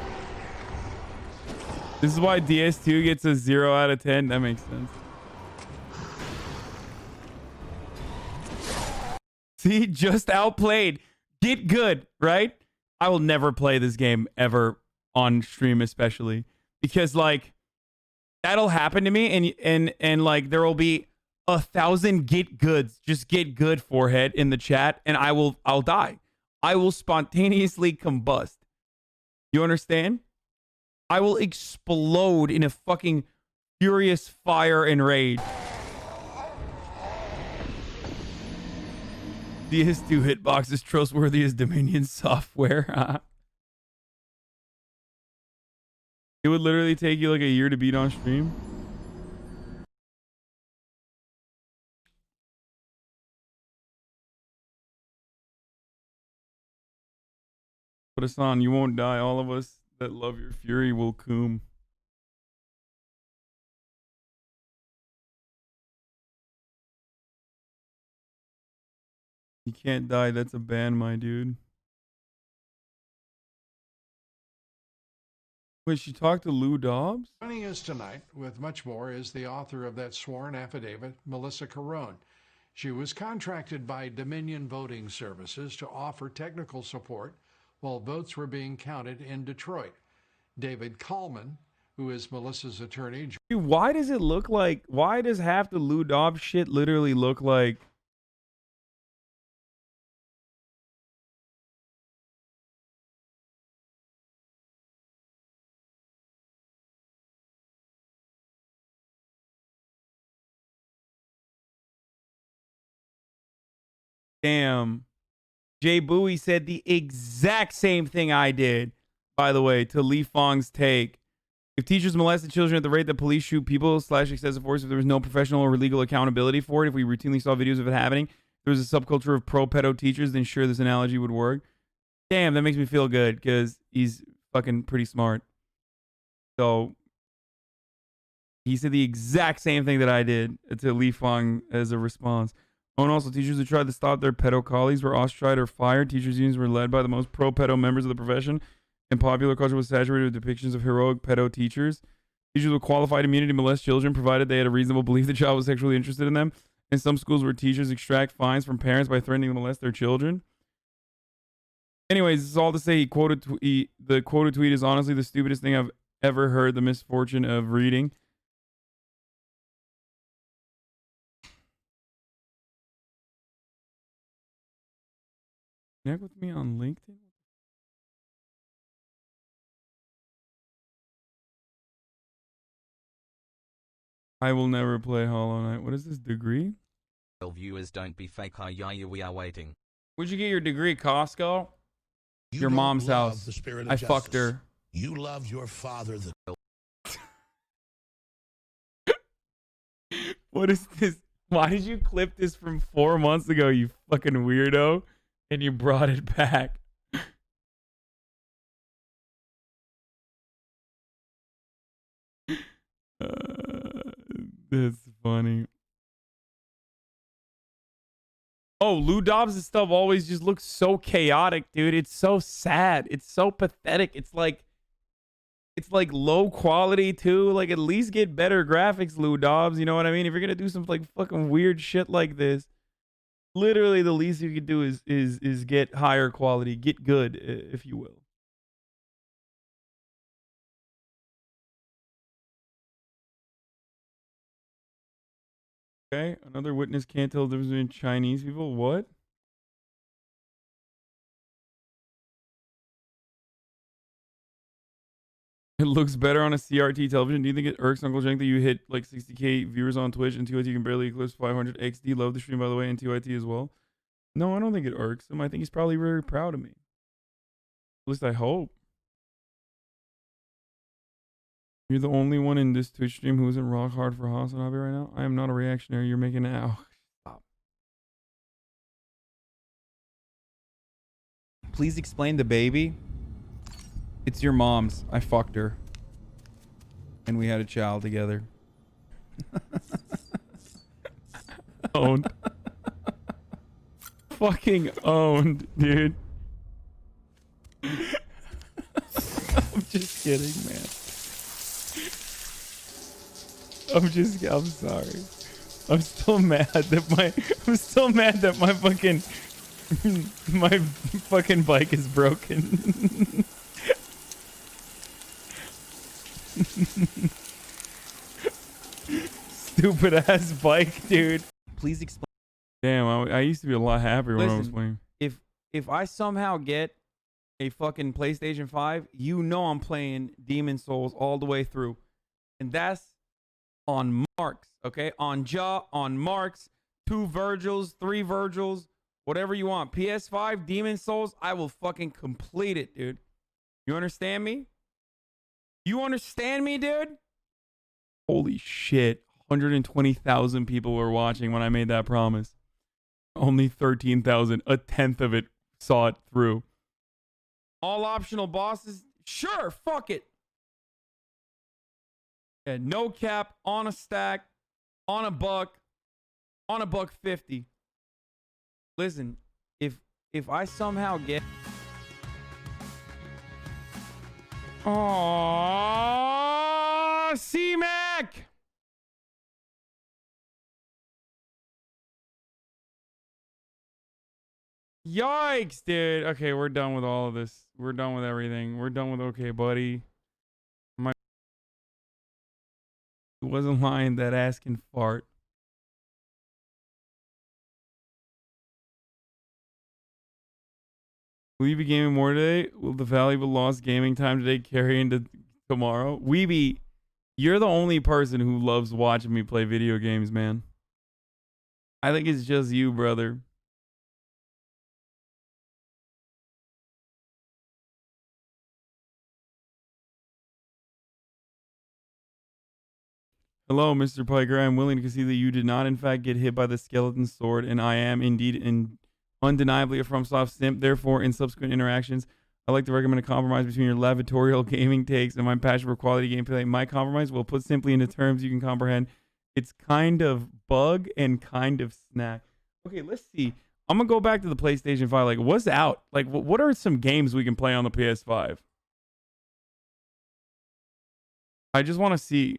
Speaker 2: This is why DS2 gets a 0 out of 10. That makes sense. See, just outplayed. Get good, right? I will never play this game ever on stream, especially because like that'll happen to me, and like there will be 1,000 get goods, just get good forehead in the chat, and I'll die. I will spontaneously combust. You understand? I will explode in a fucking furious fire and rage. DS2 hitbox is trustworthy as Dominion software. It would literally take you like a year to beat on stream. But Hasan, you won't die. All of us that love your fury will coom. You can't die. That's a ban, my dude. Wait, she talked to Lou Dobbs?
Speaker 8: Joining us tonight with much more is the author of that sworn affidavit, Melissa Carone. She was contracted by Dominion Voting Services to offer technical support while votes were being counted in Detroit. David Kallman, who is Melissa's attorney.
Speaker 2: Dude, why does it look like, why does half the Lou Dobbs shit literally look like damn. Jay Bowie said the exact same thing I did, by the way, to Lee Fong's take. If teachers molested children at the rate that police shoot people / excessive force, if there was no professional or legal accountability for it, if we routinely saw videos of it happening, there was a subculture of pro-pedo teachers, then sure, this analogy would work. Damn, that makes me feel good because he's fucking pretty smart. So he said the exact same thing that I did to Lee Fong as a response. Oh, and also, teachers who tried to stop their pedo colleagues were ostracized or fired. Teachers' unions were led by the most pro-pedo members of the profession, and popular culture was saturated with depictions of heroic pedo teachers. Teachers with qualified immunity to molest children, provided they had a reasonable belief the child was sexually interested in them. In some schools where teachers extract fines from parents by threatening to molest their children. Anyways, this is all to say the quoted tweet is honestly the stupidest thing I've ever heard the misfortune of reading. Connect with me on LinkedIn? I will never play Hollow Knight. What is this degree?
Speaker 10: Viewers, don't be fake. We are waiting.
Speaker 2: Where'd you get your degree, Costco? Your
Speaker 12: don't
Speaker 2: mom's
Speaker 12: love
Speaker 2: house.
Speaker 12: the spirit of
Speaker 2: I
Speaker 12: justice.
Speaker 2: fucked her.
Speaker 12: You love your father.
Speaker 2: What is this? Why did you clip this from 4 months ago, you fucking weirdo? And you brought it back. That's funny. Oh, Lou Dobbs' stuff always just looks so chaotic, dude. It's so sad. It's so pathetic. It's like low quality too. Like, at least get better graphics, Lou Dobbs. You know what I mean? If you're gonna do some like fucking weird shit like this, literally the least you could do is get higher quality, get good, if you will. Okay, another witness can't tell the difference between Chinese people. What? It looks better on a CRT television. Do you think it irks Uncle Jenk that you hit like 60K viewers on Twitch and TYT can barely eclipse 500 XD? Love the stream, by the way, and TYT as well. No, I don't think it irks him. I think he's probably very proud of me. At least I hope. You're the only one in this Twitch stream who isn't rock hard for HasanAbi right now. I am not a reactionary. You're making it out. Stop. Please explain the baby. It's your mom's. I fucked her. And we had a child together. Owned. Fucking owned, dude. I'm just kidding, man. I'm sorry. I'm still mad that my fucking bike is broken. Stupid ass bike, dude. Please explain. Damn, I used to be a lot happier when I was playing. If I somehow get a fucking PlayStation 5, you know I'm playing Demon Souls all the way through. And that's on marks, okay? On jaw, on marks, 2 Virgils, 3 Virgils, whatever you want. PS5, Demon Souls, I will fucking complete it, dude. You understand me? You understand me, dude? Holy shit. 120,000 people were watching when I made that promise. Only 13,000, a tenth of it, saw it through. All optional bosses? Sure, fuck it. Yeah, no cap, on a stack, on a buck 50. Listen, if I somehow get Aww, C-Mac! Yikes, dude. Okay, we're done with all of this. We're done with everything. We're done with okay, buddy. It wasn't lying, that ass can fart. Will you be gaming more today? Will the valuable lost gaming time today carry into tomorrow? Weeby, you're the only person who loves watching me play video games, man. I think it's just you, brother. Hello, Mr. Piker. I am willing to concede that you did not, in fact, get hit by the skeleton sword, and I am indeed undeniably a FromSoft simp. Therefore, in subsequent interactions, I'd like to recommend a compromise between your lavatorial gaming takes and my passion for quality gameplay. My compromise, will put simply into terms you can comprehend, it's kind of bug and kind of snack. Okay, let's see. I'm going to go back to the PlayStation 5. Like, what's out? Like, what are some games we can play on the PS5? I just want to see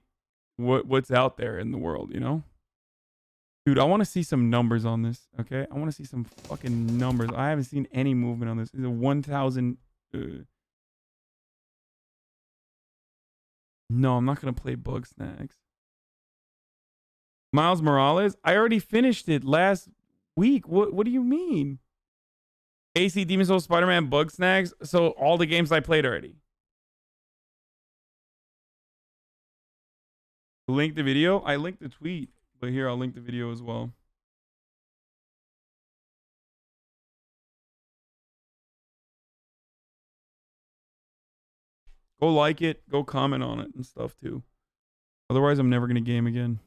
Speaker 2: what's out there in the world, you know? Dude, I want to see some numbers on this, okay? I want to see some fucking numbers. I haven't seen any movement on this. It's a 1,000... No, I'm not going to play Bug Snacks. Miles Morales? I already finished it last week. What do you mean? AC, Demon's Souls, Spider-Man, Bug Snacks? So all the games I played already. Link the video? I linked the tweet, but here I'll link the video as well. Go like it, go comment on it and stuff too. Otherwise, I'm never going to game again.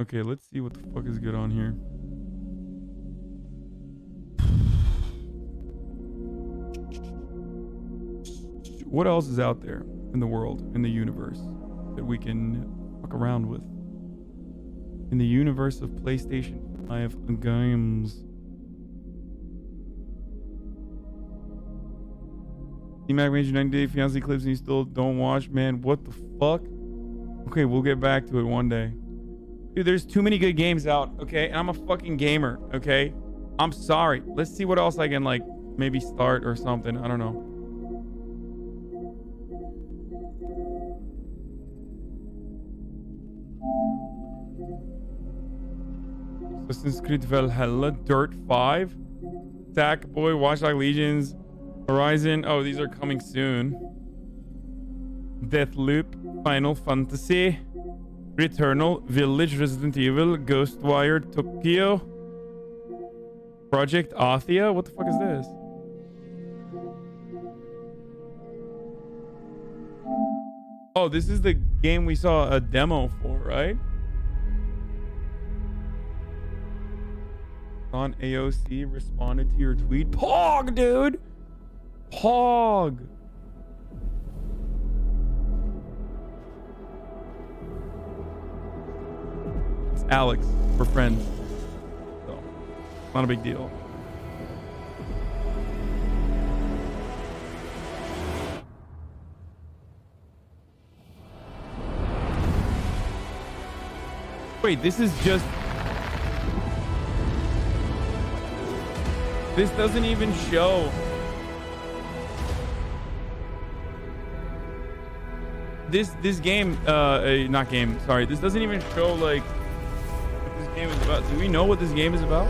Speaker 2: Okay, let's see what the fuck is good on here. What else is out there in the world, in the universe, that we can fuck around with? In the universe of PlayStation 5 games. C-Mac made you 90-day fiancé clips and you still don't watch? Man, what the fuck? Okay, we'll get back to it one day. Dude, there's too many good games out, okay? And I'm a fucking gamer, okay? I'm sorry. Let's see what else I can, like, maybe start or something. I don't know. Assassin's Creed Valhalla, Dirt 5, Sackboy, Watch Dogs Legions, Horizon. Oh, these are coming soon. Deathloop, Final Fantasy, Returnal, Village, Resident Evil, Ghostwire Tokyo, Project Athia. What the fuck is this? Oh, this is the game we saw a demo for, right? On AOC responded to your tweet. Pog, dude! Pog! It's Alex. We're friends. So, not a big deal. Wait, this is just... This doesn't even show. This game, not game, sorry. This doesn't even show, like, what this game is about. Do we know what this game is about?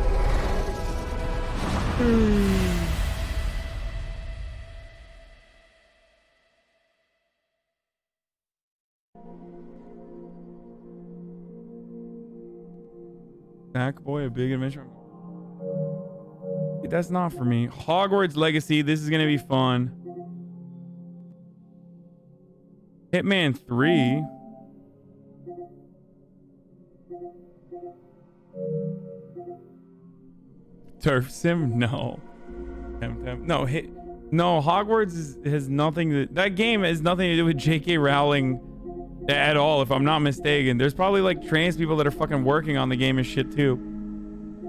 Speaker 2: Sackboy, A Big Adventure. That's not for me. Hogwarts Legacy. This is gonna be fun. Hitman 3. Turf Sim? No. No, no, Hogwarts has nothing to... That game has nothing to do with J.K. Rowling at all, if I'm not mistaken. There's probably, like, trans people that are fucking working on the game and shit, too.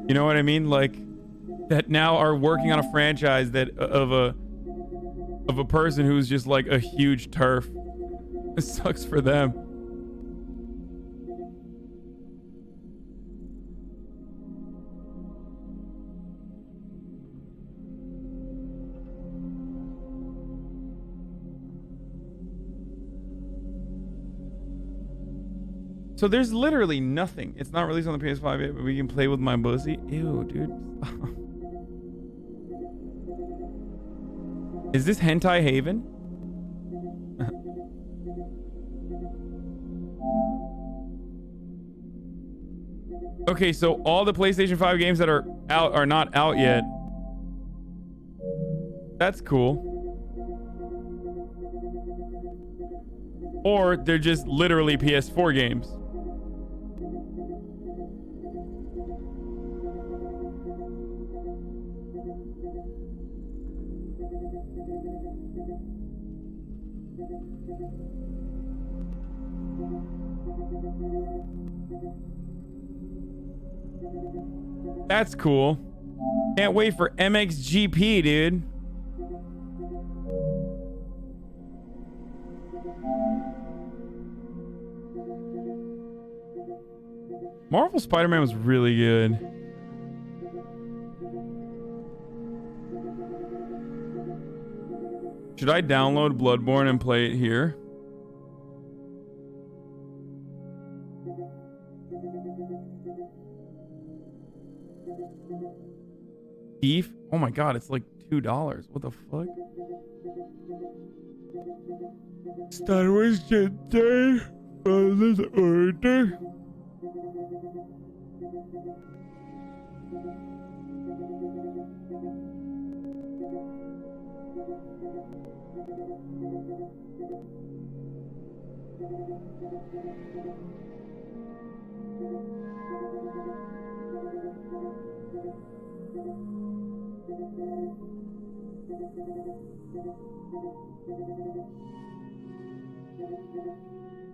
Speaker 2: You know what I mean? Like... that now are working on a franchise that of of a person who's just like a huge turf. It sucks for them. So there's literally nothing. It's not released on the PS5 yet, but we can play with my pussy. Ew, dude. Is this Hentai Haven? Okay, so all the PlayStation 5 games that are out are not out yet. That's cool. Or they're just literally PS4 games. That's cool. Can't wait for MXGP, dude. Marvel Spider-Man was really good. Should I download Bloodborne and play it here? Thief? Oh my god, it's like $2. What the fuck? Star Wars Jedi Fallen Order.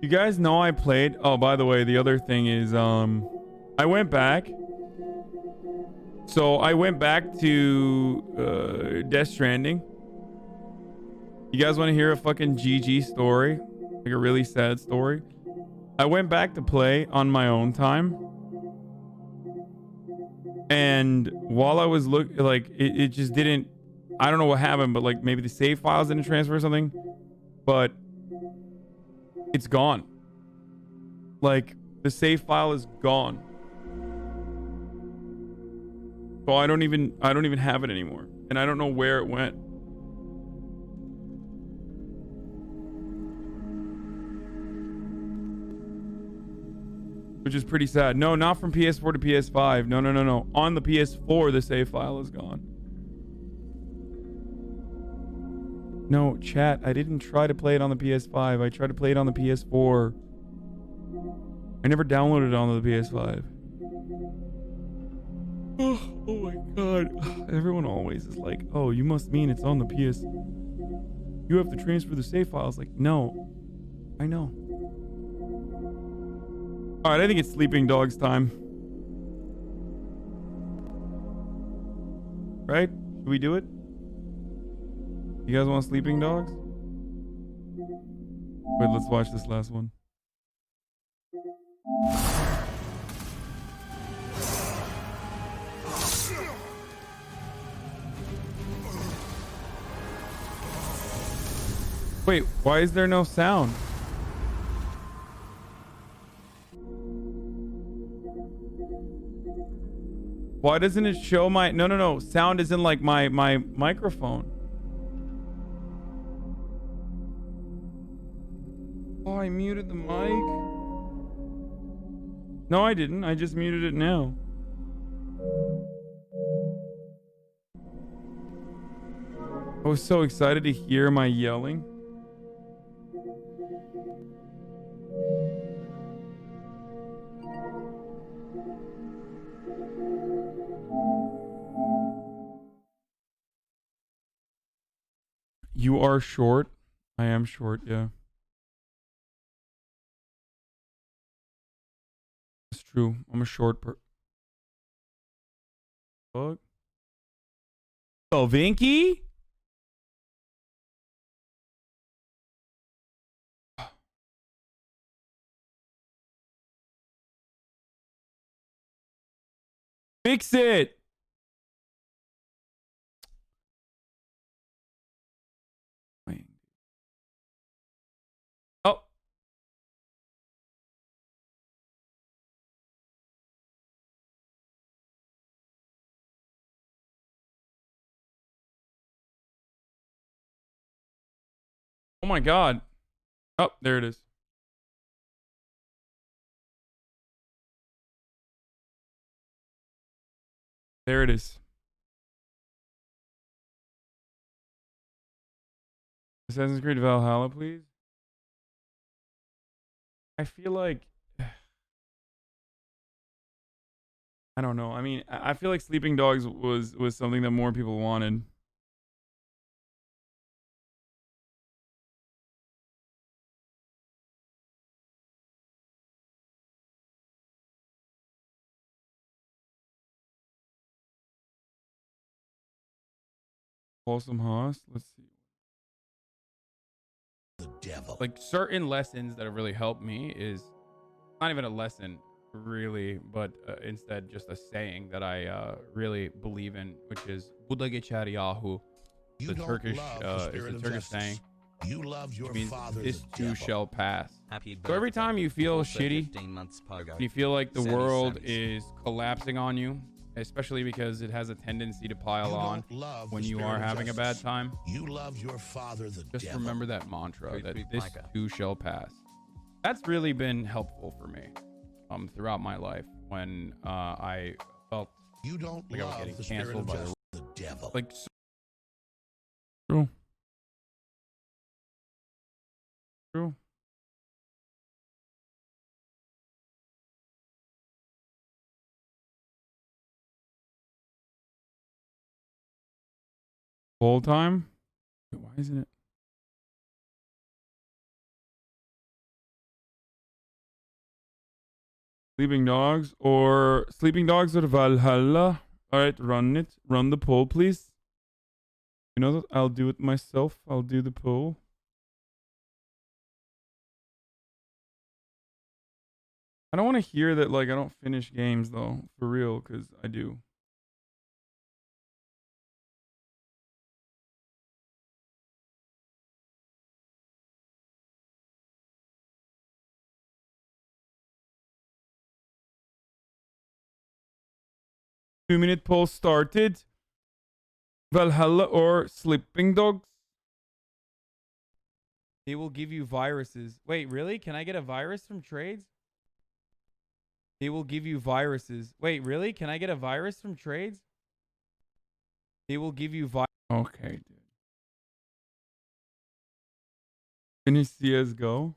Speaker 2: You guys know I played. Oh, by the way, the other thing is, I went back. So I went back to Death Stranding. You guys want to hear a fucking GG story? Like a really sad story? I went back to play on my own time. And while I was it just didn't, I don't know what happened, but like maybe the save files didn't transfer or something. But it's gone. Like the save file is gone. So I don't even have it anymore. And I don't know where it went. Which is pretty sad. No, not from PS4 to PS5. No. On the PS4, the save file is gone. No, chat. I didn't try to play it on the PS5. I tried to play it on the PS4. I never downloaded it on the PS5. Oh my god. Everyone always is like, oh, you must mean it's on the PS. You have to transfer the save files. Like, no. I know. Alright, I think it's Sleeping Dogs time. Right? Should we do it? You guys want Sleeping Dogs? Wait, let's watch this last one. Wait, why is there no sound? Why doesn't it show my... No. Sound isn't like my microphone. Oh, I muted the mic. No, I didn't. I just muted it now. I was so excited to hear my yelling. You are short. I am short, yeah. It's true. I'm a short Fuck. Oh, Vinky? Fix it. Wait. Oh. Oh my God. Oh, there it is. There it is. Assassin's Creed Valhalla, please. I feel like I don't know. I mean, I feel like Sleeping Dogs was something that more people wanted. Wholesome Hoss. Let's see.
Speaker 12: The devil.
Speaker 2: Like certain lessons that have really helped me is not even a lesson really, but instead just a saying that I really believe in, which is Buddha geçer yahu. The Turkish is a Turkish saying.
Speaker 12: You love your
Speaker 2: means
Speaker 12: father,
Speaker 2: this
Speaker 12: the
Speaker 2: too
Speaker 12: devil.
Speaker 2: shall pass.
Speaker 10: Happy
Speaker 2: So every
Speaker 10: birthday.
Speaker 2: time you feel
Speaker 10: Also
Speaker 2: shitty,
Speaker 10: 15 months pogo.
Speaker 2: you feel like the
Speaker 10: Sammy,
Speaker 2: world
Speaker 10: Sammy.
Speaker 2: is collapsing on you, especially because it has a tendency to pile on when you are having a bad time.
Speaker 12: You love your father, the
Speaker 2: Just
Speaker 12: devil.
Speaker 2: remember that mantra
Speaker 10: Truth
Speaker 2: that
Speaker 10: be
Speaker 2: this
Speaker 10: Micah.
Speaker 2: too shall pass. That's really been helpful for me throughout my life when I felt
Speaker 12: You don't
Speaker 2: like I was
Speaker 12: love
Speaker 2: getting
Speaker 12: the spirit
Speaker 2: canceled
Speaker 12: of
Speaker 2: by
Speaker 12: justice, the devil.
Speaker 2: like true. True. Whole time? Wait, why isn't it? Sleeping Dogs or Sleeping Dogs or Valhalla? All right, run it. Run the poll, please. You know that I'll do it myself. I'll do the poll. I don't want to hear that like I don't finish games though, for real, because I do. Two-minute poll started. Valhalla or Sleeping Dogs? They will give you viruses. Wait, really? Can I get a virus from trades? They will give you viruses. Wait, really? Can I get a virus from trades? They will give you Okay, dude. Finish CSGO.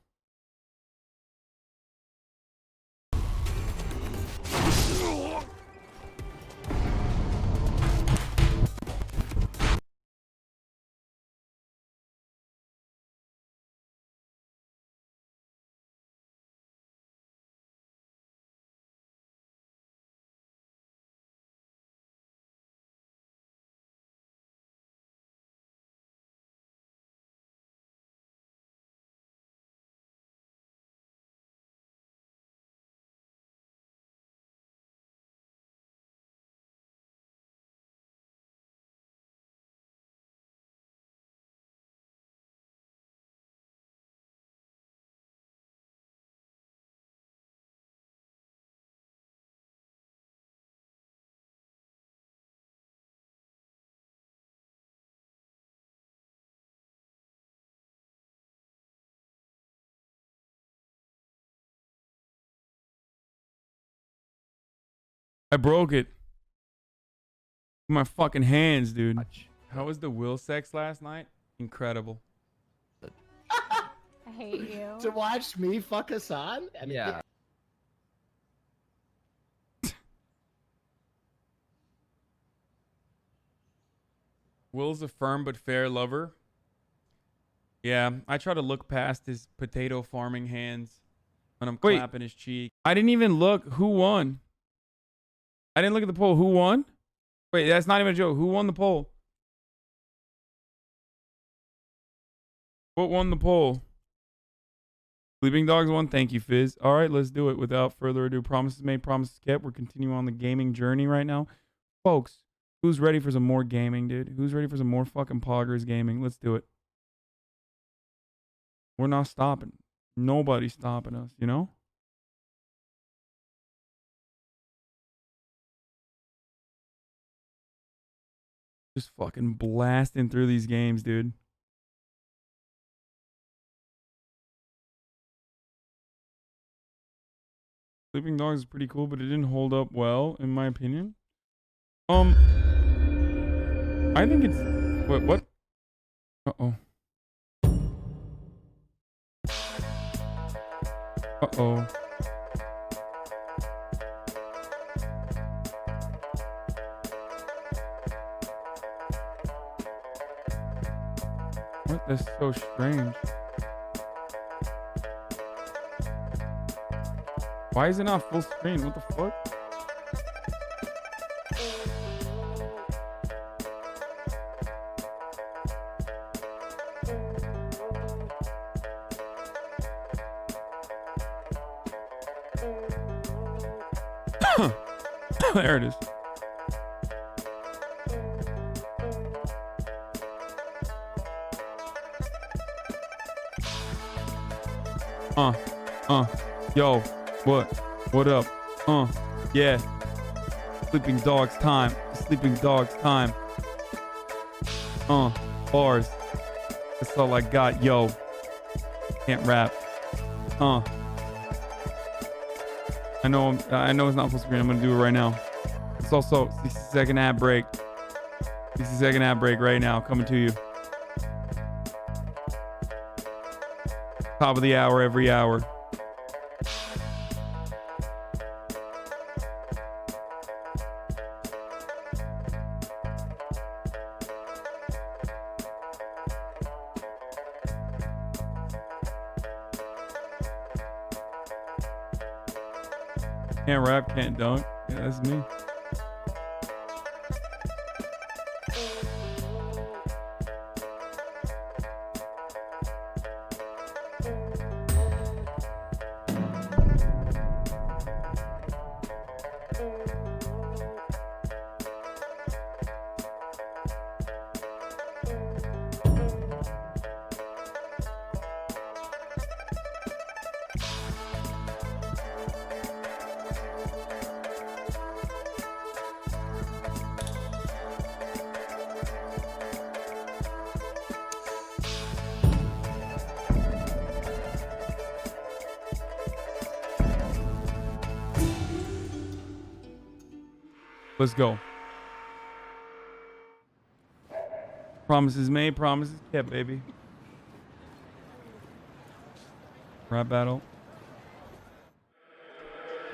Speaker 2: I broke it. My fucking hands, dude. How was the Will sex last night? Incredible.
Speaker 9: I hate you.
Speaker 11: To watch me fuck Hasan? I mean,
Speaker 9: Yeah.
Speaker 2: Will's a firm but fair lover. Yeah, I try to look past his potato farming hands when I'm clapping his cheek. I didn't even look. Who won? I didn't look at the poll. Who won? Wait, that's not even a joke. Who won the poll? What won the poll? Sleeping Dogs won. Thank you, Fizz. All right, let's do it. Without further ado, promises made, promises kept. We're continuing on the gaming journey right now. Folks, who's ready for some more gaming, dude? Who's ready for some more fucking Poggers gaming? Let's do it. We're not stopping. Nobody's stopping us, you know? Just fucking blasting through these games, dude. Sleeping Dogs is pretty cool, but it didn't hold up well, in my opinion. I think it's... What? Uh-oh. Uh-oh. What? That's so strange. Why is it not full screen? What the fuck? There it is. Yo, what up? Yeah. Sleeping Dogs time. Sleeping Dogs time. Bars. That's all I got, yo. Can't rap. I know it's not full screen. I'm gonna do it right now. It's also 60-second ad break. 60-second ad break right now, coming to you. Top of the hour, every hour. Can't rap, can't dunk. Yeah, that's me. Let's go. Promises made, promises kept, baby. Rap battle.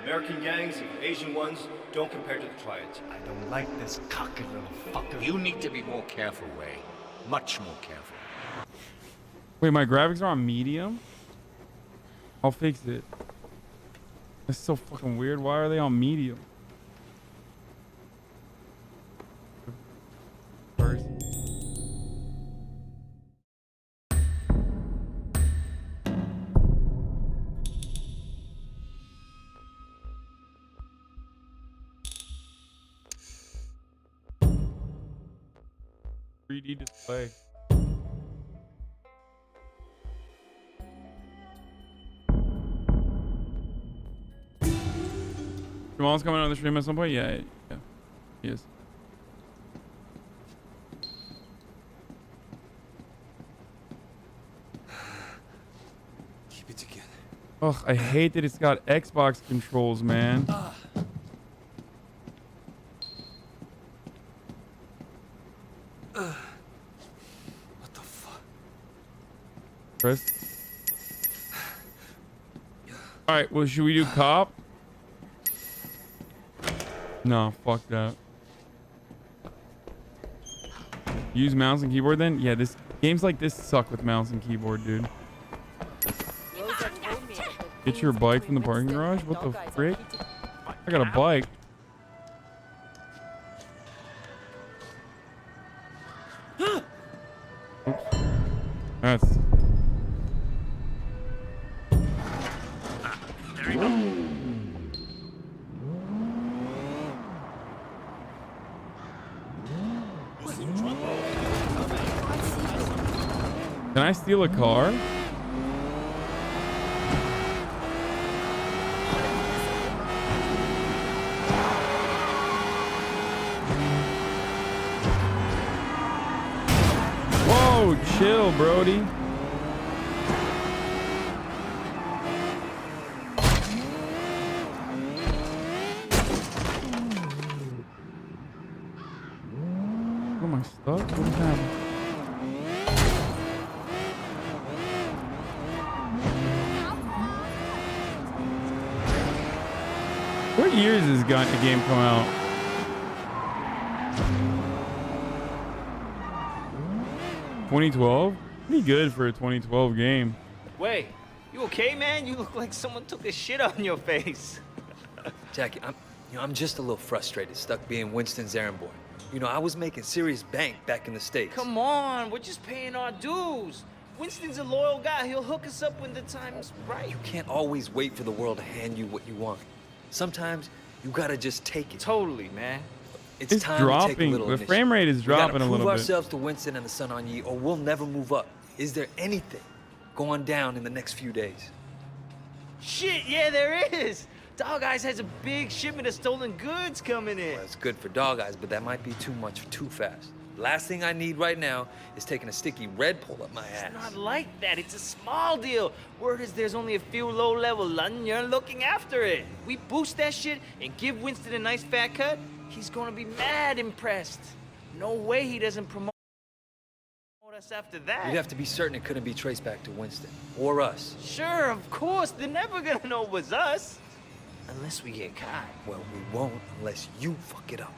Speaker 9: American gangs and Asian ones don't compare to the triads.
Speaker 1: I don't like this cocky little fucker.
Speaker 13: You need to be more careful, Ray. Much more careful.
Speaker 2: Wait, my graphics are on medium? I'll fix it. That's so fucking weird. Why are they on medium? First. Display. Jamal's coming on the stream at some point? Yeah, he is.
Speaker 9: Keep it together.
Speaker 2: Ugh, I hate that it's got Xbox controls, man.
Speaker 9: What the fuck?
Speaker 2: Chris? Alright, well, should we do cop? No, fuck that. Use mouse and keyboard then? Yeah, games like this suck with mouse and keyboard, dude. Get your bike from the parking garage? What the frick? I got a bike. Oops. That's... Can I steal a car? Whoa, chill, Brody. Am I stuck? What is happening? What years has the game come out? $2012? Pretty good for a 2012 game.
Speaker 6: Wait, you okay, man? You look like someone took a shit on your face.
Speaker 14: Jackie, I'm just a little frustrated, stuck being Winston's errand boy. You know, I was making serious bank back in the States.
Speaker 6: Come on, we're just paying our dues. Winston's a loyal guy. He'll hook us up when the time's right.
Speaker 14: You can't always wait for the world to hand you what you want. Sometimes you gotta just take it.
Speaker 6: Totally, man.
Speaker 14: It's time to take a little
Speaker 2: The frame rate is dropping a little bit.
Speaker 14: We gotta prove ourselves to Winston and the Sun On Yee, or we'll never move up. Is there anything going down in the next few days?
Speaker 6: Shit, yeah, there is. Dog Eyes has a big shipment of stolen goods coming in.
Speaker 14: Well, it's good for Dog Eyes, but that might be too much too fast. Last thing I need right now is taking a sticky red pole up my ass.
Speaker 6: It's not like that. It's a small deal. Word is there's only a few low-level Londoners looking after it. We boost that shit and give Winston a nice fat cut, he's gonna be mad impressed. No way he doesn't promote us after that.
Speaker 14: You'd have to be certain it couldn't be traced back to Winston. Or us.
Speaker 6: Sure, of course. They're never gonna know it was us. Unless we get caught.
Speaker 14: Well, we won't unless you fuck it up.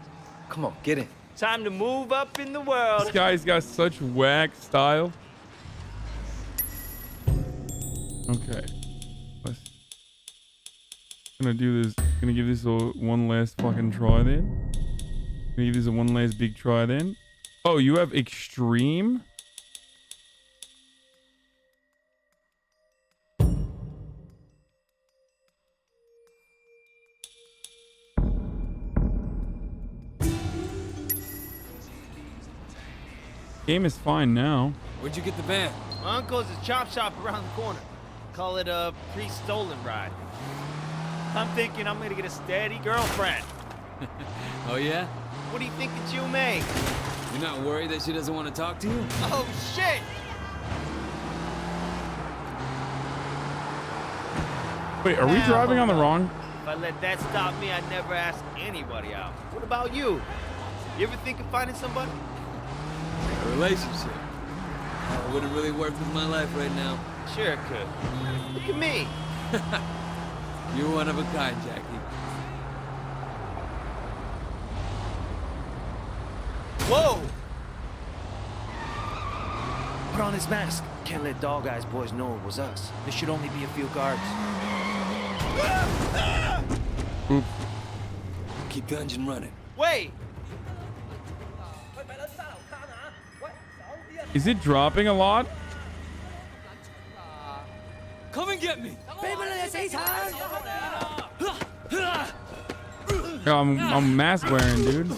Speaker 14: Come on, get in.
Speaker 6: Time to move up in the world.
Speaker 2: This guy's got such whack style. Okay. Gonna do this. Gonna give this one last fucking try then. Gonna give this one last big try then. Oh, you have extreme? Game is fine now.
Speaker 6: Where'd you get the van? My uncle's a chop shop around the corner. Call it a pre-stolen ride. I'm thinking I'm gonna get a steady girlfriend.
Speaker 16: Oh yeah?
Speaker 6: What do you think that you made?
Speaker 16: You're not worried that she doesn't want to talk to you?
Speaker 6: Oh shit!
Speaker 2: Wait, are we driving on the wrong?
Speaker 6: If I let that stop me, I'd never ask anybody out. What about you? You ever think of finding somebody?
Speaker 16: A relationship. Oh, it wouldn't really work with my life right now.
Speaker 6: Sure it could. Look at me.
Speaker 16: You're one of a kind, Jackie.
Speaker 6: Whoa! Put on his mask. Can't let Dog Eyes boys know it was us. There should only be a few guards.
Speaker 2: Oops.
Speaker 16: Keep the engine running.
Speaker 6: Wait!
Speaker 2: Is it dropping a lot?
Speaker 16: Come and get me!
Speaker 2: Yeah, I'm mask wearing, dude.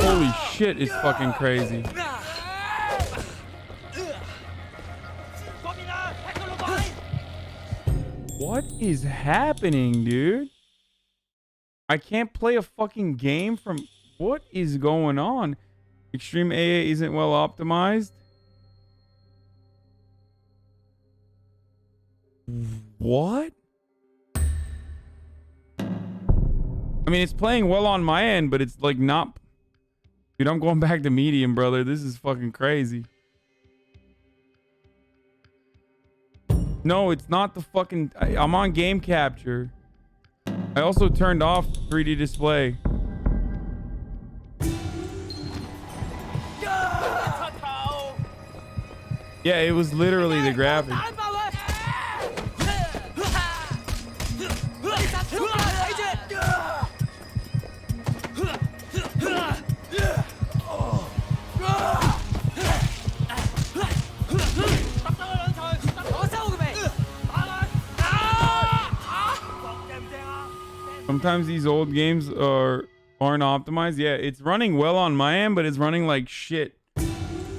Speaker 2: Holy shit, it's fucking crazy. What is happening, dude? I can't play a fucking game from... What is going on? Extreme AA isn't well optimized? What? I mean, it's playing well on my end, but it's like not... Dude, I'm going back to medium, brother. This is fucking crazy. No, it's not the fucking... I'm on game capture. I also turned off 3D display. Yeah, it was literally the graphics. sometimes these old games aren't optimized. Yeah, it's running well on my end, but it's running like shit.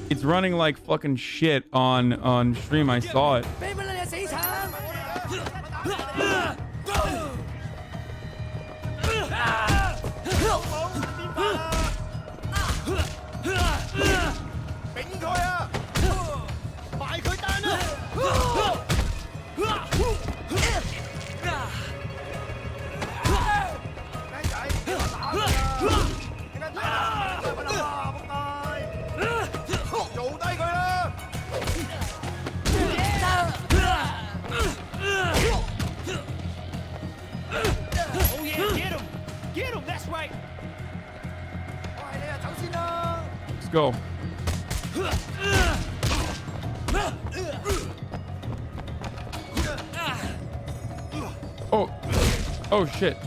Speaker 2: It's running like fucking shit on stream. I saw it.
Speaker 6: Oh yeah, get him! Get him, that's right!
Speaker 2: Let's go. Oh. Oh shit.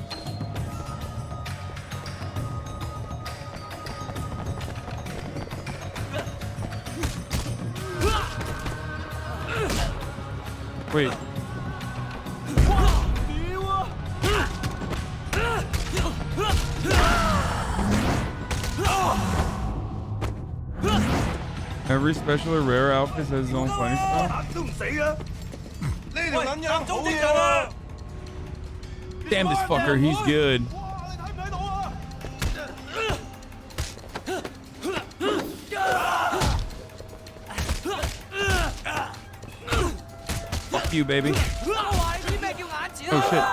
Speaker 2: Wait. Every special or rare outfit has its own fighting style. Damn this fucker, he's good. Fuck you, baby. Oh shit.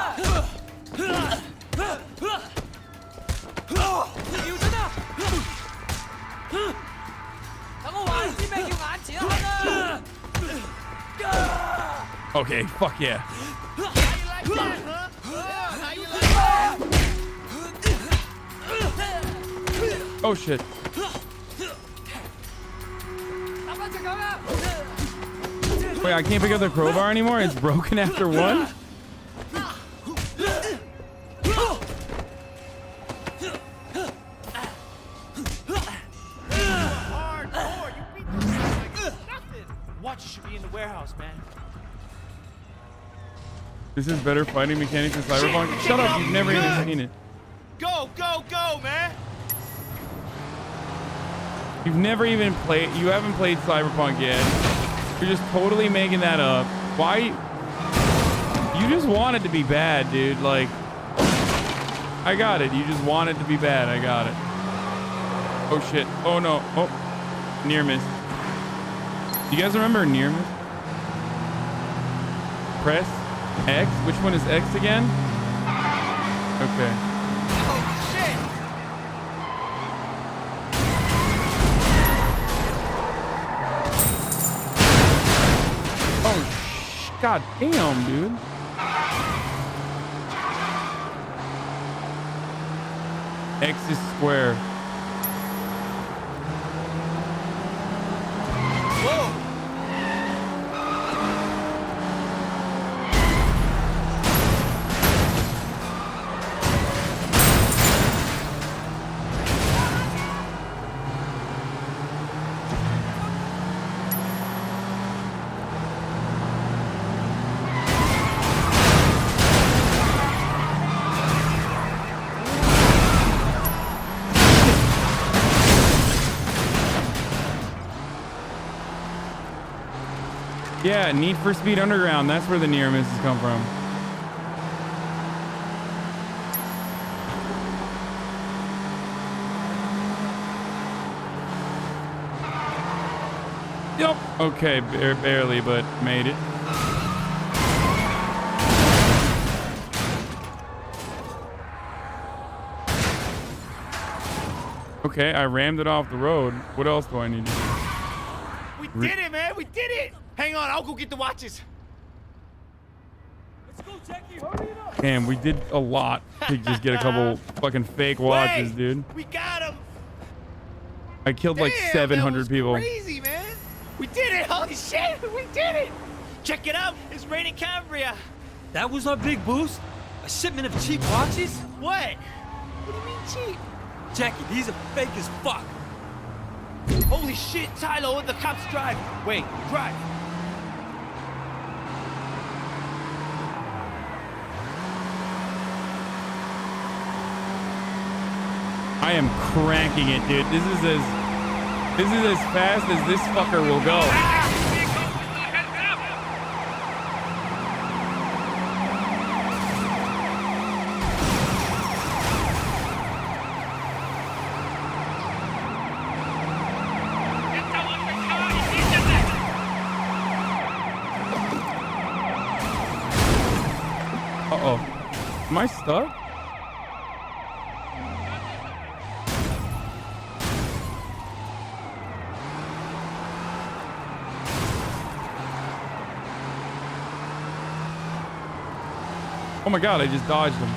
Speaker 2: Okay, fuck yeah. Oh shit. Wait, I can't pick up the crowbar anymore? It's broken after one?
Speaker 6: Watch, you should be in the warehouse, man.
Speaker 2: This is better fighting mechanics than Cyberpunk? Shut up, you've never even seen it.
Speaker 6: Go, go, go, man!
Speaker 2: You've never even played, you haven't played Cyberpunk yet. You're just totally making that up. Why? You just want it to be bad, dude. Like, I got it. You just want it to be bad. I got it. Oh shit. Oh no. Oh, near miss. You guys remember near miss? Press X. Which one is X again? Okay. God damn, dude. X is square.
Speaker 6: Whoa!
Speaker 2: Yeah, Need for Speed Underground. That's where the near misses come from. Yep. Okay, barely, but made it. Okay, I rammed it off the road. What else do I need to do?
Speaker 6: We did it, man! We did it! Hang on, I'll go get the watches. Let's go, Jackie. Hurry up.
Speaker 2: Damn, we did a lot to just get a couple fucking fake watches, dude.
Speaker 6: We got him.
Speaker 2: I killed like 700 people.
Speaker 6: Crazy, man. We did it. Holy shit, we did it. Check it out. It's raining Cambria.
Speaker 15: That was our big boost? A shipment of cheap watches?
Speaker 6: What? What do you mean cheap?
Speaker 15: Jackie, these are fake as fuck.
Speaker 6: Holy shit, Tylo, the cops drive. Wait, drive.
Speaker 2: I am cranking it, dude. This is as fast as this fucker will go. Uh-oh. Am I stuck? Oh my god, I just dodged him.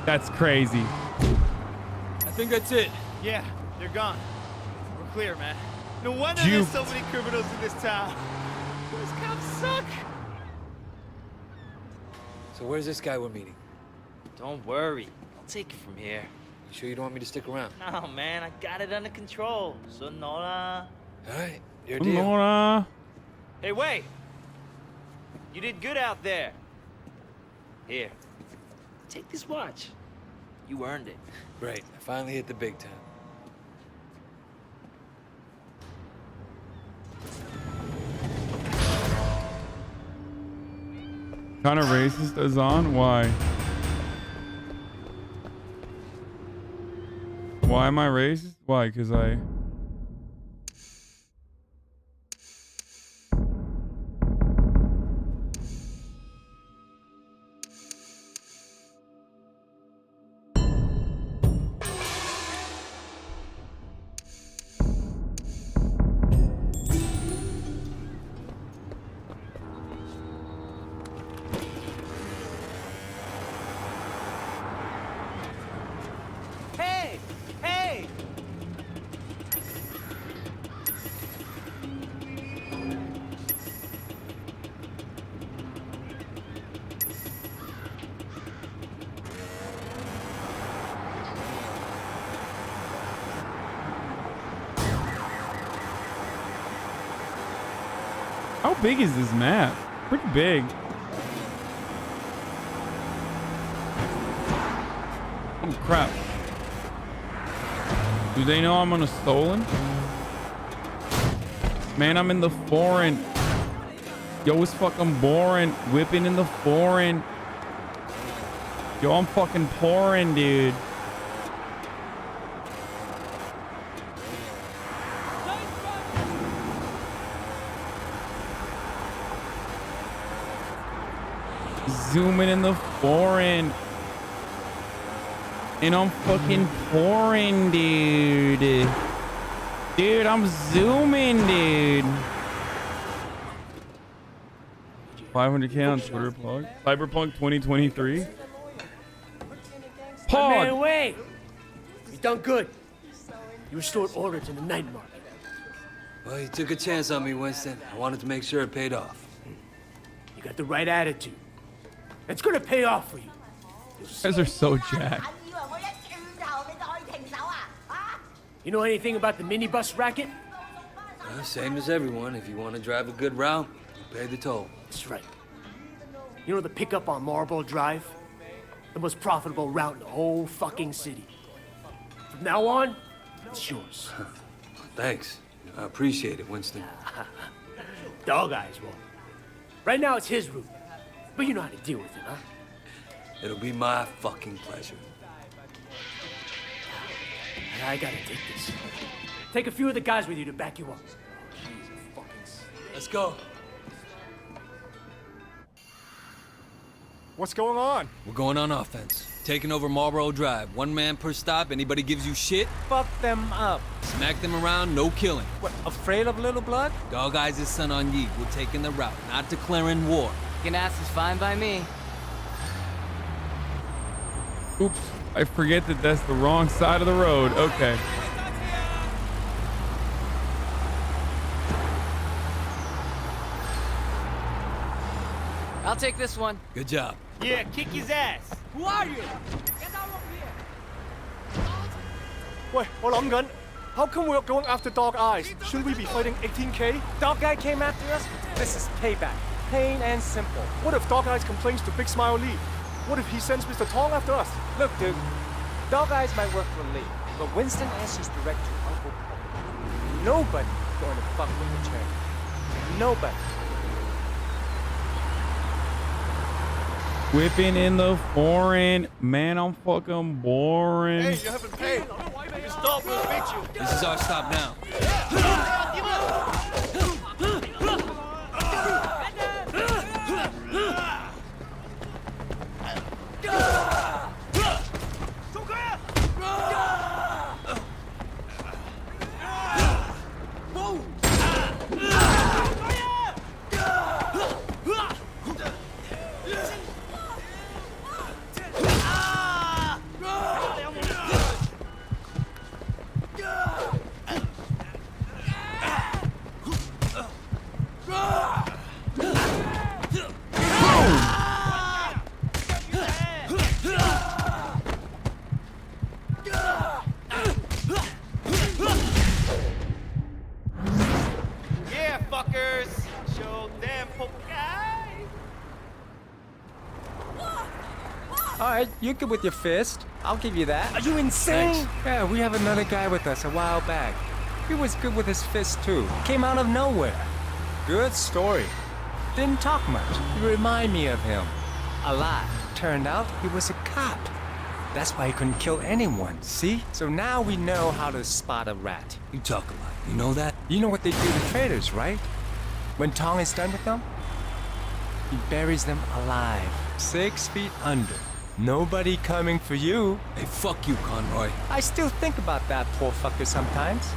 Speaker 2: That's crazy.
Speaker 15: I think that's it.
Speaker 7: Yeah, they're gone. We're clear, man. No wonder
Speaker 2: Juked.
Speaker 7: there's so many criminals in this town. Those cops suck.
Speaker 14: So where's this guy we're meeting?
Speaker 6: Don't worry. I'll take it from here.
Speaker 14: You sure you don't want me to stick around?
Speaker 6: No, man, I got it under control. Sonora.
Speaker 14: All right, your deal.
Speaker 2: Nora.
Speaker 6: Hey, wait! You did good out there. Here, take this watch. You earned it.
Speaker 14: Great, I finally hit the big time.
Speaker 2: Kind of racist as on? Why? Why am I racist? Why? Because I...
Speaker 6: Hey! Hey!
Speaker 2: How big is this map? Pretty big. Oh crap. Do they know I'm on a stolen? Man, I'm in the foreign. Yo, it's fucking boring. Whipping in the foreign. Yo, I'm fucking pouring, dude. Zooming in the foreign. And I'm fucking pouring, dude. Dude, I'm zooming, dude. 500k on Twitter plug. Cyberpunk 2023. Pog.
Speaker 17: Man, wait! You done good. You restored order to the night market.
Speaker 14: Well, you took a chance on me, Winston. I wanted to make sure it paid off.
Speaker 17: You got the right attitude. It's gonna pay off for you.
Speaker 2: You guys are so jacked.
Speaker 17: You know anything about the minibus racket?
Speaker 14: Same as everyone. If you want to drive a good route, pay the toll.
Speaker 17: That's right. You know the pickup on Marlboro Drive? The most profitable route in the whole fucking city. From now on, it's yours.
Speaker 14: Thanks. I appreciate it, Winston.
Speaker 17: Dog Eyes won't. Right now it's his route. But you know how to deal with it, huh?
Speaker 14: It'll be my fucking pleasure.
Speaker 17: I gotta take this. Take a few of the guys with you to back you up.
Speaker 14: Let's go.
Speaker 18: What's going on?
Speaker 14: We're going on offense. Taking over Marlboro Drive. One man per stop. Anybody gives you shit,
Speaker 7: Fuck them up.
Speaker 14: smack them around, no killing.
Speaker 7: What, afraid of little blood?
Speaker 14: Dog Eyes' son on Yi. We're taking the route, not declaring war.
Speaker 19: Ganass is fine by me.
Speaker 2: Oops. I forget that that's the wrong side of the road. Okay.
Speaker 19: I'll take this one.
Speaker 14: Good job.
Speaker 7: Yeah, kick his ass.
Speaker 19: Who are you?
Speaker 18: Wait, how come we're going after Dog Eyes? Shouldn't we be fighting 18K?
Speaker 7: Dog guy came after us. This is payback. Plain and simple.
Speaker 18: What if Dog Eyes complains to Big Smile Lee? What if he sends Mr. Tong after us?
Speaker 7: Look, dude. Dog Eyes might work for Lee,
Speaker 17: But Winston asked his director, Uncle Paul. Nobody going to fuck with the chairman. Nobody.
Speaker 2: Whipping in the foreign. Man, I'm fucking boring.
Speaker 18: Hey, you haven't paid. If you stop, we'll beat you.
Speaker 16: This is our stop now.
Speaker 17: Alright, you good with your fist. I'll give you that.
Speaker 18: Are you insane?
Speaker 17: Thanks. Yeah, we have another guy with us a while back. He was good with his fist too. Came out of nowhere. Good story. Didn't talk much. You remind me of him. A lot. Turned out he was a cop. That's why he couldn't kill anyone, see? So now we know how to spot a rat.
Speaker 16: You talk a lot. You know that?
Speaker 17: You know what they do to traitors, right? When Tong is done with them, he buries them alive, 6 feet under. Nobody coming for you.
Speaker 16: Hey, fuck you, Conroy.
Speaker 17: I still think about that poor fucker sometimes.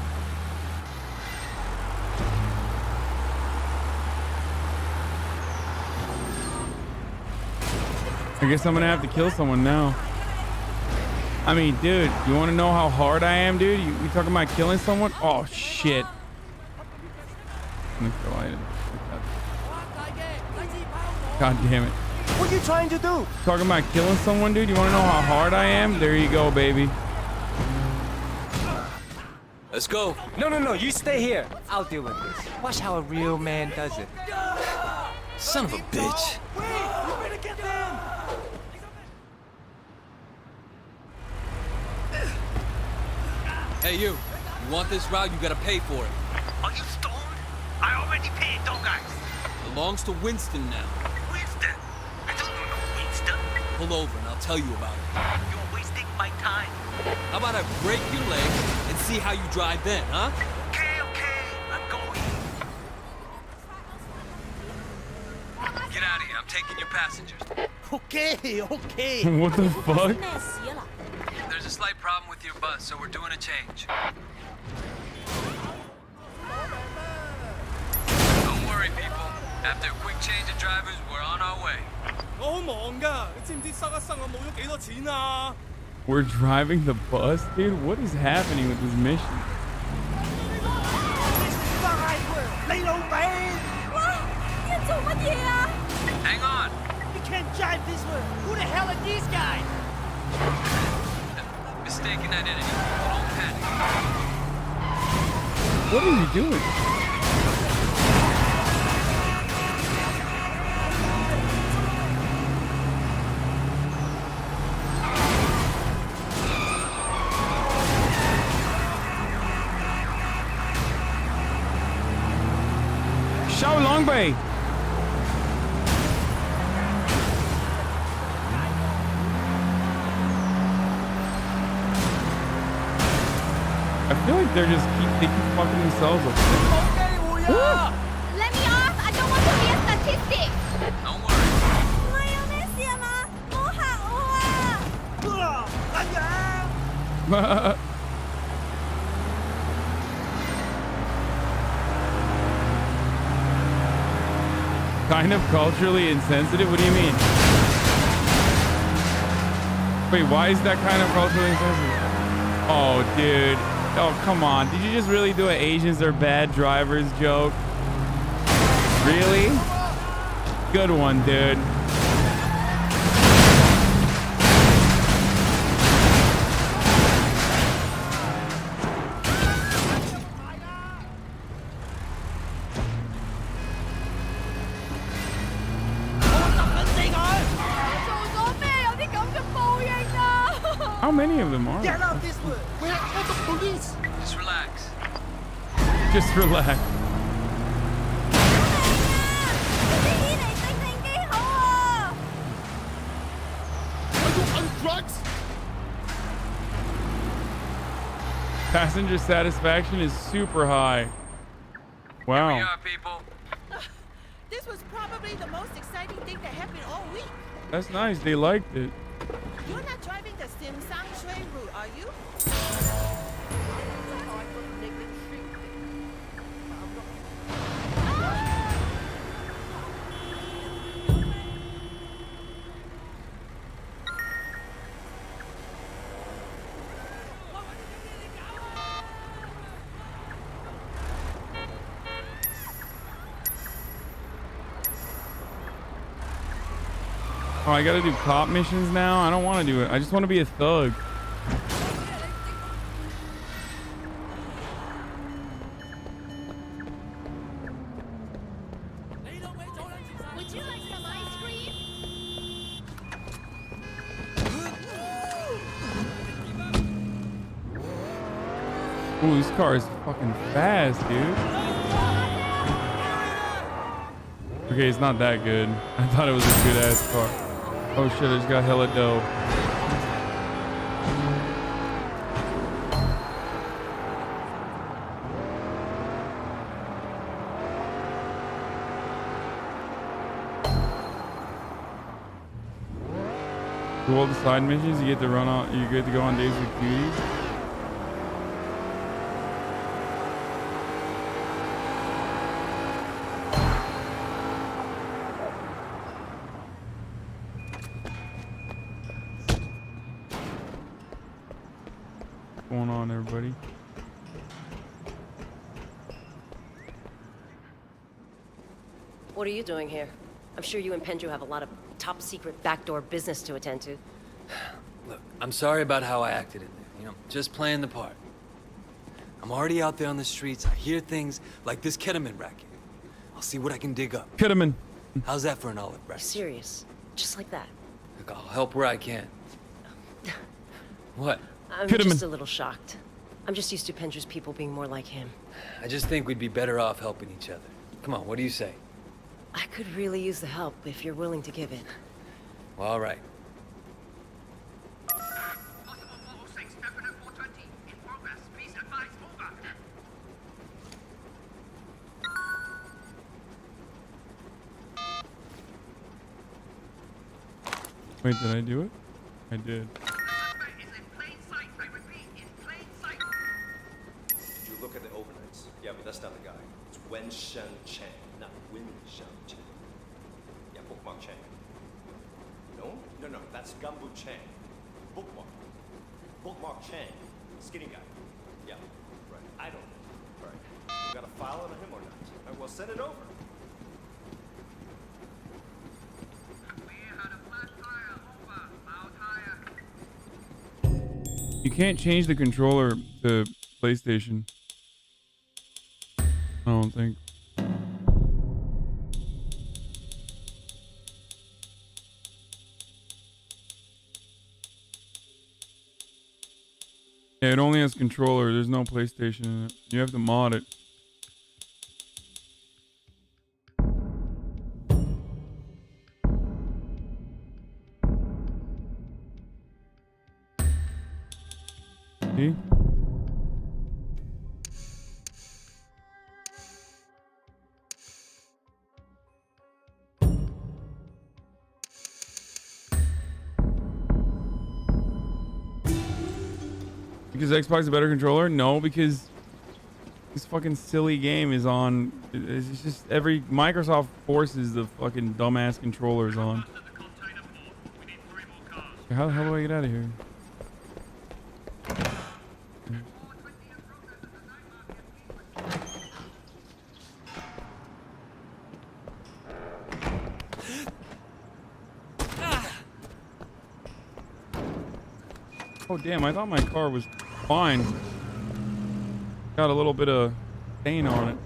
Speaker 2: I guess I'm gonna have to kill someone now. I mean, dude, you wanna know how hard I am, dude? You talking about killing someone? Oh, shit. God damn it.
Speaker 17: What are you trying to do?
Speaker 2: Talking about killing someone, dude? You wanna know how hard I am? There you go, baby.
Speaker 16: Let's go.
Speaker 17: No, you stay here. I'll deal with this. Watch how a real man does it.
Speaker 16: Son of a bitch. Hey, you. You want this route, you gotta pay for it.
Speaker 3: Are you stoned? I already paid, don't I?
Speaker 16: Belongs to Winston now.
Speaker 3: Winston? I don't know Winston.
Speaker 16: Pull over and I'll tell you about it.
Speaker 3: You're wasting my time.
Speaker 16: How about I break your leg and see how you drive then, huh?
Speaker 3: Okay, I'm going.
Speaker 16: Get out of here. I'm taking your passengers.
Speaker 3: Okay.
Speaker 2: What the fuck?
Speaker 16: There's a slight problem with your bus, so we're doing a change. Don't worry, people. After a quick change of drivers, we're on our way.
Speaker 2: We're driving the bus, dude? What is happening with this mission?
Speaker 16: Hang on.
Speaker 3: You can't drive this way. Who the hell are these guys?
Speaker 16: Mistaken identity. Don't panic.
Speaker 2: What are you doing? Xiao Longbei. I feel like they keep fucking themselves up.
Speaker 5: Let me off! I don't want to be a statistic!
Speaker 16: Don't worry.
Speaker 2: Kind of culturally insensitive? What do you mean? Wait, why is that kind of culturally insensitive? Oh, dude. Oh, come on. Did you just really do an Asians are bad drivers joke? Really? Good one, dude. I How many of them are
Speaker 3: Get
Speaker 2: there?
Speaker 3: out this way. Where are the police?
Speaker 19: Just relax.
Speaker 2: Just relax.
Speaker 3: Are you on drugs?
Speaker 2: Passenger satisfaction is super high. Wow.
Speaker 19: Here we are, people.
Speaker 4: This was probably the most exciting thing that happened all week.
Speaker 2: That's nice. They liked it.
Speaker 4: You're not driving the Simsang train route, are you?
Speaker 2: Oh, I gotta do cop missions now? I don't want to do it. I just want to be a thug.
Speaker 4: Would you like some ice cream?
Speaker 2: Ooh, this car is fucking fast, dude. Okay, it's not that good. I thought it was a good ass car. Oh shit, I just got hella dough. Do all the side missions, you get to run on, you get to go on days with cuties. What's going on, everybody?
Speaker 20: What are you doing here? I'm sure you and Pendrew have a lot of top secret backdoor business to attend to.
Speaker 14: Look, I'm sorry about how I acted in there. You know, just playing the part. I'm already out there on the streets. I hear things like this ketamine racket. I'll see what I can dig up.
Speaker 2: Ketamine.
Speaker 14: How's that for an olive branch?
Speaker 20: Serious. Just like that.
Speaker 14: Look, I'll help where I can. What?
Speaker 20: I'm just a little shocked. I'm just used to Pendrew's people being more like him.
Speaker 14: I just think we'd be better off helping each other. Come on, what do you say?
Speaker 20: I could really use the help if you're willing to give it.
Speaker 14: Well, all right.
Speaker 2: Wait, did I do it? I did.
Speaker 9: Did you look at the overnights? Yeah, but that's not the guy. It's Wen Shen Chang, not Win Shen Chang. Yeah, bookmark Chang. No? No, that's Gumbo Chang. Bookmark. Bookmark Chang. Skinny guy. Yeah, right. I don't know. All right. You got a file on him or not? All right, well, send it over.
Speaker 2: You can't change the controller to PlayStation. I don't think. Yeah, it only has controller. There's no PlayStation in it. You have to mod it. See? Because Xbox is a better controller? No, because this fucking silly game is on. It's just every Microsoft forces the fucking dumbass controllers on. How do I get out of here? Oh damn, I thought my car was fine. Got a little bit of stain on it.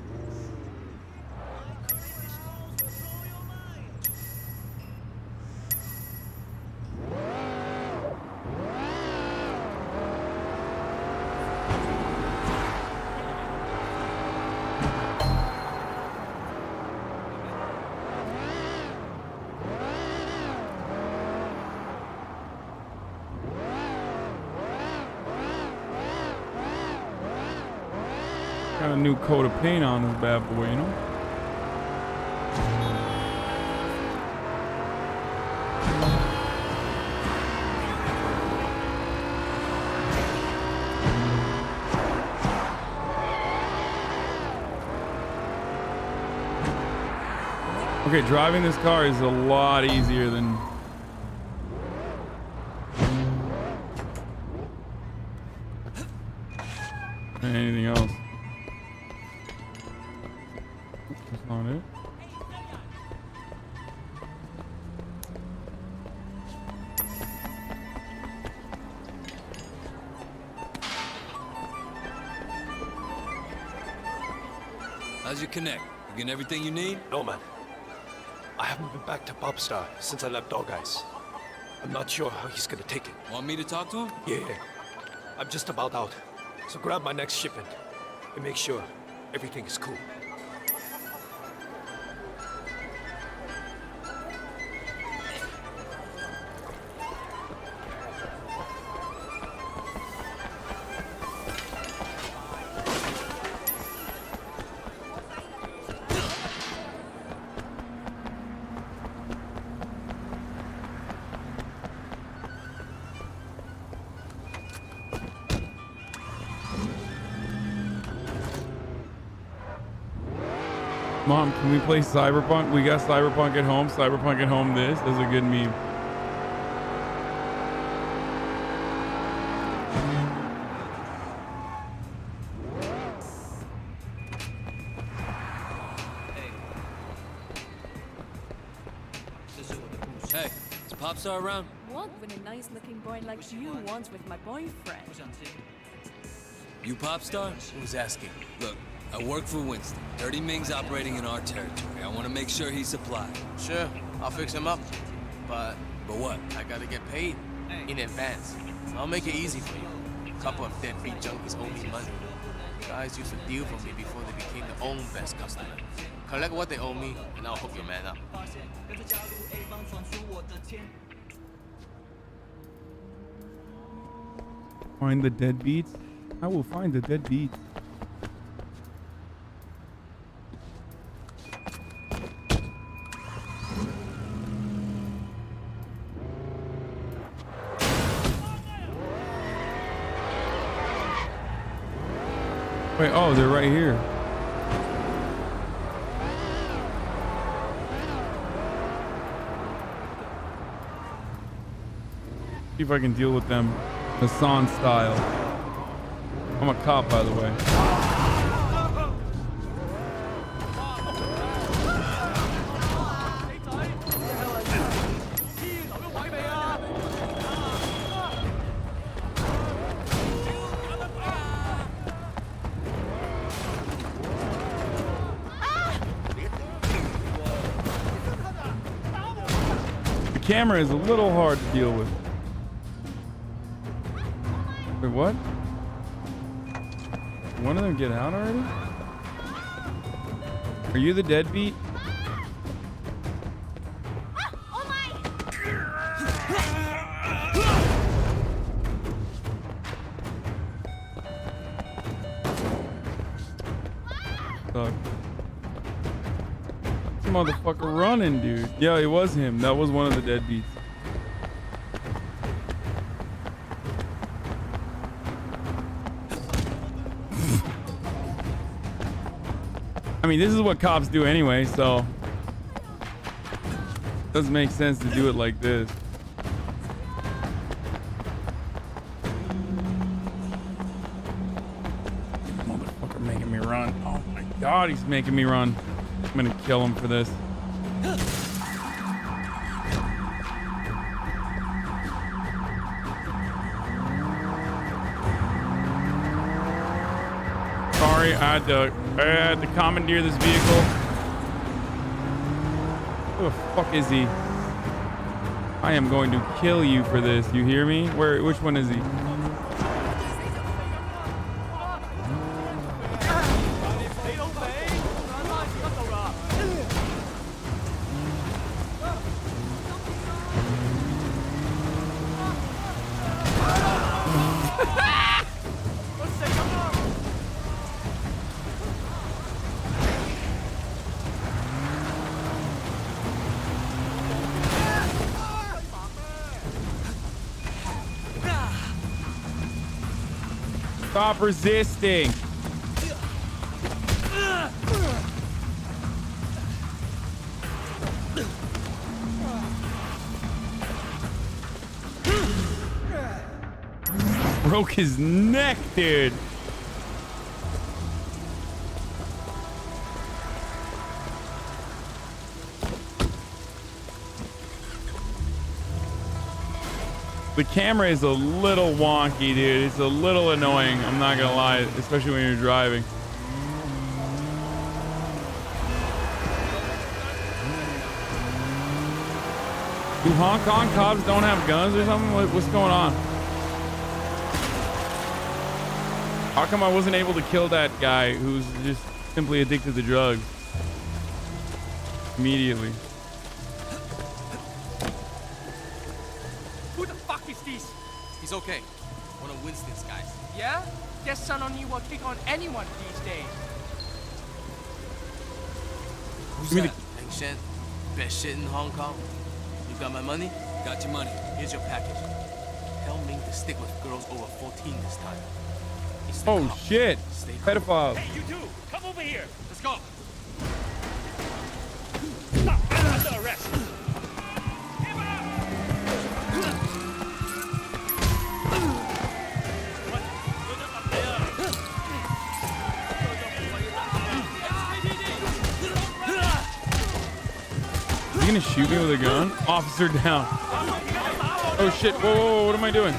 Speaker 2: new coat of paint on this bad boy, you know? Okay, driving this car is a lot easier than anything else. That's not it.
Speaker 14: How's your connect? You getting everything you need?
Speaker 18: No, man. I haven't been back to Popstar since I left Dog Eyes. I'm not sure how he's gonna take it.
Speaker 14: Want me to talk to him?
Speaker 18: Yeah. I'm just about out. So grab my next shipment and make sure everything is cool.
Speaker 2: Mom, can we play Cyberpunk? We got Cyberpunk at home. Cyberpunk at home this is a good meme.
Speaker 14: Hey, is Popstar around?
Speaker 21: What would a nice-looking boy like you want with my boyfriend?
Speaker 14: You Popstar?
Speaker 15: Who's asking?
Speaker 14: Look, I work for Winston. Dirty Ming's operating in our territory. I want to make sure he's supplied.
Speaker 15: Sure, I'll fix him up. But
Speaker 14: what?
Speaker 15: I gotta get paid in advance. I'll make it easy for you. A couple of deadbeat junkies owe me money. Guys used to deal for me before they became their own best customer. Collect what they owe me, and I'll hook your man up.
Speaker 2: Find the deadbeats? I will find the deadbeats. Wait, oh, they're right here. See if I can deal with them Hasan style. I'm a cop, by the way. The camera is a little hard to deal with. Wait, what? One of them get out already? Are you the deadbeat? Fuck. This motherfucker running, dude. Yeah, it was him. That was one of the deadbeats. I mean, this is what cops do anyway, so it doesn't make sense to do it like this. Motherfucker making me run. Oh my God, he's making me run. I'm gonna kill him for this. Sorry, I had to commandeer this vehicle. Who the fuck is he? I am going to kill you for this. You hear me? Which one is he? Stop resisting. Broke his neck, dude. The camera is a little wonky, dude. It's a little annoying. I'm not gonna lie, especially when you're driving. Do Hong Kong cops don't have guns or something? What's going on? How come I wasn't able to kill that guy who's just simply addicted to drugs immediately?
Speaker 7: Who the fuck is this?
Speaker 15: He's okay. One of Winston's guys.
Speaker 7: Yeah? That son on you will kick on anyone these days.
Speaker 15: Who's
Speaker 2: Give me
Speaker 15: that? Hang Shen. Best shit in Hong Kong. You got my money?
Speaker 14: Got your money.
Speaker 15: Here's your package. Tell Ming to stick with girls over 14 this time.
Speaker 2: Oh shit! Pedophile.
Speaker 7: Hey, you two, come over here. Let's go. Stop! I'm under arrest.
Speaker 2: You gonna shoot me with a gun? Officer down. Oh shit! Whoa, whoa, whoa, what am I doing?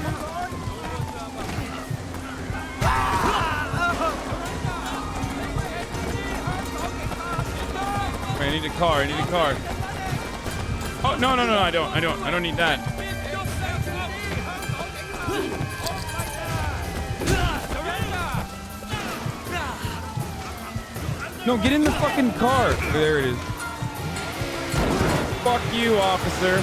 Speaker 2: I need a car. I need a car. Oh no, no, no! I don't need that. No, get in the fucking car. There it is. Fuck you, officer.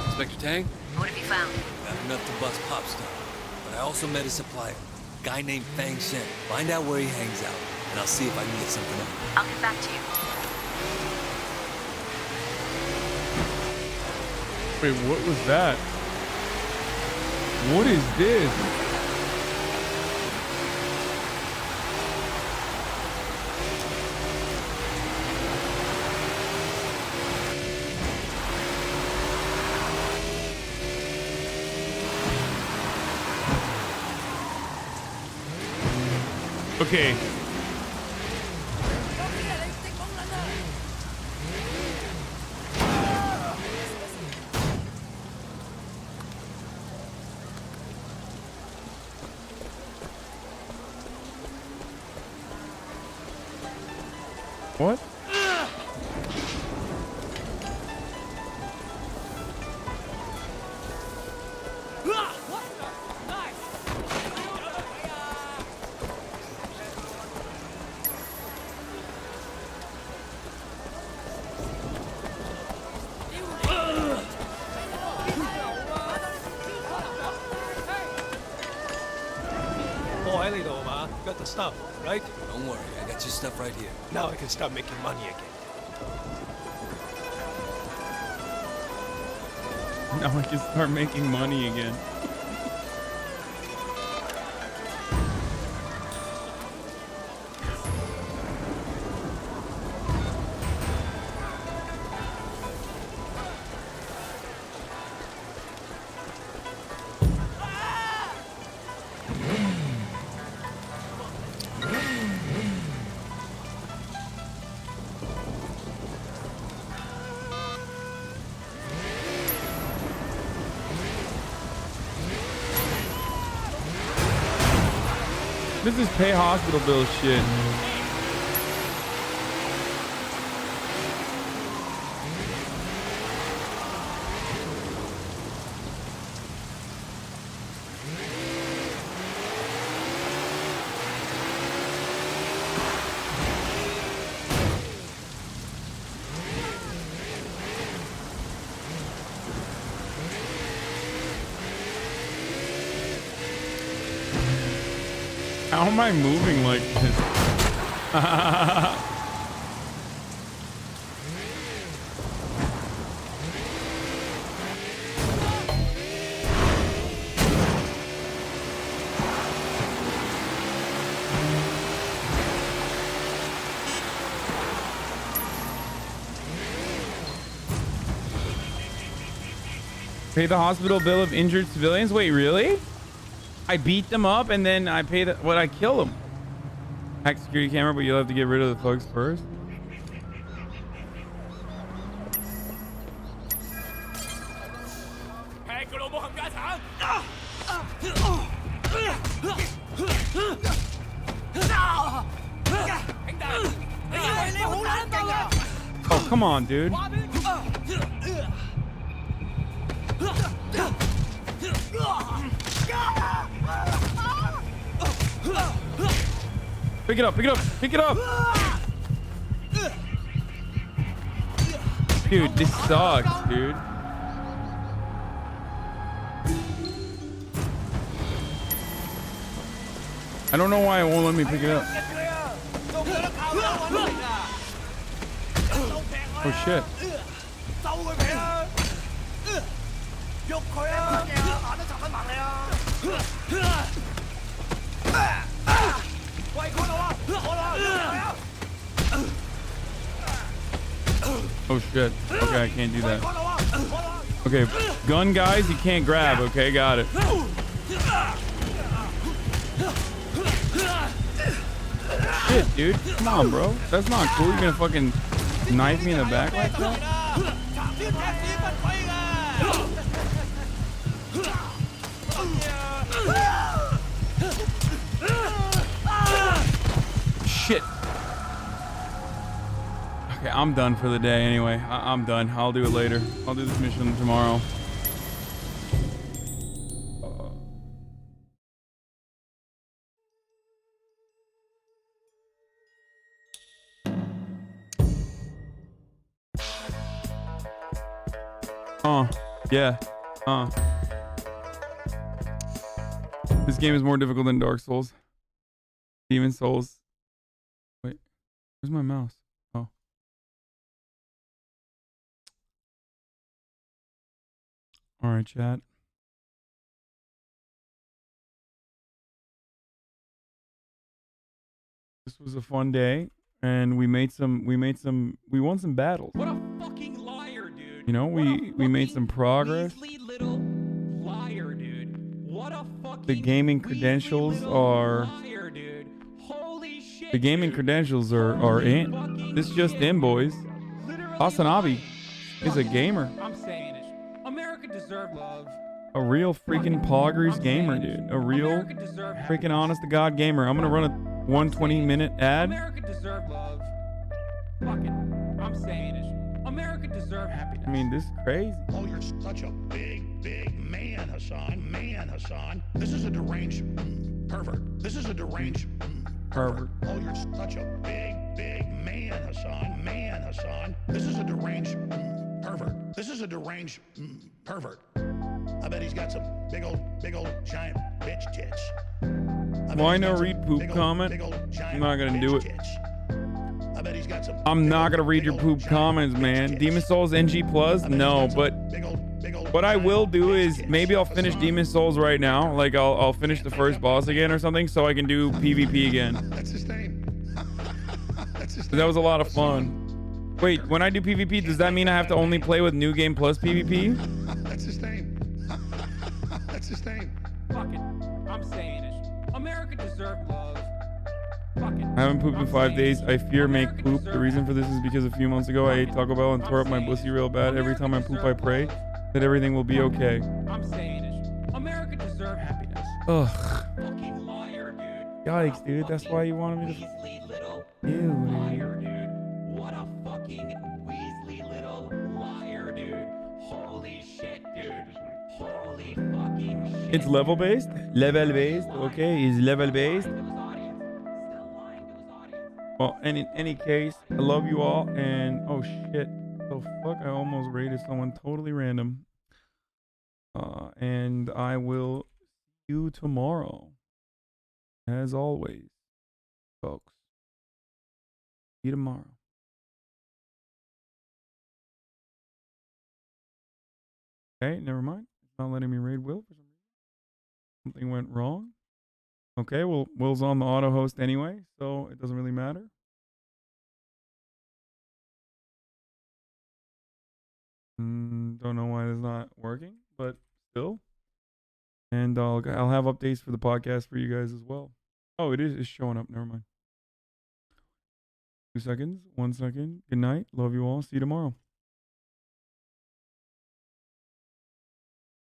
Speaker 14: Inspector Tang?
Speaker 20: What have you found?
Speaker 14: Not enough to bust Popstar. But I also met a supplier. A guy named Fang Shen. Find out where he hangs out, and I'll see if I can get something on him.
Speaker 20: I'll get back to you.
Speaker 2: Wait, what was that? What is this? Okay. What?
Speaker 18: Got the stuff, right?
Speaker 14: Don't worry, I got your stuff right here.
Speaker 18: Now I can start making money again.
Speaker 2: Now I can start making money again. This is pay hospital bill shit. How am I moving like this? Pay the hospital bill of injured civilians? Wait, really? I beat them up and then I pay the... What, I kill them? Hack security camera, but you'll have to get rid of the thugs first. Oh, come on, dude. Pick it up, pick it up, pick it up! Dude, this sucks, dude. I don't know why it won't let me pick it up. Oh shit. Oh shit. Okay, I can't do that. Okay, gun guys, you can't grab. Okay, got it. Shit, dude. Come on, bro. That's not cool. You're gonna fucking knife me in the back like that? Shit. Okay, I'm done for the day anyway. I'm done. I'll do it later. I'll do this mission tomorrow. Yeah. This game is more difficult than Dark Souls. Demon Souls. Wait, where's my mouse? Oh. All right, chat. This was a fun day, and we won some battles.
Speaker 8: What a fucking liar, dude.
Speaker 2: You know, we made some progress.
Speaker 8: Little liar, dude. What a fucking
Speaker 2: The gaming credentials are
Speaker 8: liar, dude. Holy shit.
Speaker 2: the gaming credentials are in. This just in, boys. HasanAbi is a gamer.
Speaker 8: I'm saying it. America deserves love.
Speaker 2: A real freaking poggers gamer, dude. A real freaking honest to God gamer. I'm gonna run a 120-minute ad.
Speaker 8: America deserves love. Fuck it. I'm saying it. America deserves happiness.
Speaker 2: I mean, this is crazy.
Speaker 12: Oh, you're such a big, big man, Hasan. Man, Hasan. This is a deranged pervert. This is a deranged pervert. Oh, you're such a big, big man, Hasan. Man, Hasan. This is a deranged pervert. This is a deranged pervert. I bet he's got some big old, giant bitch tits.
Speaker 2: Why no read poop comment? I'm not gonna do it. I'm not gonna read your poop comments, man. Demon Souls NG Plus? No, but what I will do is maybe I'll finish Demon Souls right now. Like I'll finish the first boss again or something so I can do PvP again.
Speaker 12: That's his name.
Speaker 2: That was a lot of fun. Wait, when I do PvP, does that mean I have to only play with New Game Plus PvP?
Speaker 12: That's his name. That's his name.
Speaker 8: Fuck it. I'm saying it. America deserves love. Fuck it.
Speaker 2: I haven't pooped in 5 days. I fear make poop. The reason for this is because a few months ago I ate Taco Bell and tore up my pussy real bad. Every time I poop, I pray that everything will be okay.
Speaker 8: I'm saying it. America deserves happiness.
Speaker 2: Ugh.
Speaker 8: Fucking liar, dude.
Speaker 2: Yikes, dude. That's why you wanted me to.
Speaker 8: Weasley little
Speaker 2: Ew,
Speaker 8: liar, dude. What a fucking Weasley little liar, dude. Holy shit, dude. Holy fucking shit.
Speaker 2: It's level based? Level based. Okay, is level based. Well, in any case, I love you all. And oh shit. The fuck, I almost raided someone totally random. And I will see you tomorrow. As always, folks. you tomorrow. Okay, never mind. It's not letting me raid Will for some reason. Something went wrong. Okay, well, Will's on the auto host anyway, so it doesn't really matter. Don't know why it's not working, but still. And I'll have updates for the podcast for you guys as well. Oh, it's showing up. Never mind. 2 seconds. 1 second. Good night. Love you all. See you tomorrow.